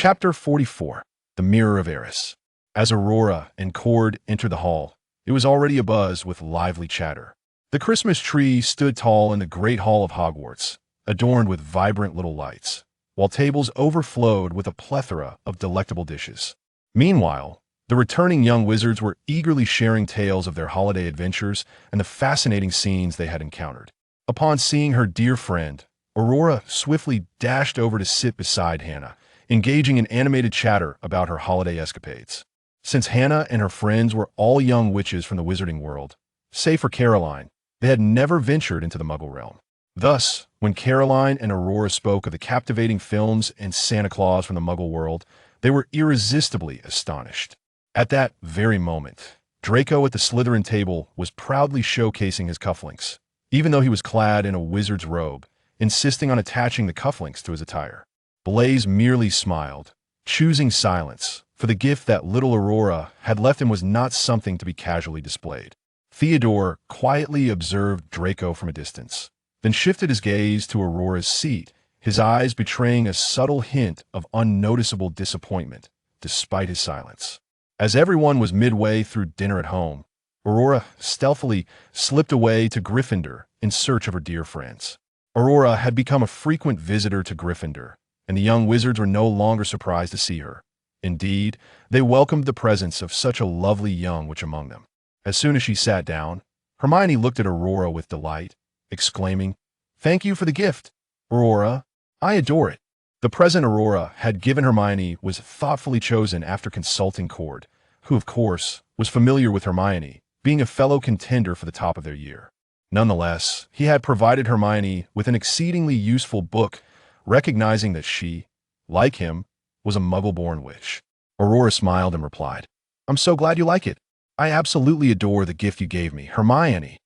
Chapter 44. The Mirror of Ays. As Aurora and Cord entered the hall, it was already abuzz with lively chatter. The Christmas tree stood tall in the great hall of Hogwarts, adorned with vibrant little lights, while tables overflowed with a plethora of delectable dishes. Meanwhile, the returning young wizards were eagerly sharing tales of their holiday adventures and the fascinating scenes they had encountered. Upon seeing her dear friend, Aurora swiftly dashed over to sit beside Hannah, engaging in animated chatter about her holiday escapades. Since Hannah and her friends were all young witches from the wizarding world, save for Caroline, they had never ventured into the Muggle realm. Thus, when Caroline and Aurora spoke of the captivating films and Santa Claus from the Muggle world, they were irresistibly astonished. At that very moment, Draco at the Slytherin table was proudly showcasing his cufflinks, even though he was clad in a wizard's robe, insisting on attaching the cufflinks to his attire. Blaise merely smiled, choosing silence, for the gift that little Aurora had left him was not something to be casually displayed. Theodore quietly observed Draco from a distance, then shifted his gaze to Aurora's seat, his eyes betraying a subtle hint of unnoticeable disappointment, despite his silence. As everyone was midway through dinner at home, Aurora stealthily slipped away to Gryffindor in search of her dear friends. Aurora had become a frequent visitor to Gryffindor, and the young wizards were no longer surprised to see her. Indeed, they welcomed the presence of such a lovely young witch among them. As soon as she sat down, Hermione looked at Aurora with delight, exclaiming, "Thank you for the gift, Aurora. I adore it." The present Aurora had given Hermione was thoughtfully chosen after consulting Cord, who, of course, was familiar with Hermione, being a fellow contender for the top of their year. Nonetheless, he had provided Hermione with an exceedingly useful book, recognizing that she, like him, was a Muggle-born witch. Aurora smiled and replied, "I'm so glad you like it. I absolutely adore the gift you gave me, Hermione."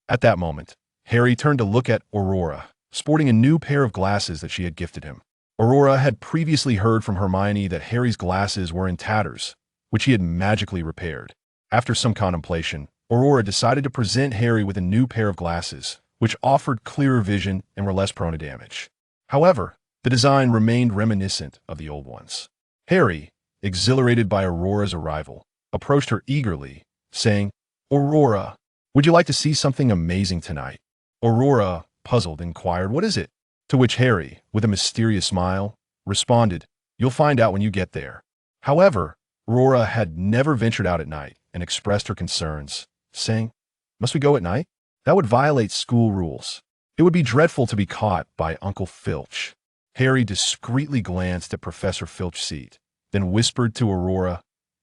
At that moment, Harry turned to look at Aurora, sporting a new pair of glasses that she had gifted him. Aurora had previously heard from Hermione that Harry's glasses were in tatters, which he had magically repaired. After some contemplation, Aurora decided to present Harry with a new pair of glasses, which offered clearer vision and were less prone to damage. However, the design remained reminiscent of the old ones. Harry, exhilarated by Aurora's arrival, approached her eagerly, saying, "Aurora, would you like to see something amazing tonight?" Aurora, puzzled, inquired, "What is it?" To which Harry, with a mysterious smile, responded, "You'll find out when you get there." However, Aurora had never ventured out at night and expressed her concerns, saying, "Must we go at night? That would violate school rules. It would be dreadful to be caught by Uncle Filch." Harry discreetly glanced at Professor Filch's seat, then whispered to Aurora,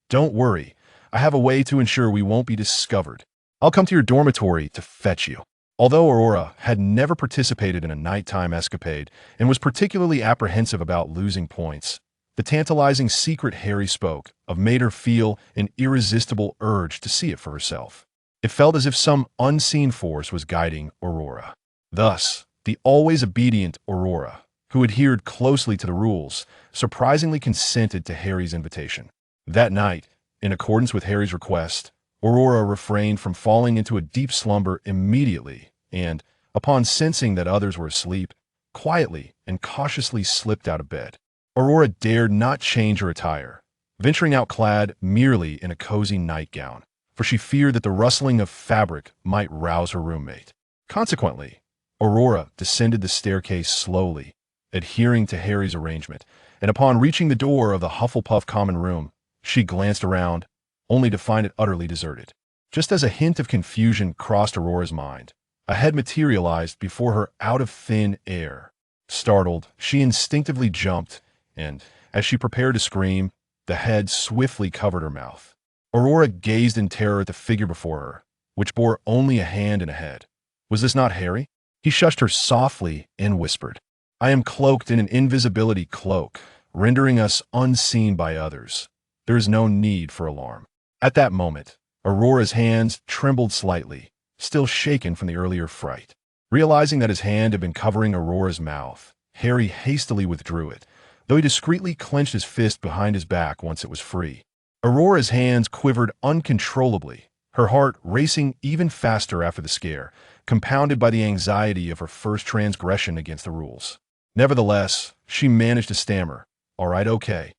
"Don't worry, I have a way to ensure we won't be discovered. I'll come to your dormitory to fetch you." Although Aurora had never participated in a nighttime escapade and was particularly apprehensive about losing points, the tantalizing secret Harry spoke of made her feel an irresistible urge to see it for herself. It felt as if some unseen force was guiding Aurora. Thus, the always obedient Aurora, who adhered closely to the rules, surprisingly consented to Harry's invitation. That night, in accordance with Harry's request, Aurora refrained from falling into a deep slumber immediately and, upon sensing that others were asleep, quietly and cautiously slipped out of bed. Aurora dared not change her attire, venturing out clad merely in a cozy nightgown, for she feared that the rustling of fabric might rouse her roommate. Consequently, Aurora descended the staircase slowly, adhering to Harry's arrangement, and upon reaching the door of the Hufflepuff common room, she glanced around, only to find it utterly deserted. Just as a hint of confusion crossed Aurora's mind, a head materialized before her out of thin air. Startled, she instinctively jumped, and, as she prepared to scream, the head swiftly covered her mouth. Aurora gazed in terror at the figure before her, which bore only a hand and a head. Was this not Harry? He shushed her softly and whispered, "I am cloaked in an invisibility cloak, rendering us unseen by others. There is no need for alarm." At that moment, Aurora's hands trembled slightly, still shaken from the earlier fright. Realizing that his hand had been covering Aurora's mouth, Harry hastily withdrew it, though he discreetly clenched his fist behind his back once it was free. Aurora's hands quivered uncontrollably, her heart racing even faster after the scare, compounded by the anxiety of her first transgression against the rules. Nevertheless, she managed to stammer, All right, okay.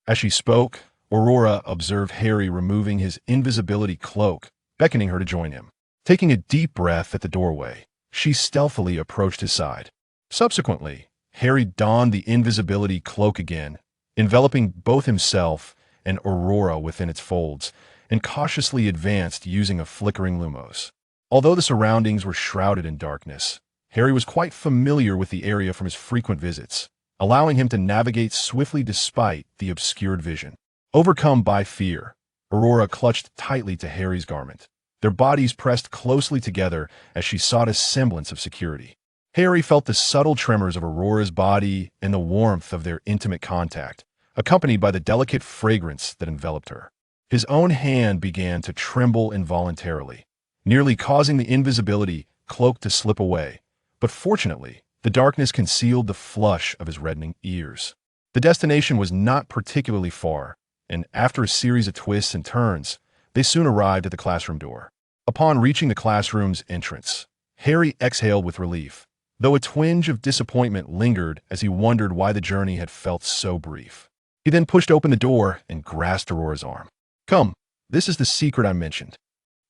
As she spoke, Aurora observed Harry removing his invisibility cloak, beckoning her to join him. Taking a deep breath at the doorway, she stealthily approached his side. Subsequently, Harry donned the invisibility cloak again, enveloping both himself and Aurora within its folds, and cautiously advanced using a flickering lumos. Although the surroundings were shrouded in darkness, Harry was quite familiar with the area from his frequent visits, allowing him to navigate swiftly despite the obscured vision. Overcome by fear, Aurora clutched tightly to Harry's garment, their bodies pressed closely together as she sought a semblance of security. Harry felt the subtle tremors of Aurora's body and the warmth of their intimate contact, accompanied by the delicate fragrance that enveloped her. His own hand began to tremble involuntarily, nearly causing the invisibility cloak to slip away, but fortunately, the darkness concealed the flush of his reddening ears. The destination was not particularly far, and after a series of twists and turns, they soon arrived at the classroom door. Upon reaching the classroom's entrance, Harry exhaled with relief, though a twinge of disappointment lingered as he wondered why the journey had felt so brief. He then pushed open the door and grasped Aurora's arm. "Come, this is the secret I mentioned."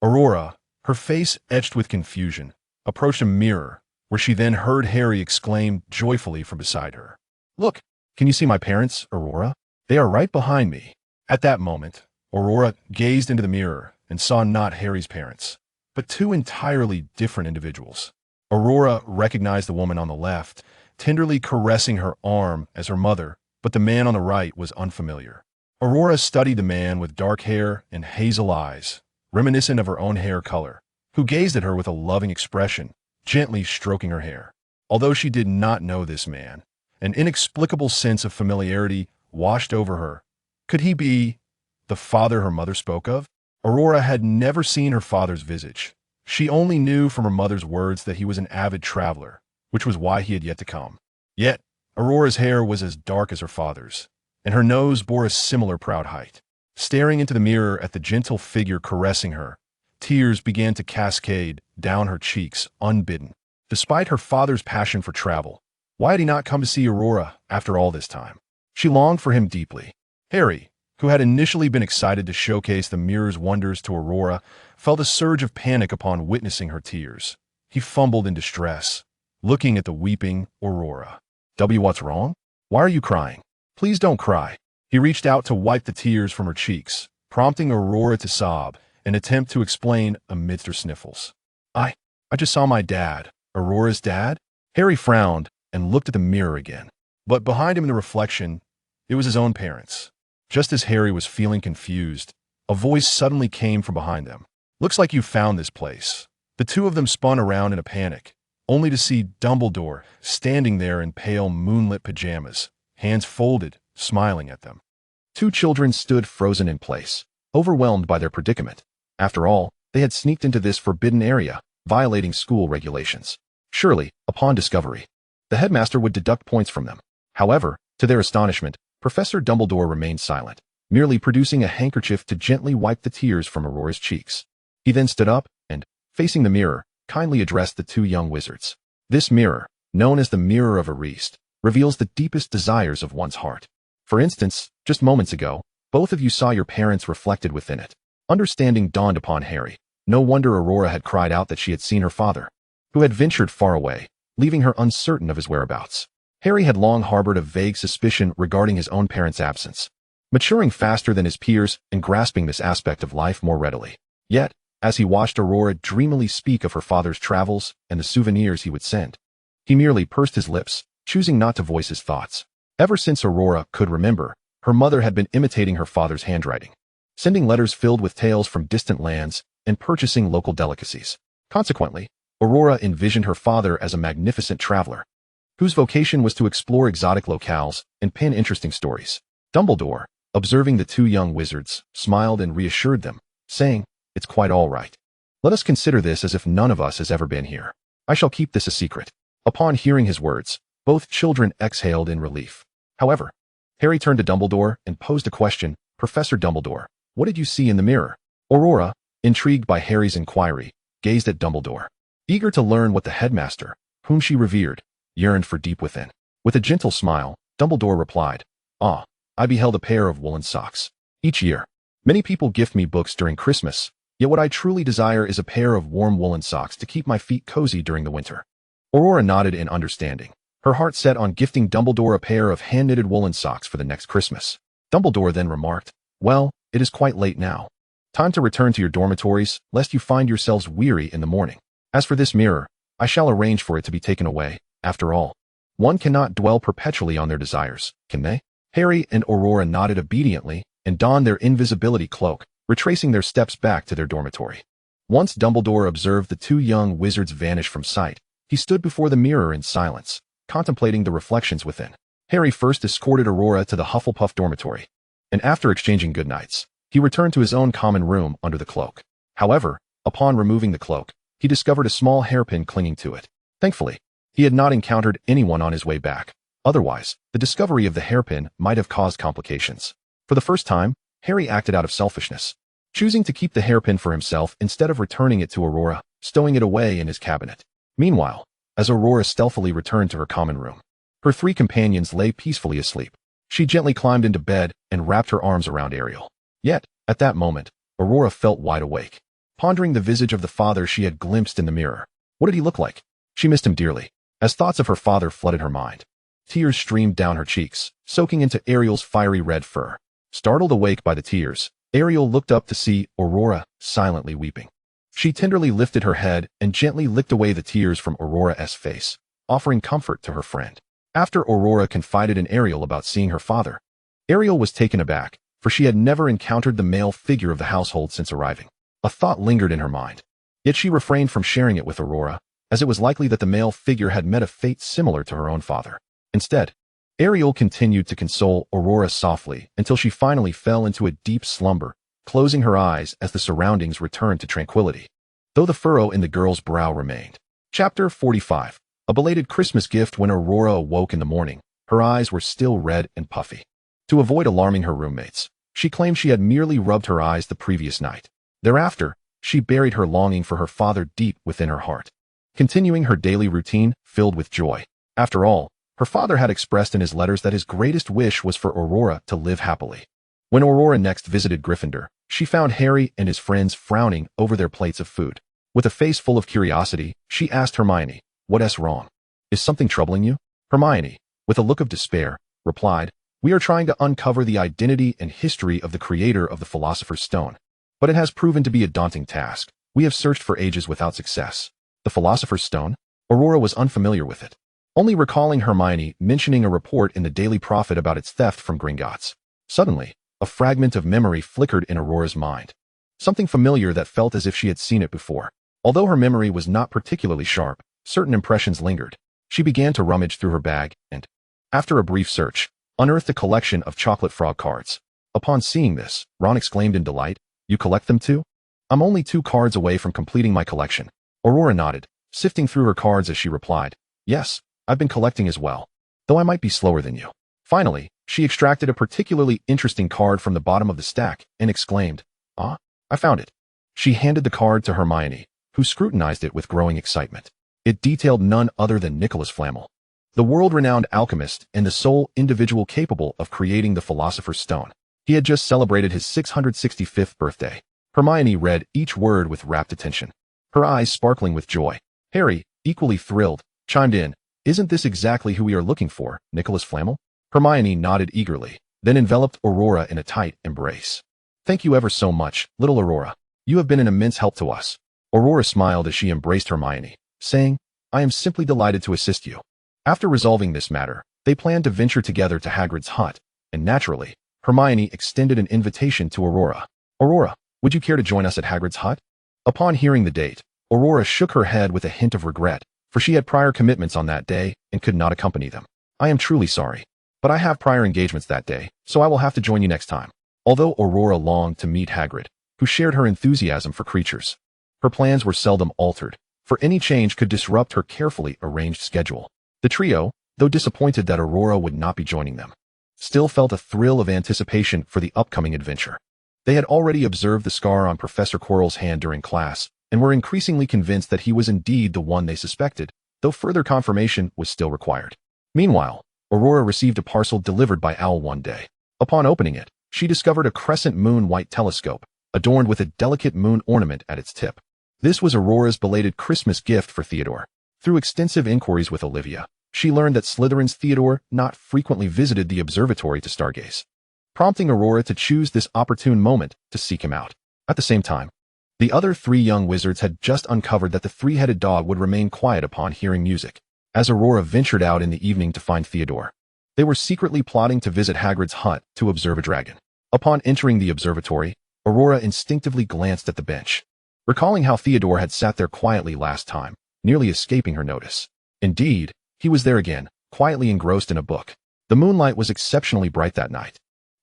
Aurora, her face etched with confusion, approached a mirror, where she then heard Harry exclaim joyfully from beside her. "Look, can you see my parents, Aurora? They are right behind me." At that moment, Aurora gazed into the mirror and saw not Harry's parents, but two entirely different individuals. Aurora recognized the woman on the left, tenderly caressing her arm as her mother, but the man on the right was unfamiliar. Aurora studied the man with dark hair and hazel eyes, reminiscent of her own hair color, who gazed at her with a loving expression, gently stroking her hair. Although she did not know this man, an inexplicable sense of familiarity washed over her. Could he be the father her mother spoke of? Aurora had never seen her father's visage. She only knew from her mother's words that he was an avid traveler, which was why he had yet to come. Yet, Aurora's hair was as dark as her father's, and her nose bore a similar proud height. Staring into the mirror at the gentle figure caressing her, tears began to cascade down her cheeks unbidden. Despite her father's passion for travel, why had he not come to see Aurora after all this time? She longed for him deeply. Harry, who had initially been excited to showcase the mirror's wonders to Aurora, felt a surge of panic upon witnessing her tears. He fumbled in distress, looking at the weeping Aurora. "What's wrong? Why are you crying? Please don't cry." He reached out to wipe the tears from her cheeks, prompting Aurora to sob, an attempt to explain amidst her sniffles. I just saw my dad." "Aurora's dad?" Harry frowned and looked at the mirror again. But behind him in the reflection, it was his own parents. Just as Harry was feeling confused, a voice suddenly came from behind them. "Looks like you found this place." The two of them spun around in a panic, only to see Dumbledore standing there in pale moonlit pajamas, hands folded, smiling at them. Two children stood frozen in place, overwhelmed by their predicament. After all, they had sneaked into this forbidden area, violating school regulations. Surely, upon discovery, the headmaster would deduct points from them. However, to their astonishment, Professor Dumbledore remained silent, merely producing a handkerchief to gently wipe the tears from Aurora's cheeks. He then stood up and, facing the mirror, kindly addressed the two young wizards. "This mirror, known as the Mirror of Ays, reveals the deepest desires of one's heart. For instance, just moments ago, both of you saw your parents reflected within it." Understanding dawned upon Harry. No wonder Aurora had cried out that she had seen her father, who had ventured far away, leaving her uncertain of his whereabouts. Harry had long harbored a vague suspicion regarding his own parents' absence, maturing faster than his peers and grasping this aspect of life more readily. Yet, as he watched Aurora dreamily speak of her father's travels and the souvenirs he would send, he merely pursed his lips, choosing not to voice his thoughts. Ever since Aurora could remember, her mother had been imitating her father's handwriting, sending letters filled with tales from distant lands and purchasing local delicacies. Consequently, Aurora envisioned her father as a magnificent traveler, whose vocation was to explore exotic locales and pen interesting stories. Dumbledore, observing the two young wizards, smiled and reassured them, saying, "It's quite all right. Let us consider this as if none of us has ever been here. I shall keep this a secret." Upon hearing his words, both children exhaled in relief. However, Harry turned to Dumbledore and posed a question. "Professor Dumbledore, what did you see in the mirror?" Aurora, intrigued by Harry's inquiry, gazed at Dumbledore, eager to learn what the headmaster, whom she revered, yearned for deep within. With a gentle smile, Dumbledore replied, Ah, I beheld a pair of woolen socks. Each year, many people gift me books during Christmas, yet what I truly desire is a pair of warm woolen socks to keep my feet cozy during the winter. Aurora nodded in understanding, her heart set on gifting Dumbledore a pair of hand-knitted woolen socks for the next Christmas. Dumbledore then remarked, "Well, it is quite late now. Time to return to your dormitories, lest you find yourselves weary in the morning. As for this mirror, I shall arrange for it to be taken away. After all, one cannot dwell perpetually on their desires, can they?" Harry and Aurora nodded obediently and donned their invisibility cloak, retracing their steps back to their dormitory. Once Dumbledore observed the two young wizards vanish from sight, he stood before the mirror in silence, contemplating the reflections within. Harry first escorted Aurora to the Hufflepuff dormitory, and after exchanging goodnights, he returned to his own common room under the cloak. However, upon removing the cloak, he discovered a small hairpin clinging to it. Thankfully, he had not encountered anyone on his way back. Otherwise, the discovery of the hairpin might have caused complications. For the first time, Harry acted out of selfishness, choosing to keep the hairpin for himself instead of returning it to Aurora, stowing it away in his cabinet. Meanwhile, as Aurora stealthily returned to her common room, her three companions lay peacefully asleep. She gently climbed into bed and wrapped her arms around Ariel. Yet, at that moment, Aurora felt wide awake, pondering the visage of the father she had glimpsed in the mirror. What did he look like? She missed him dearly. As thoughts of her father flooded her mind, tears streamed down her cheeks, soaking into Ariel's fiery red fur. Startled awake by the tears, Ariel looked up to see Aurora silently weeping. She tenderly lifted her head and gently licked away the tears from Aurora's face, offering comfort to her friend. After Aurora confided in Ariel about seeing her father, Ariel was taken aback, for she had never encountered the male figure of the household since arriving. A thought lingered in her mind, yet she refrained from sharing it with Aurora, as it was likely that the male figure had met a fate similar to her own father. Instead, Ariel continued to console Aurora softly until she finally fell into a deep slumber, closing her eyes as the surroundings returned to tranquility, though the furrow in the girl's brow remained. Chapter 45. A belated Christmas gift. When Aurora awoke in the morning, her eyes were still red and puffy. To avoid alarming her roommates, she claimed she had merely rubbed her eyes the previous night. Thereafter, she buried her longing for her father deep within her heart, continuing her daily routine filled with joy. After all, her father had expressed in his letters that his greatest wish was for Aurora to live happily. When Aurora next visited Gryffindor, she found Harry and his friends frowning over their plates of food. With a face full of curiosity, she asked Hermione, "What's wrong? Is something troubling you?" Hermione, with a look of despair, replied, "We are trying to uncover the identity and history of the creator of the Philosopher's Stone. But it has proven to be a daunting task. We have searched for ages without success." The Philosopher's Stone? Aurora was unfamiliar with it, only recalling Hermione mentioning a report in the Daily Prophet about its theft from Gringotts. Suddenly, a fragment of memory flickered in Aurora's mind. Something familiar that felt as if she had seen it before. Although her memory was not particularly sharp, certain impressions lingered. She began to rummage through her bag and, after a brief search, unearthed a collection of chocolate frog cards. Upon seeing this, Ron exclaimed in delight, "You collect them too?" "I'm only 2 cards away from completing my collection." Aurora nodded, sifting through her cards as she replied, "Yes, I've been collecting as well, though I might be slower than you." Finally, she extracted a particularly interesting card from the bottom of the stack and exclaimed, "Ah, I found it." She handed the card to Hermione, who scrutinized it with growing excitement. It detailed none other than Nicholas Flamel, the world-renowned alchemist and the sole individual capable of creating the Philosopher's Stone. He had just celebrated his 665th birthday. Hermione read each word with rapt attention, her eyes sparkling with joy. Harry, equally thrilled, chimed in, "Isn't this exactly who we are looking for, Nicholas Flamel?" Hermione nodded eagerly, then enveloped Aurora in a tight embrace. "Thank you ever so much, little Aurora. You have been an immense help to us." Aurora smiled as she embraced Hermione, saying, "I am simply delighted to assist you." After resolving this matter, they planned to venture together to Hagrid's hut, and naturally, Hermione extended an invitation to Aurora. "Aurora, would you care to join us at Hagrid's hut?" Upon hearing the date, Aurora shook her head with a hint of regret, for she had prior commitments on that day and could not accompany them. "I am truly sorry, but I have prior engagements that day, so I will have to join you next time." Although Aurora longed to meet Hagrid, who shared her enthusiasm for creatures, her plans were seldom altered, for any change could disrupt her carefully arranged schedule. The trio, though disappointed that Aurora would not be joining them, still felt a thrill of anticipation for the upcoming adventure. They had already observed the scar on Professor Quirrell's hand during class, and were increasingly convinced that he was indeed the one they suspected, though further confirmation was still required. Meanwhile, Aurora received a parcel delivered by Owl one day. Upon opening it, she discovered a crescent moon white telescope, adorned with a delicate moon ornament at its tip. This was Aurora's belated Christmas gift for Theodore. Through extensive inquiries with Olivia, she learned that Slytherin's Theodore not frequently visited the observatory to stargaze, prompting Aurora to choose this opportune moment to seek him out. At the same time, the other three young wizards had just uncovered that the three-headed dog would remain quiet upon hearing music. As Aurora ventured out in the evening to find Theodore, they were secretly plotting to visit Hagrid's hut to observe a dragon. Upon entering the observatory, Aurora instinctively glanced at the bench, recalling how Theodore had sat there quietly last time, nearly escaping her notice. Indeed, he was there again, quietly engrossed in a book. The moonlight was exceptionally bright that night,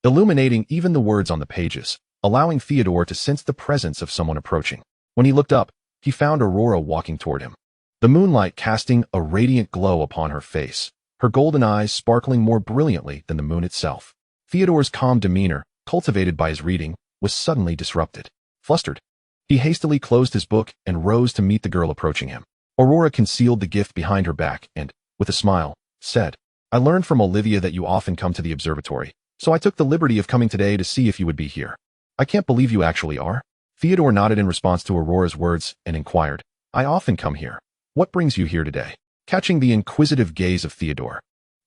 illuminating even the words on the pages, allowing Theodore to sense the presence of someone approaching. When he looked up, he found Aurora walking toward him, the moonlight casting a radiant glow upon her face, her golden eyes sparkling more brilliantly than the moon itself. Theodore's calm demeanor, cultivated by his reading, was suddenly disrupted. Flustered, he hastily closed his book and rose to meet the girl approaching him. Aurora concealed the gift behind her back and, with a smile, said, "I learned from Olivia that you often come to the observatory, so I took the liberty of coming today to see if you would be here." "I can't believe you actually are." Theodore nodded in response to Aurora's words and inquired, "I often come here. What brings you here today?" Catching the inquisitive gaze of Theodore,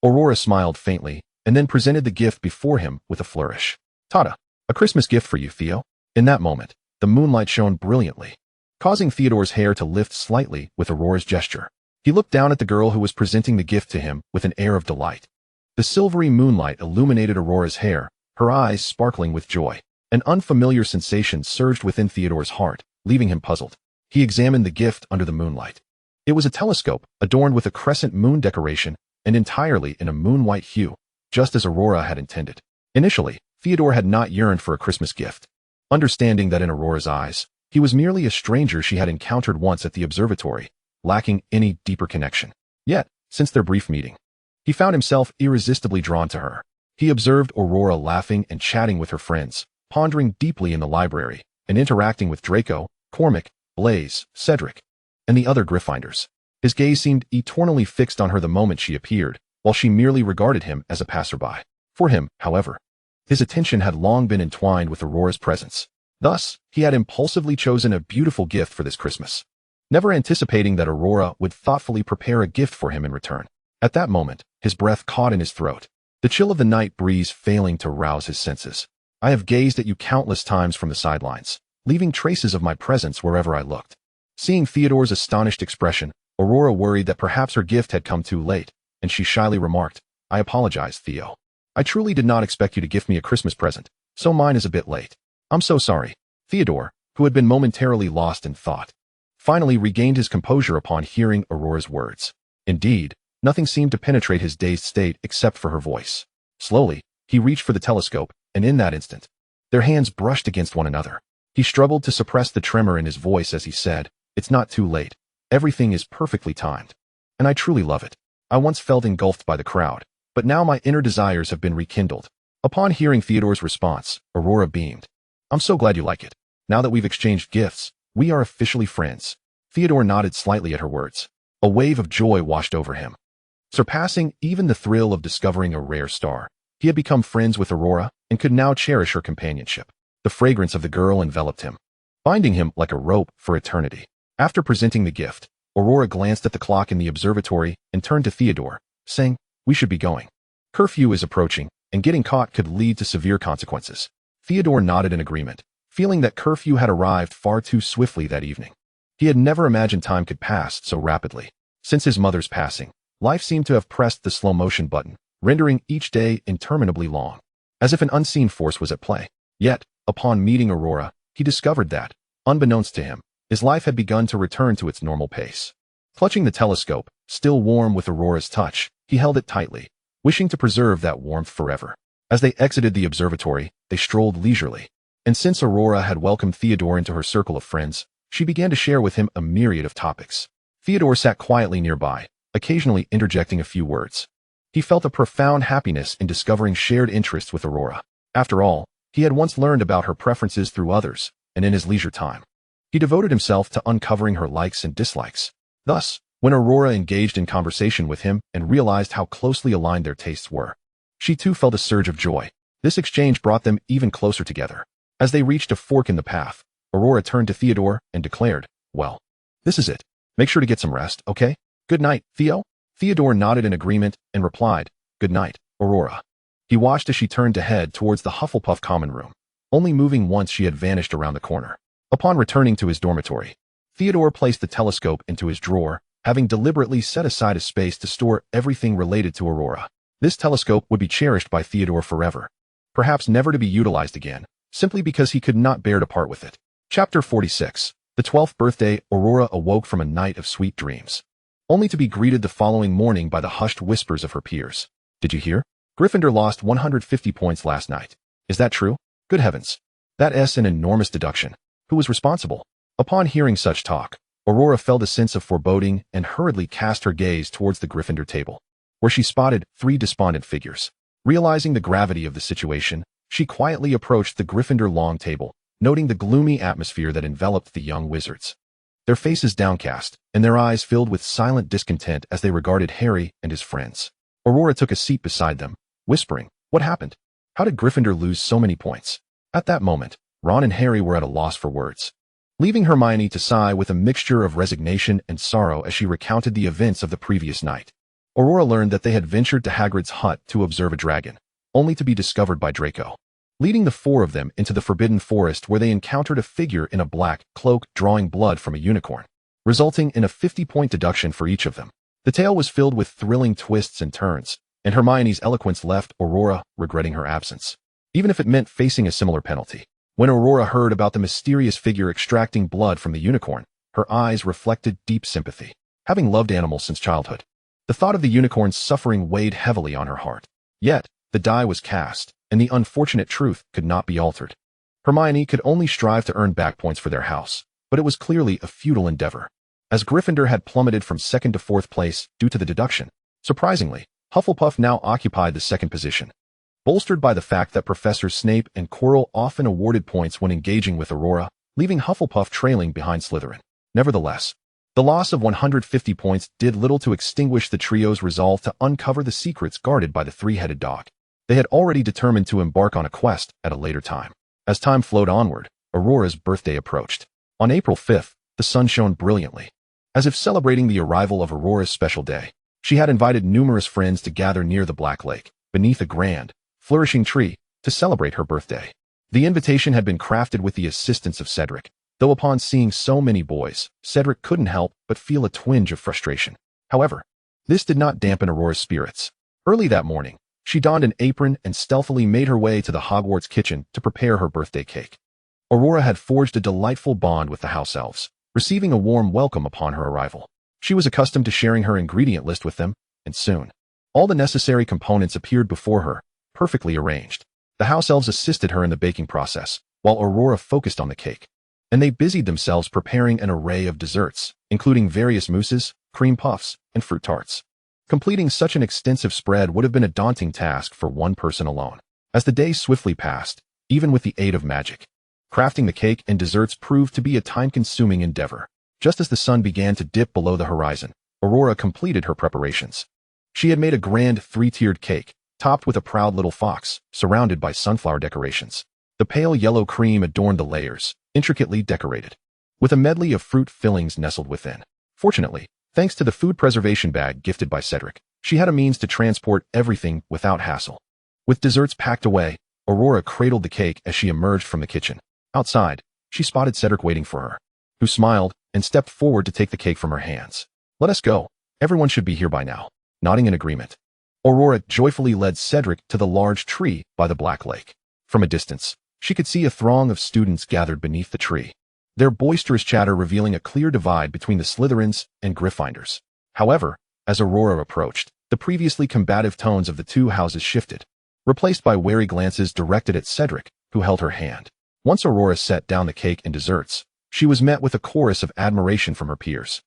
Aurora smiled faintly and then presented the gift before him with a flourish. "Tada! A Christmas gift for you, Theo." In that moment, the moonlight shone brilliantly, causing Theodore's hair to lift slightly with Aurora's gesture. He looked down at the girl who was presenting the gift to him with an air of delight. The silvery moonlight illuminated Aurora's hair, her eyes sparkling with joy. An unfamiliar sensation surged within Theodore's heart, leaving him puzzled. He examined the gift under the moonlight. It was a telescope, adorned with a crescent moon decoration and entirely in a moon-white hue, just as Aurora had intended. Initially, Theodore had not yearned for a Christmas gift, understanding that in Aurora's eyes, he was merely a stranger she had encountered once at the observatory, lacking any deeper connection. Yet, since their brief meeting, he found himself irresistibly drawn to her. He observed Aurora laughing and chatting with her friends, pondering deeply in the library, and interacting with Draco, Cormac, Blaise, Cedric, and the other Gryffindors. His gaze seemed eternally fixed on her the moment she appeared, while she merely regarded him as a passerby. For him, however, his attention had long been entwined with Aurora's presence. Thus, he had impulsively chosen a beautiful gift for this Christmas, never anticipating that Aurora would thoughtfully prepare a gift for him in return. At that moment, his breath caught in his throat, the chill of the night breeze failing to rouse his senses. "I have gazed at you countless times from the sidelines, leaving traces of my presence wherever I looked." Seeing Theodore's astonished expression, Aurora worried that perhaps her gift had come too late, and she shyly remarked, "I apologize, Theo. I truly did not expect you to gift me a Christmas present, so mine is a bit late." "I'm so sorry." Theodore, who had been momentarily lost in thought, finally regained his composure upon hearing Aurora's words. Indeed, nothing seemed to penetrate his dazed state except for her voice. Slowly, he reached for the telescope, and in that instant, their hands brushed against one another. He struggled to suppress the tremor in his voice as he said, "It's not too late. Everything is perfectly timed. And I truly love it. I once felt engulfed by the crowd, but now my inner desires have been rekindled." Upon hearing Theodore's response, Aurora beamed. "I'm so glad you like it. Now that we've exchanged gifts, we are officially friends." Theodore nodded slightly at her words. A wave of joy washed over him, surpassing even the thrill of discovering a rare star. He had become friends with Aurora and could now cherish her companionship. The fragrance of the girl enveloped him, binding him like a rope for eternity. After presenting the gift, Aurora glanced at the clock in the observatory and turned to Theodore, saying, "We should be going. Curfew is approaching, and getting caught could lead to severe consequences." Theodore nodded in agreement, feeling that curfew had arrived far too swiftly that evening. He had never imagined time could pass so rapidly. Since his mother's passing, life seemed to have pressed the slow-motion button, rendering each day interminably long, as if an unseen force was at play. Yet, upon meeting Aurora, he discovered that, unbeknownst to him, his life had begun to return to its normal pace. Clutching the telescope, still warm with Aurora's touch, he held it tightly, wishing to preserve that warmth forever. As they exited the observatory, they strolled leisurely, and since Aurora had welcomed Theodore into her circle of friends, she began to share with him a myriad of topics. Theodore sat quietly nearby, occasionally interjecting a few words. He felt a profound happiness in discovering shared interests with Aurora. After all, he had once learned about her preferences through others, and in his leisure time, he devoted himself to uncovering her likes and dislikes. Thus, When Aurora engaged in conversation with him and realized how closely aligned their tastes were, she too felt a surge of joy. This exchange brought them even closer together. As they reached a fork in the path, Aurora turned to Theodore and declared, "Well, this is it. Make sure to get some rest, okay? Good night, Theo." Theodore nodded in agreement and replied, "Good night, Aurora." He watched as she turned to head towards the Hufflepuff common room, only moving once she had vanished around the corner. Upon returning to his dormitory, Theodore placed the telescope into his drawer, having deliberately set aside a space to store everything related to Aurora. This telescope would be cherished by Theodore forever, perhaps never to be utilized again, simply because he could not bear to part with it. Chapter 46. The 12th birthday. Aurora awoke from a night of sweet dreams, only to be greeted the following morning by the hushed whispers of her peers. "Did you hear? Gryffindor lost 150 points last night. Is that true? Good heavens. That's an enormous deduction. Who was responsible?" Upon hearing such talk, Aurora felt a sense of foreboding and hurriedly cast her gaze towards the Gryffindor table, where she spotted 3 despondent figures. Realizing the gravity of the situation, she quietly approached the Gryffindor long table, noting the gloomy atmosphere that enveloped the young wizards. Their faces downcast, and their eyes filled with silent discontent as they regarded Harry and his friends. Aurora took a seat beside them, whispering, "What happened? How did Gryffindor lose so many points?" At that moment, Ron and Harry were at a loss for words, leaving Hermione to sigh with a mixture of resignation and sorrow as she recounted the events of the previous night. Aurora learned that they had ventured to Hagrid's hut to observe a dragon, only to be discovered by Draco, leading the 4 of them into the Forbidden Forest where they encountered a figure in a black cloak drawing blood from a unicorn, resulting in a 50-point deduction for each of them. The tale was filled with thrilling twists and turns, and Hermione's eloquence left Aurora regretting her absence, even if it meant facing a similar penalty. When Aurora heard about the mysterious figure extracting blood from the unicorn, her eyes reflected deep sympathy. Having loved animals since childhood, the thought of the unicorn's suffering weighed heavily on her heart. Yet, the die was cast, and the unfortunate truth could not be altered. Hermione could only strive to earn back points for their house, but it was clearly a futile endeavor, as Gryffindor had plummeted from 2nd to 4th place due to the deduction. Surprisingly, Hufflepuff now occupied the 2nd position, bolstered by the fact that Professors Snape and Quirrell often awarded points when engaging with Aurora, leaving Hufflepuff trailing behind Slytherin. Nevertheless, the loss of 150 points did little to extinguish the trio's resolve to uncover the secrets guarded by the 3-headed dog. They had already determined to embark on a quest at a later time. As time flowed onward, Aurora's birthday approached. On April 5th, the sun shone brilliantly. As if celebrating the arrival of Aurora's special day, she had invited numerous friends to gather near the Black Lake, beneath a grand, flourishing tree, to celebrate her birthday. The invitation had been crafted with the assistance of Cedric, though upon seeing so many boys, Cedric couldn't help but feel a twinge of frustration. However, this did not dampen Aurora's spirits. Early that morning, she donned an apron and stealthily made her way to the Hogwarts kitchen to prepare her birthday cake. Aurora had forged a delightful bond with the house elves, receiving a warm welcome upon her arrival. She was accustomed to sharing her ingredient list with them, and soon, all the necessary components appeared before her, perfectly arranged. The house elves assisted her in the baking process, while Aurora focused on the cake, and they busied themselves preparing an array of desserts, including various mousses, cream puffs, and fruit tarts. Completing such an extensive spread would have been a daunting task for one person alone. As the days swiftly passed, even with the aid of magic, crafting the cake and desserts proved to be a time-consuming endeavor. Just as the sun began to dip below the horizon, Aurora completed her preparations. She had made a grand 3-tiered cake, topped with a proud little fox, surrounded by sunflower decorations. The pale yellow cream adorned the layers, intricately decorated, with a medley of fruit fillings nestled within. Fortunately, thanks to the food preservation bag gifted by Cedric, she had a means to transport everything without hassle. With desserts packed away, Aurora cradled the cake as she emerged from the kitchen. Outside, she spotted Cedric waiting for her, who smiled and stepped forward to take the cake from her hands. "Let us go. Everyone should be here by now." Nodding in agreement, Aurora joyfully led Cedric to the large tree by the Black Lake. From a distance, she could see a throng of students gathered beneath the tree, their boisterous chatter revealing a clear divide between the Slytherins and Gryffindors. However, as Aurora approached, the previously combative tones of the 2 houses shifted, replaced by wary glances directed at Cedric, who held her hand. Once Aurora set down the cake and desserts, she was met with a chorus of admiration from her peers.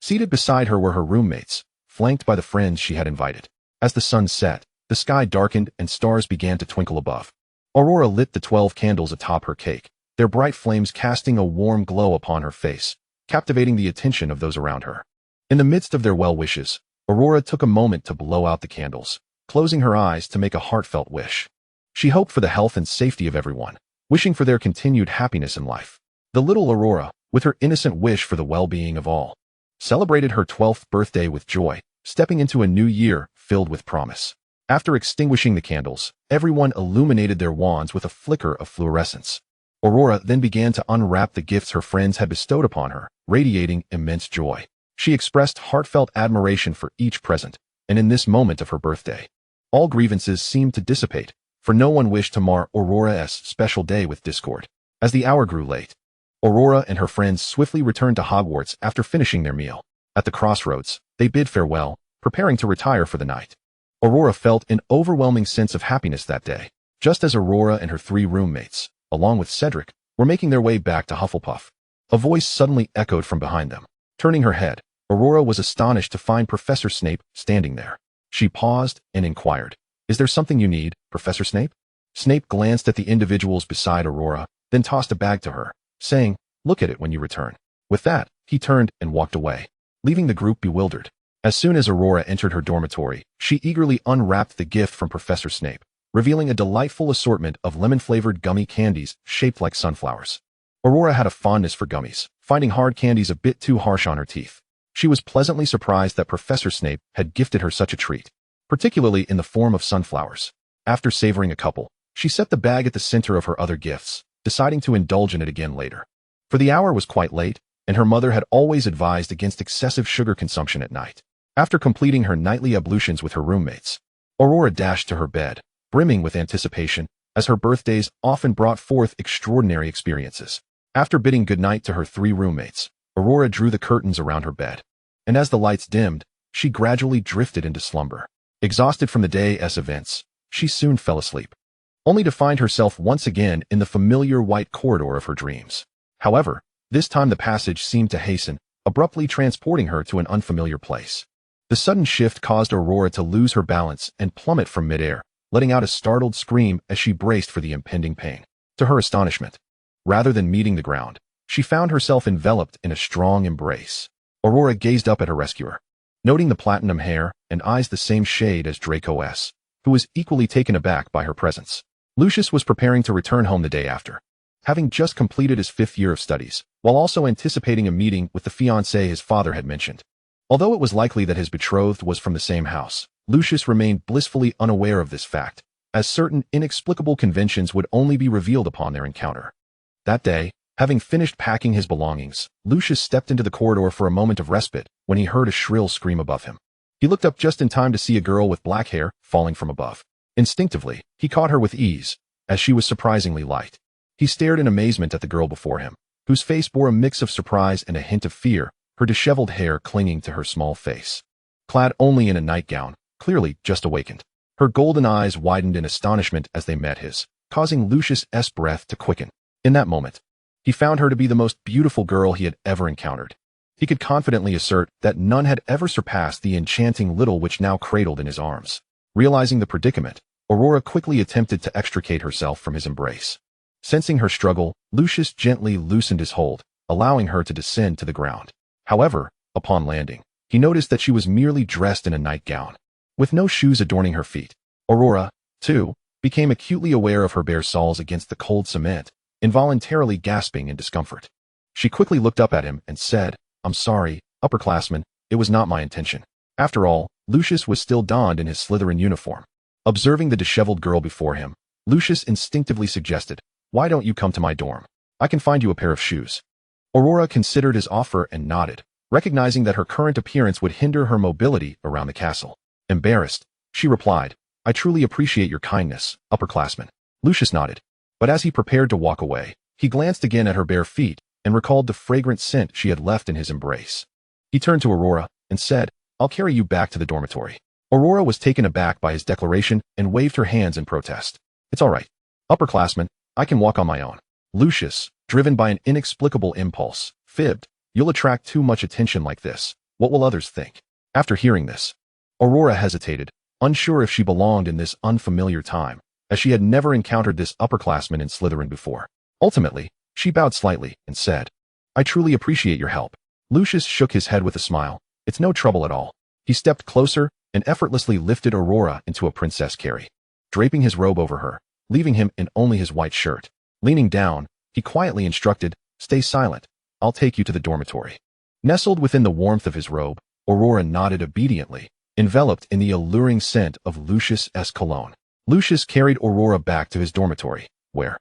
Seated beside her were her roommates, flanked by the friends she had invited. As the sun set, the sky darkened and stars began to twinkle above. Aurora lit the 12 candles atop her cake, their bright flames casting a warm glow upon her face, captivating the attention of those around her. In the midst of their well wishes, Aurora took a moment to blow out the candles, closing her eyes to make a heartfelt wish. She hoped for the health and safety of everyone, wishing for their continued happiness in life. The little Aurora, with her innocent wish for the well-being of all, celebrated her 12th birthday with joy, stepping into a new year filled with promise. After extinguishing the candles, everyone illuminated their wands with a flicker of fluorescence. Aurora then began to unwrap the gifts her friends had bestowed upon her, radiating immense joy. She expressed heartfelt admiration for each present, and in this moment of her birthday, all grievances seemed to dissipate, for no one wished to mar Aurora's special day with discord. As the hour grew late, Aurora and her friends swiftly returned to Hogwarts after finishing their meal. At the crossroads, they bid farewell, preparing to retire for the night. Aurora felt an overwhelming sense of happiness that day, just as Aurora and her 3 roommates, along with Cedric, were making their way back to Hufflepuff. A voice suddenly echoed from behind them. Turning her head, Aurora was astonished to find Professor Snape standing there. She paused and inquired, "Is there something you need, Professor Snape?" Snape glanced at the individuals beside Aurora, then tossed a bag to her, saying, "Look at it when you return." With that, he turned and walked away, leaving the group bewildered. As soon as Aurora entered her dormitory, she eagerly unwrapped the gift from Professor Snape, revealing a delightful assortment of lemon-flavored gummy candies shaped like sunflowers. Aurora had a fondness for gummies, finding hard candies a bit too harsh on her teeth. She was pleasantly surprised that Professor Snape had gifted her such a treat, particularly in the form of sunflowers. After savoring a couple, she set the bag at the center of her other gifts, deciding to indulge in it again later. For the hour was quite late, and her mother had always advised against excessive sugar consumption at night. After completing her nightly ablutions with her roommates, Aurora dashed to her bed, brimming with anticipation, as her birthdays often brought forth extraordinary experiences. After bidding goodnight to her 3 roommates, Aurora drew the curtains around her bed, and as the lights dimmed, she gradually drifted into slumber. Exhausted from the day's events, she soon fell asleep, only to find herself once again in the familiar white corridor of her dreams. However, this time the passage seemed to hasten, abruptly transporting her to an unfamiliar place. The sudden shift caused Aurora to lose her balance and plummet from midair, letting out a startled scream as she braced for the impending pain. To her astonishment, rather than meeting the ground, she found herself enveloped in a strong embrace. Aurora gazed up at her rescuer, noting the platinum hair and eyes the same shade as Draco S., who was equally taken aback by her presence. Lucius was preparing to return home the day after, having just completed his 5th year of studies, while also anticipating a meeting with the fiancée his father had mentioned. Although it was likely that his betrothed was from the same house, Lucius remained blissfully unaware of this fact, as certain inexplicable conventions would only be revealed upon their encounter. That day, having finished packing his belongings, Lucius stepped into the corridor for a moment of respite when he heard a shrill scream above him. He looked up just in time to see a girl with black hair falling from above. Instinctively, he caught her with ease, as she was surprisingly light. He stared in amazement at the girl before him, whose face bore a mix of surprise and a hint of fear, her disheveled hair clinging to her small face. Clad only in a nightgown, clearly just awakened, her golden eyes widened in astonishment as they met his, causing Lucius's breath to quicken. In that moment, he found her to be the most beautiful girl he had ever encountered. He could confidently assert that none had ever surpassed the enchanting little witch now cradled in his arms. Realizing the predicament, Aurora quickly attempted to extricate herself from his embrace. Sensing her struggle, Lucius gently loosened his hold, allowing her to descend to the ground. However, upon landing, he noticed that she was merely dressed in a nightgown, with no shoes adorning her feet. Aurora, too, became acutely aware of her bare soles against the cold cement, involuntarily gasping in discomfort. She quickly looked up at him and said, "I'm sorry, upperclassman, it was not my intention." After all, Lucius was still donned in his Slytherin uniform. Observing the disheveled girl before him, Lucius instinctively suggested, "Why don't you come to my dorm? I can find you a pair of shoes." Aurora considered his offer and nodded, recognizing that her current appearance would hinder her mobility around the castle. Embarrassed, she replied, "I truly appreciate your kindness, upperclassman." Lucius nodded, but as he prepared to walk away, he glanced again at her bare feet and recalled the fragrant scent she had left in his embrace. He turned to Aurora and said, "I'll carry you back to the dormitory." Aurora was taken aback by his declaration and waved her hands in protest. "It's all right, upperclassman, I can walk on my own." Lucius, driven by an inexplicable impulse, fibbed, "You'll attract too much attention like this. What will others think?" After hearing this, Aurora hesitated, unsure if she belonged in this unfamiliar time, as she had never encountered this upperclassman in Slytherin before. Ultimately, she bowed slightly and said, "I truly appreciate your help." Lucius shook his head with a smile, It's no trouble at all. He stepped closer and effortlessly lifted Aurora into a princess carry, draping his robe over her, leaving him in only his white shirt. Leaning down, he quietly instructed, "Stay silent. I'll take you to the dormitory." Nestled within the warmth of his robe, Aurora nodded obediently, enveloped in the alluring scent of Lucius's cologne. Lucius carried Aurora back to his dormitory, where,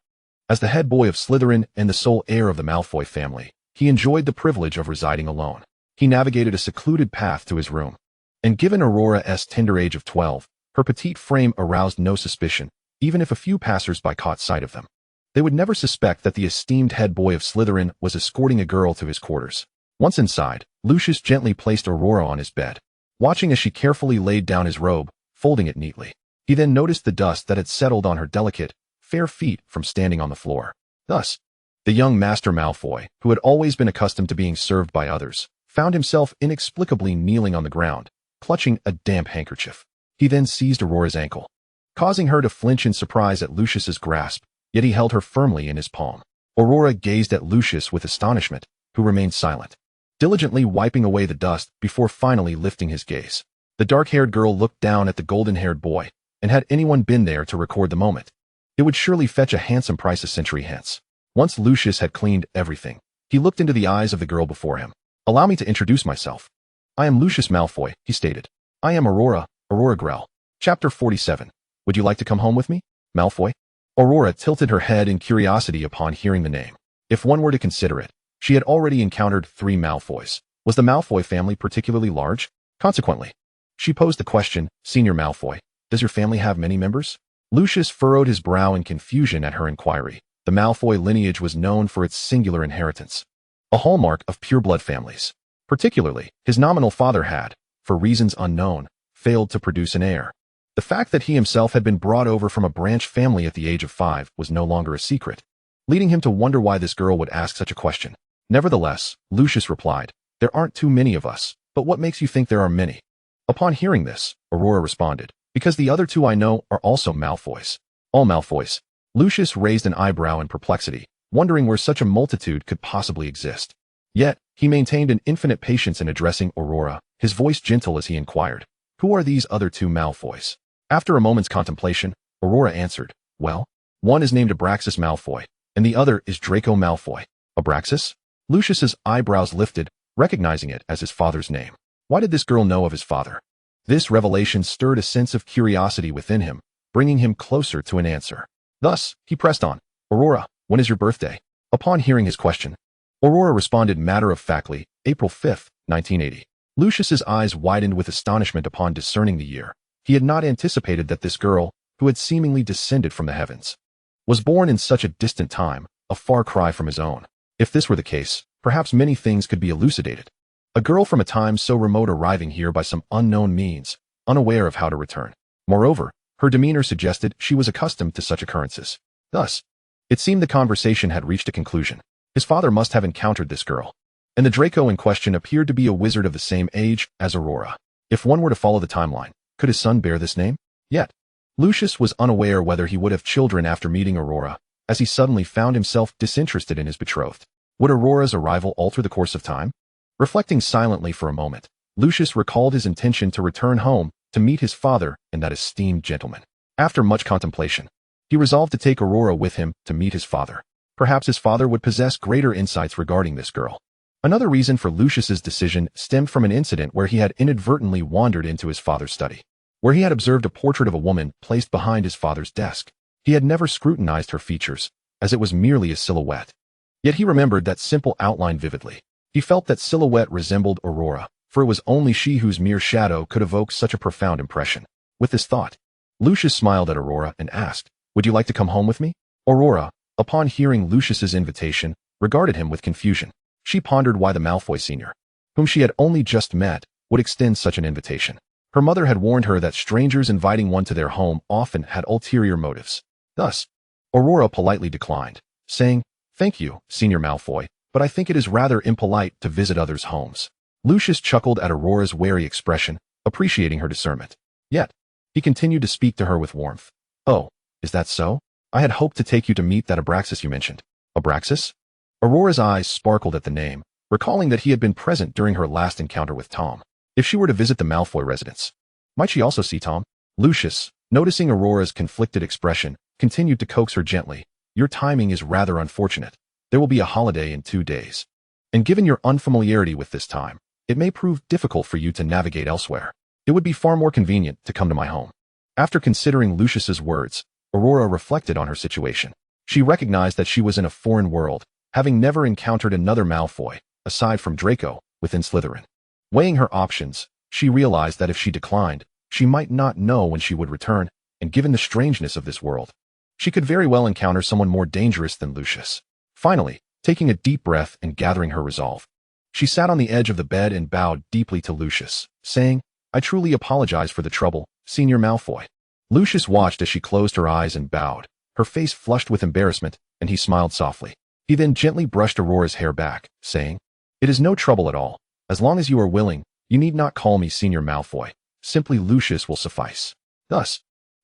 as the head boy of Slytherin and the sole heir of the Malfoy family, he enjoyed the privilege of residing alone. He navigated a secluded path to his room, and given Aurora's tender age of 12, her petite frame aroused no suspicion, even if a few passers-by caught sight of them. They would never suspect that the esteemed head boy of Slytherin was escorting a girl to his quarters. Once inside, Lucius gently placed Aurora on his bed, watching as she carefully laid down his robe, folding it neatly. He then noticed the dust that had settled on her delicate, fair feet from standing on the floor. Thus, the young Master Malfoy, who had always been accustomed to being served by others, found himself inexplicably kneeling on the ground, clutching a damp handkerchief. He then seized Aurora's ankle, causing her to flinch in surprise at Lucius's grasp, yet he held her firmly in his palm. Aurora gazed at Lucius with astonishment, who remained silent, diligently wiping away the dust before finally lifting his gaze. The dark-haired girl looked down at the golden-haired boy, and had anyone been there to record the moment, it would surely fetch a handsome price a century hence. Once Lucius had cleaned everything, he looked into the eyes of the girl before him. "Allow me to introduce myself. I am Lucius Malfoy," he stated. "I am Aurora Grell." Chapter 47. Would you like to come home with me, Malfoy? Aurora tilted her head in curiosity upon hearing the name. If one were to consider it, she had already encountered 3 Malfoys. Was the Malfoy family particularly large? Consequently, she posed the question, "Senior Malfoy, does your family have many members?" Lucius furrowed his brow in confusion at her inquiry. The Malfoy lineage was known for its singular inheritance, a hallmark of pureblood families. Particularly, his nominal father had, for reasons unknown, failed to produce an heir. The fact that he himself had been brought over from a branch family at the age of 5 was no longer a secret, leading him to wonder why this girl would ask such a question. Nevertheless, Lucius replied, "There aren't too many of us, but what makes you think there are many?" Upon hearing this, Aurora responded, "Because the other 2 I know are also Malfoys." "All Malfoys?" Lucius raised an eyebrow in perplexity, wondering where such a multitude could possibly exist. Yet, he maintained an infinite patience in addressing Aurora, his voice gentle as he inquired, "Who are these other 2 Malfoys?" After a moment's contemplation, Aurora answered, "Well, one is named Abraxas Malfoy, and the other is Draco Malfoy." Abraxas? Lucius's eyebrows lifted, recognizing it as his father's name. Why did this girl know of his father? This revelation stirred a sense of curiosity within him, bringing him closer to an answer. Thus, he pressed on, "Aurora, when is your birthday?" Upon hearing his question, Aurora responded matter-of-factly, "April 5th, 1980. Lucius's eyes widened with astonishment upon discerning the year. He had not anticipated that this girl, who had seemingly descended from the heavens, was born in such a distant time, a far cry from his own. If this were the case, perhaps many things could be elucidated. A girl from a time so remote arriving here by some unknown means, unaware of how to return. Moreover, her demeanor suggested she was accustomed to such occurrences. Thus, it seemed the conversation had reached a conclusion. His father must have encountered this girl, and the Draco in question appeared to be a wizard of the same age as Aurora. If one were to follow the timeline, could his son bear this name? Yet, Lucius was unaware whether he would have children after meeting Aurora, as he suddenly found himself disinterested in his betrothed. Would Aurora's arrival alter the course of time? Reflecting silently for a moment, Lucius recalled his intention to return home to meet his father and that esteemed gentleman. After much contemplation, he resolved to take Aurora with him to meet his father. Perhaps his father would possess greater insights regarding this girl. Another reason for Lucius's decision stemmed from an incident where he had inadvertently wandered into his father's study, where he had observed a portrait of a woman placed behind his father's desk. He had never scrutinized her features, as it was merely a silhouette. Yet he remembered that simple outline vividly. He felt that silhouette resembled Aurora, for it was only she whose mere shadow could evoke such a profound impression. With this thought, Lucius smiled at Aurora and asked, "Would you like to come home with me?" Aurora, upon hearing Lucius's invitation, regarded him with confusion. She pondered why the Malfoy senior, whom she had only just met, would extend such an invitation. Her mother had warned her that strangers inviting one to their home often had ulterior motives. Thus, Aurora politely declined, saying, "Thank you, Senior Malfoy, but I think it is rather impolite to visit others' homes." Lucius chuckled at Aurora's wary expression, appreciating her discernment. Yet, he continued to speak to her with warmth. "Oh, is that so? I had hoped to take you to meet that Abraxas you mentioned." Abraxas? Aurora's eyes sparkled at the name, recalling that he had been present during her last encounter with Tom. If she were to visit the Malfoy residence, might she also see Tom? Lucius, noticing Aurora's conflicted expression, continued to coax her gently. Your timing is rather unfortunate. There will be a holiday in 2 days. And given your unfamiliarity with this time, it may prove difficult for you to navigate elsewhere. It would be far more convenient to come to my home. After considering Lucius's words, Aurora reflected on her situation. She recognized that she was in a foreign world, having never encountered another Malfoy, aside from Draco, within Slytherin. Weighing her options, she realized that if she declined, she might not know when she would return, and given the strangeness of this world, she could very well encounter someone more dangerous than Lucius. Finally, taking a deep breath and gathering her resolve, she sat on the edge of the bed and bowed deeply to Lucius, saying, I truly apologize for the trouble, Senior Malfoy. Lucius watched as she closed her eyes and bowed, her face flushed with embarrassment, and he smiled softly. He then gently brushed Aurora's hair back, saying, It is no trouble at all. As long as you are willing, you need not call me Senior Malfoy. Simply Lucius will suffice. Thus,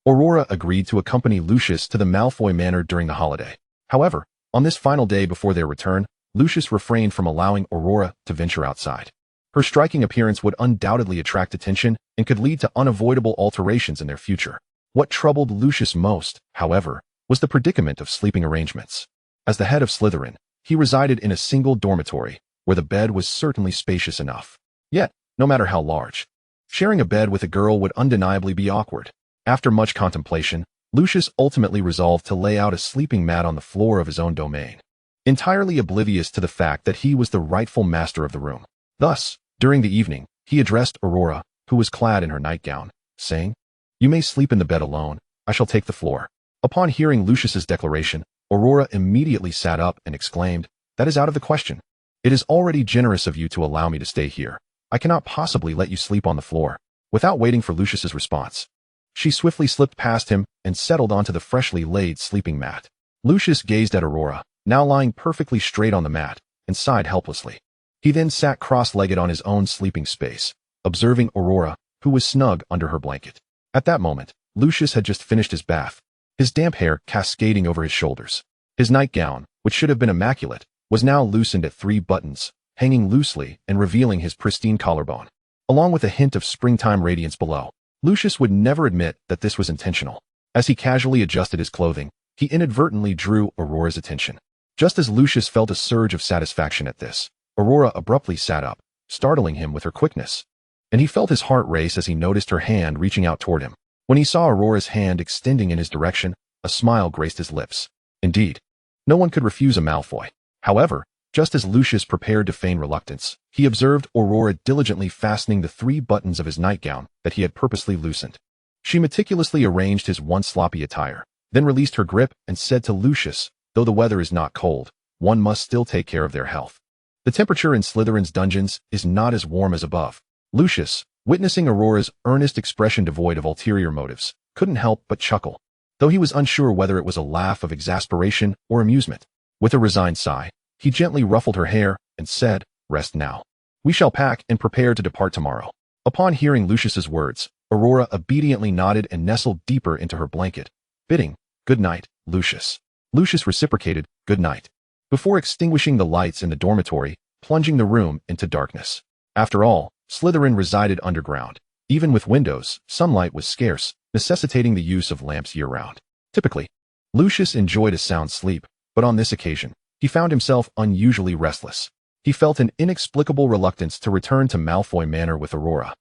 Aurora agreed to accompany Lucius to the Malfoy Manor during the holiday. However, on this final day before their return, Lucius refrained from allowing Aurora to venture outside. Her striking appearance would undoubtedly attract attention and could lead to unavoidable alterations in their future. What troubled Lucius most, however, was the predicament of sleeping arrangements. As the head of Slytherin, he resided in a single dormitory, where the bed was certainly spacious enough. Yet, no matter how large, sharing a bed with a girl would undeniably be awkward. After much contemplation, Lucius ultimately resolved to lay out a sleeping mat on the floor of his own domain, entirely oblivious to the fact that he was the rightful master of the room. Thus, during the evening, he addressed Aurora, who was clad in her nightgown, saying, You may sleep in the bed alone, I shall take the floor. Upon hearing Lucius's declaration, Aurora immediately sat up and exclaimed, That is out of the question. It is already generous of you to allow me to stay here. I cannot possibly let you sleep on the floor. Without waiting for Lucius's response, she swiftly slipped past him and settled onto the freshly laid sleeping mat. Lucius gazed at Aurora, now lying perfectly straight on the mat, and sighed helplessly. He then sat cross-legged on his own sleeping space, observing Aurora, who was snug under her blanket. At that moment, Lucius had just finished his bath, his damp hair cascading over his shoulders. His nightgown, which should have been immaculate, was now loosened at 3 buttons, hanging loosely and revealing his pristine collarbone, along with a hint of springtime radiance below. Lucius would never admit that this was intentional. As he casually adjusted his clothing, he inadvertently drew Aurora's attention. Just as Lucius felt a surge of satisfaction at this, Aurora abruptly sat up, startling him with her quickness. And he felt his heart race as he noticed her hand reaching out toward him. When he saw Aurora's hand extending in his direction, a smile graced his lips. Indeed, no one could refuse a Malfoy. However, just as Lucius prepared to feign reluctance, he observed Aurora diligently fastening the 3 buttons of his nightgown that he had purposely loosened. She meticulously arranged his once sloppy attire, then released her grip and said to Lucius, Though the weather is not cold, one must still take care of their health. The temperature in Slytherin's dungeons is not as warm as above. Lucius, witnessing Aurora's earnest expression devoid of ulterior motives, couldn't help but chuckle, though he was unsure whether it was a laugh of exasperation or amusement. With a resigned sigh, he gently ruffled her hair and said, Rest now. We shall pack and prepare to depart tomorrow. Upon hearing Lucius's words, Aurora obediently nodded and nestled deeper into her blanket, bidding, Good night, Lucius. Lucius reciprocated, Good night, before extinguishing the lights in the dormitory, plunging the room into darkness. After all, Slytherin resided underground. Even with windows, sunlight was scarce, necessitating the use of lamps year-round. Typically, Lucius enjoyed a sound sleep, but on this occasion, he found himself unusually restless. He felt an inexplicable reluctance to return to Malfoy Manor with Aurora,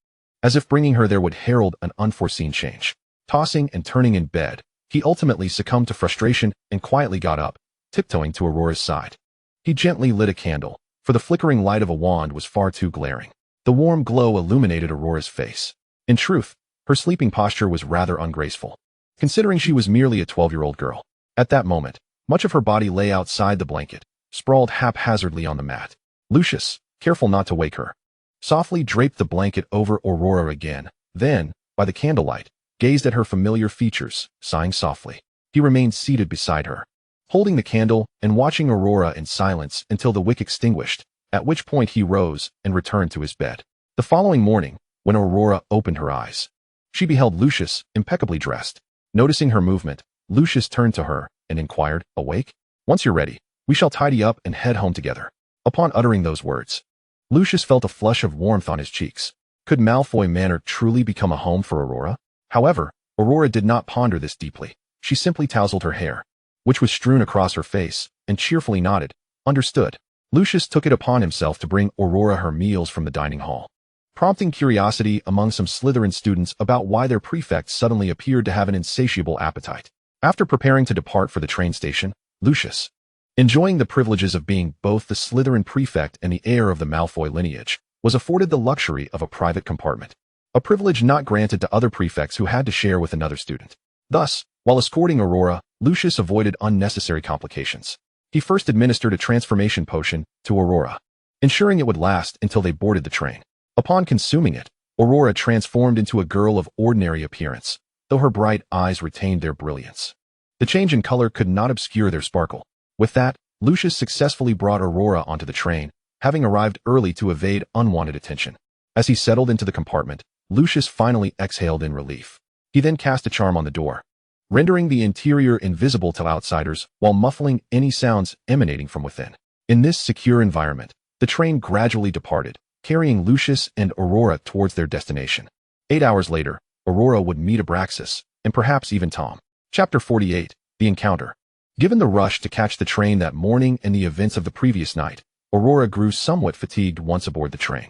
as if bringing her there would herald an unforeseen change. Tossing and turning in bed, he ultimately succumbed to frustration and quietly got up, tiptoeing to Aurora's side. He gently lit a candle, for the flickering light of a wand was far too glaring. The warm glow illuminated Aurora's face. In truth, her sleeping posture was rather ungraceful, considering she was merely a 12-year-old girl. At that moment, much of her body lay outside the blanket, sprawled haphazardly on the mat. Lucius, careful not to wake her, softly draped the blanket over Aurora again, then, by the candlelight, gazed at her familiar features, sighing softly. He remained seated beside her, holding the candle and watching Aurora in silence until the wick extinguished, at which point he rose and returned to his bed. The following morning, when Aurora opened her eyes, she beheld Lucius impeccably dressed. Noticing her movement, Lucius turned to her and inquired, Awake? Once you're ready, we shall tidy up and head home together. Upon uttering those words, Lucius felt a flush of warmth on his cheeks. Could Malfoy Manor truly become a home for Aurora? However, Aurora did not ponder this deeply. She simply tousled her hair, which was strewn across her face, and cheerfully nodded. Understood. Lucius took it upon himself to bring Aurora her meals from the dining hall, prompting curiosity among some Slytherin students about why their prefect suddenly appeared to have an insatiable appetite. After preparing to depart for the train station, Lucius, enjoying the privileges of being both the Slytherin prefect and the heir of the Malfoy lineage, was afforded the luxury of a private compartment, a privilege not granted to other prefects who had to share with another student. Thus, while escorting Aurora, Lucius avoided unnecessary complications. He first administered a transformation potion to Aurora, ensuring it would last until they boarded the train. Upon consuming it, Aurora transformed into a girl of ordinary appearance, though her bright eyes retained their brilliance. The change in color could not obscure their sparkle. With that, Lucius successfully brought Aurora onto the train, having arrived early to evade unwanted attention. As he settled into the compartment, Lucius finally exhaled in relief. He then cast a charm on the door, rendering the interior invisible to outsiders while muffling any sounds emanating from within. In this secure environment, the train gradually departed, carrying Lucius and Aurora towards their destination. 8 hours later, Aurora would meet Abraxas, and perhaps even Tom. Chapter 48, The Encounter. Given the rush to catch the train that morning and the events of the previous night, Aurora grew somewhat fatigued once aboard the train.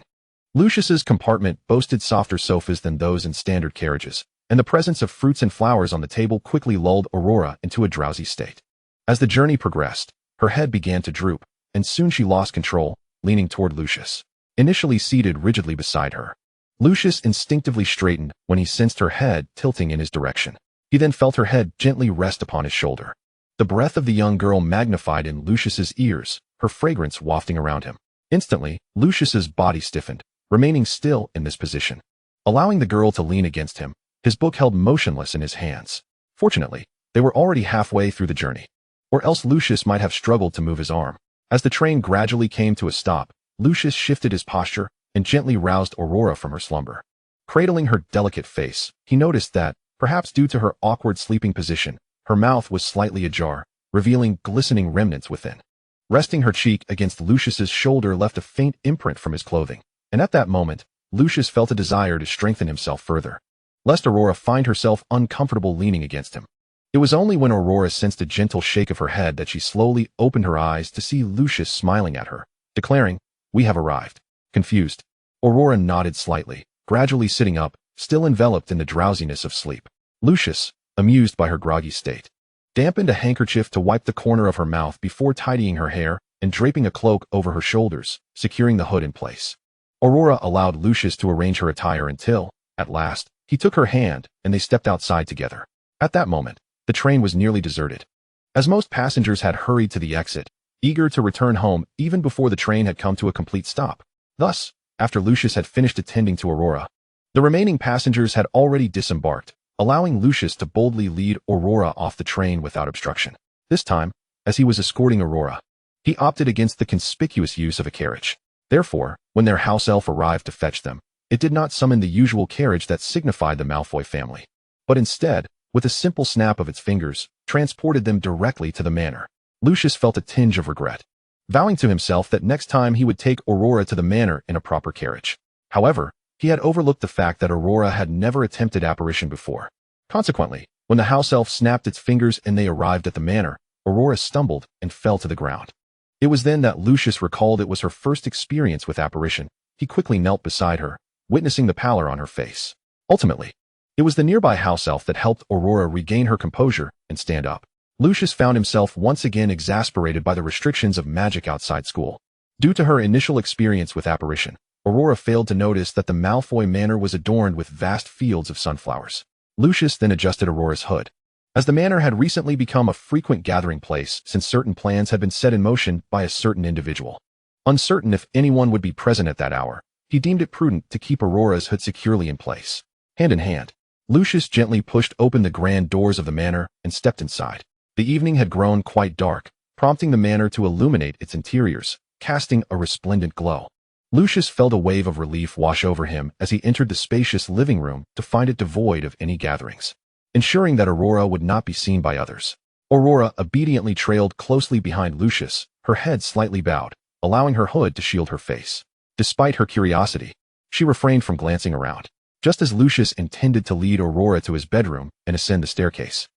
Lucius's compartment boasted softer sofas than those in standard carriages, and the presence of fruits and flowers on the table quickly lulled Aurora into a drowsy state. As the journey progressed, her head began to droop, and soon she lost control, leaning toward Lucius, initially seated rigidly beside her. Lucius instinctively straightened when he sensed her head tilting in his direction. He then felt her head gently rest upon his shoulder. The breath of the young girl magnified in Lucius's ears, her fragrance wafting around him. Instantly, Lucius's body stiffened, remaining still in this position, allowing the girl to lean against him, his book held motionless in his hands. Fortunately, they were already halfway through the journey, or else Lucius might have struggled to move his arm. As the train gradually came to a stop, Lucius shifted his posture and gently roused Aurora from her slumber. Cradling her delicate face, he noticed that, perhaps due to her awkward sleeping position, her mouth was slightly ajar, revealing glistening remnants within. Resting her cheek against Lucius's shoulder left a faint imprint from his clothing, and at that moment, Lucius felt a desire to strengthen himself further, lest Aurora find herself uncomfortable leaning against him. It was only when Aurora sensed a gentle shake of her head that she slowly opened her eyes to see Lucius smiling at her, declaring, "We have arrived." Confused, Aurora nodded slightly, gradually sitting up, still enveloped in the drowsiness of sleep. Lucius, amused by her groggy state, dampened a handkerchief to wipe the corner of her mouth before tidying her hair and draping a cloak over her shoulders, securing the hood in place. Aurora allowed Lucius to arrange her attire until, at last, he took her hand and they stepped outside together. At that moment, the train was nearly deserted, as most passengers had hurried to the exit, eager to return home even before the train had come to a complete stop. Thus, after Lucius had finished attending to Aurora, the remaining passengers had already disembarked, allowing Lucius to boldly lead Aurora off the train without obstruction. This time, as he was escorting Aurora, he opted against the conspicuous use of a carriage. Therefore, when their house elf arrived to fetch them, it did not summon the usual carriage that signified the Malfoy family, but instead, with a simple snap of its fingers, transported them directly to the manor. Lucius felt a tinge of regret, vowing to himself that next time he would take Aurora to the manor in a proper carriage. However, he had overlooked the fact that Aurora had never attempted apparition before. Consequently, when the house elf snapped its fingers and they arrived at the manor, Aurora stumbled and fell to the ground. It was then that Lucius recalled it was her first experience with apparition. He quickly knelt beside her, witnessing the pallor on her face. Ultimately, it was the nearby house elf that helped Aurora regain her composure and stand up. Lucius found himself once again exasperated by the restrictions of magic outside school. Due to her initial experience with apparition, Aurora failed to notice that the Malfoy Manor was adorned with vast fields of sunflowers. Lucius then adjusted Aurora's hood, as the manor had recently become a frequent gathering place since certain plans had been set in motion by a certain individual. Uncertain if anyone would be present at that hour, he deemed it prudent to keep Aurora's hood securely in place. Hand in hand, Lucius gently pushed open the grand doors of the manor and stepped inside. The evening had grown quite dark, prompting the manor to illuminate its interiors, casting a resplendent glow. Lucius felt a wave of relief wash over him as he entered the spacious living room to find it devoid of any gatherings, ensuring that Aurora would not be seen by others. Aurora obediently trailed closely behind Lucius, her head slightly bowed, allowing her hood to shield her face. Despite her curiosity, She refrained from glancing around, just as Lucius intended to lead Aurora to his bedroom and ascend the staircase.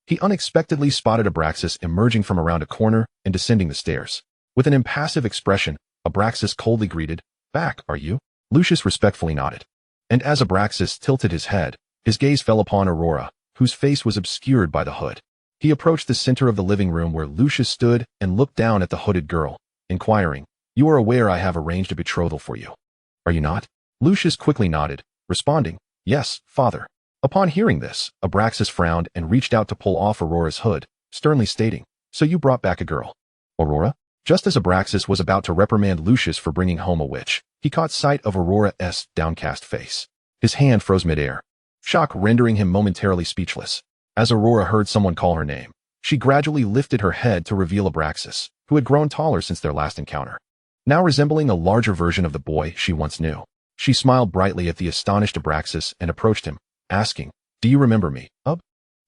He unexpectedly spotted Abraxas emerging from around a corner and descending the stairs. With an impassive expression, Abraxas coldly greeted, "Back, are you?" Lucius respectfully nodded. And as Abraxas tilted his head, his gaze fell upon Aurora, whose face was obscured by the hood. He approached the center of the living room where Lucius stood and looked down at the hooded girl, inquiring, "You are aware I have arranged a betrothal for you, are you not?" Lucius quickly nodded, responding, "Yes, father." Upon hearing this, Abraxas frowned and reached out to pull off Aurora's hood, sternly stating, "So you brought back a girl, Aurora?" Just as Abraxas was about to reprimand Lucius for bringing home a witch, he caught sight of Aurora's downcast face. His hand froze midair, shock rendering him momentarily speechless. As Aurora heard someone call her name, she gradually lifted her head to reveal Abraxas, who had grown taller since their last encounter, now resembling a larger version of the boy she once knew. She smiled brightly at the astonished Abraxas and approached him, asking, "Do you remember me, Ub?"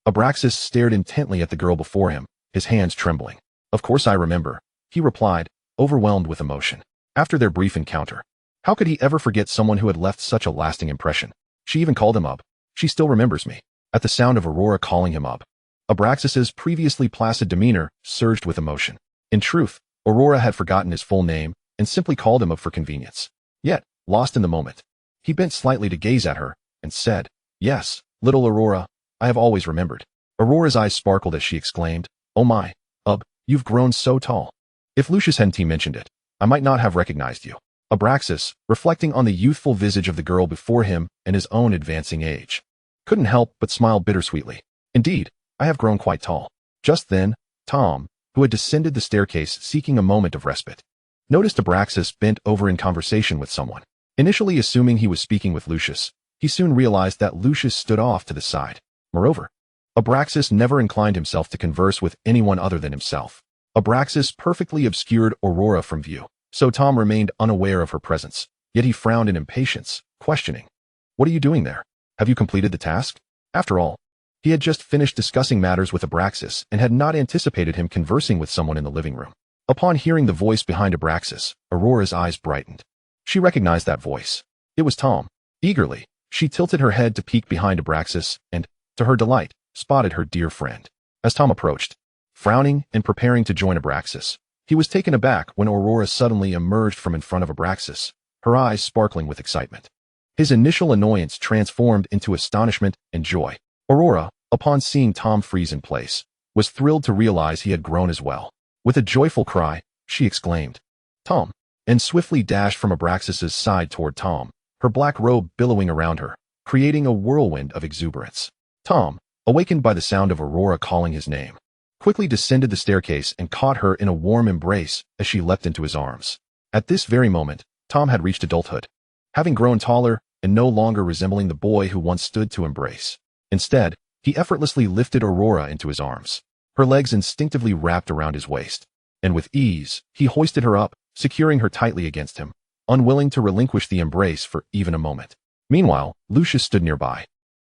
Abraxas stared intently at the girl before him, his hands trembling. "Of course I remember," he replied, overwhelmed with emotion. After their brief encounter, how could he ever forget someone who had left such a lasting impression? She even called him Ub. She still remembers me. At the sound of Aurora calling him Ub, Abraxas's previously placid demeanor surged with emotion. In truth, Aurora had forgotten his full name and simply called him Ub for convenience. Yet, lost in the moment, he bent slightly to gaze at her and said, "Yes, little Aurora, I have always remembered." Aurora's eyes sparkled as she exclaimed, "Oh my, Ub, you've grown so tall. If Lucius hadn't mentioned it, I might not have recognized you." Abraxas, reflecting on the youthful visage of the girl before him and his own advancing age, couldn't help but smile bittersweetly. "Indeed, I have grown quite tall." Just then, Tom, who had descended the staircase seeking a moment of respite, noticed Abraxas bent over in conversation with someone. Initially assuming he was speaking with Lucius, he soon realized that Lucius stood off to the side. Moreover, Abraxas never inclined himself to converse with anyone other than himself. Abraxas perfectly obscured Aurora from view, so Tom remained unaware of her presence, yet he frowned in impatience, questioning, "What are you doing there? Have you completed the task?" After all, he had just finished discussing matters with Abraxas and had not anticipated him conversing with someone in the living room. Upon hearing the voice behind Abraxas, Aurora's eyes brightened. She recognized that voice. It was Tom. Eagerly, she tilted her head to peek behind Abraxas and, to her delight, spotted her dear friend. As Tom approached, frowning and preparing to join Abraxas, he was taken aback when Aurora suddenly emerged from in front of Abraxas, her eyes sparkling with excitement. His initial annoyance transformed into astonishment and joy. Aurora, upon seeing Tom freeze in place, was thrilled to realize he had grown as well. With a joyful cry, she exclaimed, "Tom," and swiftly dashed from Abraxas's side toward Tom, her black robe billowing around her, creating a whirlwind of exuberance. Tom, awakened by the sound of Aurora calling his name, quickly descended the staircase and caught her in a warm embrace as she leapt into his arms. At this very moment, Tom had reached adulthood, having grown taller and no longer resembling the boy who once stood to embrace. Instead, he effortlessly lifted Aurora into his arms, her legs instinctively wrapped around his waist, and with ease, he hoisted her up, securing her tightly against him, unwilling to relinquish the embrace for even a moment. Meanwhile, Lucius stood nearby,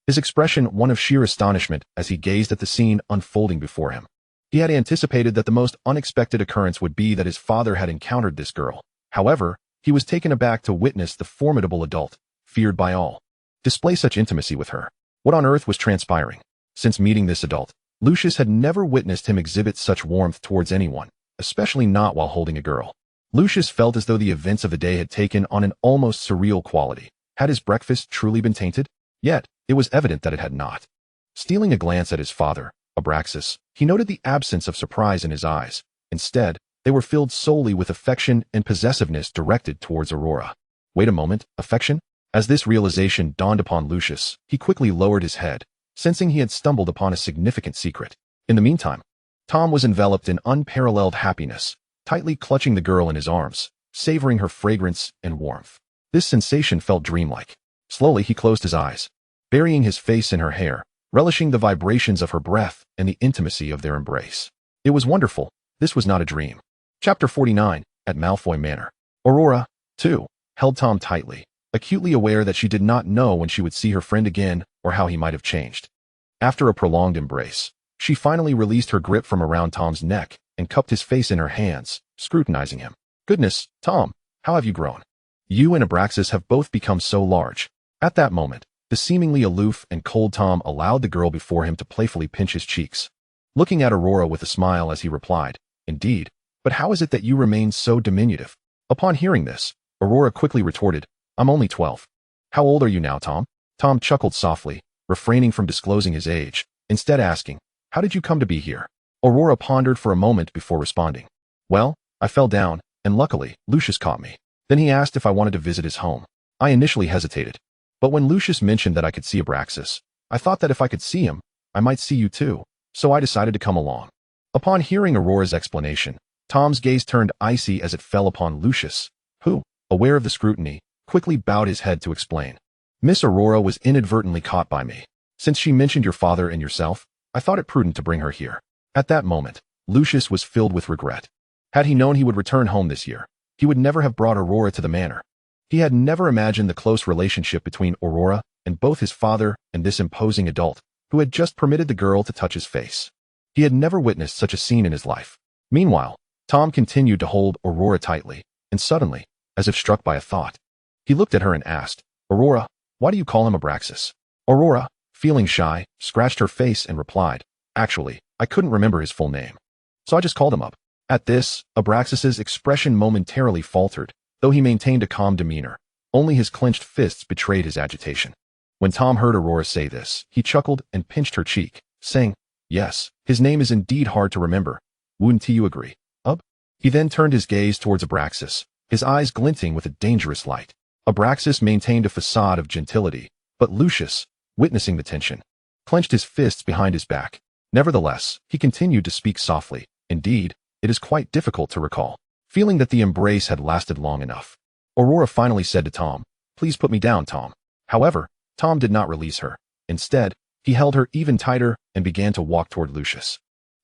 his expression one of sheer astonishment as he gazed at the scene unfolding before him. He had anticipated that the most unexpected occurrence would be that his father had encountered this girl. However, he was taken aback to witness the formidable adult, feared by all, display such intimacy with her. What on earth was transpiring? Since meeting this adult, Lucius had never witnessed him exhibit such warmth towards anyone, especially not while holding a girl. Lucius felt as though the events of the day had taken on an almost surreal quality. Had his breakfast truly been tainted? Yet, it was evident that it had not. Stealing a glance at his father, Abraxas, he noted the absence of surprise in his eyes. Instead, they were filled solely with affection and possessiveness directed towards Aurora. Wait a moment, affection? As this realization dawned upon Lucius, he quickly lowered his head, sensing he had stumbled upon a significant secret. In the meantime, Tom was enveloped in unparalleled happiness, tightly clutching the girl in his arms, savoring her fragrance and warmth. This sensation felt dreamlike. Slowly he closed his eyes, burying his face in her hair, relishing the vibrations of her breath and the intimacy of their embrace. It was wonderful. This was not a dream. Chapter 49, at Malfoy Manor. Aurora, too, held Tom tightly, acutely aware that she did not know when she would see her friend again or how he might have changed. After a prolonged embrace, she finally released her grip from around Tom's neck and cupped his face in her hands, scrutinizing him. "Goodness, Tom, how have you grown?" You and Abraxas have both become so large. At that moment, the seemingly aloof and cold Tom allowed the girl before him to playfully pinch his cheeks, looking at Aurora with a smile as he replied, "Indeed, but how is it that you remain so diminutive?" Upon hearing this, Aurora quickly retorted, "I'm only 12. How old are you now, Tom?" Tom chuckled softly, refraining from disclosing his age, instead asking, "How did you come to be here?" Aurora pondered for a moment before responding, "Well, I fell down, and luckily, Lucius caught me. Then he asked if I wanted to visit his home. I initially hesitated, but when Lucius mentioned that I could see Abraxas, I thought that if I could see him, I might see you too, so I decided to come along." Upon hearing Aurora's explanation, Tom's gaze turned icy as it fell upon Lucius, who, aware of the scrutiny, quickly bowed his head to explain. "Miss Aurora was inadvertently caught by me. Since she mentioned your father and yourself, I thought it prudent to bring her here." At that moment, Lucius was filled with regret. Had he known he would return home this year, he would never have brought Aurora to the manor. He had never imagined the close relationship between Aurora and both his father and this imposing adult, who had just permitted the girl to touch his face. He had never witnessed such a scene in his life. Meanwhile, Tom continued to hold Aurora tightly, and suddenly, as if struck by a thought, he looked at her and asked, "Aurora, why do you call him Abraxas?" Aurora, feeling shy, scratched her face and replied, "Actually, I couldn't remember his full name, so I just called him up." At this, Abraxas's expression momentarily faltered, though he maintained a calm demeanor. Only his clenched fists betrayed his agitation. When Tom heard Aurora say this, he chuckled and pinched her cheek, saying, "Yes, his name is indeed hard to remember. Wouldn't you agree, Ub?" He then turned his gaze towards Abraxas, his eyes glinting with a dangerous light. Abraxas maintained a facade of gentility, but Lucius, witnessing the tension, clenched his fists behind his back. Nevertheless, he continued to speak softly. "Indeed, it is quite difficult to recall." Feeling that the embrace had lasted long enough, Aurora finally said to Tom, "Please put me down, Tom." However, Tom did not release her. Instead, he held her even tighter and began to walk toward Lucius.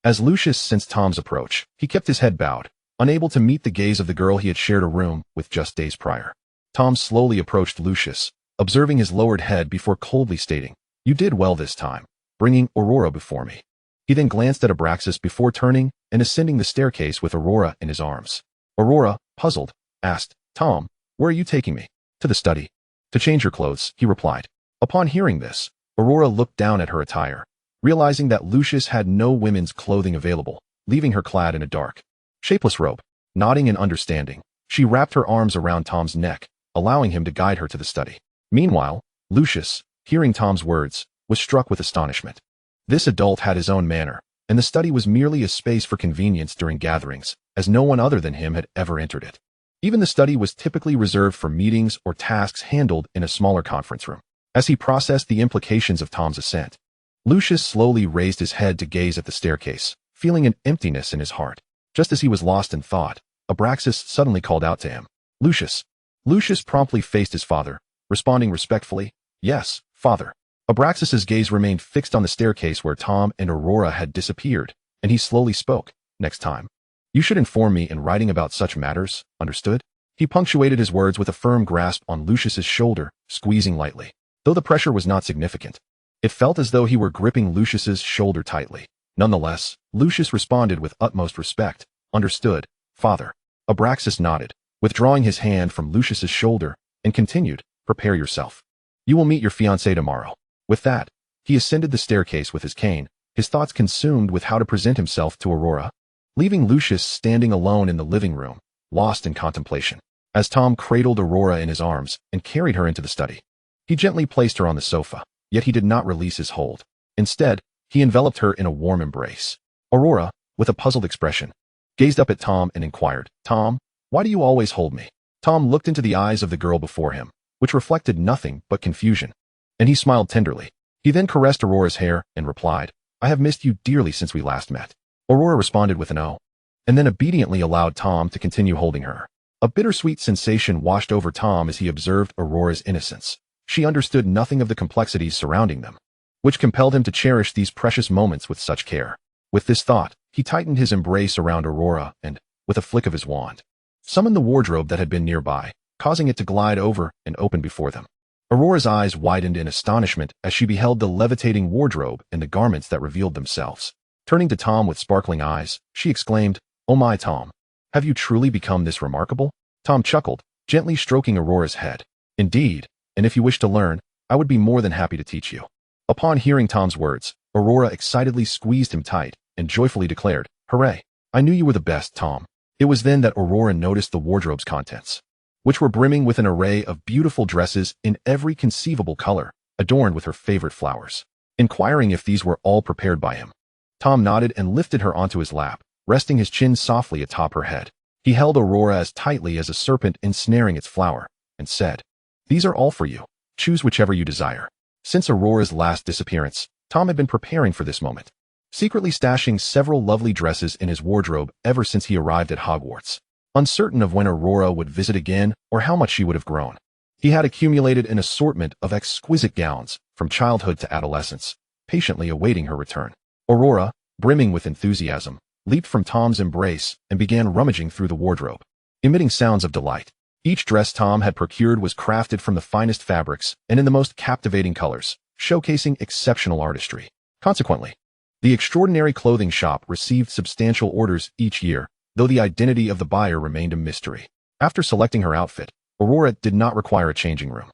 As Lucius sensed Tom's approach, he kept his head bowed, unable to meet the gaze of the girl he had shared a room with just days prior. Tom slowly approached Lucius, observing his lowered head before coldly stating, "You did well this time, bringing Aurora before me." He then glanced at Abraxas before turning and ascending the staircase with Aurora in his arms. Aurora, puzzled, asked, "Tom, where are you taking me?" "To the study. To change your clothes," he replied. Upon hearing this, Aurora looked down at her attire, realizing that Lucius had no women's clothing available, leaving her clad in a dark, shapeless robe. Nodding in understanding, she wrapped her arms around Tom's neck, allowing him to guide her to the study. Meanwhile, Lucius, hearing Tom's words, was struck with astonishment. This adult had his own manor, and the study was merely a space for convenience during gatherings, as no one other than him had ever entered it. Even the study was typically reserved for meetings or tasks handled in a smaller conference room. As he processed the implications of Tom's ascent, Lucius slowly raised his head to gaze at the staircase, feeling an emptiness in his heart. Just as he was lost in thought, Abraxas suddenly called out to him, "Lucius." Lucius promptly faced his father, responding respectfully, "Yes, father." Abraxas's gaze remained fixed on the staircase where Tom and Aurora had disappeared, and he slowly spoke, "Next time, you should inform me in writing about such matters, understood?" He punctuated his words with a firm grasp on Lucius's shoulder, squeezing lightly. Though the pressure was not significant, it felt as though he were gripping Lucius's shoulder tightly. Nonetheless, Lucius responded with utmost respect, "Understood, father." Abraxas nodded, withdrawing his hand from Lucius's shoulder, and continued, "Prepare yourself. You will meet your fiancée tomorrow." With that, he ascended the staircase with his cane, his thoughts consumed with how to present himself to Aurora, leaving Lucius standing alone in the living room, lost in contemplation. As Tom cradled Aurora in his arms and carried her into the study, he gently placed her on the sofa, yet he did not release his hold. Instead, he enveloped her in a warm embrace. Aurora, with a puzzled expression, gazed up at Tom and inquired, "Tom, why do you always hold me?" Tom looked into the eyes of the girl before him, which reflected nothing but confusion, and he smiled tenderly. He then caressed Aurora's hair and replied, "I have missed you dearly since we last met." Aurora responded with an "oh," and then obediently allowed Tom to continue holding her. A bittersweet sensation washed over Tom as he observed Aurora's innocence. She understood nothing of the complexities surrounding them, which compelled him to cherish these precious moments with such care. With this thought, he tightened his embrace around Aurora and, with a flick of his wand, summoned the wardrobe that had been nearby, causing it to glide over and open before them. Aurora's eyes widened in astonishment as she beheld the levitating wardrobe and the garments that revealed themselves. Turning to Tom with sparkling eyes, she exclaimed, "Oh my, Tom, have you truly become this remarkable?" Tom chuckled, gently stroking Aurora's head. Indeed, and if you wish to learn, I would be more than happy to teach you. Upon hearing Tom's words, Aurora excitedly squeezed him tight and joyfully declared, "Hooray! I knew you were the best, Tom." It was then that Aurora noticed the wardrobe's contents, which were brimming with an array of beautiful dresses in every conceivable color, adorned with her favorite flowers. Inquiring if these were all prepared by him, Tom nodded and lifted her onto his lap, resting his chin softly atop her head. He held Aurora as tightly as a serpent ensnaring its flower, and said, "These are all for you. Choose whichever you desire." Since Aurora's last disappearance, Tom had been preparing for this moment, secretly stashing several lovely dresses in his wardrobe ever since he arrived at Hogwarts. Uncertain of when Aurora would visit again or how much she would have grown, he had accumulated an assortment of exquisite gowns from childhood to adolescence, patiently awaiting her return. Aurora, brimming with enthusiasm, leaped from Tom's embrace and began rummaging through the wardrobe, emitting sounds of delight. Each dress Tom had procured was crafted from the finest fabrics and in the most captivating colors, showcasing exceptional artistry. Consequently, the extraordinary clothing shop received substantial orders each year, though the identity of the buyer remained a mystery. After selecting her outfit, Aurora did not require a changing room.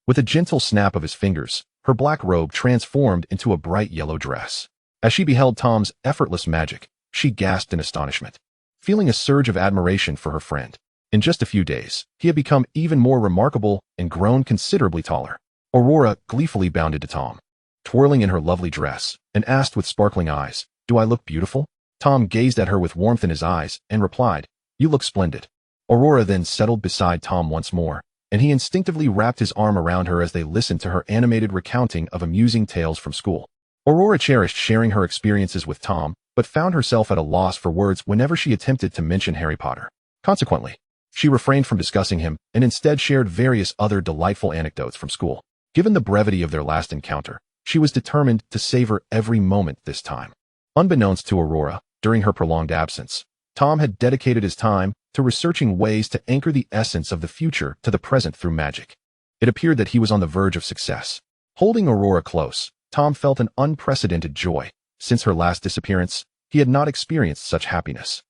With a gentle snap of his fingers, her black robe transformed into a bright yellow dress. As she beheld Tom's effortless magic, she gasped in astonishment, feeling a surge of admiration for her friend. In just a few days, he had become even more remarkable and grown considerably taller. Aurora gleefully bounded to Tom, twirling in her lovely dress, and asked with sparkling eyes, "Do I look beautiful?" Tom gazed at her with warmth in his eyes and replied, "You look splendid." Aurora then settled beside Tom once more, and he instinctively wrapped his arm around her as they listened to her animated recounting of amusing tales from school. Aurora cherished sharing her experiences with Tom, but found herself at a loss for words whenever she attempted to mention Harry Potter. Consequently, she refrained from discussing him and instead shared various other delightful anecdotes from school. Given the brevity of their last encounter, she was determined to savor every moment this time. Unbeknownst to Aurora, during her prolonged absence, Tom had dedicated his time to researching ways to anchor the essence of the future to the present through magic. It appeared that he was on the verge of success. Holding Aurora close, Tom felt an unprecedented joy. Since her last disappearance, he had not experienced such happiness.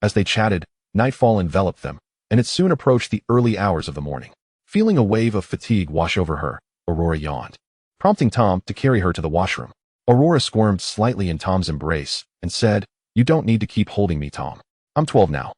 As they chatted, nightfall enveloped them, and it soon approached the early hours of the morning. Feeling a wave of fatigue wash over her, Aurora yawned, prompting Tom to carry her to the washroom. Aurora squirmed slightly in Tom's embrace and said, "You don't need to keep holding me, Tom. I'm 12 now.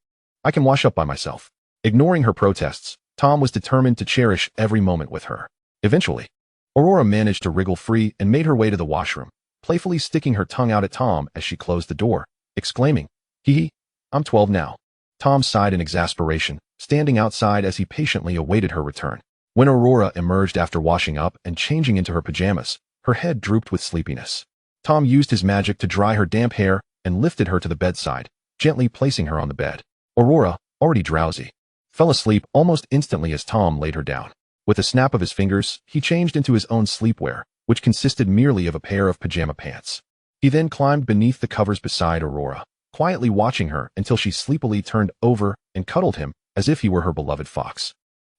I can wash up by myself." Ignoring her protests, Tom was determined to cherish every moment with her. Eventually, Aurora managed to wriggle free and made her way to the washroom, playfully sticking her tongue out at Tom as she closed the door, exclaiming, "Hee, I'm 12 now." Tom sighed in exasperation, standing outside as he patiently awaited her return. When Aurora emerged after washing up and changing into her pajamas, her head drooped with sleepiness. Tom used his magic to dry her damp hair and lifted her to the bedside, gently placing her on the bed. Aurora, already drowsy, fell asleep almost instantly as Tom laid her down. With a snap of his fingers, he changed into his own sleepwear, which consisted merely of a pair of pajama pants. He then climbed beneath the covers beside Aurora, quietly watching her until she sleepily turned over and cuddled him as if he were her beloved fox.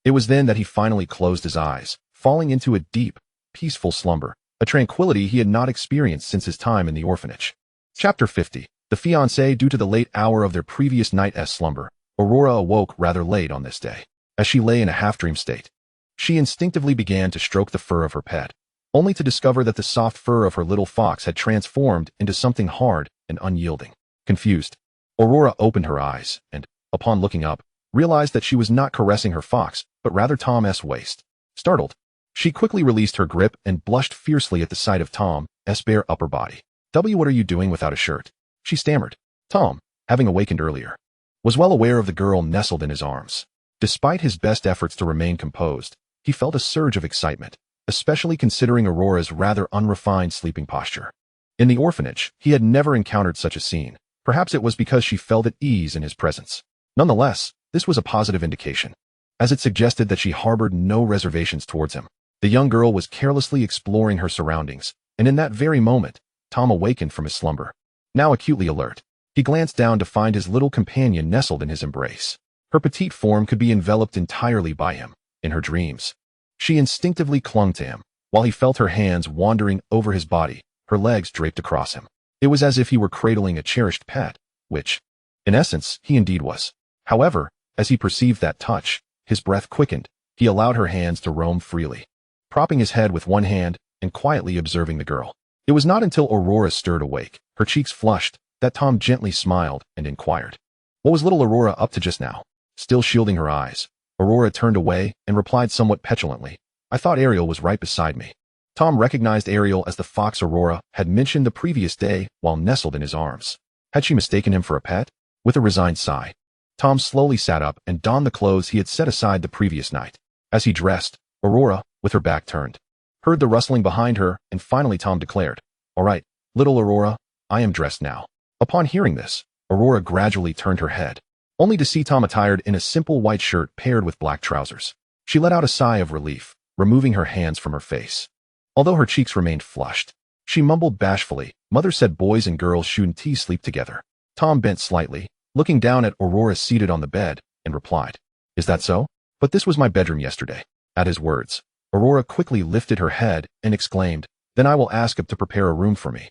It was then that he finally closed his eyes, falling into a deep, peaceful slumber, a tranquility he had not experienced since his time in the orphanage. Chapter 50. The fiancé. Due to the late hour of their previous night's slumber, Aurora awoke rather late on this day. As she lay in a half-dream state, she instinctively began to stroke the fur of her pet, only to discover that the soft fur of her little fox had transformed into something hard and unyielding. Confused, Aurora opened her eyes and, upon looking up, realized that she was not caressing her fox, but rather Tom's waist. Startled, she quickly released her grip and blushed fiercely at the sight of Tom's bare upper body. "What are you doing without a shirt?" she stammered. Tom, having awakened earlier, was well aware of the girl nestled in his arms. Despite his best efforts to remain composed, he felt a surge of excitement, especially considering Aurora's rather unrefined sleeping posture. In the orphanage, he had never encountered such a scene. Perhaps it was because she felt at ease in his presence. Nonetheless, this was a positive indication, as it suggested that she harbored no reservations towards him. The young girl was carelessly exploring her surroundings, and in that very moment, Tom awakened from his slumber. Now acutely alert, he glanced down to find his little companion nestled in his embrace. Her petite form could be enveloped entirely by him. In her dreams, she instinctively clung to him, while he felt her hands wandering over his body, her legs draped across him. It was as if he were cradling a cherished pet, which, in essence, he indeed was. However, as he perceived that touch, His breath quickened. He allowed her hands to roam freely, propping his head with one hand and quietly observing the girl. It was not until Aurora stirred awake, her cheeks flushed, that Tom gently smiled and inquired, "What was little Aurora up to just now?" Still shielding her eyes, Aurora turned away and replied somewhat petulantly, "I thought Ariel was right beside me." Tom recognized Ariel as the fox Aurora had mentioned the previous day while nestled in his arms. Had she mistaken him for a pet? With a resigned sigh, Tom slowly sat up and donned the clothes he had set aside the previous night. As he dressed, Aurora, with her back turned, heard the rustling behind her, and finally Tom declared, "All right, little Aurora, I am dressed now." Upon hearing this, Aurora gradually turned her head, only to see Tom attired in a simple white shirt paired with black trousers. She let out a sigh of relief, removing her hands from her face. Although her cheeks remained flushed, she mumbled bashfully, "Mother said boys and girls shouldn't sleep together." Tom bent slightly, looking down at Aurora seated on the bed, and replied, "Is that so? But this was my bedroom yesterday." At his words, Aurora quickly lifted her head and exclaimed, "Then I will ask him to prepare a room for me,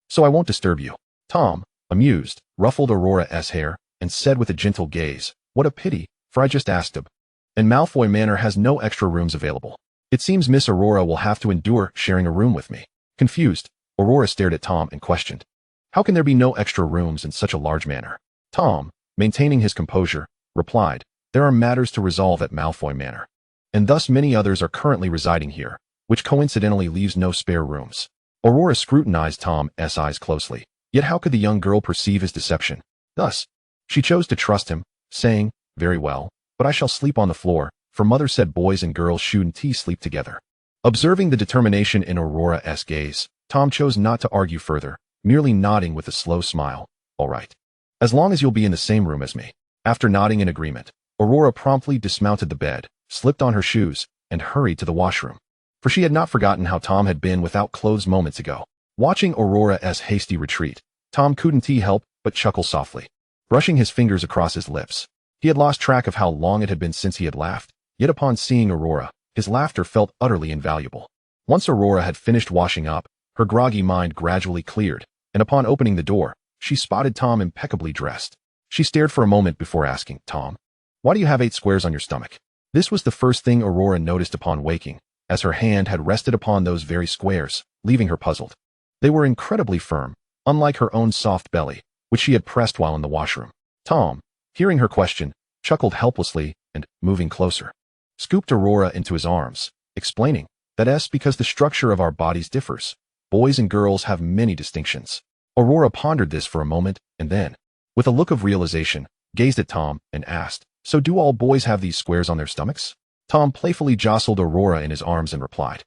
so I won't disturb you." Tom, amused, ruffled Aurora's hair and said with a gentle gaze, "What a pity, for I just asked him. And Malfoy Manor has no extra rooms available. It seems Miss Aurora will have to endure sharing a room with me." Confused, Aurora stared at Tom and questioned, "How can there be no extra rooms in such a large manor?" Tom, maintaining his composure, replied, "There are matters to resolve at Malfoy Manor, and thus many others are currently residing here, which coincidentally leaves no spare rooms." Aurora scrutinized Tom's eyes closely, yet how could the young girl perceive his deception? Thus, she chose to trust him, saying, "Very well, but I shall sleep on the floor, for Mother said boys and girls shouldn't sleep together." Observing the determination in Aurora's gaze, Tom chose not to argue further, merely nodding with a slow smile. "All right. As long as you'll be in the same room as me." After nodding in agreement, Aurora promptly dismounted the bed, slipped on her shoes, and hurried to the washroom. For she had not forgotten how Tom had been without clothes moments ago. Watching Aurora's hasty retreat, Tom couldn't help but chuckle softly, brushing his fingers across his lips. He had lost track of how long it had been since he had laughed, yet upon seeing Aurora, his laughter felt utterly invaluable. Once Aurora had finished washing up, her groggy mind gradually cleared, and upon opening the door, she spotted Tom impeccably dressed. She stared for a moment before asking, "Tom, why do you have 8 squares on your stomach?" This was the first thing Aurora noticed upon waking, as her hand had rested upon those very squares, leaving her puzzled. They were incredibly firm, unlike her own soft belly, which she had pressed while in the washroom. Tom, hearing her question, chuckled helplessly and, moving closer, scooped Aurora into his arms, explaining, "That's because the structure of our bodies differs. Boys and girls have many distinctions." Aurora pondered this for a moment, and then, with a look of realization, gazed at Tom and asked, "So do all boys have these squares on their stomachs?" Tom playfully jostled Aurora in his arms and replied,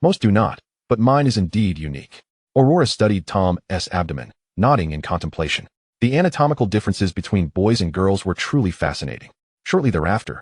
"Most do not, but mine is indeed unique." Aurora studied Tom's abdomen, nodding in contemplation. The anatomical differences between boys and girls were truly fascinating. Shortly thereafter,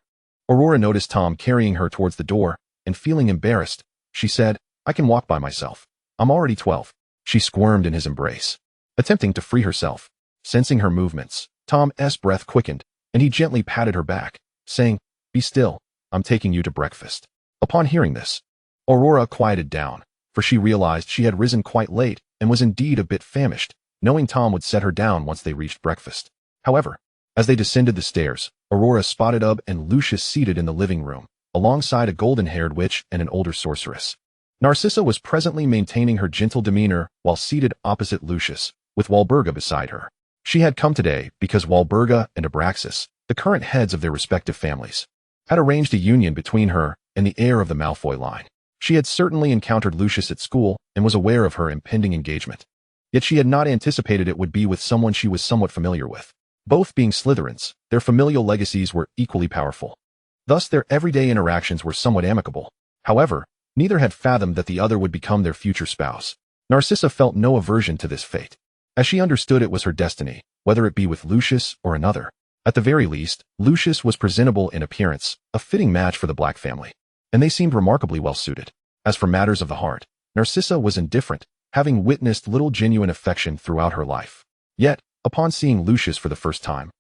Aurora noticed Tom carrying her towards the door, and feeling embarrassed, she said, "I can walk by myself. I'm already 12. She squirmed in his embrace, attempting to free herself. Sensing her movements, Tom's breath quickened, and he gently patted her back, saying, "Be still, I'm taking you to breakfast." Upon hearing this, Aurora quieted down, for she realized she had risen quite late and was indeed a bit famished, knowing Tom would set her down once they reached breakfast. However, as they descended the stairs, Aurora spotted Ub and Lucius seated in the living room, alongside a golden-haired witch and an older sorceress. Narcissa was presently maintaining her gentle demeanor while seated opposite Lucius, with Walburga beside her. She had come today because Walburga and Abraxas, the current heads of their respective families, had arranged a union between her and the heir of the Malfoy line. She had certainly encountered Lucius at school and was aware of her impending engagement. Yet she had not anticipated it would be with someone she was somewhat familiar with. Both being Slytherins, their familial legacies were equally powerful. Thus their everyday interactions were somewhat amicable. However, neither had fathomed that the other would become their future spouse. Narcissa felt no aversion to this fate, as she understood it was her destiny, whether it be with Lucius or another. At the very least, Lucius was presentable in appearance, a fitting match for the Black family, and they seemed remarkably well suited. As for matters of the heart, Narcissa was indifferent, having witnessed little genuine affection throughout her life. Yet, upon seeing Lucius for the first time,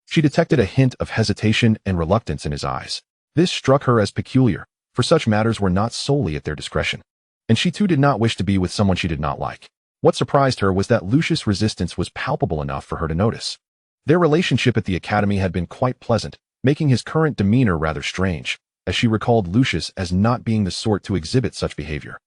she detected a hint of hesitation and reluctance in his eyes. This struck her as peculiar, for such matters were not solely at their discretion, and she too did not wish to be with someone she did not like. What surprised her was that Lucius' resistance was palpable enough for her to notice. Their relationship at the academy had been quite pleasant, making his current demeanor rather strange, as she recalled Lucius as not being the sort to exhibit such behavior.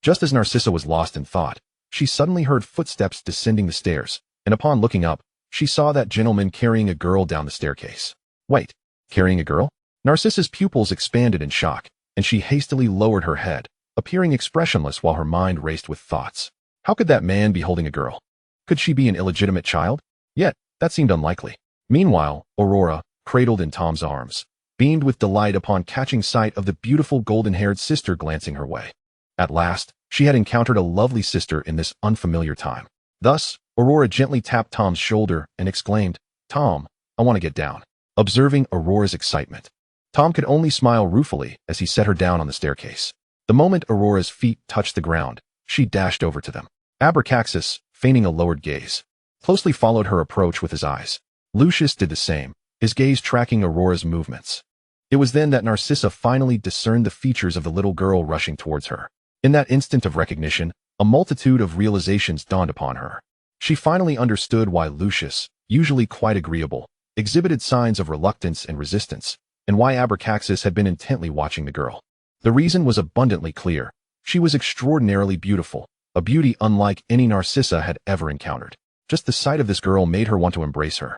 Just as Narcissa was lost in thought, she suddenly heard footsteps descending the stairs, and upon looking up, she saw that gentleman carrying a girl down the staircase. Wait, carrying a girl? Narcissa's pupils expanded in shock, and she hastily lowered her head, appearing expressionless while her mind raced with thoughts. How could that man be holding a girl? Could she be an illegitimate child? Yet, that seemed unlikely. Meanwhile, Aurora, cradled in Tom's arms, beamed with delight upon catching sight of the beautiful golden-haired sister glancing her way. At last, she had encountered a lovely sister in this unfamiliar time. Thus, Aurora gently tapped Tom's shoulder and exclaimed, "Tom, I want to get down." Observing Aurora's excitement, Tom could only smile ruefully as he set her down on the staircase. The moment Aurora's feet touched the ground, she dashed over to them. Abraxas, feigning a lowered gaze, closely followed her approach with his eyes. Lucius did the same, his gaze tracking Aurora's movements. It was then that Narcissa finally discerned the features of the little girl rushing towards her. In that instant of recognition, a multitude of realizations dawned upon her. She finally understood why Lucius, usually quite agreeable, exhibited signs of reluctance and resistance, and why Abraxas had been intently watching the girl. The reason was abundantly clear. She was extraordinarily beautiful, a beauty unlike any Narcissa had ever encountered. Just the sight of this girl made her want to embrace her,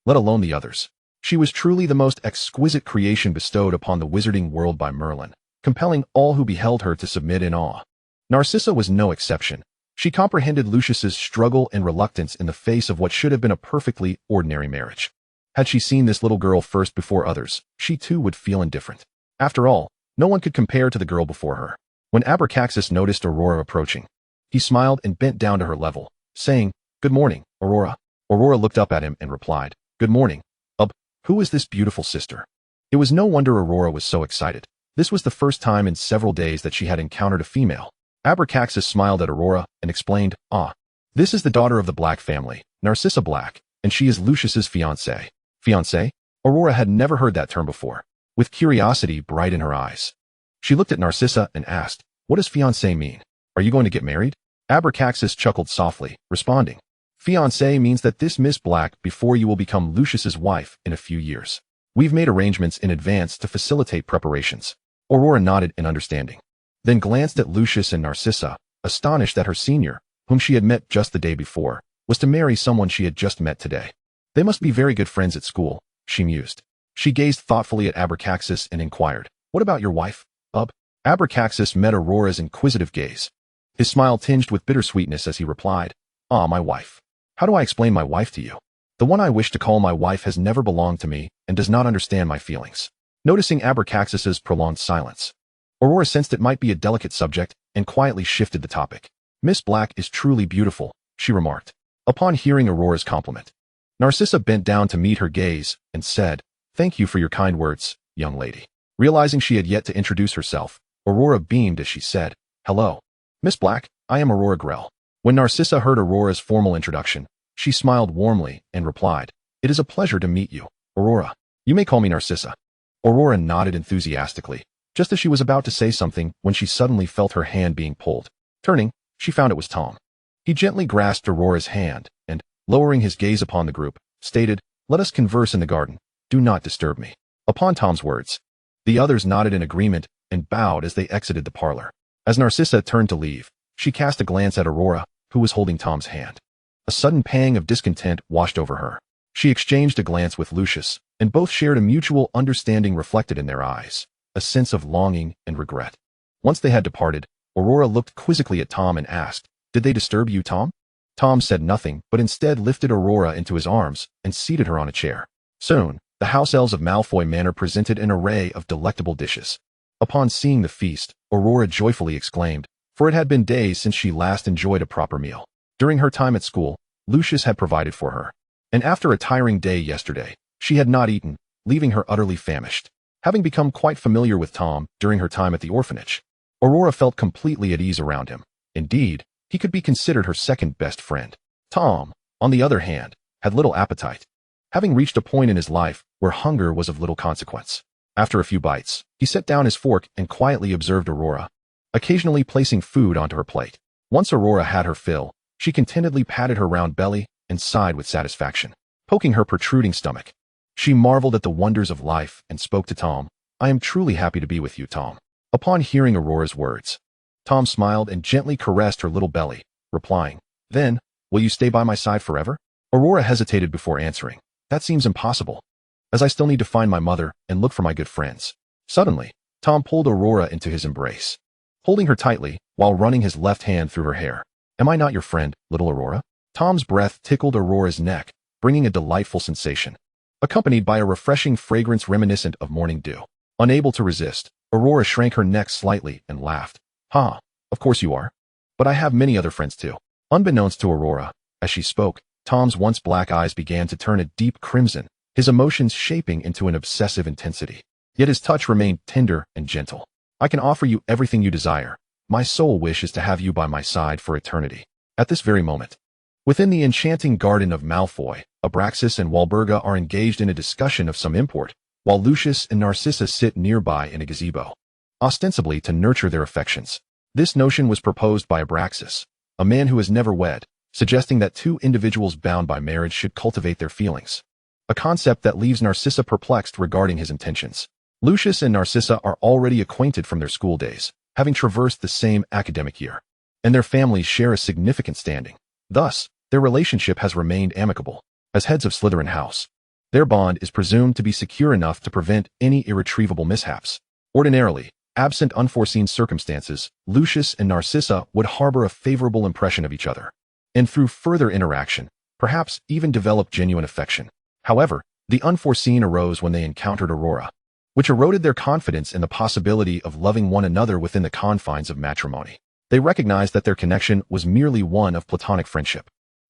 let alone the others. She was truly the most exquisite creation bestowed upon the wizarding world by Merlin, compelling all who beheld her to submit in awe. Narcissa was no exception. She comprehended Lucius's struggle and reluctance in the face of what should have been a perfectly ordinary marriage. Had she seen this little girl first before others, she too would feel indifferent. After all, no one could compare to the girl before her. When Abraxas noticed Aurora approaching, he smiled and bent down to her level, saying, "Good morning, Aurora." Aurora looked up at him and replied, "Good morning. Who is this beautiful sister?" It was no wonder Aurora was so excited. This was the first time in several days that she had encountered a female. Abraxas smiled at Aurora and explained, "This is the daughter of the Black family, Narcissa Black, and she is Lucius's fiancée." Fiancée? Aurora had never heard that term before. With curiosity bright in her eyes, she looked at Narcissa and asked, "What does fiancée mean? Are you going to get married?" Abraxas chuckled softly, responding, "Fiancée means that this Miss Black before you will become Lucius's wife in a few years. We've made arrangements in advance to facilitate preparations." Aurora nodded in understanding, then glanced at Lucius and Narcissa, astonished that her senior, whom she had met just the day before, was to marry someone she had just met today. They must be very good friends at school, she mused. She gazed thoughtfully at Abraxas and inquired, "What about your wife, Ub?" Abraxas met Aurora's inquisitive gaze. His smile tinged with bittersweetness as he replied, My wife. How do I explain my wife to you? The one I wish to call my wife has never belonged to me and does not understand my feelings." Noticing Abraxas's prolonged silence, Aurora sensed it might be a delicate subject and quietly shifted the topic. "Miss Black is truly beautiful," she remarked. Upon hearing Aurora's compliment, Narcissa bent down to meet her gaze and said, "Thank you for your kind words, young lady." Realizing she had yet to introduce herself, Aurora beamed as she said, "Hello, Miss Black, I am Aurora Grell." When Narcissa heard Aurora's formal introduction, she smiled warmly and replied, "It is a pleasure to meet you, Aurora. You may call me Narcissa." Aurora nodded enthusiastically, just as she was about to say something when she suddenly felt her hand being pulled. Turning, she found it was Tom. He gently grasped Aurora's hand and, lowering his gaze upon the group, stated, "Let us converse in the garden. Do not disturb me." Upon Tom's words, the others nodded in agreement and bowed as they exited the parlor. As Narcissa turned to leave, she cast a glance at Aurora, who was holding Tom's hand. A sudden pang of discontent washed over her. She exchanged a glance with Lucius, and both shared a mutual understanding reflected in their eyes, a sense of longing and regret. Once they had departed, Aurora looked quizzically at Tom and asked, "Did they disturb you, Tom?" Tom said nothing, but instead lifted Aurora into his arms and seated her on a chair. Soon, the house elves of Malfoy Manor presented an array of delectable dishes. Upon seeing the feast, Aurora joyfully exclaimed, for it had been days since she last enjoyed a proper meal. During her time at school, Lucius had provided for her, and after a tiring day yesterday, she had not eaten, leaving her utterly famished. Having become quite familiar with Tom during her time at the orphanage, Aurora felt completely at ease around him. Indeed, he could be considered her second best friend. Tom, on the other hand, had little appetite, having reached a point in his life where hunger was of little consequence. After a few bites, he set down his fork and quietly observed Aurora, occasionally placing food onto her plate. Once Aurora had her fill, she contentedly patted her round belly and sighed with satisfaction, poking her protruding stomach. She marveled at the wonders of life and spoke to Tom. "I am truly happy to be with you, Tom." Upon hearing Aurora's words, Tom smiled and gently caressed her little belly, replying, "Then, will you stay by my side forever?" Aurora hesitated before answering. "That seems impossible, as I still need to find my mother and look for my good friends." Suddenly, Tom pulled Aurora into his embrace, holding her tightly while running his left hand through her hair. "Am I not your friend, little Aurora?" Tom's breath tickled Aurora's neck, bringing a delightful sensation, accompanied by a refreshing fragrance reminiscent of morning dew. Unable to resist, Aurora shrank her neck slightly and laughed. "Ha, of course you are. But I have many other friends too." Unbeknownst to Aurora, as she spoke, Tom's once black eyes began to turn a deep crimson, his emotions shaping into an obsessive intensity. Yet his touch remained tender and gentle. "I can offer you everything you desire. My sole wish is to have you by my side for eternity." At this very moment, within the enchanting garden of Malfoy, Abraxas and Walburga are engaged in a discussion of some import, while Lucius and Narcissa sit nearby in a gazebo, ostensibly to nurture their affections. This notion was proposed by Abraxas, a man who has never wed, suggesting that two individuals bound by marriage should cultivate their feelings, a concept that leaves Narcissa perplexed regarding his intentions. Lucius and Narcissa are already acquainted from their school days, having traversed the same academic year, and their families share a significant standing. Thus, their relationship has remained amicable. As heads of Slytherin House, their bond is presumed to be secure enough to prevent any irretrievable mishaps. Ordinarily, absent unforeseen circumstances, Lucius and Narcissa would harbor a favorable impression of each other, and through further interaction, perhaps even develop genuine affection. However, the unforeseen arose when they encountered Aurora, which eroded their confidence in the possibility of loving one another within the confines of matrimony. They recognized that their connection was merely one of platonic friendship.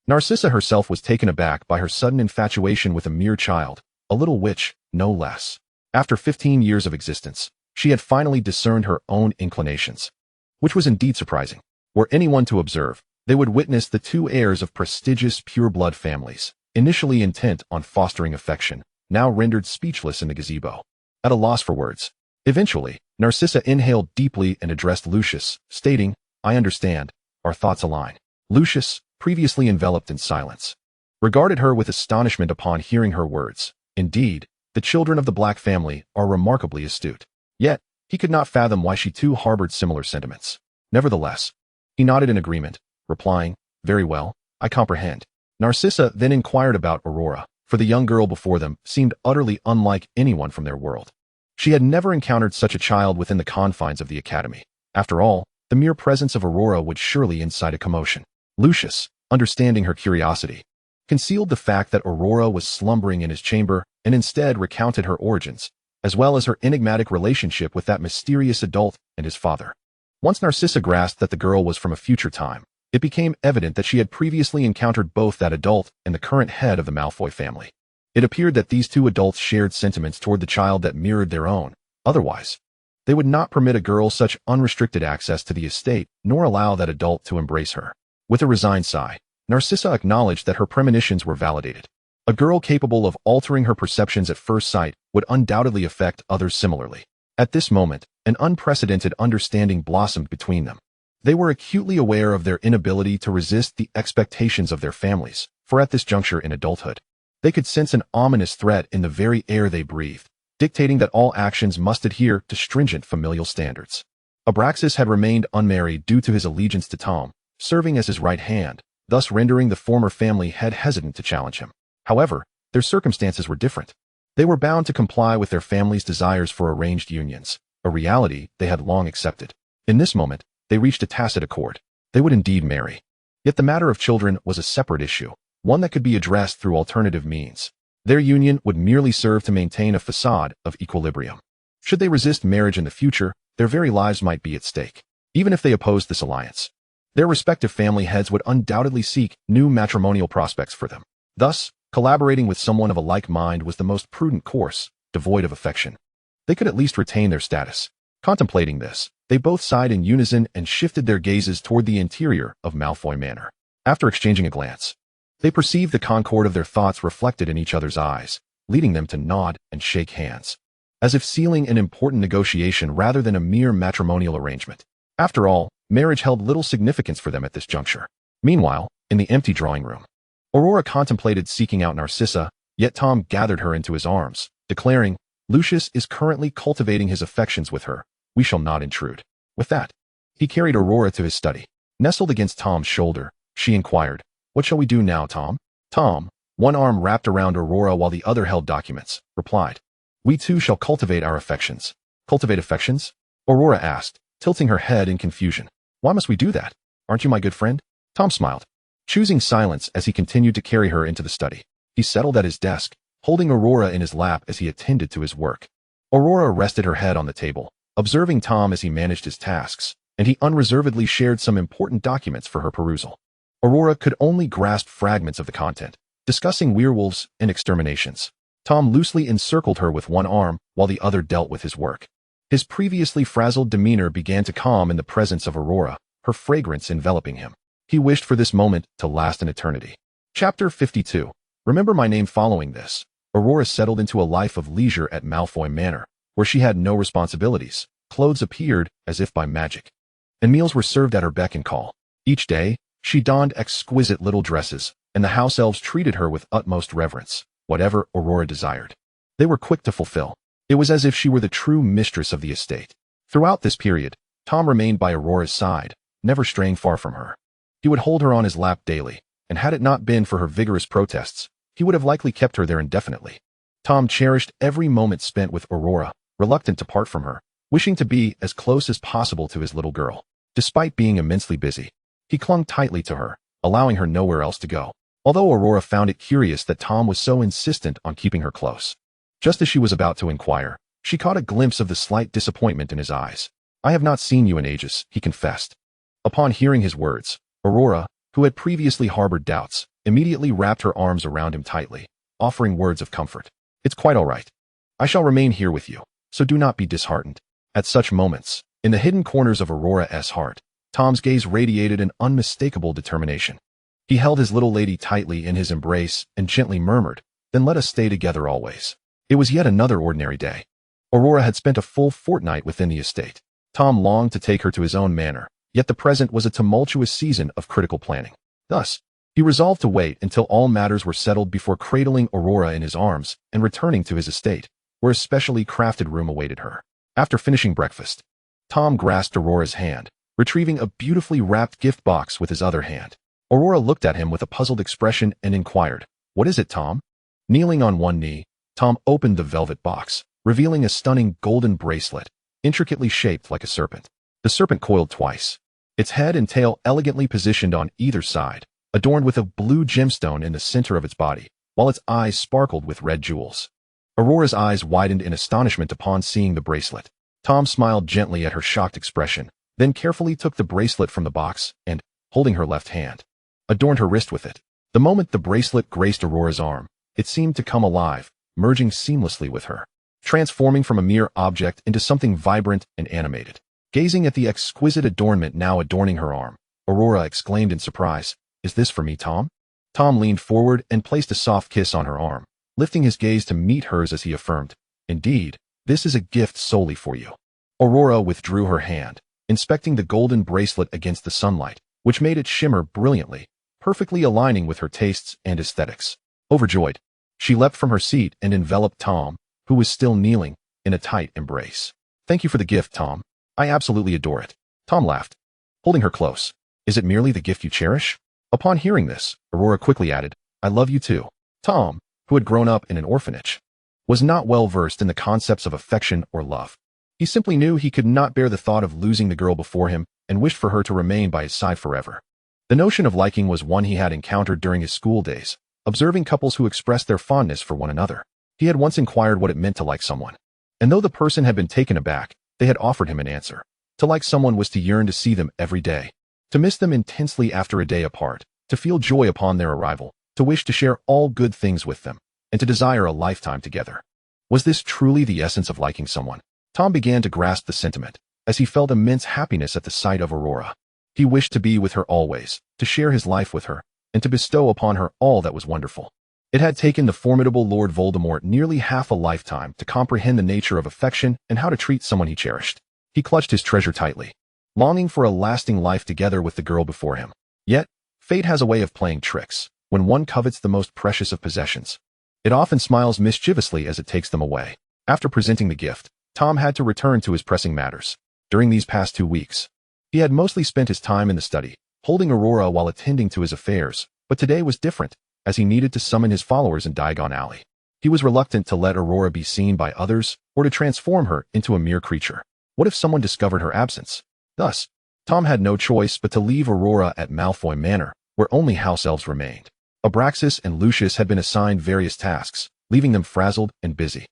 Narcissa herself was taken aback by her sudden infatuation with a mere child, a little witch, no less. After 15 years of existence, she had finally discerned her own inclinations, which was indeed surprising. Were anyone to observe, they would witness the two heirs of prestigious pure-blood families, initially intent on fostering affection, now rendered speechless in the gazebo, at a loss for words. Eventually, Narcissa inhaled deeply and addressed Lucius, stating, "I understand, our thoughts align." Lucius, previously enveloped in silence, regarded her with astonishment upon hearing her words. Indeed, the children of the Black family are remarkably astute. Yet, he could not fathom why she too harbored similar sentiments. Nevertheless, he nodded in agreement, replying, "Very well, I comprehend." Narcissa then inquired about Aurora, for the young girl before them seemed utterly unlike anyone from their world. She had never encountered such a child within the confines of the academy. After all, the mere presence of Aurora would surely incite a commotion. Lucius, understanding her curiosity, concealed the fact that Aurora was slumbering in his chamber and instead recounted her origins, as well as her enigmatic relationship with that mysterious adult and his father. Once Narcissa grasped that the girl was from a future time, it became evident that she had previously encountered both that adult and the current head of the Malfoy family. It appeared that these two adults shared sentiments toward the child that mirrored their own. Otherwise, they would not permit a girl such unrestricted access to the estate, nor allow that adult to embrace her. With a resigned sigh, Narcissa acknowledged that her premonitions were validated. A girl capable of altering her perceptions at first sight would undoubtedly affect others similarly. At this moment, an unprecedented understanding blossomed between them. They were acutely aware of their inability to resist the expectations of their families, for at this juncture in adulthood, they could sense an ominous threat in the very air they breathed, dictating that all actions must adhere to stringent familial standards. Abraxas had remained unmarried due to his allegiance to Tom, serving as his right hand, thus rendering the former family head hesitant to challenge him. However, their circumstances were different. They were bound to comply with their family's desires for arranged unions, a reality they had long accepted. In this moment, they reached a tacit accord. They would indeed marry. Yet the matter of children was a separate issue, one that could be addressed through alternative means. Their union would merely serve to maintain a facade of equilibrium. Should they resist marriage in the future, their very lives might be at stake. Even if they opposed this alliance, their respective family heads would undoubtedly seek new matrimonial prospects for them. Thus, collaborating with someone of a like mind was the most prudent course, devoid of affection. They could at least retain their status. Contemplating this, they both sighed in unison and shifted their gazes toward the interior of Malfoy Manor. After exchanging a glance, they perceived the concord of their thoughts reflected in each other's eyes, leading them to nod and shake hands, as if sealing an important negotiation rather than a mere matrimonial arrangement. After all, marriage held little significance for them at this juncture. Meanwhile, in the empty drawing room, Aurora contemplated seeking out Narcissa, Yet Tom gathered her into his arms, declaring, "Lucius is currently cultivating his affections with her. We shall not intrude." With that, he carried Aurora to his study. Nestled against Tom's shoulder, she inquired, "What shall we do now, Tom?" Tom, one arm wrapped around Aurora while the other held documents, replied, "We too shall cultivate our affections." "Cultivate affections?" Aurora asked, tilting her head in confusion. "Why must we do that? Aren't you my good friend?" Tom smiled, choosing silence as he continued to carry her into the study. He settled at his desk, holding Aurora in his lap as he attended to his work. Aurora rested her head on the table, observing Tom as he managed his tasks, and he unreservedly shared some important documents for her perusal. Aurora could only grasp fragments of the content, discussing werewolves and exterminations. Tom loosely encircled her with one arm while the other dealt with his work. His previously frazzled demeanor began to calm in the presence of Aurora, her fragrance enveloping him. He wished for this moment to last an eternity. Chapter 52. Remember my name. Following this, Aurora settled into a life of leisure at Malfoy Manor, where she had no responsibilities. Clothes appeared as if by magic, and meals were served at her beck and call. Each day, she donned exquisite little dresses, and the house elves treated her with utmost reverence, whatever Aurora desired. They were quick to fulfill. It was as if she were the true mistress of the estate. Throughout this period, Tom remained by Aurora's side, never straying far from her. He would hold her on his lap daily, and had it not been for her vigorous protests, he would have likely kept her there indefinitely. Tom cherished every moment spent with Aurora, reluctant to part from her, wishing to be as close as possible to his little girl. Despite being immensely busy, he clung tightly to her, allowing her nowhere else to go. Although Aurora found it curious that Tom was so insistent on keeping her close. Just as she was about to inquire, she caught a glimpse of the slight disappointment in his eyes. "I have not seen you in ages," he confessed. Upon hearing his words, Aurora, who had previously harbored doubts, immediately wrapped her arms around him tightly, offering words of comfort. "It's quite all right. I shall remain here with you, so do not be disheartened." At such moments, in the hidden corners of Aurora's heart, Tom's gaze radiated an unmistakable determination. He held his little lady tightly in his embrace and gently murmured, "Then let us stay together always." It was yet another ordinary day. Aurora had spent a full fortnight within the estate. Tom longed to take her to his own manor, yet the present was a tumultuous season of critical planning. Thus, he resolved to wait until all matters were settled before cradling Aurora in his arms and returning to his estate, where a specially crafted room awaited her. After finishing breakfast, Tom grasped Aurora's hand, retrieving a beautifully wrapped gift box with his other hand. Aurora looked at him with a puzzled expression and inquired, "What is it, Tom?" Kneeling on one knee, Tom opened the velvet box, revealing a stunning golden bracelet, intricately shaped like a serpent. The serpent coiled twice, its head and tail elegantly positioned on either side, adorned with a blue gemstone in the center of its body, while its eyes sparkled with red jewels. Aurora's eyes widened in astonishment upon seeing the bracelet. Tom smiled gently at her shocked expression, then carefully took the bracelet from the box and, holding her left hand, adorned her wrist with it. The moment the bracelet graced Aurora's arm, it seemed to come alive, merging seamlessly with her, transforming from a mere object into something vibrant and animated. Gazing at the exquisite adornment now adorning her arm, Aurora exclaimed in surprise, "Is this for me, Tom?" Tom leaned forward and placed a soft kiss on her arm, lifting his gaze to meet hers as he affirmed, "Indeed, this is a gift solely for you." Aurora withdrew her hand, inspecting the golden bracelet against the sunlight, which made it shimmer brilliantly, perfectly aligning with her tastes and aesthetics. Overjoyed, she leapt from her seat and enveloped Tom, who was still kneeling, in a tight embrace. "Thank you for the gift, Tom. I absolutely adore it." Tom laughed, holding her close. "Is it merely the gift you cherish?" Upon hearing this, Aurora quickly added, "I love you too." Tom, who had grown up in an orphanage, was not well versed in the concepts of affection or love. He simply knew he could not bear the thought of losing the girl before him and wished for her to remain by his side forever. The notion of liking was one he had encountered during his school days, observing couples who expressed their fondness for one another. He had once inquired what it meant to like someone, and though the person had been taken aback, they had offered him an answer. To like someone was to yearn to see them every day, to miss them intensely after a day apart, to feel joy upon their arrival, to wish to share all good things with them, and to desire a lifetime together. Was this truly the essence of liking someone? Tom began to grasp the sentiment, as he felt immense happiness at the sight of Aurora. He wished to be with her always, to share his life with her, and to bestow upon her all that was wonderful. It had taken the formidable Lord Voldemort nearly half a lifetime to comprehend the nature of affection and how to treat someone he cherished. He clutched his treasure tightly, longing for a lasting life together with the girl before him. Yet, fate has a way of playing tricks when one covets the most precious of possessions. It often smiles mischievously as it takes them away. After presenting the gift, Tom had to return to his pressing matters. During these past 2 weeks, he had mostly spent his time in the study, holding Aurora while attending to his affairs, but today was different, as he needed to summon his followers in Diagon Alley. He was reluctant to let Aurora be seen by others or to transform her into a mere creature. What if someone discovered her absence? Thus, Tom had no choice but to leave Aurora at Malfoy Manor, where only house elves remained. Abraxas and Lucius had been assigned various tasks, leaving them frazzled and busy.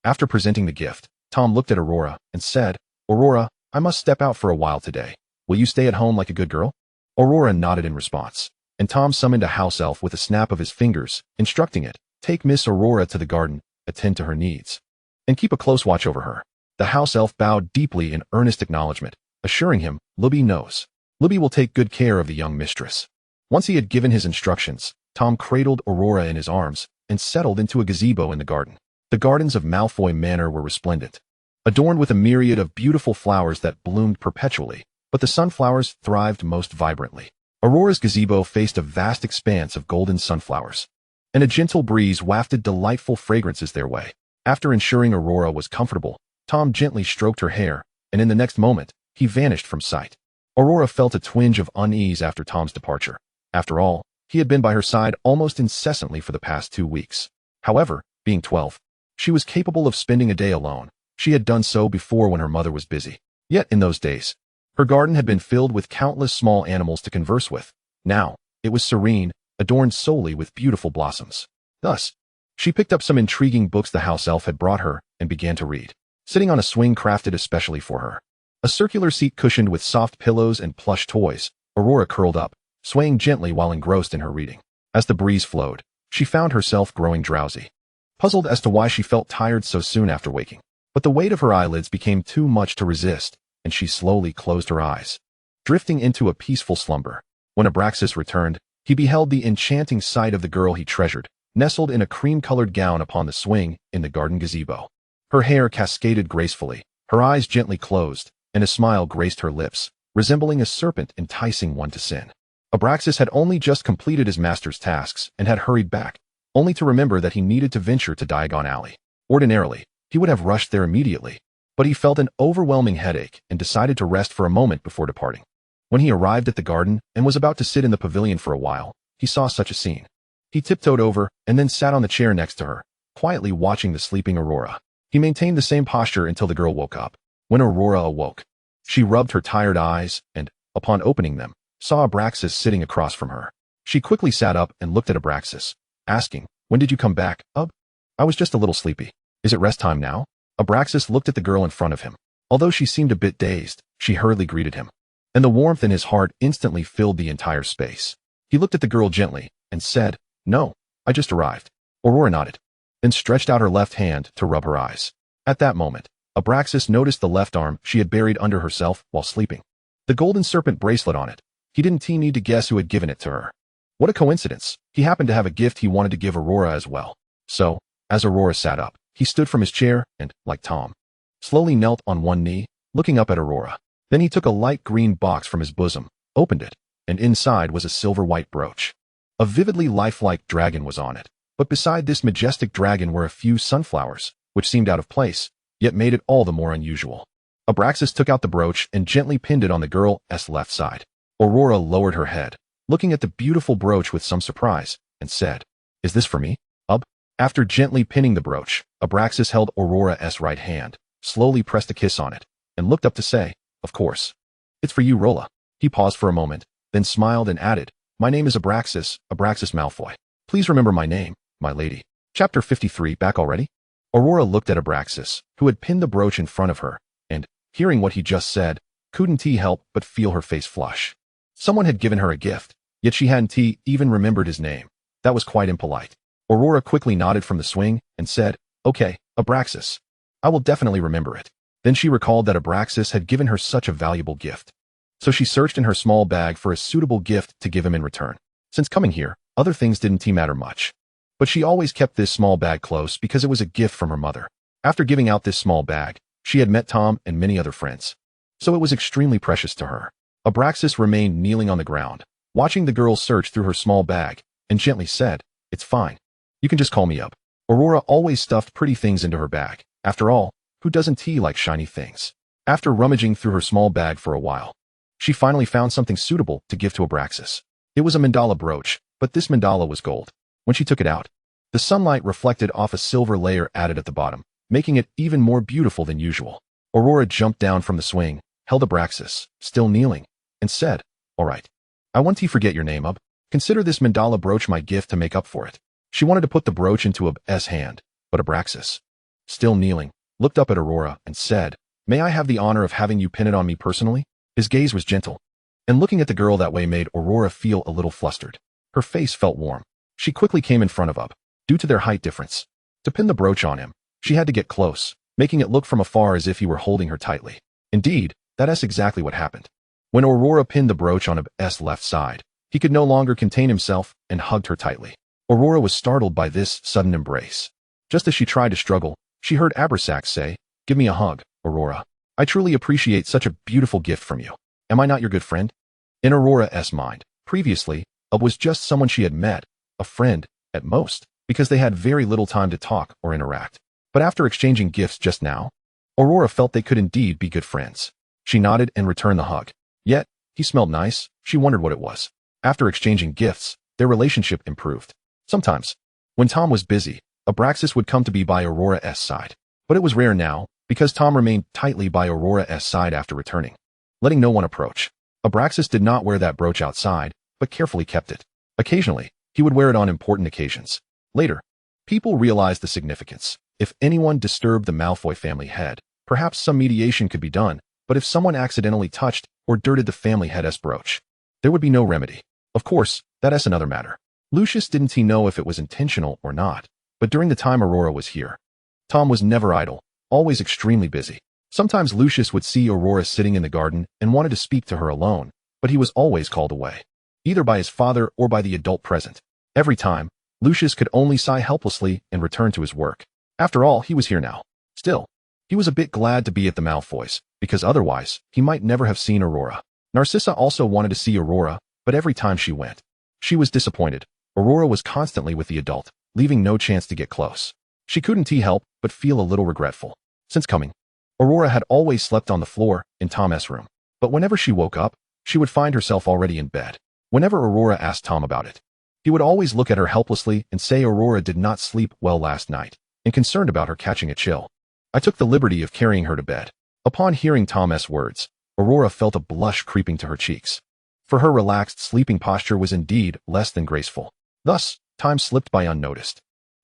After presenting the gift, Tom looked at Aurora and said, "Aurora, I must step out for a while today. Will you stay at home like a good girl?" Aurora nodded in response, and Tom summoned a house elf with a snap of his fingers, instructing it, "Take Miss Aurora to the garden, attend to her needs, and keep a close watch over her." The house elf bowed deeply in earnest acknowledgement, assuring him, "Libby knows. Libby will take good care of the young mistress." Once he had given his instructions, Tom cradled Aurora in his arms and settled into a gazebo in the garden. The gardens of Malfoy Manor were resplendent, adorned with a myriad of beautiful flowers that bloomed perpetually, but the sunflowers thrived most vibrantly. Aurora's gazebo faced a vast expanse of golden sunflowers, and a gentle breeze wafted delightful fragrances their way. After ensuring Aurora was comfortable, Tom gently stroked her hair, and in the next moment, he vanished from sight. Aurora felt a twinge of unease after Tom's departure. After all, he had been by her side almost incessantly for the past 2 weeks. However, being 12, she was capable of spending a day alone. She had done so before when her mother was busy. Yet in those days, her garden had been filled with countless small animals to converse with. Now, it was serene, adorned solely with beautiful blossoms. Thus, she picked up some intriguing books the house elf had brought her and began to read, sitting on a swing crafted especially for her. A circular seat cushioned with soft pillows and plush toys, Aurora curled up, swaying gently while engrossed in her reading. As the breeze flowed, she found herself growing drowsy, puzzled as to why she felt tired so soon after waking. But the weight of her eyelids became too much to resist, and she slowly closed her eyes, drifting into a peaceful slumber. When Abraxas returned, he beheld the enchanting sight of the girl he treasured, nestled in a cream-colored gown upon the swing in the garden gazebo. Her hair cascaded gracefully, her eyes gently closed, and a smile graced her lips, resembling a serpent enticing one to sin. Abraxas had only just completed his master's tasks and had hurried back, only to remember that he needed to venture to Diagon Alley. Ordinarily, he would have rushed there immediately, but he felt an overwhelming headache and decided to rest for a moment before departing. When he arrived at the garden and was about to sit in the pavilion for a while, he saw such a scene. He tiptoed over and then sat on the chair next to her, quietly watching the sleeping Aurora. He maintained the same posture until the girl woke up. When Aurora awoke, she rubbed her tired eyes and, upon opening them, saw Abraxas sitting across from her. She quickly sat up and looked at Abraxas, asking, "When did you come back, Ub?" "I was just a little sleepy. Is it rest time now?" Abraxas looked at the girl in front of him. Although she seemed a bit dazed, she hurriedly greeted him, and the warmth in his heart instantly filled the entire space. He looked at the girl gently and said, "No, I just arrived." Aurora nodded, then stretched out her left hand to rub her eyes. At that moment, Abraxas noticed the left arm she had buried under herself while sleeping, the golden serpent bracelet on it. He didn't need to guess who had given it to her. What a coincidence. He happened to have a gift he wanted to give Aurora as well. So, as Aurora sat up, he stood from his chair and, like Tom, slowly knelt on one knee, looking up at Aurora. Then he took a light green box from his bosom, opened it, and inside was a silver-white brooch. A vividly lifelike dragon was on it, but beside this majestic dragon were a few sunflowers, which seemed out of place, yet made it all the more unusual. Abraxas took out the brooch and gently pinned it on the girl's left side. Aurora lowered her head, looking at the beautiful brooch with some surprise, and said, "Is this for me, Ub?" After gently pinning the brooch, Abraxas held Aurora's right hand, slowly pressed a kiss on it, and looked up to say, "Of course. It's for you, Rolla." He paused for a moment, then smiled and added, "My name is Abraxas Malfoy. Please remember my name, my lady." Chapter 53. Back already? Aurora looked at Abraxas, who had pinned the brooch in front of her, and, hearing what he just said, couldn't help but feel her face flush. Someone had given her a gift, yet she hadn't even remembered his name. That was quite impolite. Aurora quickly nodded from the swing and said, "Okay, Abraxas. I will definitely remember it." Then she recalled that Abraxas had given her such a valuable gift. So she searched in her small bag for a suitable gift to give him in return. Since coming here, other things didn't matter much. But she always kept this small bag close because it was a gift from her mother. After giving out this small bag, she had met Tom and many other friends, so it was extremely precious to her. Abraxas remained kneeling on the ground, watching the girl search through her small bag, and gently said, "It's fine. You can just call me up." Aurora always stuffed pretty things into her bag. After all, who doesn't like shiny things? After rummaging through her small bag for a while, she finally found something suitable to give to Abraxas. It was a mandala brooch, but this mandala was gold. When she took it out, the sunlight reflected off a silver layer added at the bottom, making it even more beautiful than usual. Aurora jumped down from the swing, held Abraxas, still kneeling, and said, "All right. I want to forget your name, Ub. Consider this mandala brooch my gift to make up for it." She wanted to put the brooch into Ub's hand, but Abraxas, still kneeling, looked up at Aurora and said, "May I have the honor of having you pin it on me personally?" His gaze was gentle, and looking at the girl that way made Aurora feel a little flustered. Her face felt warm. She quickly came in front of Ub. Due to their height difference, to pin the brooch on him, she had to get close, making it look from afar as if he were holding her tightly. Indeed, that's exactly what happened. When Aurora pinned the brooch on Ub's left side, he could no longer contain himself and hugged her tightly. Aurora was startled by this sudden embrace. Just as she tried to struggle, she heard Abraxas say, "Give me a hug, Aurora. I truly appreciate such a beautiful gift from you. Am I not your good friend?" In Aurora's mind, previously, Ub was just someone she had met, a friend, at most, because they had very little time to talk or interact. But after exchanging gifts just now, Aurora felt they could indeed be good friends. She nodded and returned the hug. Yet, he smelled nice. She wondered what it was. After exchanging gifts, their relationship improved. Sometimes, when Tom was busy, Abraxas would come to be by Aurora's side. But it was rare now, because Tom remained tightly by Aurora's side after returning, letting no one approach. Abraxas did not wear that brooch outside, but carefully kept it. Occasionally, he would wear it on important occasions. Later, people realized the significance. If anyone disturbed the Malfoy family head, perhaps some mediation could be done, but if someone accidentally touched or dirted the family head's brooch, there would be no remedy. Of course, that's another matter. Lucius didn't know if it was intentional or not, but during the time Aurora was here, Tom was never idle, always extremely busy. Sometimes Lucius would see Aurora sitting in the garden and wanted to speak to her alone, but he was always called away, either by his father or by the adult present. Every time, Lucius could only sigh helplessly and return to his work. After all, he was here now. Still, he was a bit glad to be at the Malfoys, because otherwise, he might never have seen Aurora. Narcissa also wanted to see Aurora, but every time she went, she was disappointed. Aurora was constantly with the adult, leaving no chance to get close. She couldn't help but feel a little regretful. Since coming, Aurora had always slept on the floor in Tom's room, but whenever she woke up, she would find herself already in bed. Whenever Aurora asked Tom about it, he would always look at her helplessly and say Aurora did not sleep well last night, and concerned about her catching a chill. I took the liberty of carrying her to bed. Upon hearing Tom's words, Aurora felt a blush creeping to her cheeks. For her relaxed sleeping posture was indeed less than graceful. Thus, time slipped by unnoticed.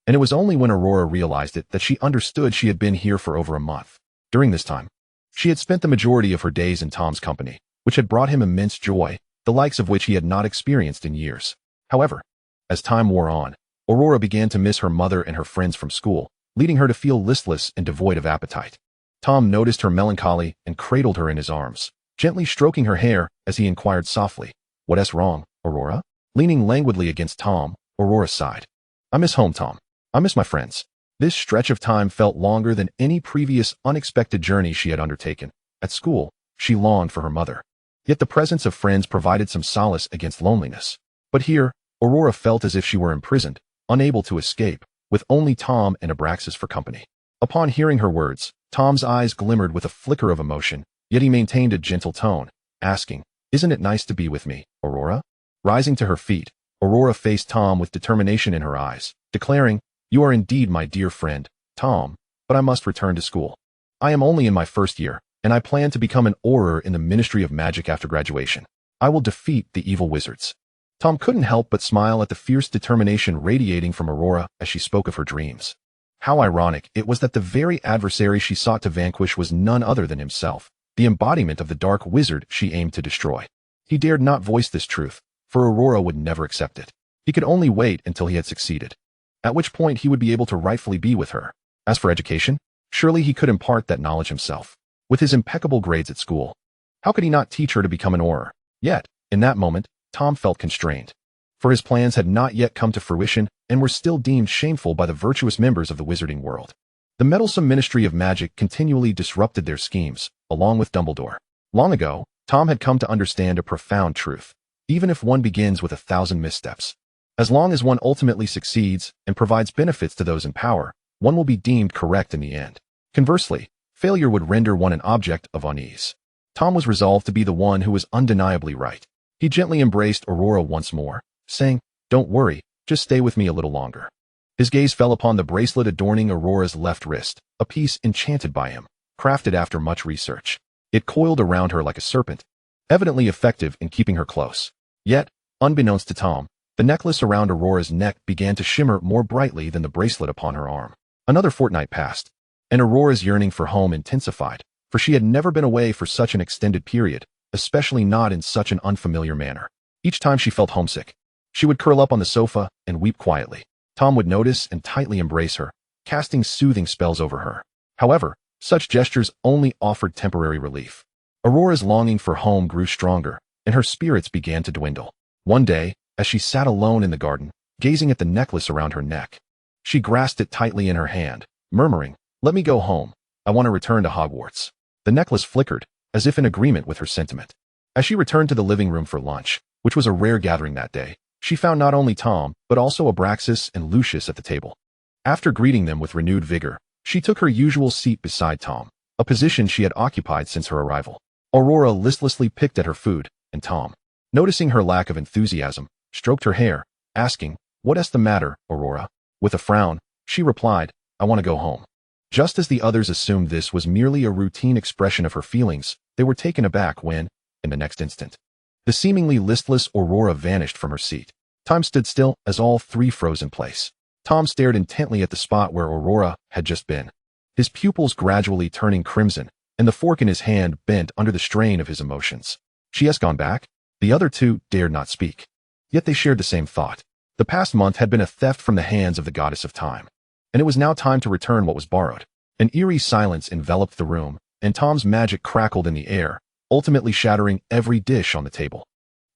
And it was only when Aurora realized it that she understood she had been here for over a month. During this time, she had spent the majority of her days in Tom's company, which had brought him immense joy, the likes of which he had not experienced in years. However, as time wore on, Aurora began to miss her mother and her friends from school, leading her to feel listless and devoid of appetite. Tom noticed her melancholy and cradled her in his arms, gently stroking her hair as he inquired softly, "What's wrong, Aurora?" Leaning languidly against Tom, Aurora sighed. "I miss home, Tom. I miss my friends." This stretch of time felt longer than any previous unexpected journey she had undertaken. At school, she longed for her mother. Yet the presence of friends provided some solace against loneliness. But here, Aurora felt as if she were imprisoned, unable to escape, with only Tom and Abraxas for company. Upon hearing her words, Tom's eyes glimmered with a flicker of emotion, yet he maintained a gentle tone, asking, "Isn't it nice to be with me, Aurora?" Rising to her feet, Aurora faced Tom with determination in her eyes, declaring, "You are indeed my dear friend, Tom, but I must return to school. I am only in my first year, and I plan to become an Auror in the Ministry of Magic after graduation. I will defeat the evil wizards." Tom couldn't help but smile at the fierce determination radiating from Aurora as she spoke of her dreams. How ironic it was that the very adversary she sought to vanquish was none other than himself, the embodiment of the dark wizard she aimed to destroy. He dared not voice this truth, for Aurora would never accept it. He could only wait until he had succeeded, at which point he would be able to rightfully be with her. As for education, surely he could impart that knowledge himself. With his impeccable grades at school, how could he not teach her to become an Auror? Yet, in that moment, Tom felt constrained, for his plans had not yet come to fruition and were still deemed shameful by the virtuous members of the wizarding world. The meddlesome Ministry of Magic continually disrupted their schemes, along with Dumbledore. Long ago, Tom had come to understand a profound truth. Even if one begins with 1,000 missteps, As long as one ultimately succeeds and provides benefits to those in power, one will be deemed correct in the end. Conversely, failure would render one an object of unease. Tom was resolved to be the one who was undeniably right. He gently embraced Aurora once more, saying, "Don't worry, just stay with me a little longer." His gaze fell upon the bracelet adorning Aurora's left wrist, a piece enchanted by him, crafted after much research. It coiled around her like a serpent, evidently effective in keeping her close. Yet, unbeknownst to Tom, the necklace around Aurora's neck began to shimmer more brightly than the bracelet upon her arm. Another fortnight passed, and Aurora's yearning for home intensified, for she had never been away for such an extended period, especially not in such an unfamiliar manner. Each time she felt homesick, she would curl up on the sofa and weep quietly. Tom would notice and tightly embrace her, casting soothing spells over her. However, such gestures only offered temporary relief. Aurora's longing for home grew stronger, and her spirits began to dwindle. One day, as she sat alone in the garden, gazing at the necklace around her neck, she grasped it tightly in her hand, murmuring, "Let me go home. I want to return to Hogwarts." The necklace flickered, as if in agreement with her sentiment. As she returned to the living room for lunch, which was a rare gathering that day, she found not only Tom, but also Abraxas and Lucius at the table. After greeting them with renewed vigor, she took her usual seat beside Tom, a position she had occupied since her arrival. Aurora listlessly picked at her food, and Tom, noticing her lack of enthusiasm, stroked her hair, asking, "What's the matter, Aurora?" With a frown, she replied, "I want to go home." Just as the others assumed this was merely a routine expression of her feelings, they were taken aback when, in the next instant, the seemingly listless Aurora vanished from her seat. Time stood still as all three froze in place. Tom stared intently at the spot where Aurora had just been, his pupils gradually turning crimson, and the fork in his hand bent under the strain of his emotions. She has gone back? The other two dared not speak. Yet they shared the same thought. The past month had been a theft from the hands of the goddess of time, and it was now time to return what was borrowed. An eerie silence enveloped the room, and Tom's magic crackled in the air, ultimately shattering every dish on the table.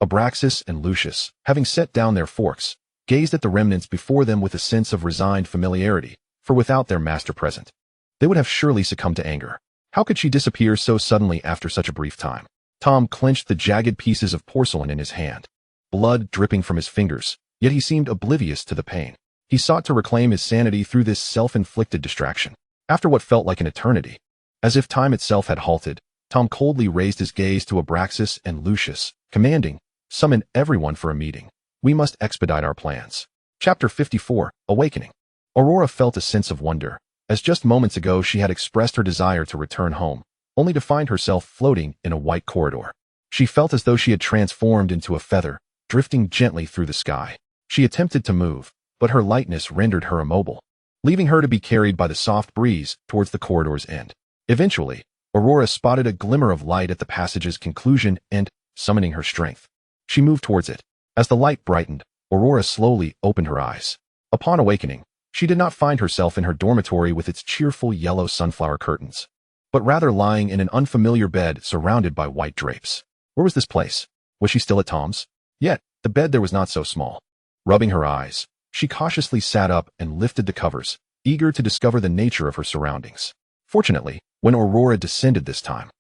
Abraxas and Lucius, having set down their forks, gazed at the remnants before them with a sense of resigned familiarity, for without their master present, they would have surely succumbed to anger. How could she disappear so suddenly after such a brief time? Tom clenched the jagged pieces of porcelain in his hand, blood dripping from his fingers, yet he seemed oblivious to the pain. He sought to reclaim his sanity through this self-inflicted distraction. After what felt like an eternity, as if time itself had halted, Tom coldly raised his gaze to Abraxas and Lucius, commanding, "Summon everyone for a meeting. We must expedite our plans." Chapter 54, Awakening. Aurora felt a sense of wonder, as just moments ago she had expressed her desire to return home, only to find herself floating in a white corridor. She felt as though she had transformed into a feather, drifting gently through the sky. She attempted to move, but her lightness rendered her immobile, leaving her to be carried by the soft breeze towards the corridor's end. Eventually, Aurora spotted a glimmer of light at the passage's conclusion and, summoning her strength, she moved towards it. As the light brightened, Aurora slowly opened her eyes. Upon awakening, she did not find herself in her dormitory with its cheerful yellow sunflower curtains, but rather lying in an unfamiliar bed surrounded by white drapes. Where was this place? Was she still at Tom's? Yet, the bed there was not so small. Rubbing her eyes, she cautiously sat up and lifted the covers, eager to discover the nature of her surroundings. Fortunately, when Aurora descended this time,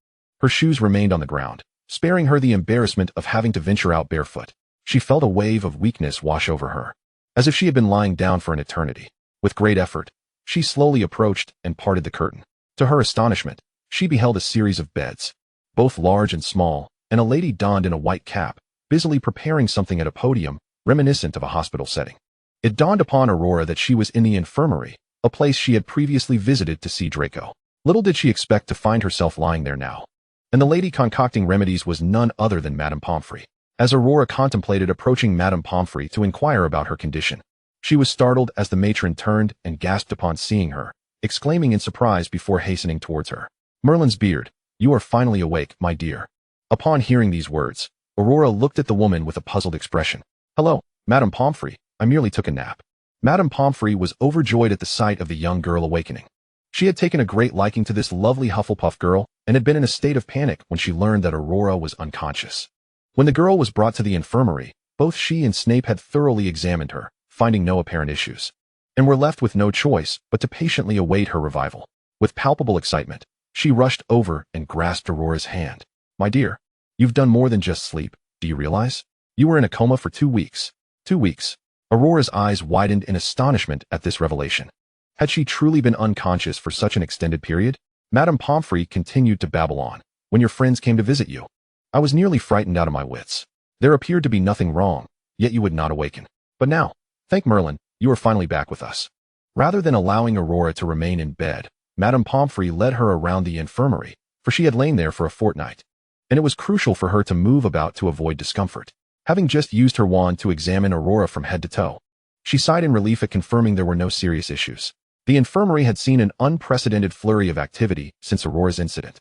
her shoes remained on the ground, sparing her the embarrassment of having to venture out barefoot. She felt a wave of weakness wash over her, as if she had been lying down for an eternity. With great effort, she slowly approached and parted the curtain. To her astonishment, she beheld a series of beds, both large and small, and a lady donned in a white cap, busily preparing something at a podium, reminiscent of a hospital setting. It dawned upon Aurora that she was in the infirmary, a place she had previously visited to see Draco. Little did she expect to find herself lying there now. And the lady concocting remedies was none other than Madame Pomfrey. As Aurora contemplated approaching Madame Pomfrey to inquire about her condition, she was startled as the matron turned and gasped upon seeing her, exclaiming in surprise before hastening towards her. "Merlin's beard, you are finally awake, my dear." Upon hearing these words, Aurora looked at the woman with a puzzled expression. "Hello, Madame Pomfrey, I merely took a nap." Madame Pomfrey was overjoyed at the sight of the young girl awakening. She had taken a great liking to this lovely Hufflepuff girl and had been in a state of panic when she learned that Aurora was unconscious. When the girl was brought to the infirmary, both she and Snape had thoroughly examined her, finding no apparent issues, and were left with no choice but to patiently await her revival. With palpable excitement, she rushed over and grasped Aurora's hand. "My dear, you've done more than just sleep, do you realize? You were in a coma for 2 weeks. 2 weeks. Aurora's eyes widened in astonishment at this revelation. Had she truly been unconscious for such an extended period? Madame Pomfrey continued to babble on. When your friends came to visit you, I was nearly frightened out of my wits. There appeared to be nothing wrong, yet you would not awaken. But now, thank Merlin, you are finally back with us. Rather than allowing Aurora to remain in bed, Madame Pomfrey led her around the infirmary, for she had lain there for a fortnight, and it was crucial for her to move about to avoid discomfort. Having just used her wand to examine Aurora from head to toe, she sighed in relief at confirming there were no serious issues. The infirmary had seen an unprecedented flurry of activity since Aurora's incident,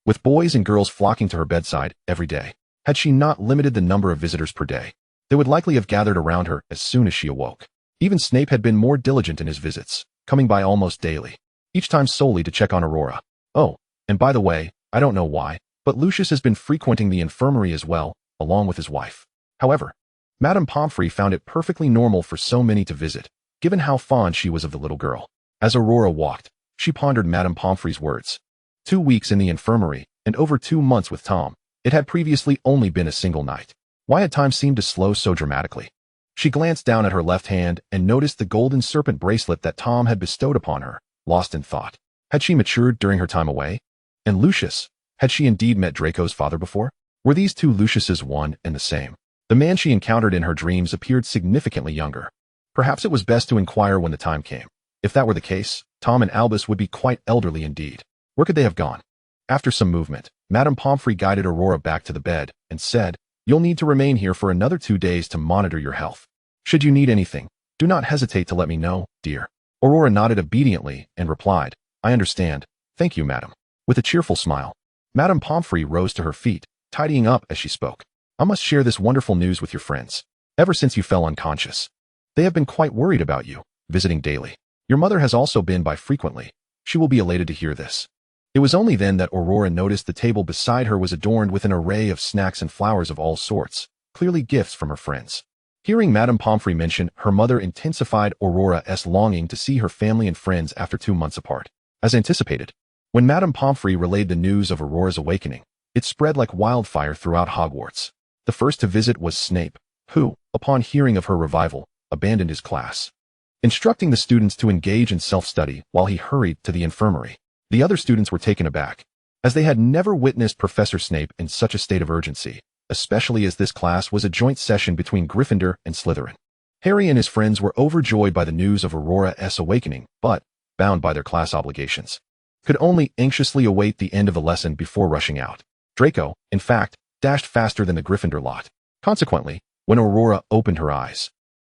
with boys and girls flocking to her bedside every day. Had she not limited the number of visitors per day, they would likely have gathered around her as soon as she awoke. Even Snape had been more diligent in his visits, coming by almost daily, each time solely to check on Aurora. Oh, and by the way, I don't know why, but Lucius has been frequenting the infirmary as well, along with his wife. However, Madame Pomfrey found it perfectly normal for so many to visit, given how fond she was of the little girl. As Aurora walked, she pondered Madame Pomfrey's words. 2 weeks in the infirmary, and over 2 months with Tom. It had previously only been a single night. Why had time seemed to slow so dramatically? She glanced down at her left hand and noticed the golden serpent bracelet that Tom had bestowed upon her, lost in thought. Had she matured during her time away? And Lucius? Had she indeed met Draco's father before? Were these two Luciuses one and the same? The man she encountered in her dreams appeared significantly younger. Perhaps it was best to inquire when the time came. If that were the case, Tom and Albus would be quite elderly indeed. Where could they have gone? After some movement, Madame Pomfrey guided Aurora back to the bed and said, "You'll need to remain here for another 2 days to monitor your health. Should you need anything, do not hesitate to let me know, dear." Aurora nodded obediently and replied, "I understand. Thank you, madam." With a cheerful smile, Madame Pomfrey rose to her feet, tidying up as she spoke. "I must share this wonderful news with your friends. Ever since you fell unconscious, they have been quite worried about you, visiting daily. Your mother has also been by frequently. She will be elated to hear this." It was only then that Aurora noticed the table beside her was adorned with an array of snacks and flowers of all sorts, clearly gifts from her friends. Hearing Madame Pomfrey mention her mother intensified Aurora's longing to see her family and friends after 2 months apart. As anticipated, when Madame Pomfrey relayed the news of Aurora's awakening, it spread like wildfire throughout Hogwarts. The first to visit was Snape, who, upon hearing of her revival, abandoned his class, instructing the students to engage in self-study while he hurried to the infirmary. The other students were taken aback, as they had never witnessed Professor Snape in such a state of urgency, especially as this class was a joint session between Gryffindor and Slytherin. Harry and his friends were overjoyed by the news of Aurora's awakening, but, bound by their class obligations, could only anxiously await the end of the lesson before rushing out. Draco, in fact, dashed faster than the Gryffindor lot. Consequently, when Aurora opened her eyes,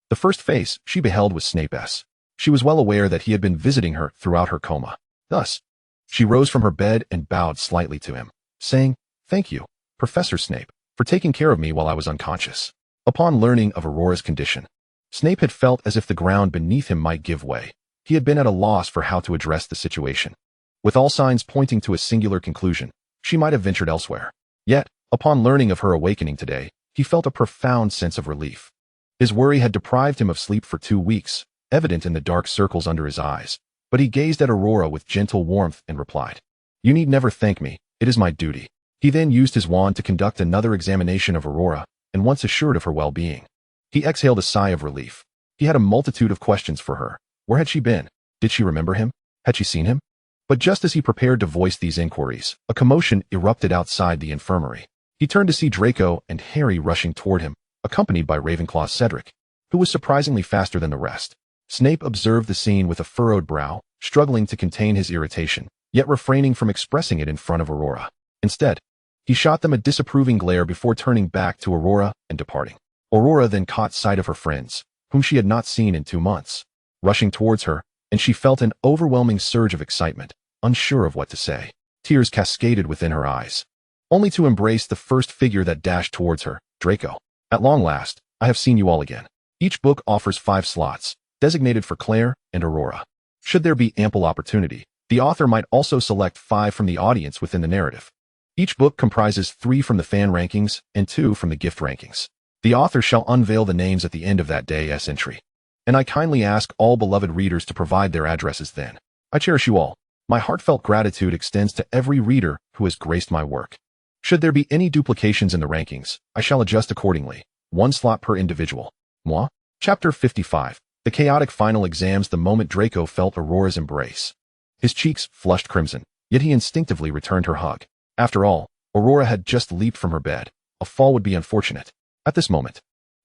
the first face she beheld was Snape's. She was well aware that he had been visiting her throughout her coma. Thus, she rose from her bed and bowed slightly to him, saying, "Thank you, Professor Snape, for taking care of me while I was unconscious." Upon learning of Aurora's condition, Snape had felt as if the ground beneath him might give way. He had been at a loss for how to address the situation. With all signs pointing to a singular conclusion, she might have ventured elsewhere. Yet, upon learning of her awakening today, he felt a profound sense of relief. His worry had deprived him of sleep for 2 weeks, evident in the dark circles under his eyes. But he gazed at Aurora with gentle warmth and replied, "You need never thank me, it is my duty." He then used his wand to conduct another examination of Aurora, and once assured of her well-being, he exhaled a sigh of relief. He had a multitude of questions for her. Where had she been? Did she remember him? Had she seen him? But just as he prepared to voice these inquiries, a commotion erupted outside the infirmary. He turned to see Draco and Harry rushing toward him, accompanied by Ravenclaw's Cedric, who was surprisingly faster than the rest. Snape observed the scene with a furrowed brow, struggling to contain his irritation, yet refraining from expressing it in front of Aurora. Instead, he shot them a disapproving glare before turning back to Aurora and departing. Aurora then caught sight of her friends, whom she had not seen in 2 months, rushing towards her, and she felt an overwhelming surge of excitement, unsure of what to say. Tears cascaded within her eyes, only to embrace the first figure that dashed towards her, Draco. "At long last, I have seen you all again." Each book offers 5 slots, designated for Claire and Aurora. Should there be ample opportunity, the author might also select 5 from the audience within the narrative. Each book comprises 3 from the fan rankings and 2 from the gift rankings. The author shall unveil the names at the end of that day's entry, and I kindly ask all beloved readers to provide their addresses then. I cherish you all. My heartfelt gratitude extends to every reader who has graced my work. Should there be any duplications in the rankings, I shall adjust accordingly, 1 slot per individual. Moi, Chapter 55. The chaotic final exams. The moment Draco felt Aurora's embrace, his cheeks flushed crimson, yet he instinctively returned her hug. After all, Aurora had just leaped from her bed. A fall would be unfortunate. At this moment,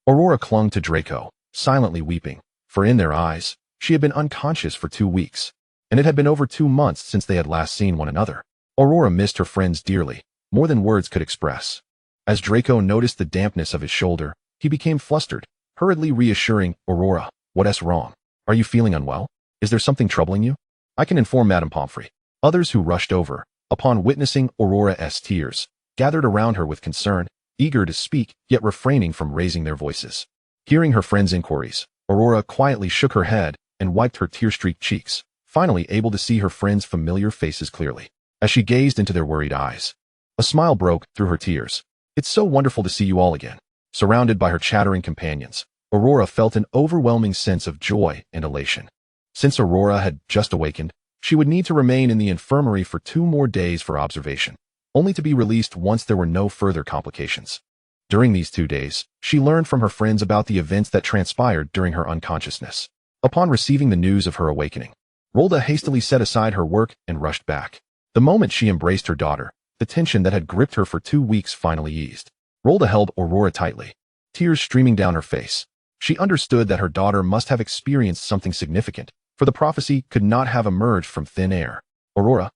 Aurora clung to Draco, silently weeping, for in their eyes, she had been unconscious for 2 weeks, and it had been over 2 months since they had last seen one another. Aurora missed her friends dearly, more than words could express. As Draco noticed the dampness of his shoulder, he became flustered, hurriedly reassuring, "Aurora, what's wrong? Are you feeling unwell? Is there something troubling you? I can inform Madame Pomfrey." Others who rushed over, upon witnessing Aurora's tears, gathered around her with concern, eager to speak, yet refraining from raising their voices. Hearing her friends' inquiries, Aurora quietly shook her head and wiped her tear-streaked cheeks, finally able to see her friends' familiar faces clearly. As she gazed into their worried eyes, a smile broke through her tears. "It's so wonderful to see you all again." Surrounded by her chattering companions, Aurora felt an overwhelming sense of joy and elation. Since Aurora had just awakened, she would need to remain in the infirmary for 2 more days for observation, only to be released once there were no further complications. During these 2 days, she learned from her friends about the events that transpired during her unconsciousness. Upon receiving the news of her awakening, Rolda hastily set aside her work and rushed back. The moment she embraced her daughter, the tension that had gripped her for 2 weeks finally eased. Rolda held Aurora tightly, tears streaming down her face. She understood that her daughter must have experienced something significant, for the prophecy could not have emerged from thin air. Aurora,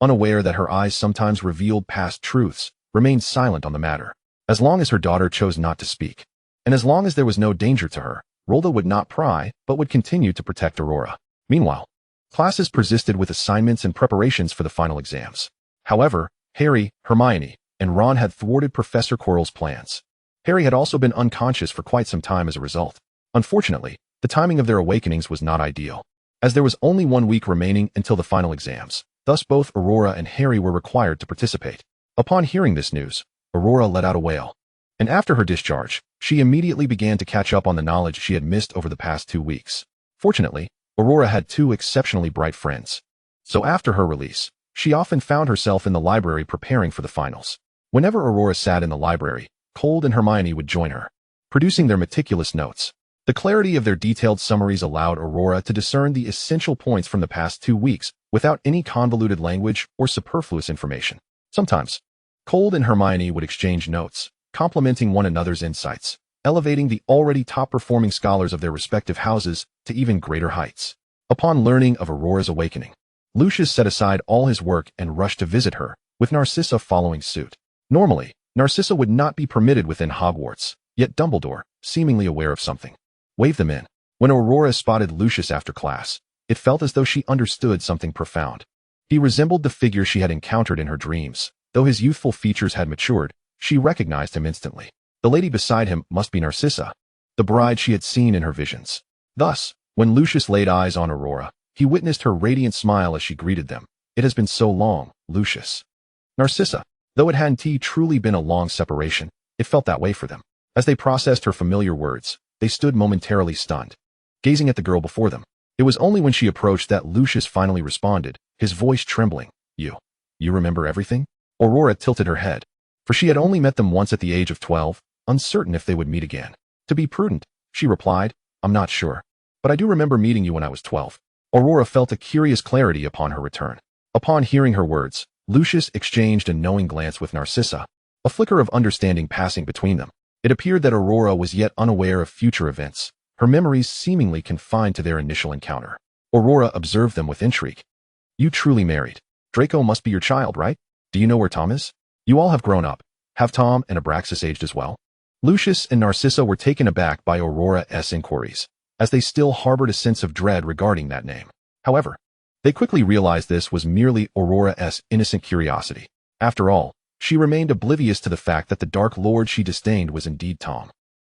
unaware that her eyes sometimes revealed past truths, remained silent on the matter. As long as her daughter chose not to speak, and as long as there was no danger to her, Rolda would not pry, but would continue to protect Aurora. Meanwhile, classes persisted with assignments and preparations for the final exams. However, Harry, Hermione, and Ron had thwarted Professor Quirrell's plans. Harry had also been unconscious for quite some time as a result. Unfortunately, the timing of their awakenings was not ideal, as there was only 1 week remaining until the final exams. Thus both Aurora and Harry were required to participate. Upon hearing this news, Aurora let out a wail, and after her discharge, she immediately began to catch up on the knowledge she had missed over the past 2 weeks. Fortunately, Aurora had 2 exceptionally bright friends, so after her release, she often found herself in the library preparing for the finals. Whenever Aurora sat in the library, Cold and Hermione would join her, producing their meticulous notes. The clarity of their detailed summaries allowed Aurora to discern the essential points from the past 2 weeks without any convoluted language or superfluous information. Sometimes, Cold and Hermione would exchange notes, complementing one another's insights, elevating the already top-performing scholars of their respective houses to even greater heights. Upon learning of Aurora's awakening, Lucius set aside all his work and rushed to visit her, with Narcissa following suit. Normally, Narcissa would not be permitted within Hogwarts, yet Dumbledore, seemingly aware of something, waved them in. When Aurora spotted Lucius after class, it felt as though she understood something profound. He resembled the figure she had encountered in her dreams. Though his youthful features had matured, she recognized him instantly. The lady beside him must be Narcissa, the bride she had seen in her visions. Thus, when Lucius laid eyes on Aurora, he witnessed her radiant smile as she greeted them. "It has been so long, Lucius." Narcissa, though it hadn't truly been a long separation, it felt that way for them. As they processed her familiar words, they stood momentarily stunned, gazing at the girl before them. It was only when she approached that Lucius finally responded, his voice trembling. You remember everything?" Aurora tilted her head, for she had only met them once at the age of 12, uncertain if they would meet again. To be prudent, she replied, "I'm not sure, but I do remember meeting you when I was 12. Aurora felt a curious clarity upon her return. Upon hearing her words, Lucius exchanged a knowing glance with Narcissa, a flicker of understanding passing between them. It appeared that Aurora was yet unaware of future events, her memories seemingly confined to their initial encounter. Aurora observed them with intrigue. "You truly married. Draco must be your child, right? Do you know where Tom is? You all have grown up. Have Tom and Abraxas aged as well?" Lucius and Narcissa were taken aback by Aurora's inquiries, as they still harbored a sense of dread regarding that name. However, they quickly realized this was merely Aurora's innocent curiosity. After all, she remained oblivious to the fact that the Dark Lord she disdained was indeed Tom.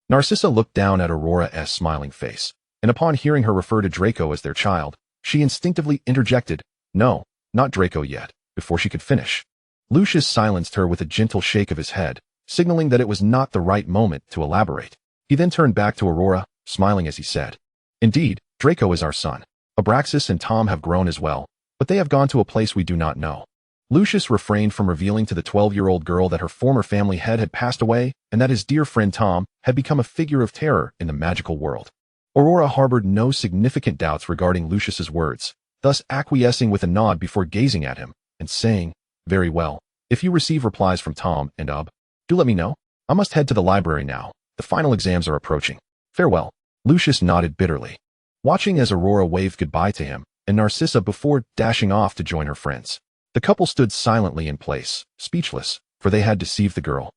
Narcissa looked down at Aurora's smiling face, and upon hearing her refer to Draco as their child, she instinctively interjected, "No, not Draco yet," before she could finish. Lucius silenced her with a gentle shake of his head, signaling that it was not the right moment to elaborate. He then turned back to Aurora, smiling as he said, "Indeed, Draco is our son. Abraxas and Tom have grown as well, but they have gone to a place we do not know." Lucius refrained from revealing to the 12-year-old girl that her former family head had passed away and that his dear friend Tom had become a figure of terror in the magical world. Aurora harbored no significant doubts regarding Lucius's words, thus acquiescing with a nod before gazing at him and saying, "Very well. If you receive replies from Tom and Ub, do let me know. I must head to the library now. The final exams are approaching. Farewell." Lucius nodded bitterly, watching as Aurora waved goodbye to him and Narcissa before dashing off to join her friends. The couple stood silently in place, speechless, for they had deceived the girl,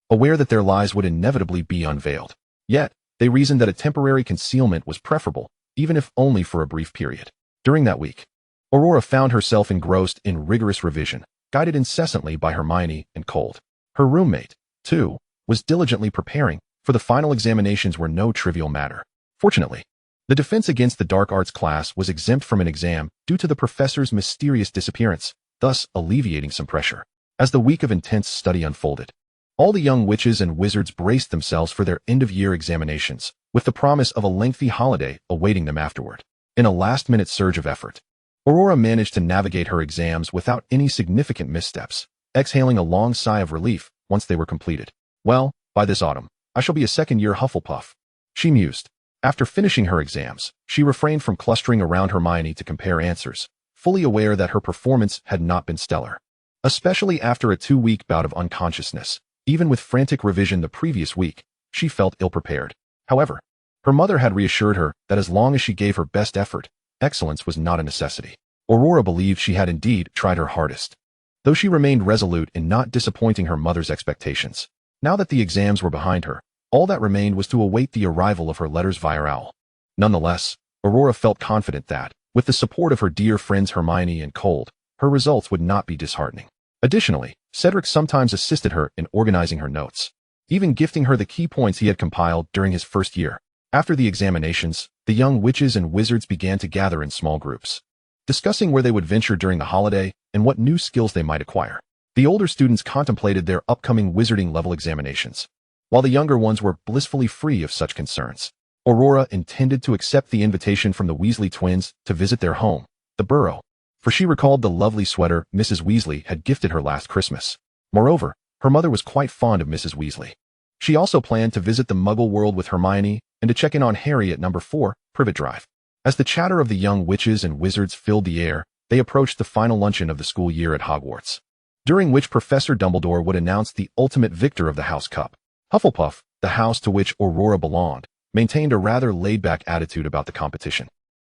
aware that their lies would inevitably be unveiled. Yet, they reasoned that a temporary concealment was preferable, even if only for a brief period. During that week, Aurora found herself engrossed in rigorous revision, guided incessantly by Hermione and Cold. Her roommate, too, was diligently preparing, for the final examinations were no trivial matter. Fortunately, the defense against the dark arts class was exempt from an exam due to the professor's mysterious disappearance, thus alleviating some pressure. As the week of intense study unfolded, all the young witches and wizards braced themselves for their end-of-year examinations, with the promise of a lengthy holiday awaiting them afterward. In a last-minute surge of effort, Aurora managed to navigate her exams without any significant missteps, exhaling a long sigh of relief once they were completed. "Well, by this autumn, I shall be a second-year Hufflepuff," she mused. After finishing her exams, she refrained from clustering around Hermione to compare answers, fully aware that her performance had not been stellar. Especially after a 2-week bout of unconsciousness, even with frantic revision the previous week, she felt ill-prepared. However, her mother had reassured her that as long as she gave her best effort, excellence was not a necessity. Aurora believed she had indeed tried her hardest, though she remained resolute in not disappointing her mother's expectations. Now that the exams were behind her, all that remained was to await the arrival of her letters via owl. Nonetheless, Aurora felt confident that, with the support of her dear friends Hermione and Cold, her results would not be disheartening. Additionally, Cedric sometimes assisted her in organizing her notes, even gifting her the key points he had compiled during his first year. After the examinations, the young witches and wizards began to gather in small groups, discussing where they would venture during the holiday and what new skills they might acquire. The older students contemplated their upcoming wizarding level examinations, while the younger ones were blissfully free of such concerns. Aurora intended to accept the invitation from the Weasley twins to visit their home, the Burrow, for she recalled the lovely sweater Mrs. Weasley had gifted her last Christmas. Moreover, her mother was quite fond of Mrs. Weasley. She also planned to visit the Muggle world with Hermione and to check in on Harry at number 4, Privet Drive. As the chatter of the young witches and wizards filled the air, they approached the final luncheon of the school year at Hogwarts, during which Professor Dumbledore would announce the ultimate victor of the House Cup. Hufflepuff, the house to which Aurora belonged, maintained a rather laid-back attitude about the competition,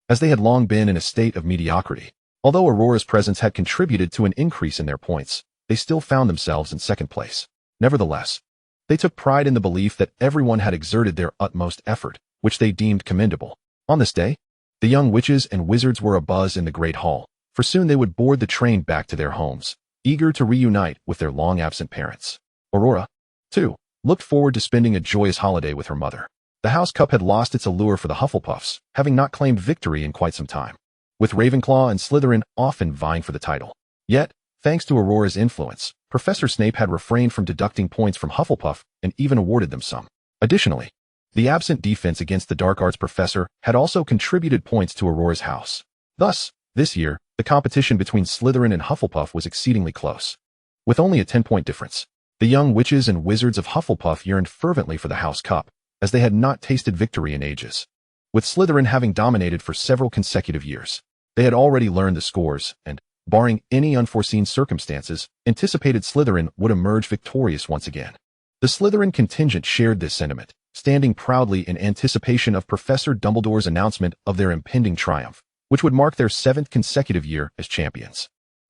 as they had long been in a state of mediocrity. Although Aurora's presence had contributed to an increase in their points, they still found themselves in second place. Nevertheless, they took pride in the belief that everyone had exerted their utmost effort, which they deemed commendable. On this day, the young witches and wizards were abuzz in the Great Hall, for soon they would board the train back to their homes, eager to reunite with their long-absent parents. Aurora, too, looked forward to spending a joyous holiday with her mother. The House Cup had lost its allure for the Hufflepuffs, having not claimed victory in quite some time, with Ravenclaw and Slytherin often vying for the title. Yet, thanks to Aurora's influence, Professor Snape had refrained from deducting points from Hufflepuff and even awarded them some. Additionally, the absent defense against the dark arts professor had also contributed points to Aurora's house. Thus, this year, the competition between Slytherin and Hufflepuff was exceedingly close, with only a 10-point difference. The young witches and wizards of Hufflepuff yearned fervently for the House Cup, as they had not tasted victory in ages. With Slytherin having dominated for several consecutive years, they had already learned the scores and, barring any unforeseen circumstances, anticipated Slytherin would emerge victorious once again. The Slytherin contingent shared this sentiment, standing proudly in anticipation of Professor Dumbledore's announcement of their impending triumph, which would mark their 7th consecutive year as champions.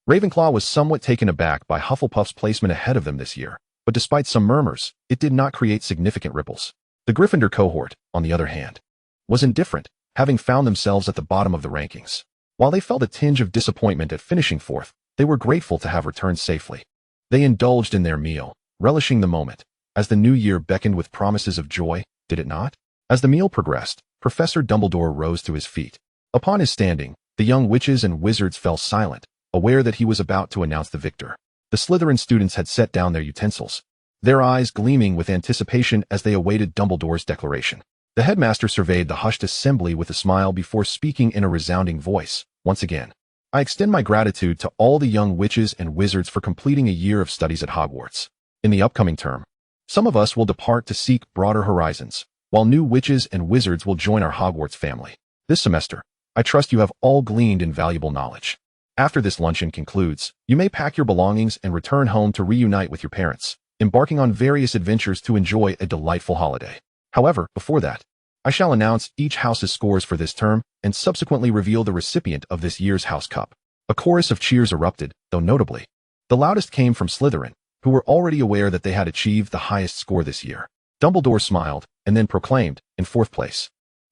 Ravenclaw was somewhat taken aback by Hufflepuff's placement ahead of them this year, but despite some murmurs, it did not create significant ripples. The Gryffindor cohort, on the other hand, was indifferent, having found themselves at the bottom of the rankings. While they felt a tinge of disappointment at finishing 4th, they were grateful to have returned safely. They indulged in their meal, relishing the moment, as the new year beckoned with promises of joy, did it not? As the meal progressed, Professor Dumbledore rose to his feet. Upon his standing, the young witches and wizards fell silent, aware that he was about to announce the victor. The Slytherin students had set down their utensils, their eyes gleaming with anticipation as they awaited Dumbledore's declaration. The headmaster surveyed the hushed assembly with a smile before speaking in a resounding voice. Once again, I extend my gratitude to all the young witches and wizards for completing a year of studies at Hogwarts. In the upcoming term, some of us will depart to seek broader horizons, while new witches and wizards will join our Hogwarts family. This semester, I trust you have all gleaned invaluable knowledge. After this luncheon concludes, you may pack your belongings and return home to reunite with your parents, embarking on various adventures to enjoy a delightful holiday. However, before that, I shall announce each house's scores for this term and subsequently reveal the recipient of this year's House Cup. A chorus of cheers erupted, though notably, the loudest came from Slytherin, who were already aware that they had achieved the highest score this year. Dumbledore smiled and then proclaimed, in fourth place,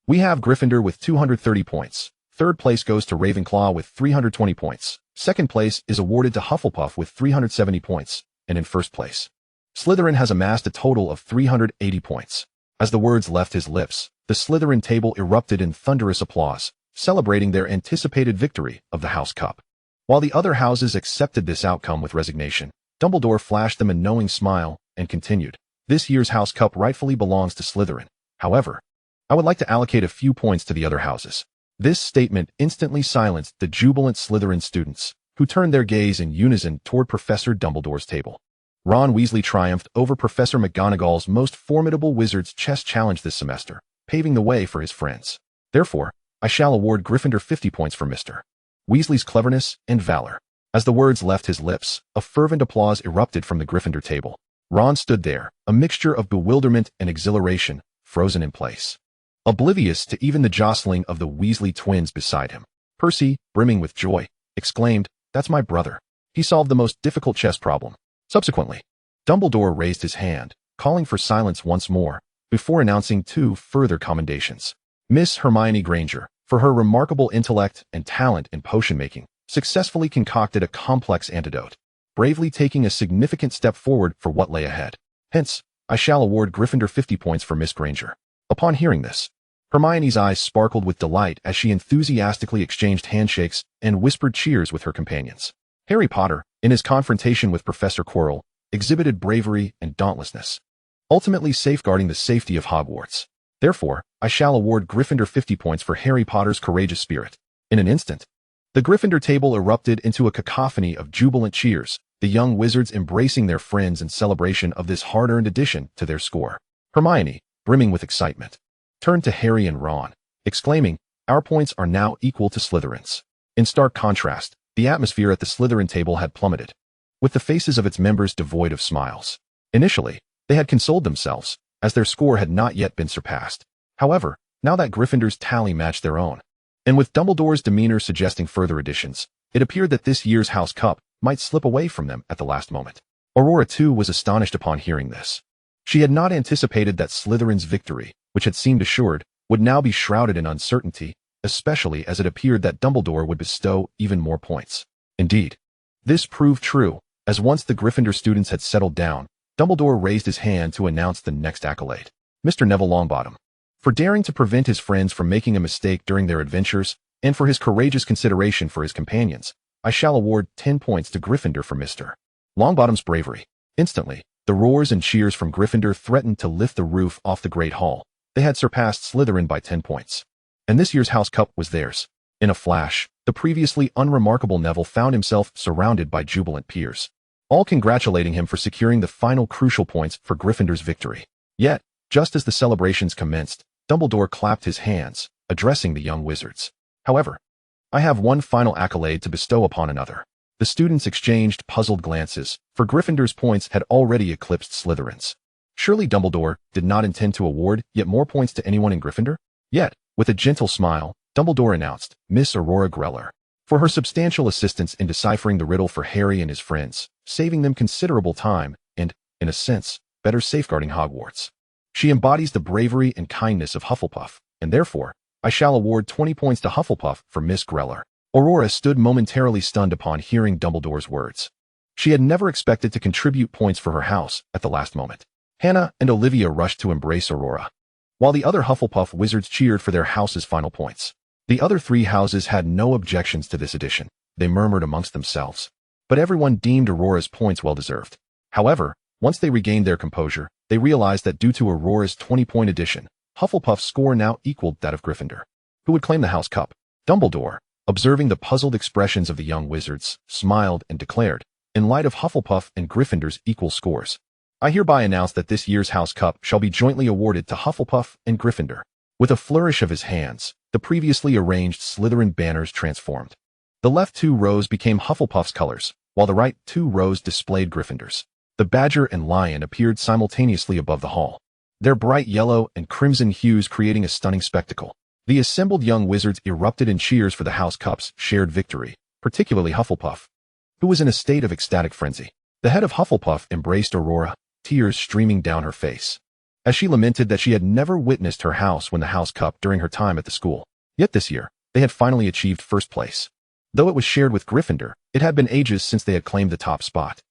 we have Gryffindor with 230 points. Third place goes to Ravenclaw with 320 points. Second place is awarded to Hufflepuff with 370 points. And in first place, Slytherin has amassed a total of 380 points. As the words left his lips, the Slytherin table erupted in thunderous applause, celebrating their anticipated victory of the House Cup. While the other houses accepted this outcome with resignation, Dumbledore flashed them a knowing smile and continued, this year's House Cup rightfully belongs to Slytherin. However, I would like to allocate a few points to the other houses. This statement instantly silenced the jubilant Slytherin students, who turned their gaze in unison toward Professor Dumbledore's table. Ron Weasley triumphed over Professor McGonagall's most formidable wizard's chess challenge this semester, paving the way for his friends. Therefore, I shall award Gryffindor 50 points for Mr. Weasley's cleverness and valor. As the words left his lips, a fervent applause erupted from the Gryffindor table. Ron stood there, a mixture of bewilderment and exhilaration, frozen in place, oblivious to even the jostling of the Weasley twins beside him. Percy, brimming with joy, exclaimed, that's my brother. He solved the most difficult chess problem. Subsequently, Dumbledore raised his hand, calling for silence once more, before announcing two further commendations. Miss Hermione Granger, for her remarkable intellect and talent in potion-making, successfully concocted a complex antidote, bravely taking a significant step forward for what lay ahead. Hence, I shall award Gryffindor 50 points for Miss Granger. Upon hearing this, Hermione's eyes sparkled with delight as she enthusiastically exchanged handshakes and whispered cheers with her companions. Harry Potter, in his confrontation with Professor Quirrell, exhibited bravery and dauntlessness, ultimately safeguarding the safety of Hogwarts. Therefore, I shall award Gryffindor 50 points for Harry Potter's courageous spirit. In an instant, the Gryffindor table erupted into a cacophony of jubilant cheers, the young wizards embracing their friends in celebration of this hard-earned addition to their score. Hermione, brimming with excitement, turned to Harry and Ron, exclaiming, our points are now equal to Slytherin's. In stark contrast, the atmosphere at the Slytherin table had plummeted, with the faces of its members devoid of smiles. Initially, they had consoled themselves, as their score had not yet been surpassed. However, now that Gryffindor's tally matched their own, and with Dumbledore's demeanor suggesting further additions, it appeared that this year's House Cup might slip away from them at the last moment. Aurora too was astonished upon hearing this. She had not anticipated that Slytherin's victory, which had seemed assured, would now be shrouded in uncertainty, especially as it appeared that Dumbledore would bestow even more points. Indeed, this proved true, as once the Gryffindor students had settled down, Dumbledore raised his hand to announce the next accolade. Mr. Neville Longbottom, for daring to prevent his friends from making a mistake during their adventures, and for his courageous consideration for his companions, I shall award 10 points to Gryffindor for Mr. Longbottom's bravery. Instantly, the roars and cheers from Gryffindor threatened to lift the roof off the Great Hall. They had surpassed Slytherin by 10 points. And this year's House Cup was theirs. In a flash, the previously unremarkable Neville found himself surrounded by jubilant peers, all congratulating him for securing the final crucial points for Gryffindor's victory. Yet, just as the celebrations commenced, Dumbledore clapped his hands, addressing the young wizards. However, I have one final accolade to bestow upon another. The students exchanged puzzled glances, for Gryffindor's points had already eclipsed Slytherin's. Surely Dumbledore did not intend to award yet more points to anyone in Gryffindor? Yet, with a gentle smile, Dumbledore announced Miss Aurora Greller, for her substantial assistance in deciphering the riddle for Harry and his friends, saving them considerable time and, in a sense, better safeguarding Hogwarts. She embodies the bravery and kindness of Hufflepuff, and therefore, I shall award 20 points to Hufflepuff for Miss Greller. Aurora stood momentarily stunned upon hearing Dumbledore's words. She had never expected to contribute points for her house at the last moment. Hannah and Olivia rushed to embrace Aurora, while the other Hufflepuff wizards cheered for their house's final points. The other three houses had no objections to this addition. They murmured amongst themselves, but everyone deemed Aurora's points well-deserved. However, once they regained their composure, they realized that due to Aurora's 20-point addition, Hufflepuff's score now equaled that of Gryffindor, who would claim the House Cup. Dumbledore, observing the puzzled expressions of the young wizards, smiled and declared, in light of Hufflepuff and Gryffindor's equal scores, I hereby announce that this year's House Cup shall be jointly awarded to Hufflepuff and Gryffindor." With a flourish of his hands, the previously arranged Slytherin banners transformed. The left 2 rows became Hufflepuff's colors, while the right 2 rows displayed Gryffindor's. The badger and lion appeared simultaneously above the hall, their bright yellow and crimson hues creating a stunning spectacle. The assembled young wizards erupted in cheers for the House Cup's shared victory, particularly Hufflepuff, who was in a state of ecstatic frenzy. The head of Hufflepuff embraced Aurora, tears streaming down her face, as she lamented that she had never witnessed her house win the House Cup during her time at the school. Yet this year, they had finally achieved first place. Though it was shared with Gryffindor, it had been ages since they had claimed the top spot.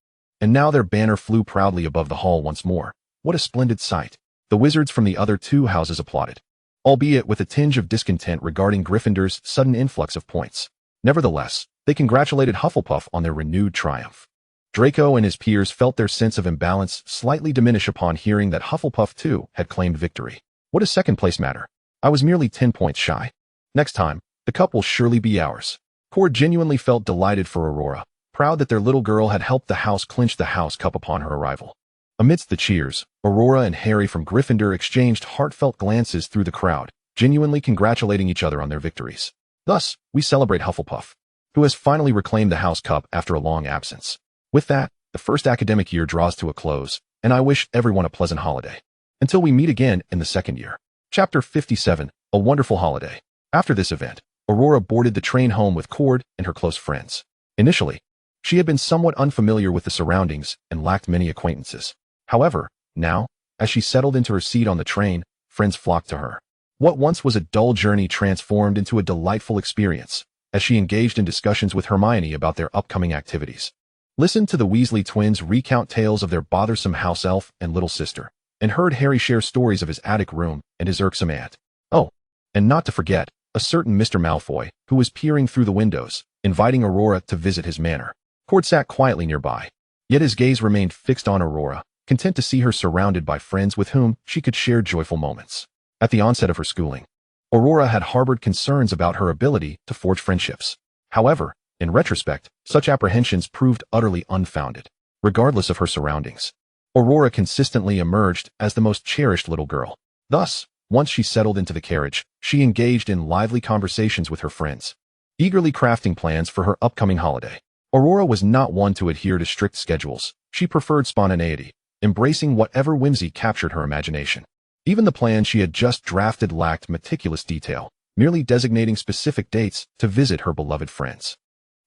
And now their banner flew proudly above the hall once more. What a splendid sight. The wizards from the other 2 houses applauded, albeit with a tinge of discontent regarding Gryffindor's sudden influx of points. Nevertheless, they congratulated Hufflepuff on their renewed triumph. Draco and his peers felt their sense of imbalance slightly diminish upon hearing that Hufflepuff too had claimed victory. What does second place matter? I was merely 10 points shy. Next time, the cup will surely be ours. Cord genuinely felt delighted for Aurora, proud that their little girl had helped the house clinch the House Cup upon her arrival. Amidst the cheers, Aurora and Harry from Gryffindor exchanged heartfelt glances through the crowd, genuinely congratulating each other on their victories. Thus, we celebrate Hufflepuff, who has finally reclaimed the House Cup after a long absence. With that, the first academic year draws to a close, and I wish everyone a pleasant holiday. Until we meet again in the second year. Chapter 57, A Wonderful Holiday. After this event, Aurora boarded the train home with Cord and her close friends. Initially, she had been somewhat unfamiliar with the surroundings and lacked many acquaintances. However, now, as she settled into her seat on the train, friends flocked to her. What once was a dull journey transformed into a delightful experience, as she engaged in discussions with Hermione about their upcoming activities. Listened to the Weasley twins recount tales of their bothersome house elf and little sister, and heard Harry share stories of his attic room and his irksome aunt. Oh, and not to forget, a certain Mr. Malfoy, who was peering through the windows, inviting Aurora to visit his manor. Cord sat quietly nearby, yet his gaze remained fixed on Aurora, content to see her surrounded by friends with whom she could share joyful moments. At the onset of her schooling, Aurora had harbored concerns about her ability to forge friendships. However, in retrospect, such apprehensions proved utterly unfounded. Regardless of her surroundings, Aurora consistently emerged as the most cherished little girl. Thus, once she settled into the carriage, she engaged in lively conversations with her friends, eagerly crafting plans for her upcoming holiday. Aurora was not one to adhere to strict schedules. She preferred spontaneity, embracing whatever whimsy captured her imagination. Even the plan she had just drafted lacked meticulous detail, merely designating specific dates to visit her beloved friends.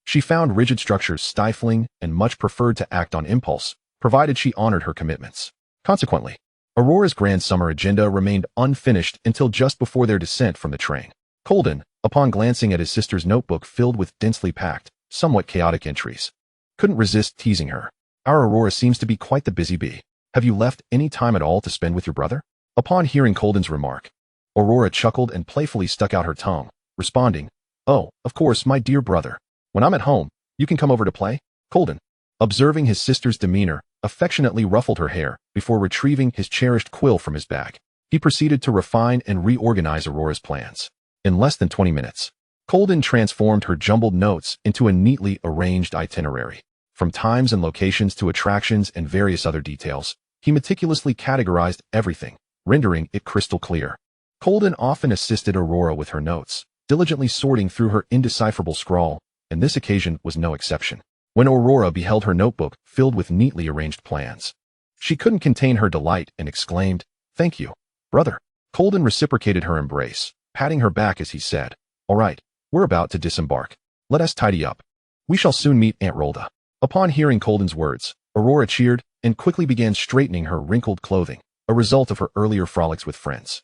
She found rigid structures stifling and much preferred to act on impulse, provided she honored her commitments. Consequently, Aurora's grand summer agenda remained unfinished until just before their descent from the train. Colden, upon glancing at his sister's notebook filled with densely packed, somewhat chaotic entries, couldn't resist teasing her. "Our Aurora seems to be quite the busy bee. Have you left any time at all to spend with your brother?" Upon hearing Colden's remark, Aurora chuckled and playfully stuck out her tongue, responding, "Oh, of course, my dear brother. When I'm at home, you can come over to play." Colden, observing his sister's demeanor, affectionately ruffled her hair before retrieving his cherished quill from his bag. He proceeded to refine and reorganize Aurora's plans. In less than 20 minutes, Colden transformed her jumbled notes into a neatly arranged itinerary. From times and locations to attractions and various other details, he meticulously categorized everything, rendering it crystal clear. Colden often assisted Aurora with her notes, diligently sorting through her indecipherable scrawl, and this occasion was no exception. When Aurora beheld her notebook filled with neatly arranged plans, she couldn't contain her delight and exclaimed, "Thank you, brother." Colden reciprocated her embrace, patting her back as he said, "All right, we're about to disembark. Let us tidy up. We shall soon meet Aunt Rhoda." Upon hearing Colden's words, Aurora cheered and quickly began straightening her wrinkled clothing, a result of her earlier frolics with friends.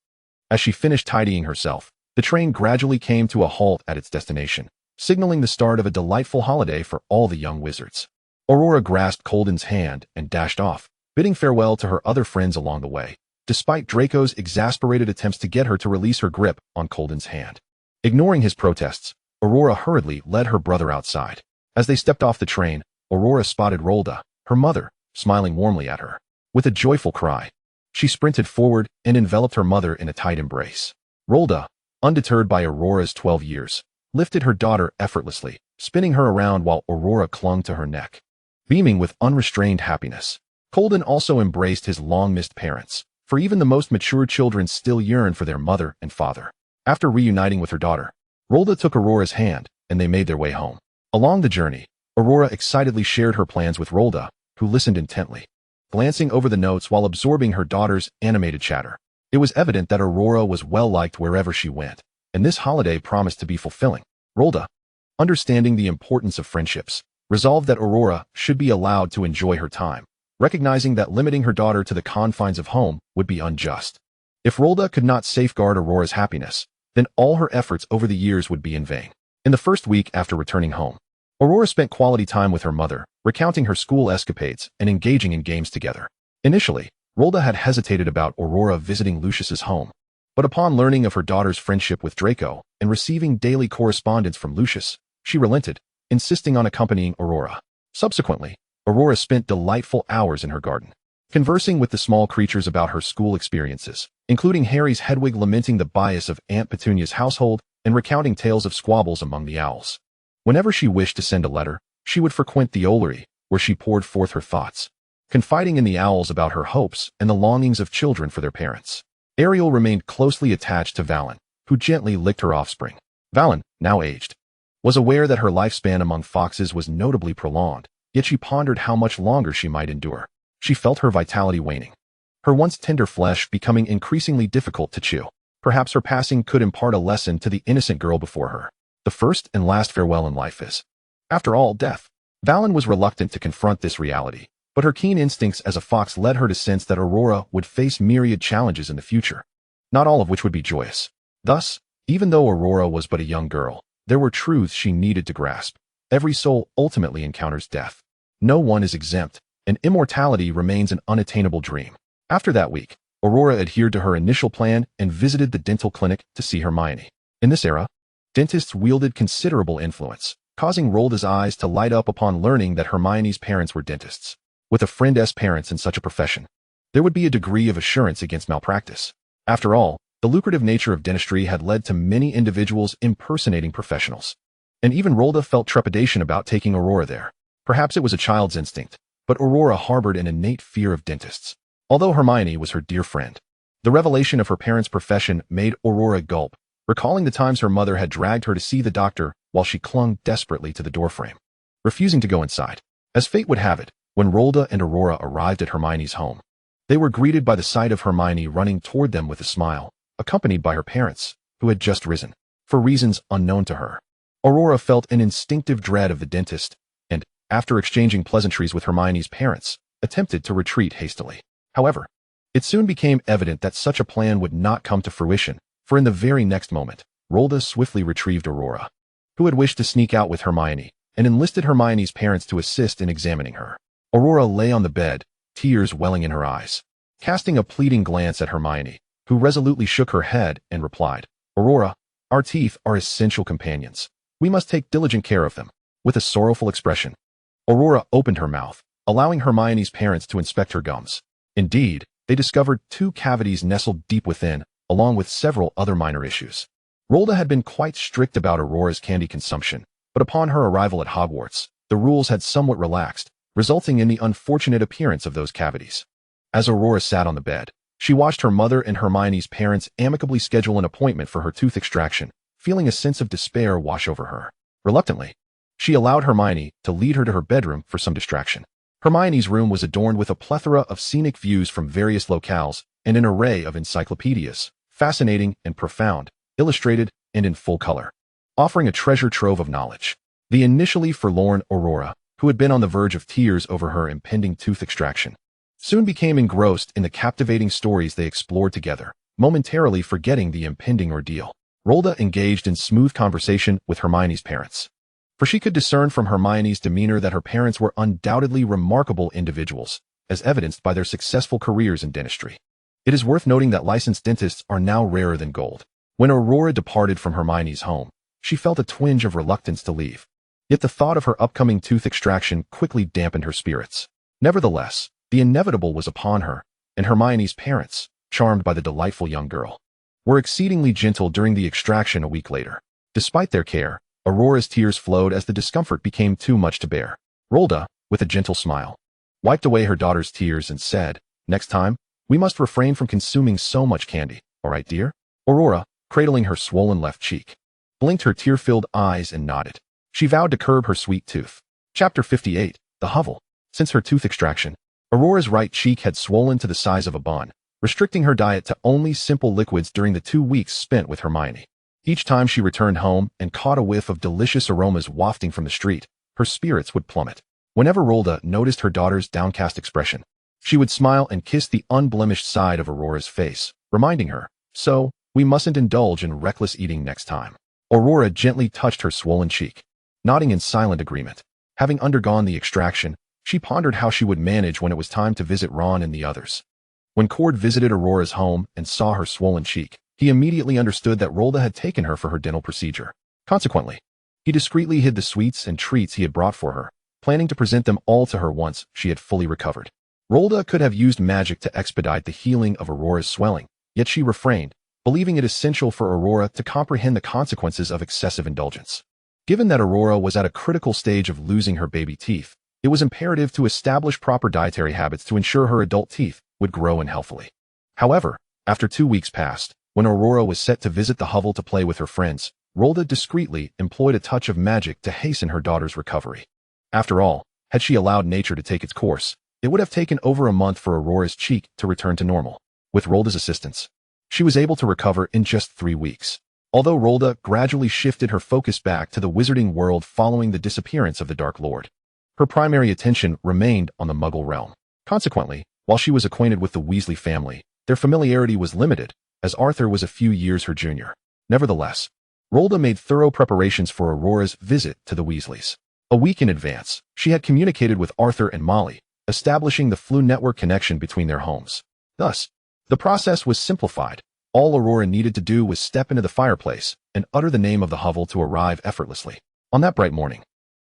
As she finished tidying herself, the train gradually came to a halt at its destination, signaling the start of a delightful holiday for all the young wizards. Aurora grasped Colden's hand and dashed off, bidding farewell to her other friends along the way, despite Draco's exasperated attempts to get her to release her grip on Colden's hand. Ignoring his protests, Aurora hurriedly led her brother outside. As they stepped off the train, Aurora spotted Rhoda, her mother, smiling warmly at her. With a joyful cry, she sprinted forward and enveloped her mother in a tight embrace. Rhoda, undeterred by Aurora's 12 years, lifted her daughter effortlessly, spinning her around while Aurora clung to her neck. Beaming with unrestrained happiness, Colden also embraced his long-missed parents, for even the most mature children still yearn for their mother and father. After reuniting with her daughter, Rolda took Aurora's hand, and they made their way home. Along the journey, Aurora excitedly shared her plans with Rolda, who listened intently, glancing over the notes while absorbing her daughter's animated chatter. It was evident that Aurora was well-liked wherever she went, and this holiday promised to be fulfilling. Rolda, understanding the importance of friendships, resolved that Aurora should be allowed to enjoy her time, recognizing that limiting her daughter to the confines of home would be unjust. If Rolda could not safeguard Aurora's happiness, then all her efforts over the years would be in vain. In the first week after returning home, Aurora spent quality time with her mother, recounting her school escapades and engaging in games together. Initially, Rolda had hesitated about Aurora visiting Lucius's home, but upon learning of her daughter's friendship with Draco and receiving daily correspondence from Lucius, she relented, insisting on accompanying Aurora. Subsequently, Aurora spent delightful hours in her garden, conversing with the small creatures about her school experiences, including Harry's Hedwig lamenting the bias of Aunt Petunia's household and recounting tales of squabbles among the owls. Whenever she wished to send a letter, she would frequent the Owlery, where she poured forth her thoughts, confiding in the owls about her hopes and the longings of children for their parents. Ariel remained closely attached to Valen, who gently licked her offspring. Valen, now aged, was aware that her lifespan among foxes was notably prolonged, yet she pondered how much longer she might endure. She felt her vitality waning, her once tender flesh becoming increasingly difficult to chew. Perhaps her passing could impart a lesson to the innocent girl before her. The first and last farewell in life is, after all, death. Valen was reluctant to confront this reality, but her keen instincts as a fox led her to sense that Aurora would face myriad challenges in the future, not all of which would be joyous. Thus, even though Aurora was but a young girl, there were truths she needed to grasp. Every soul ultimately encounters death. No one is exempt, and immortality remains an unattainable dream. After that week, Aurora adhered to her initial plan and visited the dental clinic to see Hermione. In this era, dentists wielded considerable influence, causing Rolda's eyes to light up upon learning that Hermione's parents were dentists. With a friend's parents in such a profession, there would be a degree of assurance against malpractice. After all, the lucrative nature of dentistry had led to many individuals impersonating professionals. And even Rolda felt trepidation about taking Aurora there. Perhaps it was a child's instinct, but Aurora harbored an innate fear of dentists. Although Hermione was her dear friend, the revelation of her parents' profession made Aurora gulp, recalling the times her mother had dragged her to see the doctor while she clung desperately to the doorframe, refusing to go inside. As fate would have it, when Rolda and Aurora arrived at Hermione's home, they were greeted by the sight of Hermione running toward them with a smile, accompanied by her parents, who had just risen. For reasons unknown to her, Aurora felt an instinctive dread of the dentist, and, after exchanging pleasantries with Hermione's parents, attempted to retreat hastily. However, it soon became evident that such a plan would not come to fruition, for in the very next moment, Rolda swiftly retrieved Aurora, who had wished to sneak out with Hermione, and enlisted Hermione's parents to assist in examining her. Aurora lay on the bed, tears welling in her eyes, casting a pleading glance at Hermione, who resolutely shook her head and replied, "Aurora, our teeth are essential companions. We must take diligent care of them." With a sorrowful expression, Aurora opened her mouth, allowing Hermione's parents to inspect her gums. Indeed, they discovered 2 cavities nestled deep within, along with several other minor issues. Rolda had been quite strict about Aurora's candy consumption, but upon her arrival at Hogwarts, the rules had somewhat relaxed, resulting in the unfortunate appearance of those cavities. As Aurora sat on the bed, she watched her mother and Hermione's parents amicably schedule an appointment for her tooth extraction, feeling a sense of despair wash over her. Reluctantly, she allowed Hermione to lead her to her bedroom for some distraction. Hermione's room was adorned with a plethora of scenic views from various locales and an array of encyclopedias, fascinating and profound, illustrated and in full color, offering a treasure trove of knowledge. The initially forlorn Aurora, who had been on the verge of tears over her impending tooth extraction, soon became engrossed in the captivating stories they explored together, momentarily forgetting the impending ordeal. Rolda engaged in smooth conversation with Hermione's parents, for she could discern from Hermione's demeanor that her parents were undoubtedly remarkable individuals, as evidenced by their successful careers in dentistry. It is worth noting that licensed dentists are now rarer than gold. When Aurora departed from Hermione's home, she felt a twinge of reluctance to leave. Yet the thought of her upcoming tooth extraction quickly dampened her spirits. Nevertheless, the inevitable was upon her, and Hermione's parents, charmed by the delightful young girl, were exceedingly gentle during the extraction a week later. Despite their care, Aurora's tears flowed as the discomfort became too much to bear. Rolda, with a gentle smile, wiped away her daughter's tears and said, "Next time, we must refrain from consuming so much candy, all right, dear?" Aurora, cradling her swollen left cheek, blinked her tear-filled eyes and nodded. She vowed to curb her sweet tooth. Chapter 58, The Hovel. Since her tooth extraction, Aurora's right cheek had swollen to the size of a bun, restricting her diet to only simple liquids during the 2 weeks spent with Hermione. Each time she returned home and caught a whiff of delicious aromas wafting from the street, her spirits would plummet. Whenever Rolda noticed her daughter's downcast expression, she would smile and kiss the unblemished side of Aurora's face, reminding her, "So, we mustn't indulge in reckless eating next time." Aurora gently touched her swollen cheek, nodding in silent agreement. Having undergone the extraction, she pondered how she would manage when it was time to visit Ron and the others. When Cord visited Aurora's home and saw her swollen cheek, he immediately understood that Rolda had taken her for her dental procedure. Consequently, he discreetly hid the sweets and treats he had brought for her, planning to present them all to her once she had fully recovered. Rolda could have used magic to expedite the healing of Aurora's swelling, yet she refrained, believing it essential for Aurora to comprehend the consequences of excessive indulgence. Given that Aurora was at a critical stage of losing her baby teeth, it was imperative to establish proper dietary habits to ensure her adult teeth would grow in healthily. However, after 2 weeks passed, when Aurora was set to visit the hovel to play with her friends, Rolda discreetly employed a touch of magic to hasten her daughter's recovery. After all, had she allowed nature to take its course, it would have taken over a month for Aurora's cheek to return to normal. With Rolda's assistance, she was able to recover in just 3 weeks. Although Rolda gradually shifted her focus back to the wizarding world following the disappearance of the Dark Lord, her primary attention remained on the Muggle realm. Consequently, while she was acquainted with the Weasley family, their familiarity was limited, as Arthur was a few years her junior. Nevertheless, Rolda made thorough preparations for Aurora's visit to the Weasleys. A week in advance, she had communicated with Arthur and Molly, establishing the Flu network connection between their homes. Thus, the process was simplified. All Aurora needed to do was step into the fireplace and utter the name of the hovel to arrive effortlessly. On that bright morning,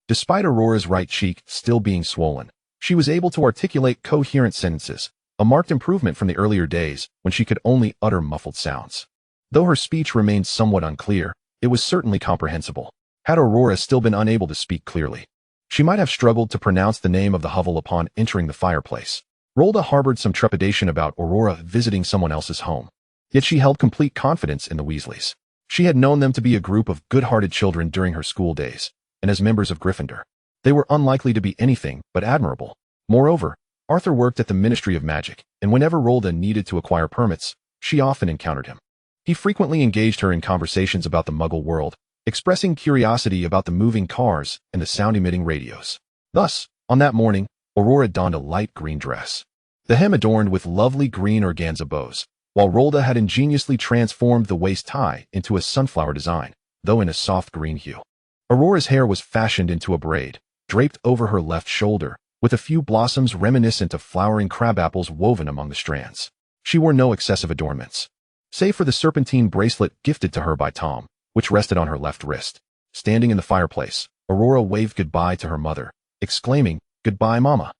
despite Aurora's right cheek still being swollen, she was able to articulate coherent sentences, a marked improvement from the earlier days when she could only utter muffled sounds. Though her speech remained somewhat unclear, it was certainly comprehensible. Had Aurora still been unable to speak clearly, she might have struggled to pronounce the name of the hovel upon entering the fireplace. Rolda harbored some trepidation about Aurora visiting someone else's home, yet she held complete confidence in the Weasleys. She had known them to be a group of good-hearted children during her school days, and as members of Gryffindor, they were unlikely to be anything but admirable. Moreover, Arthur worked at the Ministry of Magic, and whenever Rolda needed to acquire permits, she often encountered him. He frequently engaged her in conversations about the Muggle world, expressing curiosity about the moving cars and the sound-emitting radios. Thus, on that morning, Aurora donned a light green dress, the hem adorned with lovely green organza bows, while Rolda had ingeniously transformed the waist tie into a sunflower design, though in a soft green hue. Aurora's hair was fashioned into a braid, draped over her left shoulder, with a few blossoms reminiscent of flowering crabapples woven among the strands. She wore no excessive adornments, save for the serpentine bracelet gifted to her by Tom, which rested on her left wrist. Standing in the fireplace, Aurora waved goodbye to her mother, exclaiming, "Goodbye, Mama."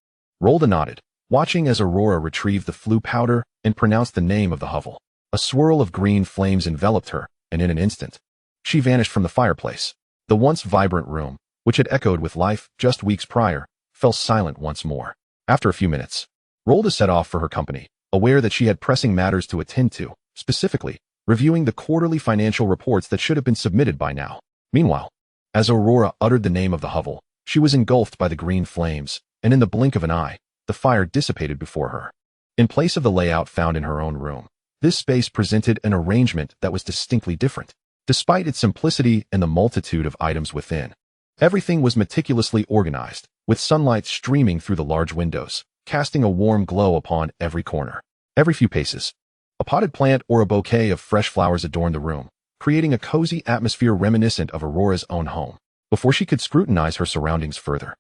Rolda nodded, watching as Aurora retrieved the Flu powder and pronounced the name of the hovel. A swirl of green flames enveloped her, and in an instant, she vanished from the fireplace. The once vibrant room, which had echoed with life just weeks prior, fell silent once more. After a few minutes, Rolda set off for her company, aware that she had pressing matters to attend to, specifically, reviewing the quarterly financial reports that should have been submitted by now. Meanwhile, as Aurora uttered the name of the hovel, she was engulfed by the green flames, and in the blink of an eye, the fire dissipated before her. In place of the layout found in her own room, this space presented an arrangement that was distinctly different. Despite its simplicity and the multitude of items within, everything was meticulously organized, with sunlight streaming through the large windows, casting a warm glow upon every corner. Every few paces, a potted plant or a bouquet of fresh flowers adorned the room, creating a cozy atmosphere reminiscent of Aurora's own home. Before she could scrutinize her surroundings further,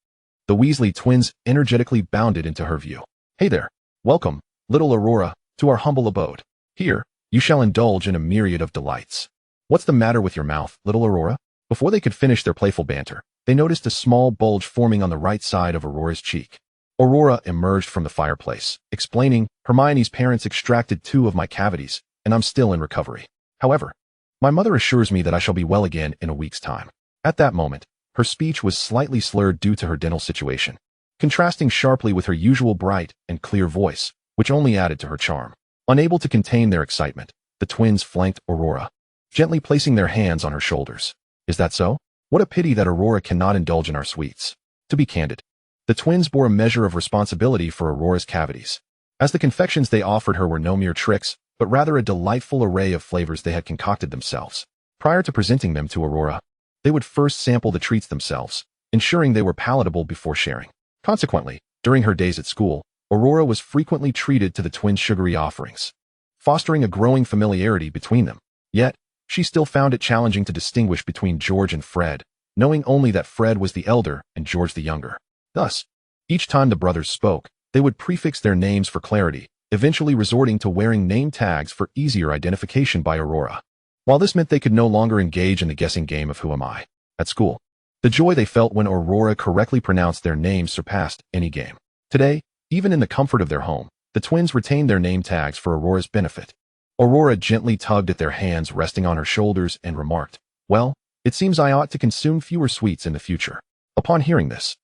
the Weasley twins energetically bounded into her view. "Hey there. Welcome, little Aurora, to our humble abode. Here, you shall indulge in a myriad of delights. What's the matter with your mouth, little Aurora?" Before they could finish their playful banter, they noticed a small bulge forming on the right side of Aurora's cheek. Aurora emerged from the fireplace, explaining, "Hermione's parents extracted 2 of my cavities, and I'm still in recovery. However, my mother assures me that I shall be well again in a week's time." At that moment, her speech was slightly slurred due to her dental situation. contrasting sharply with her usual bright and clear voice, which only added to her charm. Unable to contain their excitement, the twins flanked Aurora, gently placing their hands on her shoulders. Is that so? What a pity that Aurora cannot indulge in our sweets. To be candid, the twins bore a measure of responsibility for Aurora's cavities, as the confections they offered her were no mere tricks, but rather a delightful array of flavors they had concocted themselves. Prior to presenting them to Aurora, they would first sample the treats themselves, ensuring they were palatable before sharing. Consequently, during her days at school, Aurora was frequently treated to the twins' sugary offerings, fostering a growing familiarity between them. Yet, she still found it challenging to distinguish between George and Fred, knowing only that Fred was the elder and George the younger. Thus, each time the brothers spoke, they would prefix their names for clarity, eventually resorting to wearing name tags for easier identification by Aurora. While this meant they could no longer engage in the guessing game of who am I at school, the joy they felt when Aurora correctly pronounced their names surpassed any game. Today, even in the comfort of their home, the twins retained their name tags for Aurora's benefit. Aurora gently tugged at their hands resting on her shoulders and remarked, "Well, it seems I ought to consume fewer sweets in the future." Upon hearing this,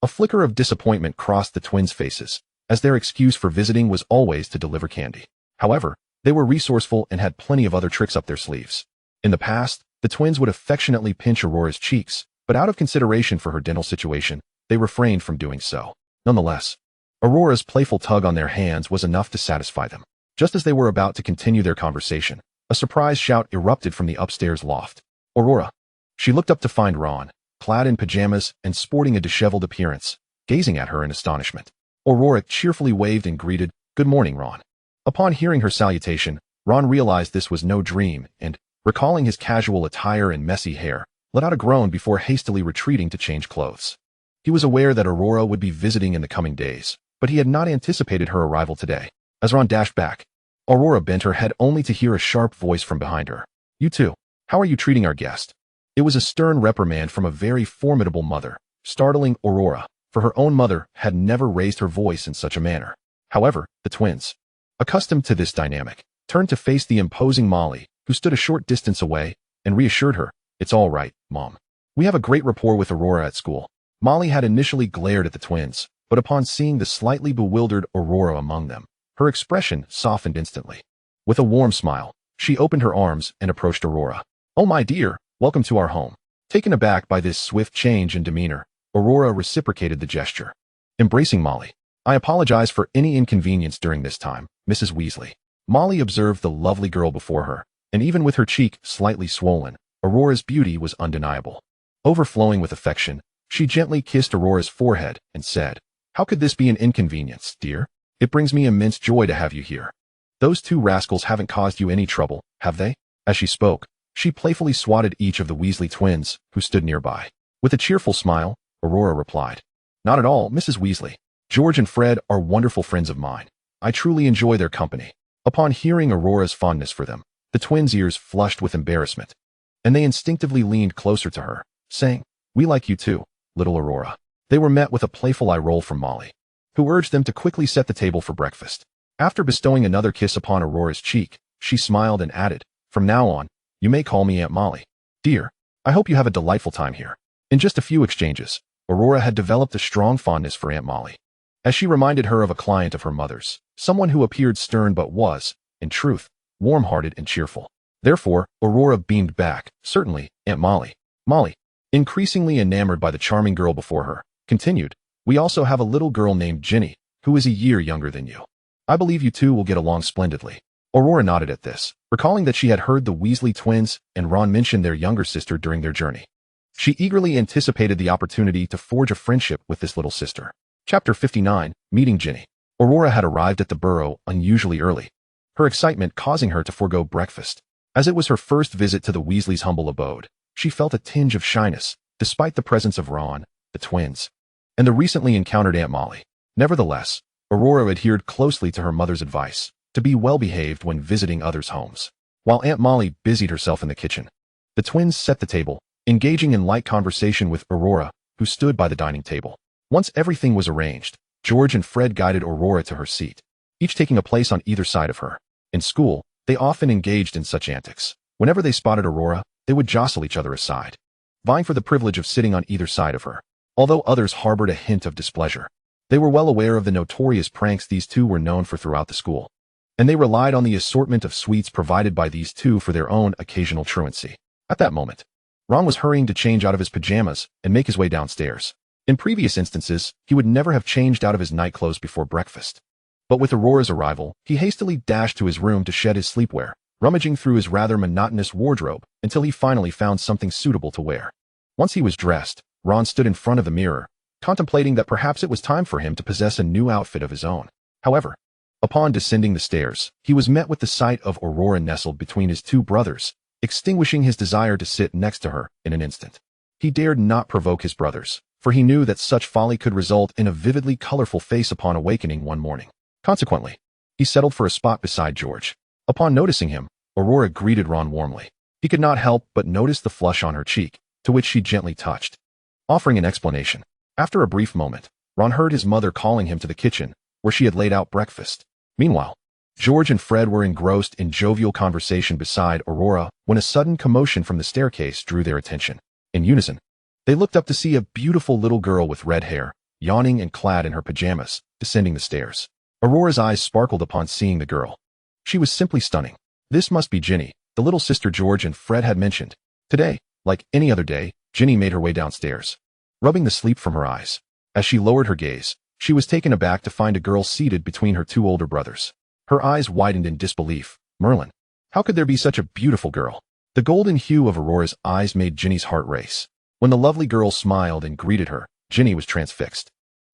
a flicker of disappointment crossed the twins' faces, as their excuse for visiting was always to deliver candy. However, they were resourceful and had plenty of other tricks up their sleeves. In the past, the twins would affectionately pinch Aurora's cheeks, but out of consideration for her dental situation, they refrained from doing so. Nonetheless, Aurora's playful tug on their hands was enough to satisfy them. Just as they were about to continue their conversation, a surprise shout erupted from the upstairs loft. "Aurora!" She looked up to find Ron, clad in pajamas and sporting a disheveled appearance, gazing at her in astonishment. Aurora cheerfully waved and greeted, "Good morning, Ron." Upon hearing her salutation, Ron realized this was no dream and, recalling his casual attire and messy hair, let out a groan before hastily retreating to change clothes. He was aware that Aurora would be visiting in the coming days, but he had not anticipated her arrival today. As Ron dashed back, Aurora bent her head only to hear a sharp voice from behind her. "You two, how are you treating our guest?" It was a stern reprimand from a very formidable mother, startling Aurora, for her own mother had never raised her voice in such a manner. However, the twins, accustomed to this dynamic, turned to face the imposing Molly, who stood a short distance away, and reassured her, "It's all right, Mom. We have a great rapport with Aurora at school." Molly had initially glared at the twins, but upon seeing the slightly bewildered Aurora among them, her expression softened instantly. With a warm smile, she opened her arms and approached Aurora. "Oh, my dear, welcome to our home." Taken aback by this swift change in demeanor, Aurora reciprocated the gesture. Embracing Molly, "I apologize for any inconvenience during this time, Mrs. Weasley." Molly observed the lovely girl before her, and even with her cheek slightly swollen, Aurora's beauty was undeniable. Overflowing with affection, she gently kissed Aurora's forehead and said, "How could this be an inconvenience, dear? It brings me immense joy to have you here. Those two rascals haven't caused you any trouble, have they?" As she spoke, she playfully swatted each of the Weasley twins, who stood nearby. With a cheerful smile, Aurora replied, "Not at all, Mrs. Weasley. George and Fred are wonderful friends of mine. I truly enjoy their company." Upon hearing Aurora's fondness for them, the twins' ears flushed with embarrassment, and they instinctively leaned closer to her, saying, "We like you too, little Aurora." They were met with a playful eye roll from Molly, who urged them to quickly set the table for breakfast. After bestowing another kiss upon Aurora's cheek, she smiled and added, "From now on, you may call me Aunt Molly. Dear, I hope you have a delightful time here." In just a few exchanges, Aurora had developed a strong fondness for Aunt Molly, as she reminded her of a client of her mother's, someone who appeared stern but was, in truth, warm-hearted and cheerful. Therefore, Aurora beamed back, "Certainly, Aunt Molly." Molly, increasingly enamored by the charming girl before her, continued, "We also have a little girl named Ginny, who is a year younger than you. I believe you two will get along splendidly." Aurora nodded at this, recalling that she had heard the Weasley twins and Ron mention their younger sister during their journey. She eagerly anticipated the opportunity to forge a friendship with this little sister. Chapter 59, Meeting Ginny. Aurora had arrived at the burrow unusually early, her excitement causing her to forego breakfast. As it was her first visit to the Weasleys' humble abode, she felt a tinge of shyness, despite the presence of Ron, the twins, and the recently encountered Aunt Molly. Nevertheless, Aurora adhered closely to her mother's advice to be well-behaved when visiting others' homes. While Aunt Molly busied herself in the kitchen, the twins set the table, engaging in light conversation with Aurora, who stood by the dining table. Once everything was arranged, George and Fred guided Aurora to her seat, each taking a place on either side of her. In school, they often engaged in such antics. Whenever they spotted Aurora, they would jostle each other aside, vying for the privilege of sitting on either side of her. Although others harbored a hint of displeasure, They were well aware of the notorious pranks these two were known for throughout the school, and they relied on the assortment of sweets provided by these two for their own occasional truancy. At that moment, Ron was hurrying to change out of his pajamas and make his way downstairs. In previous instances, he would never have changed out of his night clothes before breakfast. But with Aurora's arrival, he hastily dashed to his room to shed his sleepwear, rummaging through his rather monotonous wardrobe until he finally found something suitable to wear. Once he was dressed, Ron stood in front of the mirror, contemplating that perhaps it was time for him to possess a new outfit of his own. However, upon descending the stairs, he was met with the sight of Aurora nestled between his two brothers, extinguishing his desire to sit next to her in an instant. He dared not provoke his brothers, for he knew that such folly could result in a vividly colorful face upon awakening one morning. Consequently, he settled for a spot beside George. Upon noticing him, Aurora greeted Ron warmly. He could not help but notice the flush on her cheek, to which she gently touched, offering an explanation. After a brief moment, Ron heard his mother calling him to the kitchen, where she had laid out breakfast. Meanwhile, George and Fred were engrossed in jovial conversation beside Aurora when a sudden commotion from the staircase drew their attention. In unison, they looked up to see a beautiful little girl with red hair, yawning and clad in her pajamas, descending the stairs. Aurora's eyes sparkled upon seeing the girl. She was simply stunning. This must be Ginny, the little sister George and Fred had mentioned. Today, like any other day, Ginny made her way downstairs, rubbing the sleep from her eyes. As she lowered her gaze, she was taken aback to find a girl seated between her two older brothers. Her eyes widened in disbelief. Merlin, how could there be such a beautiful girl? The golden hue of Aurora's eyes made Ginny's heart race. When the lovely girl smiled and greeted her, Ginny was transfixed.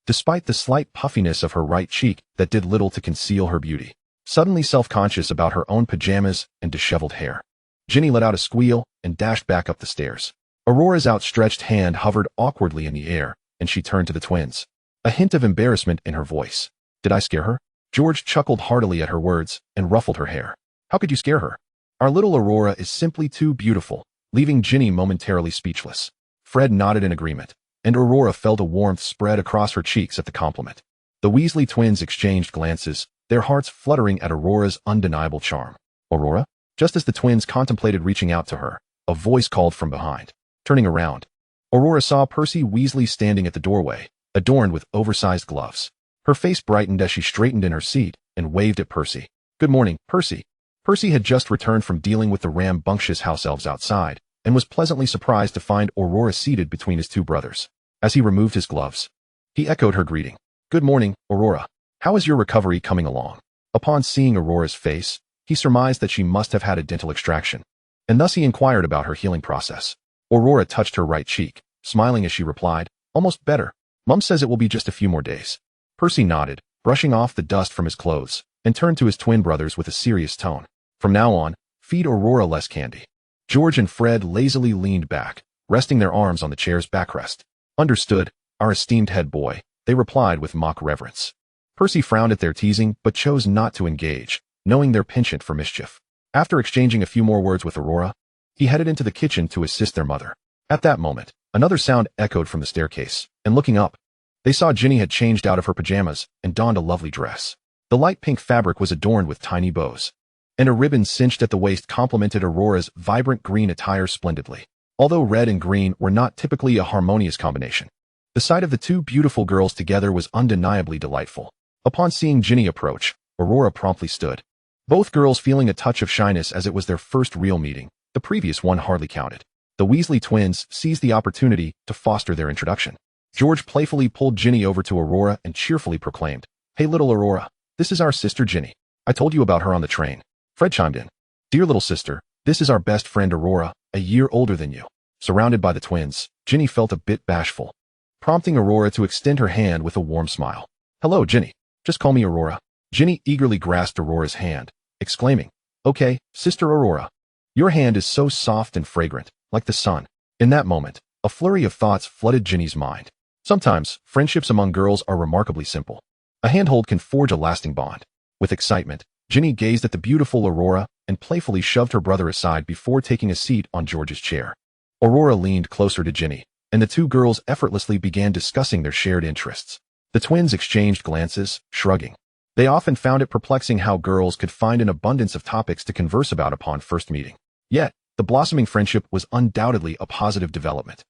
Despite the slight puffiness of her right cheek that did little to conceal her beauty, suddenly self-conscious about her own pajamas and disheveled hair, Ginny let out a squeal and dashed back up the stairs. Aurora's outstretched hand hovered awkwardly in the air, and she turned to the twins, a hint of embarrassment in her voice. Did I scare her? George chuckled heartily at her words and ruffled her hair. How could you scare her? Our little Aurora is simply too beautiful, leaving Ginny momentarily speechless. Fred nodded in agreement, and Aurora felt a warmth spread across her cheeks at the compliment. The Weasley twins exchanged glances, their hearts fluttering at Aurora's undeniable charm. Aurora? Just as the twins contemplated reaching out to her, a voice called from behind. Turning around, Aurora saw Percy Weasley standing at the doorway, adorned with oversized gloves. Her face brightened as she straightened in her seat and waved at Percy. Good morning, Percy. Percy had just returned from dealing with the rambunctious house elves outside, and was pleasantly surprised to find Aurora seated between his two brothers. As he removed his gloves, he echoed her greeting. Good morning, Aurora. How is your recovery coming along? Upon seeing Aurora's face, he surmised that she must have had a dental extraction, and thus he inquired about her healing process. Aurora touched her right cheek, smiling as she replied, almost better. Mum says it will be just a few more days. Percy nodded, brushing off the dust from his clothes, and turned to his twin brothers with a serious tone. From now on, feed Aurora less candy. George and Fred lazily leaned back, resting their arms on the chair's backrest. Understood, our esteemed head boy, they replied with mock reverence. Percy frowned at their teasing but chose not to engage, knowing their penchant for mischief. After exchanging a few more words with Aurora, he headed into the kitchen to assist their mother. At that moment, another sound echoed from the staircase, and looking up, they saw Ginny had changed out of her pajamas and donned a lovely dress. The light pink fabric was adorned with tiny bows, and a ribbon cinched at the waist complemented Aurora's vibrant green attire splendidly. Although red and green were not typically a harmonious combination, the sight of the two beautiful girls together was undeniably delightful. Upon seeing Ginny approach, Aurora promptly stood, both girls feeling a touch of shyness as it was their first real meeting. The previous one hardly counted. The Weasley twins seized the opportunity to foster their introduction. George playfully pulled Ginny over to Aurora and cheerfully proclaimed, Hey little Aurora, this is our sister Ginny. I told you about her on the train. Fred chimed in. Dear little sister, this is our best friend Aurora, a year older than you. Surrounded by the twins, Ginny felt a bit bashful, prompting Aurora to extend her hand with a warm smile. Hello, Ginny. Just call me Aurora. Ginny eagerly grasped Aurora's hand, exclaiming, Okay, Sister Aurora. Your hand is so soft and fragrant, like the sun. In that moment, a flurry of thoughts flooded Ginny's mind. Sometimes, friendships among girls are remarkably simple. A handhold can forge a lasting bond. With excitement, Ginny gazed at the beautiful Aurora and playfully shoved her brother aside before taking a seat on George's chair. Aurora leaned closer to Ginny, and the two girls effortlessly began discussing their shared interests. The twins exchanged glances, shrugging. They often found it perplexing how girls could find an abundance of topics to converse about upon first meeting. Yet, the blossoming friendship was undoubtedly a positive development.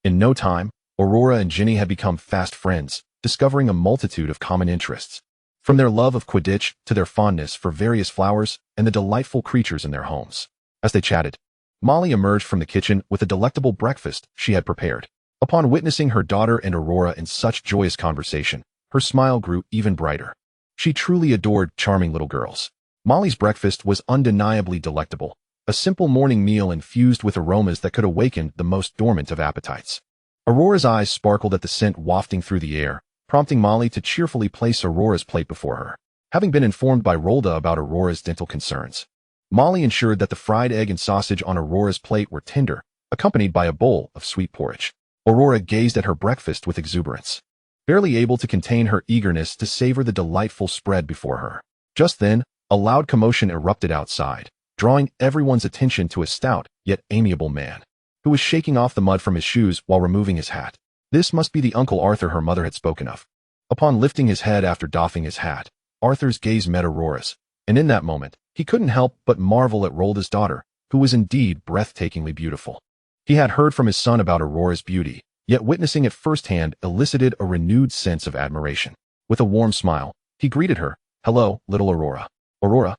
In no time, Aurora and Ginny had become fast friends, discovering a multitude of common interests. From their love of Quidditch to their fondness for various flowers and the delightful creatures in their homes. As they chatted, Molly emerged from the kitchen with a delectable breakfast she had prepared. Upon witnessing her daughter and Aurora in such joyous conversation, her smile grew even brighter. She truly adored charming little girls. Molly's breakfast was undeniably delectable, a simple morning meal infused with aromas that could awaken the most dormant of appetites. Aurora's eyes sparkled at the scent wafting through the air, prompting Molly to cheerfully place Aurora's plate before her. Having been informed by Rolda about Aurora's dental concerns, Molly ensured that the fried egg and sausage on Aurora's plate were tender, accompanied by a bowl of sweet porridge. Aurora gazed at her breakfast with exuberance, barely able to contain her eagerness to savor the delightful spread before her. Just then, a loud commotion erupted outside, drawing everyone's attention to a stout, yet amiable man, who was shaking off the mud from his shoes while removing his hat. This must be the Uncle Arthur her mother had spoken of. Upon lifting his head after doffing his hat, Arthur's gaze met Aurora's, and in that moment, he couldn't help but marvel at Rolda's daughter, who was indeed breathtakingly beautiful. He had heard from his son about Aurora's beauty, yet witnessing it firsthand elicited a renewed sense of admiration. With a warm smile, he greeted her. "Hello, little Aurora." Aurora,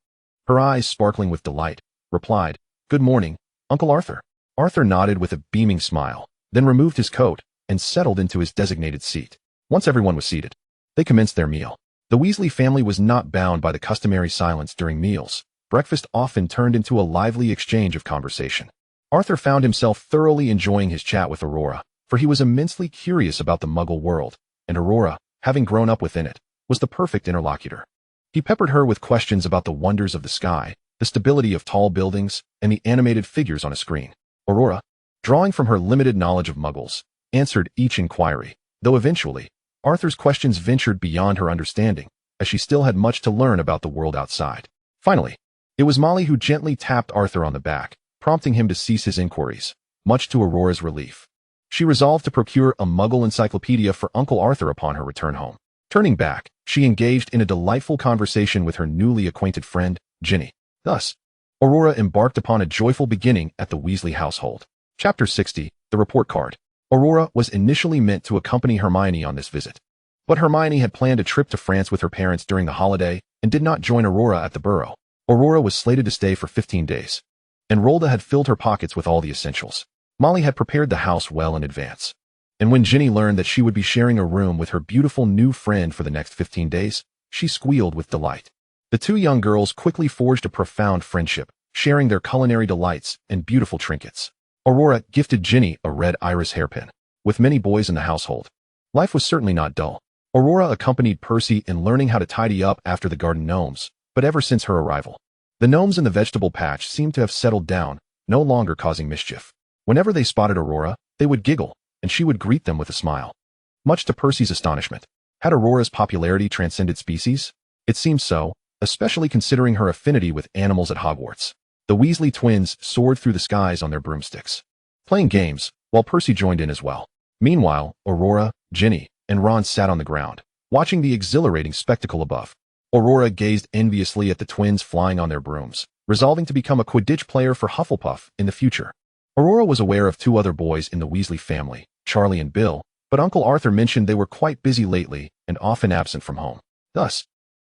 her eyes sparkling with delight, replied, "Good morning, Uncle Arthur." Arthur nodded with a beaming smile, then removed his coat and settled into his designated seat. Once everyone was seated, they commenced their meal. The Weasley family was not bound by the customary silence during meals. Breakfast often turned into a lively exchange of conversation. Arthur found himself thoroughly enjoying his chat with Aurora, for he was immensely curious about the Muggle world, and Aurora, having grown up within it, was the perfect interlocutor. He peppered her with questions about the wonders of the sky, the stability of tall buildings, and the animated figures on a screen. Aurora, drawing from her limited knowledge of Muggles, answered each inquiry, though eventually, Arthur's questions ventured beyond her understanding, as she still had much to learn about the world outside. Finally, it was Molly who gently tapped Arthur on the back, prompting him to cease his inquiries, much to Aurora's relief. She resolved to procure a Muggle encyclopedia for Uncle Arthur upon her return home. Turning back, she engaged in a delightful conversation with her newly acquainted friend, Ginny. Thus, Aurora embarked upon a joyful beginning at the Weasley household. Chapter 60, The Report Card. Aurora was initially meant to accompany Hermione on this visit, but Hermione had planned a trip to France with her parents during the holiday and did not join Aurora at the burrow. Aurora was slated to stay for 15 days, and Rolda had filled her pockets with all the essentials. Molly had prepared the house well in advance, and when Ginny learned that she would be sharing a room with her beautiful new friend for the next 15 days, she squealed with delight. The two young girls quickly forged a profound friendship, sharing their culinary delights and beautiful trinkets. Aurora gifted Ginny a red iris hairpin. With many boys in the household, life was certainly not dull. Aurora accompanied Percy in learning how to tidy up after the garden gnomes, but ever since her arrival, the gnomes in the vegetable patch seemed to have settled down, no longer causing mischief. Whenever they spotted Aurora, they would giggle, and she would greet them with a smile. Much to Percy's astonishment, had Aurora's popularity transcended species? It seemed so, especially considering her affinity with animals at Hogwarts. The Weasley twins soared through the skies on their broomsticks, playing games, while Percy joined in as well. Meanwhile, Aurora, Ginny, and Ron sat on the ground, watching the exhilarating spectacle above. Aurora gazed enviously at the twins flying on their brooms, resolving to become a Quidditch player for Hufflepuff in the future. Aurora was aware of two other boys in the Weasley family, Charlie and Bill, but Uncle Arthur mentioned they were quite busy lately and often absent from home. Thus,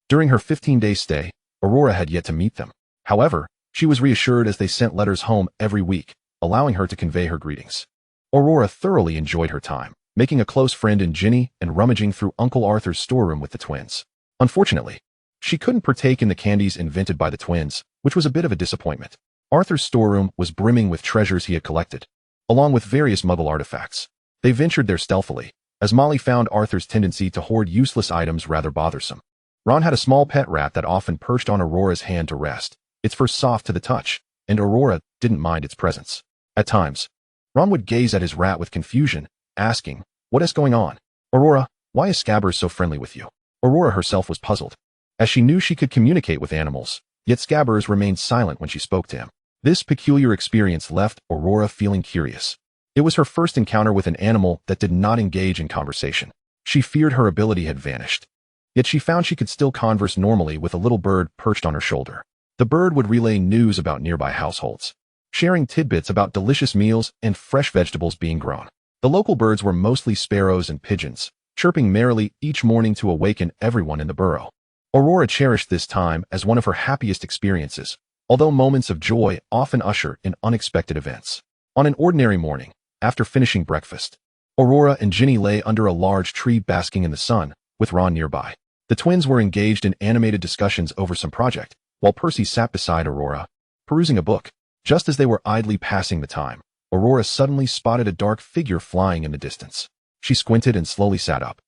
during her 15-day stay, Aurora had yet to meet them. However, she was reassured as they sent letters home every week, allowing her to convey her greetings. Aurora thoroughly enjoyed her time, making a close friend in Ginny and rummaging through Uncle Arthur's storeroom with the twins. Unfortunately, she couldn't partake in the candies invented by the twins, which was a bit of a disappointment. Arthur's storeroom was brimming with treasures he had collected, along with various Muggle artifacts. They ventured there stealthily, as Molly found Arthur's tendency to hoard useless items rather bothersome. Ron had a small pet rat that often perched on Aurora's hand to rest, its fur soft to the touch, and Aurora didn't mind its presence. At times, Ron would gaze at his rat with confusion, asking, "What is going on? Aurora, why is Scabbers so friendly with you?" Aurora herself was puzzled, as she knew she could communicate with animals, yet Scabbers remained silent when she spoke to him. This peculiar experience left Aurora feeling curious. It was her first encounter with an animal that did not engage in conversation. She feared her ability had vanished, yet she found she could still converse normally with a little bird perched on her shoulder. The bird would relay news about nearby households, sharing tidbits about delicious meals and fresh vegetables being grown. The local birds were mostly sparrows and pigeons, chirping merrily each morning to awaken everyone in the burrow. Aurora cherished this time as one of her happiest experiences, although moments of joy often usher in unexpected events. On an ordinary morning, after finishing breakfast, Aurora and Ginny lay under a large tree basking in the sun, with Ron nearby. The twins were engaged in animated discussions over some project, while Percy sat beside Aurora, perusing a book. Just as they were idly passing the time, Aurora suddenly spotted a dark figure flying in the distance. She squinted and slowly sat up,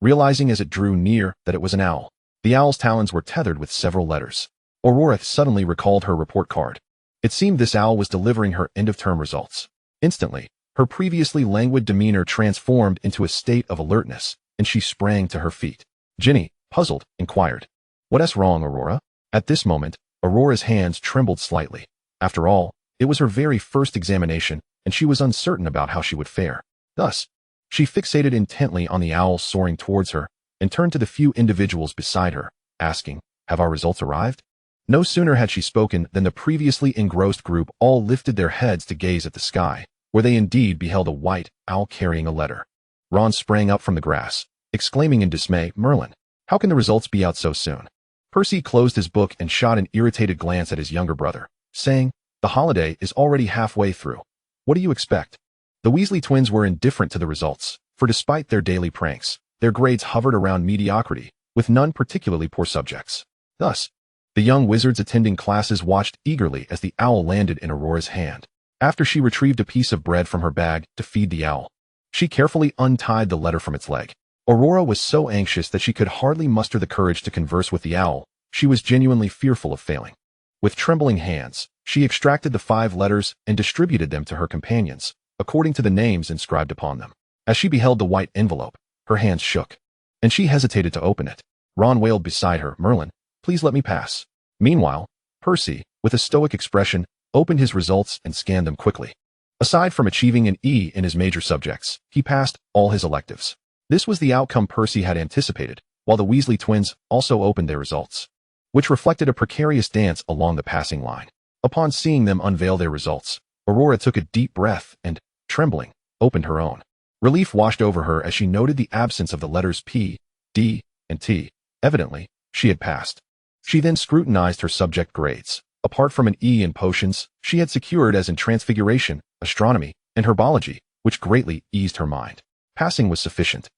realizing as it drew near that it was an owl. The owl's talons were tethered with several letters. Aurora suddenly recalled her report card. It seemed this owl was delivering her end-of-term results. Instantly, her previously languid demeanor transformed into a state of alertness, and she sprang to her feet. Ginny, puzzled, inquired, "What's wrong, Aurora?" At this moment, Aurora's hands trembled slightly. After all, it was her very first examination, and she was uncertain about how she would fare. Thus, she fixated intently on the owl soaring towards her, and turned to the few individuals beside her, asking, "Have our results arrived?" No sooner had she spoken than the previously engrossed group all lifted their heads to gaze at the sky, where they indeed beheld a white owl carrying a letter. Ron sprang up from the grass, exclaiming in dismay, "Merlin, how can the results be out so soon?" Percy closed his book and shot an irritated glance at his younger brother, saying, "The holiday is already halfway through. What do you expect?" The Weasley twins were indifferent to the results, for despite their daily pranks, their grades hovered around mediocrity, with none particularly poor subjects. Thus, the young wizards attending classes watched eagerly as the owl landed in Aurora's hand. After she retrieved a piece of bread from her bag to feed the owl, she carefully untied the letter from its leg. Aurora was so anxious that she could hardly muster the courage to converse with the owl. She was genuinely fearful of failing. With trembling hands, she extracted the 5 letters and distributed them to her companions, according to the names inscribed upon them. As she beheld the white envelope, her hands shook, and she hesitated to open it. Ron wailed beside her, "Merlin, please let me pass." Meanwhile, Percy, with a stoic expression, opened his results and scanned them quickly. Aside from achieving an E in his major subjects, he passed all his electives. This was the outcome Percy had anticipated, while the Weasley twins also opened their results, which reflected a precarious dance along the passing line. Upon seeing them unveil their results, Aurora took a deep breath and, trembling, opened her own. Relief washed over her as she noted the absence of the letters P, D, and T. Evidently, she had passed. She then scrutinized her subject grades. Apart from an E in potions, she had secured as in transfiguration, astronomy, and herbology, which greatly eased her mind. Passing was sufficient.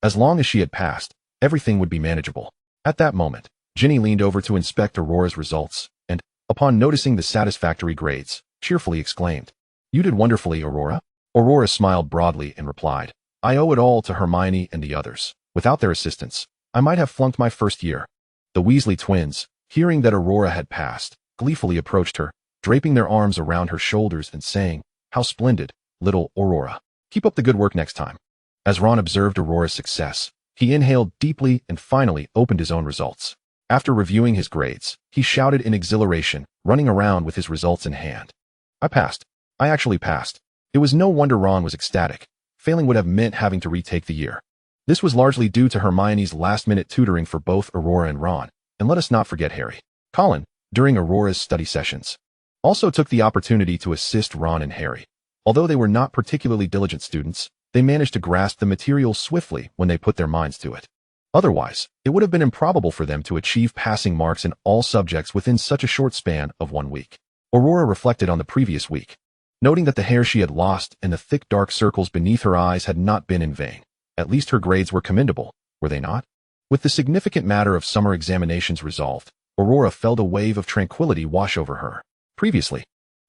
As long as she had passed, everything would be manageable. At that moment, Ginny leaned over to inspect Aurora's results, and, upon noticing the satisfactory grades, cheerfully exclaimed, "You did wonderfully, Aurora." Aurora smiled broadly and replied, "I owe it all to Hermione and the others. Without their assistance, I might have flunked my first year." The Weasley twins, hearing that Aurora had passed, gleefully approached her, draping their arms around her shoulders and saying, "How splendid, little Aurora. Keep up the good work next time." As Ron observed Aurora's success, he inhaled deeply and finally opened his own results. After reviewing his grades, he shouted in exhilaration, running around with his results in hand. "I passed. I actually passed." It was no wonder Ron was ecstatic. Failing would have meant having to retake the year. This was largely due to Hermione's last-minute tutoring for both Aurora and Ron, and let us not forget Harry. Colin, during Aurora's study sessions, also took the opportunity to assist Ron and Harry. Although they were not particularly diligent students, they managed to grasp the material swiftly when they put their minds to it. Otherwise, it would have been improbable for them to achieve passing marks in all subjects within such a short span of 1 week. Aurora reflected on the previous week, noting that the hair she had lost and the thick dark circles beneath her eyes had not been in vain. At least her grades were commendable, were they not? With the significant matter of summer examinations resolved, Aurora felt a wave of tranquility wash over her. Previously,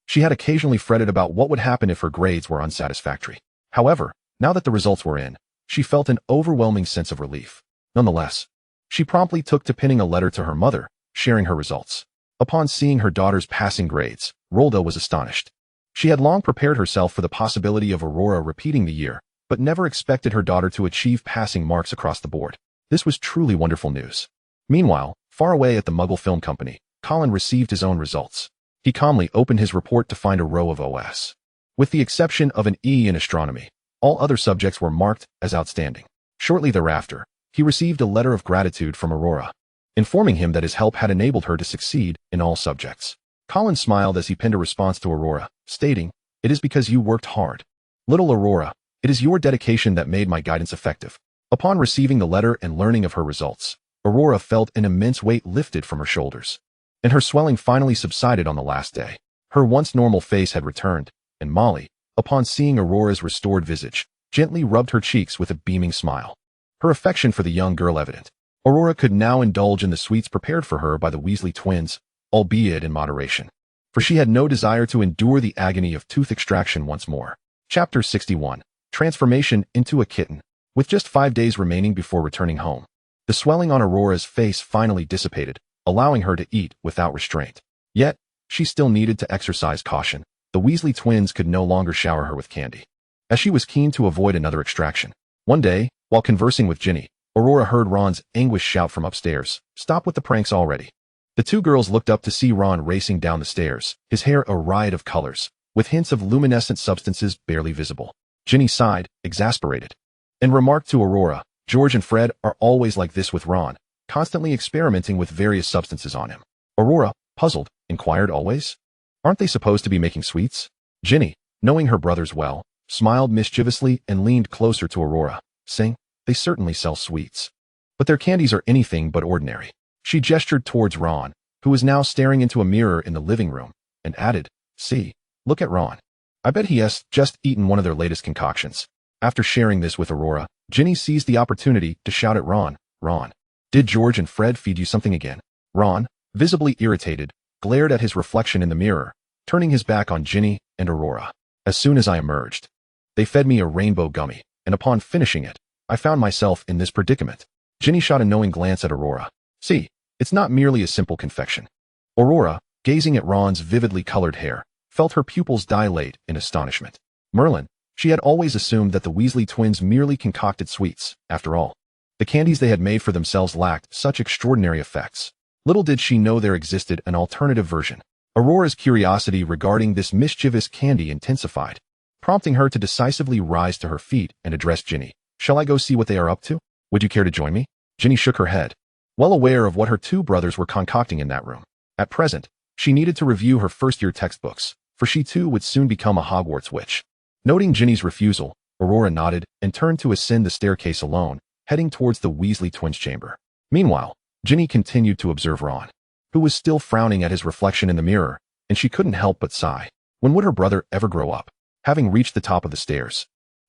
she had occasionally fretted about what would happen if her grades were unsatisfactory. However, now that the results were in, she felt an overwhelming sense of relief. Nonetheless, she promptly took to penning a letter to her mother, sharing her results. Upon seeing her daughter's passing grades, Rolda was astonished. She had long prepared herself for the possibility of Aurora repeating the year, but never expected her daughter to achieve passing marks across the board. This was truly wonderful news. Meanwhile, far away at the Muggle Film Company, Colin received his own results. He calmly opened his report to find a row of O's. With the exception of an E in astronomy, all other subjects were marked as outstanding. Shortly thereafter, he received a letter of gratitude from Aurora, informing him that his help had enabled her to succeed in all subjects. Colin smiled as he penned a response to Aurora, stating, "It is because you worked hard. Little Aurora, it is your dedication that made my guidance effective." Upon receiving the letter and learning of her results, Aurora felt an immense weight lifted from her shoulders, and her swelling finally subsided on the last day. Her once normal face had returned, and Molly, upon seeing Aurora's restored visage, gently rubbed her cheeks with a beaming smile, her affection for the young girl evident. Aurora could now indulge in the sweets prepared for her by the Weasley twins, albeit in moderation, for she had no desire to endure the agony of tooth extraction once more. Chapter 61. Transformation into a Kitten. With just 5 days remaining before returning home, the swelling on Aurora's face finally dissipated, allowing her to eat without restraint. Yet, she still needed to exercise caution. The Weasley twins could no longer shower her with candy, as she was keen to avoid another extraction. One day, while conversing with Ginny, Aurora heard Ron's anguished shout from upstairs, "Stop with the pranks already." The two girls looked up to see Ron racing down the stairs, his hair a riot of colors, with hints of luminescent substances barely visible. Ginny sighed, exasperated, and remarked to Aurora, "George and Fred are always like this with Ron, constantly experimenting with various substances on him." Aurora, puzzled, inquired, "Always? Aren't they supposed to be making sweets?" Ginny, knowing her brothers well, smiled mischievously and leaned closer to Aurora, saying, "They certainly sell sweets, but their candies are anything but ordinary." She gestured towards Ron, who was now staring into a mirror in the living room, and added, "See, look at Ron. I bet he has just eaten one of their latest concoctions." After sharing this with Aurora, Ginny seized the opportunity to shout at Ron, "Ron, did George and Fred feed you something again?" Ron, visibly irritated, glared at his reflection in the mirror, turning his back on Ginny and Aurora. "As soon as I emerged, they fed me a rainbow gummy, and upon finishing it, I found myself in this predicament." Ginny shot a knowing glance at Aurora. "See, it's not merely a simple confection." Aurora, gazing at Ron's vividly colored hair, felt her pupils dilate in astonishment. Merlin, she had always assumed that the Weasley twins merely concocted sweets. After all, the candies they had made for themselves lacked such extraordinary effects. Little did she know there existed an alternative version. Aurora's curiosity regarding this mischievous candy intensified, prompting her to decisively rise to her feet and address Ginny. "Shall I go see what they are up to? Would you care to join me?" Ginny shook her head, well aware of what her two brothers were concocting in that room. At present, she needed to review her first-year textbooks, for she too would soon become a Hogwarts witch. Noting Ginny's refusal, Aurora nodded and turned to ascend the staircase alone, heading towards the Weasley twins' chamber. Meanwhile, Ginny continued to observe Ron, who was still frowning at his reflection in the mirror, and she couldn't help but sigh. When would her brother ever grow up? Having reached the top of the stairs,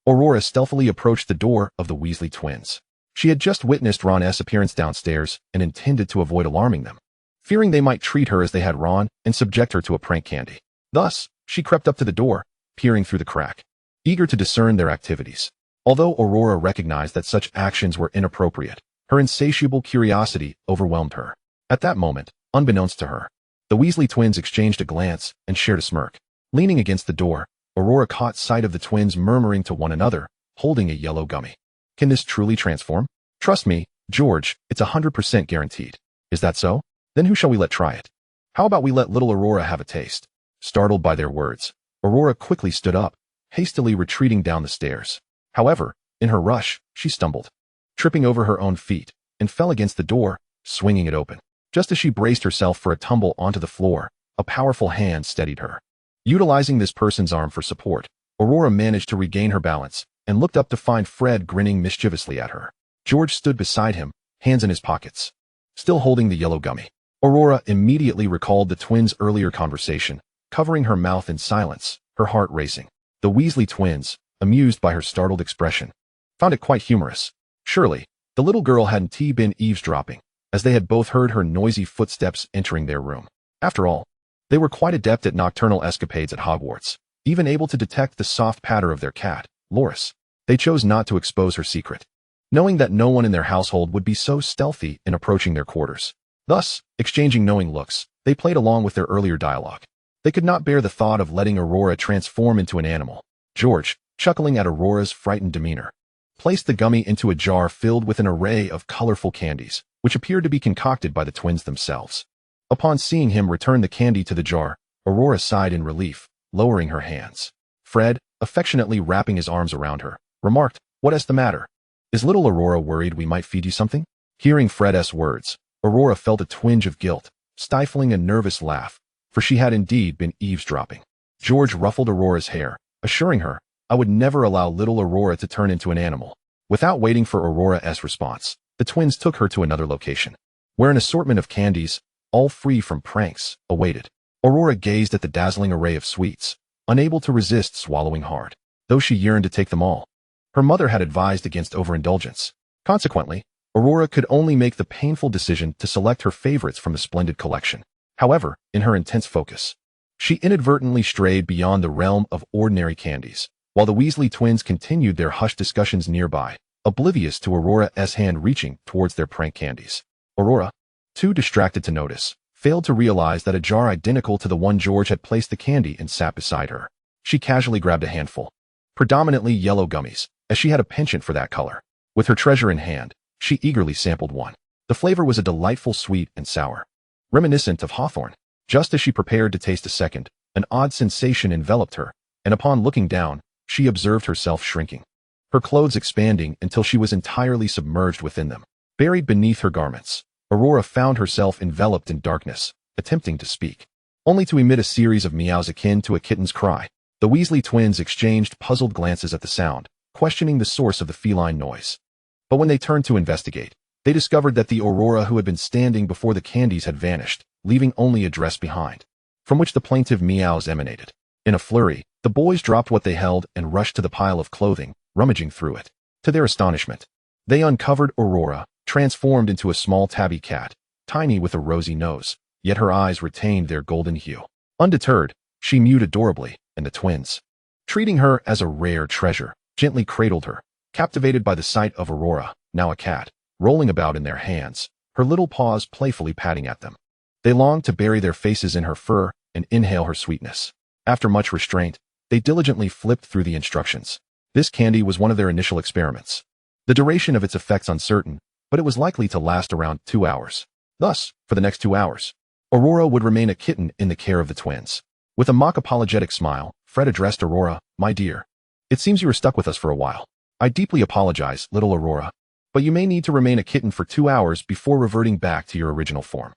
Aurora stealthily approached the door of the Weasley twins. She had just witnessed Ron's appearance downstairs and intended to avoid alarming them, fearing they might treat her as they had Ron and subject her to a prank candy. Thus, she crept up to the door, peering through the crack, eager to discern their activities. Although Aurora recognized that such actions were inappropriate, her insatiable curiosity overwhelmed her. At that moment, unbeknownst to her, the Weasley twins exchanged a glance and shared a smirk. Leaning against the door, Aurora caught sight of the twins murmuring to one another, holding a yellow gummy. "Can this truly transform?" "Trust me, George, it's 100% guaranteed." "Is that so? Then who shall we let try it? How about we let little Aurora have a taste?" Startled by their words, Aurora quickly stood up, hastily retreating down the stairs. However, in her rush, she stumbled, tripping over her own feet, and fell against the door, swinging it open. Just as she braced herself for a tumble onto the floor, a powerful hand steadied her. Utilizing this person's arm for support, Aurora managed to regain her balance and looked up to find Fred grinning mischievously at her. George stood beside him, hands in his pockets, still holding the yellow gummy. Aurora immediately recalled the twins' earlier conversation, covering her mouth in silence, her heart racing. The Weasley twins, amused by her startled expression, found it quite humorous. Surely, the little girl hadn't been eavesdropping, as they had both heard her noisy footsteps entering their room. After all, they were quite adept at nocturnal escapades at Hogwarts, even able to detect the soft patter of their cat, Loris. They chose not to expose her secret, knowing that no one in their household would be so stealthy in approaching their quarters. Thus, exchanging knowing looks, they played along with their earlier dialogue. They could not bear the thought of letting Aurora transform into an animal. George, chuckling at Aurora's frightened demeanor, placed the gummy into a jar filled with an array of colorful candies, which appeared to be concocted by the twins themselves. Upon seeing him return the candy to the jar, Aurora sighed in relief, lowering her hands. Fred, affectionately wrapping his arms around her, remarked, "What is the matter? Is little Aurora worried we might feed you something?" Hearing Fred's words, Aurora felt a twinge of guilt, stifling a nervous laugh, for she had indeed been eavesdropping. George ruffled Aurora's hair, assuring her, "I would never allow little Aurora to turn into an animal." Without waiting for Aurora's response, the twins took her to another location, where an assortment of candies, all free from pranks, awaited. Aurora gazed at the dazzling array of sweets, unable to resist swallowing hard, though she yearned to take them all. Her mother had advised against overindulgence. Consequently, Aurora could only make the painful decision to select her favorites from the splendid collection. However, in her intense focus, she inadvertently strayed beyond the realm of ordinary candies, while the Weasley twins continued their hushed discussions nearby, oblivious to Aurora's hand reaching towards their prank candies. Aurora, too distracted to notice, failed to realize that a jar identical to the one George had placed the candy in sat beside her. She casually grabbed a handful, predominantly yellow gummies, as she had a penchant for that color. With her treasure in hand, she eagerly sampled one. The flavor was a delightful sweet and sour, reminiscent of hawthorn. Just as she prepared to taste a second, an odd sensation enveloped her, and upon looking down, she observed herself shrinking, her clothes expanding until she was entirely submerged within them. Buried beneath her garments, Aurora found herself enveloped in darkness, attempting to speak, only to emit a series of meows akin to a kitten's cry. The Weasley twins exchanged puzzled glances at the sound, questioning the source of the feline noise. But when they turned to investigate, they discovered that the Aurora who had been standing before the candies had vanished, leaving only a dress behind, from which the plaintive meows emanated. In a flurry, the boys dropped what they held and rushed to the pile of clothing, rummaging through it. To their astonishment, they uncovered Aurora, transformed into a small tabby cat, tiny with a rosy nose, yet her eyes retained their golden hue. Undeterred, she mewed adorably, and the twins, treating her as a rare treasure, gently cradled her, captivated by the sight of Aurora, now a cat, rolling about in their hands, her little paws playfully patting at them. They longed to bury their faces in her fur and inhale her sweetness. After much restraint, they diligently flipped through the instructions. This candy was one of their initial experiments. The duration of its effects uncertain, but it was likely to last around 2 hours. Thus, for the next 2 hours, Aurora would remain a kitten in the care of the twins. With a mock apologetic smile, Fred addressed Aurora, "My dear, it seems you were stuck with us for a while. I deeply apologize, little Aurora, but you may need to remain a kitten for 2 hours before reverting back to your original form."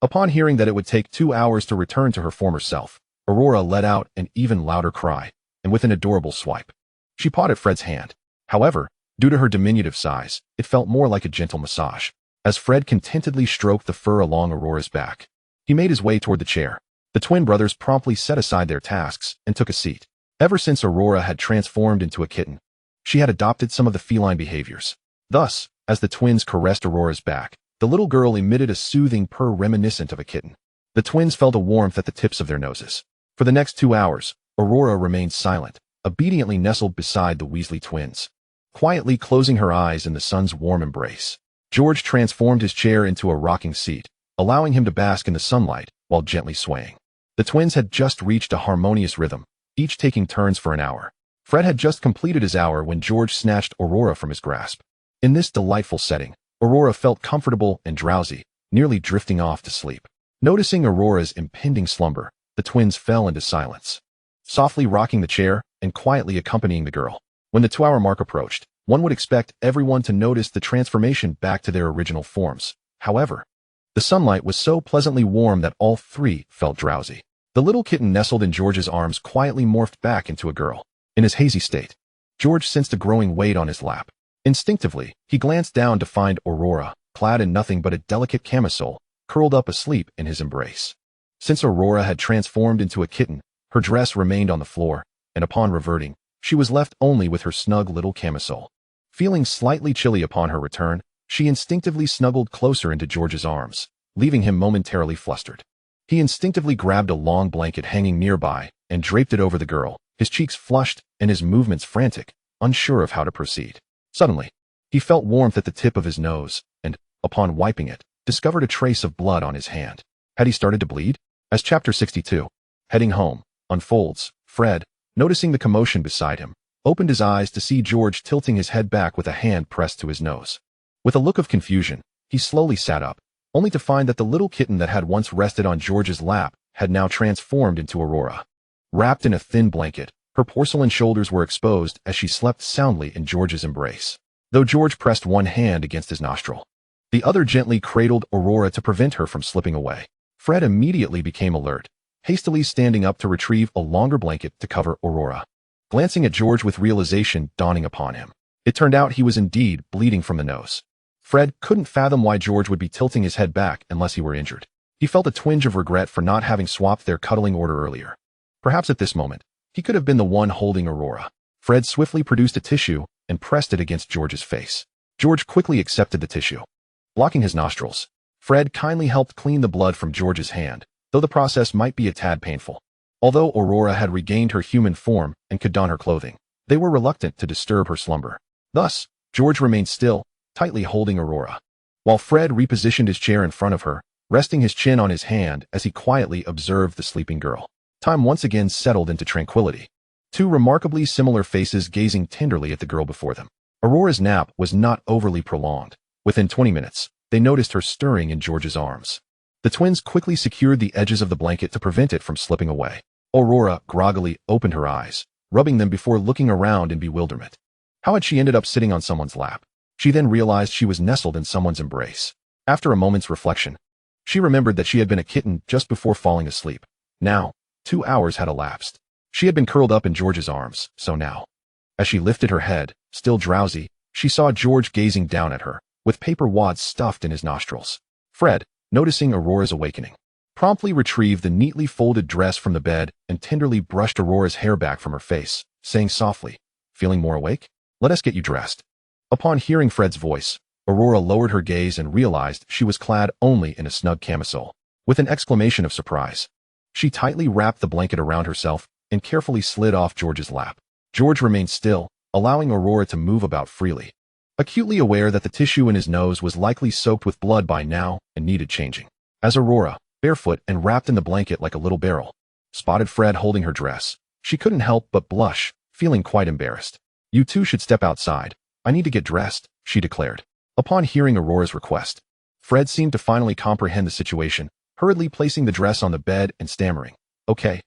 Upon hearing that it would take 2 hours to return to her former self, Aurora let out an even louder cry, and with an adorable swipe, she pawed at Fred's hand. However, due to her diminutive size, it felt more like a gentle massage. As Fred contentedly stroked the fur along Aurora's back, he made his way toward the chair. The twin brothers promptly set aside their tasks and took a seat. Ever since Aurora had transformed into a kitten, she had adopted some of the feline behaviors. Thus, as the twins caressed Aurora's back, the little girl emitted a soothing purr reminiscent of a kitten. The twins felt a warmth at the tips of their noses. For the next 2 hours, Aurora remained silent, obediently nestled beside the Weasley twins, quietly closing her eyes in the son's warm embrace. George transformed his chair into a rocking seat, allowing him to bask in the sunlight while gently swaying. The twins had just reached a harmonious rhythm, each taking turns for an hour. Fred had just completed his hour when George snatched Aurora from his grasp. In this delightful setting, Aurora felt comfortable and drowsy, nearly drifting off to sleep. Noticing Aurora's impending slumber, the twins fell into silence, softly rocking the chair and quietly accompanying the girl. When the 2-hour mark approached, one would expect everyone to notice the transformation back to their original forms. However, the sunlight was so pleasantly warm that all three felt drowsy. The little kitten nestled in George's arms quietly morphed back into a girl. In his hazy state, George sensed a growing weight on his lap. Instinctively, he glanced down to find Aurora, clad in nothing but a delicate camisole, curled up asleep in his embrace. Since Aurora had transformed into a kitten, her dress remained on the floor, and upon reverting, she was left only with her snug little camisole. Feeling slightly chilly upon her return, she instinctively snuggled closer into George's arms, leaving him momentarily flustered. He instinctively grabbed a long blanket hanging nearby and draped it over the girl, his cheeks flushed and his movements frantic, unsure of how to proceed. Suddenly, he felt warmth at the tip of his nose and, upon wiping it, discovered a trace of blood on his hand. Had he started to bleed? As Chapter 62, Heading Home, unfolds, Fred, noticing the commotion beside him, opened his eyes to see George tilting his head back with a hand pressed to his nose. With a look of confusion, he slowly sat up, only to find that the little kitten that had once rested on George's lap had now transformed into Aurora. Wrapped in a thin blanket, her porcelain shoulders were exposed as she slept soundly in George's embrace. Though George pressed one hand against his nostril, the other gently cradled Aurora to prevent her from slipping away. Fred immediately became alert, hastily standing up to retrieve a longer blanket to cover Aurora. Glancing at George with realization dawning upon him, It turned out he was indeed bleeding from the nose. Fred couldn't fathom why George would be tilting his head back unless he were injured. He felt a twinge of regret for not having swapped their cuddling order earlier. Perhaps at this moment, he could have been the one holding Aurora. Fred swiftly produced a tissue and pressed it against George's face. George quickly accepted the tissue. Blocking his nostrils, Fred kindly helped clean the blood from George's hand, though the process might be a tad painful. Although Aurora had regained her human form and could don her clothing, they were reluctant to disturb her slumber. Thus, George remained still, tightly holding Aurora, while Fred repositioned his chair in front of her, resting his chin on his hand as he quietly observed the sleeping girl. Time once again settled into tranquility. Two remarkably similar faces gazing tenderly at the girl before them. Aurora's nap was not overly prolonged. Within 20 minutes, they noticed her stirring in George's arms. The twins quickly secured the edges of the blanket to prevent it from slipping away. Aurora groggily opened her eyes, rubbing them before looking around in bewilderment. How had she ended up sitting on someone's lap? She then realized she was nestled in someone's embrace. After a moment's reflection, she remembered that she had been a kitten just before falling asleep. Now, 2 hours had elapsed. She had been curled up in George's arms, so now, as she lifted her head, still drowsy, she saw George gazing down at her, with paper wads stuffed in his nostrils. Fred, noticing Aurora's awakening, promptly retrieved the neatly folded dress from the bed and tenderly brushed Aurora's hair back from her face, saying softly, "Feeling more awake? Let us get you dressed." Upon hearing Fred's voice, Aurora lowered her gaze and realized she was clad only in a snug camisole. With an exclamation of surprise, she tightly wrapped the blanket around herself and carefully slid off George's lap. George remained still, allowing Aurora to move about freely, acutely aware that the tissue in his nose was likely soaked with blood by now and needed changing. As Aurora, barefoot and wrapped in the blanket like a little barrel, spotted Fred holding her dress, she couldn't help but blush, feeling quite embarrassed. "You two should step outside. I need to get dressed," she declared. Upon hearing Aurora's request, Fred seemed to finally comprehend the situation, hurriedly placing the dress on the bed and stammering, Okay,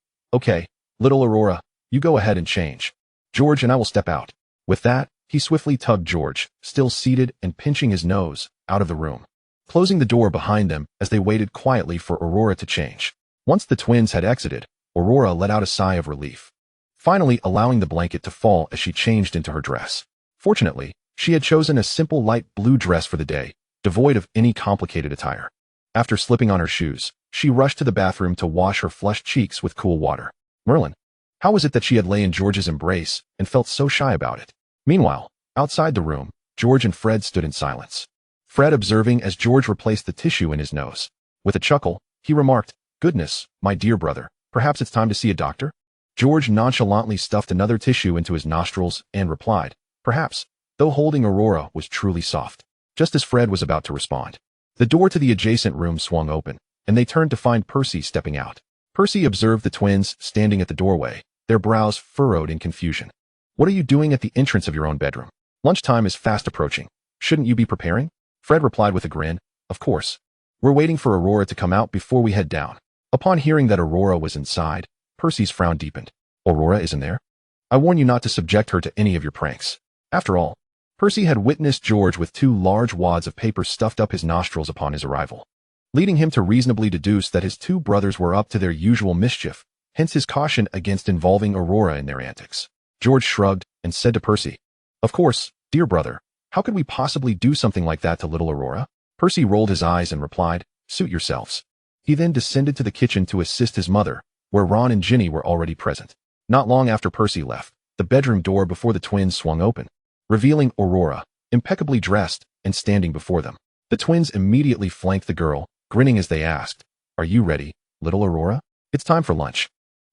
little Aurora, you go ahead and change. George and I will step out." With that, he swiftly tugged George, still seated and pinching his nose, out of the room, closing the door behind them as they waited quietly for Aurora to change. Once the twins had exited, Aurora let out a sigh of relief, finally allowing the blanket to fall as she changed into her dress. Fortunately, she had chosen a simple light blue dress for the day, devoid of any complicated attire. After slipping on her shoes, she rushed to the bathroom to wash her flushed cheeks with cool water. Merlin, how was it that she had lay in George's embrace and felt so shy about it? Meanwhile, outside the room, George and Fred stood in silence. Fred observing as George replaced the tissue in his nose. With a chuckle, he remarked, "Goodness, my dear brother, perhaps it's time to see a doctor?" George nonchalantly stuffed another tissue into his nostrils and replied, "Perhaps," though holding Aurora was truly soft. Just as Fred was about to respond, the door to the adjacent room swung open, and they turned to find Percy stepping out. Percy observed the twins standing at the doorway, their brows furrowed in confusion. "What are you doing at the entrance of your own bedroom? Lunchtime is fast approaching. Shouldn't you be preparing?" Fred replied with a grin, "Of course. We're waiting for Aurora to come out before we head down." Upon hearing that Aurora was inside, Percy's frown deepened. "Aurora isn't there? I warn you not to subject her to any of your pranks." After all, Percy had witnessed George with 2 large wads of paper stuffed up his nostrils upon his arrival, leading him to reasonably deduce that his 2 brothers were up to their usual mischief, hence his caution against involving Aurora in their antics. George shrugged and said to Percy, "Of course, dear brother, how could we possibly do something like that to little Aurora?" Percy rolled his eyes and replied, "Suit yourselves." He then descended to the kitchen to assist his mother, where Ron and Ginny were already present. Not long after Percy left, the bedroom door before the twins swung open, revealing Aurora, impeccably dressed and standing before them. The twins immediately flanked the girl, grinning as they asked, "Are you ready, little Aurora? It's time for lunch."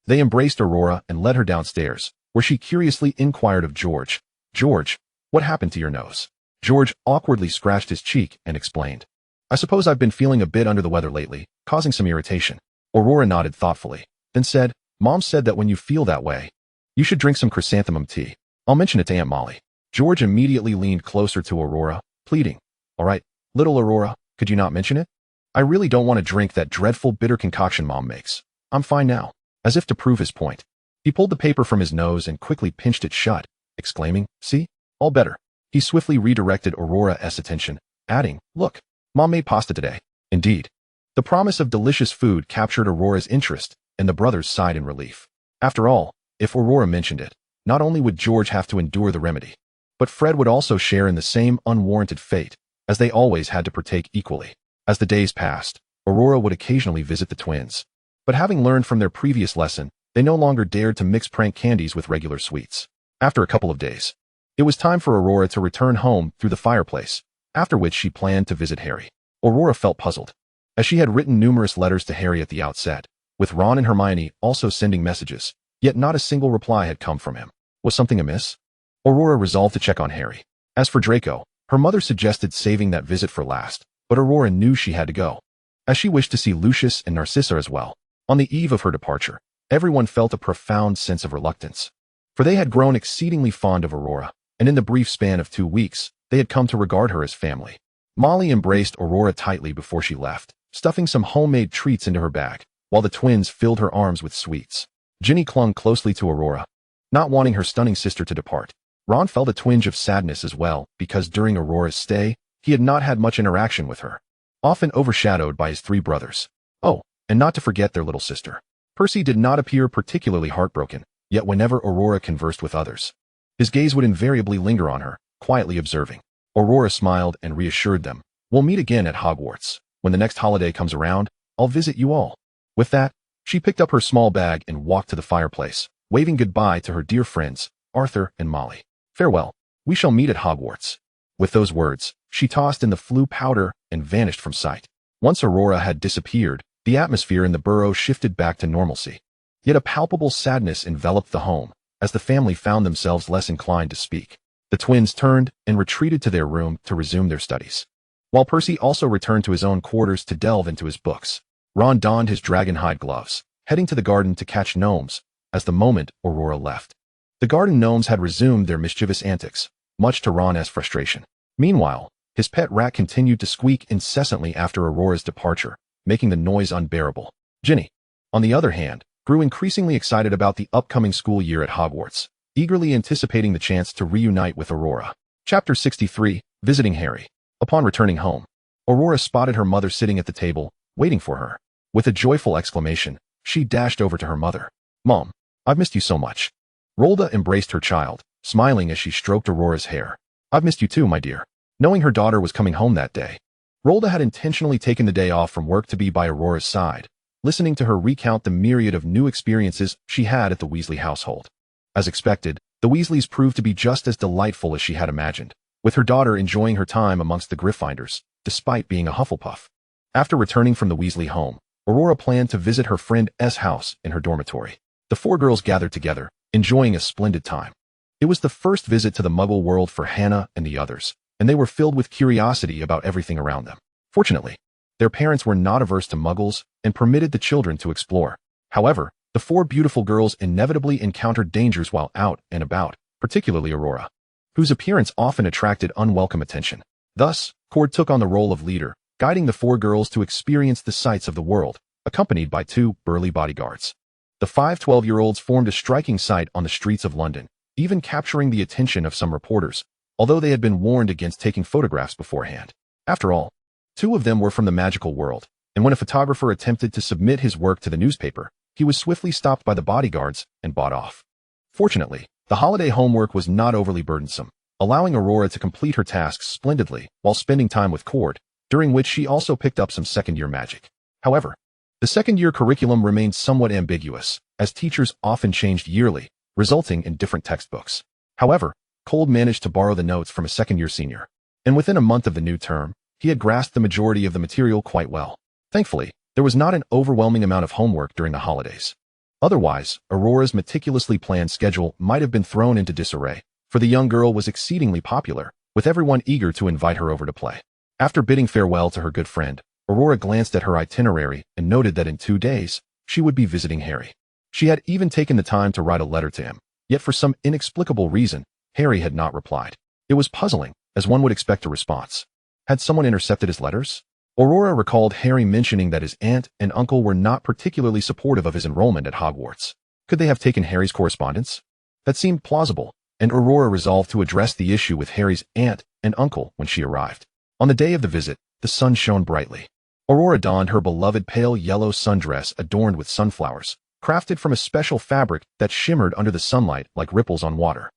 They embraced Aurora and led her downstairs, where she curiously inquired of George, "George, what happened to your nose?" George awkwardly scratched his cheek and explained, "I suppose I've been feeling a bit under the weather lately, causing some irritation." Aurora nodded thoughtfully, then said, "Mom said that when you feel that way, you should drink some chrysanthemum tea. I'll mention it to Aunt Molly." George immediately leaned closer to Aurora, pleading, "All right, little Aurora, could you not mention it? I really don't want to drink that dreadful bitter concoction Mom makes. I'm fine now." As if to prove his point, he pulled the paper from his nose and quickly pinched it shut, exclaiming, "See? All better." He swiftly redirected Aurora's attention, adding, "Look, Mom made pasta today." Indeed, the promise of delicious food captured Aurora's interest, and the brothers sighed in relief. After all, if Aurora mentioned it, not only would George have to endure the remedy, But Fred would also share in the same unwarranted fate, as they always had to partake equally. As the days passed, Aurora would occasionally visit the twins. But having learned from their previous lesson, they no longer dared to mix prank candies with regular sweets. After a couple of days, it was time for Aurora to return home through the fireplace, after which she planned to visit Harry. Aurora felt puzzled, as she had written numerous letters to Harry at the outset, with Ron and Hermione also sending messages, yet not a single reply had come from him. Was something amiss? Aurora resolved to check on Harry. As for Draco, her mother suggested saving that visit for last, but Aurora knew she had to go, as she wished to see Lucius and Narcissa as well. On the eve of her departure, everyone felt a profound sense of reluctance, for they had grown exceedingly fond of Aurora, and in the brief span of 2 weeks, they had come to regard her as family. Molly embraced Aurora tightly before she left, stuffing some homemade treats into her bag, while the twins filled her arms with sweets. Ginny clung closely to Aurora, not wanting her stunning sister to depart. Ron felt a twinge of sadness as well, because during Aurora's stay, he had not had much interaction with her, often overshadowed by his 3 brothers. Oh, and not to forget their little sister. Percy did not appear particularly heartbroken, yet whenever Aurora conversed with others, his gaze would invariably linger on her, quietly observing. Aurora smiled and reassured them. We'll meet again at Hogwarts. When the next holiday comes around, I'll visit you all. With that, she picked up her small bag and walked to the fireplace, waving goodbye to her dear friends, Arthur and Molly. Farewell. We shall meet at Hogwarts. With those words, she tossed in the flue powder and vanished from sight. Once Aurora had disappeared, the atmosphere in the burrow shifted back to normalcy. Yet a palpable sadness enveloped the home, as the family found themselves less inclined to speak. The twins turned and retreated to their room to resume their studies, while Percy also returned to his own quarters to delve into his books. Ron donned his dragonhide gloves, heading to the garden to catch gnomes, as the moment Aurora left. The garden gnomes had resumed their mischievous antics, much to Ron's frustration. Meanwhile, his pet rat continued to squeak incessantly after Aurora's departure, making the noise unbearable. Ginny, on the other hand, grew increasingly excited about the upcoming school year at Hogwarts, eagerly anticipating the chance to reunite with Aurora. Chapter 63, Visiting Harry. Upon returning home, Aurora spotted her mother sitting at the table, waiting for her. With a joyful exclamation, she dashed over to her mother. Mom, I've missed you so much. Rolda embraced her child, smiling as she stroked Aurora's hair. I've missed you too, my dear. Knowing her daughter was coming home that day, Rolda had intentionally taken the day off from work to be by Aurora's side, listening to her recount the myriad of new experiences she had at the Weasley household. As expected, the Weasleys proved to be just as delightful as she had imagined, with her daughter enjoying her time amongst the Gryffindors, despite being a Hufflepuff. After returning from the Weasley home, Aurora planned to visit her friend S' house in her dormitory. The 4 girls gathered together, enjoying a splendid time. It was the first visit to the Muggle world for Hannah and the others, and they were filled with curiosity about everything around them. Fortunately, their parents were not averse to Muggles and permitted the children to explore. However, the 4 beautiful girls inevitably encountered dangers while out and about, particularly Aurora, whose appearance often attracted unwelcome attention. Thus, Cord took on the role of leader, guiding the 4 girls to experience the sights of the world, accompanied by 2 burly bodyguards. The 5 12-year-olds formed a striking sight on the streets of London, even capturing the attention of some reporters, although they had been warned against taking photographs beforehand. After all, 2 of them were from the magical world, and when a photographer attempted to submit his work to the newspaper, he was swiftly stopped by the bodyguards and bought off. Fortunately, the holiday homework was not overly burdensome, allowing Aurora to complete her tasks splendidly while spending time with Cord, during which she also picked up some second-year magic. However, the second-year curriculum remained somewhat ambiguous, as teachers often changed yearly, resulting in different textbooks. However, Cole managed to borrow the notes from a second-year senior, and within a month of the new term, he had grasped the majority of the material quite well. Thankfully, there was not an overwhelming amount of homework during the holidays. Otherwise, Aurora's meticulously planned schedule might have been thrown into disarray, for the young girl was exceedingly popular, with everyone eager to invite her over to play. After bidding farewell to her good friend, Aurora glanced at her itinerary and noted that in 2 days, she would be visiting Harry. She had even taken the time to write a letter to him, yet for some inexplicable reason, Harry had not replied. It was puzzling, as one would expect a response. Had someone intercepted his letters? Aurora recalled Harry mentioning that his aunt and uncle were not particularly supportive of his enrollment at Hogwarts. Could they have taken Harry's correspondence? That seemed plausible, and Aurora resolved to address the issue with Harry's aunt and uncle when she arrived. On the day of the visit, the sun shone brightly. Aurora donned her beloved pale yellow sundress adorned with sunflowers, crafted from a special fabric that shimmered under the sunlight like ripples on water.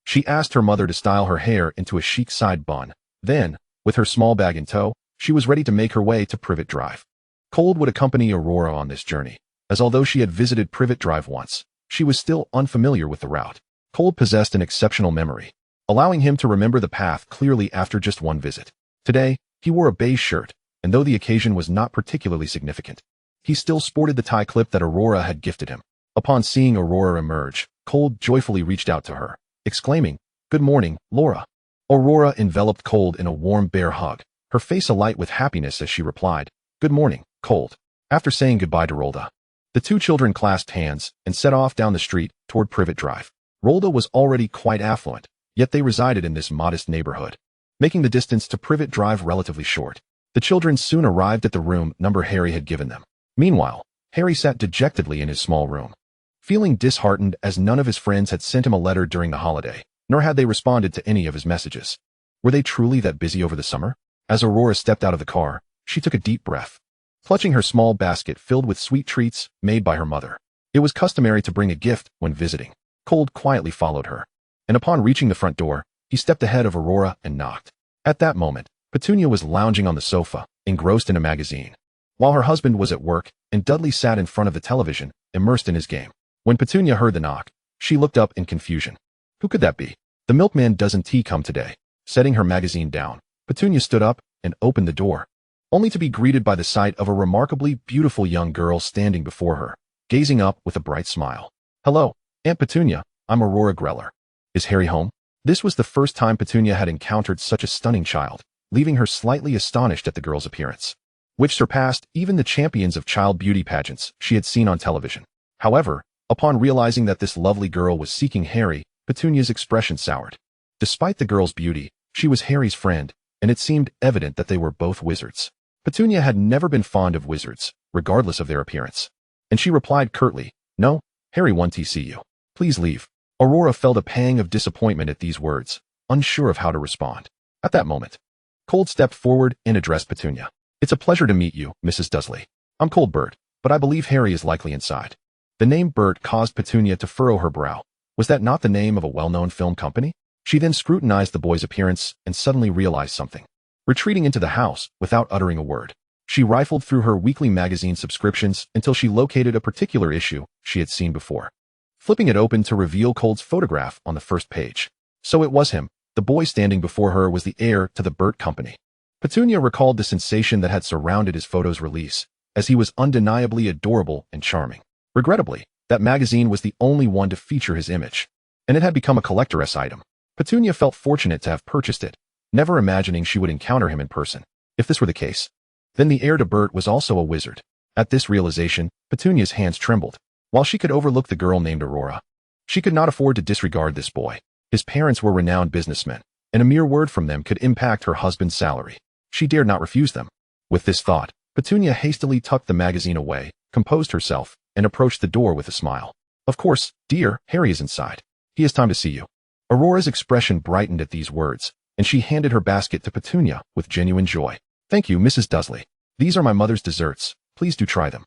She asked her mother to style her hair into a chic side bun. Then, with her small bag in tow, she was ready to make her way to Privet Drive. Cold would accompany Aurora on this journey, as although she had visited Privet Drive once, she was still unfamiliar with the route. Cold possessed an exceptional memory, allowing him to remember the path clearly after just one visit. Today, he wore a beige shirt, and though the occasion was not particularly significant, he still sported the tie clip that Aurora had gifted him. Upon seeing Aurora emerge, Cold joyfully reached out to her, exclaiming, "Good morning, Laura." Aurora enveloped Cold in a warm bear hug, her face alight with happiness as she replied, "Good morning, Cold." After saying goodbye to Rolda, the two children clasped hands and set off down the street toward Privet Drive. Rolda was already quite affluent, yet they resided in this modest neighborhood, making the distance to Privet Drive relatively short. The children soon arrived at the room number Harry had given them. Meanwhile, Harry sat dejectedly in his small room, feeling disheartened as none of his friends had sent him a letter during the holiday, nor had they responded to any of his messages. Were they truly that busy over the summer? As Aurora stepped out of the car, she took a deep breath, clutching her small basket filled with sweet treats made by her mother. It was customary to bring a gift when visiting. Cold quietly followed her, and upon reaching the front door, he stepped ahead of Aurora and knocked. At that moment, Petunia was lounging on the sofa, engrossed in a magazine, while her husband was at work, and Dudley sat in front of the television, immersed in his game. When Petunia heard the knock, she looked up in confusion. Who could that be? The milkman doesn't tea come today. Setting her magazine down, Petunia stood up and opened the door, only to be greeted by the sight of a remarkably beautiful young girl standing before her, gazing up with a bright smile. "Hello, Aunt Petunia, I'm Aurora Greller. Is Harry home?" This was the first time Petunia had encountered such a stunning child, leaving her slightly astonished at the girl's appearance, which surpassed even the champions of child beauty pageants she had seen on television. However, upon realizing that this lovely girl was seeking Harry, Petunia's expression soured. Despite the girl's beauty, she was Harry's friend, and it seemed evident that they were both wizards. Petunia had never been fond of wizards, regardless of their appearance, and she replied curtly, "No, Harry wants to see you. Please leave." Aurora felt a pang of disappointment at these words, unsure of how to respond. At that moment, Cold stepped forward and addressed Petunia. "It's a pleasure to meet you, Mrs. Dursley. I'm Cold Bird, but I believe Harry is likely inside." The name Bert caused Petunia to furrow her brow. Was that not the name of a well-known film company? She then scrutinized the boy's appearance and suddenly realized something. Retreating into the house without uttering a word, she rifled through her weekly magazine subscriptions until she located a particular issue she had seen before. Flipping it open to reveal Cold's photograph on the first page. So it was him. The boy standing before her was the heir to the Bert Company. Petunia recalled the sensation that had surrounded his photo's release, as he was undeniably adorable and charming. Regrettably, that magazine was the only one to feature his image, and it had become a collector's item. Petunia felt fortunate to have purchased it, never imagining she would encounter him in person. If this were the case, then the heir to Bert was also a wizard. At this realization, Petunia's hands trembled. While she could overlook the girl named Aurora, she could not afford to disregard this boy. His parents were renowned businessmen, and a mere word from them could impact her husband's salary. She dared not refuse them. With this thought, Petunia hastily tucked the magazine away, composed herself, and approached the door with a smile. "Of course, dear, Harry is inside. He has time to see you." Aurora's expression brightened at these words, and she handed her basket to Petunia with genuine joy. "Thank you, Mrs. Dursley. These are my mother's desserts. Please do try them."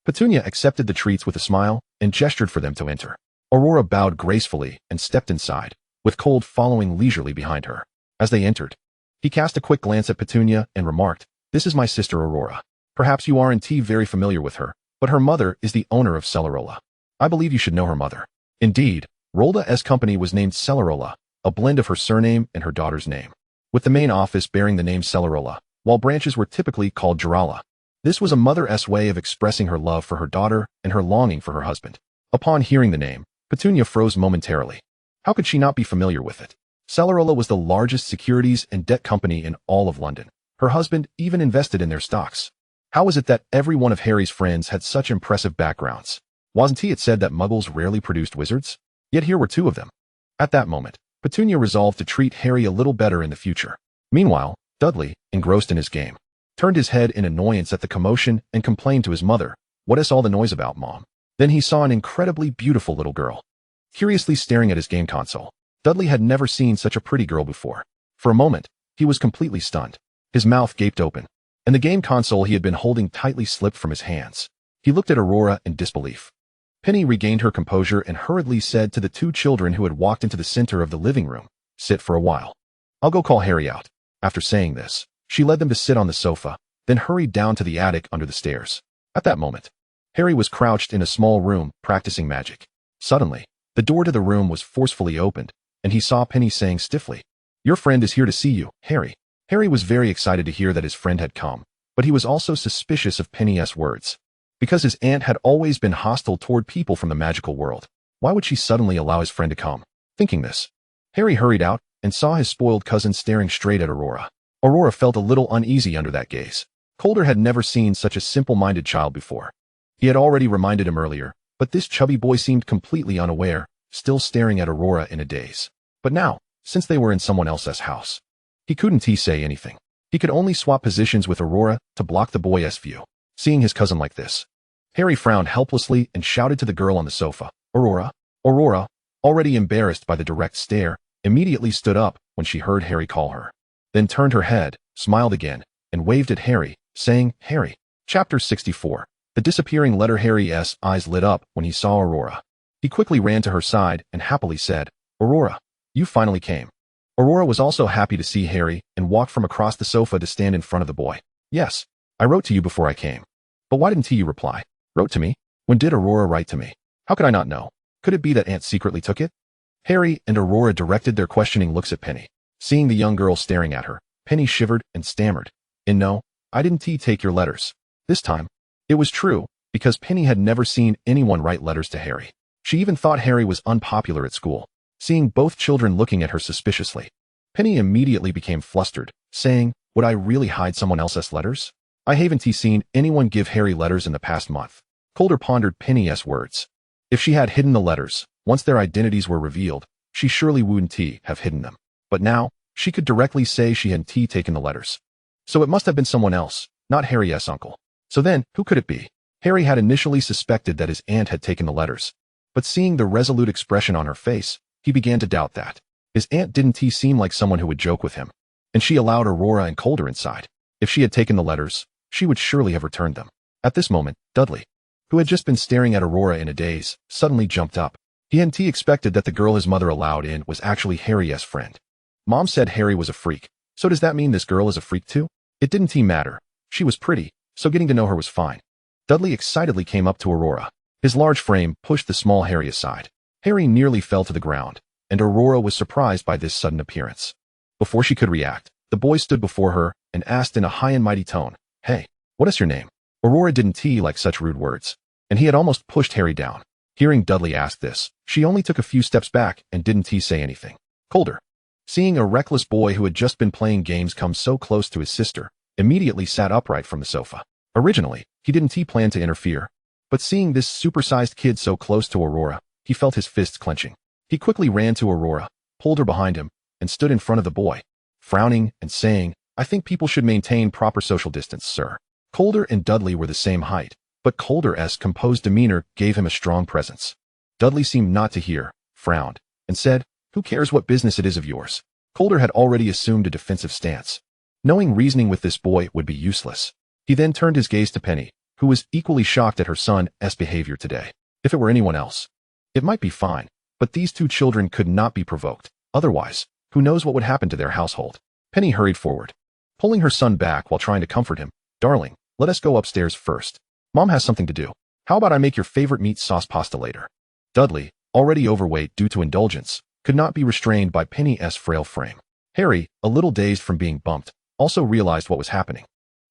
Petunia accepted the treats with a smile and gestured for them to enter. Aurora bowed gracefully and stepped inside, with Cold following leisurely behind her. As they entered, he cast a quick glance at Petunia and remarked, "This is my sister Aurora. Perhaps you aren't very familiar with her, but her mother is the owner of Cellarola. I believe you should know her mother." Indeed, Rolda's company was named Cellarola, a blend of her surname and her daughter's name, with the main office bearing the name Cellarola, while branches were typically called Gerala. This was a mother's way of expressing her love for her daughter and her longing for her husband. Upon hearing the name, Petunia froze momentarily. How could she not be familiar with it? Cellarola was the largest securities and debt company in all of London. Her husband even invested in their stocks. How was it that every one of Harry's friends had such impressive backgrounds? Wasn't it said that muggles rarely produced wizards? Yet here were two of them. At that moment, Petunia resolved to treat Harry a little better in the future. Meanwhile, Dudley, engrossed in his game, turned his head in annoyance at the commotion and complained to his mother, "What is all the noise about, Mom?" Then he saw an incredibly beautiful little girl, curiously staring at his game console. Dudley had never seen such a pretty girl before. For a moment, he was completely stunned. His mouth gaped open, and the game console he had been holding tightly slipped from his hands. He looked at Aurora in disbelief. Penny regained her composure and hurriedly said to the two children who had walked into the center of the living room, "Sit for a while. I'll go call Harry out." After saying this, she led them to sit on the sofa, then hurried down to the attic under the stairs. At that moment, Harry was crouched in a small room, practicing magic. Suddenly, the door to the room was forcefully opened, and he saw Penny saying stiffly, "Your friend is here to see you, Harry." Harry was very excited to hear that his friend had come, but he was also suspicious of Penny's words. Because his aunt had always been hostile toward people from the magical world, why would she suddenly allow his friend to come? Thinking this, Harry hurried out and saw his spoiled cousin staring straight at Aurora. Aurora felt a little uneasy under that gaze. Calder had never seen such a simple-minded child before. He had already reminded him earlier, but this chubby boy seemed completely unaware, still staring at Aurora in a daze. But now, since they were in someone else's house, he couldn't say anything. He could only swap positions with Aurora to block the boy's view. Seeing his cousin like this, Harry frowned helplessly and shouted to the girl on the sofa, "Aurora." Aurora, already embarrassed by the direct stare, immediately stood up when she heard Harry call her. Then turned her head, smiled again, and waved at Harry, saying, "Harry." Chapter 64. The disappearing letter. Harry's eyes lit up when he saw Aurora. He quickly ran to her side and happily said, "Aurora, you finally came." Aurora was also happy to see Harry and walked from across the sofa to stand in front of the boy. "Yes, I wrote to you before I came." "But why didn't you reply?" "Wrote to me? When did Aurora write to me? How could I not know? Could it be that Aunt secretly took it?" Harry and Aurora directed their questioning looks at Penny. Seeing the young girl staring at her, Penny shivered and stammered, "No, I didn't take your letters." This time, it was true, because Penny had never seen anyone write letters to Harry. She even thought Harry was unpopular at school. Seeing both children looking at her suspiciously, Penny immediately became flustered, saying, "Would I really hide someone else's letters? I haven't seen anyone give Harry letters in the past month." Calder pondered Penny's words. If she had hidden the letters, once their identities were revealed, she surely wouldn't have hidden them. But now, she could directly say she hadn't taken the letters. So it must have been someone else, not Harry's uncle. So then, who could it be? Harry had initially suspected that his aunt had taken the letters, but seeing the resolute expression on her face, he began to doubt that. His aunt didn't seem like someone who would joke with him, and she allowed Aurora and Calder inside. If she had taken the letters, she would surely have returned them. At this moment, Dudley, who had just been staring at Aurora in a daze, suddenly jumped up. He hadn't expected that the girl his mother allowed in was actually Harry's friend. Mom said Harry was a freak, so does that mean this girl is a freak too? It didn't matter. She was pretty, so getting to know her was fine. Dudley excitedly came up to Aurora. His large frame pushed the small Harry aside. Harry nearly fell to the ground, and Aurora was surprised by this sudden appearance. Before she could react, the boy stood before her and asked in a high and mighty tone, "Hey, what is your name?" Aurora didn't like such rude words, and he had almost pushed Harry down. Hearing Dudley ask this, she only took a few steps back and didn't say anything. Calder, seeing a reckless boy who had just been playing games come so close to his sister, immediately sat upright from the sofa. Originally, he didn't plan to interfere, but seeing this supersized kid so close to Aurora, he felt his fists clenching. He quickly ran to Aurora, pulled her behind him, and stood in front of the boy, frowning and saying, "I think people should maintain proper social distance, sir." Calder and Dudley were the same height, but Calder's composed demeanor gave him a strong presence. Dudley seemed not to hear, frowned, and said, "Who cares what business it is of yours?" Calder had already assumed a defensive stance, knowing reasoning with this boy would be useless. He then turned his gaze to Penny, who was equally shocked at her son's behavior today. If it were anyone else, it might be fine, but these two children could not be provoked. Otherwise, who knows what would happen to their household. Penny hurried forward, pulling her son back while trying to comfort him. "Darling, let us go upstairs first. Mom has something to do. How about I make your favorite meat sauce pasta later?" Dudley, already overweight due to indulgence, could not be restrained by Penny's frail frame. Harry, a little dazed from being bumped, also realized what was happening.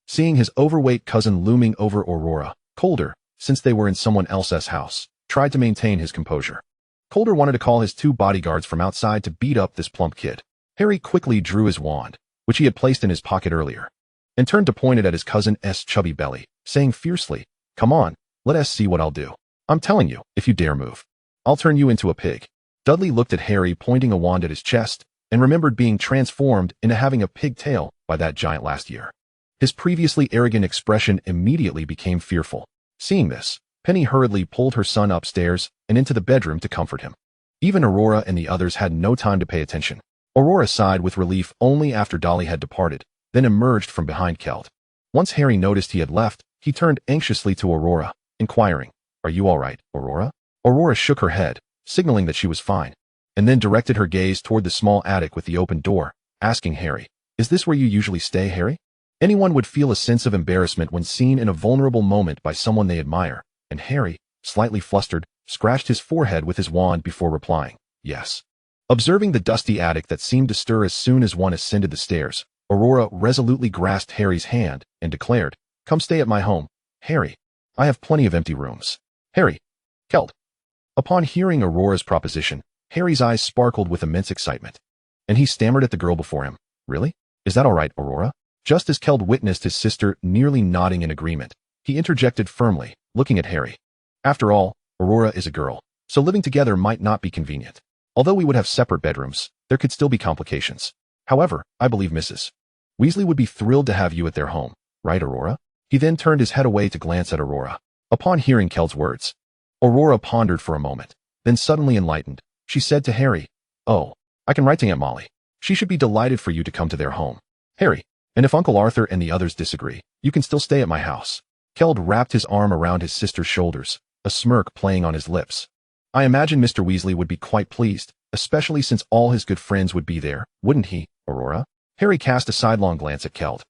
Seeing his overweight cousin looming over Aurora, Calder, since they were in someone else's house, tried to maintain his composure. Calder wanted to call his two bodyguards from outside to beat up this plump kid. Harry quickly drew his wand, which he had placed in his pocket earlier, and turned to point it at his cousin's chubby belly, saying fiercely, "Come on, let us see what I'll do. I'm telling you, if you dare move, I'll turn you into a pig." Dudley looked at Harry pointing a wand at his chest, and remembered being transformed into having a pigtail by that giant last year. His previously arrogant expression immediately became fearful. Seeing this, Penny hurriedly pulled her son upstairs and into the bedroom to comfort him. Even Aurora and the others had no time to pay attention. Aurora sighed with relief only after Dolly had departed, then emerged from behind Keld. Once Harry noticed he had left, he turned anxiously to Aurora, inquiring, "Are you all right, Aurora?" Aurora shook her head, signaling that she was fine, and then directed her gaze toward the small attic with the open door, asking Harry, "Is this where you usually stay, Harry?" Anyone would feel a sense of embarrassment when seen in a vulnerable moment by someone they admire, and Harry, slightly flustered, scratched his forehead with his wand before replying, "Yes." Observing the dusty attic that seemed to stir as soon as one ascended the stairs, Aurora resolutely grasped Harry's hand and declared, "Come stay at my home, Harry. I have plenty of empty rooms." Harry, Keld. Upon hearing Aurora's proposition, Harry's eyes sparkled with immense excitement, and he stammered at the girl before him, "Really? Is that all right, Aurora?" Just as Keld witnessed his sister nearly nodding in agreement, he interjected firmly, looking at Harry. "After all, Aurora is a girl, so living together might not be convenient. Although we would have separate bedrooms, there could still be complications. However, I believe Mrs. Weasley would be thrilled to have you at their home, right, Aurora?" He then turned his head away to glance at Aurora. Upon hearing Keld's words, Aurora pondered for a moment, then suddenly enlightened, she said to Harry, "Oh, I can write to Aunt Molly. She should be delighted for you to come to their home, Harry. And if Uncle Arthur and the others disagree, you can still stay at my house." Keld wrapped his arm around his sister's shoulders, a smirk playing on his lips. "I imagine Mr. Weasley would be quite pleased, especially since all his good friends would be there, wouldn't he, Aurora?" Harry cast a sidelong glance at Keld,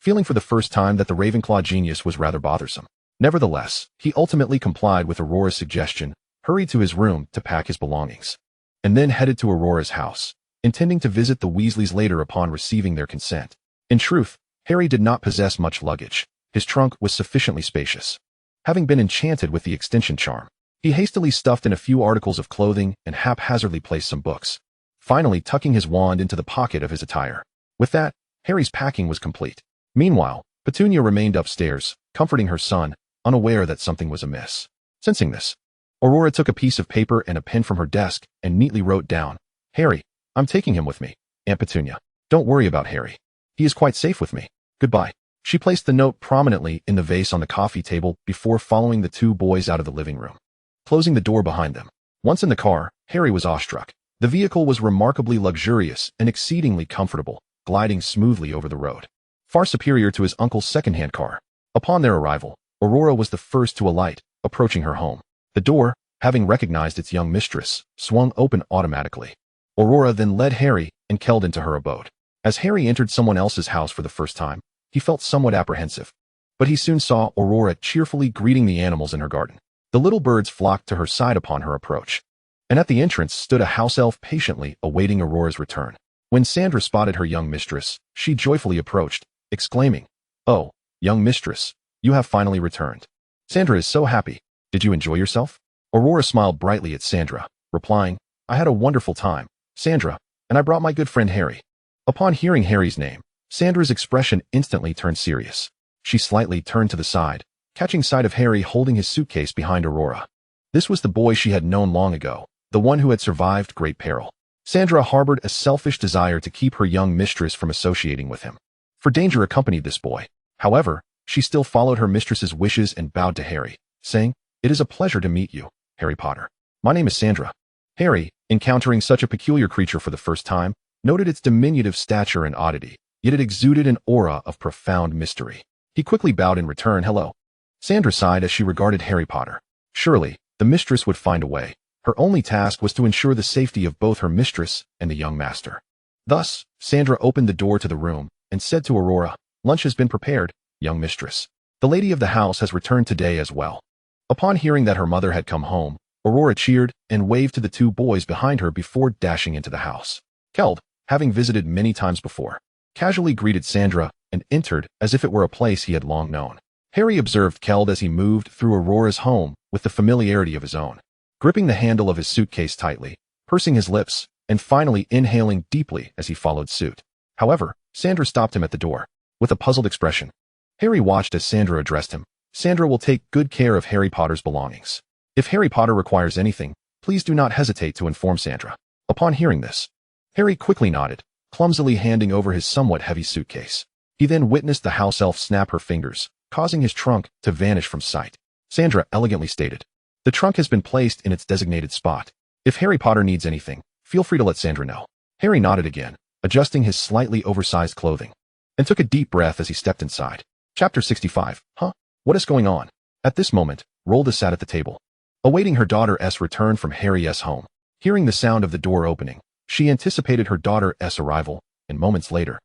feeling for the first time that the Ravenclaw genius was rather bothersome. Nevertheless, he ultimately complied with Aurora's suggestion, hurried to his room to pack his belongings, and then headed to Aurora's house, intending to visit the Weasleys later upon receiving their consent. In truth, Harry did not possess much luggage. His trunk was sufficiently spacious. Having been enchanted with the extension charm, he hastily stuffed in a few articles of clothing and haphazardly placed some books, finally tucking his wand into the pocket of his attire. With that, Harry's packing was complete. Meanwhile, Petunia remained upstairs, comforting her son, unaware that something was amiss. Sensing this, Aurora took a piece of paper and a pen from her desk and neatly wrote down, "Harry, I'm taking him with me, Aunt Petunia. Don't worry about Harry. He is quite safe with me. Goodbye." She placed the note prominently in the vase on the coffee table before following the two boys out of the living room, closing the door behind them. Once in the car, Harry was awestruck. The vehicle was remarkably luxurious and exceedingly comfortable, gliding smoothly over the road, far superior to his uncle's second-hand car. Upon their arrival, Aurora was the first to alight, approaching her home. The door, having recognized its young mistress, swung open automatically. Aurora then led Harry and Keld into her abode. As Harry entered someone else's house for the first time, he felt somewhat apprehensive, but he soon saw Aurora cheerfully greeting the animals in her garden. The little birds flocked to her side upon her approach, and at the entrance stood a house elf patiently awaiting Aurora's return. When Sandra spotted her young mistress, she joyfully approached, exclaiming, "Oh, young mistress, you have finally returned. Sandra is so happy. Did you enjoy yourself?" Aurora smiled brightly at Sandra, replying, "I had a wonderful time, Sandra, and I brought my good friend Harry." Upon hearing Harry's name, Sandra's expression instantly turned serious. She slightly turned to the side, catching sight of Harry holding his suitcase behind Aurora. This was the boy she had known long ago, the one who had survived great peril. Sandra harbored a selfish desire to keep her young mistress from associating with him, for danger accompanied this boy. However, she still followed her mistress's wishes and bowed to Harry, saying, "It is a pleasure to meet you, Harry Potter. My name is Sandra." Harry, encountering such a peculiar creature for the first time, noted its diminutive stature and oddity, yet it exuded an aura of profound mystery. He quickly bowed in return. "Hello." Sandra sighed as she regarded Harry Potter. Surely, the mistress would find a way. Her only task was to ensure the safety of both her mistress and the young master. Thus, Sandra opened the door to the room and said to Aurora, "Lunch has been prepared, young mistress. The lady of the house has returned today as well." Upon hearing that her mother had come home, Aurora cheered and waved to the two boys behind her before dashing into the house. Keld, having visited many times before, casually greeted Sandra and entered as if it were a place he had long known. Harry observed Keld as he moved through Aurora's home with the familiarity of his own, gripping the handle of his suitcase tightly, pursing his lips, and finally inhaling deeply as he followed suit. However, Sandra stopped him at the door, with a puzzled expression. Harry watched as Sandra addressed him. "Sandra will take good care of Harry Potter's belongings. If Harry Potter requires anything, please do not hesitate to inform Sandra." Upon hearing this, Harry quickly nodded, clumsily handing over his somewhat heavy suitcase. He then witnessed the house elf snap her fingers, causing his trunk to vanish from sight. Sandra elegantly stated, "The trunk has been placed in its designated spot. If Harry Potter needs anything, feel free to let Sandra know." Harry nodded again, adjusting his slightly oversized clothing, and took a deep breath as he stepped inside. Chapter 65. Huh? What is going on? At this moment, Rolda sat at the table, awaiting her daughter's return from Harry's home. Hearing the sound of the door opening, she anticipated her daughter's arrival, and moments later,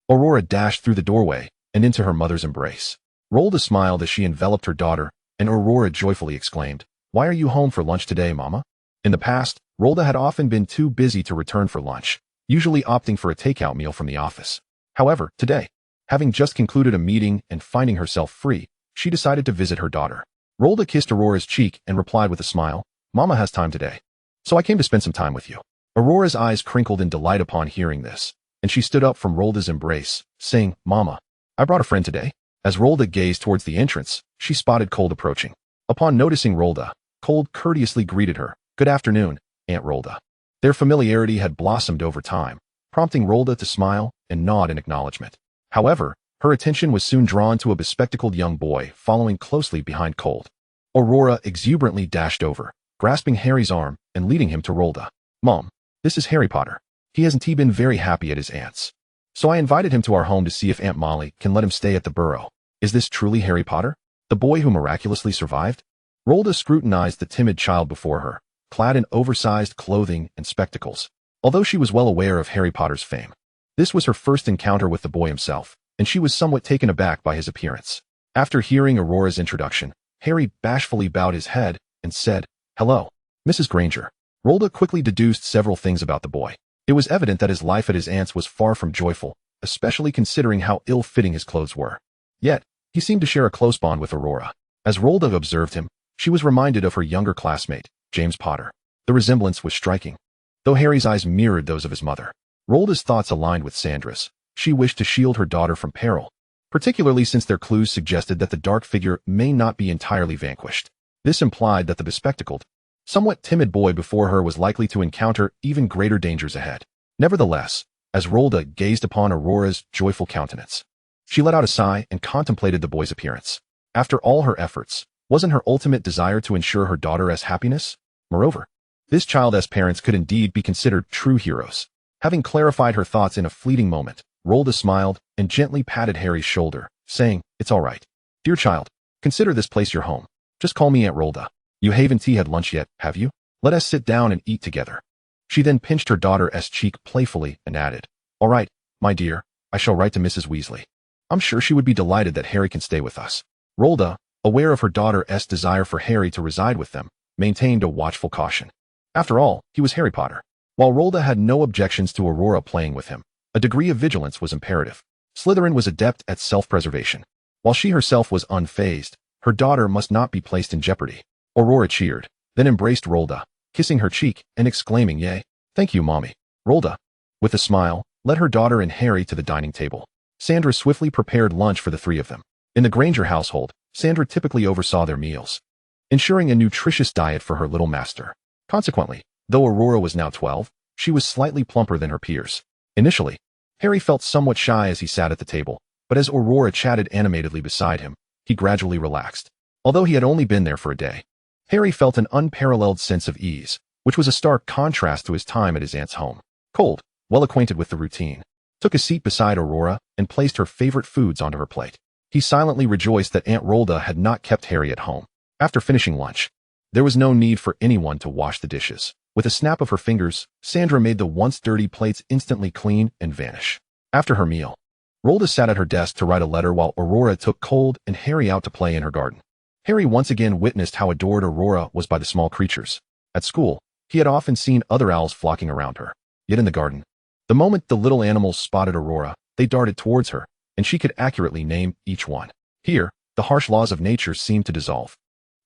Aurora dashed through the doorway and into her mother's embrace. Rhoda smiled as she enveloped her daughter, and Aurora joyfully exclaimed, "Why are you home for lunch today, Mama?" In the past, Rhoda had often been too busy to return for lunch, usually opting for a takeout meal from the office. However, today, having just concluded a meeting and finding herself free, she decided to visit her daughter. Rhoda kissed Aurora's cheek and replied with a smile, "Mama has time today, so I came to spend some time with you." Aurora's eyes crinkled in delight upon hearing this, and she stood up from Rhoda's embrace, saying, "Mama, I brought a friend today." As Rhoda gazed towards the entrance, she spotted Cold approaching. Upon noticing Rhoda, Cold courteously greeted her, "Good afternoon, Aunt Rhoda." Their familiarity had blossomed over time, prompting Rhoda to smile and nod in acknowledgement. However, her attention was soon drawn to a bespectacled young boy following closely behind Cold. Aurora exuberantly dashed over, grasping Harry's arm and leading him to Rhoda. "Mom, this is Harry Potter. He hasn't been very happy at his aunt's, so I invited him to our home to see if Aunt Molly can let him stay at the burrow. Is this truly Harry Potter, the boy who miraculously survived?" Rhoda scrutinized the timid child before her, clad in oversized clothing and spectacles. Although she was well aware of Harry Potter's fame, this was her first encounter with the boy himself, and she was somewhat taken aback by his appearance. After hearing Aurora's introduction, Harry bashfully bowed his head and said, "Hello, Mrs. Granger." Rhoda quickly deduced several things about the boy. It was evident that his life at his aunt's was far from joyful, especially considering how ill-fitting his clothes were. Yet, he seemed to share a close bond with Aurora. As Rhoda observed him, she was reminded of her younger classmate, James Potter. The resemblance was striking. Though Harry's eyes mirrored those of his mother, Rhoda's thoughts aligned with Sandra's. She wished to shield her daughter from peril, particularly since their clues suggested that the dark figure may not be entirely vanquished. This implied that the bespectacled, somewhat timid boy before her was likely to encounter even greater dangers ahead. Nevertheless, as Rhoda gazed upon Aurora's joyful countenance, she let out a sigh and contemplated the boy's appearance. After all her efforts, wasn't her ultimate desire to ensure her daughter's happiness? Moreover, this child's parents could indeed be considered true heroes. Having clarified her thoughts in a fleeting moment, Rhoda smiled and gently patted Harry's shoulder, saying, "It's all right. Dear child, consider this place your home. Just call me Aunt Rhoda. You haven't had lunch yet, have you? Let us sit down and eat together." She then pinched her daughter's cheek playfully and added, "All right, my dear, I shall write to Mrs. Weasley. I'm sure she would be delighted that Harry can stay with us." Rhoda, aware of her daughter's desire for Harry to reside with them, maintained a watchful caution. After all, he was Harry Potter. While Rhoda had no objections to Aurora playing with him, a degree of vigilance was imperative. Slytherin was adept at self-preservation. While she herself was unfazed, her daughter must not be placed in jeopardy. Aurora cheered, then embraced Rhoda, kissing her cheek and exclaiming, "Yay, thank you, Mommy." Rhoda, with a smile, led her daughter and Harry to the dining table. Sandra swiftly prepared lunch for the three of them. In the Granger household, Sandra typically oversaw their meals, ensuring a nutritious diet for her little master. Consequently, though Aurora was now 12, she was slightly plumper than her peers. Initially, Harry felt somewhat shy as he sat at the table, but as Aurora chatted animatedly beside him, he gradually relaxed. Although he had only been there for a day, Harry felt an unparalleled sense of ease, which was a stark contrast to his time at his aunt's home. Cold, well acquainted with the routine, took a seat beside Aurora and placed her favorite foods onto her plate. He silently rejoiced that Aunt Rhoda had not kept Harry at home. After finishing lunch, there was no need for anyone to wash the dishes. With a snap of her fingers, Sandra made the once dirty plates instantly clean and vanish. After her meal, Rhoda sat at her desk to write a letter while Aurora took Cold and Harry out to play in her garden. Harry once again witnessed how adored Aurora was by the small creatures. At school, he had often seen other owls flocking around her. Yet in the garden, the moment the little animals spotted Aurora, they darted towards her, and she could accurately name each one. Here, the harsh laws of nature seemed to dissolve.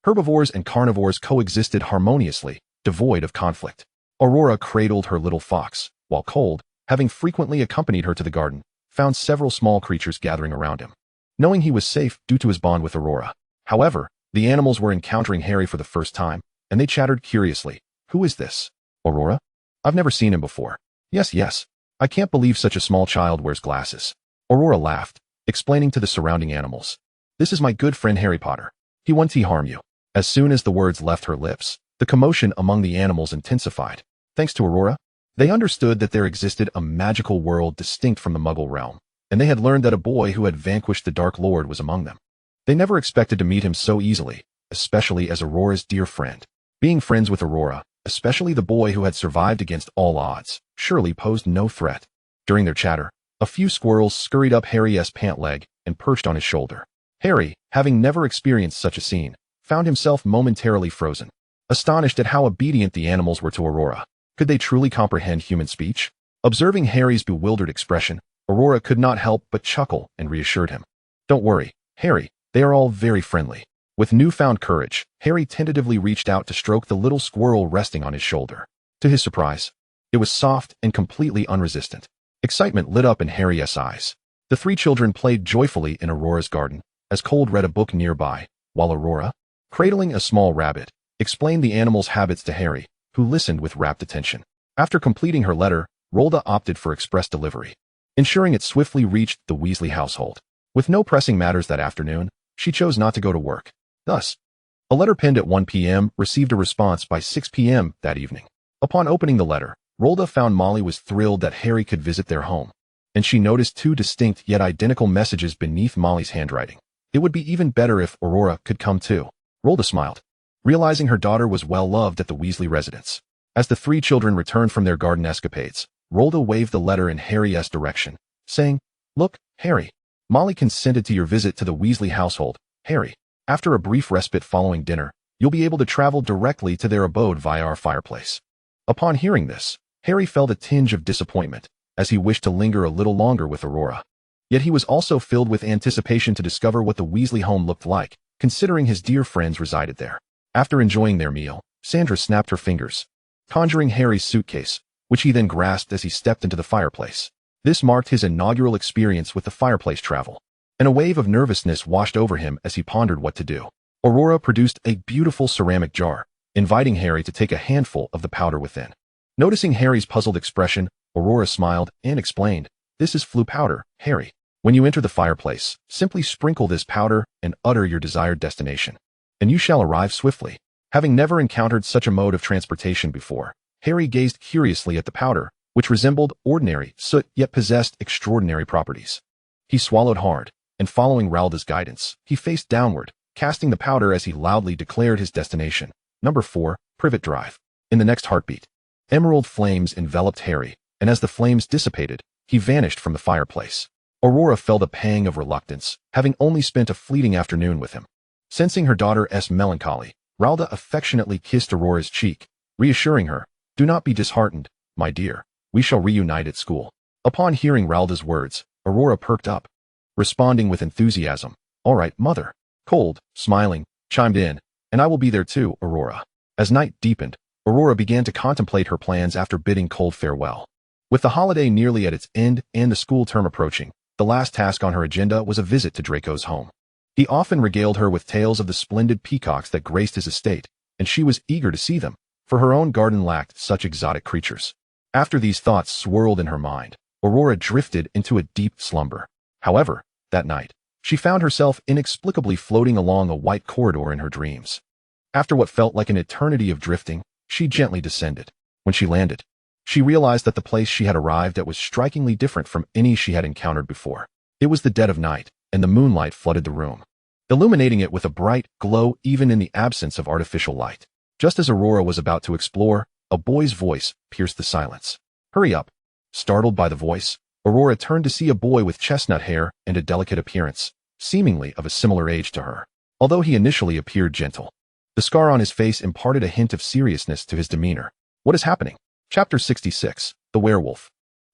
Herbivores and carnivores coexisted harmoniously, devoid of conflict. Aurora cradled her little fox, while Cold, having frequently accompanied her to the garden, found several small creatures gathering around him, knowing he was safe due to his bond with Aurora. However, the animals were encountering Harry for the first time, and they chattered curiously. "Who is this? Aurora? I've never seen him before." Yes. I can't believe such a small child wears glasses." Aurora laughed, explaining to the surrounding animals, "This is my good friend Harry Potter. He won't harm you." As soon as the words left her lips, the commotion among the animals intensified. Thanks to Aurora, they understood that there existed a magical world distinct from the Muggle realm, and they had learned that a boy who had vanquished the Dark Lord was among them. They never expected to meet him so easily, especially as Aurora's dear friend. Being friends with Aurora, especially the boy who had survived against all odds, surely posed no threat. During their chatter, a few squirrels scurried up Harry's pant leg and perched on his shoulder. Harry, having never experienced such a scene, found himself momentarily frozen, astonished at how obedient the animals were to Aurora. Could they truly comprehend human speech? Observing Harry's bewildered expression, Aurora could not help but chuckle and reassured him. Don't worry, Harry, they are all very friendly. With newfound courage, Harry tentatively reached out to stroke the little squirrel resting on his shoulder. To his surprise, it was soft and completely unresistant. Excitement lit up in Harry's eyes. The three children played joyfully in Aurora's garden, as Cold read a book nearby, while Aurora, cradling a small rabbit, explained the animal's habits to Harry, who listened with rapt attention. After completing her letter, Rhoda opted for express delivery, ensuring it swiftly reached the Weasley household. With no pressing matters that afternoon, she chose not to go to work. Thus, a letter penned at 1 p.m. received a response by 6 p.m. that evening. Upon opening the letter, Rhoda found Molly was thrilled that Harry could visit their home, and she noticed two distinct yet identical messages beneath Molly's handwriting. It would be even better if Aurora could come too. Rhoda smiled, realizing her daughter was well loved at the Weasley residence. As the three children returned from their garden escapades, Rhoda waved the letter in Harry's direction, saying, "Look, Harry, Molly consented to your visit to the Weasley household. Harry, after a brief respite following dinner, you'll be able to travel directly to their abode via our fireplace." Upon hearing this, Harry felt a tinge of disappointment, as he wished to linger a little longer with Aurora. Yet he was also filled with anticipation to discover what the Weasley home looked like, considering his dear friends resided there. After enjoying their meal, Sandra snapped her fingers, conjuring Harry's suitcase, which he then grasped as he stepped into the fireplace. This marked his inaugural experience with the fireplace travel, and a wave of nervousness washed over him as he pondered what to do. Aurora produced a beautiful ceramic jar, inviting Harry to take a handful of the powder within. Noticing Harry's puzzled expression, Aurora smiled and explained, "This is Floo powder, Harry. When you enter the fireplace, simply sprinkle this powder and utter your desired destination, and you shall arrive swiftly." Having never encountered such a mode of transportation before, Harry gazed curiously at the powder, which resembled ordinary soot yet possessed extraordinary properties. He swallowed hard, and following Ralda's guidance, he faced downward, casting the powder as he loudly declared his destination, Number 4, Privet Drive. In the next heartbeat, emerald flames enveloped Harry, and as the flames dissipated, he vanished from the fireplace. Aurora felt a pang of reluctance, having only spent a fleeting afternoon with him. Sensing her daughter's melancholy, Ralda affectionately kissed Aurora's cheek, reassuring her, "Do not be disheartened, my dear. We shall reunite at school." Upon hearing Ralda's words, Aurora perked up, responding with enthusiasm, "All right, mother." Cold, smiling, chimed in, "And I will be there too, Aurora." As night deepened, Aurora began to contemplate her plans after bidding Cold farewell. With the holiday nearly at its end and the school term approaching, the last task on her agenda was a visit to Draco's home. He often regaled her with tales of the splendid peacocks that graced his estate, and she was eager to see them, for her own garden lacked such exotic creatures. After these thoughts swirled in her mind, Aurora drifted into a deep slumber. However, that night, she found herself inexplicably floating along a white corridor in her dreams. After what felt like an eternity of drifting, she gently descended. When she landed, she realized that the place she had arrived at was strikingly different from any she had encountered before. It was the dead of night, and the moonlight flooded the room, illuminating it with a bright glow even in the absence of artificial light. Just as Aurora was about to explore, a boy's voice pierced the silence. "Hurry up." Startled by the voice, Aurora turned to see a boy with chestnut hair and a delicate appearance, seemingly of a similar age to her. Although he initially appeared gentle, the scar on his face imparted a hint of seriousness to his demeanor. "What is happening?" Chapter 66, The Werewolf.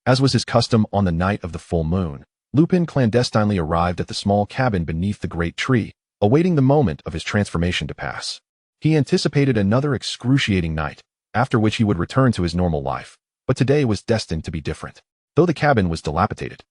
As was his custom on the night of the full moon, Lupin clandestinely arrived at the small cabin beneath the great tree, awaiting the moment of his transformation to pass. He anticipated another excruciating night, after which he would return to his normal life, but today was destined to be different. Though the cabin was dilapidated,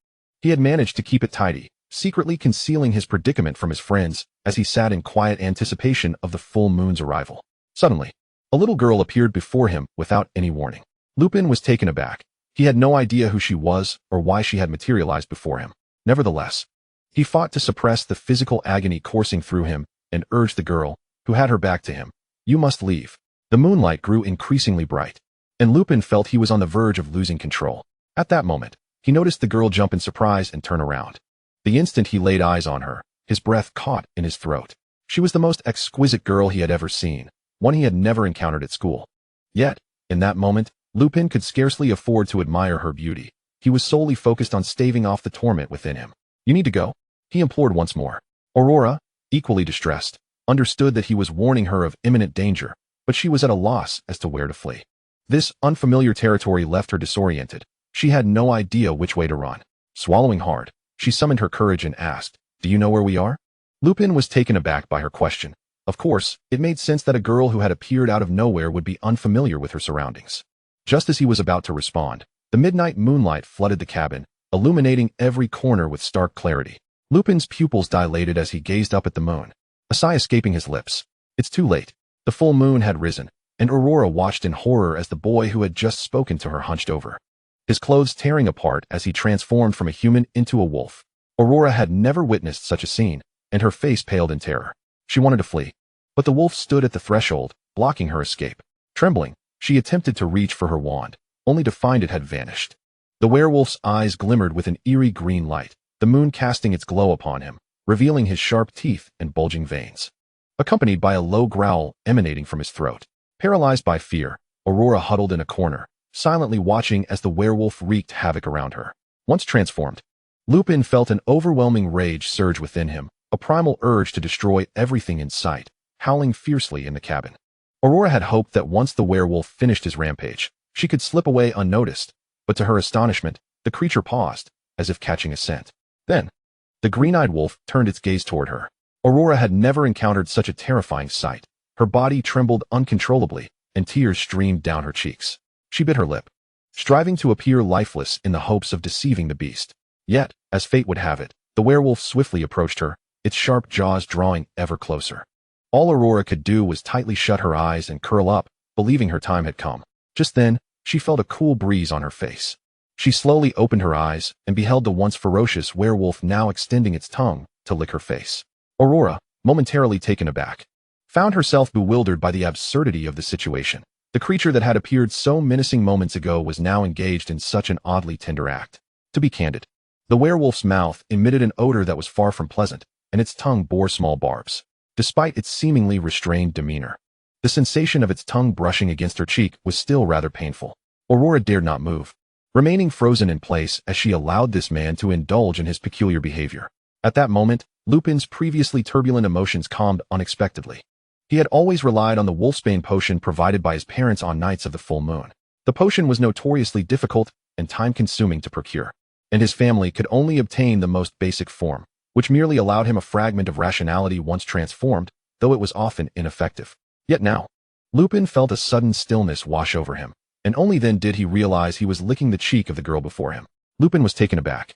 he had managed to keep it tidy, secretly concealing his predicament from his friends as he sat in quiet anticipation of the full moon's arrival. Suddenly, a little girl appeared before him without any warning. Lupin was taken aback. He had no idea who she was or why she had materialized before him. Nevertheless, he fought to suppress the physical agony coursing through him and urged the girl, who had her back to him, "You must leave." The moonlight grew increasingly bright, and Lupin felt he was on the verge of losing control. At that moment, he noticed the girl jump in surprise and turn around. The instant he laid eyes on her, his breath caught in his throat. She was the most exquisite girl he had ever seen, one he had never encountered at school. Yet, in that moment, Lupin could scarcely afford to admire her beauty. He was solely focused on staving off the torment within him. "You need to go," he implored once more. Aurora, equally distressed, understood that he was warning her of imminent danger, but she was at a loss as to where to flee. This unfamiliar territory left her disoriented. She had no idea which way to run. Swallowing hard, she summoned her courage and asked, "Do you know where we are?" Lupin was taken aback by her question. Of course, it made sense that a girl who had appeared out of nowhere would be unfamiliar with her surroundings. Just as he was about to respond, the midnight moonlight flooded the cabin, illuminating every corner with stark clarity. Lupin's pupils dilated as he gazed up at the moon, a sigh escaping his lips. It's too late. The full moon had risen, and Aurora watched in horror as the boy who had just spoken to her hunched over, his clothes tearing apart as he transformed from a human into a wolf. Aurora had never witnessed such a scene, and her face paled in terror. She wanted to flee, but the wolf stood at the threshold, blocking her escape. Trembling, she attempted to reach for her wand, only to find it had vanished. The werewolf's eyes glimmered with an eerie green light, the moon casting its glow upon him, revealing his sharp teeth and bulging veins, accompanied by a low growl emanating from his throat. Paralyzed by fear, Aurora huddled in a corner, silently watching as the werewolf wreaked havoc around her. Once transformed, Lupin felt an overwhelming rage surge within him, a primal urge to destroy everything in sight, howling fiercely in the cabin. Aurora had hoped that once the werewolf finished his rampage, she could slip away unnoticed, but to her astonishment, the creature paused, as if catching a scent. Then, the green-eyed wolf turned its gaze toward her. Aurora had never encountered such a terrifying sight. Her body trembled uncontrollably, and tears streamed down her cheeks. She bit her lip, striving to appear lifeless in the hopes of deceiving the beast. Yet, as fate would have it, the werewolf swiftly approached her, its sharp jaws drawing ever closer. All Aurora could do was tightly shut her eyes and curl up, believing her time had come. Just then, she felt a cool breeze on her face. She slowly opened her eyes and beheld the once ferocious werewolf now extending its tongue to lick her face. Aurora, momentarily taken aback, found herself bewildered by the absurdity of the situation. The creature that had appeared so menacing moments ago was now engaged in such an oddly tender act. To be candid, the werewolf's mouth emitted an odor that was far from pleasant, and its tongue bore small barbs. Despite its seemingly restrained demeanor, the sensation of its tongue brushing against her cheek was still rather painful. Aurora dared not move, remaining frozen in place as she allowed this man to indulge in his peculiar behavior. At that moment, Lupin's previously turbulent emotions calmed unexpectedly. He had always relied on the wolfsbane potion provided by his parents on nights of the full moon. The potion was notoriously difficult and time-consuming to procure, and his family could only obtain the most basic form, which merely allowed him a fragment of rationality once transformed, though it was often ineffective. Yet now, Lupin felt a sudden stillness wash over him, and only then did he realize he was licking the cheek of the girl before him. Lupin was taken aback,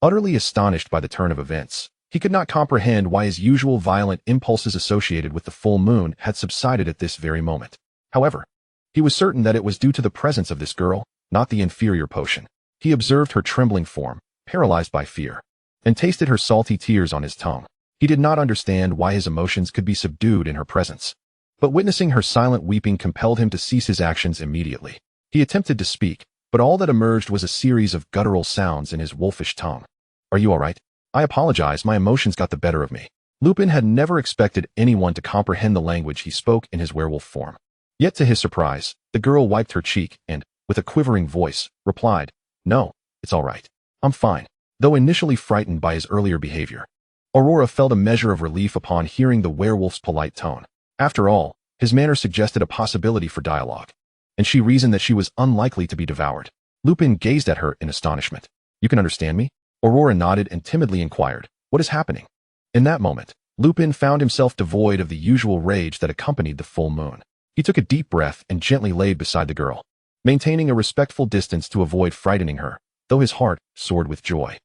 utterly astonished by the turn of events. He could not comprehend why his usual violent impulses associated with the full moon had subsided at this very moment. However, he was certain that it was due to the presence of this girl, not the inferior potion. He observed her trembling form, paralyzed by fear, and tasted her salty tears on his tongue. He did not understand why his emotions could be subdued in her presence, but witnessing her silent weeping compelled him to cease his actions immediately. He attempted to speak, but all that emerged was a series of guttural sounds in his wolfish tongue. "Are you all right? I apologize, my emotions got the better of me." Lupin had never expected anyone to comprehend the language he spoke in his werewolf form. Yet to his surprise, the girl wiped her cheek and, with a quivering voice, replied, "No, it's all right. I'm fine." Though initially frightened by his earlier behavior, Aurora felt a measure of relief upon hearing the werewolf's polite tone. After all, his manner suggested a possibility for dialogue, and she reasoned that she was unlikely to be devoured. Lupin gazed at her in astonishment. "You can understand me?" Aurora nodded and timidly inquired, "What is happening?" In that moment, Lupin found himself devoid of the usual rage that accompanied the full moon. He took a deep breath and gently laid beside the girl, maintaining a respectful distance to avoid frightening her, though his heart soared with joy.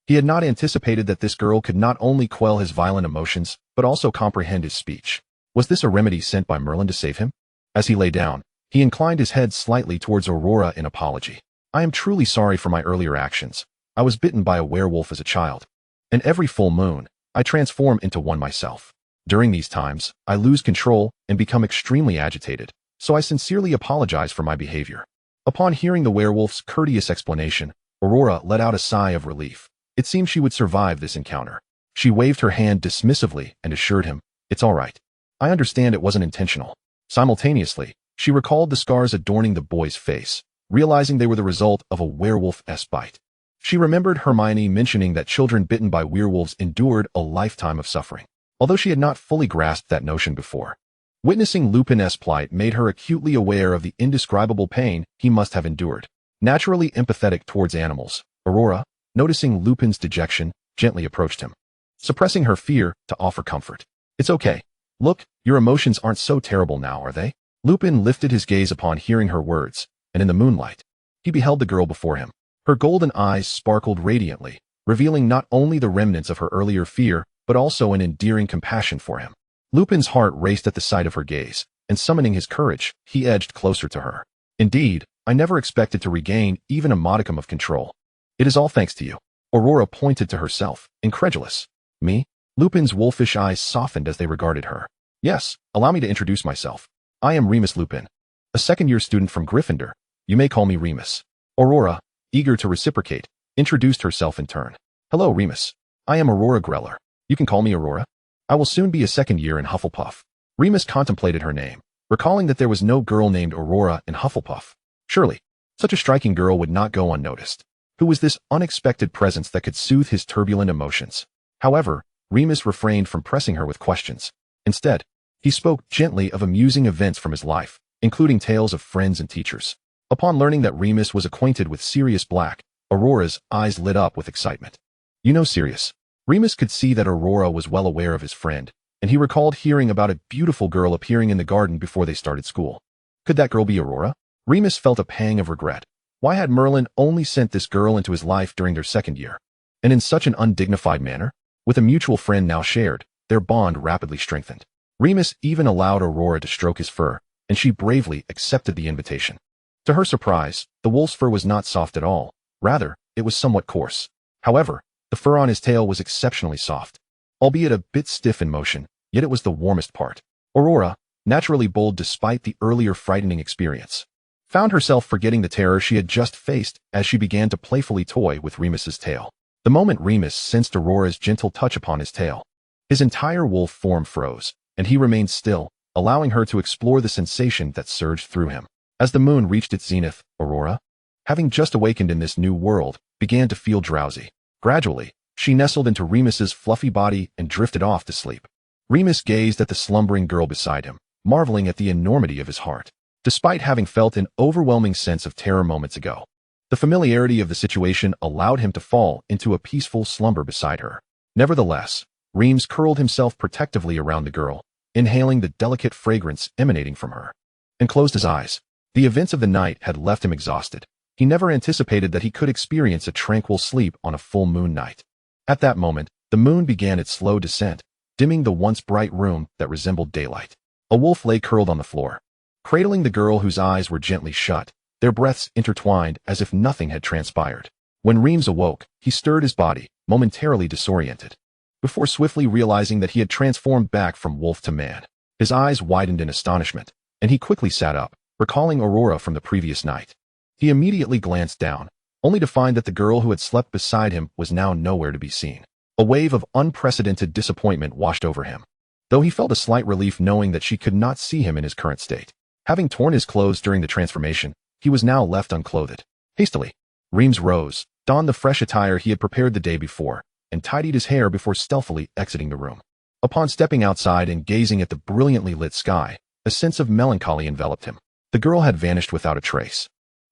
He had not anticipated that this girl could not only quell his violent emotions, but also comprehend his speech. Was this a remedy sent by Merlin to save him? As he lay down, he inclined his head slightly towards Aurora in apology. "I am truly sorry for my earlier actions. I was bitten by a werewolf as a child, and every full moon, I transform into one myself. During these times, I lose control and become extremely agitated, so I sincerely apologize for my behavior." Upon hearing the werewolf's courteous explanation, Aurora let out a sigh of relief. It seemed she would survive this encounter. She waved her hand dismissively and assured him, "It's all right. I understand it wasn't intentional." Simultaneously, she recalled the scars adorning the boy's face, realizing they were the result of a werewolf-esque bite. She remembered Hermione mentioning that children bitten by werewolves endured a lifetime of suffering, although she had not fully grasped that notion before. Witnessing Lupin's plight made her acutely aware of the indescribable pain he must have endured. Naturally empathetic towards animals, Aurora, noticing Lupin's dejection, gently approached him, suppressing her fear to offer comfort. "It's okay. Look, your emotions aren't so terrible now, are they?" Lupin lifted his gaze upon hearing her words, and in the moonlight, he beheld the girl before him. Her golden eyes sparkled radiantly, revealing not only the remnants of her earlier fear, but also an endearing compassion for him. Lupin's heart raced at the sight of her gaze, and summoning his courage, he edged closer to her. "Indeed, I never expected to regain even a modicum of control. It is all thanks to you." Aurora pointed to herself, incredulous. "Me?" Lupin's wolfish eyes softened as they regarded her. "Yes, allow me to introduce myself. I am Remus Lupin, a second-year student from Gryffindor. You may call me Remus." Aurora, eager to reciprocate, introduced herself in turn. "Hello, Remus. I am Aurora Greller. You can call me Aurora. I will soon be a second year in Hufflepuff." Remus contemplated her name, recalling that there was no girl named Aurora in Hufflepuff. Surely, such a striking girl would not go unnoticed. Who was this unexpected presence that could soothe his turbulent emotions? However, Remus refrained from pressing her with questions. Instead, he spoke gently of amusing events from his life, including tales of friends and teachers. Upon learning that Remus was acquainted with Sirius Black, Aurora's eyes lit up with excitement. "You know Sirius?" Remus could see that Aurora was well aware of his friend, and he recalled hearing about a beautiful girl appearing in the garden before they started school. Could that girl be Aurora? Remus felt a pang of regret. Why had Merlin only sent this girl into his life during their second year? And in such an undignified manner? With a mutual friend now shared, their bond rapidly strengthened. Remus even allowed Aurora to stroke his fur, and she bravely accepted the invitation. To her surprise, the wolf's fur was not soft at all. Rather, it was somewhat coarse. However, the fur on his tail was exceptionally soft. Albeit a bit stiff in motion, yet it was the warmest part. Aurora, naturally bold despite the earlier frightening experience, found herself forgetting the terror she had just faced as she began to playfully toy with Remus's tail. The moment Remus sensed Aurora's gentle touch upon his tail, his entire wolf form froze, and he remained still, allowing her to explore the sensation that surged through him. As the moon reached its zenith, Aurora, having just awakened in this new world, began to feel drowsy. Gradually, she nestled into Remus's fluffy body and drifted off to sleep. Remus gazed at the slumbering girl beside him, marveling at the enormity of his heart. Despite having felt an overwhelming sense of terror moments ago, the familiarity of the situation allowed him to fall into a peaceful slumber beside her. Nevertheless, Remus curled himself protectively around the girl, inhaling the delicate fragrance emanating from her, and closed his eyes. The events of the night had left him exhausted. He never anticipated that he could experience a tranquil sleep on a full moon night. At that moment, the moon began its slow descent, dimming the once bright room that resembled daylight. A wolf lay curled on the floor, cradling the girl whose eyes were gently shut, their breaths intertwined as if nothing had transpired. When Remus awoke, he stirred his body, momentarily disoriented, before swiftly realizing that he had transformed back from wolf to man. His eyes widened in astonishment, and he quickly sat up, recalling Aurora from the previous night. He immediately glanced down, only to find that the girl who had slept beside him was now nowhere to be seen. A wave of unprecedented disappointment washed over him, though he felt a slight relief knowing that she could not see him in his current state. Having torn his clothes during the transformation, he was now left unclothed. Hastily, Remus rose, donned the fresh attire he had prepared the day before, and tidied his hair before stealthily exiting the room. Upon stepping outside and gazing at the brilliantly lit sky, a sense of melancholy enveloped him. The girl had vanished without a trace,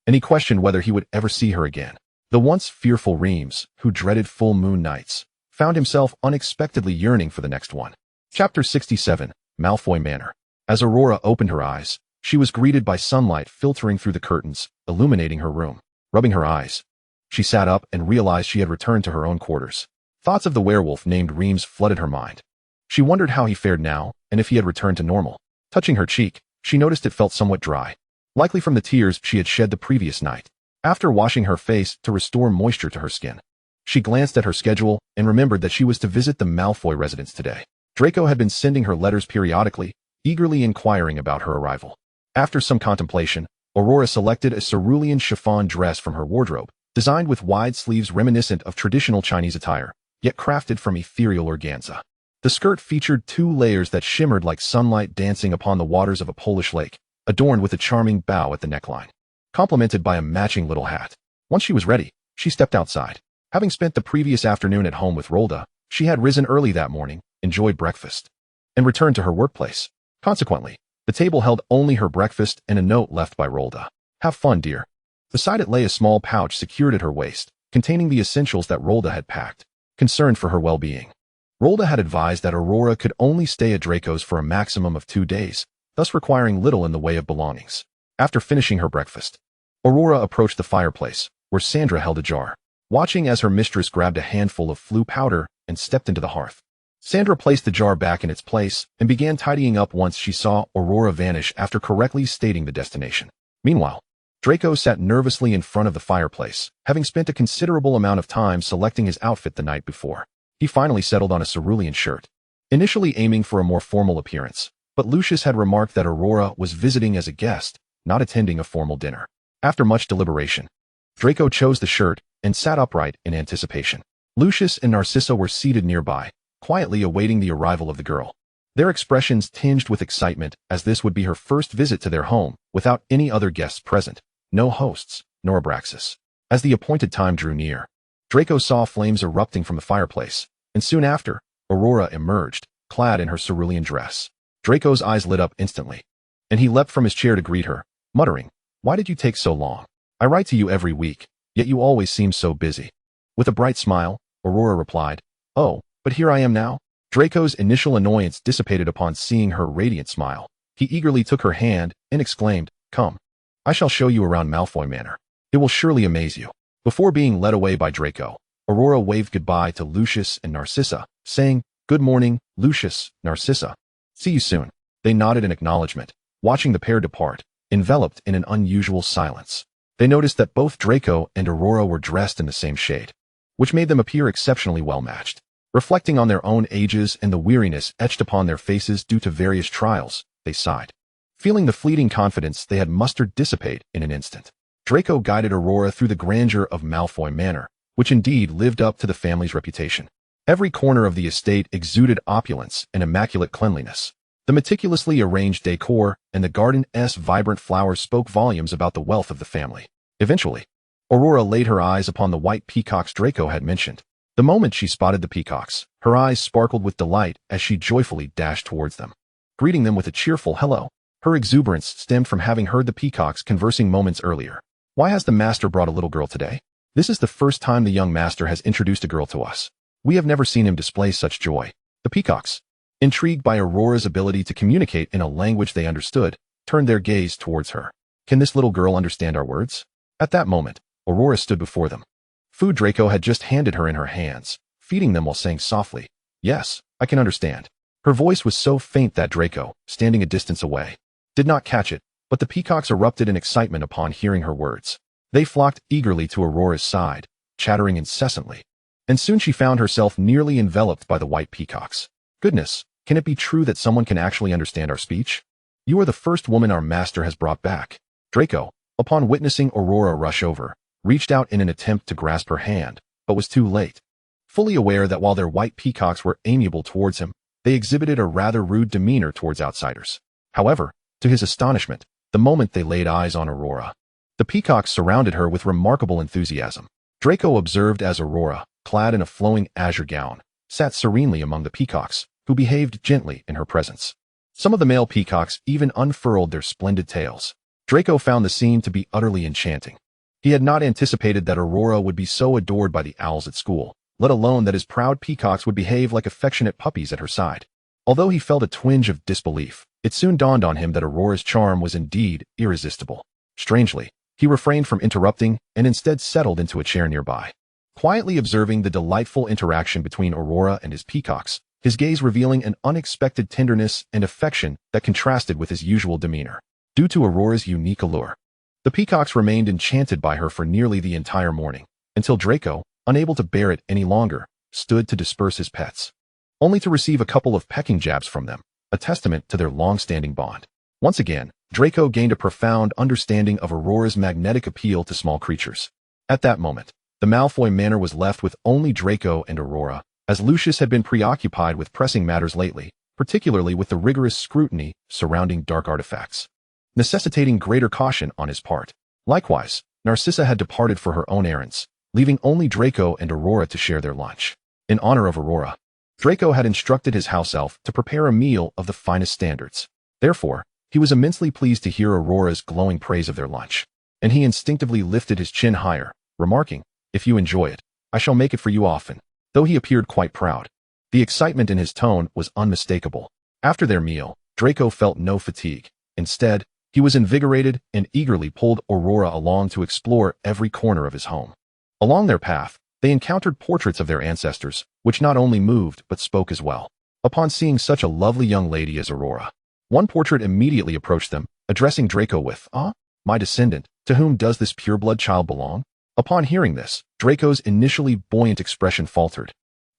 and he questioned whether he would ever see her again. The once fearful Remus, who dreaded full moon nights, found himself unexpectedly yearning for the next one. Chapter 67, Malfoy Manor. As Aurora opened her eyes, she was greeted by sunlight filtering through the curtains, illuminating her room. Rubbing her eyes, she sat up and realized she had returned to her own quarters. Thoughts of the werewolf named Remus flooded her mind. She wondered how he fared now, and if he had returned to normal. Touching her cheek, she noticed it felt somewhat dry, likely from the tears she had shed the previous night. After washing her face to restore moisture to her skin, she glanced at her schedule and remembered that she was to visit the Malfoy residence today. Draco had been sending her letters periodically, eagerly inquiring about her arrival. After some contemplation, Aurora selected a cerulean chiffon dress from her wardrobe, designed with wide sleeves reminiscent of traditional Chinese attire, yet crafted from ethereal organza. The skirt featured 2 layers that shimmered like sunlight dancing upon the waters of a Polish lake, adorned with a charming bow at the neckline, complemented by a matching little hat. Once she was ready, she stepped outside. Having spent the previous afternoon at home with Rolda, she had risen early that morning, enjoyed breakfast, and returned to her workplace. Consequently, the table held only her breakfast and a note left by Rolda. "Have fun, dear." Beside it lay a small pouch secured at her waist, containing the essentials that Rolda had packed, concerned for her well-being. Rolda had advised that Aurora could only stay at Draco's for a maximum of 2 days, thus requiring little in the way of belongings. After finishing her breakfast, Aurora approached the fireplace, where Sandra held a jar, watching as her mistress grabbed a handful of flue powder and stepped into the hearth. Sandra placed the jar back in its place and began tidying up once she saw Aurora vanish after correctly stating the destination. Meanwhile, Draco sat nervously in front of the fireplace, having spent a considerable amount of time selecting his outfit the night before. He finally settled on a cerulean shirt, initially aiming for a more formal appearance, but Lucius had remarked that Aurora was visiting as a guest, not attending a formal dinner. After much deliberation, Draco chose the shirt and sat upright in anticipation. Lucius and Narcissa were seated nearby, quietly awaiting the arrival of the girl. Their expressions tinged with excitement as this would be her first visit to their home without any other guests present, no hosts, nor Abraxas. As the appointed time drew near, Draco saw flames erupting from the fireplace, and soon after, Aurora emerged, clad in her cerulean dress. Draco's eyes lit up instantly, and he leapt from his chair to greet her, muttering, "Why did you take so long? I write to you every week, yet you always seem so busy." With a bright smile, Aurora replied, "Oh, but here I am now." Draco's initial annoyance dissipated upon seeing her radiant smile. He eagerly took her hand and exclaimed, "Come. I shall show you around Malfoy Manor. It will surely amaze you." Before being led away by Draco, Aurora waved goodbye to Lucius and Narcissa, saying, "Good morning, Lucius, Narcissa. See you soon." They nodded in acknowledgement, watching the pair depart, enveloped in an unusual silence. They noticed that both Draco and Aurora were dressed in the same shade, which made them appear exceptionally well-matched. Reflecting on their own ages and the weariness etched upon their faces due to various trials, they sighed, feeling the fleeting confidence they had mustered dissipate in an instant. Draco guided Aurora through the grandeur of Malfoy Manor, which indeed lived up to the family's reputation. Every corner of the estate exuded opulence and immaculate cleanliness. The meticulously arranged decor and the garden's vibrant flowers spoke volumes about the wealth of the family. Eventually, Aurora laid her eyes upon the white peacocks Draco had mentioned. The moment she spotted the peacocks, her eyes sparkled with delight as she joyfully dashed towards them, greeting them with a cheerful hello. Her exuberance stemmed from having heard the peacocks conversing moments earlier. "Why has the master brought a little girl today? This is the first time the young master has introduced a girl to us. We have never seen him display such joy." The peacocks, intrigued by Aurora's ability to communicate in a language they understood, turned their gaze towards her. "Can this little girl understand our words?" At that moment, Aurora stood before them. Food Draco had just handed her in her hands, feeding them while saying softly, "Yes, I can understand." Her voice was so faint that Draco, standing a distance away, did not catch it, but the peacocks erupted in excitement upon hearing her words. They flocked eagerly to Aurora's side, chattering incessantly, and soon she found herself nearly enveloped by the white peacocks. "Goodness, can it be true that someone can actually understand our speech? You are the first woman our master has brought back." Draco, upon witnessing Aurora rush over, reached out in an attempt to grasp her hand, but was too late. Fully aware that while their white peacocks were amiable towards him, they exhibited a rather rude demeanor towards outsiders. However, to his astonishment, the moment they laid eyes on Aurora, the peacocks surrounded her with remarkable enthusiasm. Draco observed as Aurora, clad in a flowing azure gown, sat serenely among the peacocks, who behaved gently in her presence. Some of the male peacocks even unfurled their splendid tails. Draco found the scene to be utterly enchanting. He had not anticipated that Aurora would be so adored by the owls at school, let alone that his proud peacocks would behave like affectionate puppies at her side. Although he felt a twinge of disbelief, it soon dawned on him that Aurora's charm was indeed irresistible. Strangely, he refrained from interrupting and instead settled into a chair nearby, quietly observing the delightful interaction between Aurora and his peacocks, his gaze revealing an unexpected tenderness and affection that contrasted with his usual demeanor. Due to Aurora's unique allure, the peacocks remained enchanted by her for nearly the entire morning, until Draco, unable to bear it any longer, stood to disperse his pets, only to receive a couple of pecking jabs from them, a testament to their long-standing bond. Once again, Draco gained a profound understanding of Aurora's magnetic appeal to small creatures. At that moment, the Malfoy Manor was left with only Draco and Aurora, as Lucius had been preoccupied with pressing matters lately, particularly with the rigorous scrutiny surrounding dark artifacts, necessitating greater caution on his part. Likewise, Narcissa had departed for her own errands, leaving only Draco and Aurora to share their lunch. In honor of Aurora, Draco had instructed his house elf to prepare a meal of the finest standards. Therefore, he was immensely pleased to hear Aurora's glowing praise of their lunch, and he instinctively lifted his chin higher, remarking, "If you enjoy it, I shall make it for you often," though he appeared quite proud. The excitement in his tone was unmistakable. After their meal, Draco felt no fatigue. Instead, he was invigorated and eagerly pulled Aurora along to explore every corner of his home. Along their path, they encountered portraits of their ancestors, which not only moved but spoke as well. Upon seeing such a lovely young lady as Aurora, one portrait immediately approached them, addressing Draco with, "Ah, my descendant, to whom does this pureblood child belong?" Upon hearing this, Draco's initially buoyant expression faltered,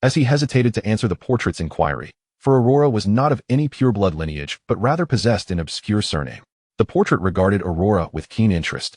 as he hesitated to answer the portrait's inquiry, for Aurora was not of any pureblood lineage but rather possessed an obscure surname. The portrait regarded Aurora with keen interest,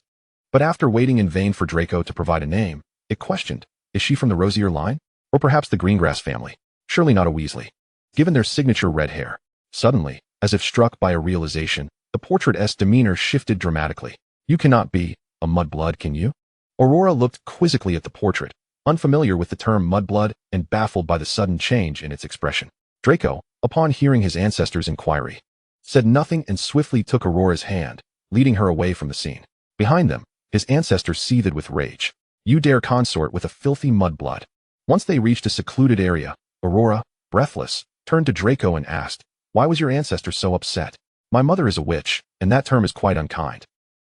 but after waiting in vain for Draco to provide a name, it questioned, "Is she from the Rosier line? Or perhaps the Greengrass family? Surely not a Weasley, given their signature red hair." Suddenly, as if struck by a realization, the portrait's demeanor shifted dramatically. "You cannot be a mudblood, can you?" Aurora looked quizzically at the portrait, unfamiliar with the term mudblood and baffled by the sudden change in its expression. Draco, upon hearing his ancestor's inquiry, said nothing and swiftly took Aurora's hand, leading her away from the scene. Behind them, his ancestor seethed with rage. "You dare consort with a filthy mudblood." Once they reached a secluded area, Aurora, breathless, turned to Draco and asked, "Why was your ancestor so upset?" "My mother is a witch, and that term is quite unkind."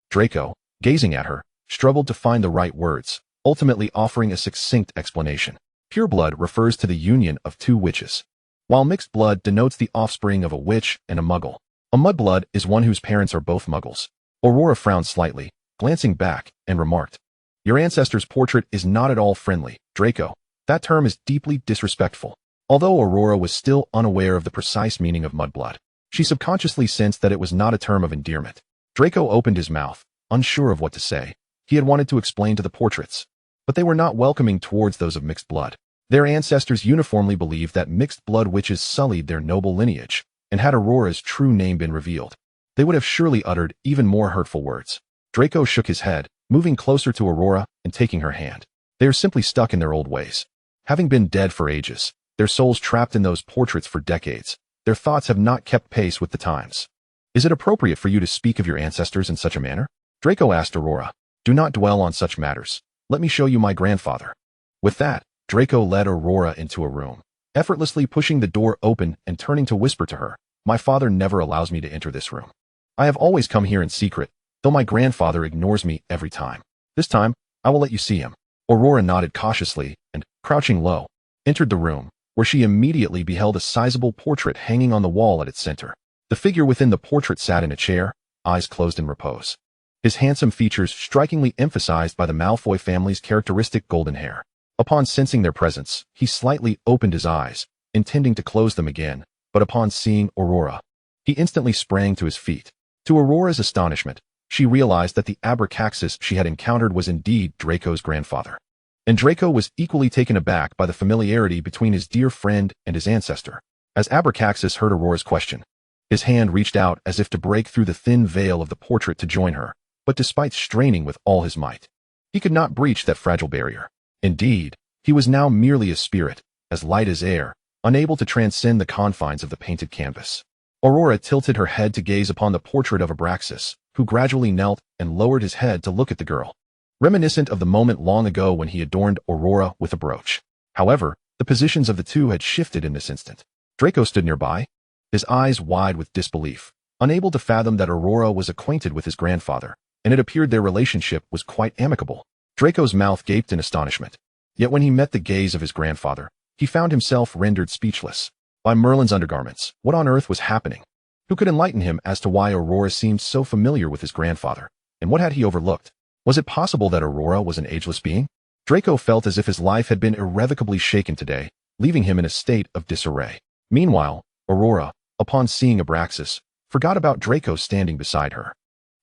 Draco, gazing at her, struggled to find the right words, ultimately offering a succinct explanation. Pureblood refers to the union of two witches, while mixed blood denotes the offspring of a witch and a muggle. A mudblood is one whose parents are both muggles. Aurora frowned slightly, glancing back, and remarked, "Your ancestor's portrait is not at all friendly, Draco. That term is deeply disrespectful." Although Aurora was still unaware of the precise meaning of mudblood, she subconsciously sensed that it was not a term of endearment. Draco opened his mouth, unsure of what to say. He had wanted to explain to the portraits, but they were not welcoming towards those of mixed blood. Their ancestors uniformly believed that mixed blood witches sullied their noble lineage, and had Aurora's true name been revealed, they would have surely uttered even more hurtful words. Draco shook his head, moving closer to Aurora and taking her hand. They are simply stuck in their old ways. Having been dead for ages, their souls trapped in those portraits for decades, their thoughts have not kept pace with the times. "Is it appropriate for you to speak of your ancestors in such a manner?" Draco asked Aurora. "Do not dwell on such matters. Let me show you my grandfather." With that, Draco led Aurora into a room, effortlessly pushing the door open and turning to whisper to her, "My father never allows me to enter this room. I have always come here in secret, though my grandfather ignores me every time. This time, I will let you see him." Aurora nodded cautiously and, crouching low, entered the room, where she immediately beheld a sizable portrait hanging on the wall at its center. The figure within the portrait sat in a chair, eyes closed in repose, his handsome features strikingly emphasized by the Malfoy family's characteristic golden hair. Upon sensing their presence, he slightly opened his eyes, intending to close them again, but upon seeing Aurora, he instantly sprang to his feet. To Aurora's astonishment, she realized that the abracaxis she had encountered was indeed Draco's grandfather. And Draco was equally taken aback by the familiarity between his dear friend and his ancestor. As Abracaxis heard Aurora's question, his hand reached out as if to break through the thin veil of the portrait to join her, but despite straining with all his might, he could not breach that fragile barrier. Indeed, he was now merely a spirit, as light as air, unable to transcend the confines of the painted canvas. Aurora tilted her head to gaze upon the portrait of Abraxas, who gradually knelt and lowered his head to look at the girl, reminiscent of the moment long ago when he adorned Aurora with a brooch. However, the positions of the two had shifted in this instant. Draco stood nearby, his eyes wide with disbelief, unable to fathom that Aurora was acquainted with his grandfather, and it appeared their relationship was quite amicable. Draco's mouth gaped in astonishment. Yet when he met the gaze of his grandfather, he found himself rendered speechless. By Merlin's undergarments, what on earth was happening? Who could enlighten him as to why Aurora seemed so familiar with his grandfather, and what had he overlooked? Was it possible that Aurora was an ageless being? Draco felt as if his life had been irrevocably shaken today, leaving him in a state of disarray. Meanwhile, Aurora, upon seeing Abraxas, forgot about Draco standing beside her.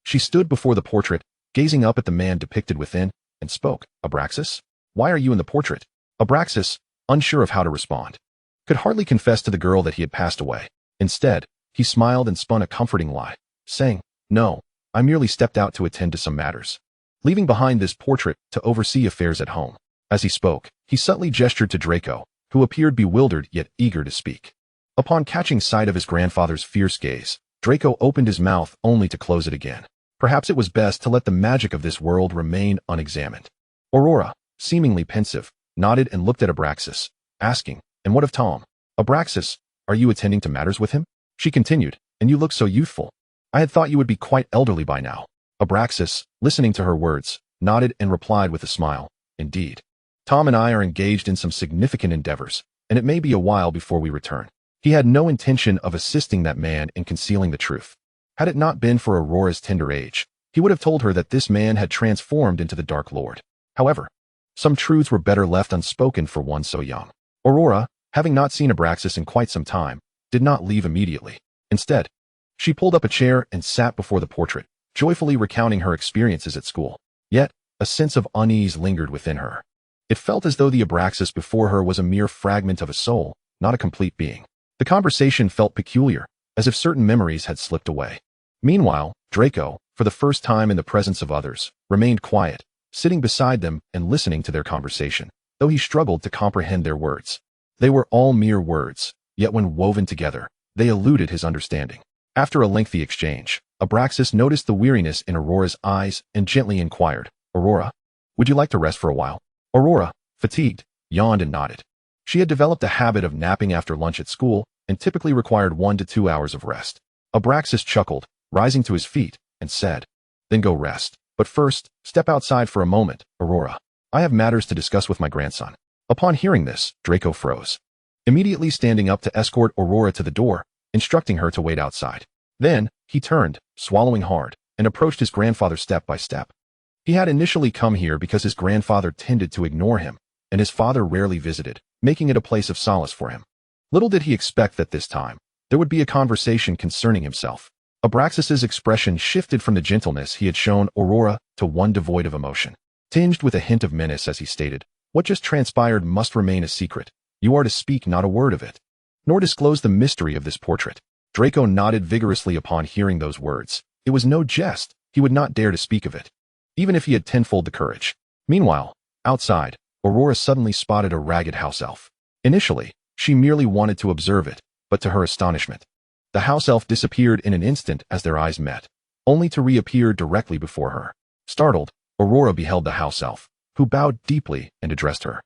She stood before the portrait, gazing up at the man depicted within, and spoke. "Abraxas? Why are you in the portrait?" Abraxas, unsure of how to respond. Could hardly confess to the girl that he had passed away. Instead, he smiled and spun a comforting lie, saying, "No, I merely stepped out to attend to some matters," leaving behind this portrait to oversee affairs at home. As he spoke, he subtly gestured to Draco, who appeared bewildered yet eager to speak. Upon catching sight of his grandfather's fierce gaze, Draco opened his mouth only to close it again. Perhaps it was best to let the magic of this world remain unexamined. Aurora, seemingly pensive, nodded and looked at Abraxas, asking, "And what of Tom? Abraxas, are you attending to matters with him?" She continued, "And you look so youthful. I had thought you would be quite elderly by now." Abraxas, listening to her words, nodded and replied with a smile, "Indeed. Tom and I are engaged in some significant endeavors, and it may be a while before we return." He had no intention of assisting that man in concealing the truth. Had it not been for Aurora's tender age, he would have told her that this man had transformed into the Dark Lord. However, some truths were better left unspoken for one so young. Aurora, having not seen Abraxas in quite some time, did not leave immediately. Instead, she pulled up a chair and sat before the portrait, joyfully recounting her experiences at school. Yet, a sense of unease lingered within her. It felt as though the Abraxas before her was a mere fragment of a soul, not a complete being. The conversation felt peculiar, as if certain memories had slipped away. Meanwhile, Draco, for the first time in the presence of others, remained quiet, sitting beside them and listening to their conversation, though he struggled to comprehend their words. They were all mere words, yet when woven together, they eluded his understanding. After a lengthy exchange, Abraxas noticed the weariness in Aurora's eyes and gently inquired, "Aurora, would you like to rest for a while?" Aurora, fatigued, yawned and nodded. She had developed a habit of napping after lunch at school and typically required 1 to 2 hours of rest. Abraxas chuckled, rising to his feet, and said, "Then go rest. But first, step outside for a moment, Aurora. I have matters to discuss with my grandson." Upon hearing this, Draco froze, immediately standing up to escort Aurora to the door, instructing her to wait outside. Then, he turned, swallowing hard, and approached his grandfather step by step. He had initially come here because his grandfather tended to ignore him, and his father rarely visited, making it a place of solace for him. Little did he expect that this time, there would be a conversation concerning himself. Abraxas's expression shifted from the gentleness he had shown Aurora to one devoid of emotion, tinged with a hint of menace as he stated, "What just transpired must remain a secret. You are to speak not a word of it, nor disclose the mystery of this portrait." Draco nodded vigorously upon hearing those words. It was no jest. He would not dare to speak of it, even if he had tenfold the courage. Meanwhile, outside, Aurora suddenly spotted a ragged house elf. Initially, she merely wanted to observe it, but to her astonishment, the house elf disappeared in an instant as their eyes met, only to reappear directly before her. Startled, Aurora beheld the house elf, who bowed deeply and addressed her.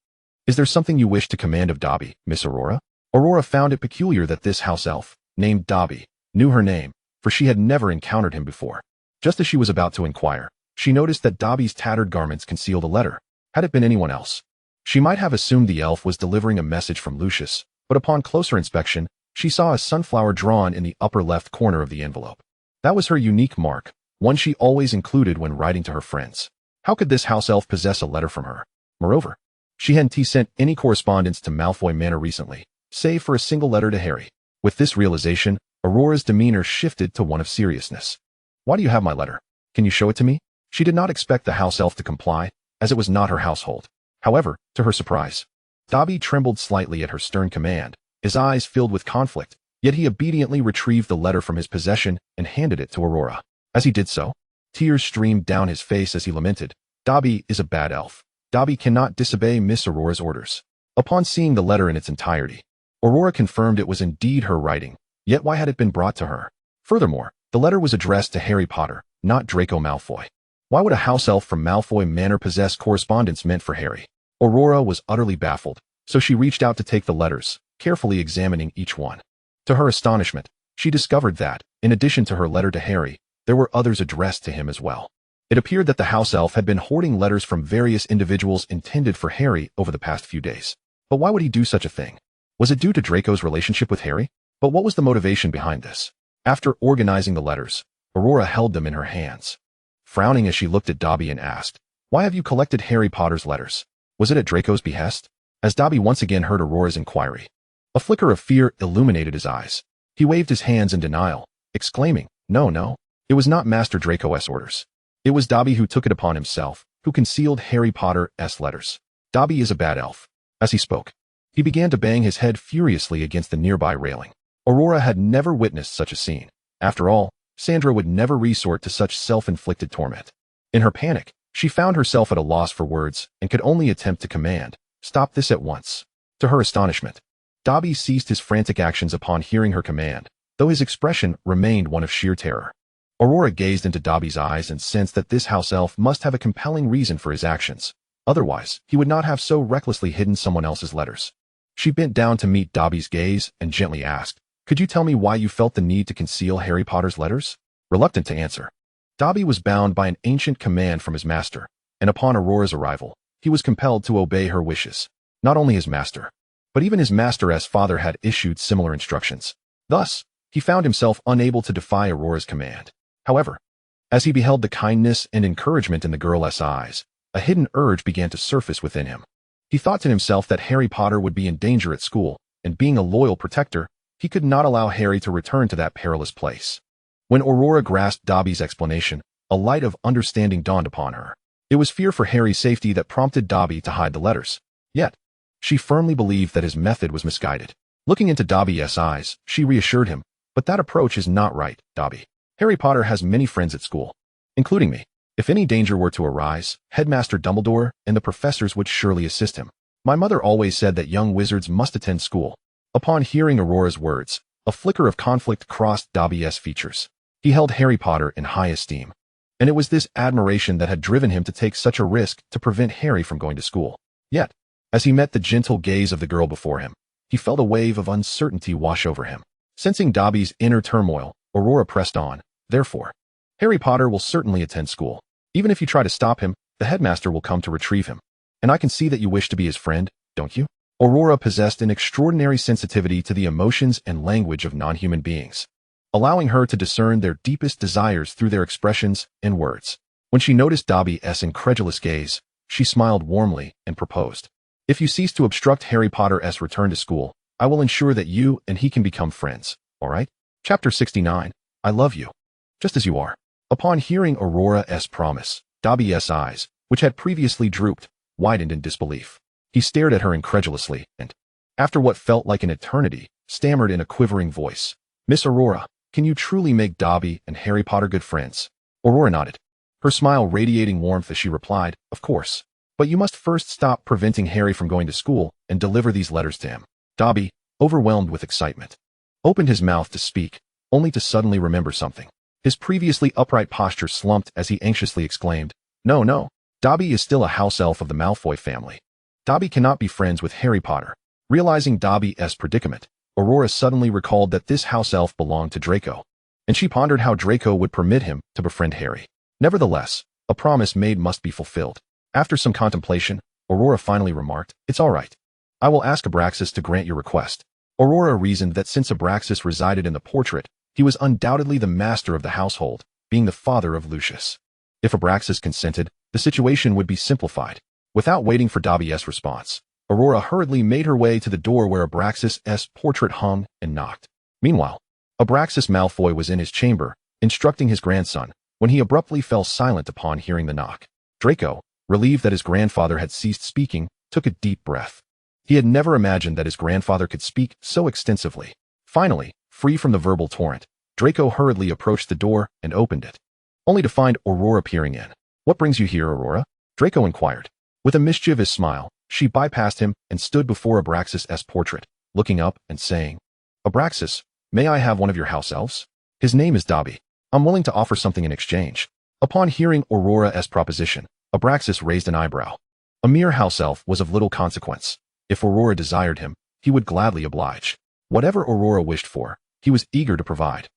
"Is there something you wish to command of Dobby, Miss Aurora?" Aurora found it peculiar that this house elf, named Dobby, knew her name, for she had never encountered him before. Just as she was about to inquire, she noticed that Dobby's tattered garments concealed a letter. Had it been anyone else, she might have assumed the elf was delivering a message from Lucius, but upon closer inspection, she saw a sunflower drawn in the upper left corner of the envelope. That was her unique mark, one she always included when writing to her friends. How could this house elf possess a letter from her? Moreover, she hadn't sent any correspondence to Malfoy Manor recently, save for a single letter to Harry. With this realization, Aurora's demeanor shifted to one of seriousness. "Why do you have my letter? Can you show it to me?" She did not expect the house elf to comply, as it was not her household. However, to her surprise, Dobby trembled slightly at her stern command, his eyes filled with conflict, yet he obediently retrieved the letter from his possession and handed it to Aurora. As he did so, tears streamed down his face as he lamented, "Dobby is a bad elf. Dobby cannot disobey Miss Aurora's orders." Upon seeing the letter in its entirety, Aurora confirmed it was indeed her writing, yet why had it been brought to her? Furthermore, the letter was addressed to Harry Potter, not Draco Malfoy. Why would a house elf from Malfoy Manor possess correspondence meant for Harry? Aurora was utterly baffled, so she reached out to take the letters, carefully examining each one. To her astonishment, she discovered that, in addition to her letter to Harry, there were others addressed to him as well. It appeared that the house elf had been hoarding letters from various individuals intended for Harry over the past few days. But why would he do such a thing? Was it due to Draco's relationship with Harry? But what was the motivation behind this? After organizing the letters, Aurora held them in her hands, frowning as she looked at Dobby and asked, "Why have you collected Harry Potter's letters? Was it at Draco's behest?" As Dobby once again heard Aurora's inquiry, a flicker of fear illuminated his eyes. He waved his hands in denial, exclaiming, No, it was not Master Draco's orders. It was Dobby who took it upon himself, who concealed Harry Potter's letters. Dobby is a bad elf." As he spoke, He began to bang his head furiously against the nearby railing. Aurora had never witnessed such a scene. After all, Sandra would never resort to such self-inflicted torment. In her panic, she found herself at a loss for words and could only attempt to command, "Stop this at once." To her astonishment, Dobby ceased his frantic actions upon hearing her command, though his expression remained one of sheer terror. Aurora gazed into Dobby's eyes and sensed that this house elf must have a compelling reason for his actions. Otherwise, he would not have so recklessly hidden someone else's letters. She bent down to meet Dobby's gaze and gently asked, "Could you tell me why you felt the need to conceal Harry Potter's letters?" Reluctant to answer, Dobby was bound by an ancient command from his master, and upon Aurora's arrival, he was compelled to obey her wishes. Not only his master, but even his master's father had issued similar instructions. Thus, he found himself unable to defy Aurora's command. However, as he beheld the kindness and encouragement in the girl's eyes, a hidden urge began to surface within him. He thought to himself that Harry Potter would be in danger at school, and being a loyal protector, he could not allow Harry to return to that perilous place. When Aurora grasped Dobby's explanation, a light of understanding dawned upon her. It was fear for Harry's safety that prompted Dobby to hide the letters. Yet, she firmly believed that his method was misguided. Looking into Dobby's eyes, she reassured him, "But that approach is not right, Dobby. Harry Potter has many friends at school, including me. If any danger were to arise, Headmaster Dumbledore and the professors would surely assist him. My mother always said that young wizards must attend school." Upon hearing Aurora's words, a flicker of conflict crossed Dobby's features. He held Harry Potter in high esteem, and it was this admiration that had driven him to take such a risk to prevent Harry from going to school. Yet, as he met the gentle gaze of the girl before him, he felt a wave of uncertainty wash over him. Sensing Dobby's inner turmoil, Aurora pressed on, "Therefore, Harry Potter will certainly attend school. Even if you try to stop him, the headmaster will come to retrieve him. And I can see that you wish to be his friend, don't you?" Aurora possessed an extraordinary sensitivity to the emotions and language of non-human beings, allowing her to discern their deepest desires through their expressions and words. When she noticed Dobby's incredulous gaze, she smiled warmly and proposed, "If you cease to obstruct Harry Potter's return to school, I will ensure that you and he can become friends, all right?" Chapter 69, I Love You. Just as you are. Upon hearing Aurora's promise, Dobby's eyes, which had previously drooped, widened in disbelief. He stared at her incredulously and, after what felt like an eternity, stammered in a quivering voice, "Miss Aurora, can you truly make Dobby and Harry Potter good friends?" Aurora nodded, her smile radiating warmth as she replied, "Of course. But you must first stop preventing Harry from going to school and deliver these letters to him." Dobby, overwhelmed with excitement, opened his mouth to speak, only to suddenly remember something. His previously upright posture slumped as he anxiously exclaimed, "No, no. Dobby is still a house elf of the Malfoy family. Dobby cannot be friends with Harry Potter." Realizing Dobby's predicament, Aurora suddenly recalled that this house elf belonged to Draco, and she pondered how Draco would permit him to befriend Harry. Nevertheless, a promise made must be fulfilled. After some contemplation, Aurora finally remarked, "It's all right. I will ask Abraxas to grant your request." Aurora reasoned that since Abraxas resided in the portrait, he was undoubtedly the master of the household, being the father of Lucius. If Abraxas consented, the situation would be simplified. Without waiting for Dobby's response, Aurora hurriedly made her way to the door where Abraxas's portrait hung and knocked. Meanwhile, Abraxas Malfoy was in his chamber, instructing his grandson, when he abruptly fell silent upon hearing the knock. Draco, relieved that his grandfather had ceased speaking, took a deep breath. He had never imagined that his grandfather could speak so extensively. Finally, free from the verbal torrent, Draco hurriedly approached the door and opened it, only to find Aurora peering in. "What brings you here, Aurora?" Draco inquired. With a mischievous smile, she bypassed him and stood before Abraxas's portrait, looking up and saying, "Abraxas, may I have one of your house elves? His name is Dobby. I'm willing to offer something in exchange." Upon hearing Aurora's proposition, Abraxas raised an eyebrow. A mere house elf was of little consequence. If Aurora desired him, he would gladly oblige. Whatever Aurora wished for, he was eager to provide.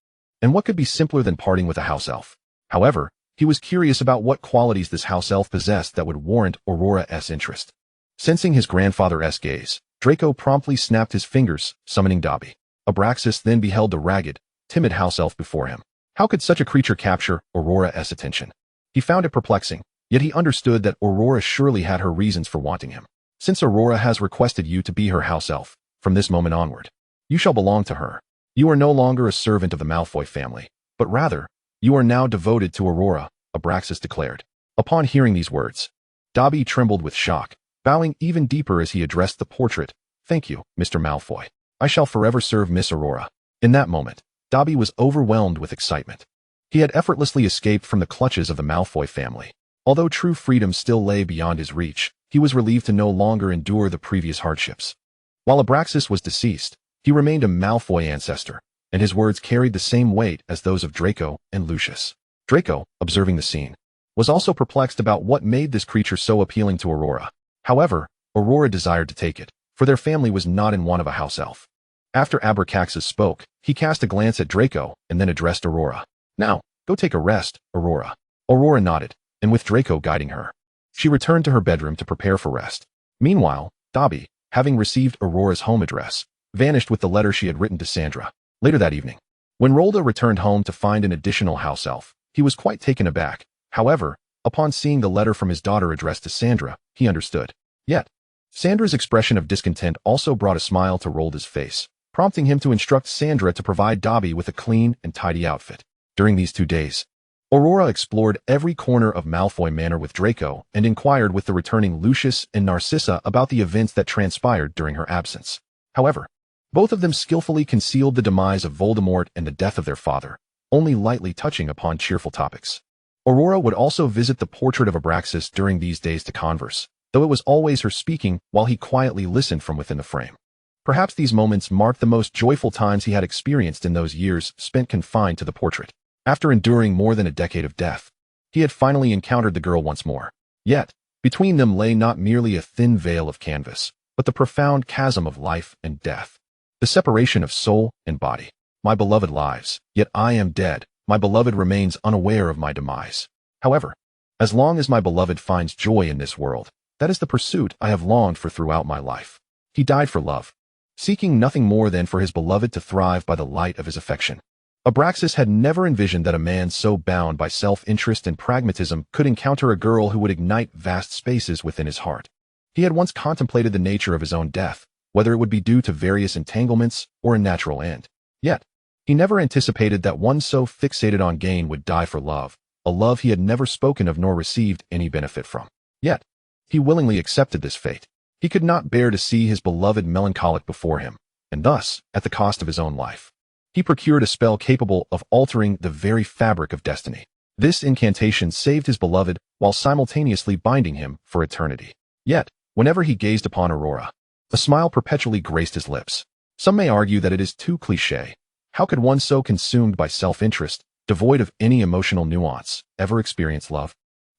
And what could be simpler than parting with a house elf? However, he was curious about what qualities this house elf possessed that would warrant Aurora's interest. Sensing his grandfather's gaze, Draco promptly snapped his fingers, summoning Dobby. Abraxas then beheld the ragged, timid house elf before him. How could such a creature capture Aurora's attention? He found it perplexing, yet he understood that Aurora surely had her reasons for wanting him. "Since Aurora has requested you to be her house elf, from this moment onward, you shall belong to her. You are no longer a servant of the Malfoy family, but rather, you are now devoted to Aurora," Abraxas declared. Upon hearing these words, Dobby trembled with shock, bowing even deeper as he addressed the portrait, "Thank you, Mr. Malfoy. I shall forever serve Miss Aurora." In that moment, Dobby was overwhelmed with excitement. He had effortlessly escaped from the clutches of the Malfoy family. Although true freedom still lay beyond his reach, he was relieved to no longer endure the previous hardships. While Abraxas was deceased, he remained a Malfoy ancestor, and his words carried the same weight as those of Draco and Lucius. Draco, observing the scene, was also perplexed about what made this creature so appealing to Aurora. However, Aurora desired to take it, for their family was not in want of a house elf. After Abraxas spoke, he cast a glance at Draco and then addressed Aurora. "Now, go take a rest, Aurora." Aurora nodded, and with Draco guiding her, she returned to her bedroom to prepare for rest. Meanwhile, Dobby, having received Aurora's home address, vanished with the letter she had written to Sandra. Later that evening, when Rolda returned home to find an additional house elf, he was quite taken aback. However, upon seeing the letter from his daughter addressed to Sandra, he understood. Yet, Sandra's expression of discontent also brought a smile to Rolda's face, prompting him to instruct Sandra to provide Dobby with a clean and tidy outfit. During these 2 days, Aurora explored every corner of Malfoy Manor with Draco and inquired with the returning Lucius and Narcissa about the events that transpired during her absence. However, both of them skillfully concealed the demise of Voldemort and the death of their father, only lightly touching upon cheerful topics. Aurora would also visit the portrait of Abraxas during these days to converse, though it was always her speaking while he quietly listened from within the frame. Perhaps these moments marked the most joyful times he had experienced in those years spent confined to the portrait. After enduring more than a decade of death, he had finally encountered the girl once more. Yet, between them lay not merely a thin veil of canvas, but the profound chasm of life and death. The separation of soul and body. My beloved lives, yet I am dead. My beloved remains unaware of my demise. However, as long as my beloved finds joy in this world, that is the pursuit I have longed for throughout my life. He died for love, seeking nothing more than for his beloved to thrive by the light of his affection. Abraxas had never envisioned that a man so bound by self-interest and pragmatism could encounter a girl who would ignite vast spaces within his heart. He had once contemplated the nature of his own death, whether it would be due to various entanglements or a natural end. Yet, he never anticipated that one so fixated on gain would die for love, a love he had never spoken of nor received any benefit from. Yet, he willingly accepted this fate. He could not bear to see his beloved melancholic before him, and thus, at the cost of his own life, he procured a spell capable of altering the very fabric of destiny. This incantation saved his beloved while simultaneously binding him for eternity. Yet, whenever he gazed upon Aurora, a smile perpetually graced his lips. Some may argue that it is too cliché. How could one so consumed by self-interest, devoid of any emotional nuance, ever experience love?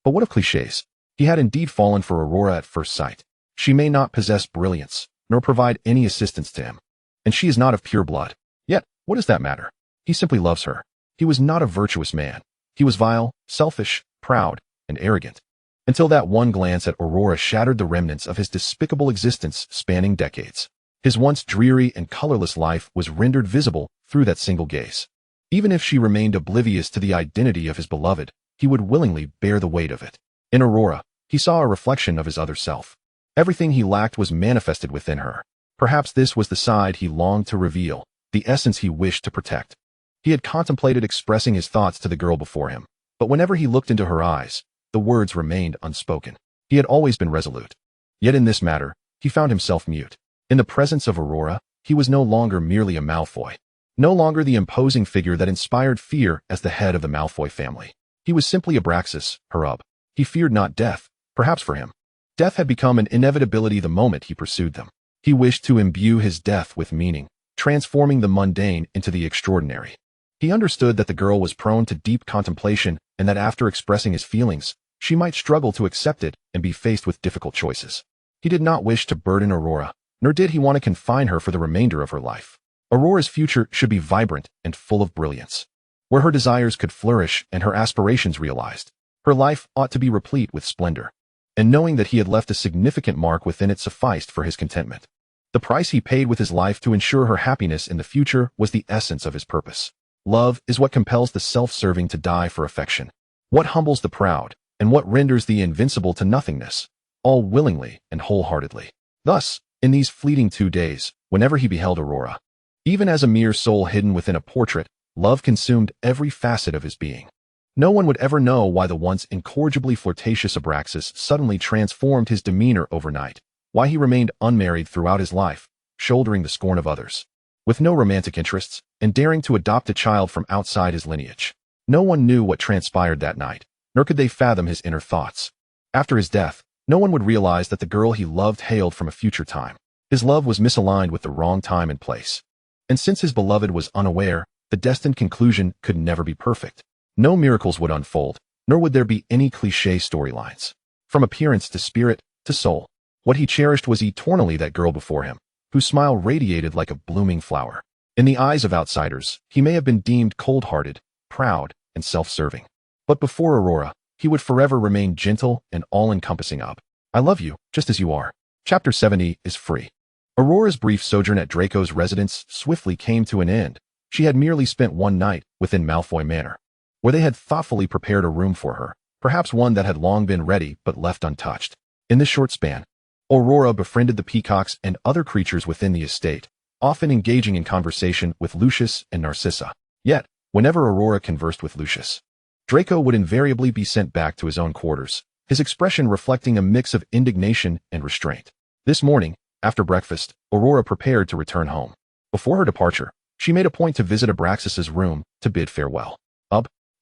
But what of clichés? He had indeed fallen for Aurora at first sight. She may not possess brilliance, nor provide any assistance to him, and she is not of pure blood. Yet, what does that matter? He simply loves her. He was not a virtuous man. He was vile, selfish, proud, and arrogant. Until that one glance at Aurora shattered the remnants of his despicable existence spanning decades. His once dreary and colorless life was rendered visible through that single gaze. Even if she remained oblivious to the identity of his beloved, he would willingly bear the weight of it. In Aurora, he saw a reflection of his other self. Everything he lacked was manifested within her. Perhaps this was the side he longed to reveal, the essence he wished to protect. He had contemplated expressing his thoughts to the girl before him, but whenever he looked into her eyes, the words remained unspoken. He had always been resolute. Yet in this matter, he found himself mute. In the presence of Aurora, he was no longer merely a Malfoy. No longer the imposing figure that inspired fear as the head of the Malfoy family. He was simply Abraxas, her ub. He feared not death, perhaps for him. Death had become an inevitability the moment he pursued them. He wished to imbue his death with meaning, transforming the mundane into the extraordinary. He understood that the girl was prone to deep contemplation and that after expressing his feelings, she might struggle to accept it and be faced with difficult choices. He did not wish to burden Aurora, nor did he want to confine her for the remainder of her life. Aurora's future should be vibrant and full of brilliance, where her desires could flourish and her aspirations realized. Her life ought to be replete with splendor, and knowing that he had left a significant mark within it sufficed for his contentment. The price he paid with his life to ensure her happiness in the future was the essence of his purpose. Love is what compels the self-serving to die for affection, what humbles the proud, and what renders the invincible to nothingness, all willingly and wholeheartedly. Thus, in these fleeting 2 days, whenever he beheld Aurora, even as a mere soul hidden within a portrait, love consumed every facet of his being. No one would ever know why the once incorrigibly flirtatious Abraxas suddenly transformed his demeanor overnight, why he remained unmarried throughout his life, shouldering the scorn of others. With no romantic interests, and daring to adopt a child from outside his lineage. No one knew what transpired that night, nor could they fathom his inner thoughts. After his death, no one would realize that the girl he loved hailed from a future time. His love was misaligned with the wrong time and place. And since his beloved was unaware, the destined conclusion could never be perfect. No miracles would unfold, nor would there be any cliché storylines. From appearance to spirit to soul, what he cherished was eternally that girl before him, whose smile radiated like a blooming flower. In the eyes of outsiders, he may have been deemed cold-hearted, proud, and self-serving. But before Aurora, he would forever remain gentle and all-encompassing. I love you, just as you are. Chapter 70 is free. Aurora's brief sojourn at Draco's residence swiftly came to an end. She had merely spent one night within Malfoy Manor, where they had thoughtfully prepared a room for her, perhaps one that had long been ready but left untouched. In this short span, Aurora befriended the peacocks and other creatures within the estate, often engaging in conversation with Lucius and Narcissa. Yet, whenever Aurora conversed with Lucius, Draco would invariably be sent back to his own quarters, his expression reflecting a mix of indignation and restraint. This morning, after breakfast, Aurora prepared to return home. Before her departure, she made a point to visit Abraxas's room to bid farewell.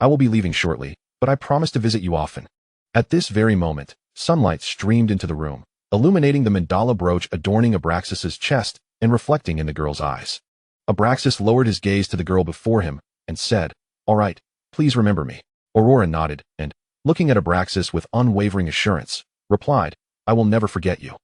I will be leaving shortly, but I promise to visit you often. At this very moment, sunlight streamed into the room, illuminating the mandala brooch adorning Abraxas's chest and reflecting in the girl's eyes. Abraxas lowered his gaze to the girl before him and said, "All right, please remember me." Aurora nodded and, looking at Abraxas with unwavering assurance, replied, "I will never forget you."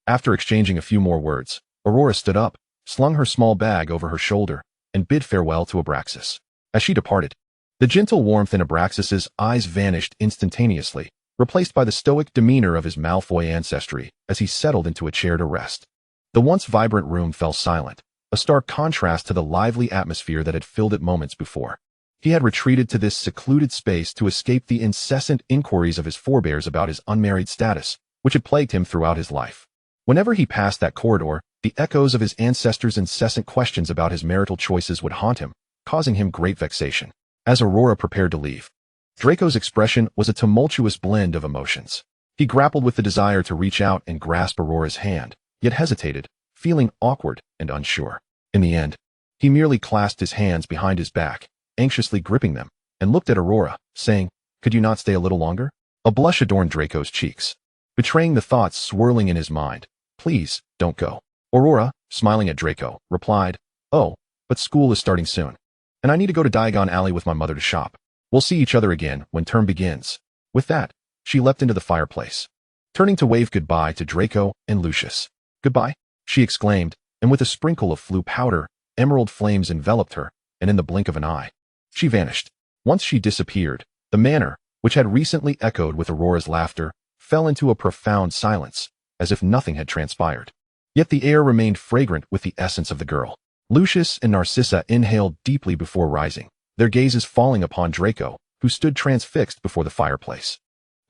After exchanging a few more words, Aurora stood up, slung her small bag over her shoulder, and bid farewell to Abraxas. As she departed, the gentle warmth in Abraxas's eyes vanished instantaneously, replaced by the stoic demeanor of his Malfoy ancestry as he settled into a chair to rest. The once vibrant room fell silent, a stark contrast to the lively atmosphere that had filled it moments before. He had retreated to this secluded space to escape the incessant inquiries of his forebears about his unmarried status, which had plagued him throughout his life. Whenever he passed that corridor, the echoes of his ancestors' incessant questions about his marital choices would haunt him, causing him great vexation. As Aurora prepared to leave, Draco's expression was a tumultuous blend of emotions. He grappled with the desire to reach out and grasp Aurora's hand, yet hesitated, feeling awkward and unsure. In the end, he merely clasped his hands behind his back, anxiously gripping them, and looked at Aurora, saying, "Could you not stay a little longer?" A blush adorned Draco's cheeks, betraying the thoughts swirling in his mind. "Please, don't go." Aurora, smiling at Draco, replied, "Oh, but school is starting soon. And I need to go to Diagon Alley with my mother to shop. We'll see each other again when term begins." With that, she leapt into the fireplace, turning to wave goodbye to Draco and Lucius. "Goodbye," she exclaimed, and with a sprinkle of flue powder, emerald flames enveloped her, and in the blink of an eye, she vanished. Once she disappeared, the manor, which had recently echoed with Aurora's laughter, fell into a profound silence, as if nothing had transpired. Yet the air remained fragrant with the essence of the girl. Lucius and Narcissa inhaled deeply before rising, their gazes falling upon Draco, who stood transfixed before the fireplace.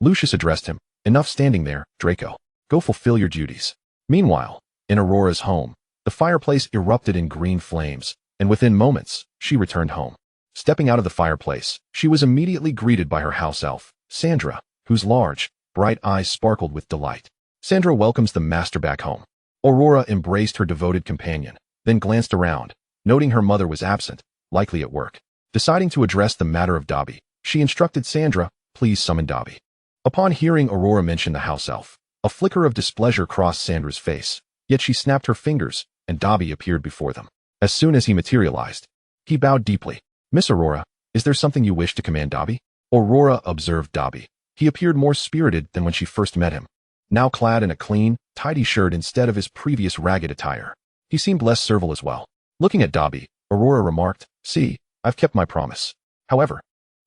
Lucius addressed him, "Enough standing there, Draco. Go fulfill your duties." Meanwhile, in Aurora's home, the fireplace erupted in green flames, and within moments, she returned home. Stepping out of the fireplace, she was immediately greeted by her house elf, Sandra, whose large, bright eyes sparkled with delight. Sandra welcomes the master back home. Aurora embraced her devoted companion, then glanced around, noting her mother was absent, likely at work. Deciding to address the matter of Dobby, she instructed Sandra, "Please summon Dobby." Upon hearing Aurora mention the house elf, a flicker of displeasure crossed Sandra's face, yet she snapped her fingers, and Dobby appeared before them. As soon as he materialized, he bowed deeply. "Miss Aurora, is there something you wish to command Dobby?" Aurora observed Dobby. He appeared more spirited than when she first met him, now clad in a clean, tidy shirt instead of his previous ragged attire. He seemed less servile as well. Looking at Dobby, Aurora remarked, "See, I've kept my promise. However,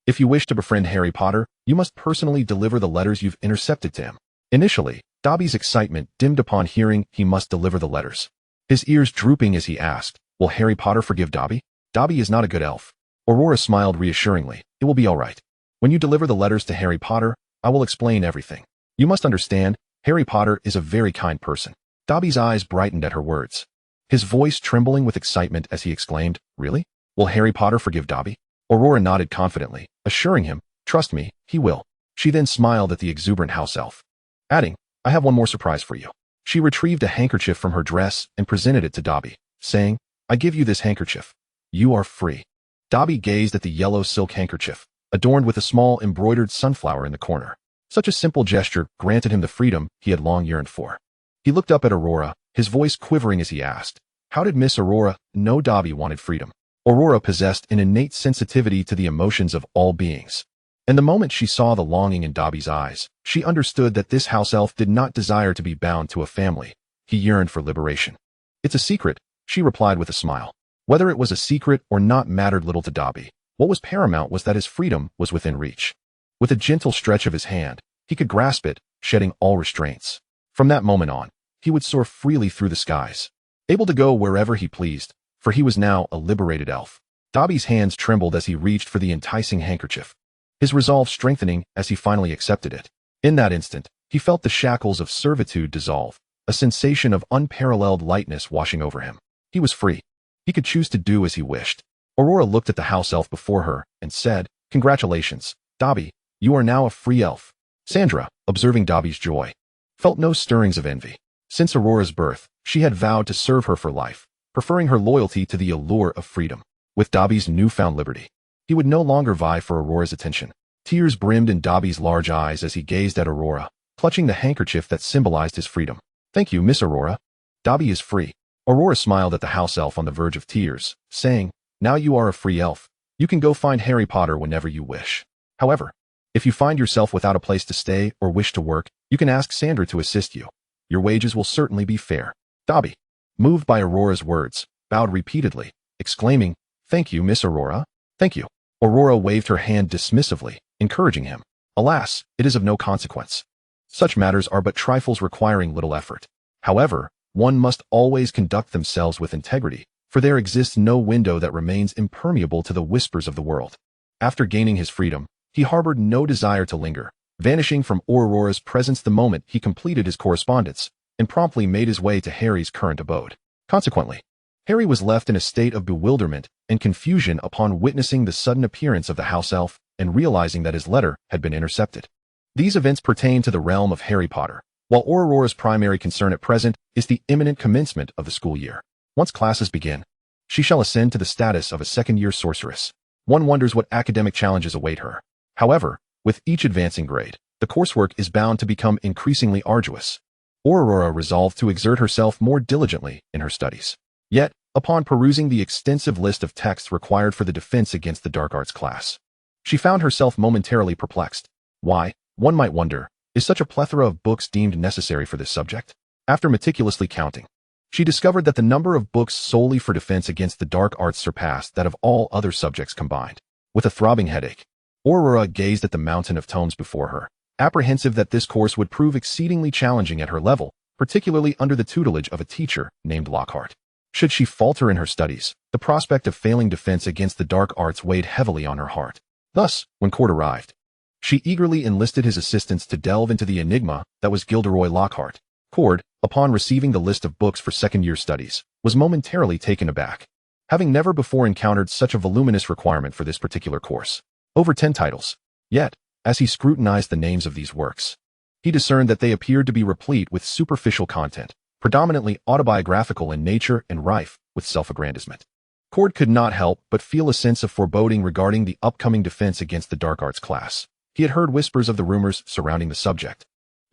if you wish to befriend Harry Potter, you must personally deliver the letters you've intercepted to him." Initially, Dobby's excitement dimmed upon hearing he must deliver the letters. His ears drooping as he asked, "Will Harry Potter forgive Dobby? Dobby is not a good elf." Aurora smiled reassuringly. "It will be all right. When you deliver the letters to Harry Potter, I will explain everything. You must understand, Harry Potter is a very kind person." Dobby's eyes brightened at her words, his voice trembling with excitement as he exclaimed, "Really? Will Harry Potter forgive Dobby?" Aurora nodded confidently, assuring him, "Trust me, he will." She then smiled at the exuberant house elf, adding, "I have one more surprise for you." She retrieved a handkerchief from her dress and presented it to Dobby, saying, "I give you this handkerchief. You are free." Dobby gazed at the yellow silk handkerchief, adorned with a small embroidered sunflower in the corner. Such a simple gesture granted him the freedom he had long yearned for. He looked up at Aurora, his voice quivering as he asked, "How did Miss Aurora know Dobby wanted freedom?" Aurora possessed an innate sensitivity to the emotions of all beings. And the moment she saw the longing in Dobby's eyes, she understood that this house elf did not desire to be bound to a family. He yearned for liberation. "It's a secret," she replied with a smile. Whether it was a secret or not mattered little to Dobby. What was paramount was that his freedom was within reach. With a gentle stretch of his hand, he could grasp it, shedding all restraints. From that moment on, he would soar freely through the skies, able to go wherever he pleased, for he was now a liberated elf. Dobby's hands trembled as he reached for the enticing handkerchief, his resolve strengthening as he finally accepted it. In that instant, he felt the shackles of servitude dissolve, a sensation of unparalleled lightness washing over him. He was free. He could choose to do as he wished. Aurora looked at the house elf before her and said, "Congratulations, Dobby, you are now a free elf." Sandra, observing Dobby's joy, felt no stirrings of envy. Since Aurora's birth, she had vowed to serve her for life, preferring her loyalty to the allure of freedom. With Dobby's newfound liberty, he would no longer vie for Aurora's attention. Tears brimmed in Dobby's large eyes as he gazed at Aurora, clutching the handkerchief that symbolized his freedom. "Thank you, Miss Aurora. Dobby is free." Aurora smiled at the house elf on the verge of tears, saying, "Now you are a free elf. You can go find Harry Potter whenever you wish. However, if you find yourself without a place to stay or wish to work, you can ask Sandra to assist you. Your wages will certainly be fair." Dobby, moved by Aurora's words, bowed repeatedly, exclaiming, "Thank you, Miss Aurora. Thank you." Aurora waved her hand dismissively, encouraging him. "Alas, it is of no consequence. Such matters are but trifles requiring little effort. However, one must always conduct themselves with integrity, for there exists no window that remains impermeable to the whispers of the world." After gaining his freedom, he harbored no desire to linger, vanishing from Aurora's presence the moment he completed his correspondence, and promptly made his way to Harry's current abode. Consequently, Harry was left in a state of bewilderment and confusion upon witnessing the sudden appearance of the house elf and realizing that his letter had been intercepted. These events pertain to the realm of Harry Potter, while Aurora's primary concern at present is the imminent commencement of the school year. Once classes begin, she shall ascend to the status of a second-year sorceress. One wonders what academic challenges await her. However, with each advancing grade, the coursework is bound to become increasingly arduous. Aurora resolved to exert herself more diligently in her studies. Yet, upon perusing the extensive list of texts required for the defense against the dark arts class, she found herself momentarily perplexed. Why, one might wonder, is such a plethora of books deemed necessary for this subject? After meticulously counting, she discovered that the number of books solely for defense against the dark arts surpassed that of all other subjects combined. With a throbbing headache, Aurora gazed at the mountain of tomes before her, apprehensive that this course would prove exceedingly challenging at her level, particularly under the tutelage of a teacher named Lockhart. Should she falter in her studies, the prospect of failing defense against the dark arts weighed heavily on her heart. Thus, when Cord arrived, she eagerly enlisted his assistance to delve into the enigma that was Gilderoy Lockhart. Cord, upon receiving the list of books for second-year studies, was momentarily taken aback, having never before encountered such a voluminous requirement for this particular course. Over 10 titles. Yet, as he scrutinized the names of these works, he discerned that they appeared to be replete with superficial content, predominantly autobiographical in nature and rife with self-aggrandizement. Cord could not help but feel a sense of foreboding regarding the upcoming defense against the dark arts class. He had heard whispers of the rumors surrounding the subject,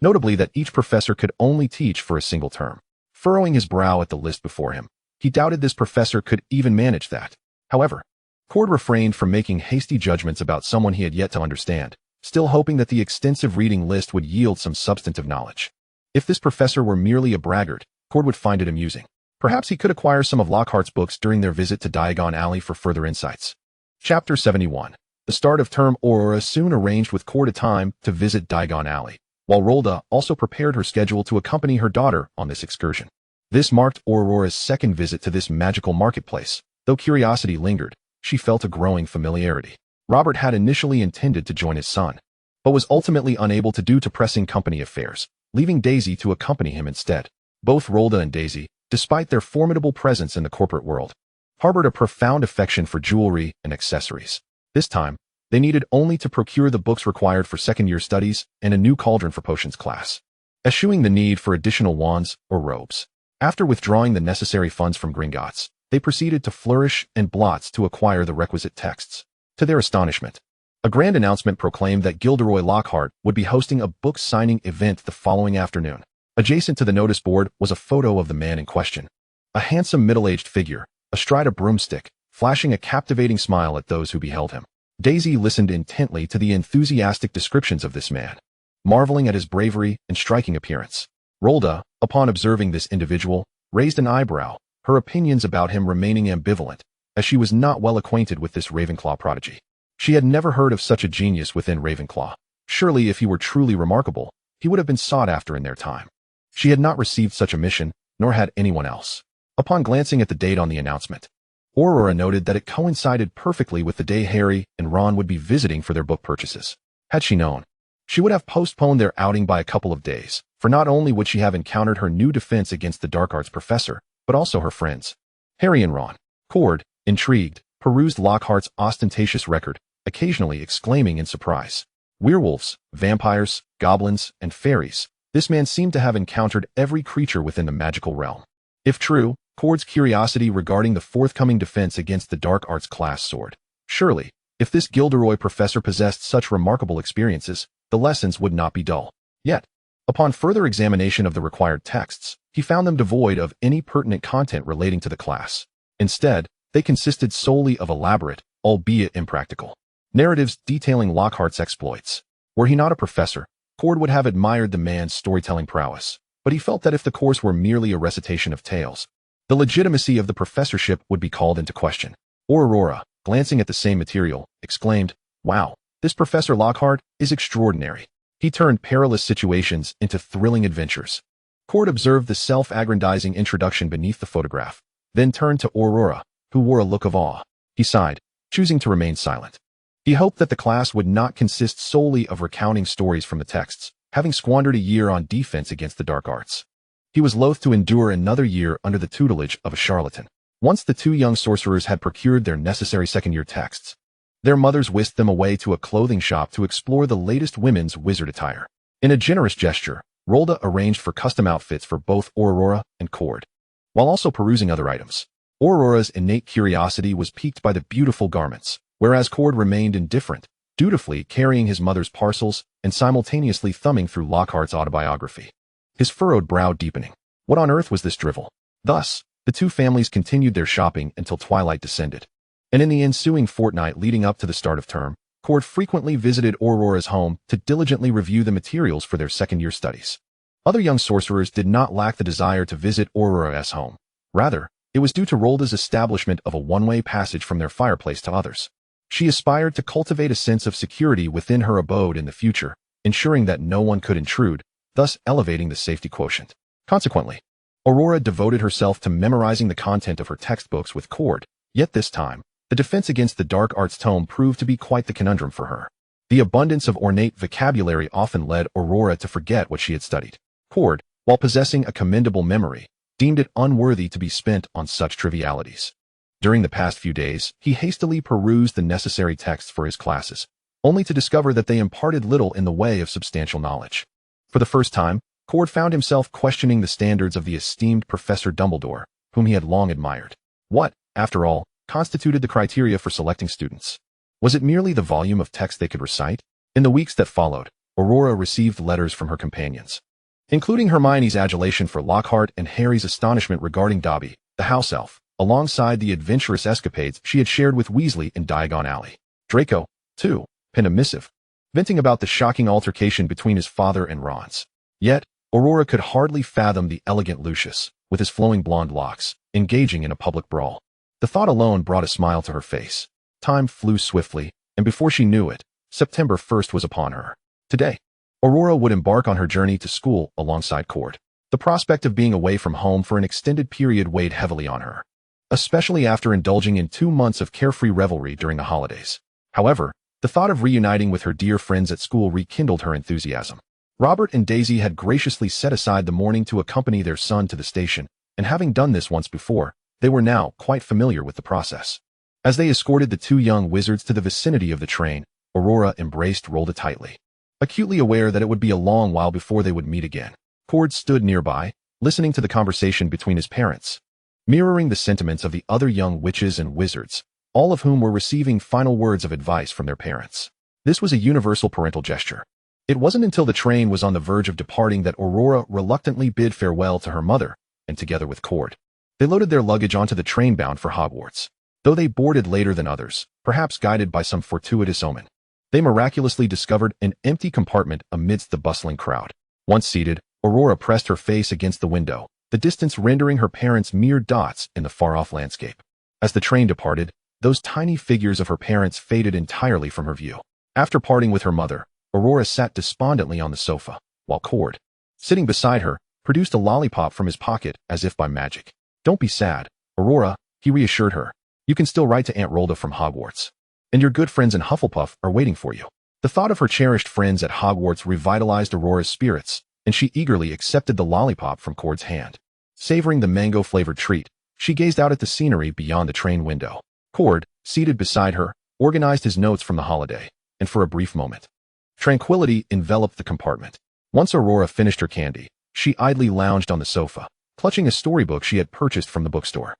notably that each professor could only teach for a single term. Furrowing his brow at the list before him, he doubted this professor could even manage that. However, Cord refrained from making hasty judgments about someone he had yet to understand, still hoping that the extensive reading list would yield some substantive knowledge. If this professor were merely a braggart, Cord would find it amusing. Perhaps he could acquire some of Lockhart's books during their visit to Diagon Alley for further insights. Chapter 71. The start of term. Aurora soon arranged with Cord a time to visit Diagon Alley, while Rolda also prepared her schedule to accompany her daughter on this excursion. This marked Aurora's second visit to this magical marketplace. Though curiosity lingered, she felt a growing familiarity. Robert had initially intended to join his son, but was ultimately unable to due to pressing company affairs, leaving Daisy to accompany him instead. Both Rolda and Daisy, despite their formidable presence in the corporate world, harbored a profound affection for jewelry and accessories. This time, they needed only to procure the books required for second-year studies and a new cauldron for potions class. eschewing the need for additional wands or robes. After withdrawing the necessary funds from Gringotts, they proceeded to flourish and blots to acquire the requisite texts. To their astonishment, a grand announcement proclaimed that Gilderoy Lockhart would be hosting a book signing event the following afternoon. Adjacent to the notice board was a photo of the man in question, a handsome middle-aged figure, astride a broomstick, flashing a captivating smile at those who beheld him. Daisy listened intently to the enthusiastic descriptions of this man, marveling at his bravery and striking appearance. Rolda, upon observing this individual, raised an eyebrow, her opinions about him remaining ambivalent, as she was not well acquainted with this Ravenclaw prodigy. She had never heard of such a genius within Ravenclaw. Surely, if he were truly remarkable, he would have been sought after in their time. She had not received such a mission, nor had anyone else. Upon glancing at the date on the announcement, Aurora noted that it coincided perfectly with the day Harry and Ron would be visiting for their book purchases. Had she known, she would have postponed their outing by a couple of days, for not only would she have encountered her new defense against the dark arts professor, but also her friends. Harry and Ron, Cord, intrigued, perused Lockhart's ostentatious record, occasionally exclaiming in surprise. Werewolves, vampires, goblins, and fairies. This man seemed to have encountered every creature within the magical realm. If true, Cord's curiosity regarding the forthcoming defense against the dark arts class soared. Surely, if this Gilderoy professor possessed such remarkable experiences, the lessons would not be dull. Yet, upon further examination of the required texts, he found them devoid of any pertinent content relating to the class. Instead, they consisted solely of elaborate, albeit impractical, narratives detailing Lockhart's exploits. Were he not a professor, Cord would have admired the man's storytelling prowess, but he felt that if the course were merely a recitation of tales, the legitimacy of the professorship would be called into question. Aurora, glancing at the same material, exclaimed, "Wow, this Professor Lockhart is extraordinary. He turned perilous situations into thrilling adventures." Cord observed the self-aggrandizing introduction beneath the photograph, then turned to Aurora, who wore a look of awe. He sighed, choosing to remain silent. He hoped that the class would not consist solely of recounting stories from the texts, having squandered a year on defense against the dark arts. He was loath to endure another year under the tutelage of a charlatan. Once the two young sorcerers had procured their necessary second-year texts, their mothers whisked them away to a clothing shop to explore the latest women's wizard attire. In a generous gesture, Rolda arranged for custom outfits for both Aurora and Cord, while also perusing other items. Aurora's innate curiosity was piqued by the beautiful garments, whereas Cord remained indifferent, dutifully carrying his mother's parcels and simultaneously thumbing through Lockhart's autobiography, his furrowed brow deepening. What on earth was this drivel? Thus, the two families continued their shopping until twilight descended. And in the ensuing fortnight leading up to the start of term, Cord frequently visited Aurora's home to diligently review the materials for their second-year studies. Other young sorcerers did not lack the desire to visit Aurora's home. Rather, it was due to Rolda's establishment of a one-way passage from their fireplace to others. She aspired to cultivate a sense of security within her abode in the future, ensuring that no one could intrude, thus elevating the safety quotient. Consequently, Aurora devoted herself to memorizing the content of her textbooks with Cord, yet this time, the defense against the dark arts tome proved to be quite the conundrum for her. The abundance of ornate vocabulary often led Aurora to forget what she had studied. Cord, while possessing a commendable memory, deemed it unworthy to be spent on such trivialities. During the past few days, he hastily perused the necessary texts for his classes, only to discover that they imparted little in the way of substantial knowledge. For the first time, Cord found himself questioning the standards of the esteemed Professor Dumbledore, whom he had long admired. What, after all, constituted the criteria for selecting students? Was it merely the volume of text they could recite? In the weeks that followed, Aurora received letters from her companions, including Hermione's adulation for Lockhart and Harry's astonishment regarding Dobby, the house elf, alongside the adventurous escapades she had shared with Weasley in Diagon Alley. Draco, too, penned a missive, venting about the shocking altercation between his father and Ron's. Yet, Aurora could hardly fathom the elegant Lucius, with his flowing blonde locks, engaging in a public brawl. The thought alone brought a smile to her face. Time flew swiftly, and before she knew it, September 1st was upon her. Today, Aurora would embark on her journey to school alongside Cord. The prospect of being away from home for an extended period weighed heavily on her, especially after indulging in 2 months of carefree revelry during the holidays. However, the thought of reuniting with her dear friends at school rekindled her enthusiasm. Robert and Daisy had graciously set aside the morning to accompany their son to the station, and having done this once before, they were now quite familiar with the process. As they escorted the two young wizards to the vicinity of the train, Aurora embraced Rolda tightly, acutely aware that it would be a long while before they would meet again. Cord stood nearby, listening to the conversation between his parents, mirroring the sentiments of the other young witches and wizards, all of whom were receiving final words of advice from their parents. This was a universal parental gesture. It wasn't until the train was on the verge of departing that Aurora reluctantly bid farewell to her mother, and together with Cord, they loaded their luggage onto the train bound for Hogwarts. Though they boarded later than others, perhaps guided by some fortuitous omen, they miraculously discovered an empty compartment amidst the bustling crowd. Once seated, Aurora pressed her face against the window, the distance rendering her parents mere dots in the far-off landscape. As the train departed, those tiny figures of her parents faded entirely from her view. After parting with her mother, Aurora sat despondently on the sofa, while Cord, sitting beside her, produced a lollipop from his pocket as if by magic. "Don't be sad, Aurora," he reassured her. "You can still write to Aunt Rhoda from Hogwarts. And your good friends in Hufflepuff are waiting for you." The thought of her cherished friends at Hogwarts revitalized Aurora's spirits, and she eagerly accepted the lollipop from Cord's hand. Savoring the mango-flavored treat, she gazed out at the scenery beyond the train window. Cord, seated beside her, organized his notes from the holiday, and for a brief moment, tranquility enveloped the compartment. Once Aurora finished her candy, she idly lounged on the sofa, clutching a storybook she had purchased from the bookstore.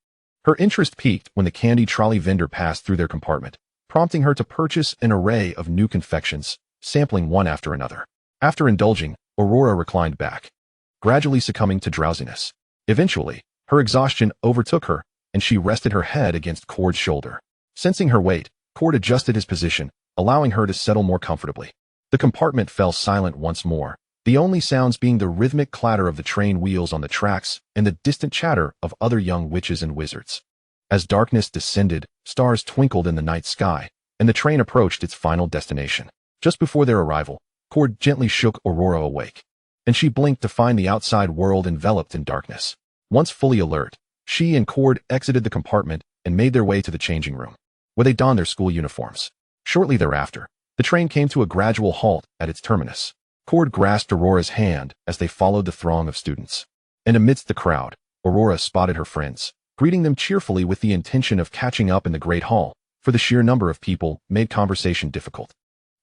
Her interest peaked when the candy trolley vendor passed through their compartment, prompting her to purchase an array of new confections, sampling one after another. After indulging, Aurora reclined back, gradually succumbing to drowsiness. Eventually, her exhaustion overtook her, and she rested her head against Cord's shoulder. Sensing her weight, Cord adjusted his position, allowing her to settle more comfortably. The compartment fell silent once more, the only sounds being the rhythmic clatter of the train wheels on the tracks and the distant chatter of other young witches and wizards. As darkness descended, stars twinkled in the night sky, and the train approached its final destination. Just before their arrival, Cord gently shook Aurora awake, and she blinked to find the outside world enveloped in darkness. Once fully alert, she and Cord exited the compartment and made their way to the changing room, where they donned their school uniforms. Shortly thereafter, the train came to a gradual halt at its terminus. Cord grasped Aurora's hand as they followed the throng of students. And amidst the crowd, Aurora spotted her friends, greeting them cheerfully with the intention of catching up in the Great Hall, for the sheer number of people made conversation difficult.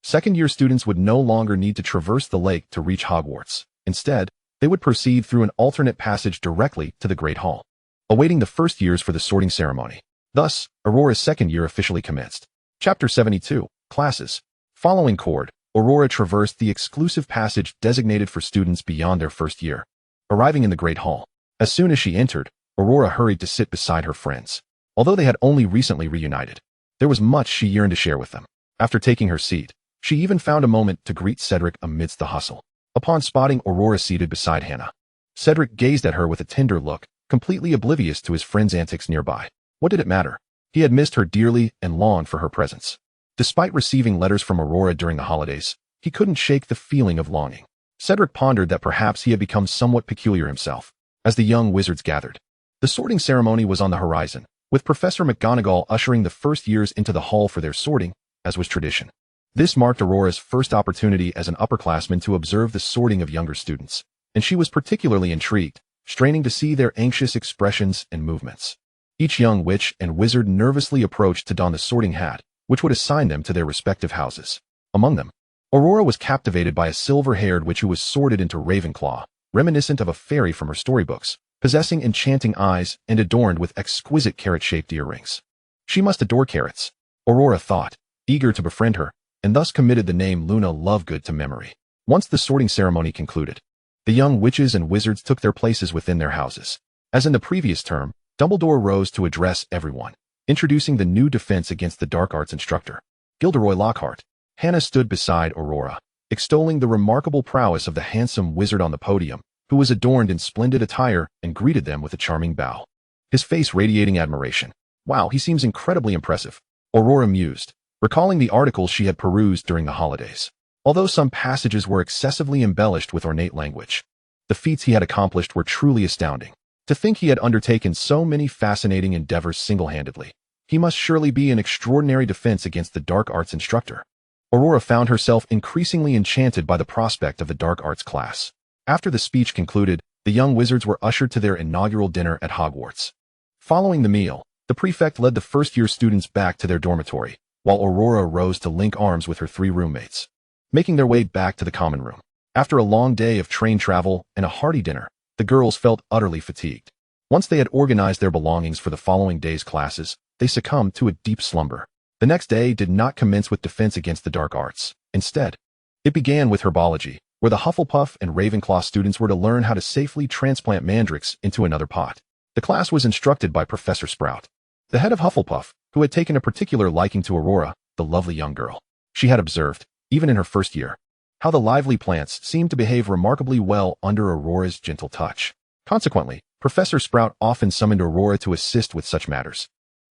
Second-year students would no longer need to traverse the lake to reach Hogwarts. Instead, they would proceed through an alternate passage directly to the Great Hall, awaiting the first years for the sorting ceremony. Thus, Aurora's second year officially commenced. Chapter 72, Classes. Following Cord, Aurora traversed the exclusive passage designated for students beyond their first year, arriving in the Great Hall. As soon as she entered, Aurora hurried to sit beside her friends. Although they had only recently reunited, there was much she yearned to share with them. After taking her seat, she even found a moment to greet Cedric amidst the hustle. Upon spotting Aurora seated beside Hannah, Cedric gazed at her with a tender look, completely oblivious to his friend's antics nearby. What did it matter? He had missed her dearly and longed for her presence. Despite receiving letters from Aurora during the holidays, he couldn't shake the feeling of longing. Cedric pondered that perhaps he had become somewhat peculiar himself. As the young wizards gathered, the sorting ceremony was on the horizon, with Professor McGonagall ushering the first years into the hall for their sorting, as was tradition. This marked Aurora's first opportunity as an upperclassman to observe the sorting of younger students, and she was particularly intrigued, straining to see their anxious expressions and movements. Each young witch and wizard nervously approached to don the sorting hat, which would assign them to their respective houses. Among them, Aurora was captivated by a silver-haired witch who was sorted into Ravenclaw, reminiscent of a fairy from her storybooks, possessing enchanting eyes and adorned with exquisite carrot-shaped earrings. She must adore carrots, Aurora thought, eager to befriend her, and thus committed the name Luna Lovegood to memory. Once the sorting ceremony concluded, the young witches and wizards took their places within their houses. As in the previous term, Dumbledore rose to address everyone, introducing the new defense against the dark arts instructor, Gilderoy Lockhart. Hannah stood beside Aurora, extolling the remarkable prowess of the handsome wizard on the podium, who was adorned in splendid attire and greeted them with a charming bow, his face radiating admiration. "Wow, he seems incredibly impressive," Aurora mused, recalling the articles she had perused during the holidays. Although some passages were excessively embellished with ornate language, the feats he had accomplished were truly astounding. To think he had undertaken so many fascinating endeavors single-handedly, he must surely be an extraordinary defense against the dark arts instructor. Aurora found herself increasingly enchanted by the prospect of the dark arts class. After the speech concluded, the young wizards were ushered to their inaugural dinner at Hogwarts. Following the meal, the prefect led the first-year students back to their dormitory, while Aurora rose to link arms with her three roommates, making their way back to the common room. After a long day of train travel and a hearty dinner, the girls felt utterly fatigued. Once they had organized their belongings for the following day's classes, they succumbed to a deep slumber. The next day did not commence with defense against the dark arts. Instead, it began with herbology, where the Hufflepuff and Ravenclaw students were to learn how to safely transplant mandrakes into another pot. The class was instructed by Professor Sprout, the head of Hufflepuff, who had taken a particular liking to Aurora, the lovely young girl. She had observed, even in her first year, how the lively plants seemed to behave remarkably well under Aurora's gentle touch. Consequently, Professor Sprout often summoned Aurora to assist with such matters,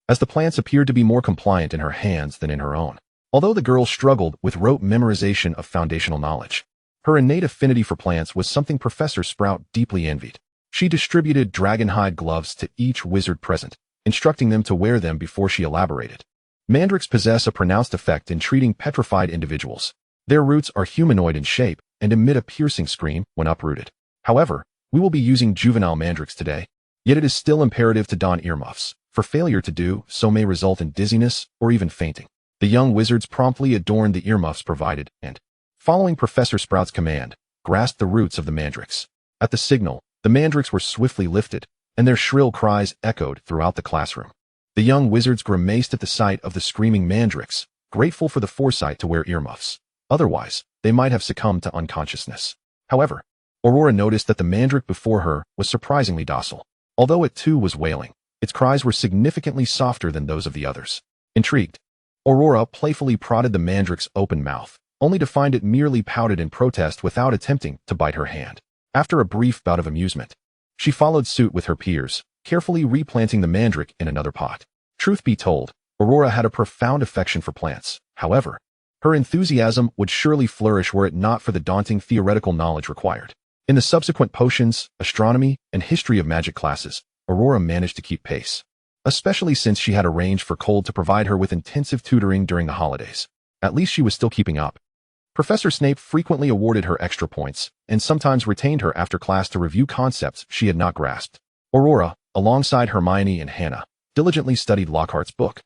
as the plants appeared to be more compliant in her hands than in her own. Although the girl struggled with rote memorization of foundational knowledge, her innate affinity for plants was something Professor Sprout deeply envied. She distributed dragonhide gloves to each wizard present, instructing them to wear them before she elaborated. Mandrakes possess a pronounced effect in treating petrified individuals. Their roots are humanoid in shape and emit a piercing scream when uprooted. However, we will be using juvenile mandrakes today, yet it is still imperative to don earmuffs, for failure to do so may result in dizziness or even fainting. The young wizards promptly adorned the earmuffs provided and, following Professor Sprout's command, grasped the roots of the mandrakes. At the signal, the mandrakes were swiftly lifted, and their shrill cries echoed throughout the classroom. The young wizards grimaced at the sight of the screaming mandrakes, grateful for the foresight to wear earmuffs. Otherwise, they might have succumbed to unconsciousness. However, Aurora noticed that the mandrake before her was surprisingly docile. Although it too was wailing, its cries were significantly softer than those of the others. Intrigued, Aurora playfully prodded the mandrake's open mouth, only to find it merely pouted in protest without attempting to bite her hand. After a brief bout of amusement, she followed suit with her peers, carefully replanting the mandrake in another pot. Truth be told, Aurora had a profound affection for plants. However, her enthusiasm would surely flourish were it not for the daunting theoretical knowledge required. In the subsequent potions, astronomy, and history of magic classes, Aurora managed to keep pace, especially since she had arranged for Cold to provide her with intensive tutoring during the holidays. At least she was still keeping up. Professor Snape frequently awarded her extra points, and sometimes retained her after class to review concepts she had not grasped. Aurora, alongside Hermione and Hannah, diligently studied Lockhart's book,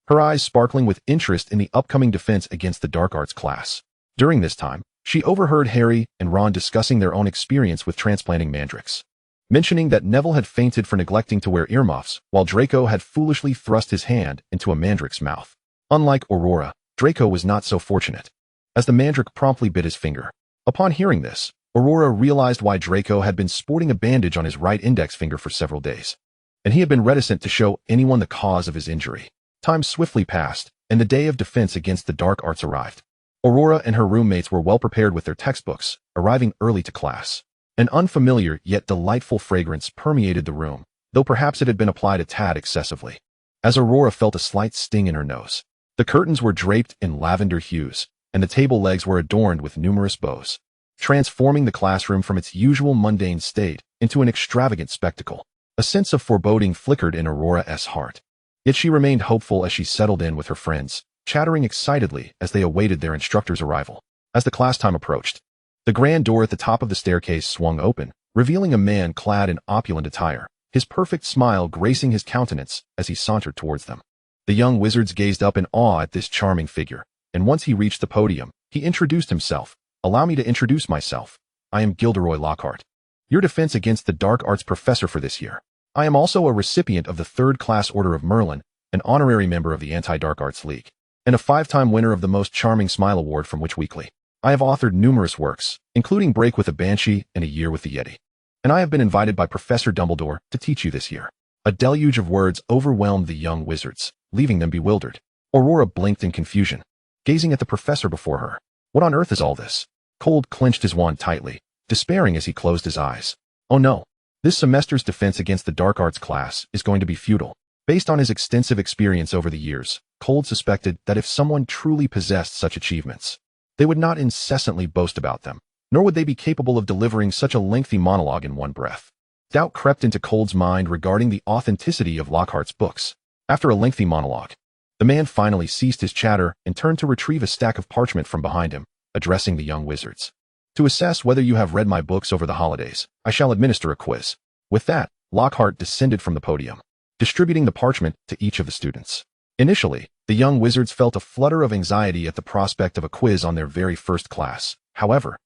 her eyes sparkling with interest in the upcoming defense against the dark arts class. During this time, she overheard Harry and Ron discussing their own experience with transplanting mandrakes, mentioning that Neville had fainted for neglecting to wear earmuffs, while Draco had foolishly thrust his hand into a mandrake's mouth. Unlike Aurora, Draco was not so fortunate, as the mandrake promptly bit his finger. Upon hearing this, Aurora realized why Draco had been sporting a bandage on his right index finger for several days, and he had been reticent to show anyone the cause of his injury. Time swiftly passed, and the day of defense against the dark arts arrived. Aurora and her roommates were well prepared with their textbooks, arriving early to class. An unfamiliar yet delightful fragrance permeated the room, though perhaps it had been applied a tad excessively, as Aurora felt a slight sting in her nose. The curtains were draped in lavender hues, and the table legs were adorned with numerous bows, transforming the classroom from its usual mundane state into an extravagant spectacle. A sense of foreboding flickered in Aurora's heart. Yet she remained hopeful as she settled in with her friends, chattering excitedly as they awaited their instructor's arrival. As the class time approached, the grand door at the top of the staircase swung open, revealing a man clad in opulent attire, his perfect smile gracing his countenance as he sauntered towards them. The young wizards gazed up in awe at this charming figure, and once he reached the podium, he introduced himself. "Allow me to introduce myself. I am Gilderoy Lockhart, your defense against the dark arts professor for this year. I am also a recipient of the 3rd Class Order of Merlin, an honorary member of the Anti-Dark Arts League, and a 5-time winner of the Most Charming Smile Award from Witch Weekly. I have authored numerous works, including Break with a Banshee and A Year with the Yeti, and I have been invited by Professor Dumbledore to teach you this year." A deluge of words overwhelmed the young wizards, leaving them bewildered. Aurora blinked in confusion, gazing at the professor before her. What on earth is all this? Cold clenched his wand tightly, despairing as he closed his eyes. Oh no! This semester's defense against the dark arts class is going to be futile. Based on his extensive experience over the years, Cold suspected that if someone truly possessed such achievements, they would not incessantly boast about them, nor would they be capable of delivering such a lengthy monologue in one breath. Doubt crept into Cold's mind regarding the authenticity of Lockhart's books. After a lengthy monologue, the man finally ceased his chatter and turned to retrieve a stack of parchment from behind him, addressing the young wizards. "To assess whether you have read my books over the holidays, I shall administer a quiz." With that, Lockhart descended from the podium, distributing the parchment to each of the students. Initially, the young wizards felt a flutter of anxiety at the prospect of a quiz on their very first class. However,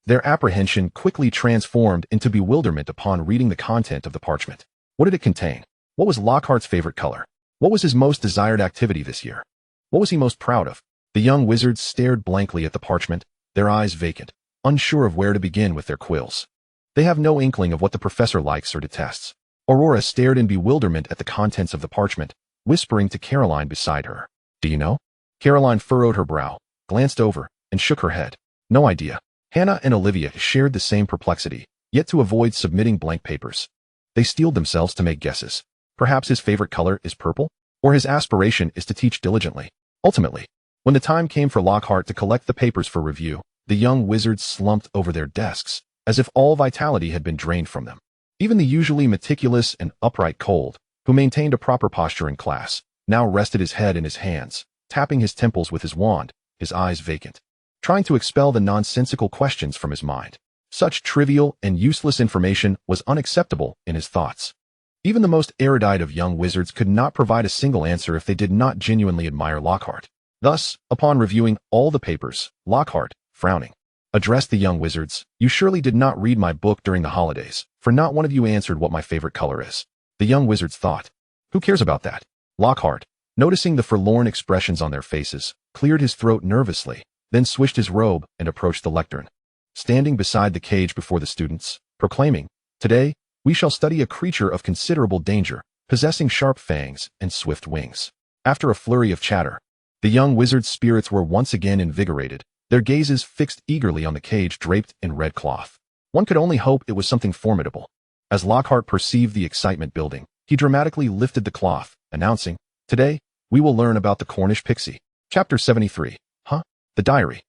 Their apprehension quickly transformed into bewilderment upon reading the content of the parchment. What did it contain? What was Lockhart's favorite color? What was his most desired activity this year? What was he most proud of? The young wizards stared blankly at the parchment, their eyes vacant, unsure of where to begin with their quills. They have no inkling of what the professor likes or detests. Aurora stared in bewilderment at the contents of the parchment, whispering to Caroline beside her. Do you know? Caroline furrowed her brow, glanced over, and shook her head. No idea. Hannah and Olivia shared the same perplexity, yet to avoid submitting blank papers. They steeled themselves to make guesses. Perhaps his favorite color is purple? Or his aspiration is to teach diligently. Ultimately, when the time came for Lockhart to collect the papers for review, the young wizards slumped over their desks, as if all vitality had been drained from them. Even the usually meticulous and upright Cold, who maintained a proper posture in class, now rested his head in his hands, tapping his temples with his wand, his eyes vacant, trying to expel the nonsensical questions from his mind. Such trivial and useless information was unacceptable in his thoughts. Even the most erudite of young wizards could not provide a single answer if they did not genuinely admire Lockhart. Thus, upon reviewing all the papers, Lockhart, frowning, addressed the young wizards. You surely did not read my book during the holidays, for not one of you answered what my favorite color is. The young wizards thought. Who cares about that? Lockhart, noticing the forlorn expressions on their faces, cleared his throat nervously, then swished his robe and approached the lectern, standing beside the cage before the students, proclaiming, Today, we shall study a creature of considerable danger, possessing sharp fangs and swift wings. After a flurry of chatter, the young wizard's spirits were once again invigorated, their gazes fixed eagerly on the cage draped in red cloth. One could only hope it was something formidable. As Lockhart perceived the excitement building, he dramatically lifted the cloth, announcing, Today, we will learn about the Cornish pixie. Chapter 73. The diary.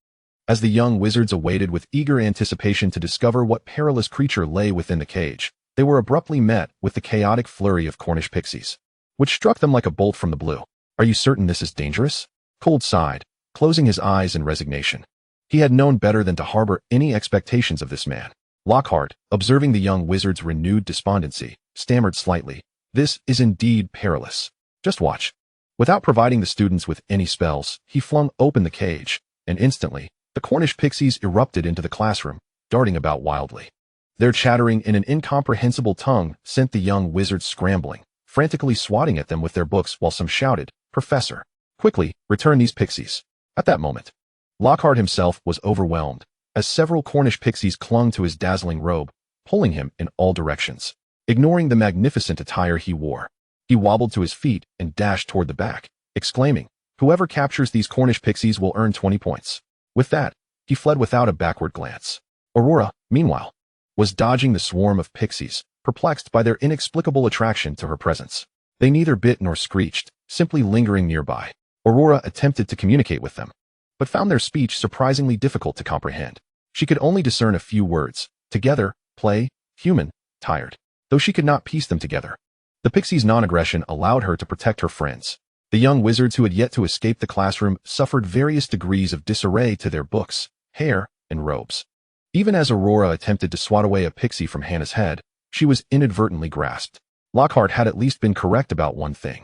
As the young wizards awaited with eager anticipation to discover what perilous creature lay within the cage, they were abruptly met with the chaotic flurry of Cornish pixies, which struck them like a bolt from the blue. Are you certain this is dangerous? Cold sighed, closing his eyes in resignation. He had known better than to harbor any expectations of this man. Lockhart, observing the young wizard's renewed despondency, stammered slightly. This is indeed perilous. Just watch. Without providing the students with any spells, he flung open the cage, and instantly, the Cornish pixies erupted into the classroom, darting about wildly. Their chattering in an incomprehensible tongue sent the young wizards scrambling, frantically swatting at them with their books while some shouted, Professor, quickly, return these pixies. At that moment, Lockhart himself was overwhelmed, as several Cornish pixies clung to his dazzling robe, pulling him in all directions. Ignoring the magnificent attire he wore, he wobbled to his feet and dashed toward the back, exclaiming, Whoever captures these Cornish pixies will earn 20 points. With that, he fled without a backward glance. Aurora, meanwhile, was dodging the swarm of pixies, perplexed by their inexplicable attraction to her presence. They neither bit nor screeched, simply lingering nearby. Aurora attempted to communicate with them, but found their speech surprisingly difficult to comprehend. She could only discern a few words: together, play, human, tired, though she could not piece them together. The pixies' non-aggression allowed her to protect her friends. The young wizards who had yet to escape the classroom suffered various degrees of disarray to their books, hair, and robes. Even as Aurora attempted to swat away a pixie from Hannah's head, she was inadvertently grasped. Lockhart had at least been correct about one thing.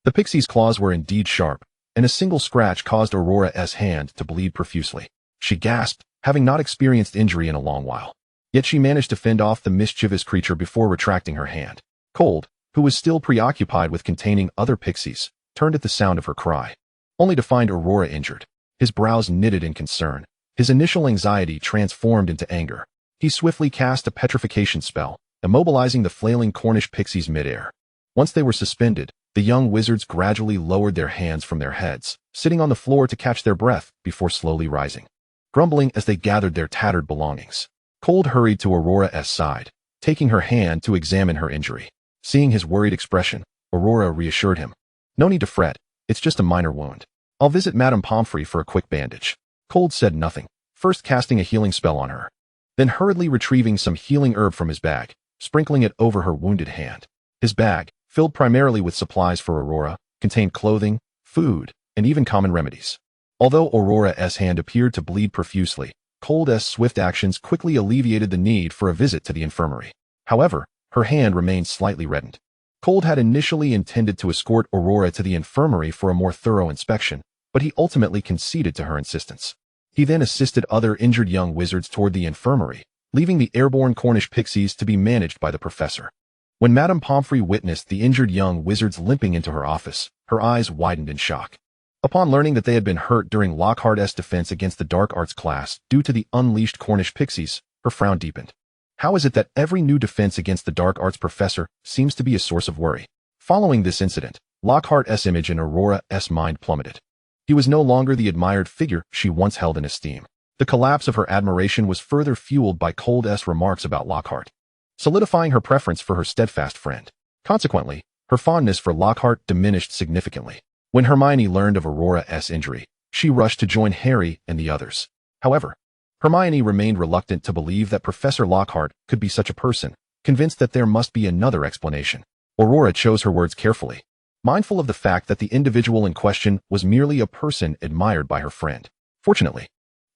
The pixie's claws were indeed sharp, and a single scratch caused Aurora's hand to bleed profusely. She gasped, having not experienced injury in a long while. Yet she managed to fend off the mischievous creature before retracting her hand. Cold, who was still preoccupied with containing other pixies, turned at the sound of her cry, only to find Aurora injured. His brows knitted in concern. His initial anxiety transformed into anger. He swiftly cast a petrification spell, immobilizing the flailing Cornish pixies midair. Once they were suspended, the young wizards gradually lowered their hands from their heads, sitting on the floor to catch their breath before slowly rising, grumbling as they gathered their tattered belongings. Cold hurried to Aurora's side, taking her hand to examine her injury. Seeing his worried expression, Aurora reassured him. No need to fret, it's just a minor wound. I'll visit Madame Pomfrey for a quick bandage. Cold said nothing, first casting a healing spell on her, then hurriedly retrieving some healing herb from his bag, sprinkling it over her wounded hand. His bag, filled primarily with supplies for Aurora, contained clothing, food, and even common remedies. Although Aurora's hand appeared to bleed profusely, Cold's swift actions quickly alleviated the need for a visit to the infirmary. However, her hand remained slightly reddened. Cold had initially intended to escort Aurora to the infirmary for a more thorough inspection, but he ultimately conceded to her insistence. He then assisted other injured young wizards toward the infirmary, leaving the airborne Cornish pixies to be managed by the professor. When Madame Pomfrey witnessed the injured young wizards limping into her office, her eyes widened in shock. Upon learning that they had been hurt during Lockhart's defense against the dark arts class due to the unleashed Cornish pixies, her frown deepened. How is it that every new defense against the dark arts professor seems to be a source of worry? Following this incident, Lockhart's image in Aurora's mind plummeted. He was no longer the admired figure she once held in esteem. The collapse of her admiration was further fueled by Cold's remarks about Lockhart, solidifying her preference for her steadfast friend. Consequently, her fondness for Lockhart diminished significantly. When Hermione learned of Aurora's injury, she rushed to join Harry and the others. However, Hermione remained reluctant to believe that Professor Lockhart could be such a person, convinced that there must be another explanation. Aurora chose her words carefully, mindful of the fact that the individual in question was merely a person admired by her friend. Fortunately,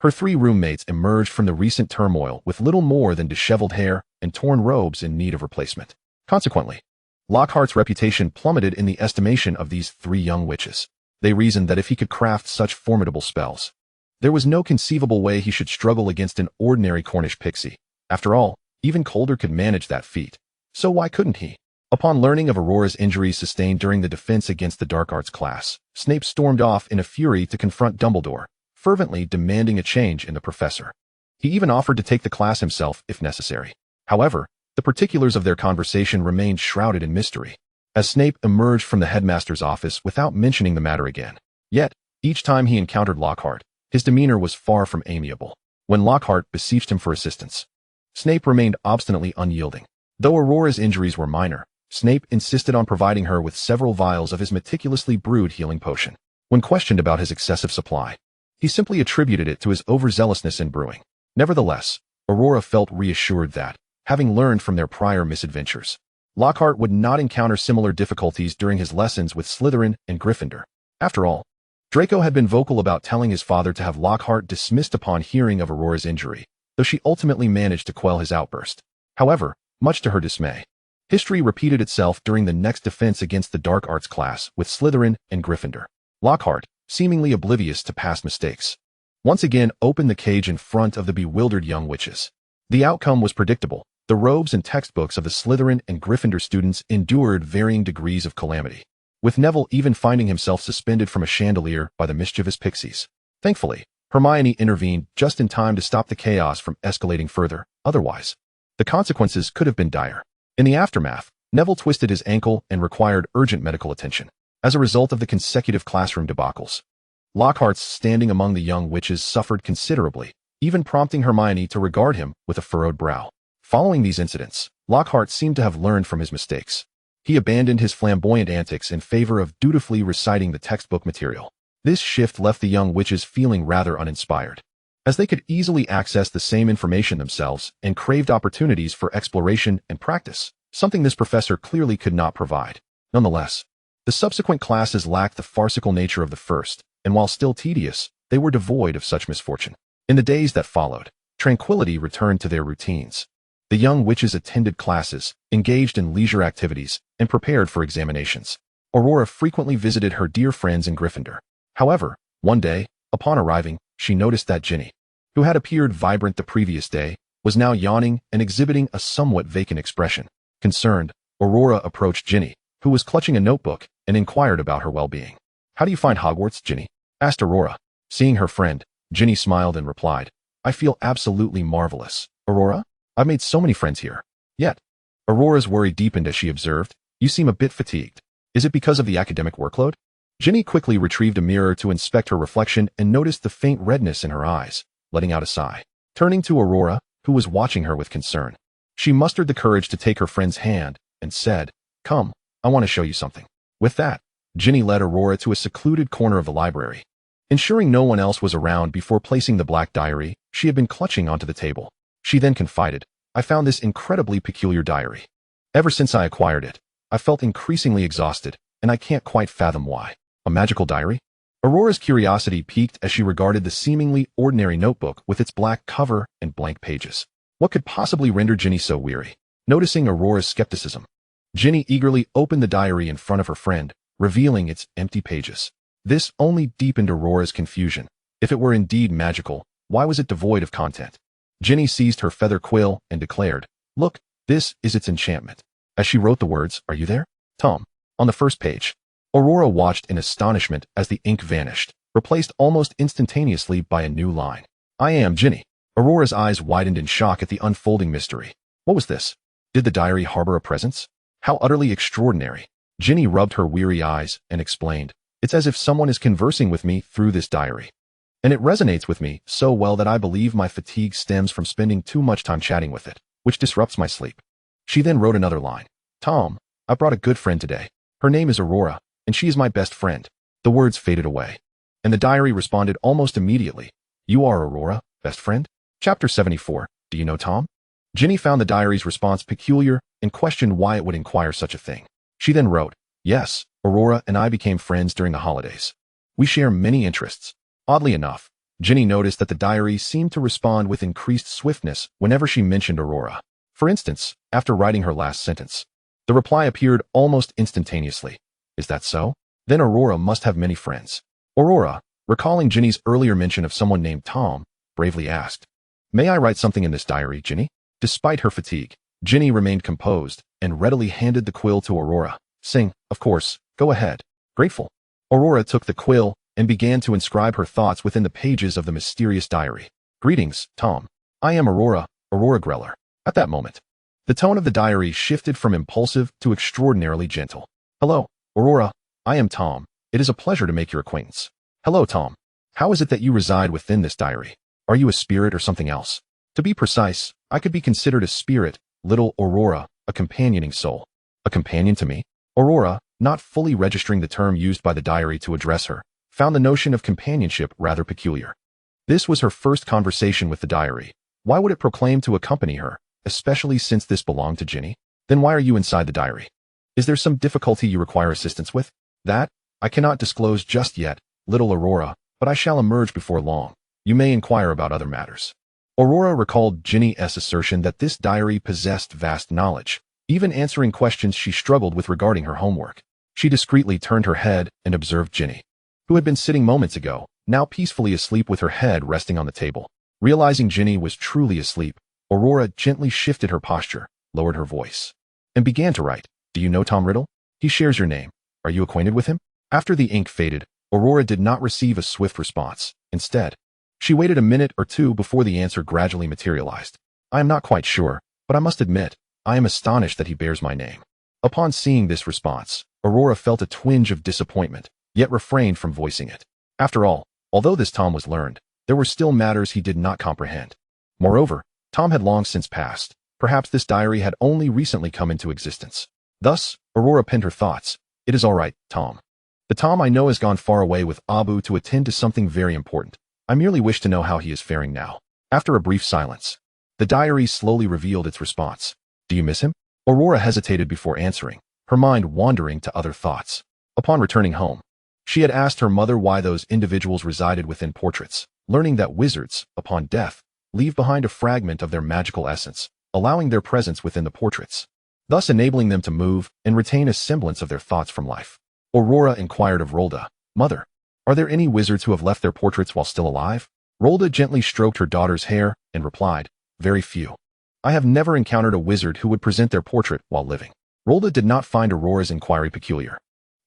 her three roommates emerged from the recent turmoil with little more than disheveled hair and torn robes in need of replacement. Consequently, Lockhart's reputation plummeted in the estimation of these three young witches. They reasoned that if he could craft such formidable spells, there was no conceivable way he should struggle against an ordinary Cornish pixie. After all, even Calder could manage that feat. So why couldn't he? Upon learning of Aurora's injuries sustained during the defense against the dark arts class, Snape stormed off in a fury to confront Dumbledore, fervently demanding a change in the professor. He even offered to take the class himself if necessary. However, the particulars of their conversation remained shrouded in mystery, as Snape emerged from the headmaster's office without mentioning the matter again. Yet, each time he encountered Lockhart, his demeanor was far from amiable. When Lockhart beseeched him for assistance, Snape remained obstinately unyielding. Though Aurora's injuries were minor, Snape insisted on providing her with several vials of his meticulously brewed healing potion. When questioned about his excessive supply, he simply attributed it to his overzealousness in brewing. Nevertheless, Aurora felt reassured that, having learned from their prior misadventures, Lockhart would not encounter similar difficulties during his lessons with Slytherin and Gryffindor. After all, Draco had been vocal about telling his father to have Lockhart dismissed upon hearing of Aurora's injury, though she ultimately managed to quell his outburst. However, much to her dismay, history repeated itself during the next defense against the dark arts class with Slytherin and Gryffindor. Lockhart, seemingly oblivious to past mistakes, once again opened the cage in front of the bewildered young witches. The outcome was predictable. The robes and textbooks of the Slytherin and Gryffindor students endured varying degrees of calamity, with Neville even finding himself suspended from a chandelier by the mischievous pixies. Thankfully, Hermione intervened just in time to stop the chaos from escalating further. Otherwise, the consequences could have been dire. In the aftermath, Neville twisted his ankle and required urgent medical attention. As a result of the consecutive classroom debacles, Lockhart's standing among the young witches suffered considerably, even prompting Hermione to regard him with a furrowed brow. Following these incidents, Lockhart seemed to have learned from his mistakes. He abandoned his flamboyant antics in favor of dutifully reciting the textbook material. This shift left the young witches feeling rather uninspired, as they could easily access the same information themselves and craved opportunities for exploration and practice, something this professor clearly could not provide. Nonetheless, the subsequent classes lacked the farcical nature of the first, and while still tedious, they were devoid of such misfortune. In the days that followed, tranquility returned to their routines. The young witches attended classes, engaged in leisure activities, and prepared for examinations. Aurora frequently visited her dear friends in Gryffindor. However, one day, upon arriving, she noticed that Ginny, who had appeared vibrant the previous day, was now yawning and exhibiting a somewhat vacant expression. Concerned, Aurora approached Ginny, who was clutching a notebook, and inquired about her well-being. "How do you find Hogwarts, Ginny?" asked Aurora. Seeing her friend, Ginny smiled and replied, "I feel absolutely marvelous. Aurora? I've made so many friends here." Yet, Aurora's worry deepened as she observed, "You seem a bit fatigued. Is it because of the academic workload?" Ginny quickly retrieved a mirror to inspect her reflection and noticed the faint redness in her eyes, letting out a sigh. Turning to Aurora, who was watching her with concern, she mustered the courage to take her friend's hand and said, "Come, I want to show you something." With that, Ginny led Aurora to a secluded corner of the library. Ensuring no one else was around before placing the black diary she had been clutching onto the table, she then confided, "I found this incredibly peculiar diary. Ever since I acquired it, I felt increasingly exhausted, and I can't quite fathom why." A magical diary? Aurora's curiosity piqued as she regarded the seemingly ordinary notebook with its black cover and blank pages. What could possibly render Ginny so weary? Noticing Aurora's skepticism, Ginny eagerly opened the diary in front of her friend, revealing its empty pages. This only deepened Aurora's confusion. If it were indeed magical, Why was it devoid of content? Ginny seized her feather quill and declared, "Look, this is its enchantment." As she wrote the words, "Are you there, Tom?" on the first page, Aurora watched in astonishment as the ink vanished, replaced almost instantaneously by a new line. "I am Ginny." Aurora's eyes widened in shock at the unfolding mystery. What was this? Did the diary harbor a presence? How utterly extraordinary. Ginny rubbed her weary eyes and explained, "It's as if someone is conversing with me through this diary. And it resonates with me so well that I believe my fatigue stems from spending too much time chatting with it, which disrupts my sleep." She then wrote another line. "Tom, I brought a good friend today. Her name is Aurora, and she is my best friend." The words faded away, and the diary responded almost immediately. "You are Aurora, best friend?" Chapter 74. Do you know Tom? Ginny found the diary's response peculiar and questioned why it would inquire such a thing. She then wrote, "Yes, Aurora and I became friends during the holidays. We share many interests." Oddly enough, Ginny noticed that the diary seemed to respond with increased swiftness whenever she mentioned Aurora. For instance, after writing her last sentence, the reply appeared almost instantaneously. "Is that so? Then Aurora must have many friends." Aurora, recalling Ginny's earlier mention of someone named Tom, bravely asked, "May I write something in this diary, Ginny?" Despite her fatigue, Ginny remained composed and readily handed the quill to Aurora, saying, "Of course, go ahead." Grateful, Aurora took the quill and began to inscribe her thoughts within the pages of the mysterious diary. "Greetings, Tom. I am Aurora, Aurora Greller." At that moment, the tone of the diary shifted from impulsive to extraordinarily gentle. "Hello, Aurora. I am Tom. It is a pleasure to make your acquaintance." "Hello, Tom. How is it that you reside within this diary? Are you a spirit or something else?" "To be precise, I could be considered a spirit, little Aurora, a companioning soul." "A companion to me?" Aurora, not fully registering the term used by the diary to address her, found the notion of companionship rather peculiar. This was her first conversation with the diary. Why would it proclaim to accompany her, especially since this belonged to Ginny? "Then why are you inside the diary? Is there some difficulty you require assistance with?" "That I cannot disclose just yet, little Aurora, but I shall emerge before long. You may inquire about other matters." Aurora recalled Ginny's assertion that this diary possessed vast knowledge, even answering questions she struggled with regarding her homework. She discreetly turned her head and observed Ginny, who had been sitting moments ago, now peacefully asleep with her head resting on the table. Realizing Ginny was truly asleep, Aurora gently shifted her posture, lowered her voice, and began to write. "Do you know Tom Riddle? He shares your name. Are you acquainted with him?" After the ink faded, Aurora did not receive a swift response. Instead, she waited a minute or two before the answer gradually materialized. "I am not quite sure, but I must admit, I am astonished that he bears my name." Upon seeing this response, Aurora felt a twinge of disappointment, yet refrained from voicing it. After all, although this Tom was learned, there were still matters he did not comprehend. Moreover, Tom had long since passed. Perhaps this diary had only recently come into existence. Thus, Aurora penned her thoughts. "It is all right, Tom. The Tom I know has gone far away with Abu to attend to something very important. I merely wish to know how he is faring now." After a brief silence, the diary slowly revealed its response. "Do you miss him?" Aurora hesitated before answering, her mind wandering to other thoughts. Upon returning home, she had asked her mother why those individuals resided within portraits, learning that wizards, upon death, leave behind a fragment of their magical essence, allowing their presence within the portraits, thus enabling them to move and retain a semblance of their thoughts from life. Aurora inquired of Rolda, "Mother, are there any wizards who have left their portraits while still alive?" Rolda gently stroked her daughter's hair and replied, "Very few. I have never encountered a wizard who would present their portrait while living." Rolda did not find Aurora's inquiry peculiar,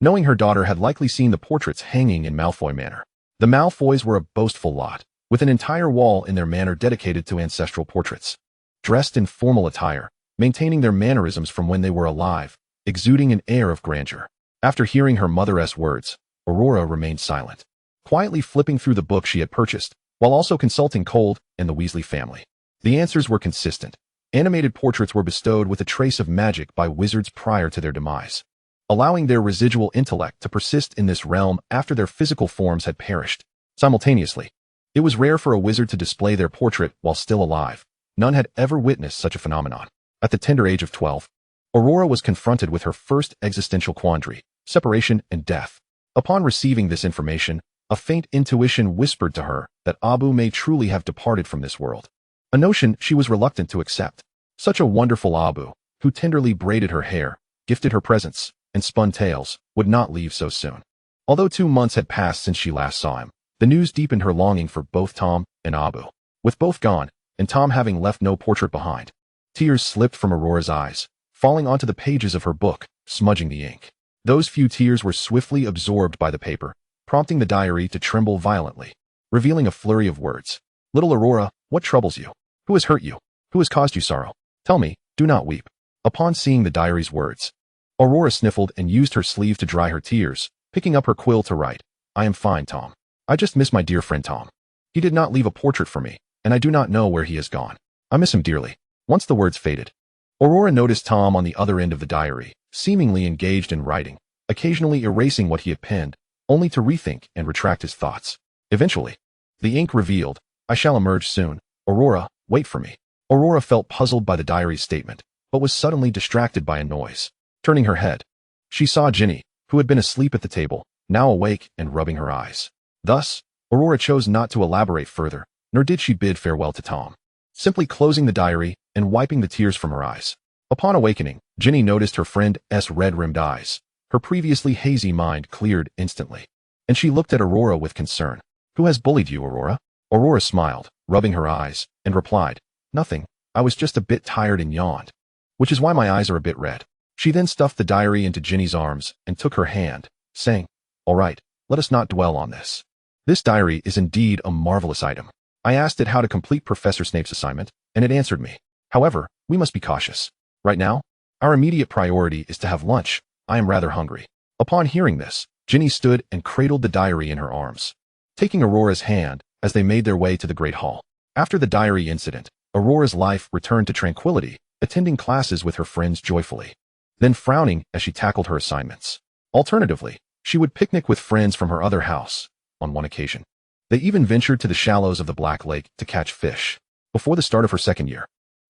knowing her daughter had likely seen the portraits hanging in Malfoy Manor. The Malfoys were a boastful lot, with an entire wall in their manor dedicated to ancestral portraits. Dressed in formal attire, maintaining their mannerisms from when they were alive, exuding an air of grandeur. After hearing her mother's words, Aurora remained silent, quietly flipping through the book she had purchased, while also consulting Cold and the Weasley family. The answers were consistent. Animated portraits were bestowed with a trace of magic by wizards prior to their demise, allowing their residual intellect to persist in this realm after their physical forms had perished. Simultaneously, it was rare for a wizard to display their portrait while still alive. None had ever witnessed such a phenomenon. At the tender age of 12, Aurora was confronted with her first existential quandary, separation and death. Upon receiving this information, a faint intuition whispered to her that Abu may truly have departed from this world, a notion she was reluctant to accept. Such a wonderful Abu, who tenderly braided her hair, gifted her presents, and spun tales, would not leave so soon. Although 2 months had passed since she last saw him, the news deepened her longing for both Tom and Abu. With both gone, and Tom having left no portrait behind, tears slipped from Aurora's eyes, falling onto the pages of her book, smudging the ink. Those few tears were swiftly absorbed by the paper, prompting the diary to tremble violently, revealing a flurry of words. Little Aurora, what troubles you? Who has hurt you? Who has caused you sorrow? Tell me, do not weep. Upon seeing the diary's words, Aurora sniffled and used her sleeve to dry her tears, picking up her quill to write. I am fine, Tom. I just miss my dear friend Tom. He did not leave a portrait for me, and I do not know where he has gone. I miss him dearly. Once the words faded, Aurora noticed Tom on the other end of the diary, seemingly engaged in writing, occasionally erasing what he had penned, only to rethink and retract his thoughts. Eventually, the ink revealed, I shall emerge soon. Aurora, wait for me. Aurora felt puzzled by the diary's statement, but was suddenly distracted by a noise. Turning her head, she saw Ginny, who had been asleep at the table, now awake and rubbing her eyes. Thus, Aurora chose not to elaborate further, nor did she bid farewell to Tom, simply closing the diary and wiping the tears from her eyes. Upon awakening, Ginny noticed her friend's red-rimmed eyes. Her previously hazy mind cleared instantly, and she looked at Aurora with concern. Who has bullied you, Aurora? Aurora smiled, rubbing her eyes, and replied, Nothing. I was just a bit tired and yawned, which is why my eyes are a bit red. She then stuffed the diary into Ginny's arms and took her hand, saying, All right, let us not dwell on this. This diary is indeed a marvelous item. I asked it how to complete Professor Snape's assignment, and it answered me. However, we must be cautious. Right now, our immediate priority is to have lunch. I am rather hungry. Upon hearing this, Ginny stood and cradled the diary in her arms, taking Aurora's hand as they made their way to the Great Hall. After the diary incident, Aurora's life returned to tranquility, attending classes with her friends joyfully, then frowning as she tackled her assignments. Alternatively, she would picnic with friends from her other house. On one occasion, they even ventured to the shallows of the Black Lake to catch fish. Before the start of her second year,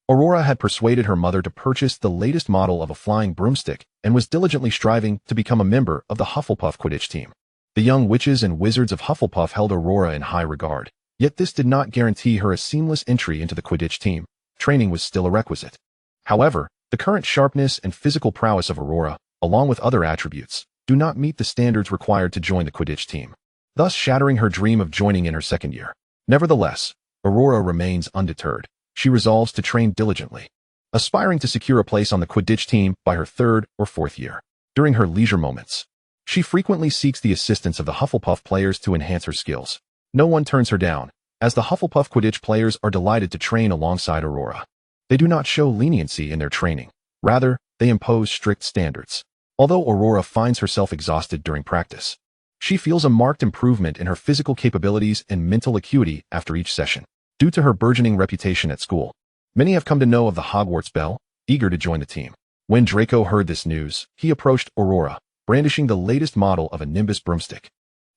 Aurora had persuaded her mother to purchase the latest model of a flying broomstick and was diligently striving to become a member of the Hufflepuff Quidditch team. The young witches and wizards of Hufflepuff held Aurora in high regard, yet this did not guarantee her a seamless entry into the Quidditch team. Training was still a requisite. However, the current sharpness and physical prowess of Aurora, along with other attributes, do not meet the standards required to join the Quidditch team, thus shattering her dream of joining in her second year. Nevertheless, Aurora remains undeterred. She resolves to train diligently, aspiring to secure a place on the Quidditch team by her third or fourth year. During her leisure moments, she frequently seeks the assistance of the Hufflepuff players to enhance her skills. No one turns her down, as the Hufflepuff Quidditch players are delighted to train alongside Aurora. They do not show leniency in their training. Rather, they impose strict standards. Although Aurora finds herself exhausted during practice, she feels a marked improvement in her physical capabilities and mental acuity after each session. Due to her burgeoning reputation at school, many have come to know of the Hogwarts Belle, eager to join the team. When Draco heard this news, he approached Aurora, brandishing the latest model of a Nimbus broomstick,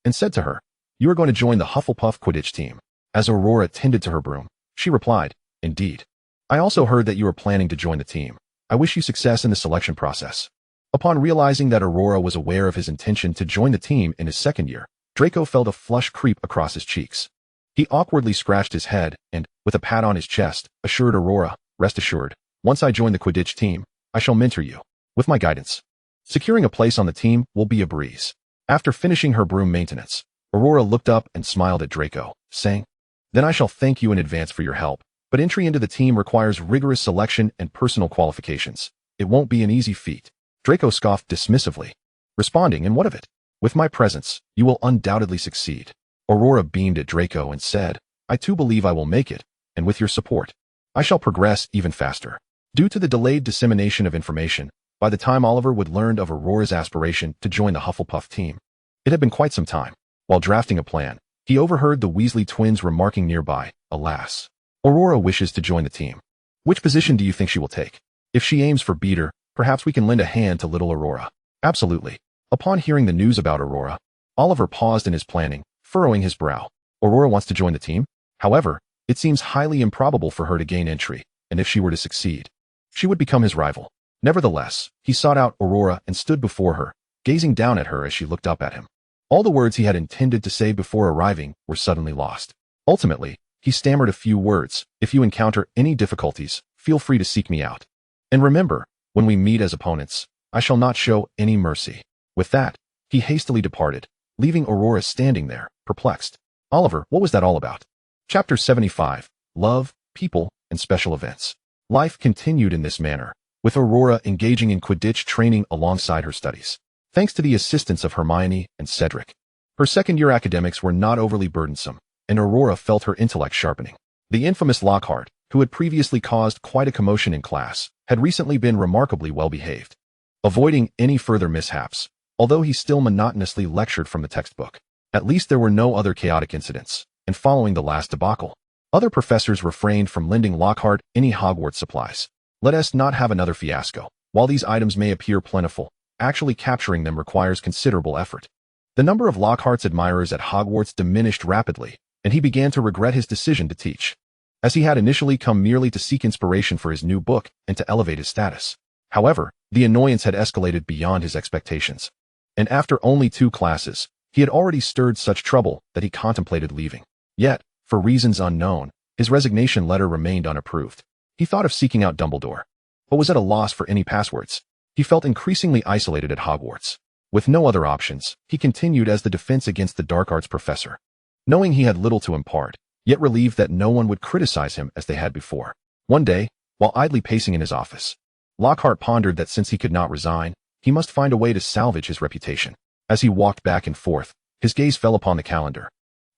and said to her, You are going to join the Hufflepuff Quidditch team. As Aurora tended to her broom, she replied, Indeed. I also heard that you are planning to join the team. I wish you success in the selection process. Upon realizing that Aurora was aware of his intention to join the team in his second year, Draco felt a flush creep across his cheeks. He awkwardly scratched his head and, with a pat on his chest, assured Aurora, Rest assured, once I join the Quidditch team, I shall mentor you. With my guidance, securing a place on the team will be a breeze. After finishing her broom maintenance, Aurora looked up and smiled at Draco, saying, Then I shall thank you in advance for your help, but entry into the team requires rigorous selection and personal qualifications. It won't be an easy feat. Draco scoffed dismissively, responding, And what of it? With my presence, you will undoubtedly succeed. Aurora beamed at Draco and said, I too believe I will make it, and with your support, I shall progress even faster. Due to the delayed dissemination of information, by the time Oliver would learn of Aurora's aspiration to join the Hufflepuff team, it had been quite some time. While drafting a plan, he overheard the Weasley twins remarking nearby, Alas, Aurora wishes to join the team. Which position do you think she will take? If she aims for beater, perhaps we can lend a hand to little Aurora. Absolutely. Upon hearing the news about Aurora, Oliver paused in his planning, furrowing his brow. Aurora wants to join the team? However, it seems highly improbable for her to gain entry, and if she were to succeed, she would become his rival. Nevertheless, he sought out Aurora and stood before her, gazing down at her as she looked up at him. All the words he had intended to say before arriving were suddenly lost. Ultimately, he stammered a few words. If you encounter any difficulties, feel free to seek me out. And remember, when we meet as opponents, I shall not show any mercy. With that, he hastily departed, leaving Aurora standing there, perplexed. Oliver, what was that all about? Chapter 75. Love, People, and Special Events. Life continued in this manner, with Aurora engaging in Quidditch training alongside her studies. Thanks to the assistance of Hermione and Cedric, her second-year academics were not overly burdensome, and Aurora felt her intellect sharpening. The infamous Lockhart, who had previously caused quite a commotion in class, had recently been remarkably well-behaved, avoiding any further mishaps, although he still monotonously lectured from the textbook. At least there were no other chaotic incidents, and following the last debacle, other professors refrained from lending Lockhart any Hogwarts supplies. Let us not have another fiasco. While these items may appear plentiful, actually capturing them requires considerable effort. The number of Lockhart's admirers at Hogwarts diminished rapidly, and he began to regret his decision to teach, as he had initially come merely to seek inspiration for his new book and to elevate his status. However, the annoyance had escalated beyond his expectations, and after only 2 classes, he had already stirred such trouble that he contemplated leaving. Yet, for reasons unknown, his resignation letter remained unapproved. He thought of seeking out Dumbledore, but was at a loss for any passwords. He felt increasingly isolated at Hogwarts. With no other options, he continued as the defense against the dark arts professor, knowing he had little to impart, yet relieved that no one would criticize him as they had before. One day, while idly pacing in his office, Lockhart pondered that since he could not resign, he must find a way to salvage his reputation. As he walked back and forth, his gaze fell upon the calendar,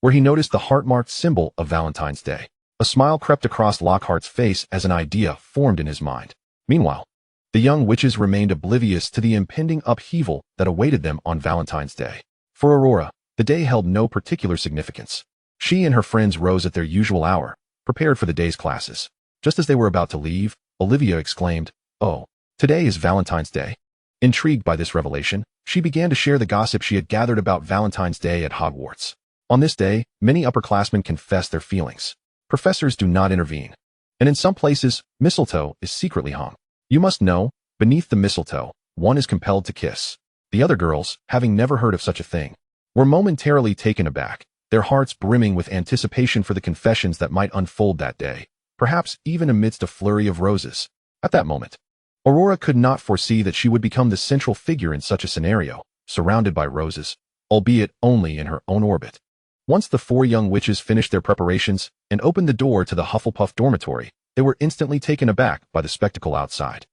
where he noticed the heart-marked symbol of Valentine's Day. A smile crept across Lockhart's face as an idea formed in his mind. Meanwhile, the young witches remained oblivious to the impending upheaval that awaited them on Valentine's Day. For Aurora, the day held no particular significance. She and her friends rose at their usual hour, prepared for the day's classes. Just as they were about to leave, Olivia exclaimed, "Oh, today is Valentine's Day." Intrigued by this revelation, she began to share the gossip she had gathered about Valentine's Day at Hogwarts. On this day, many upperclassmen confess their feelings. Professors do not intervene, and in some places, mistletoe is secretly hung. You must know, beneath the mistletoe, one is compelled to kiss. The other girls, having never heard of such a thing, were momentarily taken aback, their hearts brimming with anticipation for the confessions that might unfold that day, perhaps even amidst a flurry of roses. At that moment, Aurora could not foresee that she would become the central figure in such a scenario, surrounded by roses, albeit only in her own orbit. Once the 4 young witches finished their preparations and opened the door to the Hufflepuff dormitory, they were instantly taken aback by the spectacle outside.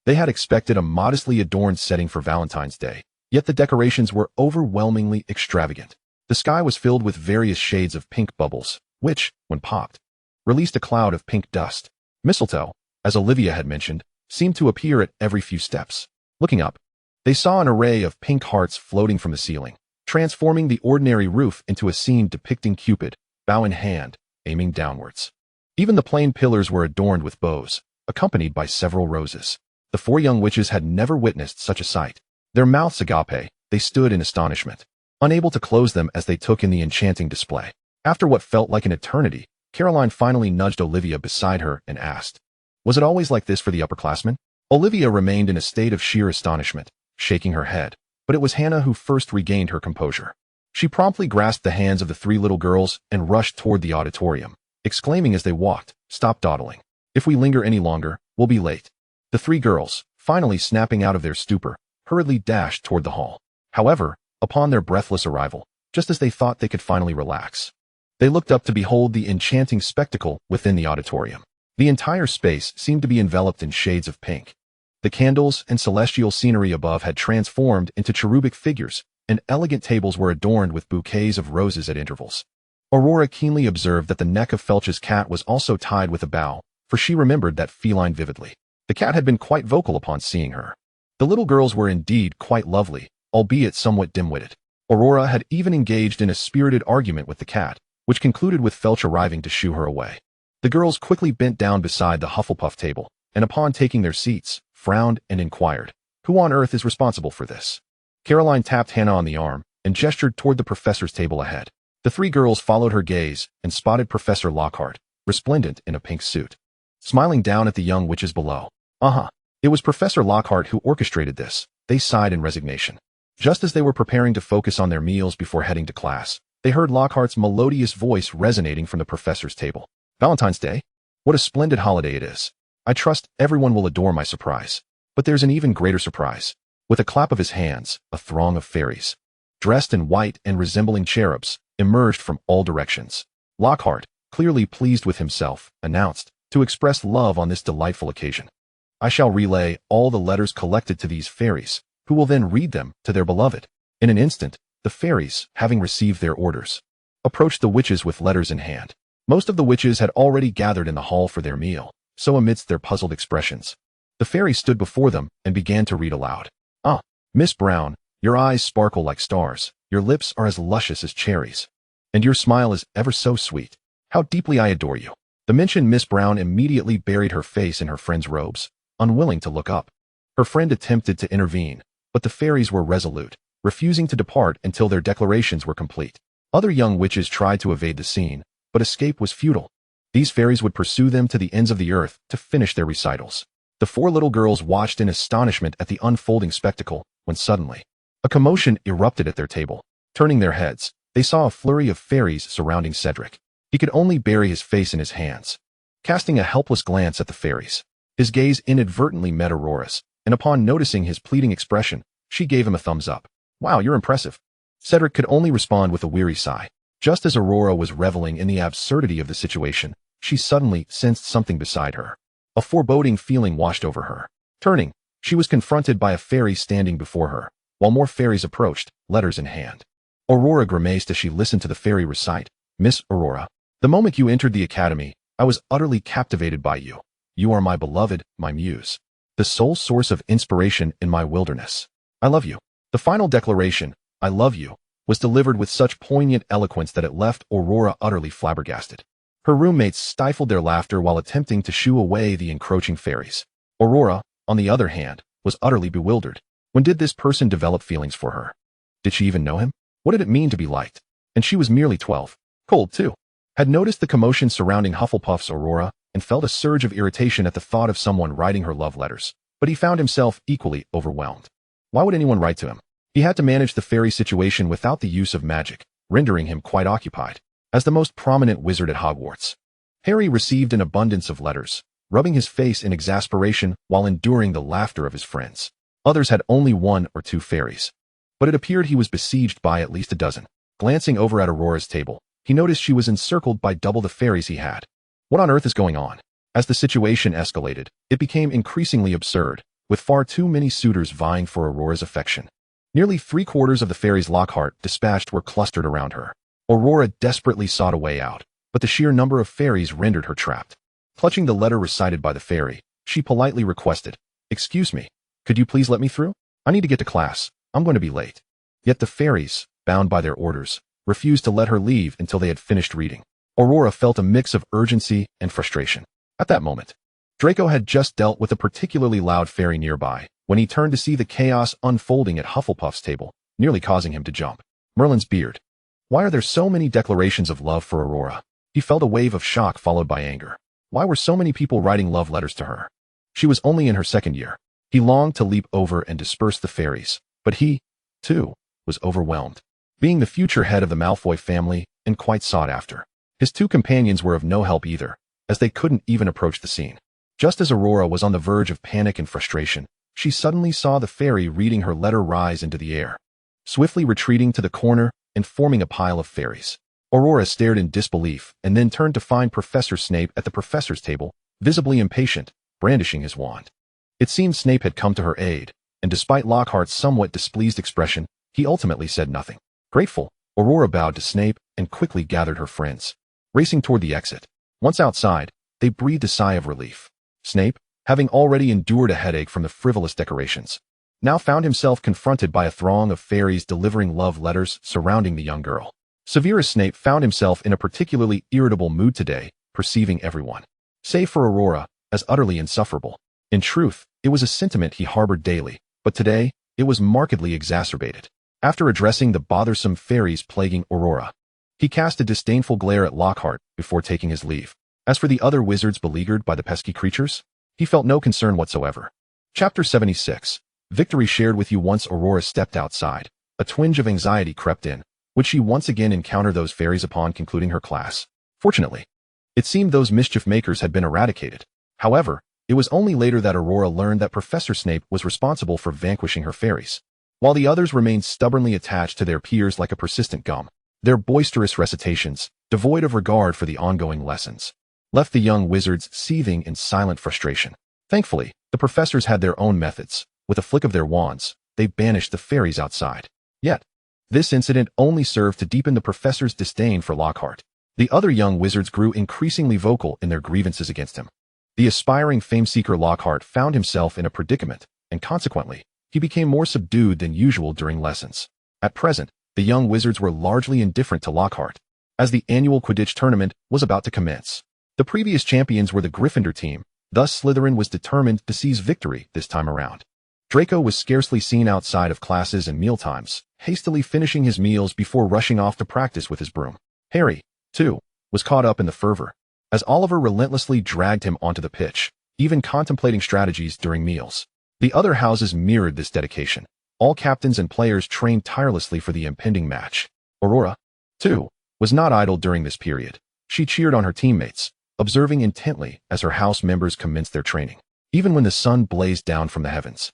They had expected a modestly adorned setting for Valentine's Day, yet the decorations were overwhelmingly extravagant. The sky was filled with various shades of pink bubbles, which, when popped, released a cloud of pink dust. Mistletoe, as Olivia had mentioned, seemed to appear at every few steps. Looking up, they saw an array of pink hearts floating from the ceiling, transforming the ordinary roof into a scene depicting Cupid, bow in hand, aiming downwards. Even the plain pillars were adorned with bows, accompanied by several roses. The 4 young witches had never witnessed such a sight. Their mouths agape, they stood in astonishment, unable to close them as they took in the enchanting display. After what felt like an eternity, Caroline finally nudged Olivia beside her and asked, "Was it always like this for the upperclassmen?" Olivia remained in a state of sheer astonishment, shaking her head, but it was Hannah who first regained her composure. She promptly grasped the hands of the 3 little girls and rushed toward the auditorium, exclaiming as they walked, "Stop dawdling. If we linger any longer, we'll be late." The 3 girls, finally snapping out of their stupor, hurriedly dashed toward the hall. However, upon their breathless arrival, just as they thought they could finally relax, they looked up to behold the enchanting spectacle within the auditorium. The entire space seemed to be enveloped in shades of pink. The candles and celestial scenery above had transformed into cherubic figures, and elegant tables were adorned with bouquets of roses at intervals. Aurora keenly observed that the neck of Felch's cat was also tied with a bow, for she remembered that feline vividly. The cat had been quite vocal upon seeing her. The little girls were indeed quite lovely, albeit somewhat dim-witted. Aurora had even engaged in a spirited argument with the cat, which concluded with Felch arriving to shoo her away. The girls quickly bent down beside the Hufflepuff table, and upon taking their seats, frowned and inquired, "Who on earth is responsible for this?" Caroline tapped Hannah on the arm and gestured toward the professor's table ahead. The 3 girls followed her gaze and spotted Professor Lockhart, resplendent in a pink suit, smiling down at the young witches below. It was Professor Lockhart who orchestrated this. They sighed in resignation. Just as they were preparing to focus on their meals before heading to class, they heard Lockhart's melodious voice resonating from the professor's table. "Valentine's Day? What a splendid holiday it is. I trust everyone will adore my surprise. But there's an even greater surprise." With a clap of his hands, a throng of fairies, dressed in white and resembling cherubs, emerged from all directions. Lockhart, clearly pleased with himself, announced, to express love on this delightful occasion. I shall relay all the letters collected to these fairies, who will then read them to their beloved. In an instant, the fairies, having received their orders, approached the witches with letters in hand. Most of the witches had already gathered in the hall for their meal, so amidst their puzzled expressions, the fairies stood before them and began to read aloud. Ah, Miss Brown, your eyes sparkle like stars, your lips are as luscious as cherries, and your smile is ever so sweet. How deeply I adore you. The mentioned Miss Brown immediately buried her face in her friend's robes, unwilling to look up. Her friend attempted to intervene, but the fairies were resolute, refusing to depart until their declarations were complete. Other young witches tried to evade the scene, but escape was futile. These fairies would pursue them to the ends of the earth to finish their recitals. The four little girls watched in astonishment at the unfolding spectacle, when suddenly, a commotion erupted at their table. Turning their heads, they saw a flurry of fairies surrounding Cedric. He could only bury his face in his hands. Casting a helpless glance at the fairies, his gaze inadvertently met Aurora's, and upon noticing his pleading expression, she gave him a thumbs up. Wow, you're impressive. Cedric could only respond with a weary sigh. Just as Aurora was reveling in the absurdity of the situation, she suddenly sensed something beside her. A foreboding feeling washed over her. Turning, she was confronted by a fairy standing before her, while more fairies approached, letters in hand. Aurora grimaced as she listened to the fairy recite, Miss Aurora, the moment you entered the academy, I was utterly captivated by you. You are my beloved, my muse, the sole source of inspiration in my wilderness. I love you. The final declaration, I love you, was delivered with such poignant eloquence that it left Aurora utterly flabbergasted. Her roommates stifled their laughter while attempting to shoo away the encroaching fairies. Aurora, on the other hand, was utterly bewildered. When did this person develop feelings for her? Did she even know him? What did it mean to be liked? And she was merely 12. Cold, too. Had noticed the commotion surrounding Hufflepuff's Aurora and felt a surge of irritation at the thought of someone writing her love letters, but he found himself equally overwhelmed. Why would anyone write to him? He had to manage the fairy situation without the use of magic, rendering him quite occupied. As the most prominent wizard at Hogwarts, Harry received an abundance of letters, rubbing his face in exasperation while enduring the laughter of his friends. Others had only 1 or 2 fairies, but it appeared he was besieged by at least a dozen. Glancing over at Aurora's table, he noticed she was encircled by double the fairies he had. What on earth is going on? As the situation escalated, it became increasingly absurd, with far too many suitors vying for Aurora's affection. Nearly 3/4 of the fairies Lockhart dispatched were clustered around her. Aurora desperately sought a way out, but the sheer number of fairies rendered her trapped. Clutching the letter recited by the fairy, she politely requested, Excuse me, could you please let me through? I need to get to class. I'm going to be late. Yet the fairies, bound by their orders, refused to let her leave until they had finished reading. Aurora felt a mix of urgency and frustration. At that moment, Draco had just dealt with a particularly loud fairy nearby, when he turned to see the chaos unfolding at Hufflepuff's table, nearly causing him to jump. Merlin's beard. Why are there so many declarations of love for Aurora? He felt a wave of shock followed by anger. Why were so many people writing love letters to her? She was only in her 2nd year. He longed to leap over and disperse the fairies, but he, too, was overwhelmed. Being the future head of the Malfoy family and quite sought after, his 2 companions were of no help either, as they couldn't even approach the scene. Just as Aurora was on the verge of panic and frustration, she suddenly saw the fairy reading her letter rise into the air, swiftly retreating to the corner and forming a pile of fairies. Aurora stared in disbelief and then turned to find Professor Snape at the professor's table, visibly impatient, brandishing his wand. It seemed Snape had come to her aid, and despite Lockhart's somewhat displeased expression, he ultimately said nothing. Grateful, Aurora bowed to Snape and quickly gathered her friends, racing toward the exit. Once outside, they breathed a sigh of relief. Snape, having already endured a headache from the frivolous decorations, now found himself confronted by a throng of fairies delivering love letters surrounding the young girl. Severus Snape found himself in a particularly irritable mood today, perceiving everyone, save for Aurora, as utterly insufferable. In truth, it was a sentiment he harbored daily, but today, it was markedly exacerbated. After addressing the bothersome fairies plaguing Aurora, he cast a disdainful glare at Lockhart before taking his leave. As for the other wizards beleaguered by the pesky creatures, he felt no concern whatsoever. Chapter 76. Victory shared with you. Once Aurora stepped outside, a twinge of anxiety crept in. Would she once again encounter those fairies upon concluding her class? Fortunately, it seemed those mischief makers had been eradicated. However, it was only later that Aurora learned that Professor Snape was responsible for vanquishing her fairies, while the others remained stubbornly attached to their peers like a persistent gum. Their boisterous recitations, devoid of regard for the ongoing lessons, left the young wizards seething in silent frustration. Thankfully, the professors had their own methods. With a flick of their wands, they banished the fairies outside. Yet, this incident only served to deepen the professor's disdain for Lockhart. The other young wizards grew increasingly vocal in their grievances against him. The aspiring fame-seeker Lockhart found himself in a predicament, and consequently, he became more subdued than usual during lessons. At present, the young wizards were largely indifferent to Lockhart, as the annual Quidditch tournament was about to commence. The previous champions were the Gryffindor team, thus Slytherin was determined to seize victory this time around. Draco was scarcely seen outside of classes and mealtimes, hastily finishing his meals before rushing off to practice with his broom. Harry, too, was caught up in the fervor, as Oliver relentlessly dragged him onto the pitch, even contemplating strategies during meals. The other houses mirrored this dedication. All captains and players trained tirelessly for the impending match. Aurora, too, was not idle during this period. She cheered on her teammates, observing intently as her house members commenced their training. Even when the sun blazed down from the heavens,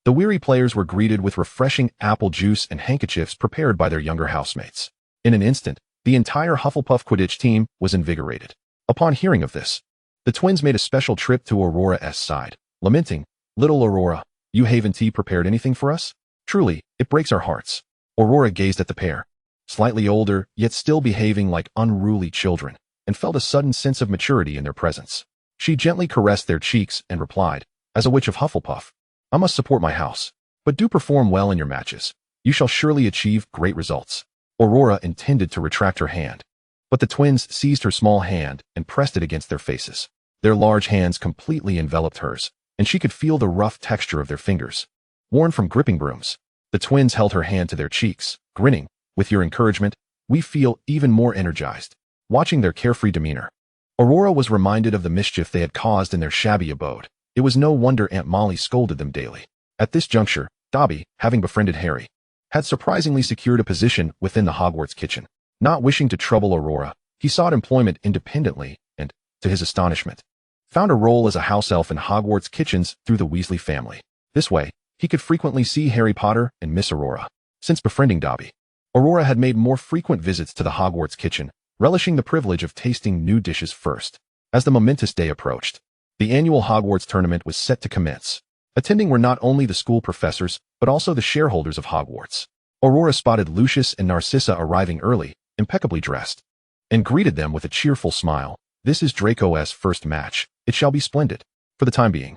the weary players were greeted with refreshing apple juice and handkerchiefs prepared by their younger housemates. In an instant, the entire Hufflepuff Quidditch team was invigorated. Upon hearing of this, the twins made a special trip to Aurora's side, lamenting, "Little Aurora, you haven't prepared anything for us? Truly, it breaks our hearts." Aurora gazed at the pair, slightly older, yet still behaving like unruly children, and felt a sudden sense of maturity in their presence. She gently caressed their cheeks and replied, "As a witch of Hufflepuff, I must support my house, but do perform well in your matches. You shall surely achieve great results." Aurora intended to retract her hand, but the twins seized her small hand and pressed it against their faces. Their large hands completely enveloped hers, and she could feel the rough texture of their fingers, worn from gripping brooms. The twins held her hand to their cheeks, grinning, "With your encouragement, we feel even more energized." Watching their carefree demeanor, Aurora was reminded of the mischief they had caused in their shabby abode. It was no wonder Aunt Molly scolded them daily. At this juncture, Dobby, having befriended Harry, had surprisingly secured a position within the Hogwarts kitchen. Not wishing to trouble Aurora, he sought employment independently and, to his astonishment, found a role as a house elf in Hogwarts kitchens through the Weasley family. This way, he could frequently see Harry Potter and Miss Aurora. Since befriending Dobby, Aurora had made more frequent visits to the Hogwarts kitchen, relishing the privilege of tasting new dishes first. As the momentous day approached, the annual Hogwarts tournament was set to commence. Attending were not only the school professors, but also the shareholders of Hogwarts. Aurora spotted Lucius and Narcissa arriving early, impeccably dressed, and greeted them with a cheerful smile. "This is Draco's first match. It shall be splendid." For the time being,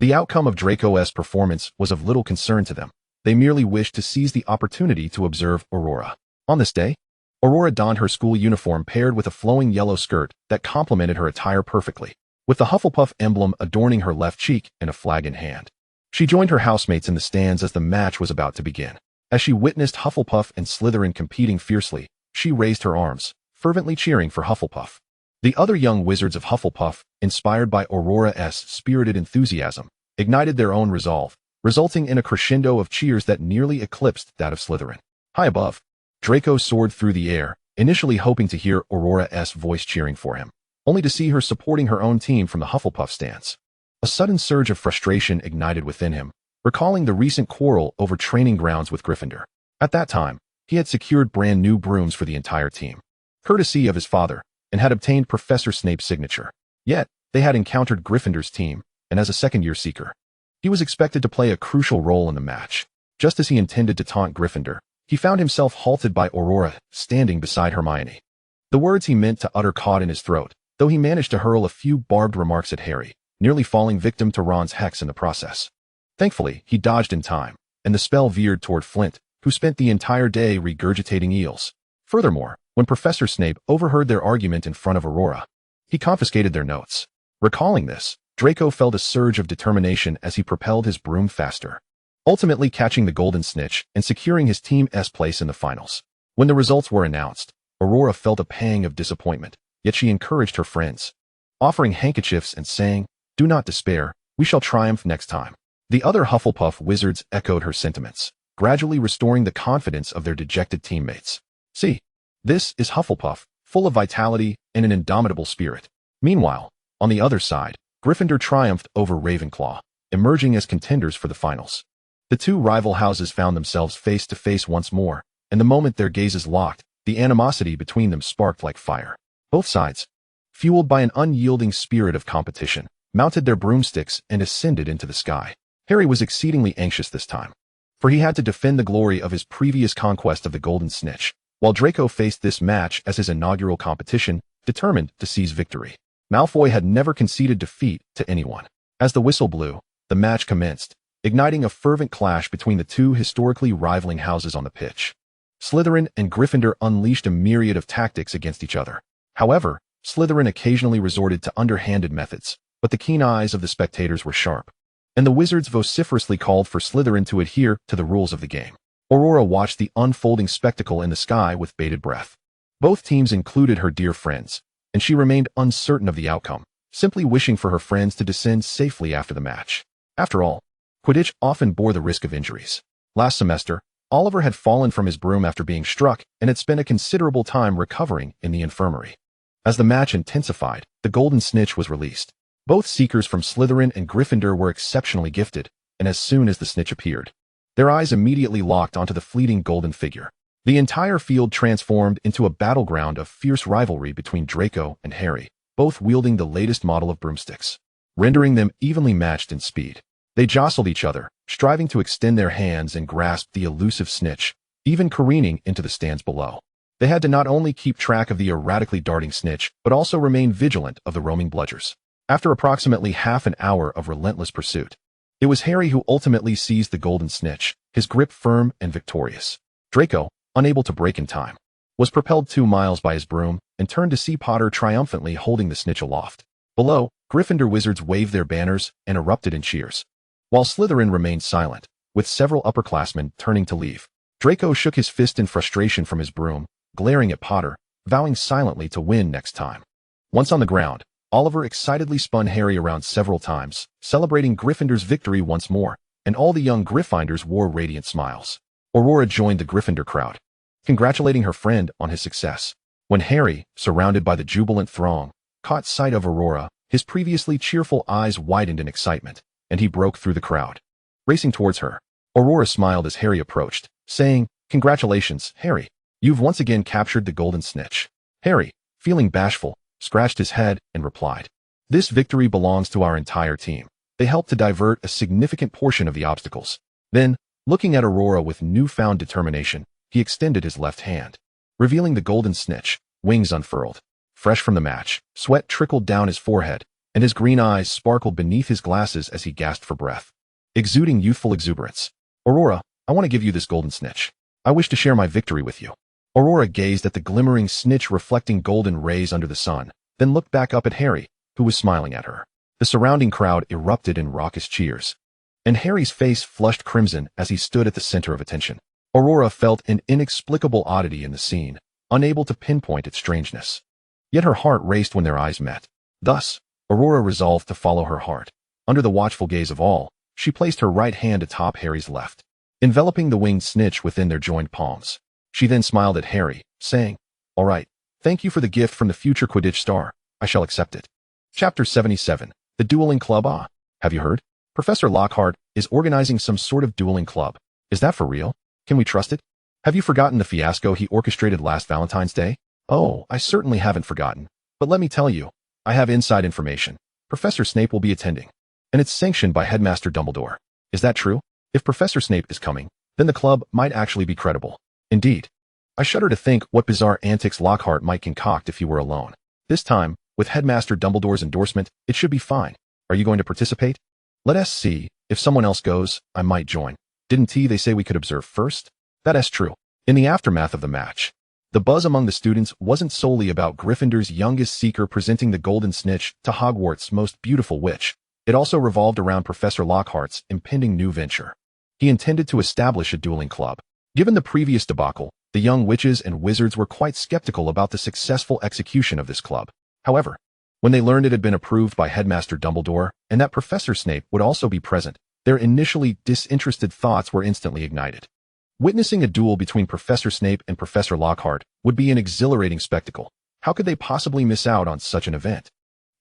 the outcome of Draco's performance was of little concern to them. They merely wished to seize the opportunity to observe Aurora. On this day, Aurora donned her school uniform paired with a flowing yellow skirt that complemented her attire perfectly, with the Hufflepuff emblem adorning her left cheek and a flag in hand. She joined her housemates in the stands as the match was about to begin. As she witnessed Hufflepuff and Slytherin competing fiercely, she raised her arms, fervently cheering for Hufflepuff. The other young wizards of Hufflepuff, inspired by Aurora's spirited enthusiasm, ignited their own resolve, resulting in a crescendo of cheers that nearly eclipsed that of Slytherin. High above, Draco soared through the air, initially hoping to hear Aurora's voice cheering for him, only to see her supporting her own team from the Hufflepuff stands. A sudden surge of frustration ignited within him, recalling the recent quarrel over training grounds with Gryffindor. At that time, he had secured brand new brooms for the entire team, courtesy of his father, and had obtained Professor Snape's signature. Yet, they had encountered Gryffindor's team, and as a second-year seeker, he was expected to play a crucial role in the match. Just as he intended to taunt Gryffindor, he found himself halted by Aurora, standing beside Hermione. The words he meant to utter caught in his throat, though he managed to hurl a few barbed remarks at Harry, nearly falling victim to Ron's hex in the process. Thankfully, he dodged in time, and the spell veered toward Flint, who spent the entire day regurgitating eels. Furthermore, when Professor Snape overheard their argument in front of Aurora, he confiscated their notes. Recalling this, Draco felt a surge of determination as he propelled his broom faster, ultimately catching the golden snitch and securing his team's place in the finals. When the results were announced, Aurora felt a pang of disappointment, yet she encouraged her friends, offering handkerchiefs and saying, "Do not despair, we shall triumph next time." The other Hufflepuff wizards echoed her sentiments, gradually restoring the confidence of their dejected teammates. "See, this is Hufflepuff, full of vitality and an indomitable spirit." Meanwhile, on the other side, Gryffindor triumphed over Ravenclaw, emerging as contenders for the finals. The two rival houses found themselves face to face once more, and the moment their gazes locked, the animosity between them sparked like fire. Both sides, fueled by an unyielding spirit of competition, mounted their broomsticks and ascended into the sky. Harry was exceedingly anxious this time, for he had to defend the glory of his previous conquest of the Golden Snitch, while Draco faced this match as his inaugural competition, determined to seize victory. Malfoy had never conceded defeat to anyone. As the whistle blew, the match commenced, igniting a fervent clash between the two historically rivaling houses on the pitch. Slytherin and Gryffindor unleashed a myriad of tactics against each other. However, Slytherin occasionally resorted to underhanded methods, but the keen eyes of the spectators were sharp, and the wizards vociferously called for Slytherin to adhere to the rules of the game. Aurora watched the unfolding spectacle in the sky with bated breath. Both teams included her dear friends, and she remained uncertain of the outcome, simply wishing for her friends to descend safely after the match. After all, Quidditch often bore the risk of injuries. Last semester, Oliver had fallen from his broom after being struck and had spent a considerable time recovering in the infirmary. As the match intensified, the Golden Snitch was released. Both seekers from Slytherin and Gryffindor were exceptionally gifted, and as soon as the snitch appeared, their eyes immediately locked onto the fleeting golden figure. The entire field transformed into a battleground of fierce rivalry between Draco and Harry, both wielding the latest model of broomsticks, rendering them evenly matched in speed. They jostled each other, striving to extend their hands and grasp the elusive snitch, even careening into the stands below. They had to not only keep track of the erratically darting snitch, but also remain vigilant of the roaming bludgers. After approximately half an hour of relentless pursuit, it was Harry who ultimately seized the Golden Snitch, his grip firm and victorious. Draco, unable to break in time, was propelled 2 miles by his broom and turned to see Potter triumphantly holding the snitch aloft. Below, Gryffindor wizards waved their banners and erupted in cheers, while Slytherin remained silent, with several upperclassmen turning to leave. Draco shook his fist in frustration from his broom, glaring at Potter, vowing silently to win next time. Once on the ground, Oliver excitedly spun Harry around several times, celebrating Gryffindor's victory once more, and all the young Gryffindors wore radiant smiles. Aurora joined the Gryffindor crowd, congratulating her friend on his success. When Harry, surrounded by the jubilant throng, caught sight of Aurora, his previously cheerful eyes widened in excitement, and he broke through the crowd. Racing towards her, Aurora smiled as Harry approached, saying, "Congratulations, Harry. You've once again captured the Golden Snitch." Harry, feeling bashful, scratched his head and replied, "This victory belongs to our entire team. They helped to divert a significant portion of the obstacles." Then, looking at Aurora with newfound determination, he extended his left hand, revealing the Golden Snitch, wings unfurled. Fresh from the match, sweat trickled down his forehead, and his green eyes sparkled beneath his glasses as he gasped for breath, exuding youthful exuberance. "Aurora, I want to give you this Golden Snitch. I wish to share my victory with you." Aurora gazed at the glimmering snitch reflecting golden rays under the sun, then looked back up at Harry, who was smiling at her. The surrounding crowd erupted in raucous cheers, and Harry's face flushed crimson as he stood at the center of attention. Aurora felt an inexplicable oddity in the scene, unable to pinpoint its strangeness. Yet her heart raced when their eyes met. Thus, Aurora resolved to follow her heart. Under the watchful gaze of all, she placed her right hand atop Harry's left, enveloping the winged snitch within their joined palms. She then smiled at Harry, saying, "All right, thank you for the gift from the future Quidditch star. I shall accept it." Chapter 77, The Dueling Club. Ah, have you heard? Professor Lockhart is organizing some sort of dueling club. Is that for real? Can we trust it? Have you forgotten the fiasco he orchestrated last Valentine's Day? Oh, I certainly haven't forgotten. But let me tell you, I have inside information. Professor Snape will be attending, and it's sanctioned by Headmaster Dumbledore. Is that true? If Professor Snape is coming, then the club might actually be credible. Indeed. I shudder to think what bizarre antics Lockhart might concoct if he were alone. This time, with Headmaster Dumbledore's endorsement, it should be fine. Are you going to participate? Let us see. If someone else goes, I might join. Didn't they say we could observe first? That is true. In the aftermath of the match, the buzz among the students wasn't solely about Gryffindor's youngest seeker presenting the Golden Snitch to Hogwarts' most beautiful witch. It also revolved around Professor Lockhart's impending new venture. He intended to establish a dueling club. Given the previous debacle, the young witches and wizards were quite skeptical about the successful execution of this club. However, when they learned it had been approved by Headmaster Dumbledore and that Professor Snape would also be present, their initially disinterested thoughts were instantly ignited. Witnessing a duel between Professor Snape and Professor Lockhart would be an exhilarating spectacle. How could they possibly miss out on such an event?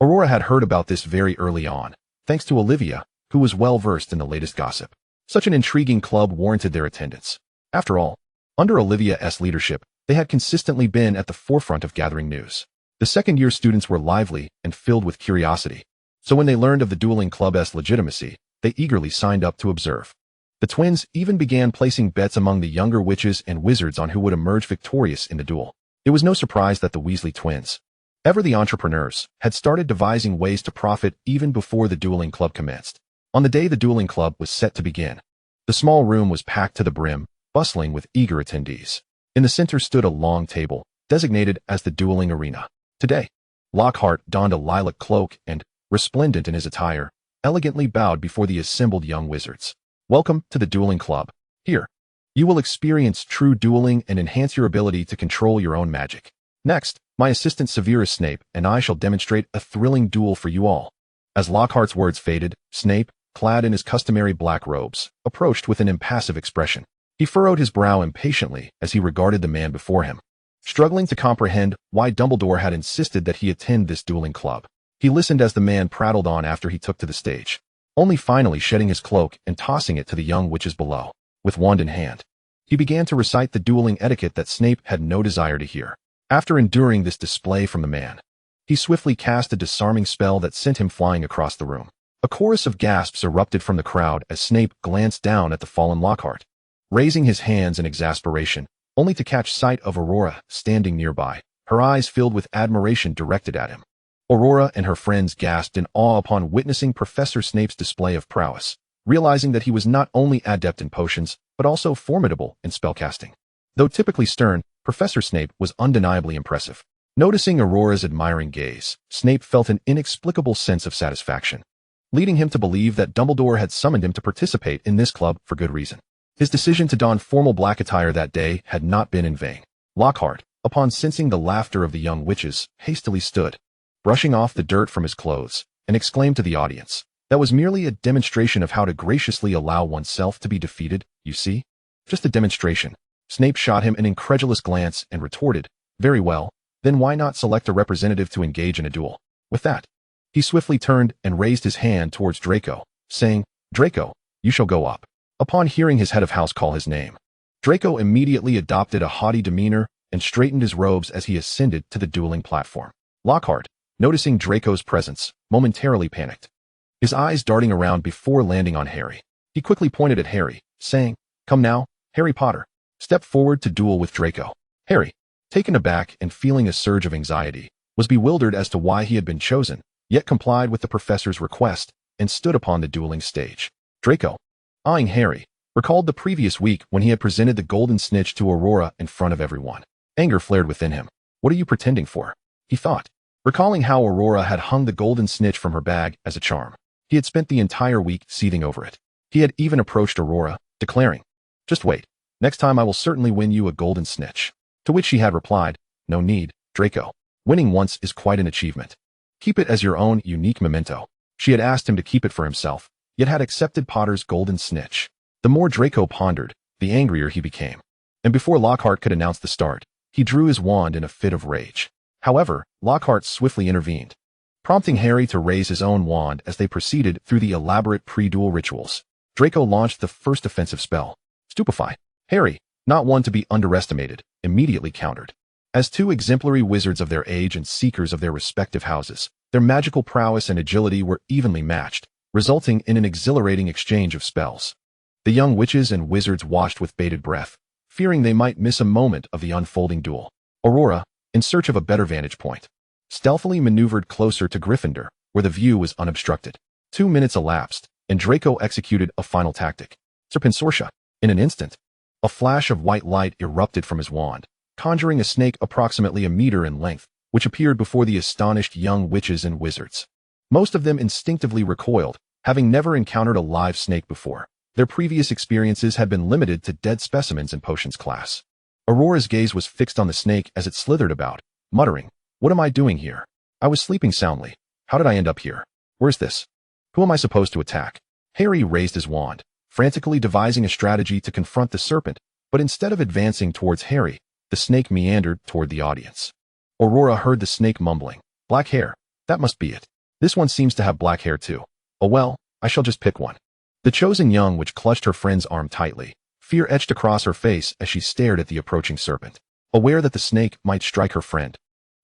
Aurora had heard about this very early on, thanks to Olivia, who was well versed in the latest gossip. Such an intriguing club warranted their attendance. After all, under Olivia's leadership, They had consistently been at the forefront of gathering news. The second-year students were lively and filled with curiosity. So when they learned of the dueling club's legitimacy, they eagerly signed up to observe. The twins even began placing bets among the younger witches and wizards on who would emerge victorious in the duel. It was no surprise that the Weasley twins, ever the entrepreneurs, had started devising ways to profit even before the dueling club commenced. On the day the dueling club was set to begin, the small room was packed to the brim, bustling with eager attendees. In the center stood a long table, designated as the dueling arena. Today, Lockhart donned a lilac cloak and, resplendent in his attire, elegantly bowed before the assembled young wizards. Welcome to the dueling club. Here, you will experience true dueling and enhance your ability to control your own magic. Next, my assistant Severus Snape and I shall demonstrate a thrilling duel for you all. As Lockhart's words faded, Snape, clad in his customary black robes, approached with an impassive expression. He furrowed his brow impatiently as he regarded the man before him, struggling to comprehend why Dumbledore had insisted that he attend this dueling club. He listened as the man prattled on after he took to the stage, only finally shedding his cloak and tossing it to the young witches below. With wand in hand, he began to recite the dueling etiquette that Snape had no desire to hear. After enduring this display from the man, he swiftly cast a disarming spell that sent him flying across the room. A chorus of gasps erupted from the crowd as Snape glanced down at the fallen Lockhart, raising his hands in exasperation, only to catch sight of Aurora standing nearby, her eyes filled with admiration directed at him. Aurora and her friends gasped in awe upon witnessing Professor Snape's display of prowess, realizing that he was not only adept in potions, but also formidable in spellcasting. Though typically stern, Professor Snape was undeniably impressive. Noticing Aurora's admiring gaze, Snape felt an inexplicable sense of satisfaction, leading him to believe that Dumbledore had summoned him to participate in this club for good reason. His decision to don formal black attire that day had not been in vain. Lockhart, upon sensing the laughter of the young witches, hastily stood, brushing off the dirt from his clothes, and exclaimed to the audience, "That was merely a demonstration of how to graciously allow oneself to be defeated, you see? Just a demonstration." Snape shot him an incredulous glance and retorted, "Very well, then why not select a representative to engage in a duel?" With that, he swiftly turned and raised his hand towards Draco, saying, "Draco, you shall go up." Upon hearing his head of house call his name, Draco immediately adopted a haughty demeanor and straightened his robes as he ascended to the dueling platform. Lockhart, noticing Draco's presence, momentarily panicked, his eyes darting around before landing on Harry. He quickly pointed at Harry, saying, "Come now, Harry Potter. Step forward to duel with Draco." Harry, taken aback and feeling a surge of anxiety, was bewildered as to why he had been chosen, yet complied with the professor's request and stood upon the dueling stage. Draco, eyeing Harry, recalled the previous week when he had presented the golden snitch to Aurora in front of everyone. Anger flared within him. "What are you pretending for?" he thought, recalling how Aurora had hung the golden snitch from her bag as a charm. He had spent the entire week seething over it. He had even approached Aurora, declaring, "Just wait, next time I will certainly win you a golden snitch." To which she had replied, "No need, Draco. Winning once is quite an achievement. Keep it as your own unique memento." She had asked him to keep it for himself, yet had accepted Potter's golden snitch. The more Draco pondered, the angrier he became. And before Lockhart could announce the start, he drew his wand in a fit of rage. However, Lockhart swiftly intervened, prompting Harry to raise his own wand as they proceeded through the elaborate pre-duel rituals. Draco launched the first offensive spell, Stupefy. Harry, not one to be underestimated, immediately countered. As two exemplary wizards of their age and seekers of their respective houses, their magical prowess and agility were evenly matched, resulting in an exhilarating exchange of spells. The young witches and wizards watched with bated breath, fearing they might miss a moment of the unfolding duel. Aurora, in search of a better vantage point, stealthily maneuvered closer to Gryffindor, where the view was unobstructed. 2 minutes elapsed, and Draco executed a final tactic, Serpent. In an instant, a flash of white light erupted from his wand, conjuring a snake approximately a meter in length, which appeared before the astonished young witches and wizards. Most of them instinctively recoiled, having never encountered a live snake before. Their previous experiences had been limited to dead specimens in potions class. Aurora's gaze was fixed on the snake as it slithered about, muttering, "What am I doing here? I was sleeping soundly. How did I end up here? Where's this? Who am I supposed to attack?" Harry raised his wand, frantically devising a strategy to confront the serpent, but instead of advancing towards Harry, the snake meandered toward the audience. Aurora heard the snake mumbling, "Black hair, that must be it. This one seems to have black hair too. Oh well, I shall just pick one." The chosen young witch clutched her friend's arm tightly. Fear etched across her face as she stared at the approaching serpent. Aware that the snake might strike her friend,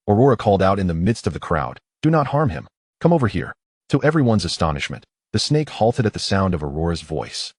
Aurora called out in the midst of the crowd, "Do not harm him. Come over here." To everyone's astonishment, the snake halted at the sound of Aurora's voice,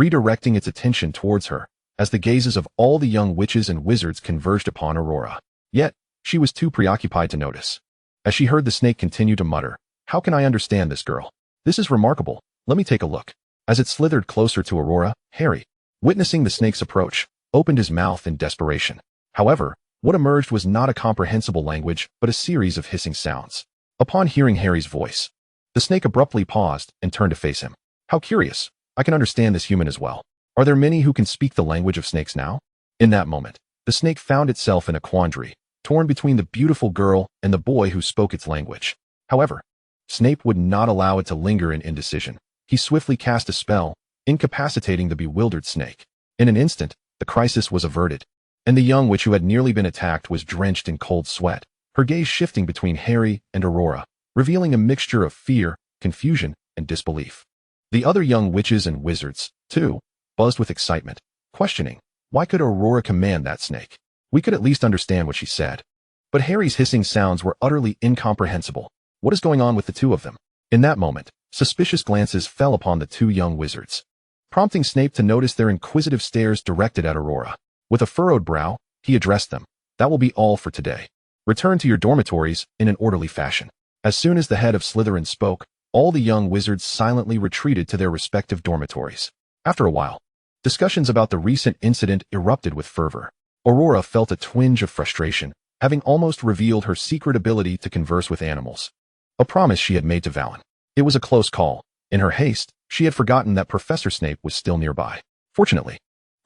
redirecting its attention towards her, as the gazes of all the young witches and wizards converged upon Aurora. Yet, she was too preoccupied to notice. As she heard the snake continue to mutter, "How can I understand this girl? This is remarkable. Let me take a look." As it slithered closer to Aurora, Harry, witnessing the snake's approach, opened his mouth in desperation. However, what emerged was not a comprehensible language, but a series of hissing sounds. Upon hearing Harry's voice, the snake abruptly paused and turned to face him. "How curious. I can understand this human as well. Are there many who can speak the language of snakes now?" In that moment, the snake found itself in a quandary, torn between the beautiful girl and the boy who spoke its language. However, Snape would not allow it to linger in indecision. He swiftly cast a spell, incapacitating the bewildered snake. In an instant, the crisis was averted, and the young witch who had nearly been attacked was drenched in cold sweat, her gaze shifting between Harry and Aurora, revealing a mixture of fear, confusion, and disbelief. The other young witches and wizards, too, buzzed with excitement, questioning, why could Aurora command that snake? We could at least understand what she said. But Harry's hissing sounds were utterly incomprehensible. What is going on with the two of them? In that moment, suspicious glances fell upon the two young wizards, prompting Snape to notice their inquisitive stares directed at Aurora. With a furrowed brow, he addressed them. "That will be all for today. Return to your dormitories in an orderly fashion." As soon as the head of Slytherin spoke, all the young wizards silently retreated to their respective dormitories. After a while, discussions about the recent incident erupted with fervor. Aurora felt a twinge of frustration, having almost revealed her secret ability to converse with animals, a promise she had made to Valen. It was a close call. In her haste, she had forgotten that Professor Snape was still nearby. Fortunately,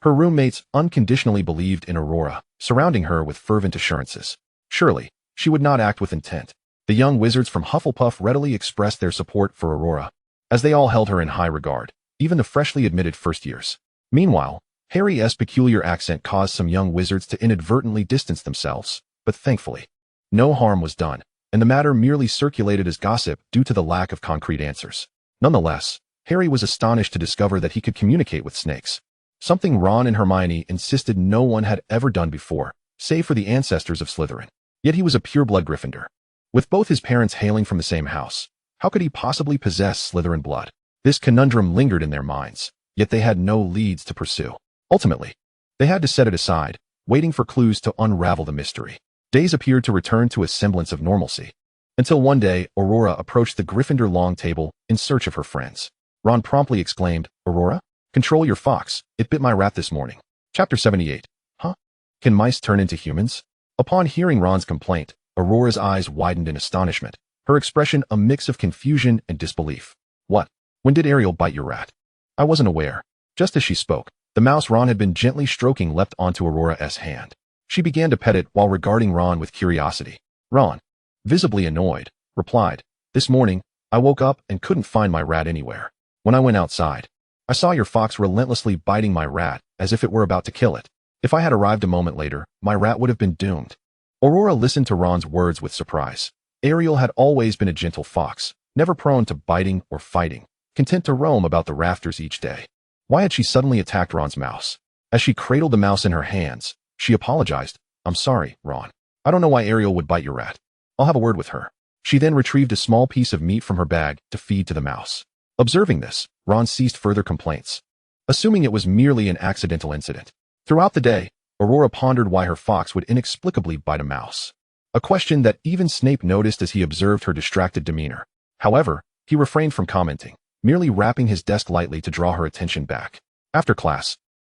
her roommates unconditionally believed in Aurora, surrounding her with fervent assurances. Surely, she would not act with intent. The young wizards from Hufflepuff readily expressed their support for Aurora, as they all held her in high regard, even the freshly admitted first years. Meanwhile, Harry's peculiar accent caused some young wizards to inadvertently distance themselves, but thankfully, no harm was done, and the matter merely circulated as gossip due to the lack of concrete answers. Nonetheless, Harry was astonished to discover that he could communicate with snakes, something Ron and Hermione insisted no one had ever done before, save for the ancestors of Slytherin. Yet he was a pure-blood Gryffindor. With both his parents hailing from the same house, how could he possibly possess Slytherin blood? This conundrum lingered in their minds, yet they had no leads to pursue. Ultimately, they had to set it aside, waiting for clues to unravel the mystery. Days appeared to return to a semblance of normalcy, until one day Aurora approached the Gryffindor long table in search of her friends. Ron promptly exclaimed, "Aurora? Control your fox, it bit my rat this morning." Chapter 78. Huh? Can mice turn into humans? Upon hearing Ron's complaint, Aurora's eyes widened in astonishment, her expression a mix of confusion and disbelief. "What? When did Ariel bite your rat?" "I wasn't aware." Just as she spoke, the mouse Ron had been gently stroking leapt onto Aurora's hand. She began to pet it while regarding Ron with curiosity. Ron, visibly annoyed, replied, "This morning, I woke up and couldn't find my rat anywhere. When I went outside, I saw your fox relentlessly biting my rat as if it were about to kill it. If I had arrived a moment later, my rat would have been doomed." Aurora listened to Ron's words with surprise. Ariel had always been a gentle fox, never prone to biting or fighting, content to roam about the rafters each day. Why had she suddenly attacked Ron's mouse? As she cradled the mouse in her hands, she apologized. "I'm sorry, Ron. I don't know why Ariel would bite your rat. I'll have a word with her." She then retrieved a small piece of meat from her bag to feed to the mouse. Observing this, Ron ceased further complaints, assuming it was merely an accidental incident. Throughout the day, Aurora pondered why her fox would inexplicably bite a mouse, a question that even Snape noticed as he observed her distracted demeanor. However, he refrained from commenting, merely rapping his desk lightly to draw her attention back. After class,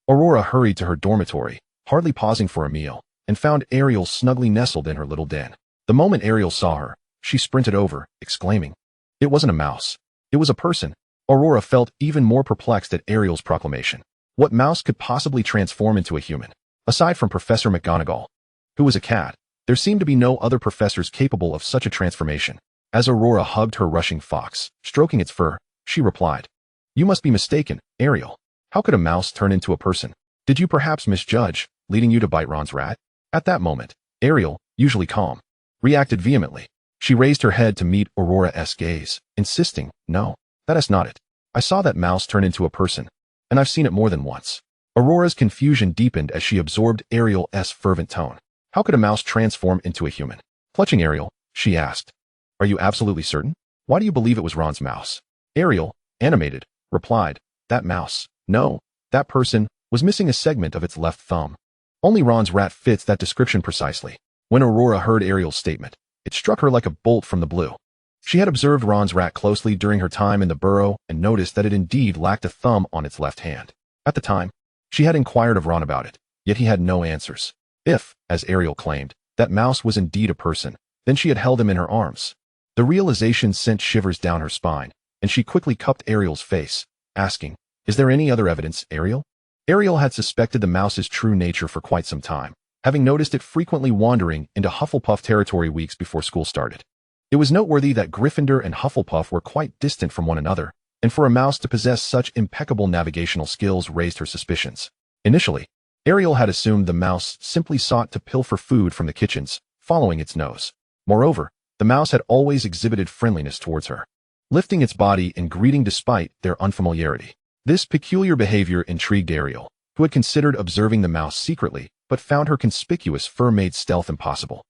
Aurora hurried to her dormitory, hardly pausing for a meal, and found Ariel snugly nestled in her little den. The moment Ariel saw her, she sprinted over, exclaiming, "It wasn't a mouse. It was a person." Aurora felt even more perplexed at Ariel's proclamation. What mouse could possibly transform into a human? Aside from Professor McGonagall, who was a cat, there seemed to be no other professors capable of such a transformation. As Aurora hugged her rushing fox, stroking its fur, she replied, "You must be mistaken, Ariel. How could a mouse turn into a person? Did you perhaps misjudge, leading you to bite Ron's rat?" At that moment, Ariel, usually calm, reacted vehemently. She raised her head to meet Aurora's gaze, insisting, "No, that is not it. I saw that mouse turn into a person, and I've seen it more than once." Aurora's confusion deepened as she absorbed Ariel's fervent tone. How could a mouse transform into a human? Clutching Ariel, she asked. Are you absolutely certain? Why do you believe it was Ron's mouse? Ariel, animated, replied, that mouse, no, that person, was missing a segment of its left thumb. Only Ron's rat fits that description precisely. When Aurora heard Ariel's statement, it struck her like a bolt from the blue. She had observed Ron's rat closely during her time in the burrow and noticed that it indeed lacked a thumb on its left hand. At the time, she had inquired of Ron about it, yet he had no answers. If, as Ariel claimed, that mouse was indeed a person, then she had held him in her arms. The realization sent shivers down her spine, and she quickly cupped Ariel's face, asking, is there any other evidence, Ariel? Ariel had suspected the mouse's true nature for quite some time, having noticed it frequently wandering into Hufflepuff territory weeks before school started. It was noteworthy that Gryffindor and Hufflepuff were quite distant from one another, and for a mouse to possess such impeccable navigational skills raised her suspicions. Initially, Ariel had assumed the mouse simply sought to pilfer food from the kitchens, following its nose. Moreover, the mouse had always exhibited friendliness towards her, lifting its body in greeting despite their unfamiliarity. This peculiar behavior intrigued Ariel, who had considered observing the mouse secretly, but found her conspicuous fur made stealth impossible.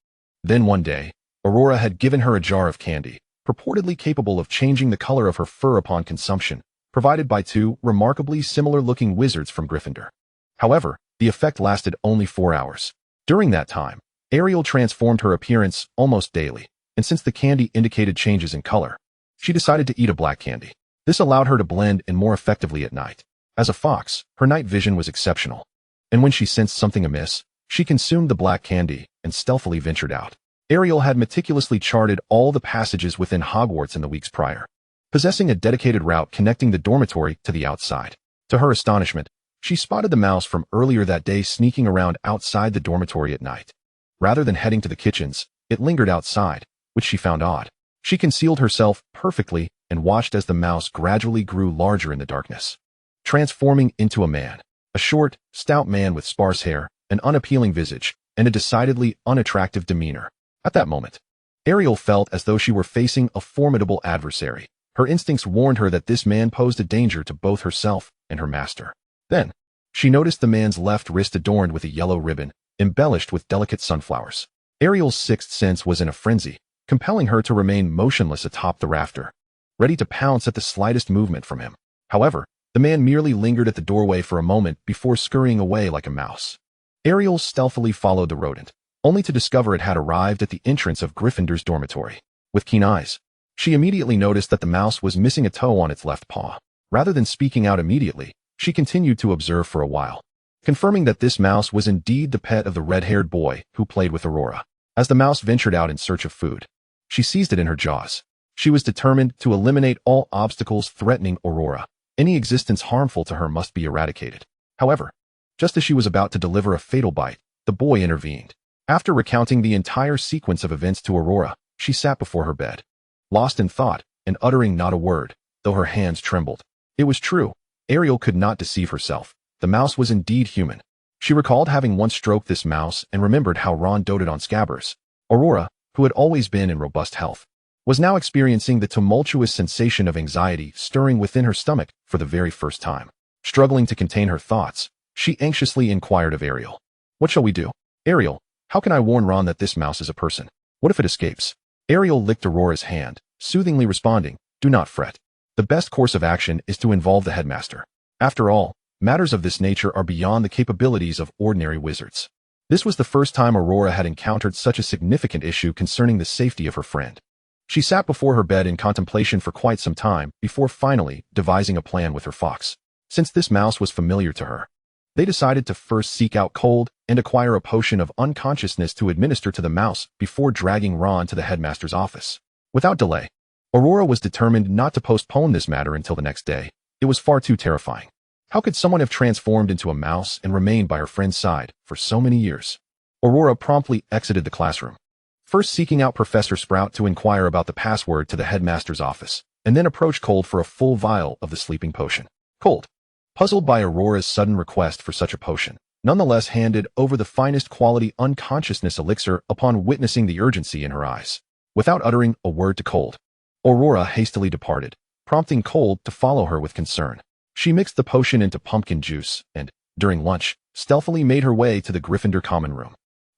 Then one day, Aurora had given her a jar of candy, purportedly capable of changing the color of her fur upon consumption, provided by two remarkably similar-looking wizards from Gryffindor. However, the effect lasted only 4 hours. During that time, Ariel transformed her appearance almost daily, and since the candy indicated changes in color, she decided to eat a black candy. This allowed her to blend in more effectively at night. As a fox, her night vision was exceptional, and when she sensed something amiss, she consumed the black candy and stealthily ventured out. Ariel had meticulously charted all the passages within Hogwarts in the weeks prior, possessing a dedicated route connecting the dormitory to the outside. To her astonishment, she spotted the mouse from earlier that day sneaking around outside the dormitory at night. Rather than heading to the kitchens, it lingered outside, which she found odd. She concealed herself perfectly and watched as the mouse gradually grew larger in the darkness, transforming into a man. A short, stout man with sparse hair, an unappealing visage, and a decidedly unattractive demeanor. At that moment, Ariel felt as though she were facing a formidable adversary. Her instincts warned her that this man posed a danger to both herself and her master. Then, she noticed the man's left wrist adorned with a yellow ribbon, embellished with delicate sunflowers. Ariel's sixth sense was in a frenzy, compelling her to remain motionless atop the rafter, ready to pounce at the slightest movement from him. However, the man merely lingered at the doorway for a moment before scurrying away like a mouse. Ariel stealthily followed the rodent, only to discover it had arrived at the entrance of Gryffindor's dormitory. With keen eyes, she immediately noticed that the mouse was missing a toe on its left paw. Rather than speaking out immediately, she continued to observe for a while, confirming that this mouse was indeed the pet of the red-haired boy who played with Aurora. As the mouse ventured out in search of food, she seized it in her jaws. She was determined to eliminate all obstacles threatening Aurora. Any existence harmful to her must be eradicated. However, just as she was about to deliver a fatal bite, the boy intervened. After recounting the entire sequence of events to Aurora, she sat before her bed, lost in thought and uttering not a word, though her hands trembled. It was true. Ariel could not deceive herself. The mouse was indeed human. She recalled having once stroked this mouse and remembered how Ron doted on Scabbers. Aurora, who had always been in robust health, was now experiencing the tumultuous sensation of anxiety stirring within her stomach for the very first time. Struggling to contain her thoughts, she anxiously inquired of Ariel. What shall we do? Ariel, how can I warn Ron that this mouse is a person? What if it escapes? Ariel licked Aurora's hand, soothingly responding, do not fret. The best course of action is to involve the headmaster. After all, matters of this nature are beyond the capabilities of ordinary wizards. This was the first time Aurora had encountered such a significant issue concerning the safety of her friend. She sat before her bed in contemplation for quite some time before finally devising a plan with her fox. Since this mouse was familiar to her, they decided to first seek out Cold and acquire a potion of unconsciousness to administer to the mouse before dragging Ron to the headmaster's office. Without delay, Aurora was determined not to postpone this matter until the next day. It was far too terrifying. How could someone have transformed into a mouse and remained by her friend's side for so many years? Aurora promptly exited the classroom, first seeking out Professor Sprout to inquire about the password to the headmaster's office, and then approached Cold for a full vial of the sleeping potion. Cold, puzzled by Aurora's sudden request for such a potion, nonetheless handed over the finest quality unconsciousness elixir upon witnessing the urgency in her eyes. Without uttering a word to Cold, Aurora hastily departed, prompting Cold to follow her with concern. She mixed the potion into pumpkin juice and, during lunch, stealthily made her way to the Gryffindor common room,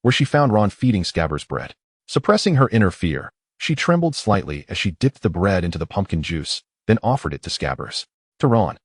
where she found Ron feeding Scabbers bread. Suppressing her inner fear, she trembled slightly as she dipped the bread into the pumpkin juice, then offered it to Scabbers. To Ron,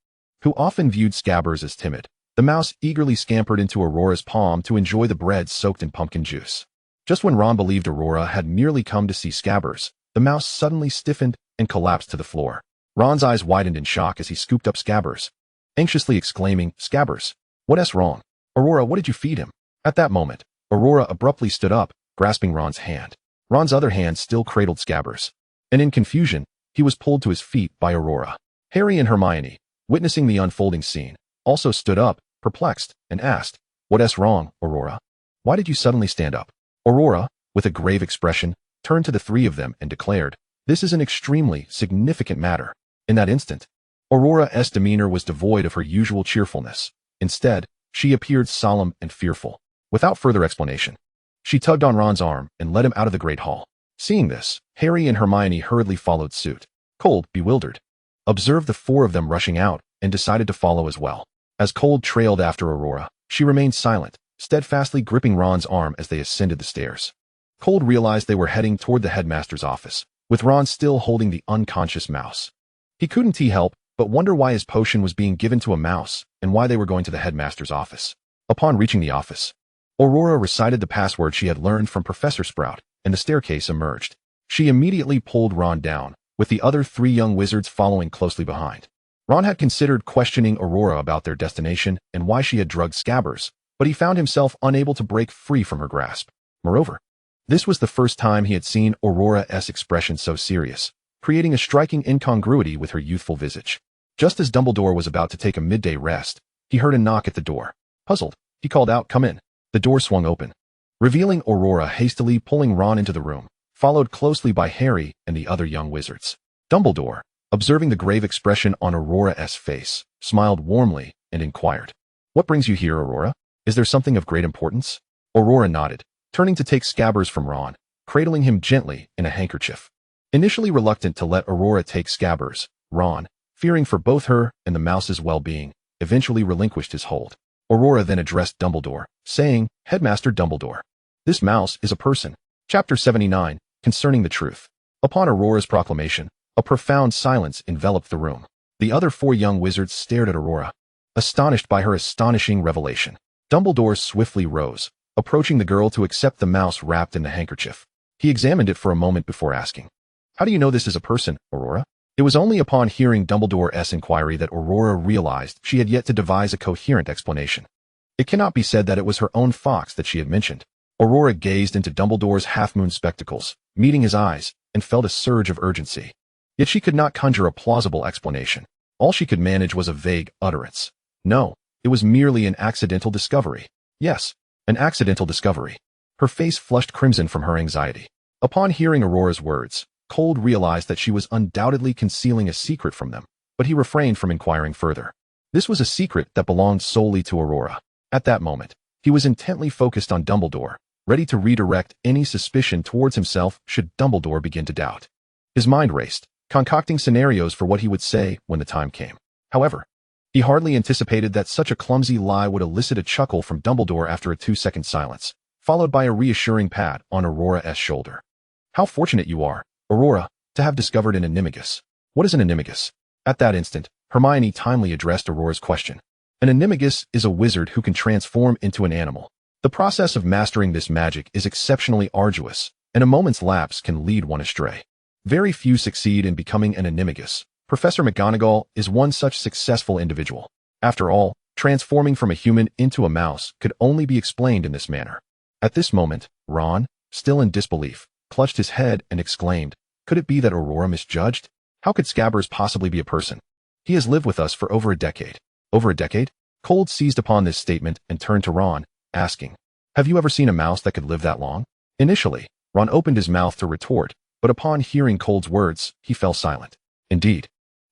who often viewed Scabbers as timid, the mouse eagerly scampered into Aurora's palm to enjoy the bread soaked in pumpkin juice. Just when Ron believed Aurora had merely come to see Scabbers, the mouse suddenly stiffened and collapsed to the floor. Ron's eyes widened in shock as he scooped up Scabbers, anxiously exclaiming, "Scabbers, what's wrong? Aurora, what did you feed him?" At that moment, Aurora abruptly stood up, grasping Ron's hand. Ron's other hand still cradled Scabbers, and in confusion, he was pulled to his feet by Aurora. Harry and Hermione, witnessing the unfolding scene, also stood up, perplexed, and asked, "What's wrong, Aurora? Why did you suddenly stand up?" Aurora, with a grave expression, turned to the three of them and declared, "This is an extremely significant matter." In that instant, Aurora's demeanor was devoid of her usual cheerfulness. Instead, she appeared solemn and fearful. Without further explanation, she tugged on Ron's arm and led him out of the great hall. Seeing this, Harry and Hermione hurriedly followed suit. Cold, bewildered, observed the four of them rushing out and decided to follow as well. As Cold trailed after Aurora, she remained silent, steadfastly gripping Ron's arm as they ascended the stairs. Cold realized they were heading toward the headmaster's office, with Ron still holding the unconscious mouse. He couldn't help but wonder why his potion was being given to a mouse and why they were going to the headmaster's office. Upon reaching the office, Aurora recited the password she had learned from Professor Sprout, and the staircase emerged. She immediately pulled Ron down, with the other three young wizards following closely behind. Ron had considered questioning Aurora about their destination and why she had drugged Scabbers, but he found himself unable to break free from her grasp. Moreover, this was the first time he had seen Aurora's expression so serious, creating a striking incongruity with her youthful visage. Just as Dumbledore was about to take a midday rest, he heard a knock at the door. Puzzled, he called out, "Come in." The door swung open, revealing Aurora hastily pulling Ron into the room, followed closely by Harry and the other young wizards. Dumbledore, observing the grave expression on Aurora's face, smiled warmly and inquired, "What brings you here, Aurora? Is there something of great importance?" Aurora nodded, turning to take Scabbers from Ron, cradling him gently in a handkerchief. Initially reluctant to let Aurora take Scabbers, Ron, fearing for both her and the mouse's well-being, eventually relinquished his hold. Aurora then addressed Dumbledore, saying, "Headmaster Dumbledore, this mouse is a person." Chapter 79, Concerning the Truth. Upon Aurora's proclamation, a profound silence enveloped the room. The other four young wizards stared at Aurora, astonished by her astonishing revelation. Dumbledore swiftly rose, approaching the girl to accept the mouse wrapped in the handkerchief. He examined it for a moment before asking, "How do you know this is a person, Aurora?" It was only upon hearing Dumbledore's inquiry that Aurora realized she had yet to devise a coherent explanation. It cannot be said that it was her own fox that she had mentioned. Aurora gazed into Dumbledore's half-moon spectacles, meeting his eyes, and felt a surge of urgency. Yet she could not conjure a plausible explanation. All she could manage was a vague utterance. No, it was merely an accidental discovery. Yes, an accidental discovery. Her face flushed crimson from her anxiety. Upon hearing Aurora's words, Cold realized that she was undoubtedly concealing a secret from them, but he refrained from inquiring further. This was a secret that belonged solely to Aurora. At that moment, he was intently focused on Dumbledore, ready to redirect any suspicion towards himself should Dumbledore begin to doubt. His mind raced, concocting scenarios for what he would say when the time came. However, he hardly anticipated that such a clumsy lie would elicit a chuckle from Dumbledore after a 2-second silence, followed by a reassuring pat on Aurora's shoulder. "How fortunate you are, Aurora, to have discovered an animagus." "What is an animagus?" At that instant, Hermione timely addressed Aurora's question. An animagus is a wizard who can transform into an animal. The process of mastering this magic is exceptionally arduous, and a moment's lapse can lead one astray. Very few succeed in becoming an animagus. Professor McGonagall is one such successful individual. After all, transforming from a human into a mouse could only be explained in this manner. At this moment, Ron, still in disbelief, clutched his head and exclaimed, "Could it be that Aurora misjudged? How could Scabbers possibly be a person? He has lived with us for over a decade." "Over a decade?" Cold seized upon this statement and turned to Ron, asking, "Have you ever seen a mouse that could live that long?" Initially, Ron opened his mouth to retort, but upon hearing Cold's words, he fell silent. Indeed,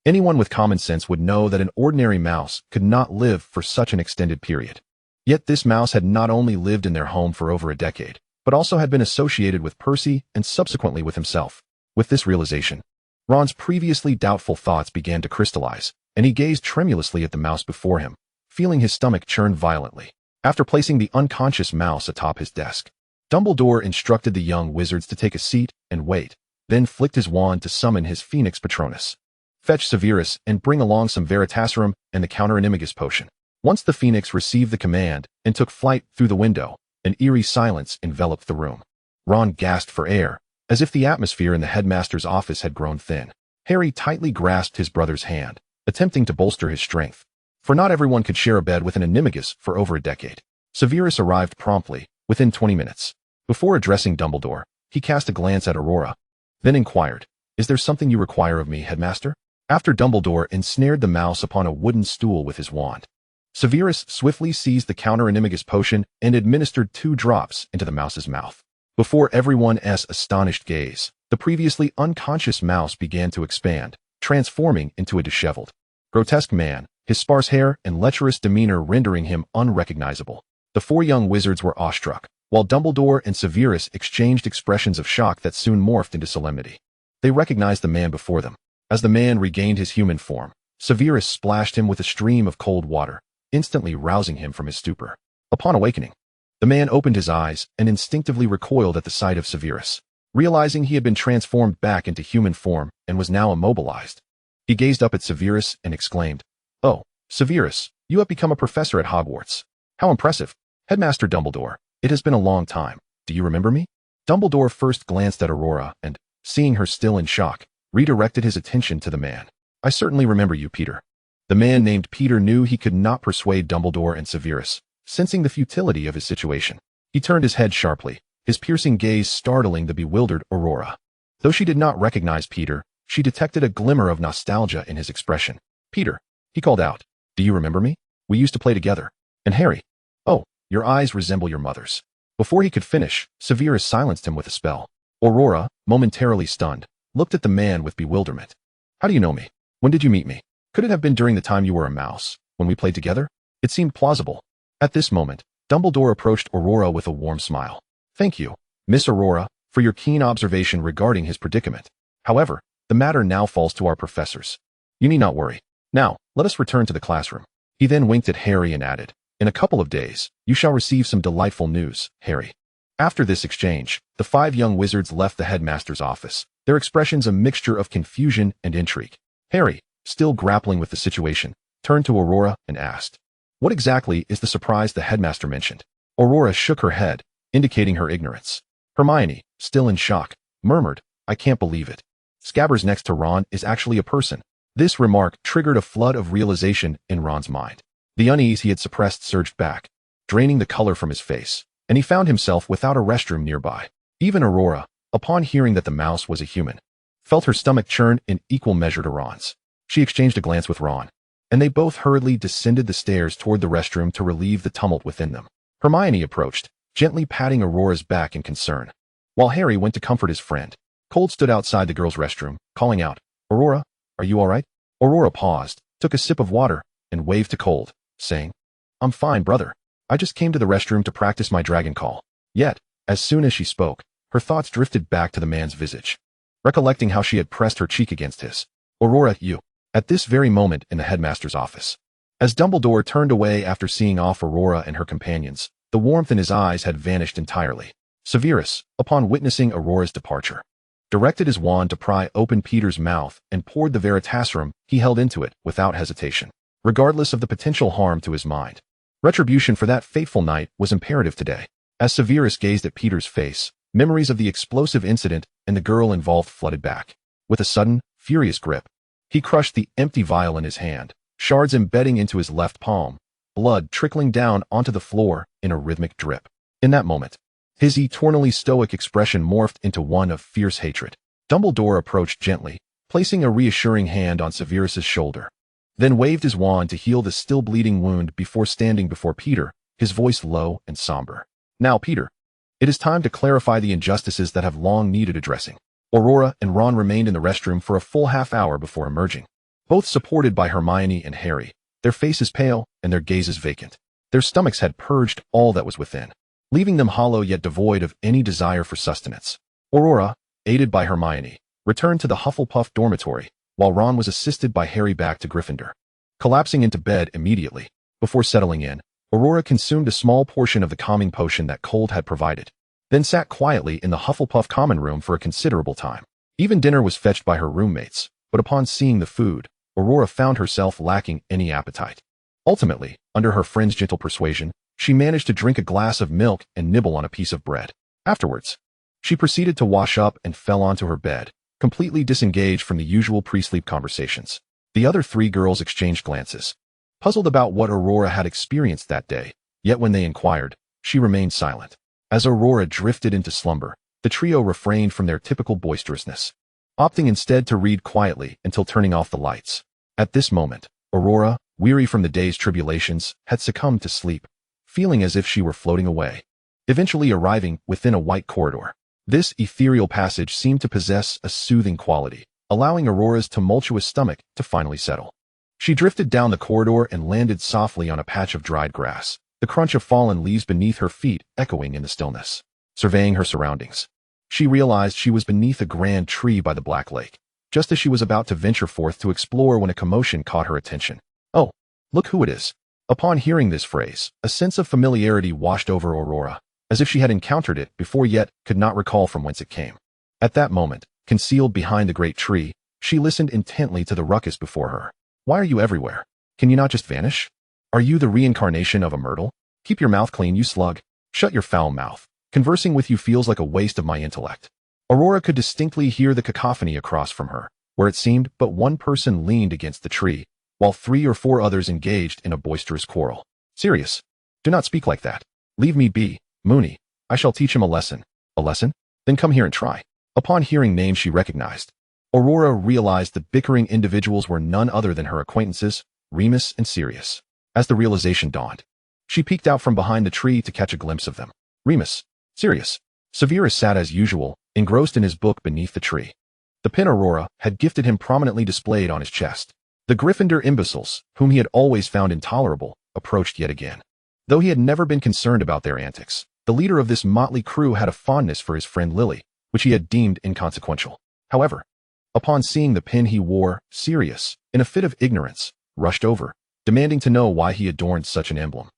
anyone with common sense would know that an ordinary mouse could not live for such an extended period. Yet this mouse had not only lived in their home for over a decade, but also had been associated with Percy and subsequently with himself. With this realization, Ron's previously doubtful thoughts began to crystallize, and he gazed tremulously at the mouse before him, feeling his stomach churn violently. After placing the unconscious mouse atop his desk, Dumbledore instructed the young wizards to take a seat and wait, then flicked his wand to summon his Phoenix Patronus. Fetch Severus and bring along some Veritaserum and the counter-animagus potion. Once the Phoenix received the command and took flight through the window, an eerie silence enveloped the room. Ron gasped for air, as if the atmosphere in the headmaster's office had grown thin. Harry tightly grasped his brother's hand, attempting to bolster his strength. For not everyone could share a bed with an animagus for over a decade. Severus arrived promptly, within 20 minutes. Before addressing Dumbledore, he cast a glance at Aurora, then inquired, "Is there something you require of me, headmaster?" After Dumbledore ensnared the mouse upon a wooden stool with his wand, Severus swiftly seized the counter-animagus potion and administered 2 drops into the mouse's mouth. Before everyone's astonished gaze, the previously unconscious mouse began to expand, transforming into a disheveled, grotesque man, his sparse hair and lecherous demeanor rendering him unrecognizable. The 4 young wizards were awestruck, while Dumbledore and Severus exchanged expressions of shock that soon morphed into solemnity. They recognized the man before them. As the man regained his human form, Severus splashed him with a stream of cold water, instantly rousing him from his stupor. Upon awakening, the man opened his eyes and instinctively recoiled at the sight of Severus, realizing he had been transformed back into human form and was now immobilized. He gazed up at Severus and exclaimed, "Oh, Severus, you have become a professor at Hogwarts. How impressive. Headmaster Dumbledore, it has been a long time. Do you remember me?" Dumbledore first glanced at Aurora and, seeing her still in shock, redirected his attention to the man. "I certainly remember you, Peter." The man named Peter knew he could not persuade Dumbledore and Severus, sensing the futility of his situation. He turned his head sharply, his piercing gaze startling the bewildered Aurora. Though she did not recognize Peter, she detected a glimmer of nostalgia in his expression. "Peter," he called out, "do you remember me? We used to play together. And Harry, oh, your eyes resemble your mother's." Before he could finish, Severus silenced him with a spell. Aurora, momentarily stunned, looked at the man with bewilderment. "How do you know me? When did you meet me? Could it have been during the time you were a mouse, when we played together?" It seemed plausible. At this moment, Dumbledore approached Aurora with a warm smile. "Thank you, Miss Aurora, for your keen observation regarding his predicament. However, the matter now falls to our professors. You need not worry. Now, let us return to the classroom." He then winked at Harry and added, "In a couple of days, you shall receive some delightful news, Harry." After this exchange, the 5 young wizards left the headmaster's office, their expressions a mixture of confusion and intrigue. Harry, still grappling with the situation, turned to Aurora and asked, "What exactly is the surprise the headmaster mentioned?" Aurora shook her head, indicating her ignorance. Hermione, still in shock, murmured, "I can't believe it. Scabbers next to Ron is actually a person." This remark triggered a flood of realization in Ron's mind. The unease he had suppressed surged back, draining the color from his face, and he found himself without a restroom nearby. Even Aurora, upon hearing that the mouse was a human, felt her stomach churn in equal measure to Ron's. She exchanged a glance with Ron, and they both hurriedly descended the stairs toward the restroom to relieve the tumult within them. Hermione approached, gently patting Aurora's back in concern, while Harry went to comfort his friend. Cold stood outside the girls' restroom, calling out, "Aurora, are you all right?" Aurora paused, took a sip of water, and waved to Cold, saying, "I'm fine, brother. I just came to the restroom to practice my dragon call." Yet, as soon as she spoke, her thoughts drifted back to the man's visage. Recollecting how she had pressed her cheek against his, "Aurora, you," at this very moment in the headmaster's office. As Dumbledore turned away after seeing off Aurora and her companions, the warmth in his eyes had vanished entirely. Severus, upon witnessing Aurora's departure, directed his wand to pry open Peter's mouth and poured the Veritaserum he held into it without hesitation, regardless of the potential harm to his mind. Retribution for that fateful night was imperative today. As Severus gazed at Peter's face, memories of the explosive incident and the girl involved flooded back. With a sudden, furious grip, he crushed the empty vial in his hand, shards embedding into his left palm, blood trickling down onto the floor in a rhythmic drip. In that moment, his eternally stoic expression morphed into one of fierce hatred. Dumbledore approached gently, placing a reassuring hand on Severus's shoulder, then waved his wand to heal the still bleeding wound before standing before Peter, his voice low and somber. "Now, Peter, it is time to clarify the injustices that have long needed addressing." Aurora and Ron remained in the restroom for a full half-hour before emerging, both supported by Hermione and Harry, their faces pale and their gazes vacant. Their stomachs had purged all that was within, leaving them hollow yet devoid of any desire for sustenance. Aurora, aided by Hermione, returned to the Hufflepuff dormitory, while Ron was assisted by Harry back to Gryffindor. Collapsing into bed immediately, before settling in, Aurora consumed a small portion of the calming potion that Cold had provided. then sat quietly in the Hufflepuff common room for a considerable time. Even dinner was fetched by her roommates, but upon seeing the food, Aurora found herself lacking any appetite. Ultimately, under her friend's gentle persuasion, she managed to drink a glass of milk and nibble on a piece of bread. Afterwards, she proceeded to wash up and fell onto her bed, completely disengaged from the usual pre-sleep conversations. The other three girls exchanged glances, puzzled about what Aurora had experienced that day, yet when they inquired, she remained silent. As Aurora drifted into slumber, the trio refrained from their typical boisterousness, opting instead to read quietly until turning off the lights. At this moment, Aurora, weary from the day's tribulations, had succumbed to sleep, feeling as if she were floating away, eventually arriving within a white corridor. This ethereal passage seemed to possess a soothing quality, allowing Aurora's tumultuous stomach to finally settle. She drifted down the corridor and landed softly on a patch of dried grass, the crunch of fallen leaves beneath her feet echoing in the stillness. Surveying her surroundings, she realized she was beneath a grand tree by the Black Lake, just as she was about to venture forth to explore when a commotion caught her attention. "Oh, look who it is." Upon hearing this phrase, a sense of familiarity washed over Aurora, as if she had encountered it before yet could not recall from whence it came. At that moment, concealed behind the great tree, she listened intently to the ruckus before her. "Why are you everywhere? Can you not just vanish? Are you the reincarnation of a myrtle? Keep your mouth clean, you slug. Shut your foul mouth. Conversing with you feels like a waste of my intellect." Aurora could distinctly hear the cacophony across from her, where it seemed but one person leaned against the tree, while 3 or 4 others engaged in a boisterous quarrel. "Sirius, do not speak like that. Leave me be, Moony. I shall teach him a lesson." "A lesson? Then come here and try." Upon hearing names she recognized, Aurora realized the bickering individuals were none other than her acquaintances, Remus and Sirius. As the realization dawned, she peeked out from behind the tree to catch a glimpse of them. Remus, Sirius. Severus sat as usual, engrossed in his book beneath the tree. The pin Aurora had gifted him prominently displayed on his chest. The Gryffindor imbeciles, whom he had always found intolerable, approached yet again. Though he had never been concerned about their antics, the leader of this motley crew had a fondness for his friend Lily, which he had deemed inconsequential. However, upon seeing the pin he wore, Sirius, in a fit of ignorance, rushed over, demanding to know why he adorned such an emblem.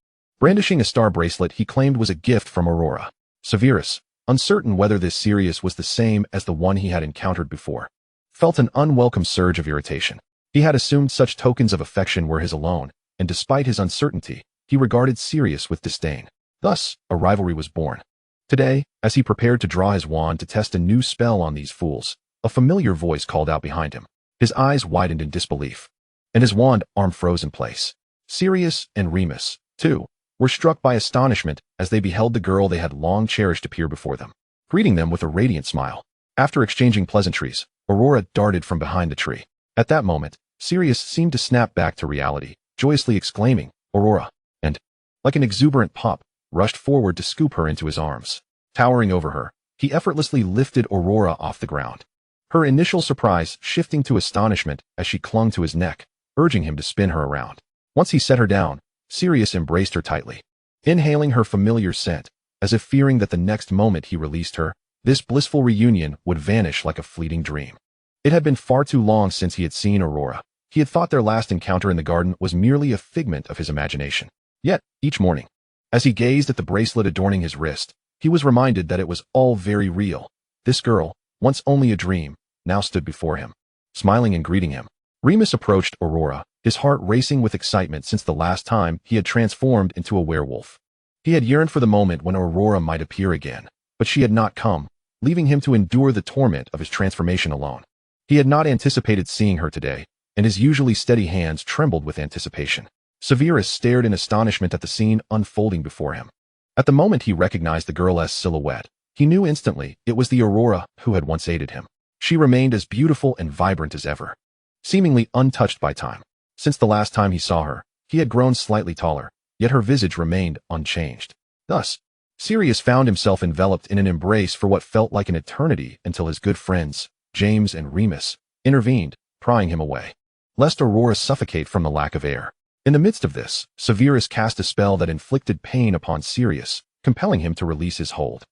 Brandishing a star bracelet he claimed was a gift from Aurora. Severus, uncertain whether this Sirius was the same as the one he had encountered before, felt an unwelcome surge of irritation. He had assumed such tokens of affection were his alone, and despite his uncertainty, he regarded Sirius with disdain. Thus, a rivalry was born. Today, as he prepared to draw his wand to test a new spell on these fools, a familiar voice called out behind him. His eyes widened in disbelief, and his wand arm froze in place. Sirius and Remus, too, were struck by astonishment as they beheld the girl they had long cherished appear before them, greeting them with a radiant smile. After exchanging pleasantries, Aurora darted from behind the tree. At that moment, Sirius seemed to snap back to reality, joyously exclaiming, "Aurora!" and, like an exuberant pup, rushed forward to scoop her into his arms. Towering over her, he effortlessly lifted Aurora off the ground, her initial surprise shifting to astonishment as she clung to his neck, urging him to spin her around. Once he set her down, Sirius embraced her tightly, inhaling her familiar scent, as if fearing that the next moment he released her, this blissful reunion would vanish like a fleeting dream. It had been far too long since he had seen Aurora. He had thought their last encounter in the garden was merely a figment of his imagination. Yet, each morning, as he gazed at the bracelet adorning his wrist, he was reminded that it was all very real. This girl, once only a dream, now stood before him, smiling and greeting him. Remus approached Aurora, his heart racing with excitement since the last time he had transformed into a werewolf. He had yearned for the moment when Aurora might appear again, but she had not come, leaving him to endure the torment of his transformation alone. He had not anticipated seeing her today, and his usually steady hands trembled with anticipation. Severus stared in astonishment at the scene unfolding before him. At the moment he recognized the girl's silhouette, he knew instantly it was the Aurora who had once aided him. She remained as beautiful and vibrant as ever, seemingly untouched by time. Since the last time he saw her, he had grown slightly taller, yet her visage remained unchanged. Thus, Sirius found himself enveloped in an embrace for what felt like an eternity until his good friends, James and Remus, intervened, prying him away, lest Aurora suffocate from the lack of air. In the midst of this, Severus cast a spell that inflicted pain upon Sirius, compelling him to release his hold.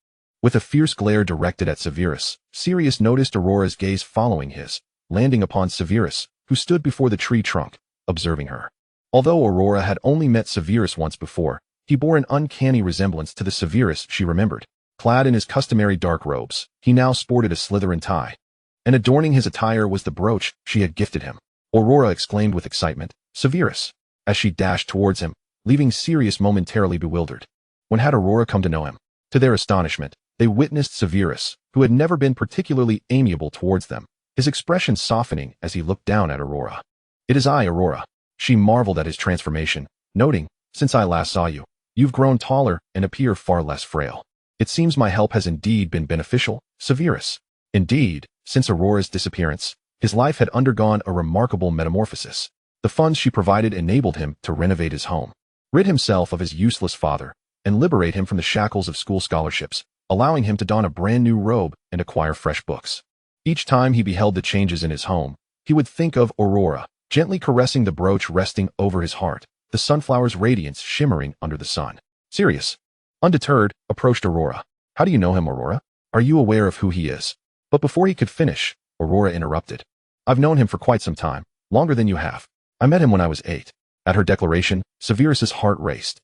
With a fierce glare directed at Severus, Sirius noticed Aurora's gaze following his, landing upon Severus, who stood before the tree trunk, observing her. Although Aurora had only met Severus once before, he bore an uncanny resemblance to the Severus she remembered. Clad in his customary dark robes, he now sported a Slytherin tie. And adorning his attire was the brooch she had gifted him. Aurora exclaimed with excitement, "Severus!" as she dashed towards him, leaving Sirius momentarily bewildered. When had Aurora come to know him? To their astonishment, they witnessed Severus, who had never been particularly amiable towards them, his expression softening as he looked down at Aurora. "It is I, Aurora." She marveled at his transformation, noting, "Since I last saw you, you've grown taller and appear far less frail. It seems my help has indeed been beneficial, Severus." Indeed, since Aurora's disappearance, his life had undergone a remarkable metamorphosis. The funds she provided enabled him to renovate his home, rid himself of his useless father, and liberate him from the shackles of school scholarships, allowing him to don a brand new robe and acquire fresh books. Each time he beheld the changes in his home, he would think of Aurora, gently caressing the brooch resting over his heart, the sunflower's radiance shimmering under the sun. Sirius, undeterred, approached Aurora. "How do you know him, Aurora? Are you aware of who he is?" But before he could finish, Aurora interrupted. "I've known him for quite some time, longer than you have. I met him when I was 8. At her declaration, Severus's heart raced.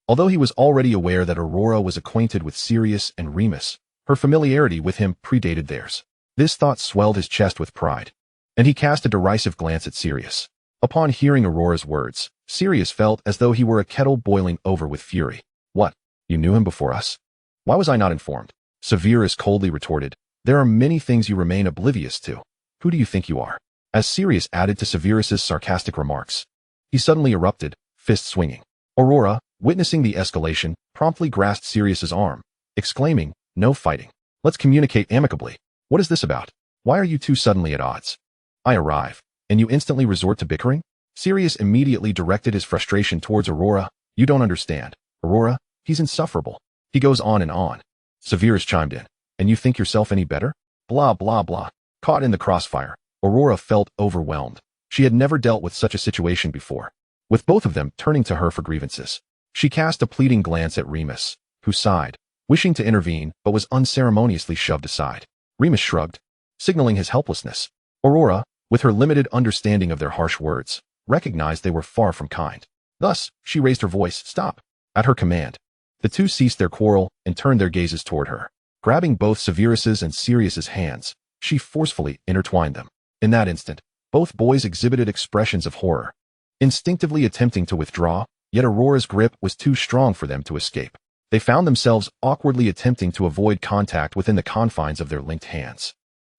Although he was already aware that Aurora was acquainted with Sirius and Remus, her familiarity with him predated theirs. This thought swelled his chest with pride, and he cast a derisive glance at Sirius. Upon hearing Aurora's words, Sirius felt as though he were a kettle boiling over with fury. "What? You knew him before us? Why was I not informed?" Severus coldly retorted, "There are many things you remain oblivious to. Who do you think you are?" As Sirius added to Severus's sarcastic remarks, he suddenly erupted, fist swinging. Aurora, witnessing the escalation, promptly grasped Sirius's arm, exclaiming, "No fighting. Let's communicate amicably. What is this about? Why are you two suddenly at odds? I arrive, and you instantly resort to bickering?" Sirius immediately directed his frustration towards Aurora. "You don't understand. Aurora, he's insufferable. He goes on and on." Severus chimed in, "And you think yourself any better? Blah, blah, blah." Caught in the crossfire, Aurora felt overwhelmed. She had never dealt with such a situation before, with both of them turning to her for grievances. She cast a pleading glance at Remus, who sighed, wishing to intervene but was unceremoniously shoved aside. Remus shrugged, signaling his helplessness. Aurora, with her limited understanding of their harsh words, recognized they were far from kind. Thus, she raised her voice, "Stop." At her command, the two ceased their quarrel and turned their gazes toward her. Grabbing both Severus's and Sirius's hands, she forcefully intertwined them. In that instant, both boys exhibited expressions of horror, instinctively attempting to withdraw, yet Aurora's grip was too strong for them to escape. They found themselves awkwardly attempting to avoid contact within the confines of their linked hands.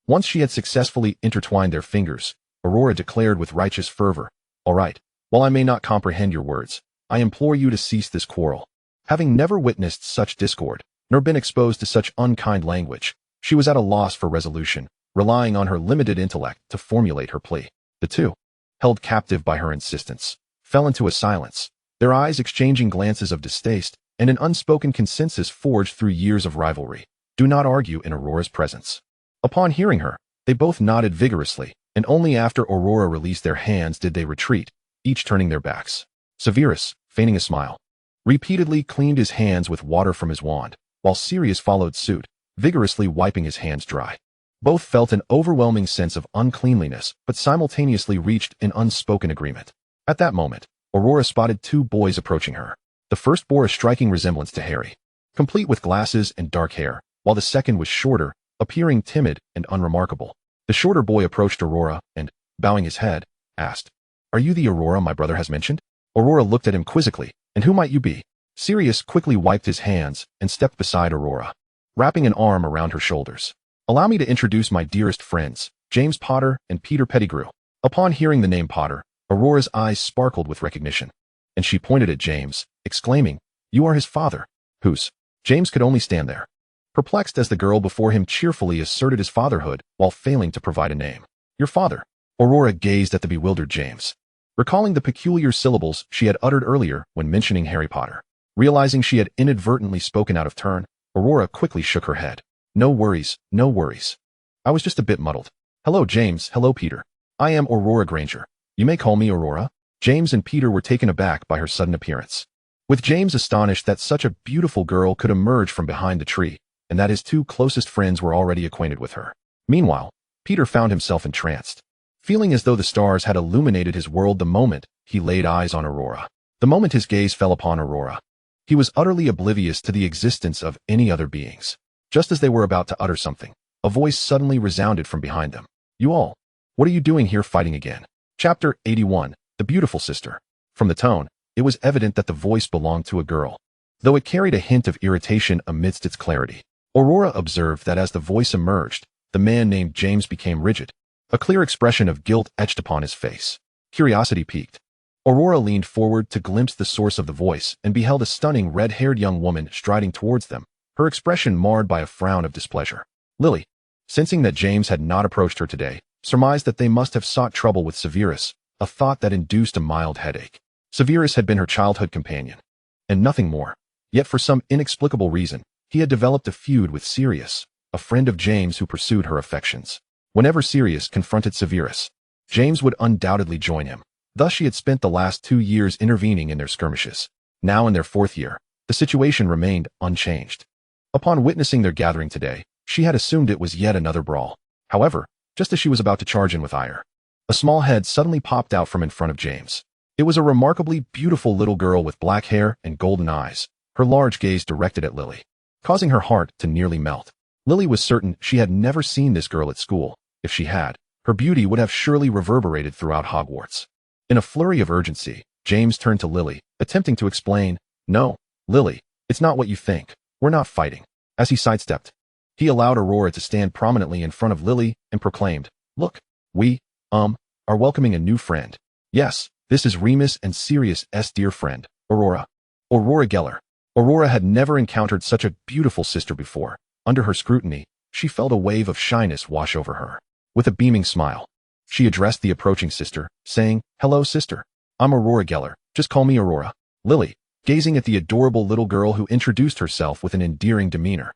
Once she had successfully intertwined their fingers, Aurora declared with righteous fervor, "All right, while I may not comprehend your words, I implore you to cease this quarrel." Having never witnessed such discord, nor been exposed to such unkind language, she was at a loss for resolution, relying on her limited intellect to formulate her plea. The two, held captive by her insistence, fell into a silence, their eyes exchanging glances of distaste and an unspoken consensus forged through years of rivalry. Do not argue in Aurora's presence. Upon hearing her, they both nodded vigorously, and only after Aurora released their hands did they retreat, each turning their backs. Severus, feigning a smile, repeatedly cleaned his hands with water from his wand, while Sirius followed suit, vigorously wiping his hands dry. Both felt an overwhelming sense of uncleanliness, but simultaneously reached an unspoken agreement. At that moment, Aurora spotted two boys approaching her. The first bore a striking resemblance to Harry, complete with glasses and dark hair, while the second was shorter, appearing timid and unremarkable. The shorter boy approached Aurora and, bowing his head, asked, "Are you the Aurora my brother has mentioned?" Aurora looked at him quizzically, "And who might you be?" Sirius quickly wiped his hands and stepped beside Aurora, wrapping an arm around her shoulders. "Allow me to introduce my dearest friends, James Potter and Peter Pettigrew." Upon hearing the name Potter, Aurora's eyes sparkled with recognition, and she pointed at James, exclaiming, "You are his father." "Whose?" James could only stand there, perplexed as the girl before him cheerfully asserted his fatherhood while failing to provide a name. "Your father." Aurora gazed at the bewildered James, recalling the peculiar syllables she had uttered earlier when mentioning Harry Potter. Realizing she had inadvertently spoken out of turn, Aurora quickly shook her head. "No worries, no worries. I was just a bit muddled. Hello, James. Hello, Peter. I am Aurora Granger. You may call me Aurora." James and Peter were taken aback by her sudden appearance, with James astonished that such a beautiful girl could emerge from behind the tree, and that his two closest friends were already acquainted with her. Meanwhile, Peter found himself entranced, feeling as though the stars had illuminated his world the moment he laid eyes on Aurora. The moment his gaze fell upon Aurora, he was utterly oblivious to the existence of any other beings. Just as they were about to utter something, a voice suddenly resounded from behind them. You all, what are you doing here fighting again? Chapter 81, The Beautiful Sister. From the tone, it was evident that the voice belonged to a girl, though it carried a hint of irritation amidst its clarity. Aurora observed that as the voice emerged, the man named James became rigid, a clear expression of guilt etched upon his face. Curiosity piqued. Aurora leaned forward to glimpse the source of the voice and beheld a stunning red-haired young woman striding towards them, her expression marred by a frown of displeasure. Lily, sensing that James had not approached her today, surmised that they must have sought trouble with Severus, a thought that induced a mild headache. Severus had been her childhood companion, and nothing more. Yet for some inexplicable reason, he had developed a feud with Sirius, a friend of James who pursued her affections. Whenever Sirius confronted Severus, James would undoubtedly join him. Thus she had spent the last 2 years intervening in their skirmishes. Now in their 4th year, the situation remained unchanged. Upon witnessing their gathering today, she had assumed it was yet another brawl. However, just as she was about to charge in with ire, a small head suddenly popped out from in front of James. It was a remarkably beautiful little girl with black hair and golden eyes, her large gaze directed at Lily, causing her heart to nearly melt. Lily was certain she had never seen this girl at school. If she had, her beauty would have surely reverberated throughout Hogwarts. In a flurry of urgency, James turned to Lily, attempting to explain, No, Lily, it's not what you think. We're not fighting. As he sidestepped, he allowed Aurora to stand prominently in front of Lily and proclaimed, Look, we, are welcoming a new friend. Yes, this is Remus and Sirius's dear friend, Aurora. Aurora Geller. Aurora had never encountered such a beautiful sister before. Under her scrutiny, she felt a wave of shyness wash over her. With a beaming smile, she addressed the approaching sister, saying, Hello, sister. I'm Aurora Geller. Just call me Aurora. Lily, gazing at the adorable little girl who introduced herself with an endearing demeanor,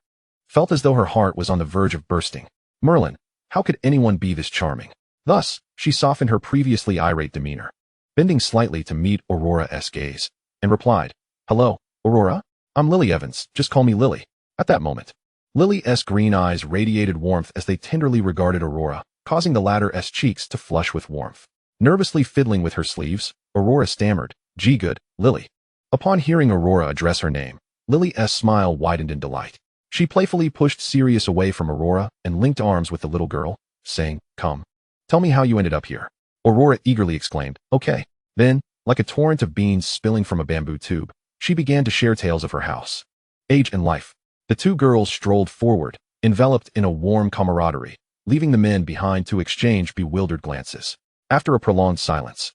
felt as though her heart was on the verge of bursting. Merlin, how could anyone be this charming? Thus, she softened her previously irate demeanor, bending slightly to meet Aurora's gaze, and replied, Hello, Aurora. I'm Lily Evans. Just call me Lily. At that moment, Lily's green eyes radiated warmth as they tenderly regarded Aurora, causing the latter's cheeks to flush with warmth. Nervously fiddling with her sleeves, Aurora stammered, Gee good, Lily. Upon hearing Aurora address her name, Lily's smile widened in delight. She playfully pushed Sirius away from Aurora and linked arms with the little girl, saying, Come. Tell me how you ended up here. Aurora eagerly exclaimed, Okay. Then, like a torrent of beans spilling from a bamboo tube, she began to share tales of her house, age and life. The two girls strolled forward, enveloped in a warm camaraderie, leaving the men behind to exchange bewildered glances. After a prolonged silence,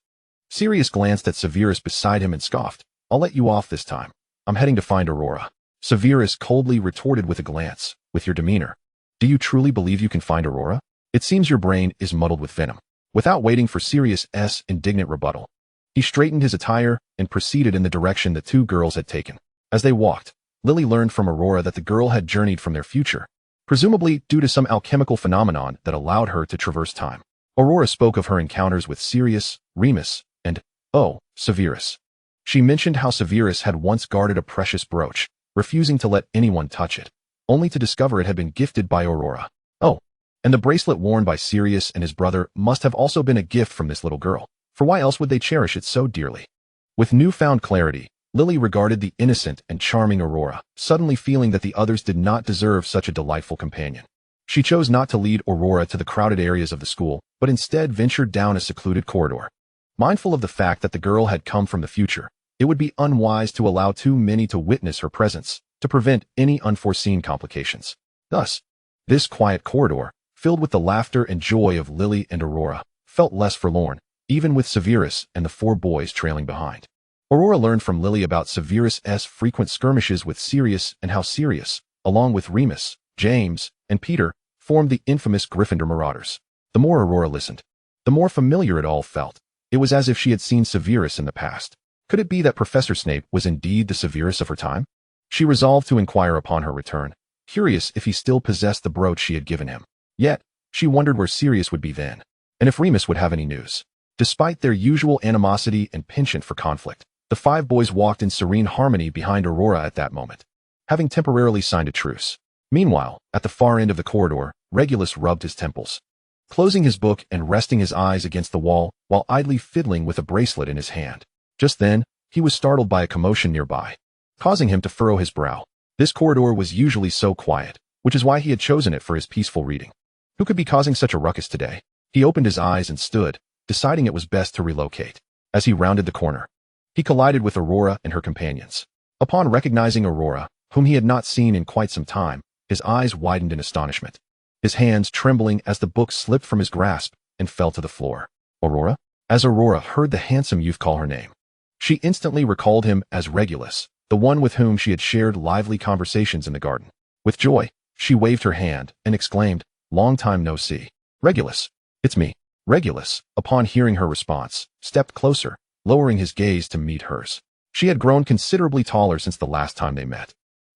Sirius glanced at Severus beside him and scoffed, I'll let you off this time. I'm heading to find Aurora. Severus coldly retorted with a glance, With your demeanor, do you truly believe you can find Aurora? It seems your brain is muddled with venom. Without waiting for Sirius's indignant rebuttal, he straightened his attire and proceeded in the direction the two girls had taken. As they walked, Lily learned from Aurora that the girl had journeyed from their future, presumably due to some alchemical phenomenon that allowed her to traverse time. Aurora spoke of her encounters with Sirius, Remus, and, Severus. She mentioned how Severus had once guarded a precious brooch, refusing to let anyone touch it, only to discover it had been gifted by Aurora. Oh, and the bracelet worn by Sirius and his brother must have also been a gift from this little girl, for why else would they cherish it so dearly? With newfound clarity, Lily regarded the innocent and charming Aurora, suddenly feeling that the others did not deserve such a delightful companion. She chose not to lead Aurora to the crowded areas of the school, but instead ventured down a secluded corridor. Mindful of the fact that the girl had come from the future, it would be unwise to allow too many to witness her presence, to prevent any unforeseen complications. Thus, this quiet corridor, filled with the laughter and joy of Lily and Aurora, felt less forlorn, even with Severus and the 4 boys trailing behind. Aurora learned from Lily about Severus's frequent skirmishes with Sirius and how Sirius, along with Remus, James, and Peter, formed the infamous Gryffindor marauders. The more Aurora listened, the more familiar it all felt. It was as if she had seen Severus in the past. Could it be that Professor Snape was indeed the Severus of her time? She resolved to inquire upon her return, curious if he still possessed the brooch she had given him. Yet, she wondered where Sirius would be then, and if Remus would have any news. Despite their usual animosity and penchant for conflict, the 5 boys walked in serene harmony behind Aurora at that moment, having temporarily signed a truce. Meanwhile, at the far end of the corridor, Regulus rubbed his temples, closing his book and resting his eyes against the wall while idly fiddling with a bracelet in his hand. Just then, he was startled by a commotion nearby, causing him to furrow his brow. This corridor was usually so quiet, which is why he had chosen it for his peaceful reading. Who could be causing such a ruckus today? He opened his eyes and stood, deciding it was best to relocate. As he rounded the corner, he collided with Aurora and her companions. Upon recognizing Aurora, whom he had not seen in quite some time, his eyes widened in astonishment, his hands trembling as the book slipped from his grasp and fell to the floor. Aurora? As Aurora heard the handsome youth call her name, she instantly recalled him as Regulus, the one with whom she had shared lively conversations in the garden. With joy, she waved her hand and exclaimed, "Long time no see. Regulus, it's me." Regulus, upon hearing her response, stepped closer, lowering his gaze to meet hers. She had grown considerably taller since the last time they met.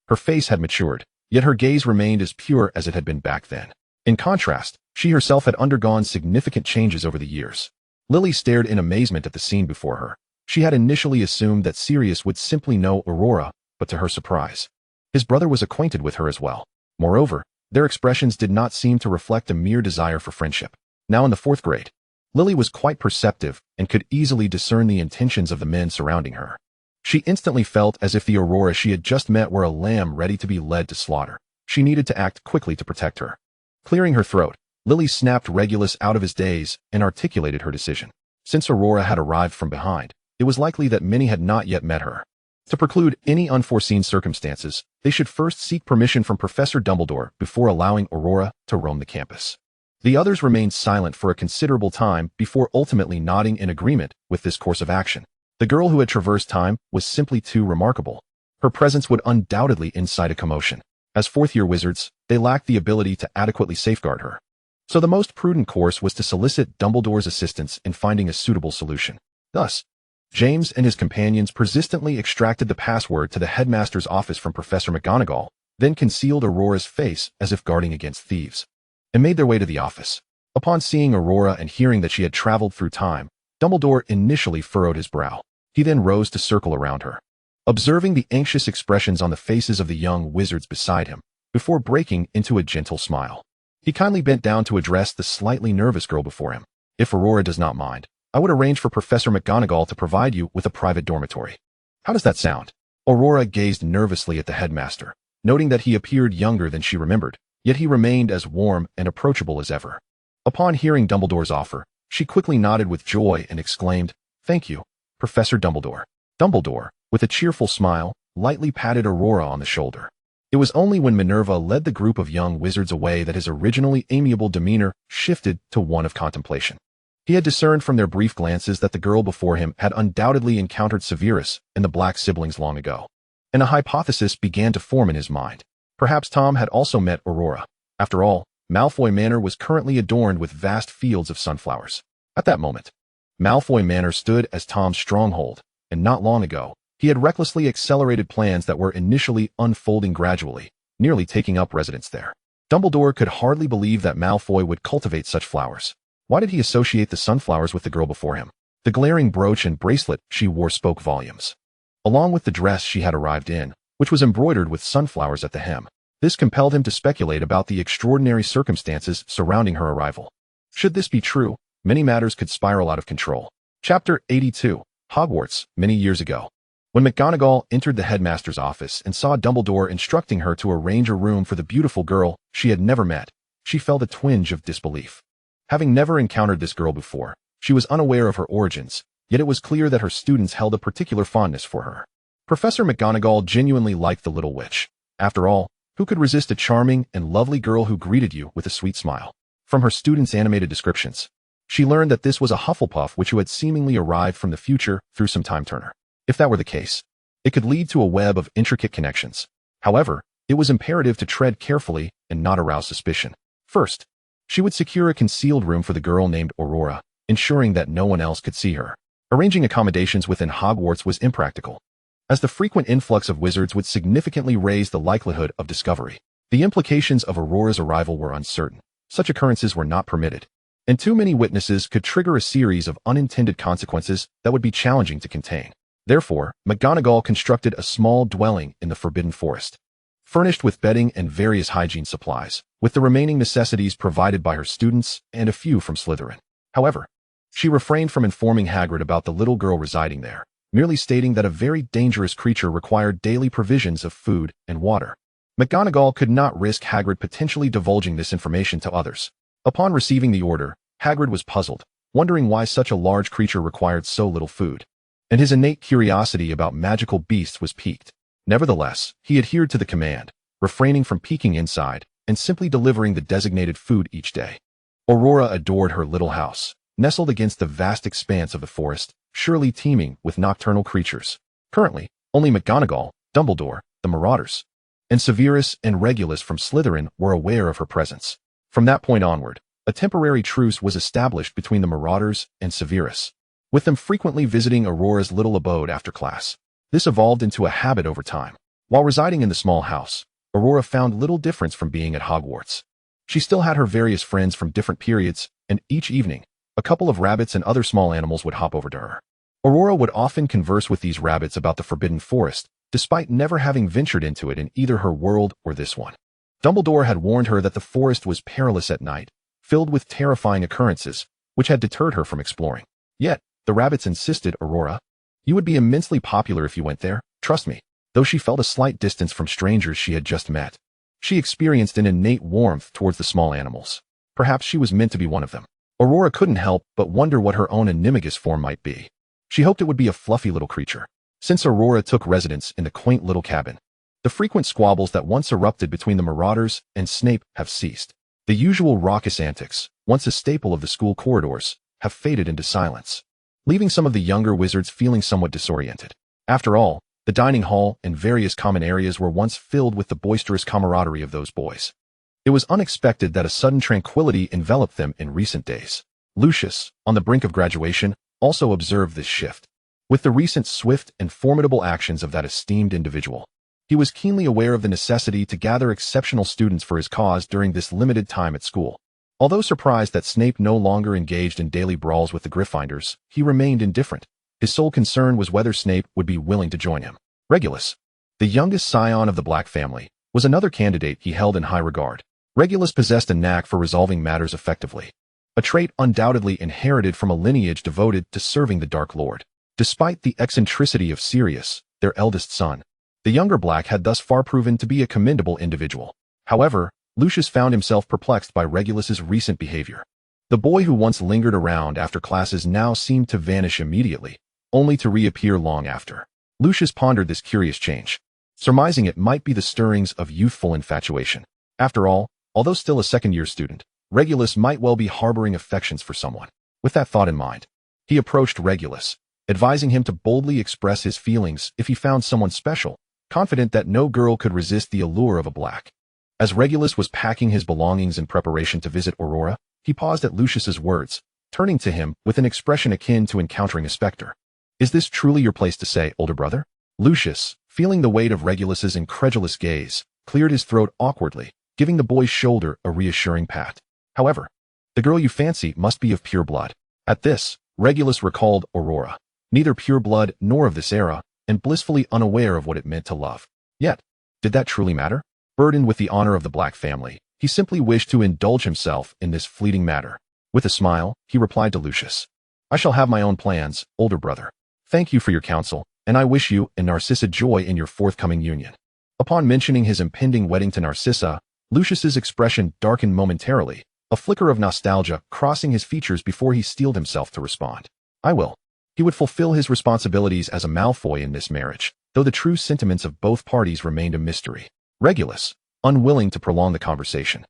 Her face had matured, yet her gaze remained as pure as it had been back then. In contrast, she herself had undergone significant changes over the years. Lily stared in amazement at the scene before her. She had initially assumed that Sirius would simply know Aurora, but to her surprise, his brother was acquainted with her as well. Moreover, their expressions did not seem to reflect a mere desire for friendship. Now in the 4th grade, Lily was quite perceptive and could easily discern the intentions of the men surrounding her. She instantly felt as if the Aurora she had just met were a lamb ready to be led to slaughter. She needed to act quickly to protect her. Clearing her throat, Lily snapped Regulus out of his daze and articulated her decision. Since Aurora had arrived from behind, it was likely that many had not yet met her. To preclude any unforeseen circumstances, they should first seek permission from Professor Dumbledore before allowing Aurora to roam the campus. The others remained silent for a considerable time before ultimately nodding in agreement with this course of action. The girl who had traversed time was simply too remarkable. Her presence would undoubtedly incite a commotion. As 4th-year wizards, they lacked the ability to adequately safeguard her. So the most prudent course was to solicit Dumbledore's assistance in finding a suitable solution. Thus, James and his companions persistently extracted the password to the headmaster's office from Professor McGonagall, then concealed Aurora's face as if guarding against thieves, and made their way to the office. Upon seeing Aurora and hearing that she had traveled through time, Dumbledore initially furrowed his brow. He then rose to circle around her, observing the anxious expressions on the faces of the young wizards beside him, before breaking into a gentle smile. He kindly bent down to address the slightly nervous girl before him. "If Aurora does not mind, I would arrange for Professor McGonagall to provide you with a private dormitory. How does that sound?" Aurora gazed nervously at the headmaster, noting that he appeared younger than she remembered, yet he remained as warm and approachable as ever. Upon hearing Dumbledore's offer, she quickly nodded with joy and exclaimed, "Thank you, Professor Dumbledore." Dumbledore, with a cheerful smile, lightly patted Aurora on the shoulder. It was only when Minerva led the group of young wizards away that his originally amiable demeanor shifted to one of contemplation. He had discerned from their brief glances that the girl before him had undoubtedly encountered Severus and the Black siblings long ago, and a hypothesis began to form in his mind. Perhaps Tom had also met Aurora. After all, Malfoy Manor was currently adorned with vast fields of sunflowers. At that moment, Malfoy Manor stood as Tom's stronghold, and not long ago, he had recklessly accelerated plans that were initially unfolding gradually, nearly taking up residence there. Dumbledore could hardly believe that Malfoy would cultivate such flowers. Why did he associate the sunflowers with the girl before him? The glaring brooch and bracelet she wore spoke volumes, along with the dress she had arrived in, which was embroidered with sunflowers at the hem. This compelled him to speculate about the extraordinary circumstances surrounding her arrival. Should this be true, many matters could spiral out of control. Chapter 82, Hogwarts, many years ago. When McGonagall entered the headmaster's office and saw Dumbledore instructing her to arrange a room for the beautiful girl she had never met, she felt a twinge of disbelief. Having never encountered this girl before, she was unaware of her origins, yet it was clear that her students held a particular fondness for her. Professor McGonagall genuinely liked the little witch. After all, who could resist a charming and lovely girl who greeted you with a sweet smile? From her students' animated descriptions, she learned that this was a Hufflepuff who had seemingly arrived from the future through some time turner. If that were the case, it could lead to a web of intricate connections. However, it was imperative to tread carefully and not arouse suspicion. First, she would secure a concealed room for the girl named Aurora, ensuring that no one else could see her. Arranging accommodations within Hogwarts was impractical, as the frequent influx of wizards would significantly raise the likelihood of discovery. The implications of Aurora's arrival were uncertain. Such occurrences were not permitted, and too many witnesses could trigger a series of unintended consequences that would be challenging to contain. Therefore, McGonagall constructed a small dwelling in the Forbidden Forest, furnished with bedding and various hygiene supplies, with the remaining necessities provided by her students and a few from Slytherin. However, she refrained from informing Hagrid about the little girl residing there, merely stating that a very dangerous creature required daily provisions of food and water. McGonagall could not risk Hagrid potentially divulging this information to others. Upon receiving the order, Hagrid was puzzled, wondering why such a large creature required so little food. And his innate curiosity about magical beasts was piqued. Nevertheless, he adhered to the command, refraining from peeking inside and simply delivering the designated food each day. Aurora adored her little house, nestled against the vast expanse of the forest, surely teeming with nocturnal creatures. Currently, only McGonagall, Dumbledore, the Marauders, and Severus and Regulus from Slytherin were aware of her presence. From that point onward, a temporary truce was established between the Marauders and Severus, with them frequently visiting Aurora's little abode after class. This evolved into a habit over time. While residing in the small house, Aurora found little difference from being at Hogwarts. She still had her various friends from different periods, and each evening, a couple of rabbits and other small animals would hop over to her. Aurora would often converse with these rabbits about the Forbidden Forest, despite never having ventured into it in either her world or this one. Dumbledore had warned her that the forest was perilous at night, filled with terrifying occurrences, which had deterred her from exploring. Yet, the rabbits insisted, Aurora, you would be immensely popular if you went there, trust me. Though she felt a slight distance from strangers she had just met, she experienced an innate warmth towards the small animals. Perhaps she was meant to be one of them. Aurora couldn't help but wonder what her own animagus form might be. She hoped it would be a fluffy little creature. Since Aurora took residence in the quaint little cabin, the frequent squabbles that once erupted between the Marauders and Snape have ceased. The usual raucous antics, once a staple of the school corridors, have faded into silence, leaving some of the younger wizards feeling somewhat disoriented. After all, the dining hall and various common areas were once filled with the boisterous camaraderie of those boys. It was unexpected that a sudden tranquility enveloped them in recent days. Lucius, on the brink of graduation, also observed this shift. With the recent swift and formidable actions of that esteemed individual, he was keenly aware of the necessity to gather exceptional students for his cause during this limited time at school. Although surprised that Snape no longer engaged in daily brawls with the Gryffindors, he remained indifferent. His sole concern was whether Snape would be willing to join him. Regulus, the youngest scion of the Black family, was another candidate he held in high regard. Regulus possessed a knack for resolving matters effectively, a trait undoubtedly inherited from a lineage devoted to serving the Dark Lord. Despite the eccentricity of Sirius, their eldest son, the younger Black had thus far proven to be a commendable individual. However, Lucius found himself perplexed by Regulus's recent behavior. The boy who once lingered around after classes now seemed to vanish immediately, only to reappear long after. Lucius pondered this curious change, surmising it might be the stirrings of youthful infatuation. After all, although still a second-year student, Regulus might well be harboring affections for someone. With that thought in mind, he approached Regulus, advising him to boldly express his feelings if he found someone special, confident that no girl could resist the allure of a Black. As Regulus was packing his belongings in preparation to visit Aurora, he paused at Lucius's words, turning to him with an expression akin to encountering a specter. Is this truly your place to say, older brother? Lucius, feeling the weight of Regulus's incredulous gaze, cleared his throat awkwardly, giving the boy's shoulder a reassuring pat. However, the girl you fancy must be of pure blood. At this, Regulus recalled Aurora, neither pure blood nor of this era, and blissfully unaware of what it meant to love. Yet, did that truly matter? Burdened with the honor of the Black family, he simply wished to indulge himself in this fleeting matter. With a smile, he replied to Lucius, I shall have my own plans, older brother. Thank you for your counsel, and I wish you and Narcissa joy in your forthcoming union. Upon mentioning his impending wedding to Narcissa, Lucius's expression darkened momentarily, a flicker of nostalgia crossing his features before he steeled himself to respond. I will. He would fulfill his responsibilities as a Malfoy in this marriage, though the true sentiments of both parties remained a mystery. Regulus, unwilling to prolong the conversation,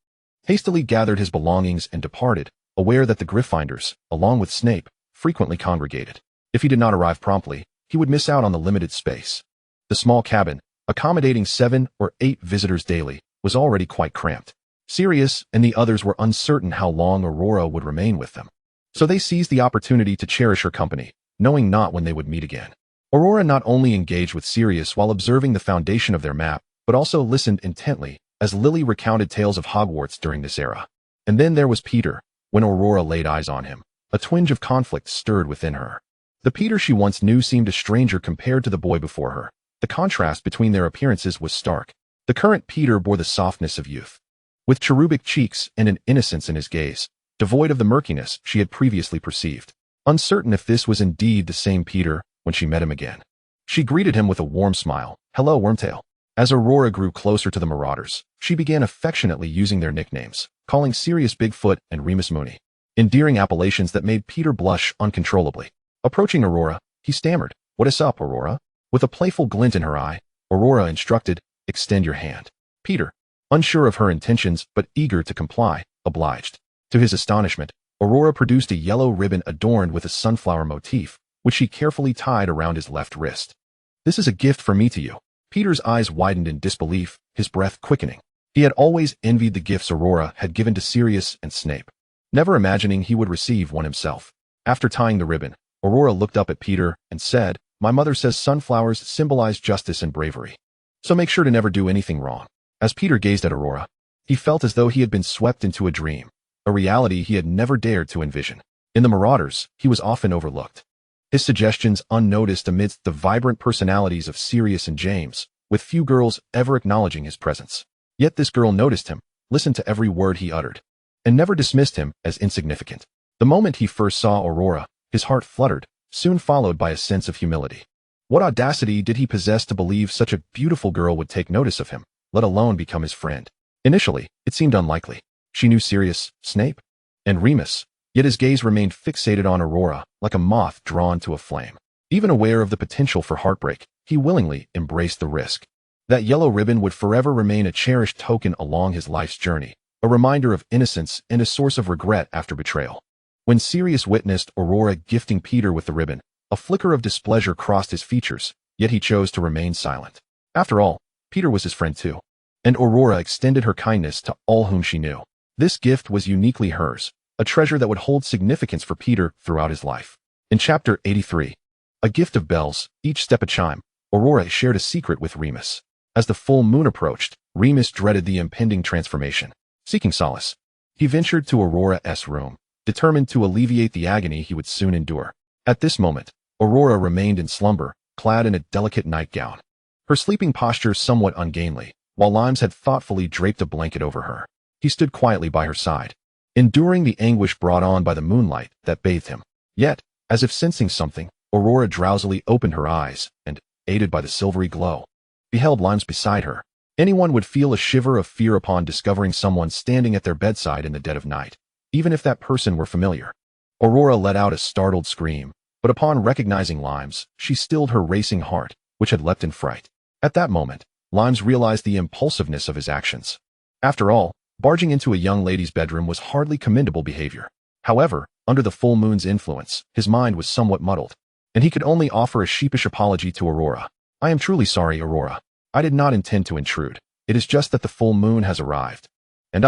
hastily gathered his belongings and departed, aware that the Gryffindors, along with Snape, frequently congregated. If he did not arrive promptly, he would miss out on the limited space. The small cabin, accommodating 7 or 8 visitors daily, was already quite cramped. Sirius and the others were uncertain how long Aurora would remain with them, so they seized the opportunity to cherish her company, knowing not when they would meet again. Aurora not only engaged with Sirius while observing the foundation of their map, but also listened intently as Lily recounted tales of Hogwarts during this era. And then there was Peter. When Aurora laid eyes on him, a twinge of conflict stirred within her. The Peter she once knew seemed a stranger compared to the boy before her. The contrast between their appearances was stark. The current Peter bore the softness of youth, with cherubic cheeks and an innocence in his gaze, devoid of the murkiness she had previously perceived. Uncertain if this was indeed the same Peter when she met him again, she greeted him with a warm smile. Hello, Wormtail. As Aurora grew closer to the Marauders, she began affectionately using their nicknames, calling Sirius Bigfoot and Remus Mooney, endearing appellations that made Peter blush uncontrollably. Approaching Aurora, he stammered, "What is up, Aurora?" With a playful glint in her eye, Aurora instructed, "Extend your hand." Peter, unsure of her intentions but eager to comply, obliged. To his astonishment, Aurora produced a yellow ribbon adorned with a sunflower motif, which she carefully tied around his left wrist. "This is a gift from me to you." Peter's eyes widened in disbelief, his breath quickening. He had always envied the gifts Aurora had given to Sirius and Snape, never imagining he would receive one himself. After tying the ribbon, Aurora looked up at Peter and said, "My mother says sunflowers symbolize justice and bravery, so make sure to never do anything wrong." As Peter gazed at Aurora, he felt as though he had been swept into a dream, a reality he had never dared to envision. In the Marauders, he was often overlooked, his suggestions unnoticed amidst the vibrant personalities of Sirius and James, with few girls ever acknowledging his presence. Yet this girl noticed him, listened to every word he uttered, and never dismissed him as insignificant. The moment he first saw Aurora, his heart fluttered, soon followed by a sense of humility. What audacity did he possess to believe such a beautiful girl would take notice of him, let alone become his friend? Initially, it seemed unlikely. She knew Sirius, Snape, and Remus, yet his gaze remained fixated on Aurora, like a moth drawn to a flame. Even aware of the potential for heartbreak, he willingly embraced the risk. That yellow ribbon would forever remain a cherished token along his life's journey, a reminder of innocence and a source of regret after betrayal. When Sirius witnessed Aurora gifting Peter with the ribbon, a flicker of displeasure crossed his features, yet he chose to remain silent. After all, Peter was his friend too, and Aurora extended her kindness to all whom she knew. This gift was uniquely hers, a treasure that would hold significance for Peter throughout his life. In Chapter 83, A Gift of Bells, Each Step a Chime, Aurora shared a secret with Remus. As the full moon approached, Remus dreaded the impending transformation. Seeking solace, he ventured to Aurora's room, determined to alleviate the agony he would soon endure. At this moment, Aurora remained in slumber, clad in a delicate nightgown, her sleeping posture somewhat ungainly, while Limes had thoughtfully draped a blanket over her. He stood quietly by her side, enduring the anguish brought on by the moonlight that bathed him. Yet, as if sensing something, Aurora drowsily opened her eyes and, aided by the silvery glow, beheld Limes beside her. Anyone would feel a shiver of fear upon discovering someone standing at their bedside in the dead of night, even if that person were familiar. Aurora let out a startled scream, but upon recognizing Limes, she stilled her racing heart, which had leapt in fright. At that moment, Limes realized the impulsiveness of his actions. After all, barging into a young lady's bedroom was hardly commendable behavior. However, under the full moon's influence, his mind was somewhat muddled, and he could only offer a sheepish apology to Aurora. "I am truly sorry, Aurora. I did not intend to intrude. It is just that the full moon has arrived." And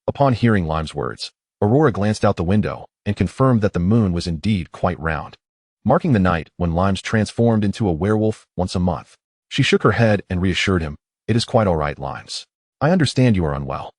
upon hearing Lime's words, Aurora glanced out the window and confirmed that the moon was indeed quite round, marking the night when Limes transformed into a werewolf once a month. She shook her head and reassured him, "It is quite all right, Limes. I understand you are unwell.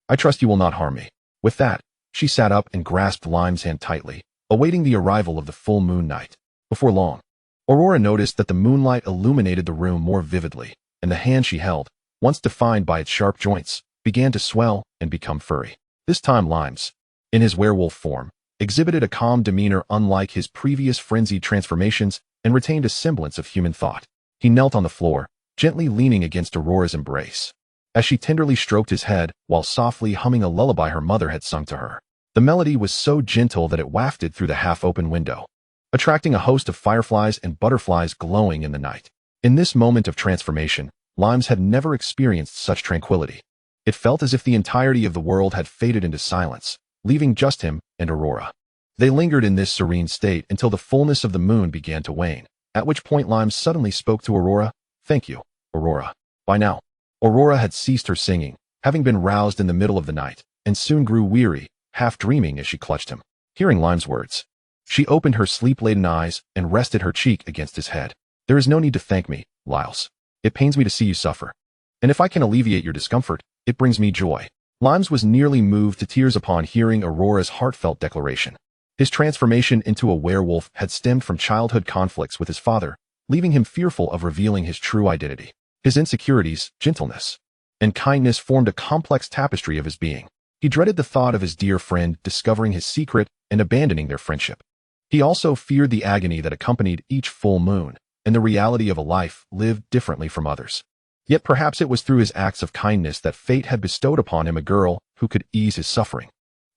I trust you will not harm me." With that, she sat up and grasped Lime's hand tightly, awaiting the arrival of the full moon night. Before long, Aurora noticed that the moonlight illuminated the room more vividly, and the hand she held, once defined by its sharp joints, began to swell and become furry. This time Limes, in his werewolf form, exhibited a calm demeanor unlike his previous frenzied transformations and retained a semblance of human thought. He knelt on the floor, gently leaning against Aurora's embrace, as she tenderly stroked his head while softly humming a lullaby her mother had sung to her. The melody was so gentle that it wafted through the half-open window, attracting a host of fireflies and butterflies glowing in the night. In this moment of transformation, Limes had never experienced such tranquility. It felt as if the entirety of the world had faded into silence, leaving just him and Aurora. They lingered in this serene state until the fullness of the moon began to wane, at which point Limes suddenly spoke to Aurora. "Thank you, Aurora." By now, Aurora had ceased her singing, having been roused in the middle of the night, and soon grew weary, half dreaming as she clutched him. Hearing Lime's words, she opened her sleep-laden eyes and rested her cheek against his head. "There is no need to thank me, Liles. It pains me to see you suffer, and if I can alleviate your discomfort, it brings me joy." Limes was nearly moved to tears upon hearing Aurora's heartfelt declaration. His transformation into a werewolf had stemmed from childhood conflicts with his father, leaving him fearful of revealing his true identity. His insecurities, gentleness, and kindness formed a complex tapestry of his being. He dreaded the thought of his dear friend discovering his secret and abandoning their friendship. He also feared the agony that accompanied each full moon, and the reality of a life lived differently from others. Yet perhaps it was through his acts of kindness that fate had bestowed upon him a girl who could ease his suffering.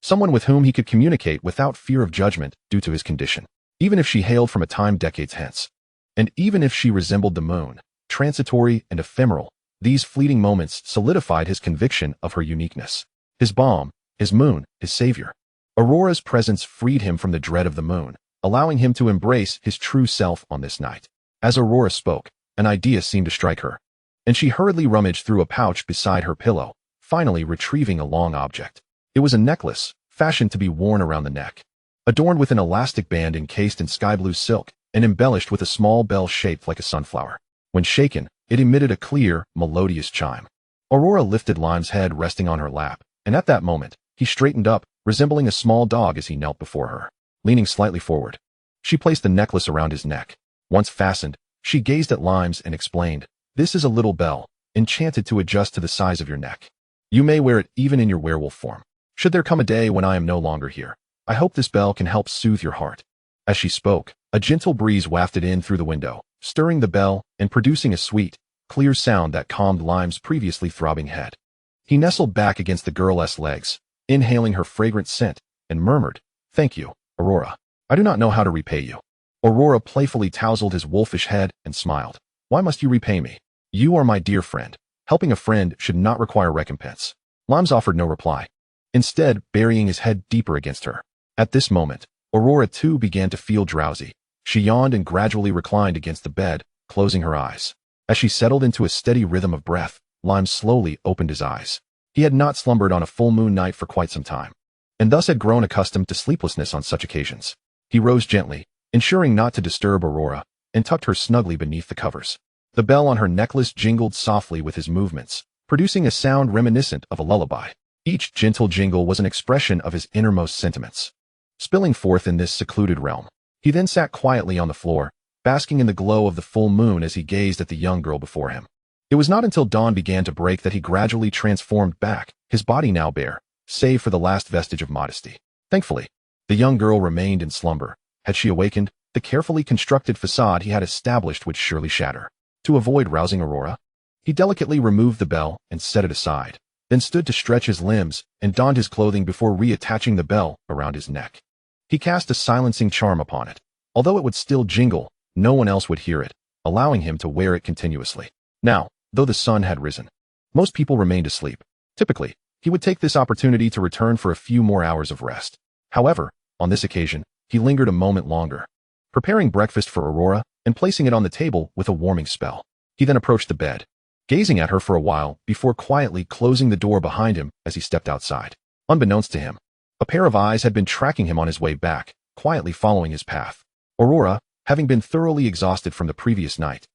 Someone with whom he could communicate without fear of judgment due to his condition, even if she hailed from a time decades hence. And even if she resembled the moon, transitory and ephemeral, these fleeting moments solidified his conviction of her uniqueness. His balm, his moon, his savior. Aurora's presence freed him from the dread of the moon, allowing him to embrace his true self on this night. As Aurora spoke, an idea seemed to strike her, and she hurriedly rummaged through a pouch beside her pillow, finally retrieving a long object. It was a necklace, fashioned to be worn around the neck, adorned with an elastic band encased in sky-blue silk and embellished with a small bell shaped like a sunflower. When shaken, it emitted a clear, melodious chime. Aurora lifted Lime's head resting on her lap, and at that moment, he straightened up, resembling a small dog as he knelt before her. Leaning slightly forward, she placed the necklace around his neck. Once fastened, she gazed at Lime's and explained, "This is a little bell, enchanted to adjust to the size of your neck. You may wear it even in your werewolf form. Should there come a day when I am no longer here, I hope this bell can help soothe your heart." As she spoke, a gentle breeze wafted in through the window, stirring the bell and producing a sweet, clear sound that calmed Lime's previously throbbing head. He nestled back against the girl's legs, inhaling her fragrant scent, and murmured, "Thank you, Aurora. I do not know how to repay you." Aurora playfully tousled his wolfish head and smiled. "Why must you repay me? You are my dear friend. Helping a friend should not require recompense." Limes offered no reply, instead burying his head deeper against her. At this moment, Aurora too began to feel drowsy. She yawned and gradually reclined against the bed, closing her eyes. As she settled into a steady rhythm of breath, Limes slowly opened his eyes. He had not slumbered on a full moon night for quite some time, and thus had grown accustomed to sleeplessness on such occasions. He rose gently, ensuring not to disturb Aurora, and tucked her snugly beneath the covers. The bell on her necklace jingled softly with his movements, producing a sound reminiscent of a lullaby. Each gentle jingle was an expression of his innermost sentiments, spilling forth in this secluded realm. He then sat quietly on the floor, basking in the glow of the full moon as he gazed at the young girl before him. It was not until dawn began to break that he gradually transformed back, his body now bare, save for the last vestige of modesty. Thankfully, the young girl remained in slumber. Had she awakened, the carefully constructed facade he had established would surely shatter. To avoid rousing Aurora, he delicately removed the bell and set it aside, then stood to stretch his limbs and donned his clothing before reattaching the bell around his neck. He cast a silencing charm upon it. Although it would still jingle, no one else would hear it, allowing him to wear it continuously. Now, though the sun had risen, most people remained asleep. Typically, he would take this opportunity to return for a few more hours of rest. However, on this occasion, he lingered a moment longer, preparing breakfast for Aurora and placing it on the table with a warming spell. He then approached the bed, gazing at her for a while before quietly closing the door behind him as he stepped outside. Unbeknownst to him, a pair of eyes had been tracking him on his way back, quietly following his path. Aurora, having been thoroughly exhausted from the previous night,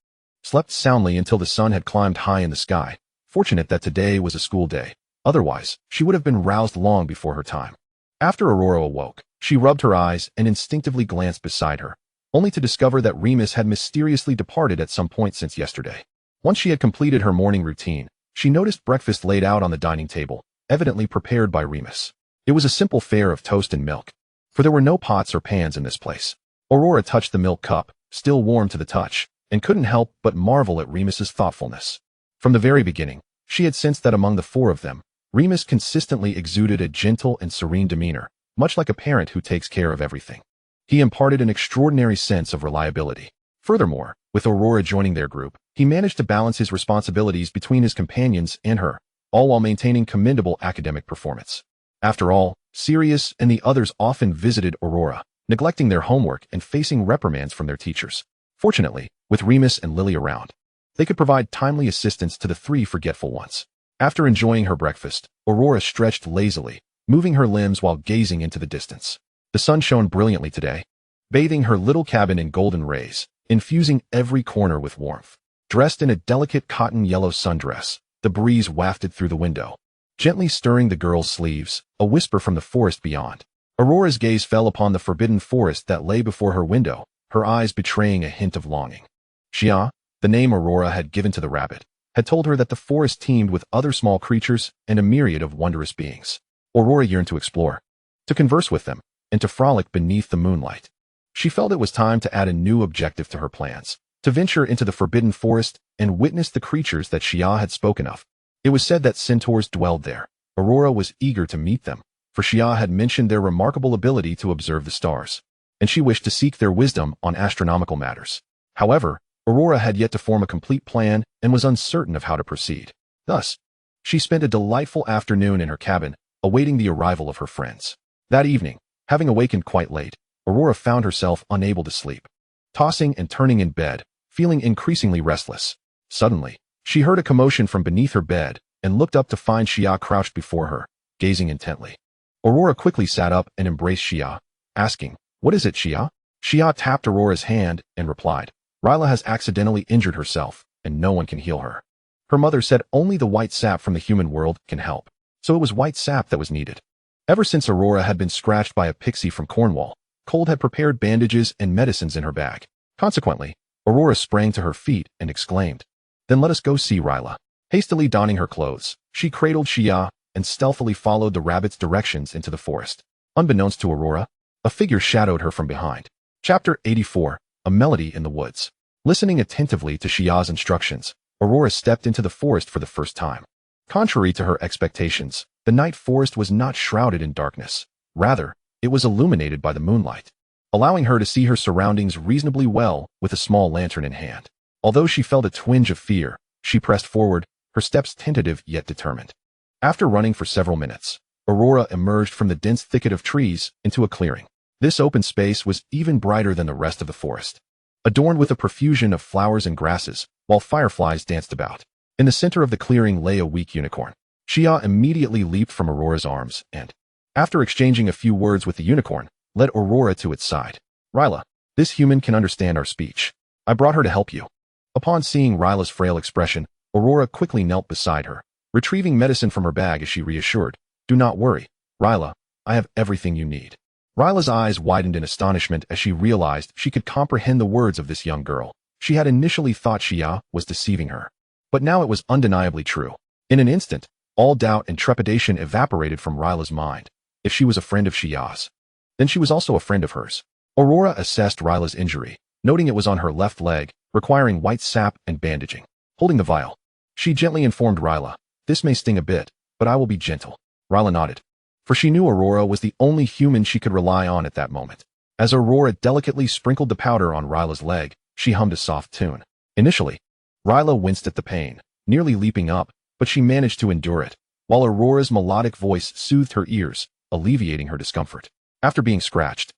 slept soundly until the sun had climbed high in the sky, fortunate that today was a school day. Otherwise, she would have been roused long before her time. After Aurora awoke, she rubbed her eyes and instinctively glanced beside her, only to discover that Remus had mysteriously departed at some point since yesterday. Once she had completed her morning routine, she noticed breakfast laid out on the dining table, evidently prepared by Remus. It was a simple fare of toast and milk, for there were no pots or pans in this place. Aurora touched the milk cup, still warm to the touch, and couldn't help but marvel at Remus's thoughtfulness. From the very beginning, she had sensed that among the four of them, Remus consistently exuded a gentle and serene demeanor, much like a parent who takes care of everything. He imparted an extraordinary sense of reliability. Furthermore, with Aurora joining their group, he managed to balance his responsibilities between his companions and her, all while maintaining commendable academic performance. After all, Sirius and the others often visited Aurora, neglecting their homework and facing reprimands from their teachers. Fortunately, with Remus and Lily around, they could provide timely assistance to the three forgetful ones. After enjoying her breakfast, Aurora stretched lazily, moving her limbs while gazing into the distance. The sun shone brilliantly today, bathing her little cabin in golden rays, infusing every corner with warmth. Dressed in a delicate cotton yellow sundress, the breeze wafted through the window, gently stirring the girl's sleeves, a whisper from the forest beyond. Aurora's gaze fell upon the forbidden forest that lay before her window, her eyes betraying a hint of longing. Xia, the name Aurora had given to the rabbit, had told her that the forest teemed with other small creatures and a myriad of wondrous beings. Aurora yearned to explore, to converse with them, and to frolic beneath the moonlight. She felt it was time to add a new objective to her plans. to venture into the forbidden forest and witness the creatures that Xia had spoken of. It was said that centaurs dwelled there. Aurora was eager to meet them, for Xia had mentioned their remarkable ability to observe the stars, and she wished to seek their wisdom on astronomical matters. However, Aurora had yet to form a complete plan and was uncertain of how to proceed. Thus, she spent a delightful afternoon in her cabin, awaiting the arrival of her friends. That evening, having awakened quite late, Aurora found herself unable to sleep. Tossing and turning in bed, feeling increasingly restless. Suddenly, she heard a commotion from beneath her bed and looked up to find Xia crouched before her, gazing intently. Aurora quickly sat up and embraced Xia, asking, "What is it, Xia?" Xia tapped Aurora's hand and replied, "Ryla has accidentally injured herself, and no one can heal her. Her mother said only the white sap from the human world can help, so it was white sap that was needed." Ever since Aurora had been scratched by a pixie from Cornwall, Cold had prepared bandages and medicines in her bag. Consequently, Aurora sprang to her feet and exclaimed, "Then let us go see Ryla." Hastily donning her clothes, she cradled Xia and stealthily followed the rabbit's directions into the forest. Unbeknownst to Aurora, a figure shadowed her from behind. Chapter 84, A Melody in the Woods. Listening attentively to Xia's instructions, Aurora stepped into the forest for the first time. Contrary to her expectations, the night forest was not shrouded in darkness. Rather, it was illuminated by the moonlight, allowing her to see her surroundings reasonably well with a small lantern in hand. Although she felt a twinge of fear, she pressed forward, her steps tentative yet determined. After running for several minutes, Aurora emerged from the dense thicket of trees into a clearing. This open space was even brighter than the rest of the forest, adorned with a profusion of flowers and grasses, while fireflies danced about. In the center of the clearing lay a weak unicorn. Xia immediately leaped from Aurora's arms and, after exchanging a few words with the unicorn, led Aurora to its side. "Ryla, this human can understand our speech. I brought her to help you." Upon seeing Ryla's frail expression, Aurora quickly knelt beside her, retrieving medicine from her bag as she reassured, "Do not worry, Ryla, I have everything you need." Ryla's eyes widened in astonishment as she realized she could comprehend the words of this young girl. She had initially thought Xia was deceiving her, but now it was undeniably true. In an instant, all doubt and trepidation evaporated from Ryla's mind. If she was a friend of Xia's, then she was also a friend of hers. Aurora assessed Ryla's injury, noting it was on her left leg, requiring white sap and bandaging. Holding the vial, she gently informed Ryla, "This may sting a bit, but I will be gentle." Ryla nodded, for she knew Aurora was the only human she could rely on at that moment. As Aurora delicately sprinkled the powder on Ryla's leg, she hummed a soft tune. Initially, Ryla winced at the pain, nearly leaping up, but she managed to endure it, while Aurora's melodic voice soothed her ears, alleviating her discomfort. After being scratched,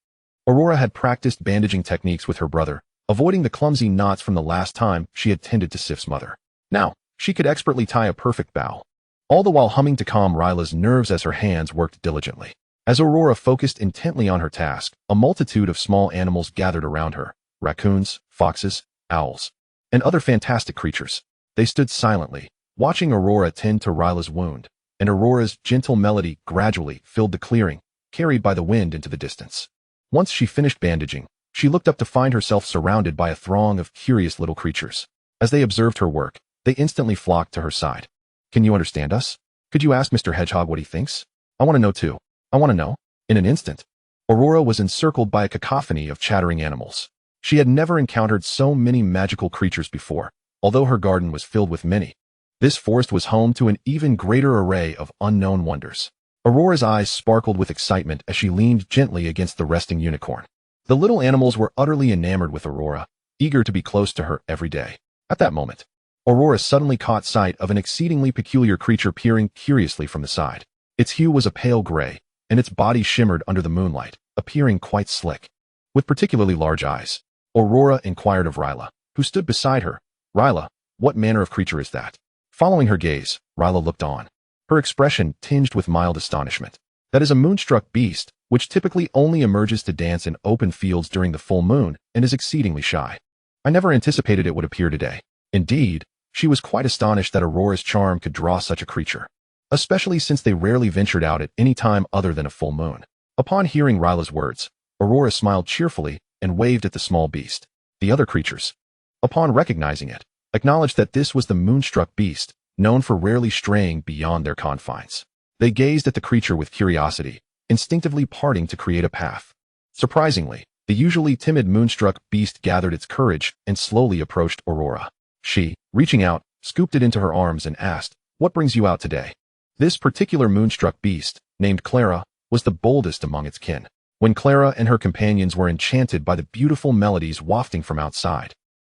Aurora had practiced bandaging techniques with her brother, avoiding the clumsy knots from the last time she had tended to Sif's mother. Now, she could expertly tie a perfect bow, all the while humming to calm Ryla's nerves as her hands worked diligently. As Aurora focused intently on her task, a multitude of small animals gathered around her: raccoons, foxes, owls, and other fantastic creatures. They stood silently, watching Aurora tend to Ryla's wound, and Aurora's gentle melody gradually filled the clearing, carried by the wind into the distance. Once she finished bandaging, she looked up to find herself surrounded by a throng of curious little creatures. As they observed her work, they instantly flocked to her side. "Can you understand us? Could you ask Mr. Hedgehog what he thinks? I want to know too. I want to know." In an instant, Aurora was encircled by a cacophony of chattering animals. She had never encountered so many magical creatures before, although her garden was filled with many. This forest was home to an even greater array of unknown wonders. Aurora's eyes sparkled with excitement as she leaned gently against the resting unicorn. The little animals were utterly enamored with Aurora, eager to be close to her every day. At that moment, Aurora suddenly caught sight of an exceedingly peculiar creature peering curiously from the side. Its hue was a pale gray, and its body shimmered under the moonlight, appearing quite slick. With particularly large eyes, Aurora inquired of Ryla, who stood beside her, "Ryla, what manner of creature is that?" Following her gaze, Ryla looked on, her expression tinged with mild astonishment. "That is a moonstruck beast, which typically only emerges to dance in open fields during the full moon and is exceedingly shy. I never anticipated it would appear today." Indeed, she was quite astonished that Aurora's charm could draw such a creature, especially since they rarely ventured out at any time other than a full moon. Upon hearing Ryla's words, Aurora smiled cheerfully and waved at the small beast. The other creatures, upon recognizing it, acknowledged that this was the moonstruck beast, known for rarely straying beyond their confines. They gazed at the creature with curiosity, instinctively parting to create a path. Surprisingly, The usually timid moonstruck beast gathered its courage and slowly approached Aurora. She, reaching out, scooped it into her arms and asked, "What brings you out today?" This particular moonstruck beast, named Clara, was the boldest among its kin. When Clara and her companions were enchanted by the beautiful melodies wafting from outside,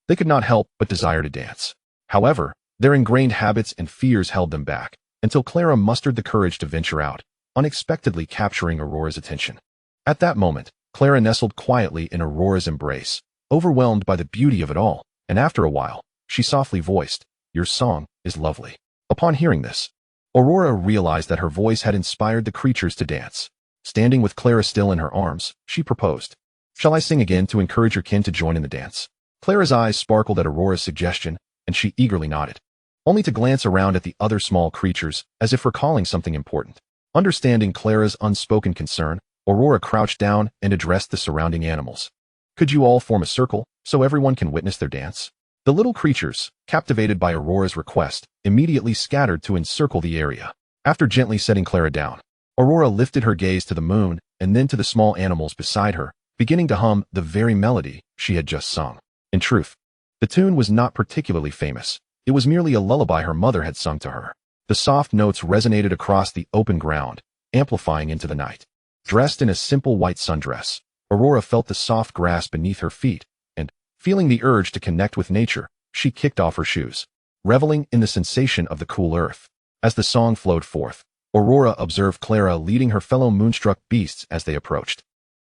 they could not help but desire to dance. However, their ingrained habits and fears held them back, until Clara mustered the courage to venture out, unexpectedly capturing Aurora's attention. At that moment, Clara nestled quietly in Aurora's embrace, overwhelmed by the beauty of it all, and after a while, she softly voiced, "Your song is lovely." Upon hearing this, Aurora realized that her voice had inspired the creatures to dance. Standing with Clara still in her arms, she proposed, "Shall I sing again to encourage your kin to join in the dance?" Clara's eyes sparkled at Aurora's suggestion, and she eagerly nodded, only to glance around at the other small creatures as if recalling something important. Understanding Clara's unspoken concern, Aurora crouched down and addressed the surrounding animals. "Could you all form a circle so everyone can witness their dance?" The little creatures, captivated by Aurora's request, immediately scattered to encircle the area. After gently setting Clara down, Aurora lifted her gaze to the moon and then to the small animals beside her, beginning to hum the very melody she had just sung. In truth, the tune was not particularly famous. It was merely a lullaby her mother had sung to her. The soft notes resonated across the open ground, amplifying into the night. Dressed in a simple white sundress, Aurora felt the soft grass beneath her feet, and, feeling the urge to connect with nature, she kicked off her shoes, reveling in the sensation of the cool earth. As the song flowed forth, Aurora observed Clara leading her fellow moonstruck beasts as they approached,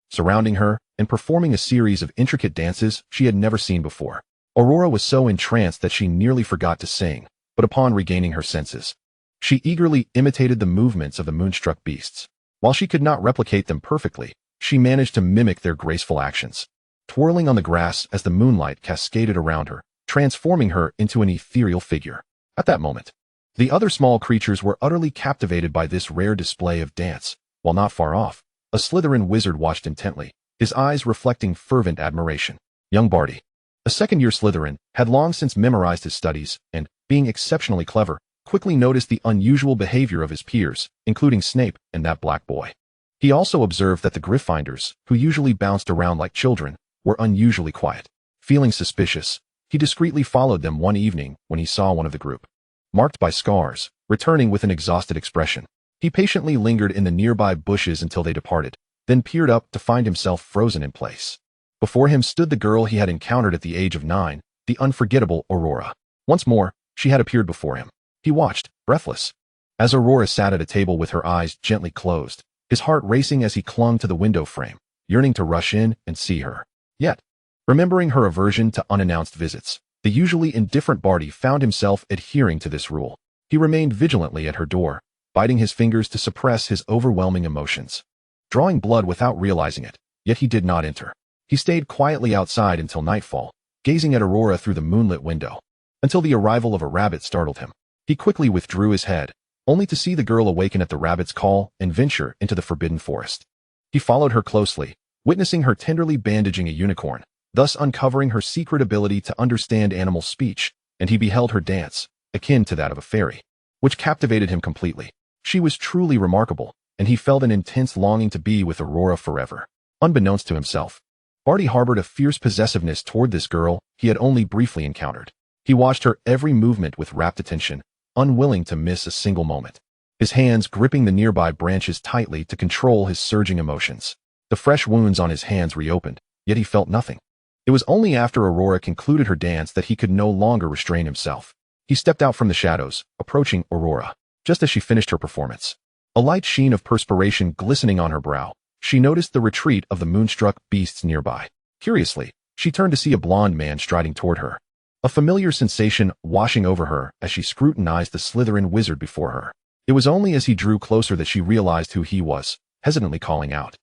surrounding her and performing a series of intricate dances she had never seen before. Aurora was so entranced that she nearly forgot to sing, but upon regaining her senses, she eagerly imitated the movements of the moonstruck beasts. While she could not replicate them perfectly, she managed to mimic their graceful actions, twirling on the grass as the moonlight cascaded around her, transforming her into an ethereal figure. At that moment, the other small creatures were utterly captivated by this rare display of dance, while not far off, a Slytherin wizard watched intently, his eyes reflecting fervent admiration. Young Barty, a second-year Slytherin, had long since memorized his studies and, being exceptionally clever, quickly noticed the unusual behavior of his peers, including Snape and that black boy. He also observed that the Gryffindors, who usually bounced around like children, were unusually quiet. Feeling suspicious, he discreetly followed them one evening when he saw one of the group, marked by scars, returning with an exhausted expression. He patiently lingered in the nearby bushes until they departed, then peered up to find himself frozen in place. Before him stood the girl he had encountered at the age of 9, the unforgettable Aurora. Once more, she had appeared before him. He watched, breathless, as Aurora sat at a table with her eyes gently closed, his heart racing as he clung to the window frame, yearning to rush in and see her. Yet, remembering her aversion to unannounced visits, the usually indifferent Barty found himself adhering to this rule. He remained vigilantly at her door, biting his fingers to suppress his overwhelming emotions, drawing blood without realizing it, yet he did not enter. He stayed quietly outside until nightfall, gazing at Aurora through the moonlit window, until the arrival of a rabbit startled him. He quickly withdrew his head, only to see the girl awaken at the rabbit's call and venture into the forbidden forest. He followed her closely, witnessing her tenderly bandaging a unicorn, thus uncovering her secret ability to understand animal speech, and he beheld her dance, akin to that of a fairy, which captivated him completely. She was truly remarkable, and he felt an intense longing to be with Aurora forever. Unbeknownst to himself, Barty harbored a fierce possessiveness toward this girl he had only briefly encountered. He watched her every movement with rapt attention, unwilling to miss a single moment, his hands gripping the nearby branches tightly to control his surging emotions. The fresh wounds on his hands reopened, yet he felt nothing. It was only after Aurora concluded her dance that he could no longer restrain himself. He stepped out from the shadows, approaching Aurora. Just as she finished her performance, a light sheen of perspiration glistening on her brow, she noticed the retreat of the moonstruck beasts nearby. Curiously, she turned to see a blond man striding toward her, a familiar sensation washing over her as she scrutinized the Slytherin wizard before her. It was only as he drew closer that she realized who he was, hesitantly calling out,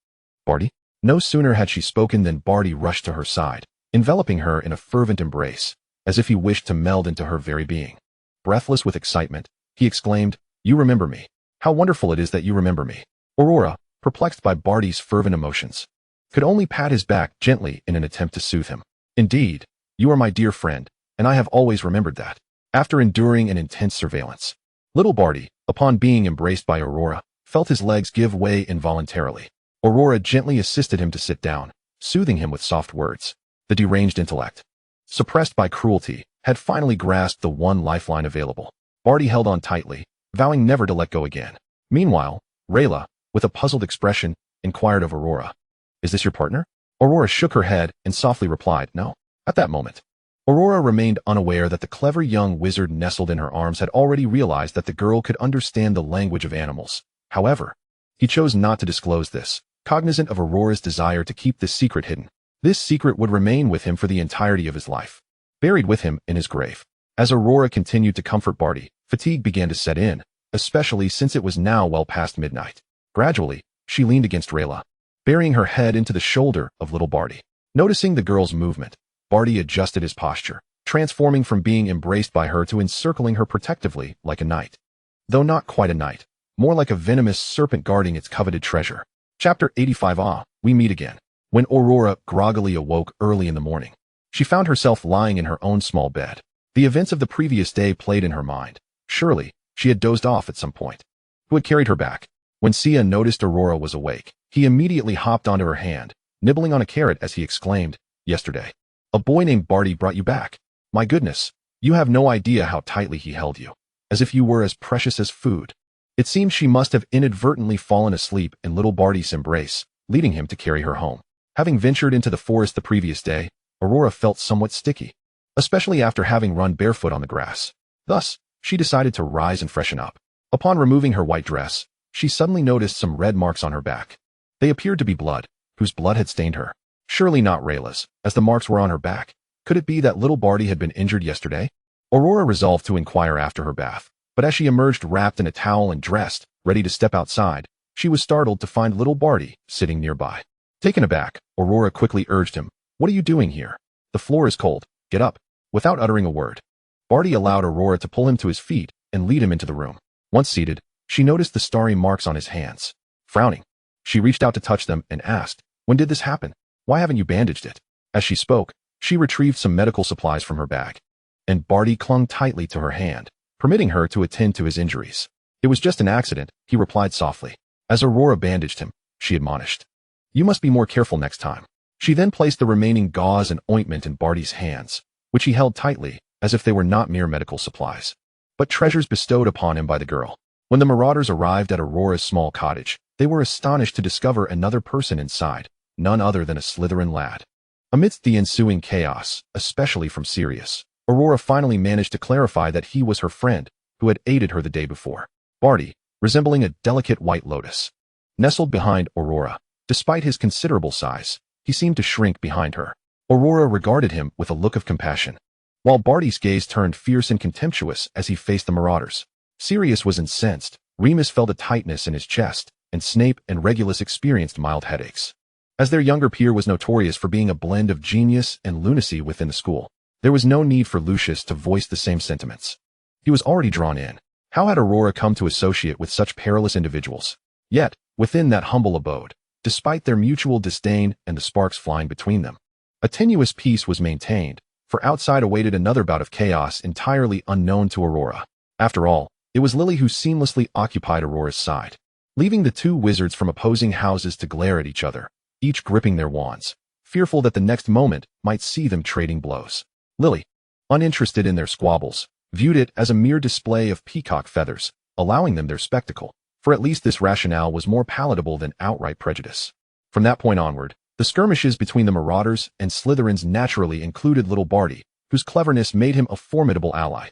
"Barty?" No sooner had she spoken than Barty rushed to her side, enveloping her in a fervent embrace, as if he wished to meld into her very being. Breathless with excitement, he exclaimed, "You remember me. How wonderful it is that you remember me." Aurora, perplexed by Barty's fervent emotions, could only pat his back gently in an attempt to soothe him. "Indeed, you are my dear friend, and I have always remembered that." After enduring an intense surveillance, little Barty, upon being embraced by Aurora, felt his legs give way involuntarily. Aurora gently assisted him to sit down, soothing him with soft words. The deranged intellect, suppressed by cruelty, had finally grasped the one lifeline available. Barty held on tightly, vowing never to let go again. Meanwhile, Rayla, with a puzzled expression, inquired of Aurora. "Is this your partner?" Aurora shook her head and softly replied, "No." At that moment, Aurora remained unaware that the clever young wizard nestled in her arms had already realized that the girl could understand the language of animals. However, he chose not to disclose this, cognizant of Aurora's desire to keep this secret hidden. This secret would remain with him for the entirety of his life, buried with him in his grave. As Aurora continued to comfort Barty, fatigue began to set in, especially since it was now well past midnight. Gradually, she leaned against Rayla, burying her head into the shoulder of little Barty. Noticing the girl's movement, Barty adjusted his posture, transforming from being embraced by her to encircling her protectively like a knight. Though not quite a knight, more like a venomous serpent guarding its coveted treasure. Chapter 85. We meet again. When Aurora groggily awoke early in the morning, she found herself lying in her own small bed. The events of the previous day played in her mind. Surely, she had dozed off at some point. Who had carried her back? When Sia noticed Aurora was awake, he immediately hopped onto her hand, nibbling on a carrot as he exclaimed, "Yesterday, a boy named Barty brought you back. My goodness, you have no idea how tightly he held you, as if you were as precious as food." It seems she must have inadvertently fallen asleep in little Barty's embrace, leading him to carry her home. Having ventured into the forest the previous day, Aurora felt somewhat sticky, especially after having run barefoot on the grass. Thus, she decided to rise and freshen up. Upon removing her white dress, she suddenly noticed some red marks on her back. They appeared to be blood, whose blood had stained her. Surely not Rayla's, as the marks were on her back. Could it be that little Barty had been injured yesterday? Aurora resolved to inquire after her bath, but as she emerged wrapped in a towel and dressed, ready to step outside, she was startled to find little Barty sitting nearby. Taken aback, Aurora quickly urged him, "What are you doing here? The floor is cold. Get up." Without uttering a word, Barty allowed Aurora to pull him to his feet and lead him into the room. Once seated, she noticed the starry marks on his hands. Frowning, she reached out to touch them and asked, "When did this happen? Why haven't you bandaged it?" As she spoke, she retrieved some medical supplies from her bag, and Barty clung tightly to her hand, permitting her to attend to his injuries. "It was just an accident," he replied softly. As Aurora bandaged him, she admonished, "You must be more careful next time." She then placed the remaining gauze and ointment in Barty's hands, which he held tightly, as if they were not mere medical supplies, but treasures bestowed upon him by the girl. When the marauders arrived at Aurora's small cottage, they were astonished to discover another person inside, none other than a Slytherin lad. Amidst the ensuing chaos, especially from Sirius, Aurora finally managed to clarify that he was her friend, who had aided her the day before. Barty, resembling a delicate white lotus, nestled behind Aurora. Despite his considerable size, he seemed to shrink behind her. Aurora regarded him with a look of compassion, while Barty's gaze turned fierce and contemptuous as he faced the marauders. Sirius was incensed, Remus felt a tightness in his chest, and Snape and Regulus experienced mild headaches. As their younger peer was notorious for being a blend of genius and lunacy within the school, there was no need for Lucius to voice the same sentiments. He was already drawn in. How had Aurora come to associate with such perilous individuals? Yet, within that humble abode, despite their mutual disdain and the sparks flying between them, a tenuous peace was maintained, for outside awaited another bout of chaos entirely unknown to Aurora. After all, it was Lily who seamlessly occupied Aurora's side, leaving the two wizards from opposing houses to glare at each other, each gripping their wands, fearful that the next moment might see them trading blows. Lily, uninterested in their squabbles, viewed it as a mere display of peacock feathers, allowing them their spectacle, for at least this rationale was more palatable than outright prejudice. From that point onward, the skirmishes between the Marauders and Slytherins naturally included little Barty, whose cleverness made him a formidable ally.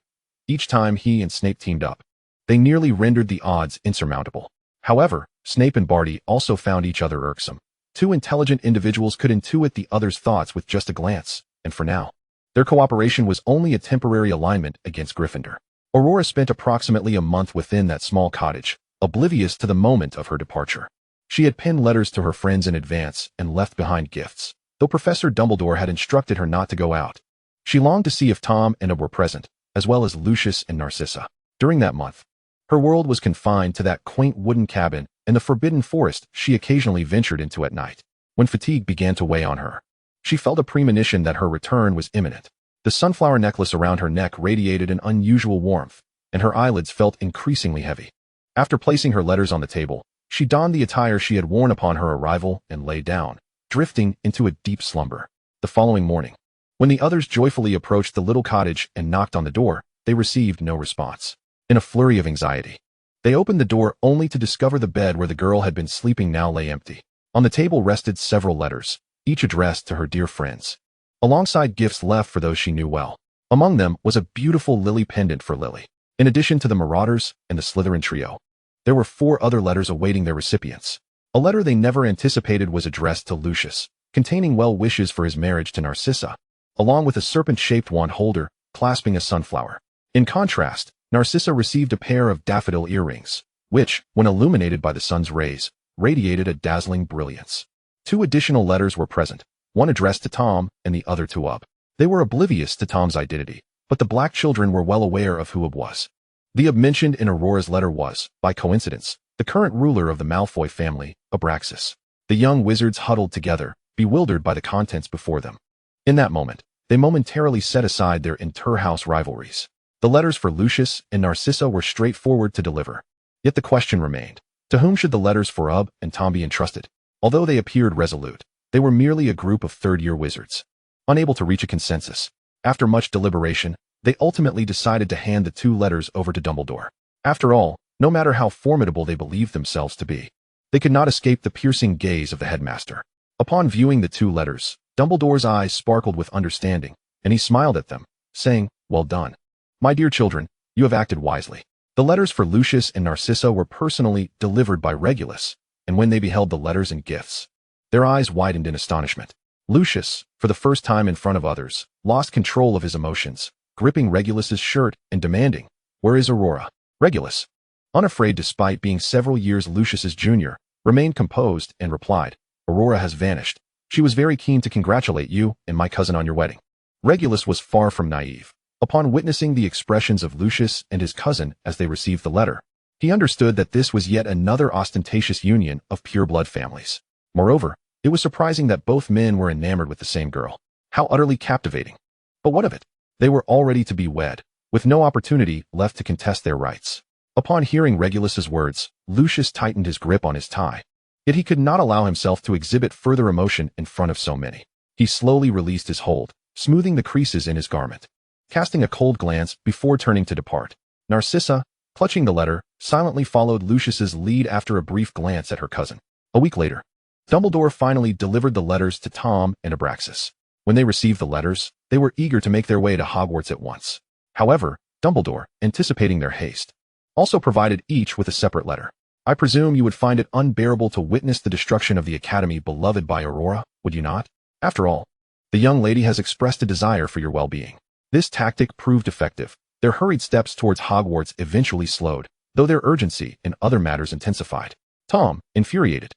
Each time he and Snape teamed up, they nearly rendered the odds insurmountable. However, Snape and Barty also found each other irksome. Two intelligent individuals could intuit the other's thoughts with just a glance, and for now, their cooperation was only a temporary alignment against Gryffindor. Aurora spent approximately a month within that small cottage, oblivious to the moment of her departure. She had penned letters to her friends in advance and left behind gifts, though Professor Dumbledore had instructed her not to go out. She longed to see if Tom and Ab were present, as well as Lucius and Narcissa. During that month, her world was confined to that quaint wooden cabin and the forbidden forest she occasionally ventured into at night. When fatigue began to weigh on her, she felt a premonition that her return was imminent. The sunflower necklace around her neck radiated an unusual warmth, and her eyelids felt increasingly heavy. After placing her letters on the table, she donned the attire she had worn upon her arrival and lay down, drifting into a deep slumber. The following morning, when the others joyfully approached the little cottage and knocked on the door, they received no response. In a flurry of anxiety, they opened the door only to discover the bed where the girl had been sleeping now lay empty. On the table rested several letters, each addressed to her dear friends, alongside gifts left for those she knew well. Among them was a beautiful lily pendant for Lily. In addition to the Marauders and the Slytherin trio, there were 4 other letters awaiting their recipients. A letter they never anticipated was addressed to Lucius, containing well wishes for his marriage to Narcissa, along with a serpent-shaped wand holder clasping a sunflower. In contrast, Narcissa received a pair of daffodil earrings, which, when illuminated by the sun's rays, radiated a dazzling brilliance. 2 additional letters were present, one addressed to Tom and the other to Ub. They were oblivious to Tom's identity, but the black children were well aware of who Ub was. The Ub mentioned in Aurora's letter was, by coincidence, the current ruler of the Malfoy family, Abraxas. The young wizards huddled together, bewildered by the contents before them. In that moment, they momentarily set aside their inter-house rivalries. The letters for Lucius and Narcissa were straightforward to deliver. Yet the question remained, to whom should the letters for Ub and Tom be entrusted? Although they appeared resolute, they were merely a group of third-year wizards. Unable to reach a consensus, after much deliberation, they ultimately decided to hand the 2 letters over to Dumbledore. After all, no matter how formidable they believed themselves to be, they could not escape the piercing gaze of the headmaster. Upon viewing the 2 letters, Dumbledore's eyes sparkled with understanding, and he smiled at them, saying, "Well done. My dear children, you have acted wisely." The letters for Lucius and Narcissa were personally delivered by Regulus, and when they beheld the letters and gifts, their eyes widened in astonishment. Lucius, for the first time in front of others, lost control of his emotions, gripping Regulus's shirt and demanding, "Where is Aurora?" Regulus, unafraid despite being several years Lucius's junior, remained composed and replied, "Aurora has vanished. She was very keen to congratulate you and my cousin on your wedding." Regulus was far from naive. Upon witnessing the expressions of Lucius and his cousin as they received the letter, he understood that this was yet another ostentatious union of pure-blood families. Moreover, it was surprising that both men were enamored with the same girl. How utterly captivating. But what of it? They were already to be wed, with no opportunity left to contest their rights. Upon hearing Regulus's words, Lucius tightened his grip on his tie. Yet he could not allow himself to exhibit further emotion in front of so many. He slowly released his hold, smoothing the creases in his garment, casting a cold glance before turning to depart. Narcissa, clutching the letter, silently followed Lucius's lead after a brief glance at her cousin. A week later, Dumbledore finally delivered the letters to Tom and Abraxas. When they received the letters, they were eager to make their way to Hogwarts at once. However, Dumbledore, anticipating their haste, also provided each with a separate letter. "I presume you would find it unbearable to witness the destruction of the academy beloved by Aurora, would you not? After all, the young lady has expressed a desire for your well-being." This tactic proved effective. Their hurried steps towards Hogwarts eventually slowed, though their urgency in other matters intensified. Tom, infuriated,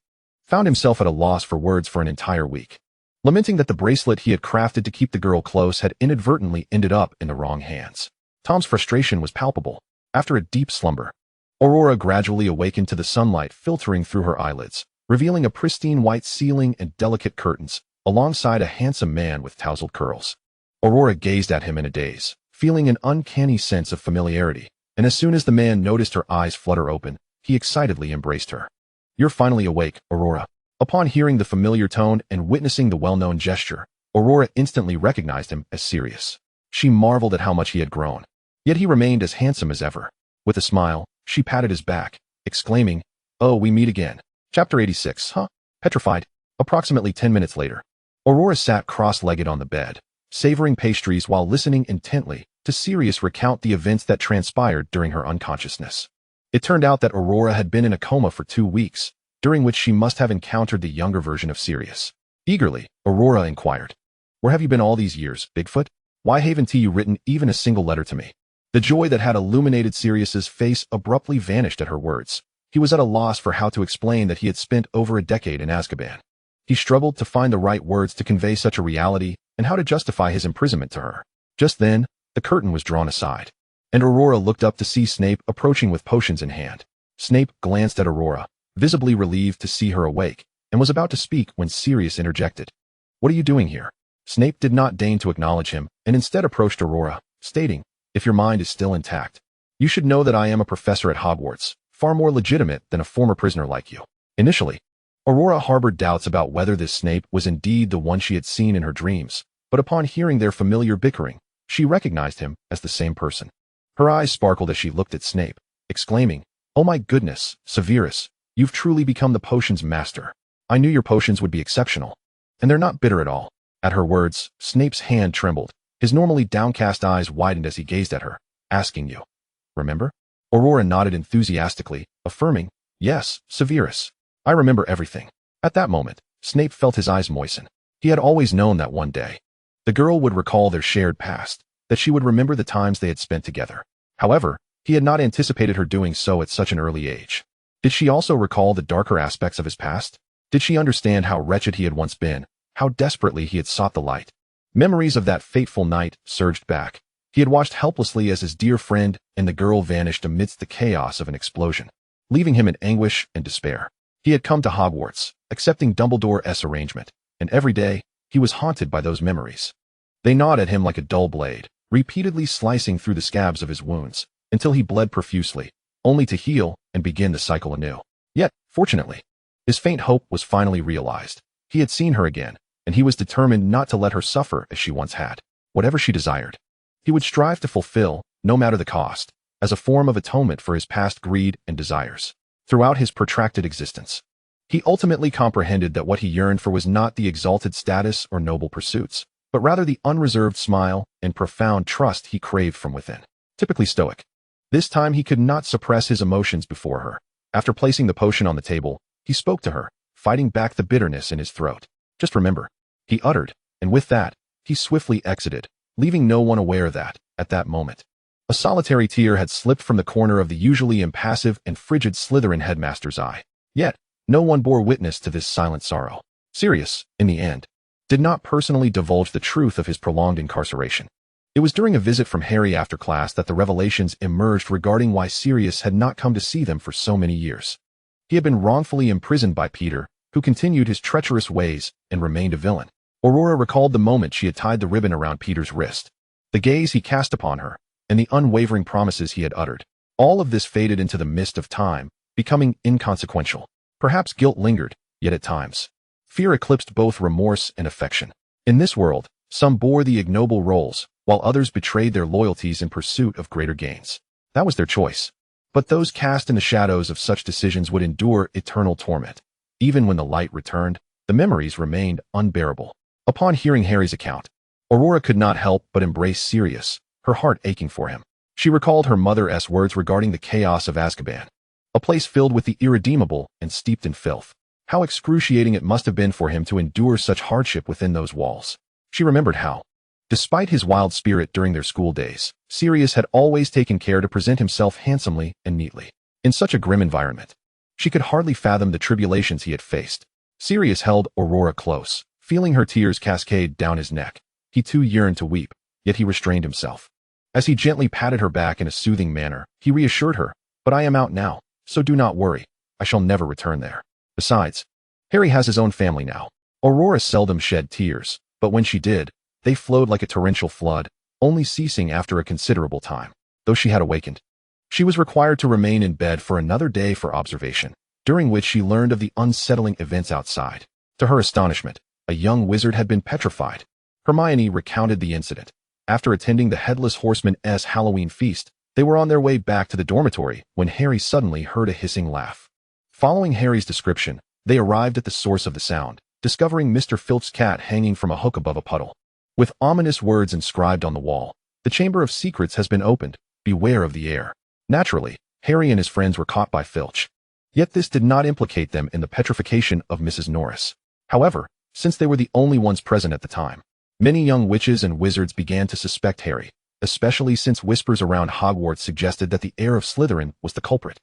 found himself at a loss for words for an entire week, lamenting that the bracelet he had crafted to keep the girl close had inadvertently ended up in the wrong hands. Tom's frustration was palpable. After a deep slumber, Aurora gradually awakened to the sunlight filtering through her eyelids, revealing a pristine white ceiling and delicate curtains, alongside a handsome man with tousled curls. Aurora gazed at him in a daze, feeling an uncanny sense of familiarity, and as soon as the man noticed her eyes flutter open, he excitedly embraced her. "You're finally awake, Aurora." Upon hearing the familiar tone and witnessing the well-known gesture, Aurora instantly recognized him as Sirius. She marveled at how much he had grown, yet he remained as handsome as ever. With a smile, she patted his back, exclaiming, "Oh, we meet again." Chapter 86, huh? Petrified. Approximately 10 minutes later, Aurora sat cross-legged on the bed, savoring pastries while listening intently to Sirius recount the events that transpired during her unconsciousness. It turned out that Aurora had been in a coma for 2 weeks, during which she must have encountered the younger version of Sirius. Eagerly, Aurora inquired, "Where have you been all these years, Bigfoot? Why haven't you written even a single letter to me?" The joy that had illuminated Sirius's face abruptly vanished at her words. He was at a loss for how to explain that he had spent over a decade in Azkaban. He struggled to find the right words to convey such a reality and how to justify his imprisonment to her. Just then, the curtain was drawn aside, and Aurora looked up to see Snape approaching with potions in hand. Snape glanced at Aurora, visibly relieved to see her awake, and was about to speak when Sirius interjected. "What are you doing here?" Snape did not deign to acknowledge him, and instead approached Aurora, stating, "If your mind is still intact, you should know that I am a professor at Hogwarts, far more legitimate than a former prisoner like you." Initially, Aurora harbored doubts about whether this Snape was indeed the one she had seen in her dreams, but upon hearing their familiar bickering, she recognized him as the same person. Her eyes sparkled as she looked at Snape, exclaiming, "Oh my goodness, Severus, you've truly become the potions master. I knew your potions would be exceptional. And they're not bitter at all." At her words, Snape's hand trembled. His normally downcast eyes widened as he gazed at her, asking, "You remember?" Aurora nodded enthusiastically, affirming, "Yes, Severus. I remember everything." At that moment, Snape felt his eyes moisten. He had always known that one day, the girl would recall their shared past, that she would remember the times they had spent together. However, he had not anticipated her doing so at such an early age. Did she also recall the darker aspects of his past? Did she understand how wretched he had once been, how desperately he had sought the light? Memories of that fateful night surged back. He had watched helplessly as his dear friend and the girl vanished amidst the chaos of an explosion, leaving him in anguish and despair. He had come to Hogwarts, accepting Dumbledore's arrangement, and every day, he was haunted by those memories. They gnawed at him like a dull blade, repeatedly slicing through the scabs of his wounds, until he bled profusely, only to heal and begin the cycle anew. Yet, fortunately, his faint hope was finally realized. He had seen her again, and he was determined not to let her suffer as she once had. Whatever she desired, he would strive to fulfill, no matter the cost, as a form of atonement for his past greed and desires. Throughout his protracted existence, he ultimately comprehended that what he yearned for was not the exalted status or noble pursuits, but rather the unreserved smile and profound trust he craved from within. Typically stoic, this time he could not suppress his emotions before her. After placing the potion on the table, he spoke to her, fighting back the bitterness in his throat. "Just remember," he uttered, and with that, he swiftly exited, leaving no one aware that, at that moment, a solitary tear had slipped from the corner of the usually impassive and frigid Slytherin headmaster's eye. Yet, no one bore witness to this silent sorrow. Sirius, in the end, did not personally divulge the truth of his prolonged incarceration. It was during a visit from Harry after class that the revelations emerged regarding why Sirius had not come to see them for so many years. He had been wrongfully imprisoned by Peter, who continued his treacherous ways and remained a villain. Aurora recalled the moment she had tied the ribbon around Peter's wrist, the gaze he cast upon her, and the unwavering promises he had uttered. All of this faded into the mist of time, becoming inconsequential. Perhaps guilt lingered, yet at times, fear eclipsed both remorse and affection. In this world, some bore the ignoble roles, while others betrayed their loyalties in pursuit of greater gains. That was their choice. But those cast in the shadows of such decisions would endure eternal torment. Even when the light returned, the memories remained unbearable. Upon hearing Harry's account, Aurora could not help but embrace Sirius, her heart aching for him. She recalled her mother's words regarding the chaos of Azkaban, a place filled with the irredeemable and steeped in filth. How excruciating it must have been for him to endure such hardship within those walls. She remembered how, despite his wild spirit during their school days, Sirius had always taken care to present himself handsomely and neatly. In such a grim environment, she could hardly fathom the tribulations he had faced. Sirius held Aurora close, feeling her tears cascade down his neck. He too yearned to weep, yet he restrained himself. As he gently patted her back in a soothing manner, he reassured her, "But I am out now, so do not worry. I shall never return there. Besides, Harry has his own family now." Aurora seldom shed tears, but when she did, they flowed like a torrential flood, only ceasing after a considerable time. Though she had awakened, she was required to remain in bed for another day for observation, during which she learned of the unsettling events outside. To her astonishment, a young wizard had been petrified. Hermione recounted the incident. After attending the Headless Horseman's Halloween feast, they were on their way back to the dormitory when Harry suddenly heard a hissing laugh. Following Harry's description, they arrived at the source of the sound, discovering Mr. Filch's cat hanging from a hook above a puddle. With ominous words inscribed on the wall, "The Chamber of Secrets has been opened. Beware of the air." Naturally, Harry and his friends were caught by Filch. Yet this did not implicate them in the petrification of Mrs. Norris. However, since they were the only ones present at the time, many young witches and wizards began to suspect Harry, especially since whispers around Hogwarts suggested that the heir of Slytherin was the culprit,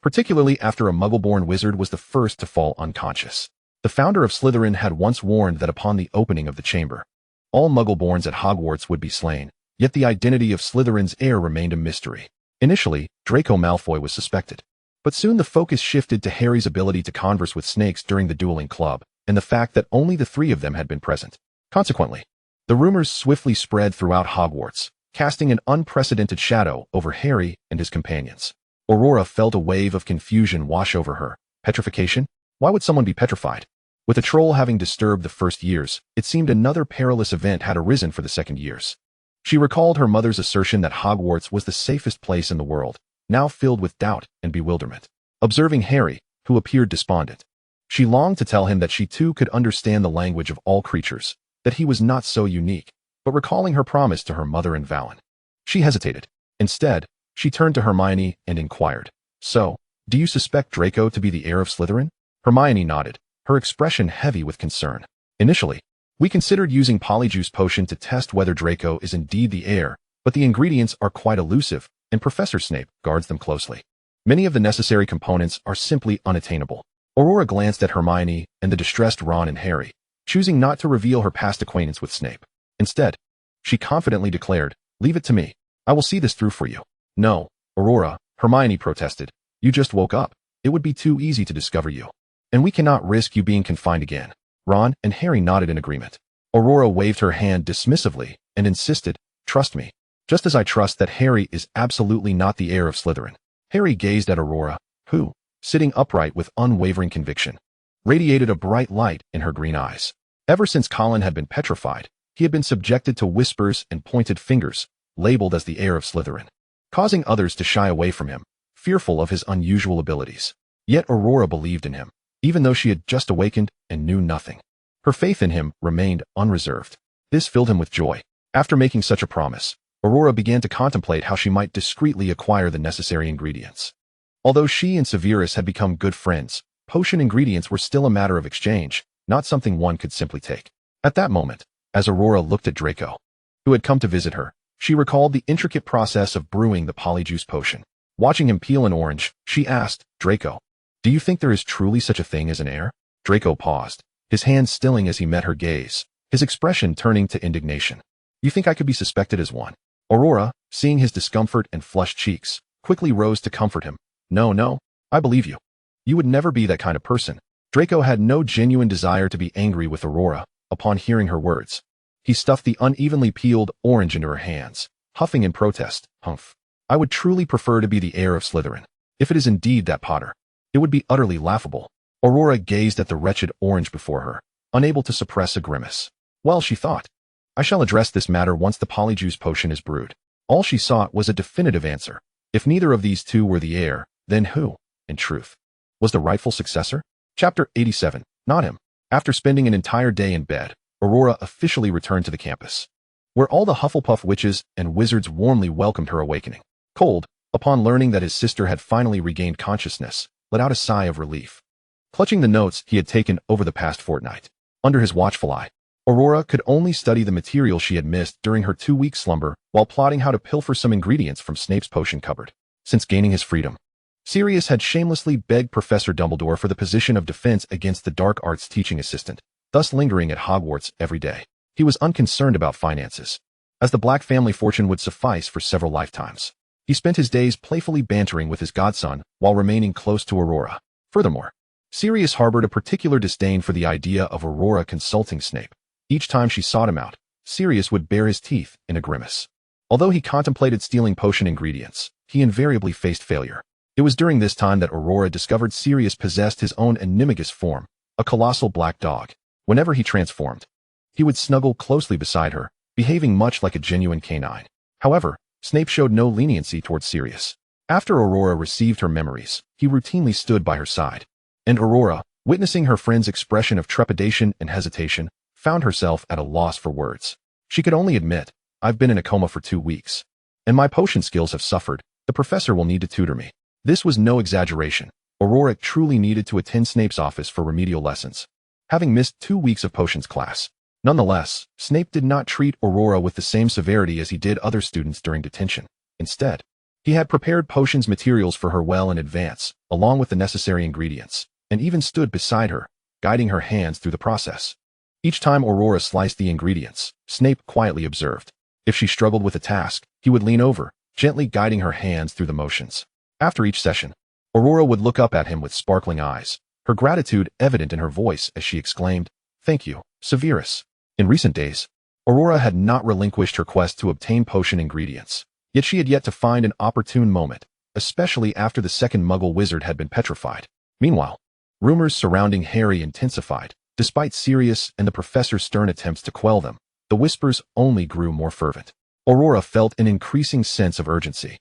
particularly after a Muggle-born wizard was the first to fall unconscious. The founder of Slytherin had once warned that upon the opening of the chamber, all Muggle-borns at Hogwarts would be slain, yet the identity of Slytherin's heir remained a mystery. Initially, Draco Malfoy was suspected, but soon the focus shifted to Harry's ability to converse with snakes during the dueling club, and the fact that only the three of them had been present. Consequently, the rumors swiftly spread throughout Hogwarts, casting an unprecedented shadow over Harry and his companions. Aurora felt a wave of confusion wash over her. Petrification? Why would someone be petrified? With the troll having disturbed the first years, it seemed another perilous event had arisen for the second years. She recalled her mother's assertion that Hogwarts was the safest place in the world, now filled with doubt and bewilderment. Observing Harry, who appeared despondent, she longed to tell him that she too could understand the language of all creatures, that he was not so unique, but recalling her promise to her mother and Valen, she hesitated. Instead, she turned to Hermione and inquired, "So, do you suspect Draco to be the heir of Slytherin?" Hermione nodded, her expression heavy with concern. "Initially, we considered using Polyjuice Potion to test whether Draco is indeed the heir, but the ingredients are quite elusive, and Professor Snape guards them closely. Many of the necessary components are simply unattainable." Aurora glanced at Hermione and the distressed Ron and Harry, choosing not to reveal her past acquaintance with Snape. Instead, she confidently declared, "Leave it to me. I will see this through for you." "No, Aurora," Hermione protested. "You just woke up. It would be too easy to discover you. And we cannot risk you being confined again." Ron and Harry nodded in agreement. Aurora waved her hand dismissively and insisted, "Trust me, just as I trust that Harry is absolutely not the heir of Slytherin." Harry gazed at Aurora, who, sitting upright with unwavering conviction, radiated a bright light in her green eyes. Ever since Colin had been petrified, he had been subjected to whispers and pointed fingers, labeled as the heir of Slytherin, causing others to shy away from him, fearful of his unusual abilities. Yet Aurora believed in him, even though she had just awakened and knew nothing. Her faith in him remained unreserved. This filled him with joy. After making such a promise, Aurora began to contemplate how she might discreetly acquire the necessary ingredients. Although she and Severus had become good friends, potion ingredients were still a matter of exchange, not something one could simply take. At that moment, as Aurora looked at Draco, who had come to visit her, she recalled the intricate process of brewing the Polyjuice Potion. Watching him peel an orange, she asked, "Draco, do you think there is truly such a thing as an heir?" Draco paused, his hand stilling as he met her gaze, his expression turning to indignation. "You think I could be suspected as one?" Aurora, seeing his discomfort and flushed cheeks, quickly rose to comfort him. No, I believe you. You would never be that kind of person." Draco had no genuine desire to be angry with Aurora upon hearing her words. He stuffed the unevenly peeled orange into her hands, huffing in protest. "Humph. I would truly prefer to be the heir of Slytherin. If it is indeed that Potter, it would be utterly laughable." Aurora gazed at the wretched orange before her, unable to suppress a grimace. Well, she thought, I shall address this matter once the Polyjuice Potion is brewed. All she sought was a definitive answer. If neither of these two were the heir, then who, in truth, was the rightful successor? Chapter 87. Not him. After spending an entire day in bed, Aurora officially returned to the campus, where all the Hufflepuff witches and wizards warmly welcomed her awakening. Cold, upon learning that his sister had finally regained consciousness, let out a sigh of relief. Clutching the notes he had taken over the past fortnight, under his watchful eye, Aurora could only study the material she had missed during her 2-week slumber while plotting how to pilfer some ingredients from Snape's potion cupboard. Since gaining his freedom, Sirius had shamelessly begged Professor Dumbledore for the position of defense against the dark arts teaching assistant, thus lingering at Hogwarts every day. He was unconcerned about finances, as the Black family fortune would suffice for several lifetimes. He spent his days playfully bantering with his godson while remaining close to Aurora. Furthermore, Sirius harbored a particular disdain for the idea of Aurora consulting Snape. Each time she sought him out, Sirius would bare his teeth in a grimace. Although he contemplated stealing potion ingredients, he invariably faced failure. It was during this time that Aurora discovered Sirius possessed his own animagus form, a colossal black dog. Whenever he transformed, he would snuggle closely beside her, behaving much like a genuine canine. However, Snape showed no leniency towards Sirius. After Aurora received her memories, he routinely stood by her side. And Aurora, witnessing her friend's expression of trepidation and hesitation, found herself at a loss for words. She could only admit, "I've been in a coma for 2 weeks, and my potion skills have suffered. The professor will need to tutor me." This was no exaggeration. Aurora truly needed to attend Snape's office for remedial lessons, having missed 2 weeks of potions class. Nonetheless, Snape did not treat Aurora with the same severity as he did other students during detention. Instead, he had prepared potions materials for her well in advance, along with the necessary ingredients, and even stood beside her, guiding her hands through the process. Each time Aurora sliced the ingredients, Snape quietly observed. If she struggled with a task, he would lean over, gently guiding her hands through the motions. After each session, Aurora would look up at him with sparkling eyes, her gratitude evident in her voice as she exclaimed, "Thank you, Severus." In recent days, Aurora had not relinquished her quest to obtain potion ingredients, yet she had yet to find an opportune moment, especially after the second Muggle wizard had been petrified. Meanwhile, Rumors surrounding Harry intensified. Despite Sirius and the professor's stern attempts to quell them, the whispers only grew more fervent. Aurora felt an increasing sense of urgency.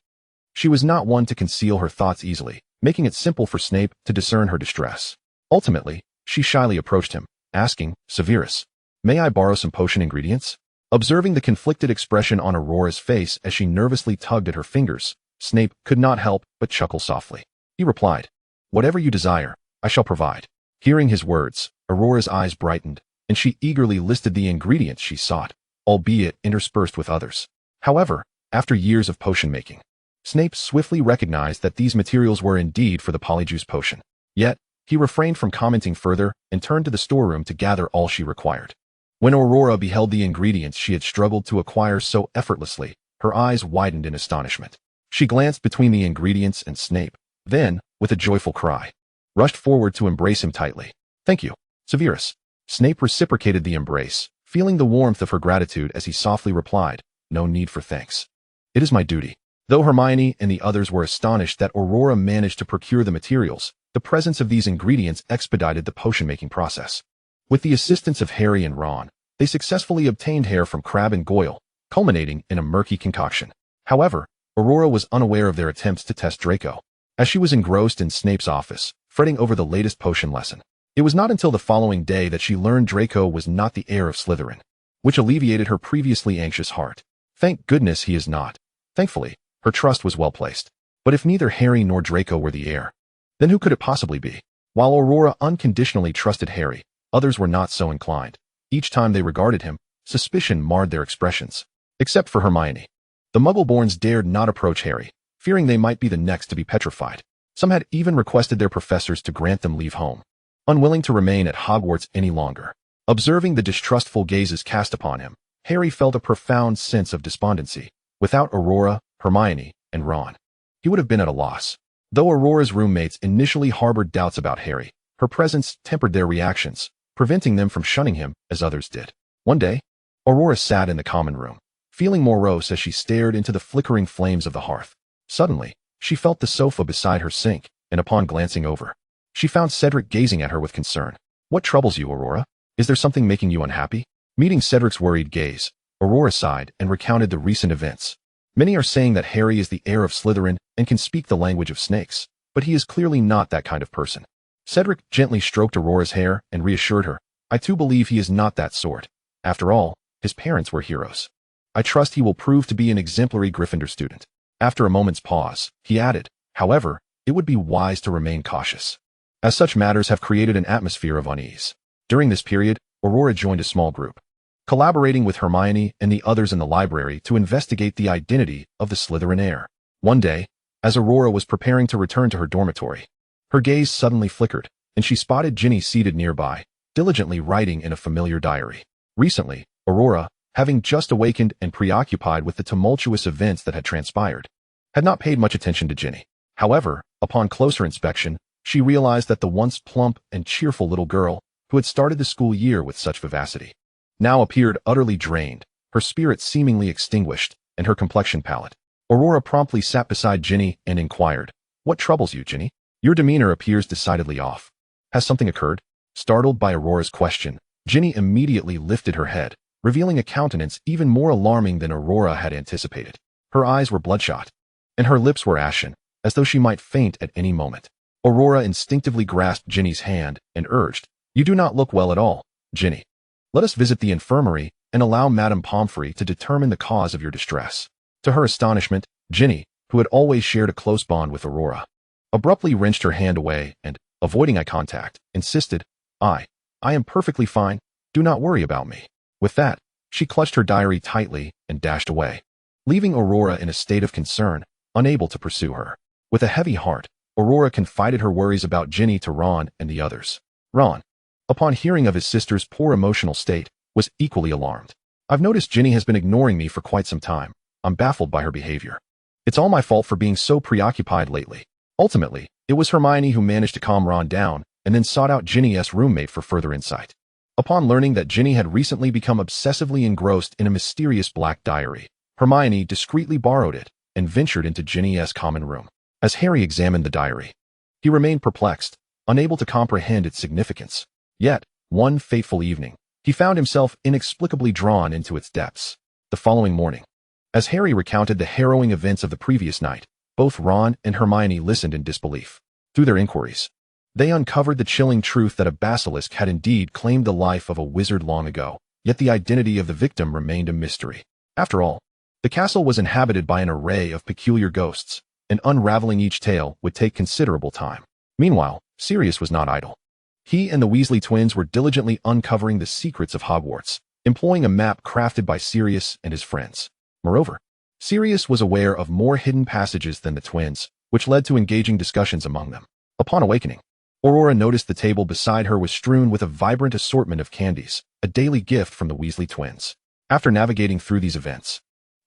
She was not one to conceal her thoughts easily, making it simple for Snape to discern her distress. Ultimately, she shyly approached him, asking, "Severus, may I borrow some potion ingredients?" Observing the conflicted expression on Aurora's face as she nervously tugged at her fingers, Snape could not help but chuckle softly. He replied, "Whatever you desire, I shall provide." Hearing his words, Aurora's eyes brightened, and she eagerly listed the ingredients she sought, albeit interspersed with others. However, after years of potion making, Snape swiftly recognized that these materials were indeed for the polyjuice potion. Yet, he refrained from commenting further and turned to the storeroom to gather all she required. When Aurora beheld the ingredients she had struggled to acquire so effortlessly, her eyes widened in astonishment. She glanced between the ingredients and Snape, then, with a joyful cry, rushed forward to embrace him tightly. "Thank you, Severus." Snape reciprocated the embrace, feeling the warmth of her gratitude as he softly replied, "No need for thanks. It is my duty." Though Hermione and the others were astonished that Aurora managed to procure the materials, the presence of these ingredients expedited the potion-making process. With the assistance of Harry and Ron, they successfully obtained hair from Crabbe and Goyle, culminating in a murky concoction. However, Aurora was unaware of their attempts to test Draco. As she was engrossed in Snape's office, fretting over the latest potion lesson, it was not until the following day that she learned Draco was not the heir of Slytherin, which alleviated her previously anxious heart. Thank goodness he is not. Thankfully, her trust was well placed. But if neither Harry nor Draco were the heir, then who could it possibly be? While Aurora unconditionally trusted Harry, others were not so inclined. Each time they regarded him, suspicion marred their expressions. Except for Hermione. The Muggleborns dared not approach Harry, fearing they might be the next to be petrified. Some had even requested their professors to grant them leave home, unwilling to remain at Hogwarts any longer. Observing the distrustful gazes cast upon him, Harry felt a profound sense of despondency. Without Aurora, Hermione, and Ron, he would have been at a loss. Though Aurora's roommates initially harbored doubts about Harry, her presence tempered their reactions, preventing them from shunning him as others did. One day, Aurora sat in the common room, feeling morose as she stared into the flickering flames of the hearth. Suddenly, she felt the sofa beside her sink, and upon glancing over, she found Cedric gazing at her with concern. "What troubles you, Aurora? Is there something making you unhappy?" Meeting Cedric's worried gaze, Aurora sighed and recounted the recent events. "Many are saying that Harry is the heir of Slytherin and can speak the language of snakes, but he is clearly not that kind of person." Cedric gently stroked Aurora's hair and reassured her, "I too believe he is not that sort. After all, his parents were heroes. I trust he will prove to be an exemplary Gryffindor student." After a moment's pause, he added, "However, it would be wise to remain cautious, as such matters have created an atmosphere of unease." During this period, Aurora joined a small group, collaborating with Hermione and the others in the library to investigate the identity of the Slytherin heir. One day, as Aurora was preparing to return to her dormitory, her gaze suddenly flickered, and she spotted Ginny seated nearby, diligently writing in a familiar diary. Recently, Aurora, having just awakened and preoccupied with the tumultuous events that had transpired, had not paid much attention to Ginny. However, upon closer inspection, she realized that the once plump and cheerful little girl, who had started the school year with such vivacity, now appeared utterly drained, her spirit seemingly extinguished, and her complexion pallid. Aurora promptly sat beside Ginny and inquired, "What troubles you, Ginny? Your demeanor appears decidedly off. Has something occurred?" Startled by Aurora's question, Ginny immediately lifted her head, revealing a countenance even more alarming than Aurora had anticipated. Her eyes were bloodshot, and her lips were ashen, as though she might faint at any moment. Aurora instinctively grasped Ginny's hand and urged, "You do not look well at all, Ginny. Let us visit the infirmary and allow Madame Pomfrey to determine the cause of your distress." To her astonishment, Ginny, who had always shared a close bond with Aurora, abruptly wrenched her hand away and, avoiding eye contact, insisted, I am perfectly fine. Do not worry about me." With that, she clutched her diary tightly and dashed away, leaving Aurora in a state of concern, unable to pursue her. With a heavy heart, Aurora confided her worries about Ginny to Ron and the others. Ron, upon hearing of his sister's poor emotional state, was equally alarmed. "I've noticed Ginny has been ignoring me for quite some time. I'm baffled by her behavior. It's all my fault for being so preoccupied lately." Ultimately, it was Hermione who managed to calm Ron down and then sought out Ginny's roommate for further insight. Upon learning that Ginny had recently become obsessively engrossed in a mysterious black diary, Hermione discreetly borrowed it and ventured into Ginny's common room. As Harry examined the diary, he remained perplexed, unable to comprehend its significance. Yet, one fateful evening, he found himself inexplicably drawn into its depths. The following morning, as Harry recounted the harrowing events of the previous night, both Ron and Hermione listened in disbelief. Through their inquiries, they uncovered the chilling truth that a basilisk had indeed claimed the life of a wizard long ago, yet the identity of the victim remained a mystery. After all, the castle was inhabited by an array of peculiar ghosts, and unraveling each tale would take considerable time. Meanwhile, Sirius was not idle. He and the Weasley twins were diligently uncovering the secrets of Hogwarts, employing a map crafted by Sirius and his friends. Moreover, Sirius was aware of more hidden passages than the twins, which led to engaging discussions among them. Upon awakening, Aurora noticed the table beside her was strewn with a vibrant assortment of candies, a daily gift from the Weasley twins. After navigating through these events,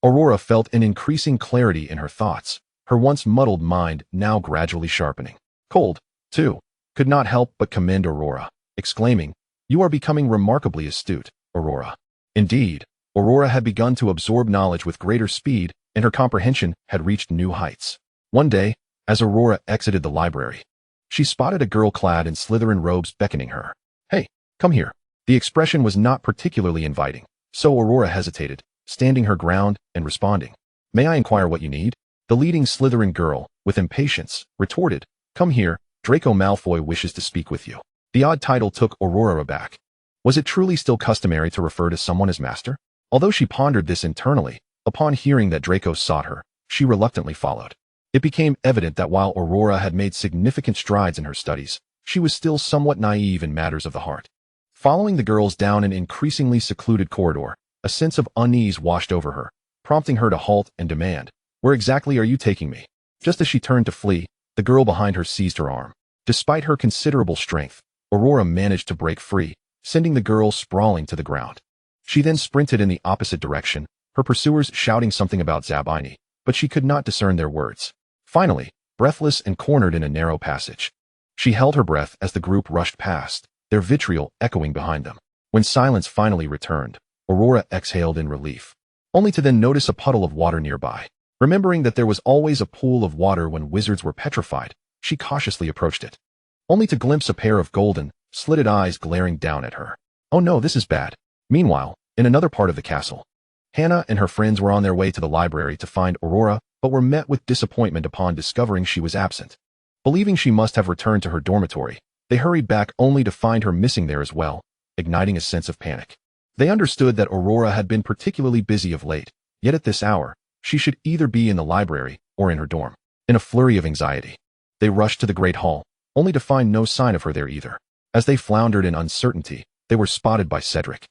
Aurora felt an increasing clarity in her thoughts, her once muddled mind now gradually sharpening. Cold, too, could not help but commend Aurora, exclaiming, "You are becoming remarkably astute, Aurora." Indeed, Aurora had begun to absorb knowledge with greater speed, and her comprehension had reached new heights. One day, as Aurora exited the library, she spotted a girl clad in Slytherin robes beckoning her. "Hey, come here." The expression was not particularly inviting, so Aurora hesitated, standing her ground and responding. "May I inquire what you need?" The leading Slytherin girl, with impatience, retorted, "Come here, Draco Malfoy wishes to speak with you." The odd title took Aurora aback. Was it truly still customary to refer to someone as master? Although she pondered this internally, upon hearing that Draco sought her, she reluctantly followed. It became evident that while Aurora had made significant strides in her studies, she was still somewhat naive in matters of the heart. Following the girls down an increasingly secluded corridor, a sense of unease washed over her, prompting her to halt and demand, "Where exactly are you taking me?" Just as she turned to flee, the girl behind her seized her arm. Despite her considerable strength, Aurora managed to break free, sending the girl sprawling to the ground. She then sprinted in the opposite direction, her pursuers shouting something about Zabini, but she could not discern their words. Finally, breathless and cornered in a narrow passage, she held her breath as the group rushed past, their vitriol echoing behind them. When silence finally returned, Aurora exhaled in relief, only to then notice a puddle of water nearby. Remembering that there was always a pool of water when wizards were petrified, she cautiously approached it, only to glimpse a pair of golden, slitted eyes glaring down at her. "Oh no, this is bad." Meanwhile, in another part of the castle, Hannah and her friends were on their way to the library to find Aurora, but were met with disappointment upon discovering she was absent. Believing she must have returned to her dormitory, they hurried back only to find her missing there as well, igniting a sense of panic. They understood that Aurora had been particularly busy of late, yet at this hour, she should either be in the library or in her dorm. In a flurry of anxiety, they rushed to the Great Hall, only to find no sign of her there either. As they floundered in uncertainty, they were spotted by Cedric,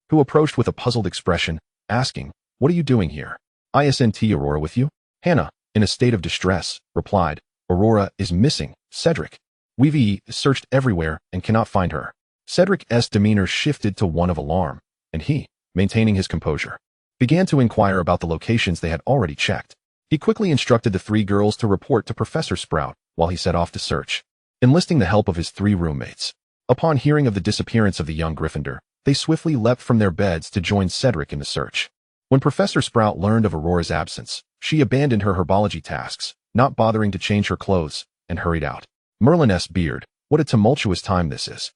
who approached with a puzzled expression, asking, "What are you doing here?" "Isn't Aurora with you?" Hannah, in a state of distress, replied, "Aurora is missing, Cedric. We've searched everywhere and cannot find her." Cedric's demeanor shifted to one of alarm, and he, maintaining his composure, began to inquire about the locations they had already checked. He quickly instructed the three girls to report to Professor Sprout while he set off to search, enlisting the help of his three roommates. Upon hearing of the disappearance of the young Gryffindor, they swiftly leapt from their beds to join Cedric in the search. When Professor Sprout learned of Aurora's absence, she abandoned her herbology tasks, not bothering to change her clothes, and hurried out. Merlin's beard, what a tumultuous time this is.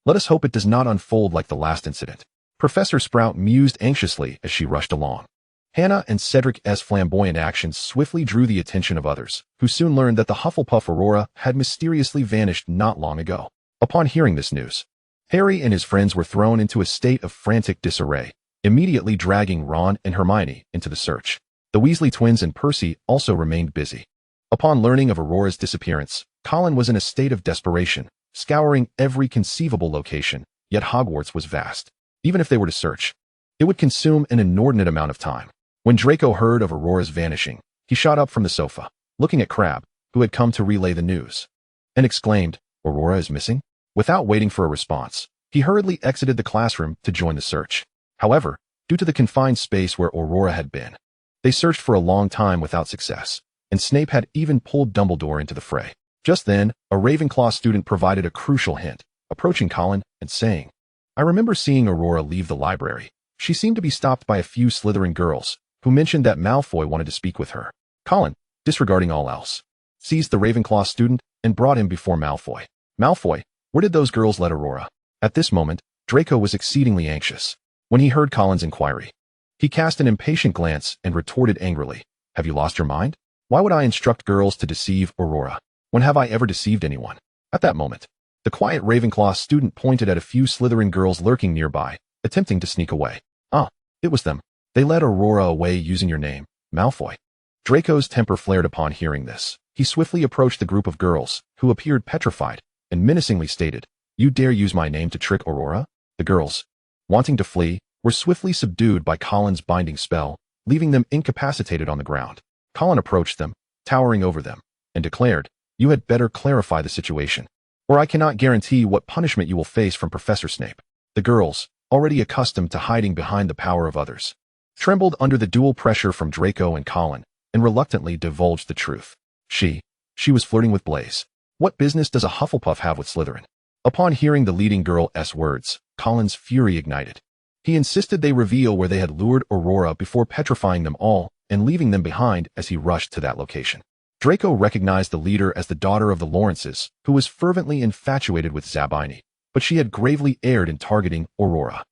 Let us hope it does not unfold like the last incident. Professor Sprout mused anxiously as she rushed along. Hannah and Cedric's flamboyant actions swiftly drew the attention of others, who soon learned that the Hufflepuff Aurora had mysteriously vanished not long ago. Upon hearing this news, Harry and his friends were thrown into a state of frantic disarray, immediately dragging Ron and Hermione into the search. The Weasley twins and Percy also remained busy. Upon learning of Aurora's disappearance, Colin was in a state of desperation, scouring every conceivable location, yet Hogwarts was vast. Even if they were to search, it would consume an inordinate amount of time. When Draco heard of Aurora's vanishing, he shot up from the sofa, looking at Crabbe, who had come to relay the news, and exclaimed, "Aurora is missing?" Without waiting for a response, he hurriedly exited the classroom to join the search. However, due to the confined space where Aurora had been, they searched for a long time without success, and Snape had even pulled Dumbledore into the fray. Just then, a Ravenclaw student provided a crucial hint, approaching Colin and saying, "I remember seeing Aurora leave the library. She seemed to be stopped by a few Slytherin girls, who mentioned that Malfoy wanted to speak with her." Colin, disregarding all else, seized the Ravenclaw student and brought him before Malfoy. Malfoy, where did those girls let Aurora? At this moment, Draco was exceedingly anxious. When he heard Colin's inquiry, he cast an impatient glance and retorted angrily, "Have you lost your mind? Why would I instruct girls to deceive Aurora? When have I ever deceived anyone?" At that moment, the quiet Ravenclaw student pointed at a few Slytherin girls lurking nearby, attempting to sneak away. "Ah, it was them. They led Aurora away using your name, Malfoy." Draco's temper flared upon hearing this. He swiftly approached the group of girls, who appeared petrified, and menacingly stated, "You dare use my name to trick Aurora?" The girls, wanting to flee, were swiftly subdued by Colin's binding spell, leaving them incapacitated on the ground. Colin approached them, towering over them, and declared, "You had better clarify the situation, or I cannot guarantee what punishment you will face from Professor Snape." The girls, already accustomed to hiding behind the power of others, trembled under the dual pressure from Draco and Colin, and reluctantly divulged the truth. She was flirting with Blaise. What business does a Hufflepuff have with Slytherin? Upon hearing the leading girl's words, Colin's fury ignited. He insisted they reveal where they had lured Aurora before petrifying them all and leaving them behind as he rushed to that location. Draco recognized the leader as the daughter of the Lawrences, who was fervently infatuated with Zabini, but she had gravely erred in targeting Aurora.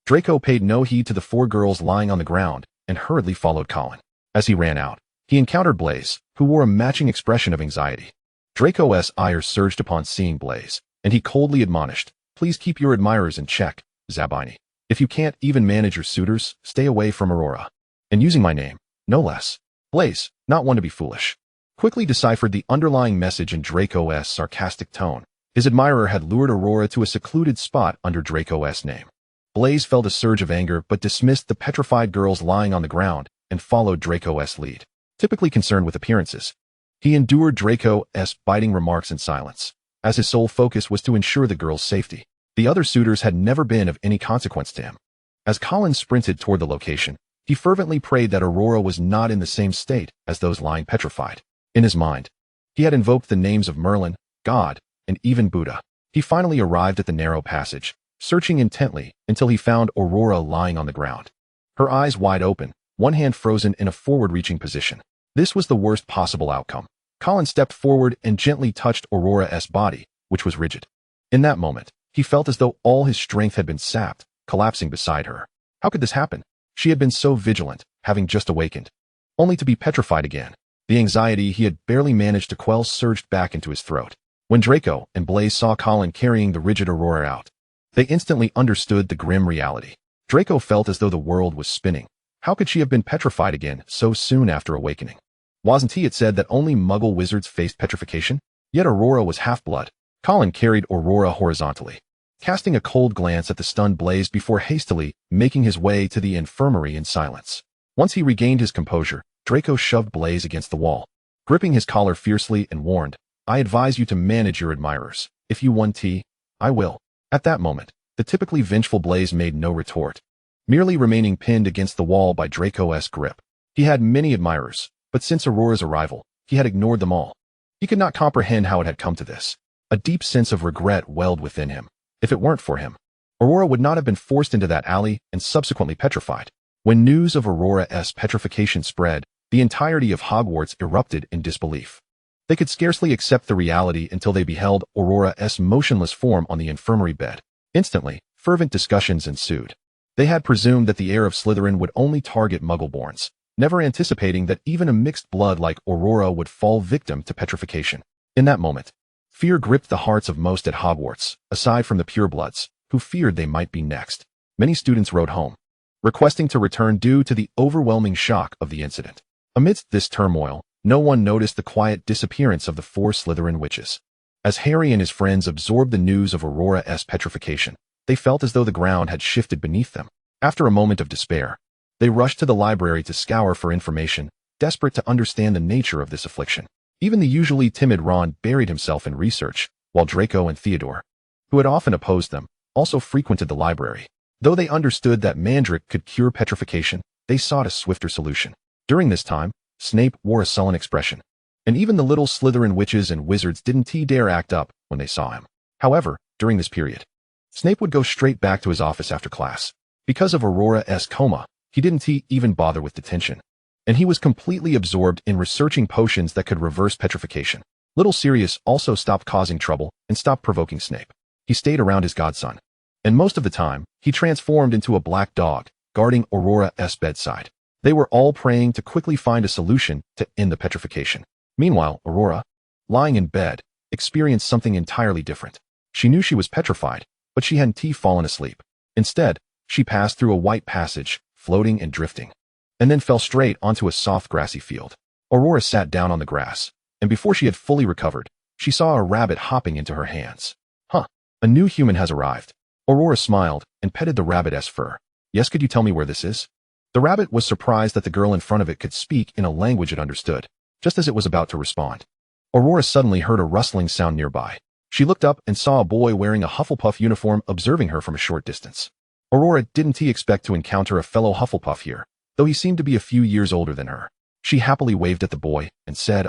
Draco paid no heed to the four girls lying on the ground and hurriedly followed Colin. As he ran out, he encountered Blaise, who wore a matching expression of anxiety. Draco's ire surged upon seeing Blaise, and he coldly admonished, "Please keep your admirers in check, Zabini. If you can't even manage your suitors, stay away from Aurora. And using my name, no less." Blaise, not one to be foolish, quickly deciphered the underlying message in Draco's sarcastic tone. His admirer had lured Aurora to a secluded spot under Draco's name. Blaise felt a surge of anger but dismissed the petrified girls lying on the ground and followed Draco's lead. Typically concerned with appearances, he endured Draco's biting remarks in silence, as his sole focus was to ensure the girls' safety. The other suitors had never been of any consequence to him. As Colin sprinted toward the location, he fervently prayed that Aurora was not in the same state as those lying petrified. In his mind, he had invoked the names of Merlin, God, and even Buddha. He finally arrived at the narrow passage, searching intently until he found Aurora lying on the ground. Her eyes wide open, one hand frozen in a forward-reaching position. This was the worst possible outcome. Colin stepped forward and gently touched Aurora's body, which was rigid. In that moment, he felt as though all his strength had been sapped, collapsing beside her. How could this happen? She had been so vigilant, having just awakened, only to be petrified again. The anxiety he had barely managed to quell surged back into his throat. When Draco and Blaise saw Colin carrying the rigid Aurora out, they instantly understood the grim reality. Draco felt as though the world was spinning. How could she have been petrified again so soon after awakening? Wasn't it said that only Muggle wizards faced petrification? Yet Aurora was half-blood. Colin carried Aurora horizontally, casting a cold glance at the stunned Blaise before hastily making his way to the infirmary in silence. Once he regained his composure, Draco shoved Blaise against the wall, gripping his collar fiercely and warned, "I advise you to manage your admirers. If you want tea, I will." At that moment, the typically vengeful Blaise made no retort, merely remaining pinned against the wall by Draco's grip. He had many admirers, but since Aurora's arrival, he had ignored them all. He could not comprehend how it had come to this. A deep sense of regret welled within him. If it weren't for him, Aurora would not have been forced into that alley and subsequently petrified. When news of Aurora's petrification spread, the entirety of Hogwarts erupted in disbelief. They could scarcely accept the reality until they beheld Aurora's motionless form on the infirmary bed. Instantly, fervent discussions ensued. They had presumed that the heir of Slytherin would only target Muggleborns, never anticipating that even a mixed blood like Aurora would fall victim to petrification. In that moment, fear gripped the hearts of most at Hogwarts, aside from the purebloods, who feared they might be next. Many students wrote home, requesting to return due to the overwhelming shock of the incident. Amidst this turmoil, no one noticed the quiet disappearance of the four Slytherin witches. As Harry and his friends absorbed the news of Aurora's petrification, they felt as though the ground had shifted beneath them. After a moment of despair, they rushed to the library to scour for information, desperate to understand the nature of this affliction. Even the usually timid Ron buried himself in research, while Draco and Theodore, who had often opposed them, also frequented the library. Though they understood that Mandrake could cure petrification, they sought a swifter solution. During this time, Snape wore a sullen expression, and even the little Slytherin witches and wizards didn't dare act up when they saw him. However, during this period, Snape would go straight back to his office after class. Because of Aurora's coma, he didn't even bother with detention, and he was completely absorbed in researching potions that could reverse petrification. Little Sirius also stopped causing trouble and stopped provoking Snape. He stayed around his godson. And most of the time, he transformed into a black dog, guarding Aurora's bedside. They were all praying to quickly find a solution to end the petrification. Meanwhile, Aurora, lying in bed, experienced something entirely different. She knew she was petrified, but she hadn't fallen asleep. Instead, she passed through a white passage, floating and drifting, and then fell straight onto a soft grassy field. Aurora sat down on the grass, and before she had fully recovered, she saw a rabbit hopping into her hands. Huh, a new human has arrived. Aurora smiled and petted the rabbit's fur. Yes, could you tell me where this is? The rabbit was surprised that the girl in front of it could speak in a language it understood, just as it was about to respond. Aurora suddenly heard a rustling sound nearby. She looked up and saw a boy wearing a Hufflepuff uniform observing her from a short distance. Aurora didn't expect to encounter a fellow Hufflepuff here, though he seemed to be a few years older than her. She happily waved at the boy and said,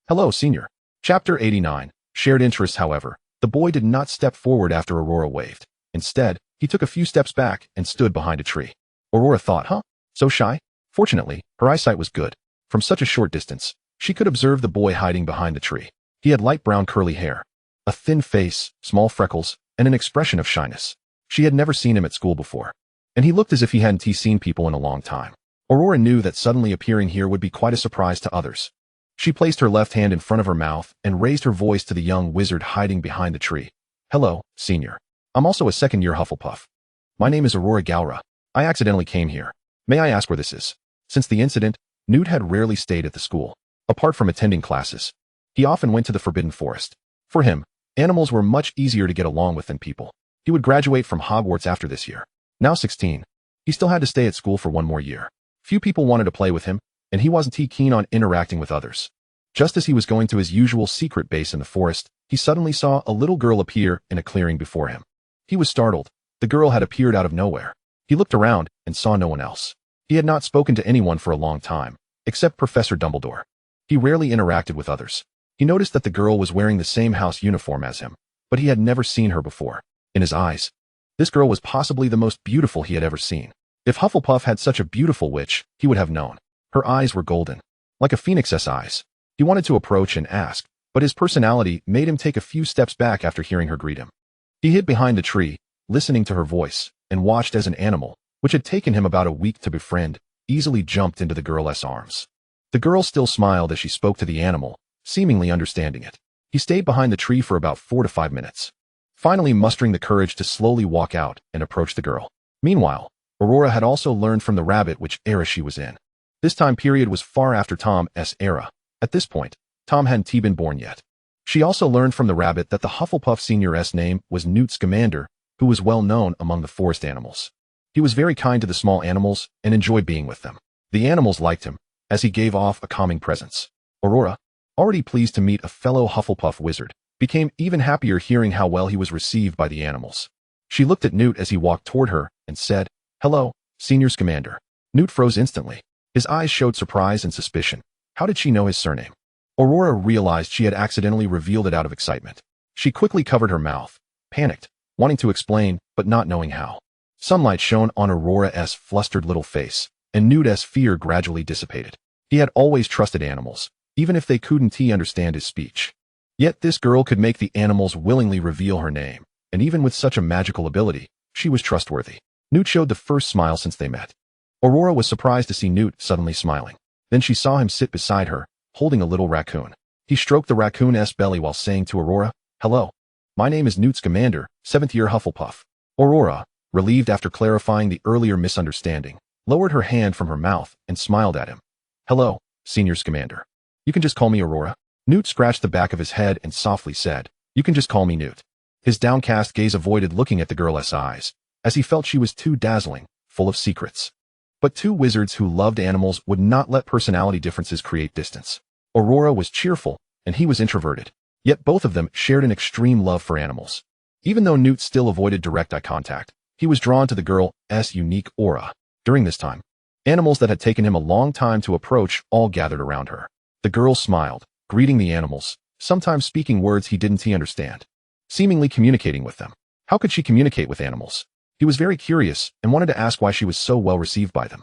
hello, senior. Chapter 89, Shared Interest. However, the boy did not step forward after Aurora waved. Instead, he took a few steps back and stood behind a tree. Aurora thought, so shy? Fortunately, her eyesight was good. From such a short distance, she could observe the boy hiding behind the tree. He had light brown curly hair, a thin face, small freckles, and an expression of shyness. She had never seen him at school before, and he looked as if he hadn't seen people in a long time. Aurora knew that suddenly appearing here would be quite a surprise to others. She placed her left hand in front of her mouth and raised her voice to the young wizard hiding behind the tree. Hello, senior. I'm also a second-year Hufflepuff. My name is Aurora Galra. I accidentally came here. May I ask where this is? Since the incident, Newt had rarely stayed at the school. Apart from attending classes, he often went to the Forbidden Forest. For him, animals were much easier to get along with than people. He would graduate from Hogwarts after this year. Now 16, he still had to stay at school for one more year. Few people wanted to play with him, and he wasn't keen on interacting with others. Just as he was going to his usual secret base in the forest, he suddenly saw a little girl appear in a clearing before him. He was startled. The girl had appeared out of nowhere. He looked around and saw no one else. He had not spoken to anyone for a long time, except Professor Dumbledore. He rarely interacted with others. He noticed that the girl was wearing the same house uniform as him, but he had never seen her before. In his eyes, this girl was possibly the most beautiful he had ever seen. If Hufflepuff had such a beautiful witch, he would have known. Her eyes were golden, like a phoenix's eyes. He wanted to approach and ask, but his personality made him take a few steps back after hearing her greet him. He hid behind the tree, listening to her voice, and watched as an animal, which had taken him about a week to befriend, easily jumped into the girl's arms. The girl still smiled as she spoke to the animal, seemingly understanding it. He stayed behind the tree for about 4 to 5 minutes, finally mustering the courage to slowly walk out and approach the girl. Meanwhile, Aurora had also learned from the rabbit which era she was in. This time period was far after Tom's era. At this point, Tom hadn't been born yet. She also learned from the rabbit that the Hufflepuff senior's name was Newt Scamander, who was well known among the forest animals. He was very kind to the small animals and enjoyed being with them. The animals liked him, as he gave off a calming presence. Aurora, already pleased to meet a fellow Hufflepuff wizard, became even happier hearing how well he was received by the animals. She looked at Newt as he walked toward her and said, Hello, Senior Scamander. Newt froze instantly. His eyes showed surprise and suspicion. How did she know his surname? Aurora realized she had accidentally revealed it out of excitement. She quickly covered her mouth, panicked, wanting to explain, but not knowing how. Sunlight shone on Aurora's flustered little face, and Newt's fear gradually dissipated. He had always trusted animals, even if they couldn't understand his speech. Yet this girl could make the animals willingly reveal her name, and even with such a magical ability, she was trustworthy. Newt showed the first smile since they met. Aurora was surprised to see Newt suddenly smiling. Then she saw him sit beside her, holding a little raccoon. He stroked the raccoon's belly while saying to Aurora, Hello. My name is Newt Scamander, 7th year Hufflepuff. Aurora, relieved after clarifying the earlier misunderstanding, lowered her hand from her mouth and smiled at him. Hello, Senior Scamander. You can just call me Aurora. Newt scratched the back of his head and softly said, You can just call me Newt. His downcast gaze avoided looking at the girl's eyes, as he felt she was too dazzling, full of secrets. But two wizards who loved animals would not let personality differences create distance. Aurora was cheerful, and he was introverted. Yet both of them shared an extreme love for animals. Even though Newt still avoided direct eye contact, he was drawn to the girl's unique aura. During this time, animals that had taken him a long time to approach all gathered around her. The girl smiled, greeting the animals, sometimes speaking words he didn't understand, seemingly communicating with them. How could she communicate with animals? He was very curious and wanted to ask why she was so well received by them,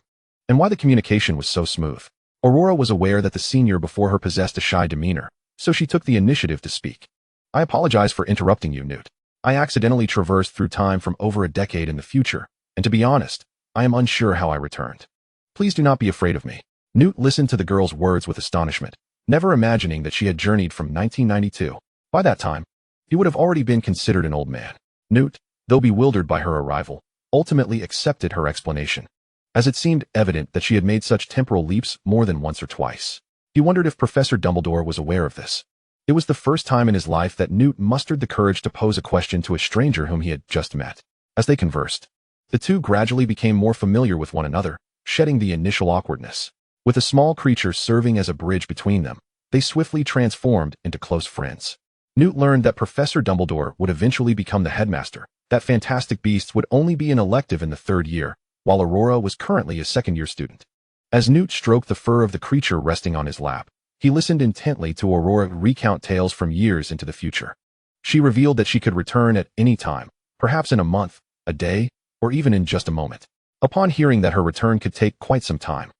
and why the communication was so smooth. Aurora was aware that the senior before her possessed a shy demeanor, so she took the initiative to speak. I apologize for interrupting you, Newt. I accidentally traversed through time from over a decade in the future, and to be honest, I am unsure how I returned. Please do not be afraid of me. Newt listened to the girl's words with astonishment, never imagining that she had journeyed from 1992. By that time, he would have already been considered an old man. Newt, though bewildered by her arrival, ultimately accepted her explanation, as it seemed evident that she had made such temporal leaps more than once or twice. He wondered if Professor Dumbledore was aware of this. It was the first time in his life that Newt mustered the courage to pose a question to a stranger whom he had just met. As they conversed, the two gradually became more familiar with one another, shedding the initial awkwardness. With a small creature serving as a bridge between them, they swiftly transformed into close friends. Newt learned that Professor Dumbledore would eventually become the headmaster, that fantastic beasts would only be an elective in the third year, while Aurora was currently a second-year student. As Newt stroked the fur of the creature resting on his lap, he listened intently to Aurora recount tales from years into the future. She revealed that she could return at any time, perhaps in a month, a day, or even in just a moment. Upon hearing that her return could take quite some time,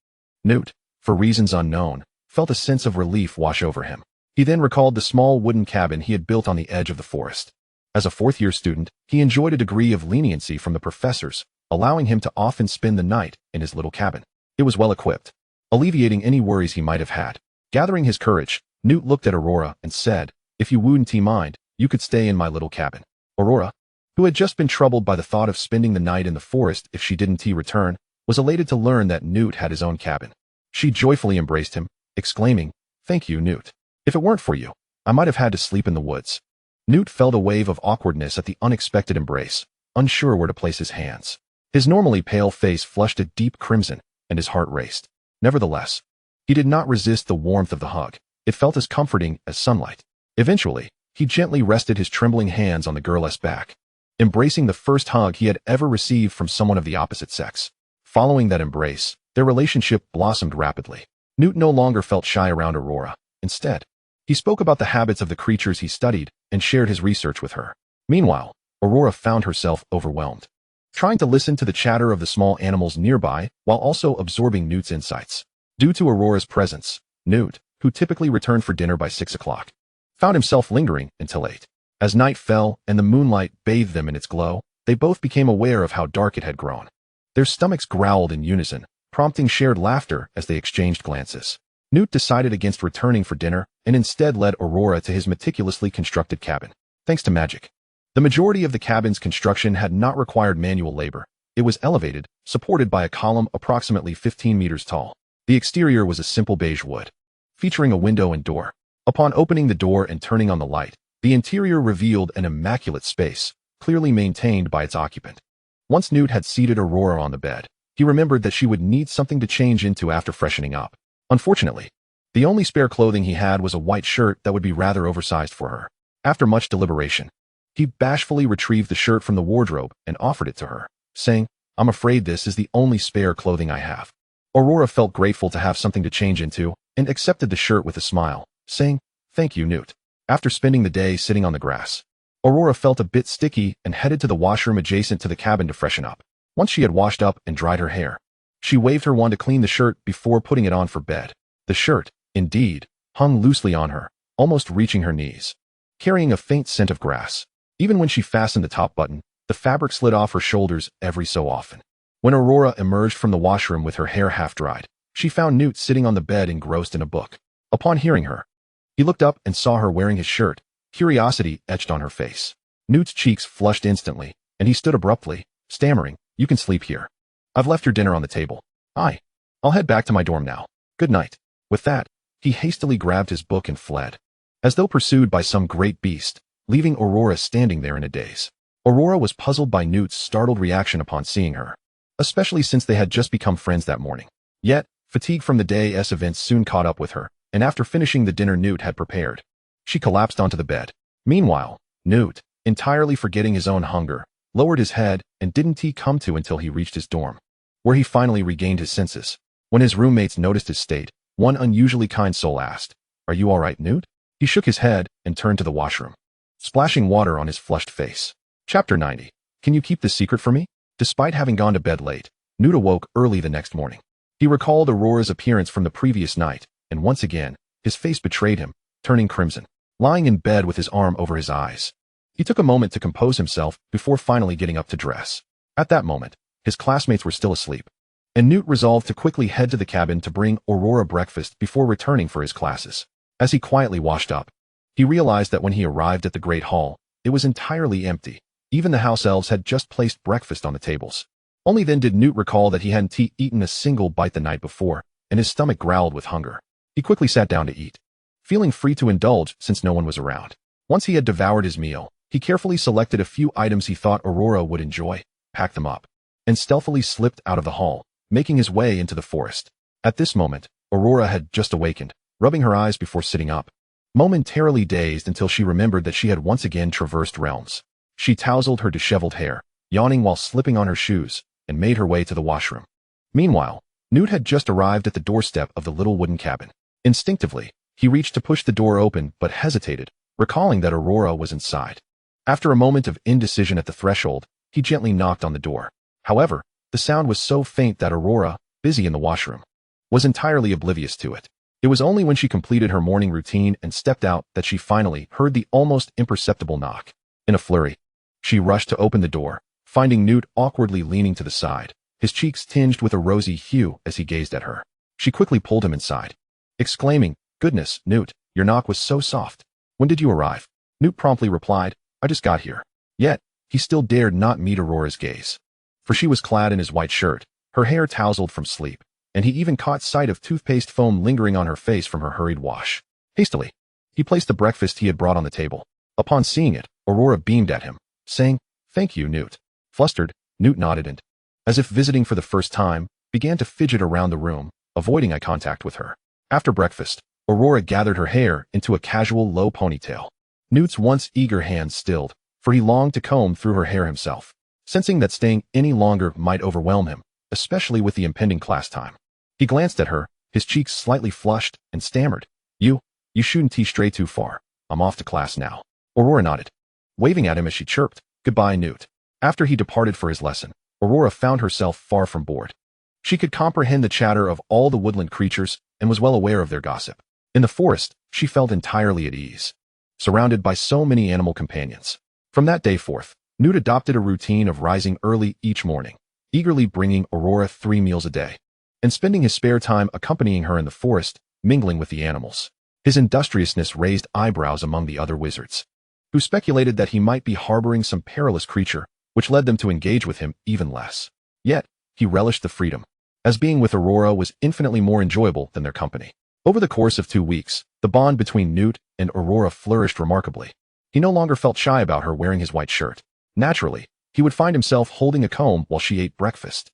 Newt, for reasons unknown, felt a sense of relief wash over him. He then recalled the small wooden cabin he had built on the edge of the forest. As a fourth-year student, he enjoyed a degree of leniency from the professors, allowing him to often spend the night in his little cabin. It was well equipped, alleviating any worries he might have had. Gathering his courage, Newt looked at Aurora and said, "If you wouldn't mind, you could stay in my little cabin." Aurora, who had just been troubled by the thought of spending the night in the forest if she didn't return, was elated to learn that Newt had his own cabin. She joyfully embraced him, exclaiming, "Thank you, Newt. If it weren't for you, I might have had to sleep in the woods." Newt felt a wave of awkwardness at the unexpected embrace, unsure where to place his hands. His normally pale face flushed a deep crimson, and his heart raced. Nevertheless, he did not resist the warmth of the hug. It felt as comforting as sunlight. Eventually, he gently rested his trembling hands on the girl's back, embracing the first hug he had ever received from someone of the opposite sex. Following that embrace, their relationship blossomed rapidly. Newt no longer felt shy around Aurora. Instead, he spoke about the habits of the creatures he studied and shared his research with her. Meanwhile, Aurora found herself overwhelmed, trying to listen to the chatter of the small animals nearby while also absorbing Newt's insights. Due to Aurora's presence, Newt, who typically returned for dinner by 6 o'clock, found himself lingering until 8. As night fell and the moonlight bathed them in its glow, they both became aware of how dark it had grown. Their stomachs growled in unison, prompting shared laughter as they exchanged glances. Newt decided against returning for dinner and instead led Aurora to his meticulously constructed cabin. Thanks to magic, the majority of the cabin's construction had not required manual labor. It was elevated, supported by a column approximately 15 meters tall. The exterior was a simple beige wood, featuring a window and door. Upon opening the door and turning on the light, the interior revealed an immaculate space, clearly maintained by its occupant. Once Newt had seated Aurora on the bed, he remembered that she would need something to change into after freshening up. Unfortunately, the only spare clothing he had was a white shirt that would be rather oversized for her. After much deliberation, he bashfully retrieved the shirt from the wardrobe and offered it to her, saying, "I'm afraid this is the only spare clothing I have." Aurora felt grateful to have something to change into and accepted the shirt with a smile, saying, "Thank you, Newt." After spending the day sitting on the grass, Aurora felt a bit sticky and headed to the washroom adjacent to the cabin to freshen up. Once she had washed up and dried her hair, she waved her wand to clean the shirt before putting it on for bed. The shirt, indeed, hung loosely on her, almost reaching her knees, carrying a faint scent of grass. Even when she fastened the top button, the fabric slid off her shoulders every so often. When Aurora emerged from the washroom with her hair half dried, she found Newt sitting on the bed engrossed in a book. Upon hearing her, he looked up and saw her wearing his shirt, curiosity etched on her face. Newt's cheeks flushed instantly, and he stood abruptly, stammering, "You can sleep here. I've left your dinner on the table. I'll head back to my dorm now. Good night." With that, he hastily grabbed his book and fled, as though pursued by some great beast, leaving Aurora standing there in a daze. Aurora was puzzled by Newt's startled reaction upon seeing her, especially since they had just become friends that morning. Yet, fatigue from the day's events soon caught up with her, and after finishing the dinner Newt had prepared, she collapsed onto the bed. Meanwhile, Newt, entirely forgetting his own hunger, lowered his head and didn't come to until he reached his dorm, where he finally regained his senses. When his roommates noticed his state, one unusually kind soul asked, "Are you all right, Newt?" He shook his head and turned to the washroom, splashing water on his flushed face. Chapter 90. Can you keep this secret from me? Despite having gone to bed late, Newt awoke early the next morning. He recalled Aurora's appearance from the previous night, and once again, his face betrayed him, turning crimson, lying in bed with his arm over his eyes. He took a moment to compose himself before finally getting up to dress. At that moment, his classmates were still asleep, and Newt resolved to quickly head to the cabin to bring Aurora breakfast before returning for his classes. As he quietly washed up, he realized that when he arrived at the Great Hall, it was entirely empty. Even the house elves had just placed breakfast on the tables. Only then did Newt recall that he hadn't eaten a single bite the night before, and his stomach growled with hunger. He quickly sat down to eat, feeling free to indulge since no one was around. Once he had devoured his meal, he carefully selected a few items he thought Aurora would enjoy, packed them up, and stealthily slipped out of the hall, making his way into the forest. At this moment, Aurora had just awakened, rubbing her eyes before sitting up, momentarily dazed until she remembered that she had once again traversed realms. She tousled her disheveled hair, yawning while slipping on her shoes, and made her way to the washroom. Meanwhile, Newt had just arrived at the doorstep of the little wooden cabin. Instinctively, he reached to push the door open but hesitated, recalling that Aurora was inside. After a moment of indecision at the threshold, he gently knocked on the door. However, the sound was so faint that Aurora, busy in the washroom, was entirely oblivious to it. It was only when she completed her morning routine and stepped out that she finally heard the almost imperceptible knock. In a flurry, she rushed to open the door, finding Newt awkwardly leaning to the side, his cheeks tinged with a rosy hue as he gazed at her. She quickly pulled him inside, exclaiming, "Goodness, Newt, your knock was so soft. When did you arrive?" Newt promptly replied, "I just got here." Yet, he still dared not meet Aurora's gaze, for she was clad in his white shirt, her hair tousled from sleep, and he even caught sight of toothpaste foam lingering on her face from her hurried wash. Hastily, he placed the breakfast he had brought on the table. Upon seeing it, Aurora beamed at him, saying, "Thank you, Newt." Flustered, Newt nodded and, as if visiting for the first time, began to fidget around the room, avoiding eye contact with her. After breakfast, Aurora gathered her hair into a casual low ponytail. Newt's once eager hands stilled, for he longed to comb through her hair himself, sensing that staying any longer might overwhelm him, especially with the impending class time. He glanced at her, his cheeks slightly flushed, and stammered, You shouldn't stray too far. I'm off to class now." Aurora nodded, waving at him as she chirped, "Goodbye, Newt." After he departed for his lesson, Aurora found herself far from bored. She could comprehend the chatter of all the woodland creatures and was well aware of their gossip. In the forest, she felt entirely at ease, surrounded by so many animal companions. From that day forth, Newt adopted a routine of rising early each morning, eagerly bringing Aurora 3 meals a day, and spending his spare time accompanying her in the forest, mingling with the animals. His industriousness raised eyebrows among the other wizards, who speculated that he might be harboring some perilous creature, which led them to engage with him even less. Yet, he relished the freedom, as being with Aurora was infinitely more enjoyable than their company. Over the course of 2 weeks, the bond between Newt and Aurora flourished remarkably. He no longer felt shy about her wearing his white shirt. Naturally, he would find himself holding a comb while she ate breakfast,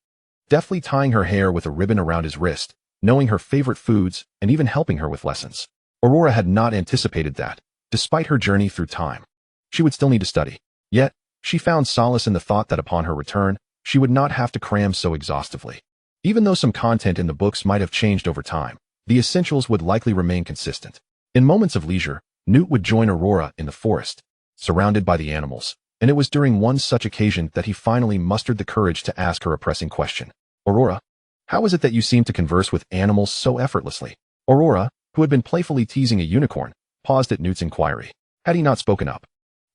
deftly tying her hair with a ribbon around his wrist, knowing her favorite foods, and even helping her with lessons. Aurora had not anticipated that, despite her journey through time, she would still need to study. Yet, she found solace in the thought that upon her return, she would not have to cram so exhaustively. Even though some content in the books might have changed over time, the essentials would likely remain consistent. In moments of leisure, Newt would join Aurora in the forest, surrounded by the animals, and it was during one such occasion that he finally mustered the courage to ask her a pressing question. "Aurora, how is it that you seem to converse with animals so effortlessly?" Aurora, who had been playfully teasing a unicorn, paused at Newt's inquiry. Had he not spoken up,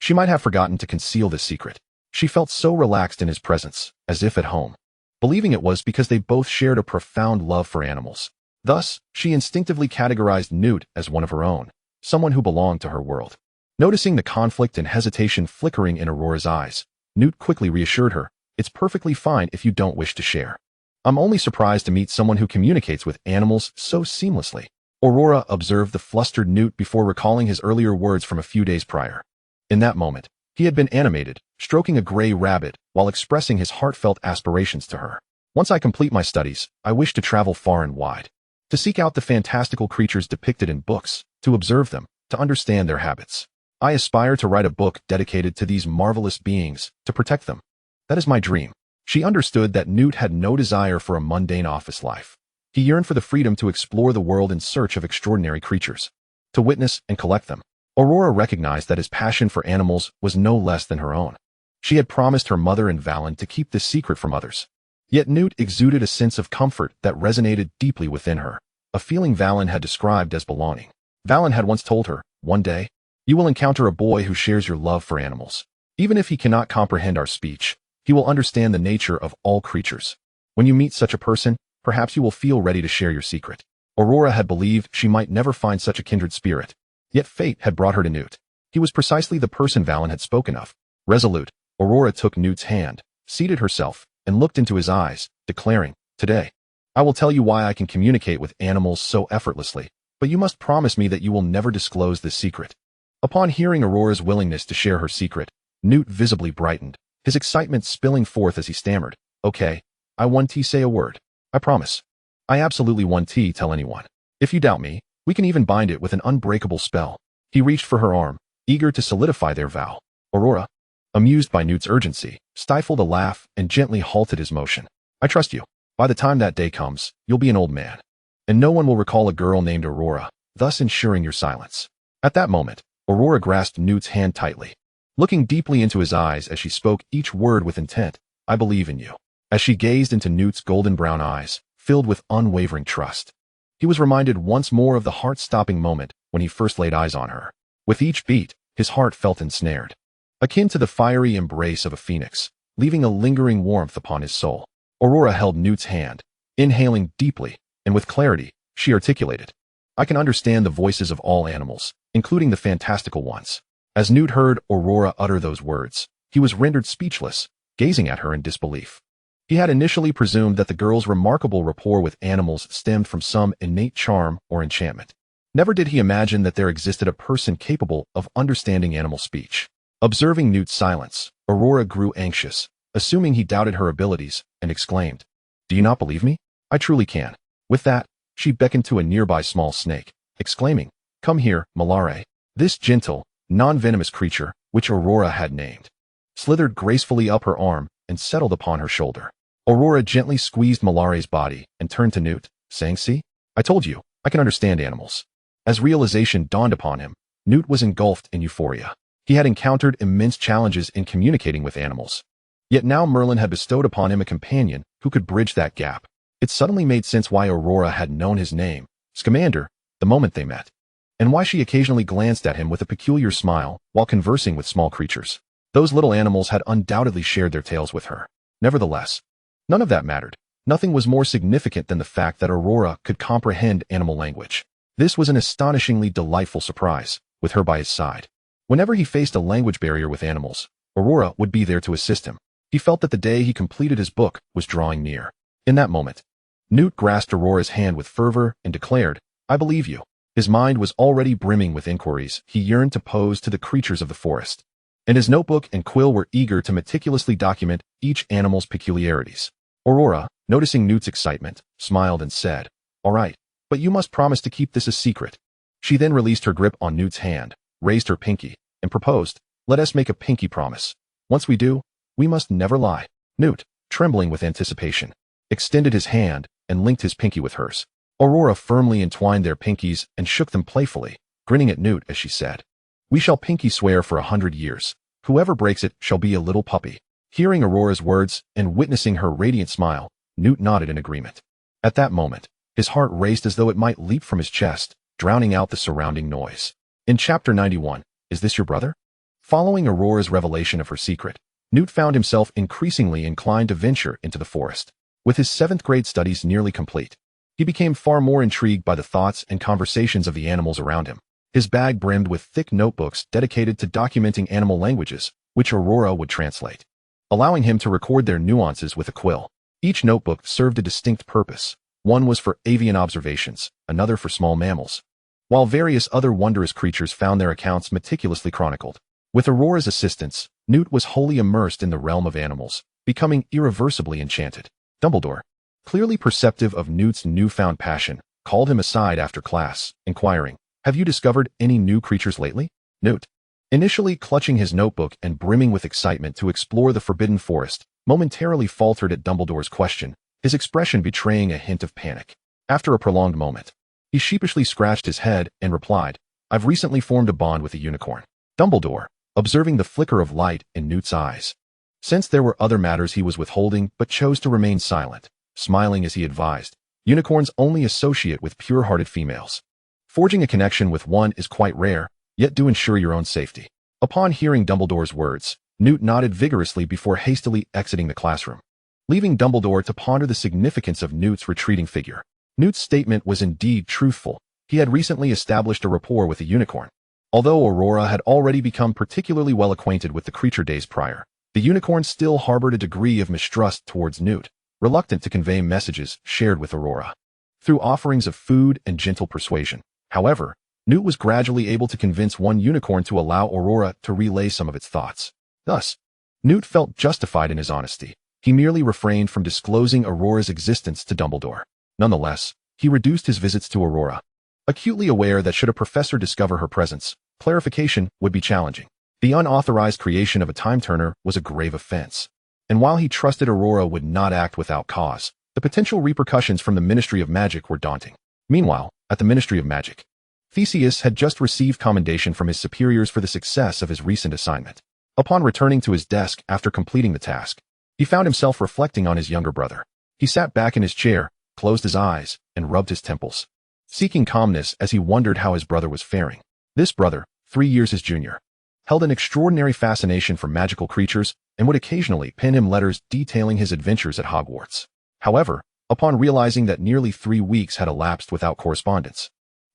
she might have forgotten to conceal this secret. She felt so relaxed in his presence, as if at home, believing it was because they both shared a profound love for animals. Thus, she instinctively categorized Newt as one of her own, someone who belonged to her world. Noticing the conflict and hesitation flickering in Aurora's eyes, Newt quickly reassured her, "It's perfectly fine if you don't wish to share. I'm only surprised to meet someone who communicates with animals so seamlessly." Aurora observed the flustered Newt before recalling his earlier words from a few days prior. In that moment, he had been animated, stroking a gray rabbit while expressing his heartfelt aspirations to her. "Once I complete my studies, I wish to travel far and wide, to seek out the fantastical creatures depicted in books, to observe them, to understand their habits. I aspire to write a book dedicated to these marvelous beings, to protect them. That is my dream." She understood that Newt had no desire for a mundane office life. He yearned for the freedom to explore the world in search of extraordinary creatures, to witness and collect them. Aurora recognized that his passion for animals was no less than her own. She had promised her mother and Valen to keep this secret from others. Yet Newt exuded a sense of comfort that resonated deeply within her, a feeling Valen had described as belonging. Valen had once told her, One day, you will encounter a boy who shares your love for animals. Even if he cannot comprehend our speech, he will understand the nature of all creatures. When you meet such a person, perhaps you will feel ready to share your secret. Aurora had believed she might never find such a kindred spirit. Yet fate had brought her to Newt. He was precisely the person Valen had spoken of. Resolute, Aurora took Newt's hand, seated herself, and looked into his eyes, declaring, "Today, I will tell you why I can communicate with animals so effortlessly, but you must promise me that you will never disclose this secret." Upon hearing Aurora's willingness to share her secret, Newt visibly brightened, his excitement spilling forth as he stammered, "Okay, I won't say a word. I promise. I absolutely won't tell anyone. If you doubt me, we can even bind it with an unbreakable spell." He reached for her arm, eager to solidify their vow. Aurora, amused by Newt's urgency, stifled a laugh and gently halted his motion. "I trust you. By the time that day comes, you'll be an old man, and no one will recall a girl named Aurora, thus ensuring your silence." At that moment, Aurora grasped Newt's hand tightly, looking deeply into his eyes as she spoke each word with intent. "I believe in you." As she gazed into Newt's golden brown eyes, filled with unwavering trust, he was reminded once more of the heart-stopping moment when he first laid eyes on her. With each beat, his heart felt ensnared, akin to the fiery embrace of a phoenix, leaving a lingering warmth upon his soul. Aurora held Newt's hand, inhaling deeply, and with clarity, she articulated, "I can understand the voices of all animals, including the fantastical ones." As Newt heard Aurora utter those words, he was rendered speechless, gazing at her in disbelief. He had initially presumed that the girl's remarkable rapport with animals stemmed from some innate charm or enchantment. Never did he imagine that there existed a person capable of understanding animal speech. Observing Newt's silence, Aurora grew anxious, assuming he doubted her abilities, and exclaimed, "Do you not believe me? I truly can." With that, she beckoned to a nearby small snake, exclaiming, "Come here, Malare." This gentle, non-venomous creature, which Aurora had named, slithered gracefully up her arm and settled upon her shoulder. Aurora gently squeezed Malare's body and turned to Newt, saying, "See? I told you, I can understand animals." As realization dawned upon him, Newt was engulfed in euphoria. He had encountered immense challenges in communicating with animals. Yet now Merlin had bestowed upon him a companion who could bridge that gap. It suddenly made sense why Aurora had known his name, Scamander, the moment they met, and why she occasionally glanced at him with a peculiar smile while conversing with small creatures. Those little animals had undoubtedly shared their tales with her. Nevertheless, none of that mattered. Nothing was more significant than the fact that Aurora could comprehend animal language. This was an astonishingly delightful surprise, with her by his side. Whenever he faced a language barrier with animals, Aurora would be there to assist him. He felt that the day he completed his book was drawing near. In that moment, Newt grasped Aurora's hand with fervor and declared, "I believe you." His mind was already brimming with inquiries he yearned to pose to the creatures of the forest, and his notebook and quill were eager to meticulously document each animal's peculiarities. Aurora, noticing Newt's excitement, smiled and said, "All right, but you must promise to keep this a secret." She then released her grip on Newt's hand, raised her pinky, and proposed, "Let us make a pinky promise. Once we do, we must never lie." Newt, trembling with anticipation, extended his hand and linked his pinky with hers. Aurora firmly entwined their pinkies and shook them playfully, grinning at Newt as she said, "We shall pinky swear for 100 years. Whoever breaks it shall be a little puppy." Hearing Aurora's words and witnessing her radiant smile, Newt nodded in agreement. At that moment, his heart raced as though it might leap from his chest, drowning out the surrounding noise. In Chapter 91, Is This Your Brother? Following Aurora's revelation of her secret, Newt found himself increasingly inclined to venture into the forest. With his 7th grade studies nearly complete, he became far more intrigued by the thoughts and conversations of the animals around him. His bag brimmed with thick notebooks dedicated to documenting animal languages, which Aurora would translate, allowing him to record their nuances with a quill. Each notebook served a distinct purpose. One was for avian observations, another for small mammals, while various other wondrous creatures found their accounts meticulously chronicled. With Aurora's assistance, Newt was wholly immersed in the realm of animals, becoming irreversibly enchanted. Dumbledore, clearly perceptive of Newt's newfound passion, called him aside after class, inquiring, "Have you discovered any new creatures lately?" Newt, initially clutching his notebook and brimming with excitement to explore the forbidden forest, momentarily faltered at Dumbledore's question, his expression betraying a hint of panic. After a prolonged moment, he sheepishly scratched his head and replied, "I've recently formed a bond with a unicorn." Dumbledore, observing the flicker of light in Newt's eyes, sensed there were other matters he was withholding but chose to remain silent, smiling as he advised, "Unicorns only associate with pure-hearted females. Forging a connection with one is quite rare, yet do ensure your own safety. Upon hearing Dumbledore's words, Newt nodded vigorously before hastily exiting the classroom, leaving Dumbledore to ponder the significance of Newt's retreating figure. Newt's statement was indeed truthful. He had recently established a rapport with a unicorn. Although Aurora had already become particularly well acquainted with the creature days prior, the unicorn still harbored a degree of mistrust towards Newt, reluctant to convey messages shared with Aurora. Through offerings of food and gentle persuasion, however, Newt was gradually able to convince one unicorn to allow Aurora to relay some of its thoughts. Thus, Newt felt justified in his honesty. He merely refrained from disclosing Aurora's existence to Dumbledore. Nonetheless, he reduced his visits to Aurora, acutely aware that should a professor discover her presence, clarification would be challenging. The unauthorized creation of a time-turner was a grave offense. And while he trusted Aurora would not act without cause, the potential repercussions from the Ministry of Magic were daunting. Meanwhile, at the Ministry of Magic, Theseus had just received commendation from his superiors for the success of his recent assignment. Upon returning to his desk after completing the task, he found himself reflecting on his younger brother. He sat back in his chair, closed his eyes, and rubbed his temples, seeking calmness as he wondered how his brother was faring. This brother, 3 years his junior, held an extraordinary fascination for magical creatures and would occasionally pen him letters detailing his adventures at Hogwarts. However, upon realizing that nearly 3 weeks had elapsed without correspondence,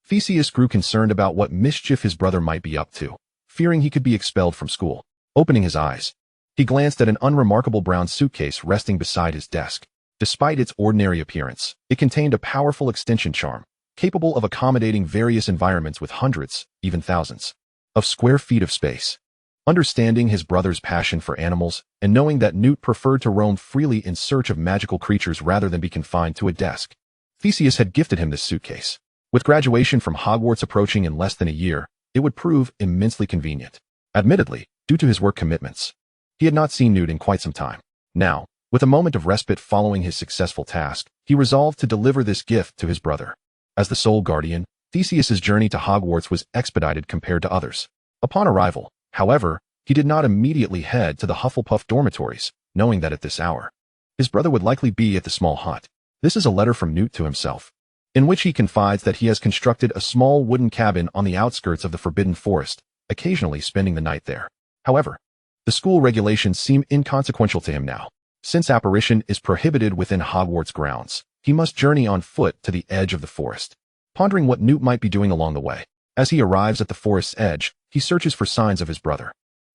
Theseus grew concerned about what mischief his brother might be up to, fearing he could be expelled from school. Opening his eyes, he glanced at an unremarkable brown suitcase resting beside his desk. Despite its ordinary appearance, it contained a powerful extension charm, capable of accommodating various environments with hundreds, even thousands, of square feet of space. Understanding his brother's passion for animals, and knowing that Newt preferred to roam freely in search of magical creatures rather than be confined to a desk, Theseus had gifted him this suitcase. With graduation from Hogwarts approaching in less than a year, it would prove immensely convenient. Admittedly, due to his work commitments, he had not seen Newt in quite some time. Now, with a moment of respite following his successful task, he resolved to deliver this gift to his brother. As the sole guardian, Theseus's journey to Hogwarts was expedited compared to others. Upon arrival, however, he did not immediately head to the Hufflepuff dormitories, knowing that at this hour, his brother would likely be at the small hut. This is a letter from Newt to himself, in which he confides that he has constructed a small wooden cabin on the outskirts of the Forbidden Forest, occasionally spending the night there. However, the school regulations seem inconsequential to him now. Since apparition is prohibited within Hogwarts grounds, he must journey on foot to the edge of the forest, pondering what Newt might be doing along the way. As he arrives at the forest's edge, he searches for signs of his brother.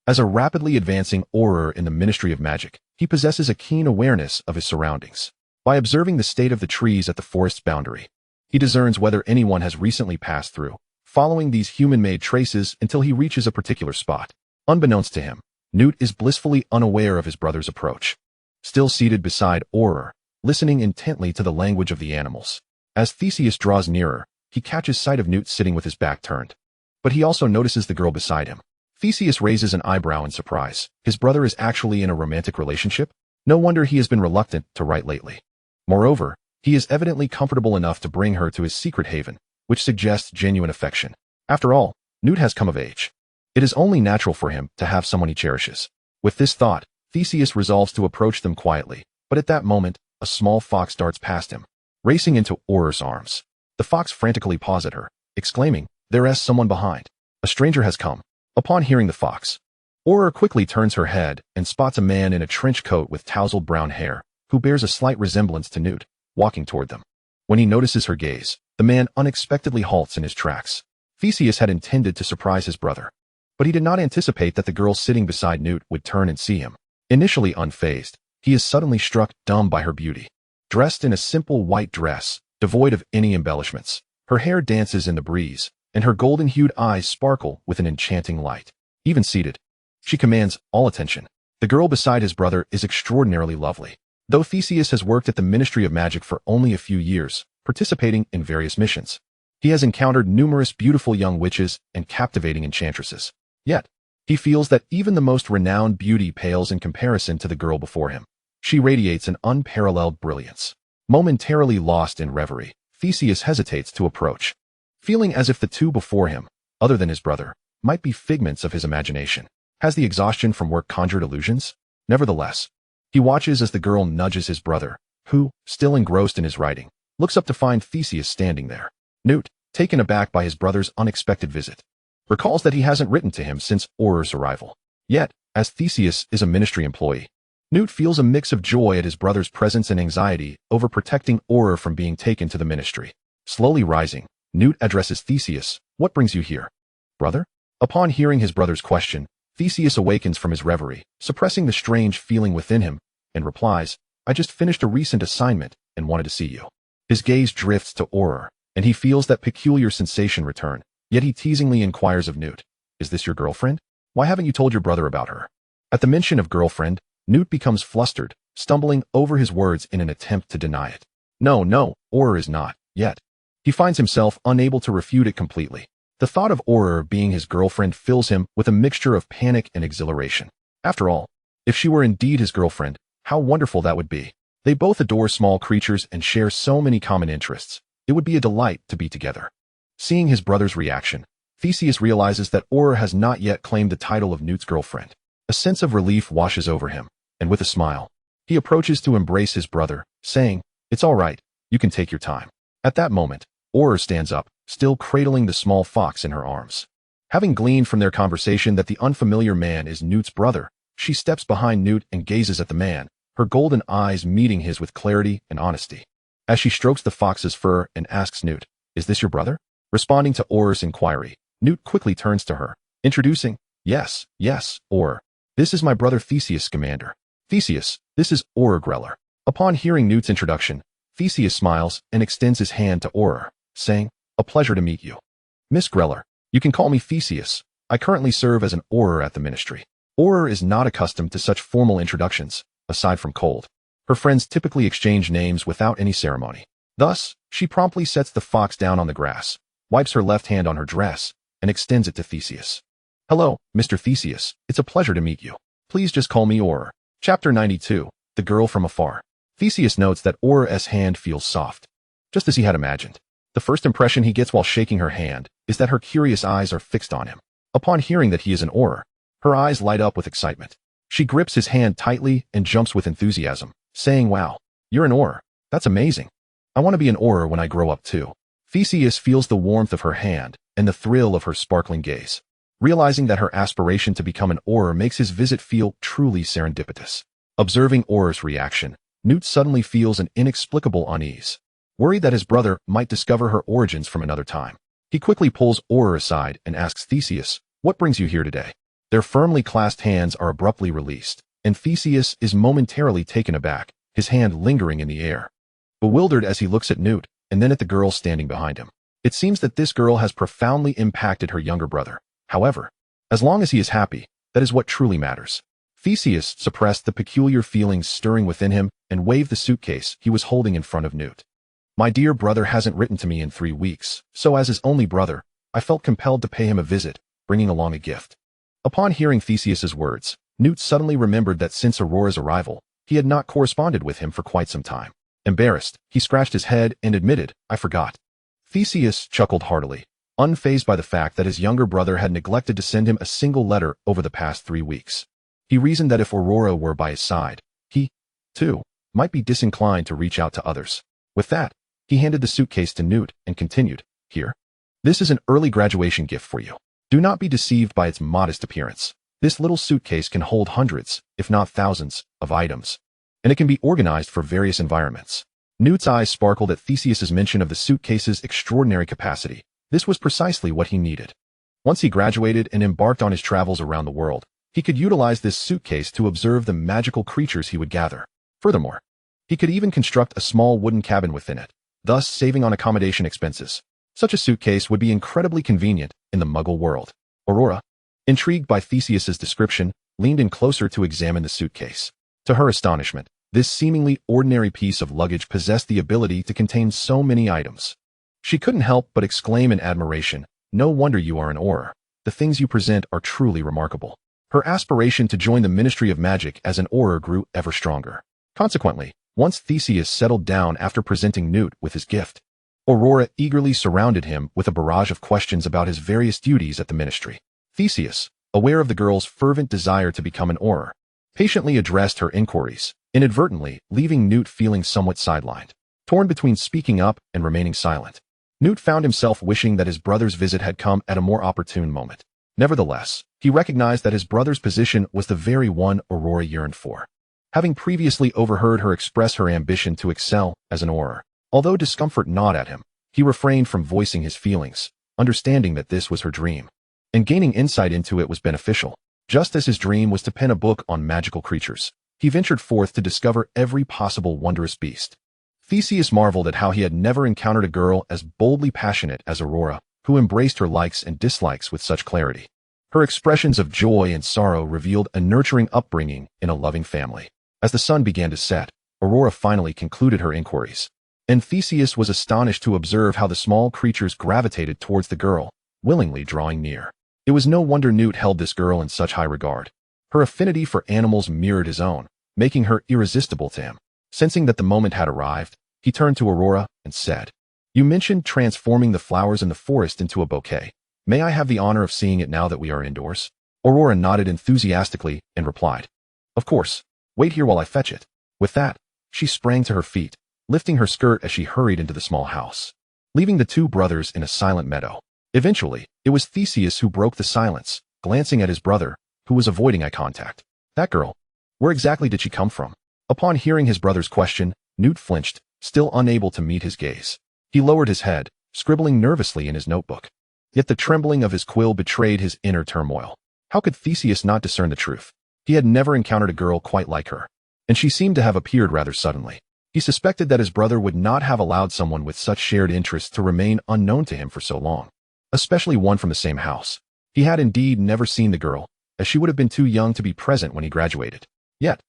As a rapidly advancing Auror in the Ministry of Magic, he possesses a keen awareness of his surroundings. By observing the state of the trees at the forest's boundary, he discerns whether anyone has recently passed through, following these human-made traces until he reaches a particular spot. Unbeknownst to him, Newt is blissfully unaware of his brother's approach. Still seated beside Auror, listening intently to the language of the animals. As Theseus draws nearer, he catches sight of Newt sitting with his back turned. But he also notices the girl beside him. Theseus raises an eyebrow in surprise. His brother is actually in a romantic relationship? No wonder he has been reluctant to write lately. Moreover, he is evidently comfortable enough to bring her to his secret haven, which suggests genuine affection. After all, Newt has come of age. It is only natural for him to have someone he cherishes. With this thought, Theseus resolves to approach them quietly, but at that moment, a small fox darts past him, racing into Auror's arms. The fox frantically paws at her, exclaiming, "There is someone behind. A stranger has come." Upon hearing the fox, Auror quickly turns her head and spots a man in a trench coat with tousled brown hair, who bears a slight resemblance to Newt, walking toward them. When he notices her gaze, the man unexpectedly halts in his tracks. Theseus had intended to surprise his brother, but he did not anticipate that the girl sitting beside Newt would turn and see him. Initially unfazed, he is suddenly struck dumb by her beauty. Dressed in a simple white dress, devoid of any embellishments, her hair dances in the breeze, and her golden-hued eyes sparkle with an enchanting light. Even seated, she commands all attention. The girl beside his brother is extraordinarily lovely. Though Theseus has worked at the Ministry of Magic for only a few years, participating in various missions, he has encountered numerous beautiful young witches and captivating enchantresses. Yet, he feels that even the most renowned beauty pales in comparison to the girl before him. She radiates an unparalleled brilliance. Momentarily lost in reverie, Theseus hesitates to approach, feeling as if the two before him, other than his brother, might be figments of his imagination. Has the exhaustion from work conjured illusions? Nevertheless, he watches as the girl nudges his brother, who, still engrossed in his writing, looks up to find Theseus standing there. Newt, taken aback by his brother's unexpected visit, recalls that he hasn't written to him since Aurora's arrival. Yet, as Theseus is a ministry employee, Newt feels a mix of joy at his brother's presence and anxiety over protecting Aurora from being taken to the ministry. Slowly rising, Newt addresses Theseus. What brings you here, brother? Upon hearing his brother's question, Theseus awakens from his reverie, suppressing the strange feeling within him, and replies, I just finished a recent assignment and wanted to see you. His gaze drifts to Aurora, and he feels that peculiar sensation return, yet he teasingly inquires of Newt, is this your girlfriend? Why haven't you told your brother about her? At the mention of girlfriend, Newt becomes flustered, stumbling over his words in an attempt to deny it. No, Aurora is not, yet. He finds himself unable to refute it completely. The thought of Aurora being his girlfriend fills him with a mixture of panic and exhilaration. After all, if she were indeed his girlfriend, how wonderful that would be. They both adore small creatures and share so many common interests. It would be a delight to be together. Seeing his brother's reaction, Theseus realizes that Aurora has not yet claimed the title of Newt's girlfriend. A sense of relief washes over him, and with a smile, he approaches to embrace his brother, saying, it's all right, you can take your time. At that moment, Aurora stands up, still cradling the small fox in her arms. Having gleaned from their conversation that the unfamiliar man is Newt's brother, she steps behind Newt and gazes at the man, her golden eyes meeting his with clarity and honesty. As she strokes the fox's fur and asks Newt, is this your brother? Responding to Aurora's inquiry, Newt quickly turns to her, introducing, yes, Aurora. This is my brother Theseus, Scamander. Theseus, this is Aurora Greller. Upon hearing Newt's introduction, Theseus smiles and extends his hand to Aurora, saying, a pleasure to meet you. Miss Greller, you can call me Theseus. I currently serve as an Aurora at the ministry. Aurora is not accustomed to such formal introductions, aside from cold. Her friends typically exchange names without any ceremony. Thus, she promptly sets the fox down on the grass, wipes her left hand on her dress, and extends it to Theseus. Hello, Mr. Theseus. It's a pleasure to meet you. Please just call me Aurora. Chapter 92, The Girl from Afar. Theseus notes that Aurora's hand feels soft, just as he had imagined. The first impression he gets while shaking her hand is that her curious eyes are fixed on him. Upon hearing that he is an Aurora, her eyes light up with excitement. She grips his hand tightly and jumps with enthusiasm, saying, wow, you're an Aurora. That's amazing. I want to be an Aurora when I grow up too. Theseus feels the warmth of her hand and the thrill of her sparkling gaze. Realizing that her aspiration to become an Aurora makes his visit feel truly serendipitous. Observing Aurora's reaction, Newt suddenly feels an inexplicable unease. Worried that his brother might discover her origins from another time, he quickly pulls Aurora aside and asks Theseus, what brings you here today? Their firmly clasped hands are abruptly released, and Theseus is momentarily taken aback, his hand lingering in the air. Bewildered as he looks at Newt, and then at the girl standing behind him. It seems that this girl has profoundly impacted her younger brother. However, as long as he is happy, that is what truly matters. Theseus suppressed the peculiar feelings stirring within him and waved the suitcase he was holding in front of Newt. My dear brother hasn't written to me in 3 weeks, so as his only brother, I felt compelled to pay him a visit, bringing along a gift. Upon hearing Theseus's words, Newt suddenly remembered that since Aurora's arrival, he had not corresponded with him for quite some time. Embarrassed, he scratched his head and admitted, I forgot. Theseus chuckled heartily, unfazed by the fact that his younger brother had neglected to send him a single letter over the past 3 weeks. He reasoned that if Aurora were by his side, he, too, might be disinclined to reach out to others. With that, he handed the suitcase to Newt and continued, here. This is an early graduation gift for you. Do not be deceived by its modest appearance. This little suitcase can hold hundreds, if not thousands, of items, and it can be organized for various environments. Newt's eyes sparkled at Theseus's mention of the suitcase's extraordinary capacity. This was precisely what he needed. Once he graduated and embarked on his travels around the world, he could utilize this suitcase to observe the magical creatures he would gather. Furthermore, he could even construct a small wooden cabin within it, thus saving on accommodation expenses. Such a suitcase would be incredibly convenient in the Muggle world. Aurora, intrigued by Theseus's description, leaned in closer to examine the suitcase. To her astonishment, this seemingly ordinary piece of luggage possessed the ability to contain so many items. She couldn't help but exclaim in admiration, no wonder you are an Aurora. The things you present are truly remarkable. Her aspiration to join the Ministry of Magic as an Aurora grew ever stronger. Consequently, once Theseus settled down after presenting Newt with his gift, Aurora eagerly surrounded him with a barrage of questions about his various duties at the ministry. Theseus, aware of the girl's fervent desire to become an Aurora, patiently addressed her inquiries, inadvertently leaving Newt feeling somewhat sidelined, torn between speaking up and remaining silent. Newt found himself wishing that his brother's visit had come at a more opportune moment. Nevertheless, he recognized that his brother's position was the very one Aurora yearned for. Having previously overheard her express her ambition to excel as an Auror, although discomfort gnawed at him, he refrained from voicing his feelings, understanding that this was her dream. And gaining insight into it was beneficial. Just as his dream was to pen a book on magical creatures, he ventured forth to discover every possible wondrous beast. Theseus marveled at how he had never encountered a girl as boldly passionate as Aurora, who embraced her likes and dislikes with such clarity. Her expressions of joy and sorrow revealed a nurturing upbringing in a loving family. As the sun began to set, Aurora finally concluded her inquiries, and Theseus was astonished to observe how the small creatures gravitated towards the girl, willingly drawing near. It was no wonder Newt held this girl in such high regard. Her affinity for animals mirrored his own, making her irresistible to him. Sensing that the moment had arrived, he turned to Aurora and said, "You mentioned transforming the flowers in the forest into a bouquet. May I have the honor of seeing it now that we are indoors?" Aurora nodded enthusiastically and replied, "Of course. Wait here while I fetch it." With that, she sprang to her feet, lifting her skirt as she hurried into the small house, leaving the two brothers in a silent meadow. Eventually, it was Theseus who broke the silence, glancing at his brother, who was avoiding eye contact. "That girl, where exactly did she come from?" Upon hearing his brother's question, Newt flinched, still unable to meet his gaze. He lowered his head, scribbling nervously in his notebook. Yet the trembling of his quill betrayed his inner turmoil. How could Theseus not discern the truth? He had never encountered a girl quite like her, and she seemed to have appeared rather suddenly. He suspected that his brother would not have allowed someone with such shared interests to remain unknown to him for so long, especially one from the same house. He had indeed never seen the girl, as she would have been too young to be present when he graduated. Yet,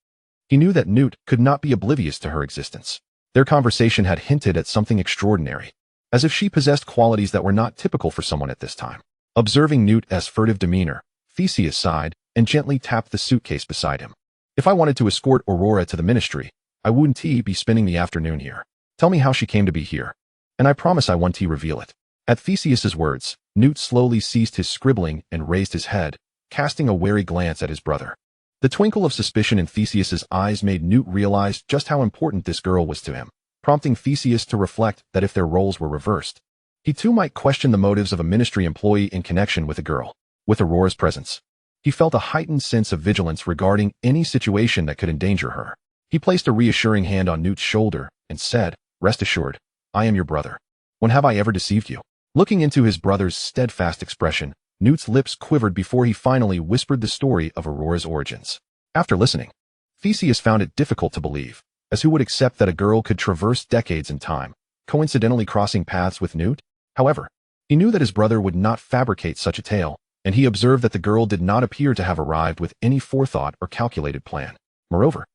he knew that Newt could not be oblivious to her existence. Their conversation had hinted at something extraordinary, as if she possessed qualities that were not typical for someone at this time. Observing Newt's furtive demeanor, Theseus sighed and gently tapped the suitcase beside him. "If I wanted to escort Aurora to the ministry, I wouldn't be spending the afternoon here. Tell me how she came to be here, and I promise I won't reveal it." At Theseus's words, Newt slowly ceased his scribbling and raised his head, casting a wary glance at his brother. The twinkle of suspicion in Theseus's eyes made Newt realize just how important this girl was to him, prompting Theseus to reflect that if their roles were reversed, he too might question the motives of a ministry employee in connection with a girl. With Aurora's presence, he felt a heightened sense of vigilance regarding any situation that could endanger her. He placed a reassuring hand on Newt's shoulder and said, "Rest assured, I am your brother. When have I ever deceived you?" Looking into his brother's steadfast expression, Newt's lips quivered before he finally whispered the story of Aurora's origins. After listening, Theseus found it difficult to believe, as who would accept that a girl could traverse decades in time, coincidentally crossing paths with Newt? However, he knew that his brother would not fabricate such a tale, and he observed that the girl did not appear to have arrived with any forethought or calculated plan. Moreover,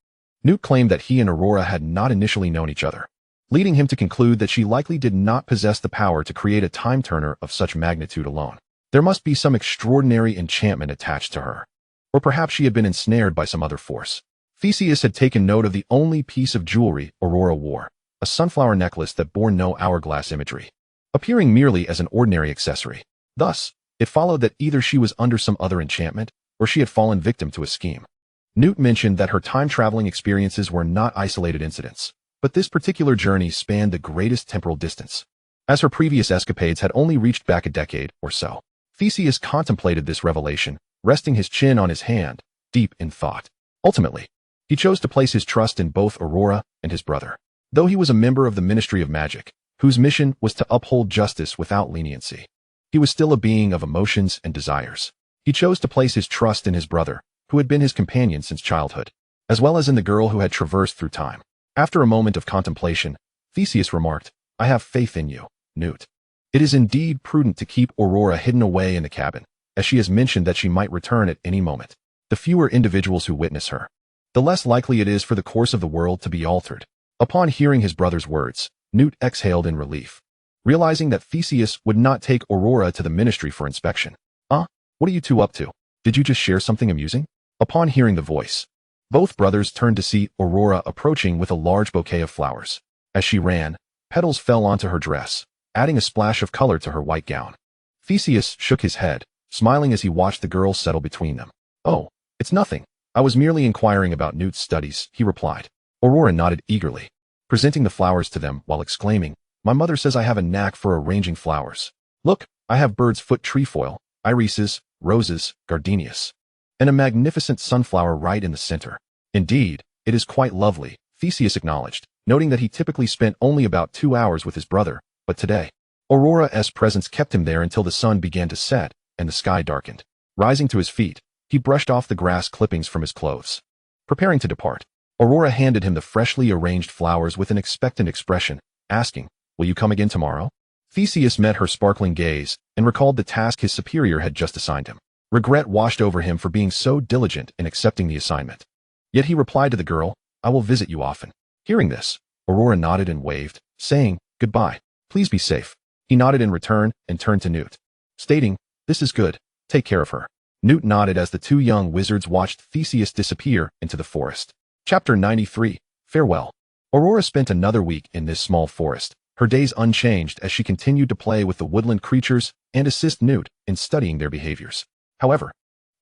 Newt claimed that he and Aurora had not initially known each other, leading him to conclude that she likely did not possess the power to create a time-turner of such magnitude alone. There must be some extraordinary enchantment attached to her, or perhaps she had been ensnared by some other force. Theseus had taken note of the only piece of jewelry Aurora wore, a sunflower necklace that bore no hourglass imagery, appearing merely as an ordinary accessory. Thus, it followed that either she was under some other enchantment, or she had fallen victim to a scheme. Newt mentioned that her time-traveling experiences were not isolated incidents, but this particular journey spanned the greatest temporal distance, as her previous escapades had only reached back a decade or so. Theseus contemplated this revelation, resting his chin on his hand, deep in thought. Ultimately, he chose to place his trust in both Aurora and his brother. Though he was a member of the Ministry of Magic, whose mission was to uphold justice without leniency, he was still a being of emotions and desires. He chose to place his trust in his brother, who had been his companion since childhood, as well as in the girl who had traversed through time. After a moment of contemplation, Theseus remarked, "I have faith in you, Newt. It is indeed prudent to keep Aurora hidden away in the cabin, as she has mentioned that she might return at any moment. The fewer individuals who witness her, the less likely it is for the course of the world to be altered." Upon hearing his brother's words, Newt exhaled in relief, realizing that Theseus would not take Aurora to the ministry for inspection. What are you two up to? Did you just share something amusing?" Upon hearing the voice, both brothers turned to see Aurora approaching with a large bouquet of flowers. As she ran, petals fell onto her dress, adding a splash of color to her white gown. Theseus shook his head, smiling as he watched the girl settle between them. "Oh, it's nothing. I was merely inquiring about Newt's studies," he replied. Aurora nodded eagerly, presenting the flowers to them while exclaiming, My mother says I have a knack for arranging flowers. Look, I have bird's foot trefoil, irises, roses, gardenias, and a magnificent sunflower right in the center. Indeed, it is quite lovely, Theseus acknowledged, noting that he typically spent only about 2 hours with his brother, but today, Aurora's presence kept him there until the sun began to set and the sky darkened. Rising to his feet, he brushed off the grass clippings from his clothes. Preparing to depart, Aurora handed him the freshly arranged flowers with an expectant expression, asking, "Will you come again tomorrow?" Theseus met her sparkling gaze and recalled the task his superior had just assigned him. Regret washed over him for being so diligent in accepting the assignment. Yet he replied to the girl, "I will visit you often." Hearing this, Aurora nodded and waved, saying, "Goodbye. Please be safe." He nodded in return and turned to Newt, stating, "This is good. Take care of her." Newt nodded as the two young wizards watched Theseus disappear into the forest. Chapter 93, Farewell. Aurora spent another week in this small forest, her days unchanged as she continued to play with the woodland creatures and assist Newt in studying their behaviors. However,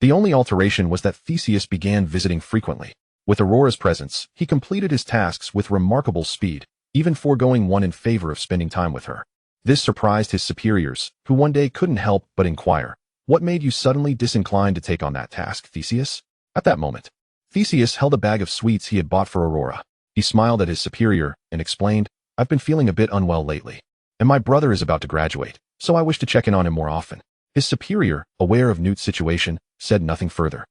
the only alteration was that Theseus began visiting frequently. With Aurora's presence, he completed his tasks with remarkable speed, even foregoing one in favor of spending time with her. This surprised his superiors, who one day couldn't help but inquire, "What made you suddenly disinclined to take on that task, Theseus?" At that moment, Theseus held a bag of sweets he had bought for Aurora. He smiled at his superior and explained, "I've been feeling a bit unwell lately, and my brother is about to graduate, so I wish to check in on him more often." His superior, aware of Newt's situation, said nothing further.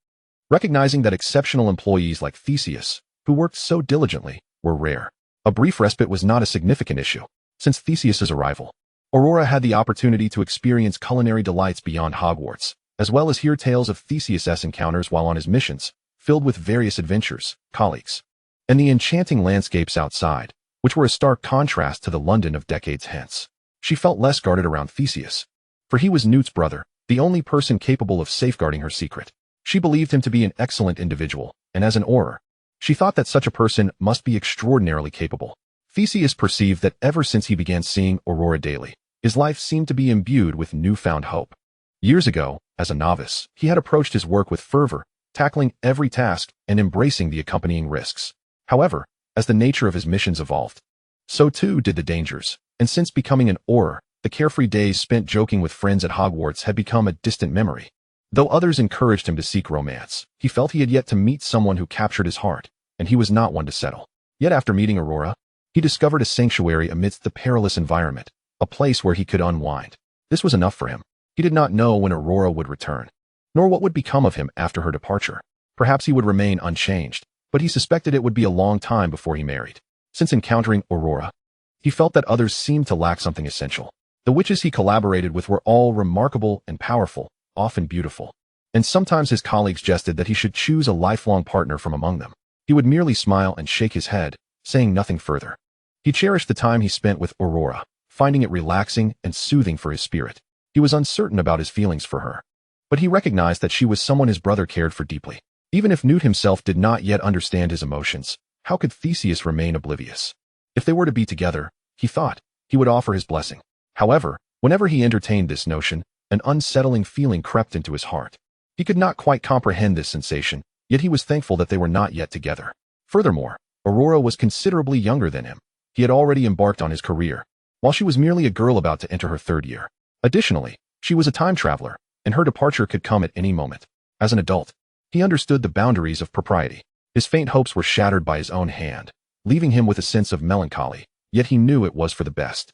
Recognizing that exceptional employees like Theseus, who worked so diligently, were rare, a brief respite was not a significant issue. Since Theseus's arrival, Aurora had the opportunity to experience culinary delights beyond Hogwarts, as well as hear tales of Theseus's encounters while on his missions, filled with various adventures, colleagues, and the enchanting landscapes outside, which were a stark contrast to the London of decades hence. She felt less guarded around Theseus, for he was Newt's brother, the only person capable of safeguarding her secret. She believed him to be an excellent individual, and as an Auror, she thought that such a person must be extraordinarily capable. Theseus perceived that ever since he began seeing Aurora daily, his life seemed to be imbued with newfound hope. Years ago, as a novice, he had approached his work with fervor, tackling every task and embracing the accompanying risks. However, as the nature of his missions evolved, so too did the dangers, and since becoming an Auror, the carefree days spent joking with friends at Hogwarts had become a distant memory. Though others encouraged him to seek romance, he felt he had yet to meet someone who captured his heart, and he was not one to settle. Yet after meeting Aurora, he discovered a sanctuary amidst the perilous environment, a place where he could unwind. This was enough for him. He did not know when Aurora would return, nor what would become of him after her departure. Perhaps he would remain unchanged, but he suspected it would be a long time before he married. Since encountering Aurora, he felt that others seemed to lack something essential. The witches he collaborated with were all remarkable and powerful, often beautiful, and sometimes his colleagues jested that he should choose a lifelong partner from among them. He would merely smile and shake his head, saying nothing further. He cherished the time he spent with Aurora, finding it relaxing and soothing for his spirit. He was uncertain about his feelings for her, but he recognized that she was someone his brother cared for deeply. Even if Newt himself did not yet understand his emotions, how could Theseus remain oblivious? If they were to be together, he thought, he would offer his blessing. However, whenever he entertained this notion, an unsettling feeling crept into his heart. He could not quite comprehend this sensation, yet he was thankful that they were not yet together. Furthermore, Aurora was considerably younger than him. He had already embarked on his career, while she was merely a girl about to enter her 3rd year. Additionally, she was a time traveler, and her departure could come at any moment. As an adult, he understood the boundaries of propriety. His faint hopes were shattered by his own hand, leaving him with a sense of melancholy, yet he knew it was for the best.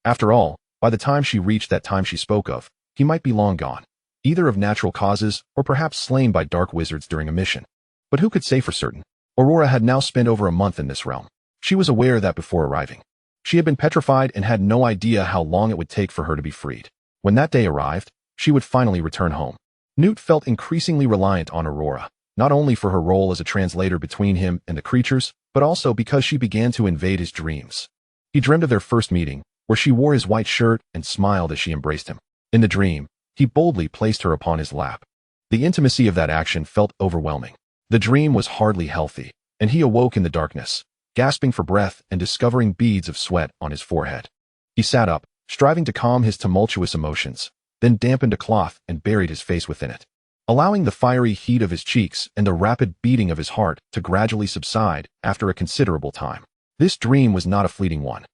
After all, by the time she reached that time she spoke of, he might be long gone, either of natural causes or perhaps slain by dark wizards during a mission. But who could say for certain? Aurora had now spent over a month in this realm. She was aware that before arriving, she had been petrified and had no idea how long it would take for her to be freed. When that day arrived, she would finally return home. Newt felt increasingly reliant on Aurora, not only for her role as a translator between him and the creatures, but also because she began to invade his dreams. He dreamed of their first meeting, where she wore his white shirt and smiled as she embraced him. In the dream, he boldly placed her upon his lap. The intimacy of that action felt overwhelming. The dream was hardly healthy, and he awoke in the darkness, gasping for breath and discovering beads of sweat on his forehead. He sat up, striving to calm his tumultuous emotions, then dampened a cloth and buried his face within it, allowing the fiery heat of his cheeks and the rapid beating of his heart to gradually subside after a considerable time. This dream was not a fleeting one.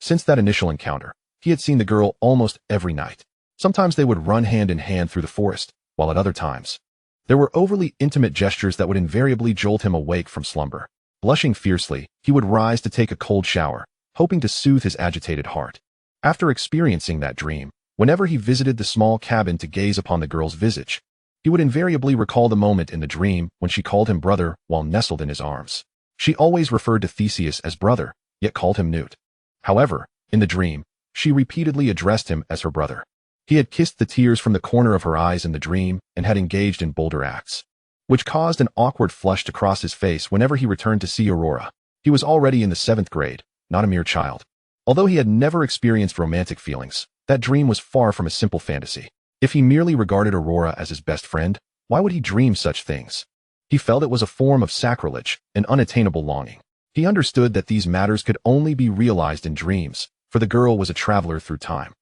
Since that initial encounter, he had seen the girl almost every night. Sometimes they would run hand in hand through the forest, while at other times, there were overly intimate gestures that would invariably jolt him awake from slumber. Blushing fiercely, he would rise to take a cold shower, hoping to soothe his agitated heart. After experiencing that dream, whenever he visited the small cabin to gaze upon the girl's visage, he would invariably recall the moment in the dream when she called him brother while nestled in his arms. She always referred to Theseus as brother, yet called him Newt. However, in the dream, she repeatedly addressed him as her brother. He had kissed the tears from the corner of her eyes in the dream and had engaged in bolder acts, which caused an awkward flush to cross his face whenever he returned to see Aurora. He was already in the 7th grade, not a mere child. Although he had never experienced romantic feelings, that dream was far from a simple fantasy. If he merely regarded Aurora as his best friend, why would he dream such things? He felt it was a form of sacrilege, an unattainable longing. He understood that these matters could only be realized in dreams, for the girl was a traveler through time,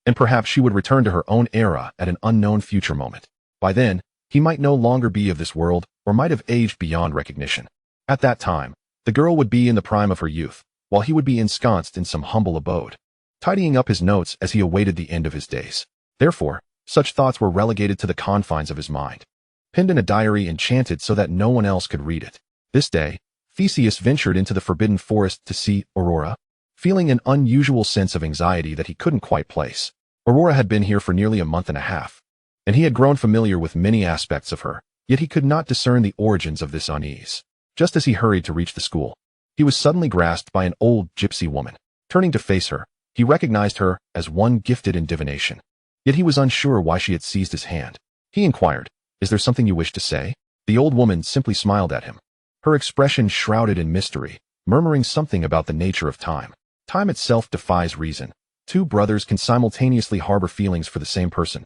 and perhaps she would return to her own era at an unknown future moment. By then, he might no longer be of this world or might have aged beyond recognition. At that time, the girl would be in the prime of her youth, while he would be ensconced in some humble abode, tidying up his notes as he awaited the end of his days. Therefore, such thoughts were relegated to the confines of his mind, pinned in a diary enchanted so that no one else could read it. This day, Theseus ventured into the forbidden forest to see Aurora, feeling an unusual sense of anxiety that he couldn't quite place. Aurora had been here for nearly a month and a half, and he had grown familiar with many aspects of her, yet he could not discern the origins of this unease. Just as he hurried to reach the school, he was suddenly grasped by an old gypsy woman. Turning to face her, he recognized her as one gifted in divination. Yet he was unsure why she had seized his hand. He inquired, "Is there something you wish to say?" The old woman simply smiled at him, her expression shrouded in mystery, murmuring something about the nature of time. Time itself defies reason. Two brothers can simultaneously harbor feelings for the same person.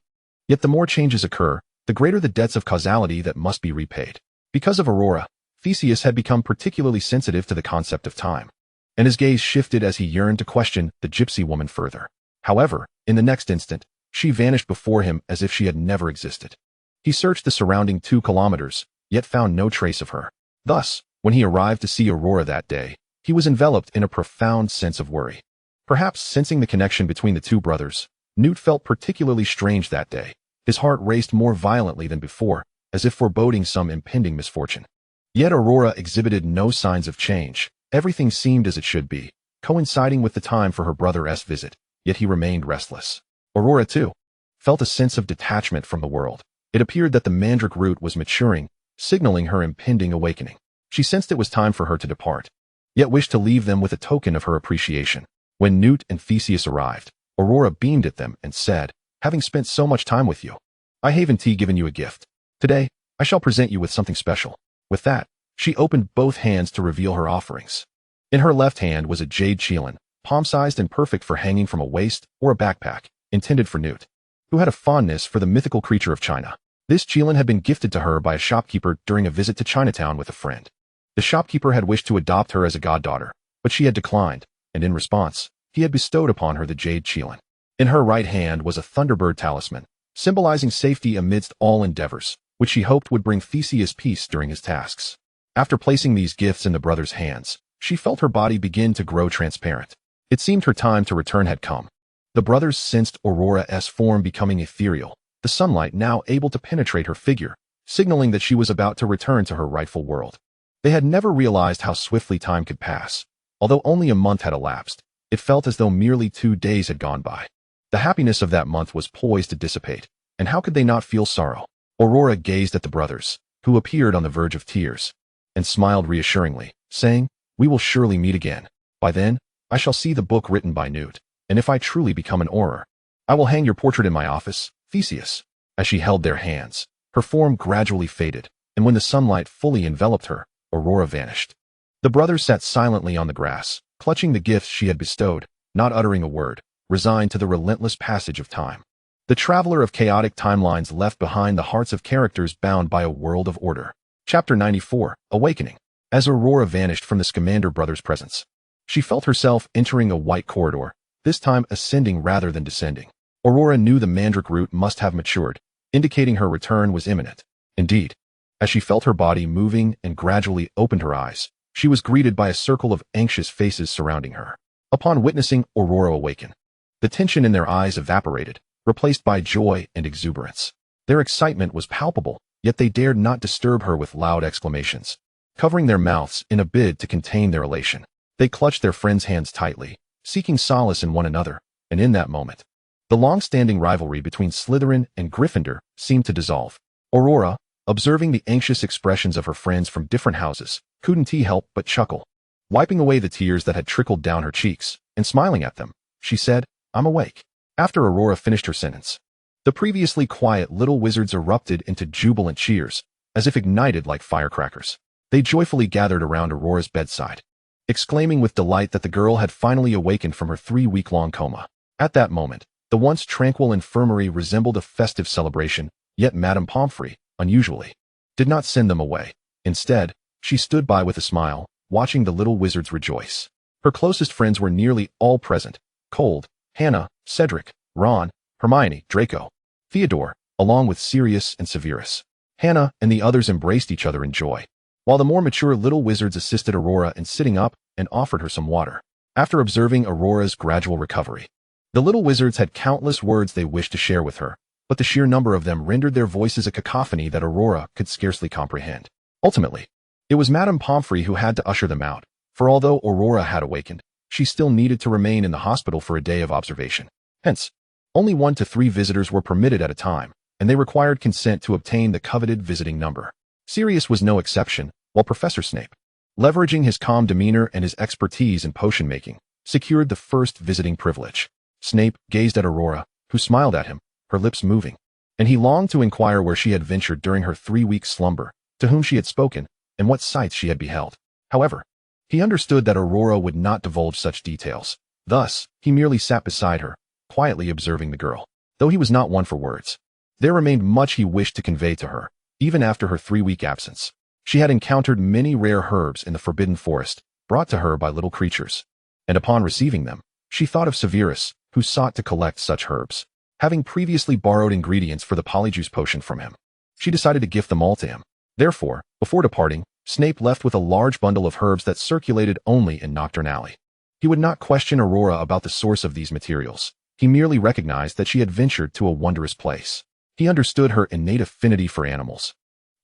Yet the more changes occur, the greater the debts of causality that must be repaid. Because of Aurora, Theseus had become particularly sensitive to the concept of time, and his gaze shifted as he yearned to question the gypsy woman further. However, in the next instant, she vanished before him as if she had never existed. He searched the surrounding 2 kilometers, yet found no trace of her. Thus, when he arrived to see Aurora that day, he was enveloped in a profound sense of worry. Perhaps sensing the connection between the 2 brothers, Newt felt particularly strange that day. His heart raced more violently than before, as if foreboding some impending misfortune. Yet Aurora exhibited no signs of change. Everything seemed as it should be, coinciding with the time for her brother's visit, yet he remained restless. Aurora, too, felt a sense of detachment from the world. It appeared that the mandrake root was maturing, signaling her impending awakening. She sensed it was time for her to depart, yet wished to leave them with a token of her appreciation. When Newt and Theseus arrived, Aurora beamed at them and said, "Having spent so much time with you, I haven't given you a gift. Today, I shall present you with something special." With that, she opened both hands to reveal her offerings. In her left hand was a jade chelan, palm-sized and perfect for hanging from a waist or a backpack, intended for Newt, who had a fondness for the mythical creature of China. This chelan had been gifted to her by a shopkeeper during a visit to Chinatown with a friend. The shopkeeper had wished to adopt her as a goddaughter, but she had declined, and in response, he had bestowed upon her the jade chelan. In her right hand was a thunderbird talisman, symbolizing safety amidst all endeavors, which she hoped would bring Theseus peace during his tasks. After placing these gifts in the brothers' hands, she felt her body begin to grow transparent. It seemed her time to return had come. The brothers sensed Aurora's form becoming ethereal, the sunlight now able to penetrate her figure, signaling that she was about to return to her rightful world. They had never realized how swiftly time could pass. Although only a month had elapsed, it felt as though merely 2 days had gone by. The happiness of that month was poised to dissipate, and how could they not feel sorrow? Aurora gazed at the brothers, who appeared on the verge of tears, and smiled reassuringly, saying, "We will surely meet again. By then, I shall see the book written by Newt, and if I truly become an Auror, I will hang your portrait in my office, Theseus." As she held their hands, her form gradually faded, and when the sunlight fully enveloped her, Aurora vanished. The brothers sat silently on the grass, clutching the gifts she had bestowed, not uttering a word, resigned to the relentless passage of time. The traveler of chaotic timelines left behind the hearts of characters bound by a world of order. Chapter 94, Awakening. As Aurora vanished from the Scamander brothers' presence, she felt herself entering a white corridor, this time ascending rather than descending. Aurora knew the mandrake root must have matured, indicating her return was imminent. Indeed, as she felt her body moving and gradually opened her eyes, she was greeted by a circle of anxious faces surrounding her. Upon witnessing Aurora awaken, the tension in their eyes evaporated, replaced by joy and exuberance. Their excitement was palpable, yet they dared not disturb her with loud exclamations. Covering their mouths in a bid to contain their elation, they clutched their friends' hands tightly, seeking solace in one another, and in that moment, the long-standing rivalry between Slytherin and Gryffindor seemed to dissolve. Aurora, observing the anxious expressions of her friends from different houses, couldn't help but chuckle. Wiping away the tears that had trickled down her cheeks, and smiling at them, she said, "I'm awake." After Aurora finished her sentence, the previously quiet little wizards erupted into jubilant cheers, as if ignited like firecrackers. They joyfully gathered around Aurora's bedside, exclaiming with delight that the girl had finally awakened from her 3-week-long coma. At that moment, the once tranquil infirmary resembled a festive celebration, yet Madame Pomfrey, unusually, did not send them away. Instead, she stood by with a smile, watching the little wizards rejoice. Her closest friends were nearly all present: Cold, Hannah, Cedric, Ron, Hermione, Draco, Theodore, along with Sirius and Severus. Hannah and the others embraced each other in joy, while the more mature little wizards assisted Aurora in sitting up and offered her some water. After observing Aurora's gradual recovery, the little wizards had countless words they wished to share with her, but the sheer number of them rendered their voices a cacophony that Aurora could scarcely comprehend. Ultimately, it was Madame Pomfrey who had to usher them out, for although Aurora had awakened, she still needed to remain in the hospital for a day of observation. Hence, only 1 to 3 visitors were permitted at a time, and they required consent to obtain the coveted visiting number. Sirius was no exception, while Professor Snape, leveraging his calm demeanor and his expertise in potion making, secured the first visiting privilege. Snape gazed at Aurora, who smiled at him, her lips moving, and he longed to inquire where she had ventured during her 3-week slumber, to whom she had spoken, and what sights she had beheld. However, he understood that Aurora would not divulge such details. Thus, he merely sat beside her, quietly observing the girl. Though he was not one for words, there remained much he wished to convey to her, even after her 3-week absence. She had encountered many rare herbs in the Forbidden Forest, brought to her by little creatures, and upon receiving them, she thought of Severus, who sought to collect such herbs. Having previously borrowed ingredients for the polyjuice potion from him, she decided to gift them all to him. Therefore, before departing, Snape left with a large bundle of herbs that circulated only in Nocturne Alley. He would not question Aurora about the source of these materials. He merely recognized that she had ventured to a wondrous place. He understood her innate affinity for animals,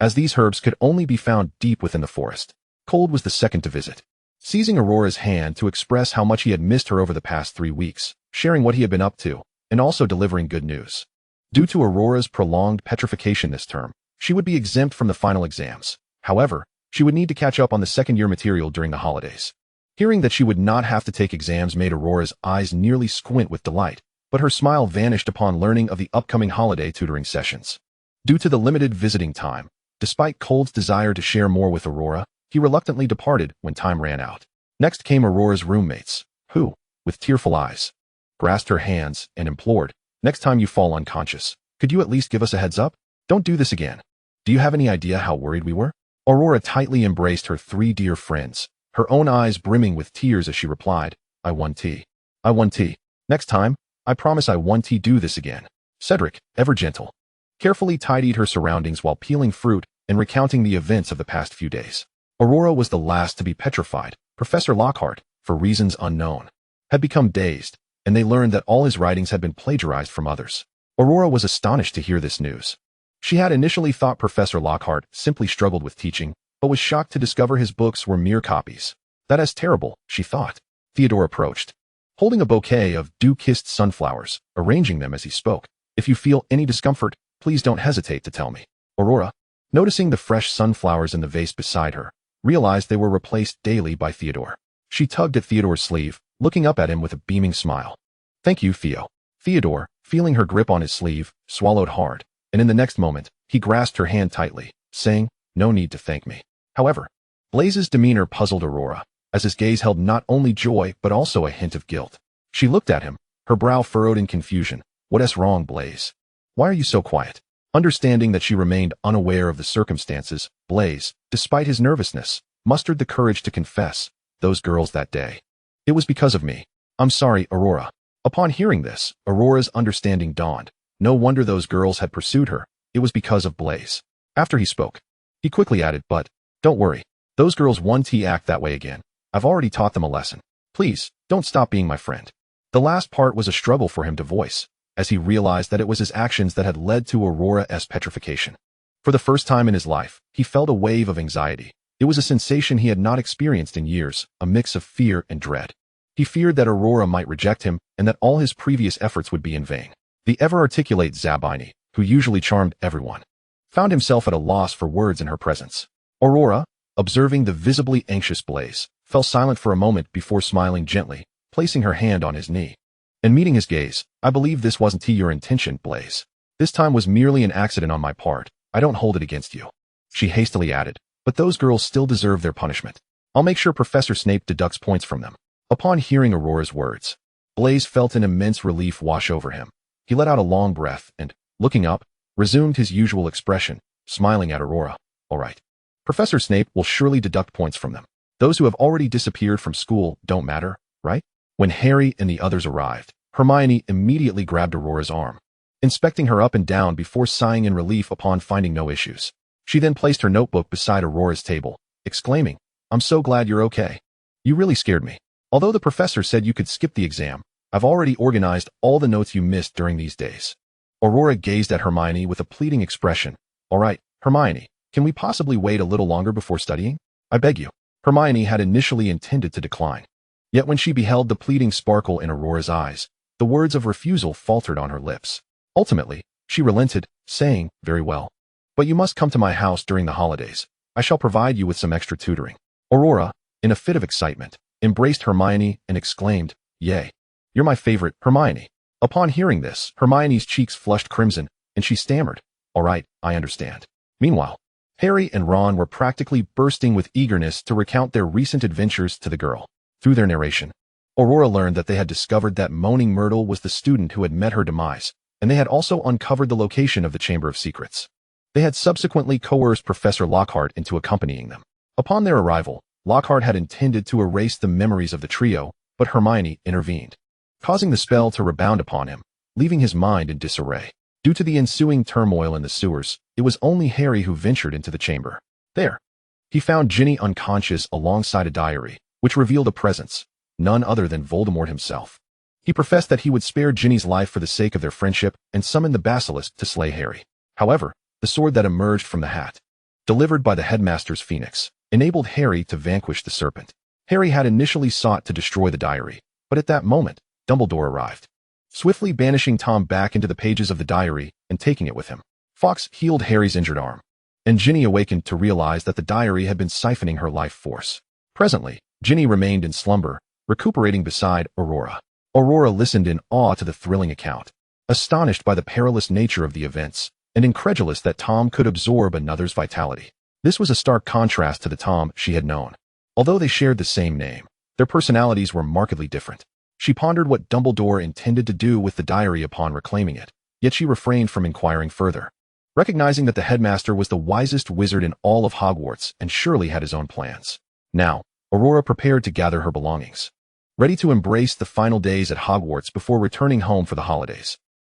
as these herbs could only be found deep within the forest. Cold was the second to visit, seizing Aurora's hand to express how much he had missed her over the past 3 weeks, sharing what he had been up to, and also delivering good news. Due to Aurora's prolonged petrification this term, she would be exempt from the final exams. However, she would need to catch up on the second-year material during the holidays. Hearing that she would not have to take exams made Aurora's eyes nearly squint with delight, but her smile vanished upon learning of the upcoming holiday tutoring sessions. Due to the limited visiting time, despite Cold's desire to share more with Aurora, he reluctantly departed when time ran out. Next came Aurora's roommates, who, with tearful eyes, grasped her hands and implored, "Next time you fall unconscious, could you at least give us a heads up? Don't do this again. Do you have any idea how worried we were?" Aurora tightly embraced her 3 dear friends, her own eyes brimming with tears as she replied, "I won't. I won't. Next time, I promise I won't do this again." Cedric, ever gentle, carefully tidied her surroundings while peeling fruit and recounting the events of the past few days. Aurora was the last to be petrified. Professor Lockhart, for reasons unknown, had become dazed, and they learned that all his writings had been plagiarized from others. Aurora was astonished to hear this news. She had initially thought Professor Lockhart simply struggled with teaching, but was shocked to discover his books were mere copies. That is terrible, she thought. Theodore approached, holding a bouquet of dew-kissed sunflowers, arranging them as he spoke. "If you feel any discomfort, please don't hesitate to tell me." Aurora, noticing the fresh sunflowers in the vase beside her, realized they were replaced daily by Theodore. She tugged at Theodore's sleeve, looking up at him with a beaming smile. "Thank you, Theo." Theodore, feeling her grip on his sleeve, swallowed hard, and in the next moment, he grasped her hand tightly, saying, "No need to thank me." However, Blaze's demeanor puzzled Aurora, as his gaze held not only joy but also a hint of guilt. She looked at him, her brow furrowed in confusion. "What's wrong, Blaze? Why are you so quiet?" Understanding that she remained unaware of the circumstances, Blaze, despite his nervousness, mustered the courage to confess, "Those girls that day. It was because of me. I'm sorry, Aurora." Upon hearing this, Aurora's understanding dawned. No wonder those girls had pursued her. It was because of Blaze. After he spoke, he quickly added, "But don't worry. Those girls won't act that way again. I've already taught them a lesson. Please, don't stop being my friend. The last part was a struggle for him to voice, as he realized that it was his actions that had led to Aurora's petrification. For the first time in his life, he felt a wave of anxiety. It was a sensation he had not experienced in years, a mix of fear and dread. He feared that Aurora might reject him and that all his previous efforts would be in vain. The ever-articulate Zabini, who usually charmed everyone, found himself at a loss for words in her presence. Aurora, observing the visibly anxious Blaise, fell silent for a moment before smiling gently, placing her hand on his knee. And meeting his gaze, I believe this wasn't your intention, Blaise. This time was merely an accident on my part. I don't hold it against you. She hastily added, but those girls still deserve their punishment. I'll make sure Professor Snape deducts points from them. Upon hearing Aurora's words, Blaise felt an immense relief wash over him. He let out a long breath and, looking up, resumed his usual expression, smiling at Aurora. All right. Professor Snape will surely deduct points from them. Those who have already disappeared from school don't matter, right? When Harry and the others arrived, Hermione immediately grabbed Aurora's arm, inspecting her up and down before sighing in relief upon finding no issues. She then placed her notebook beside Aurora's table, exclaiming, I'm so glad you're okay. You really scared me. Although the professor said you could skip the exam, I've already organized all the notes you missed during these days. Aurora gazed at Hermione with a pleading expression. All right, Hermione, can we possibly wait a little longer before studying? I beg you. Hermione had initially intended to decline. Yet when she beheld the pleading sparkle in Aurora's eyes, the words of refusal faltered on her lips. Ultimately, she relented, saying, very well. But you must come to my house during the holidays. I shall provide you with some extra tutoring. Aurora, in a fit of excitement, embraced Hermione and exclaimed, Yay! You're my favorite, Hermione. Upon hearing this, Hermione's cheeks flushed crimson, and she stammered, All right, I understand. Meanwhile, Harry and Ron were practically bursting with eagerness to recount their recent adventures to the girl. Through their narration, Aurora learned that they had discovered that Moaning Myrtle was the student who had met her demise, and they had also uncovered the location of the Chamber of Secrets. They had subsequently coerced Professor Lockhart into accompanying them. Upon their arrival, Lockhart had intended to erase the memories of the trio, but Hermione intervened, causing the spell to rebound upon him, leaving his mind in disarray. Due to the ensuing turmoil in the sewers, it was only Harry who ventured into the chamber. There, he found Ginny unconscious alongside a diary, which revealed a presence, none other than Voldemort himself. He professed that he would spare Ginny's life for the sake of their friendship and summoned the basilisk to slay Harry. However, the sword that emerged from the hat, delivered by the headmaster's phoenix, enabled Harry to vanquish the serpent. Harry had initially sought to destroy the diary, but at that moment, Dumbledore arrived, swiftly banishing Tom back into the pages of the diary and taking it with him. Fawkes healed Harry's injured arm, and Ginny awakened to realize that the diary had been siphoning her life force. Presently, Ginny remained in slumber, recuperating beside Aurora. Aurora listened in awe to the thrilling account, astonished by the perilous nature of the events, and incredulous that Tom could absorb another's vitality. This was a stark contrast to the Tom she had known. Although they shared the same name, their personalities were markedly different. She pondered what Dumbledore intended to do with the diary upon reclaiming it, yet she refrained from inquiring further, recognizing that the headmaster was the wisest wizard in all of Hogwarts and surely had his own plans. Now, Aurora prepared to gather her belongings, ready to embrace the final days at Hogwarts before returning home for the holidays.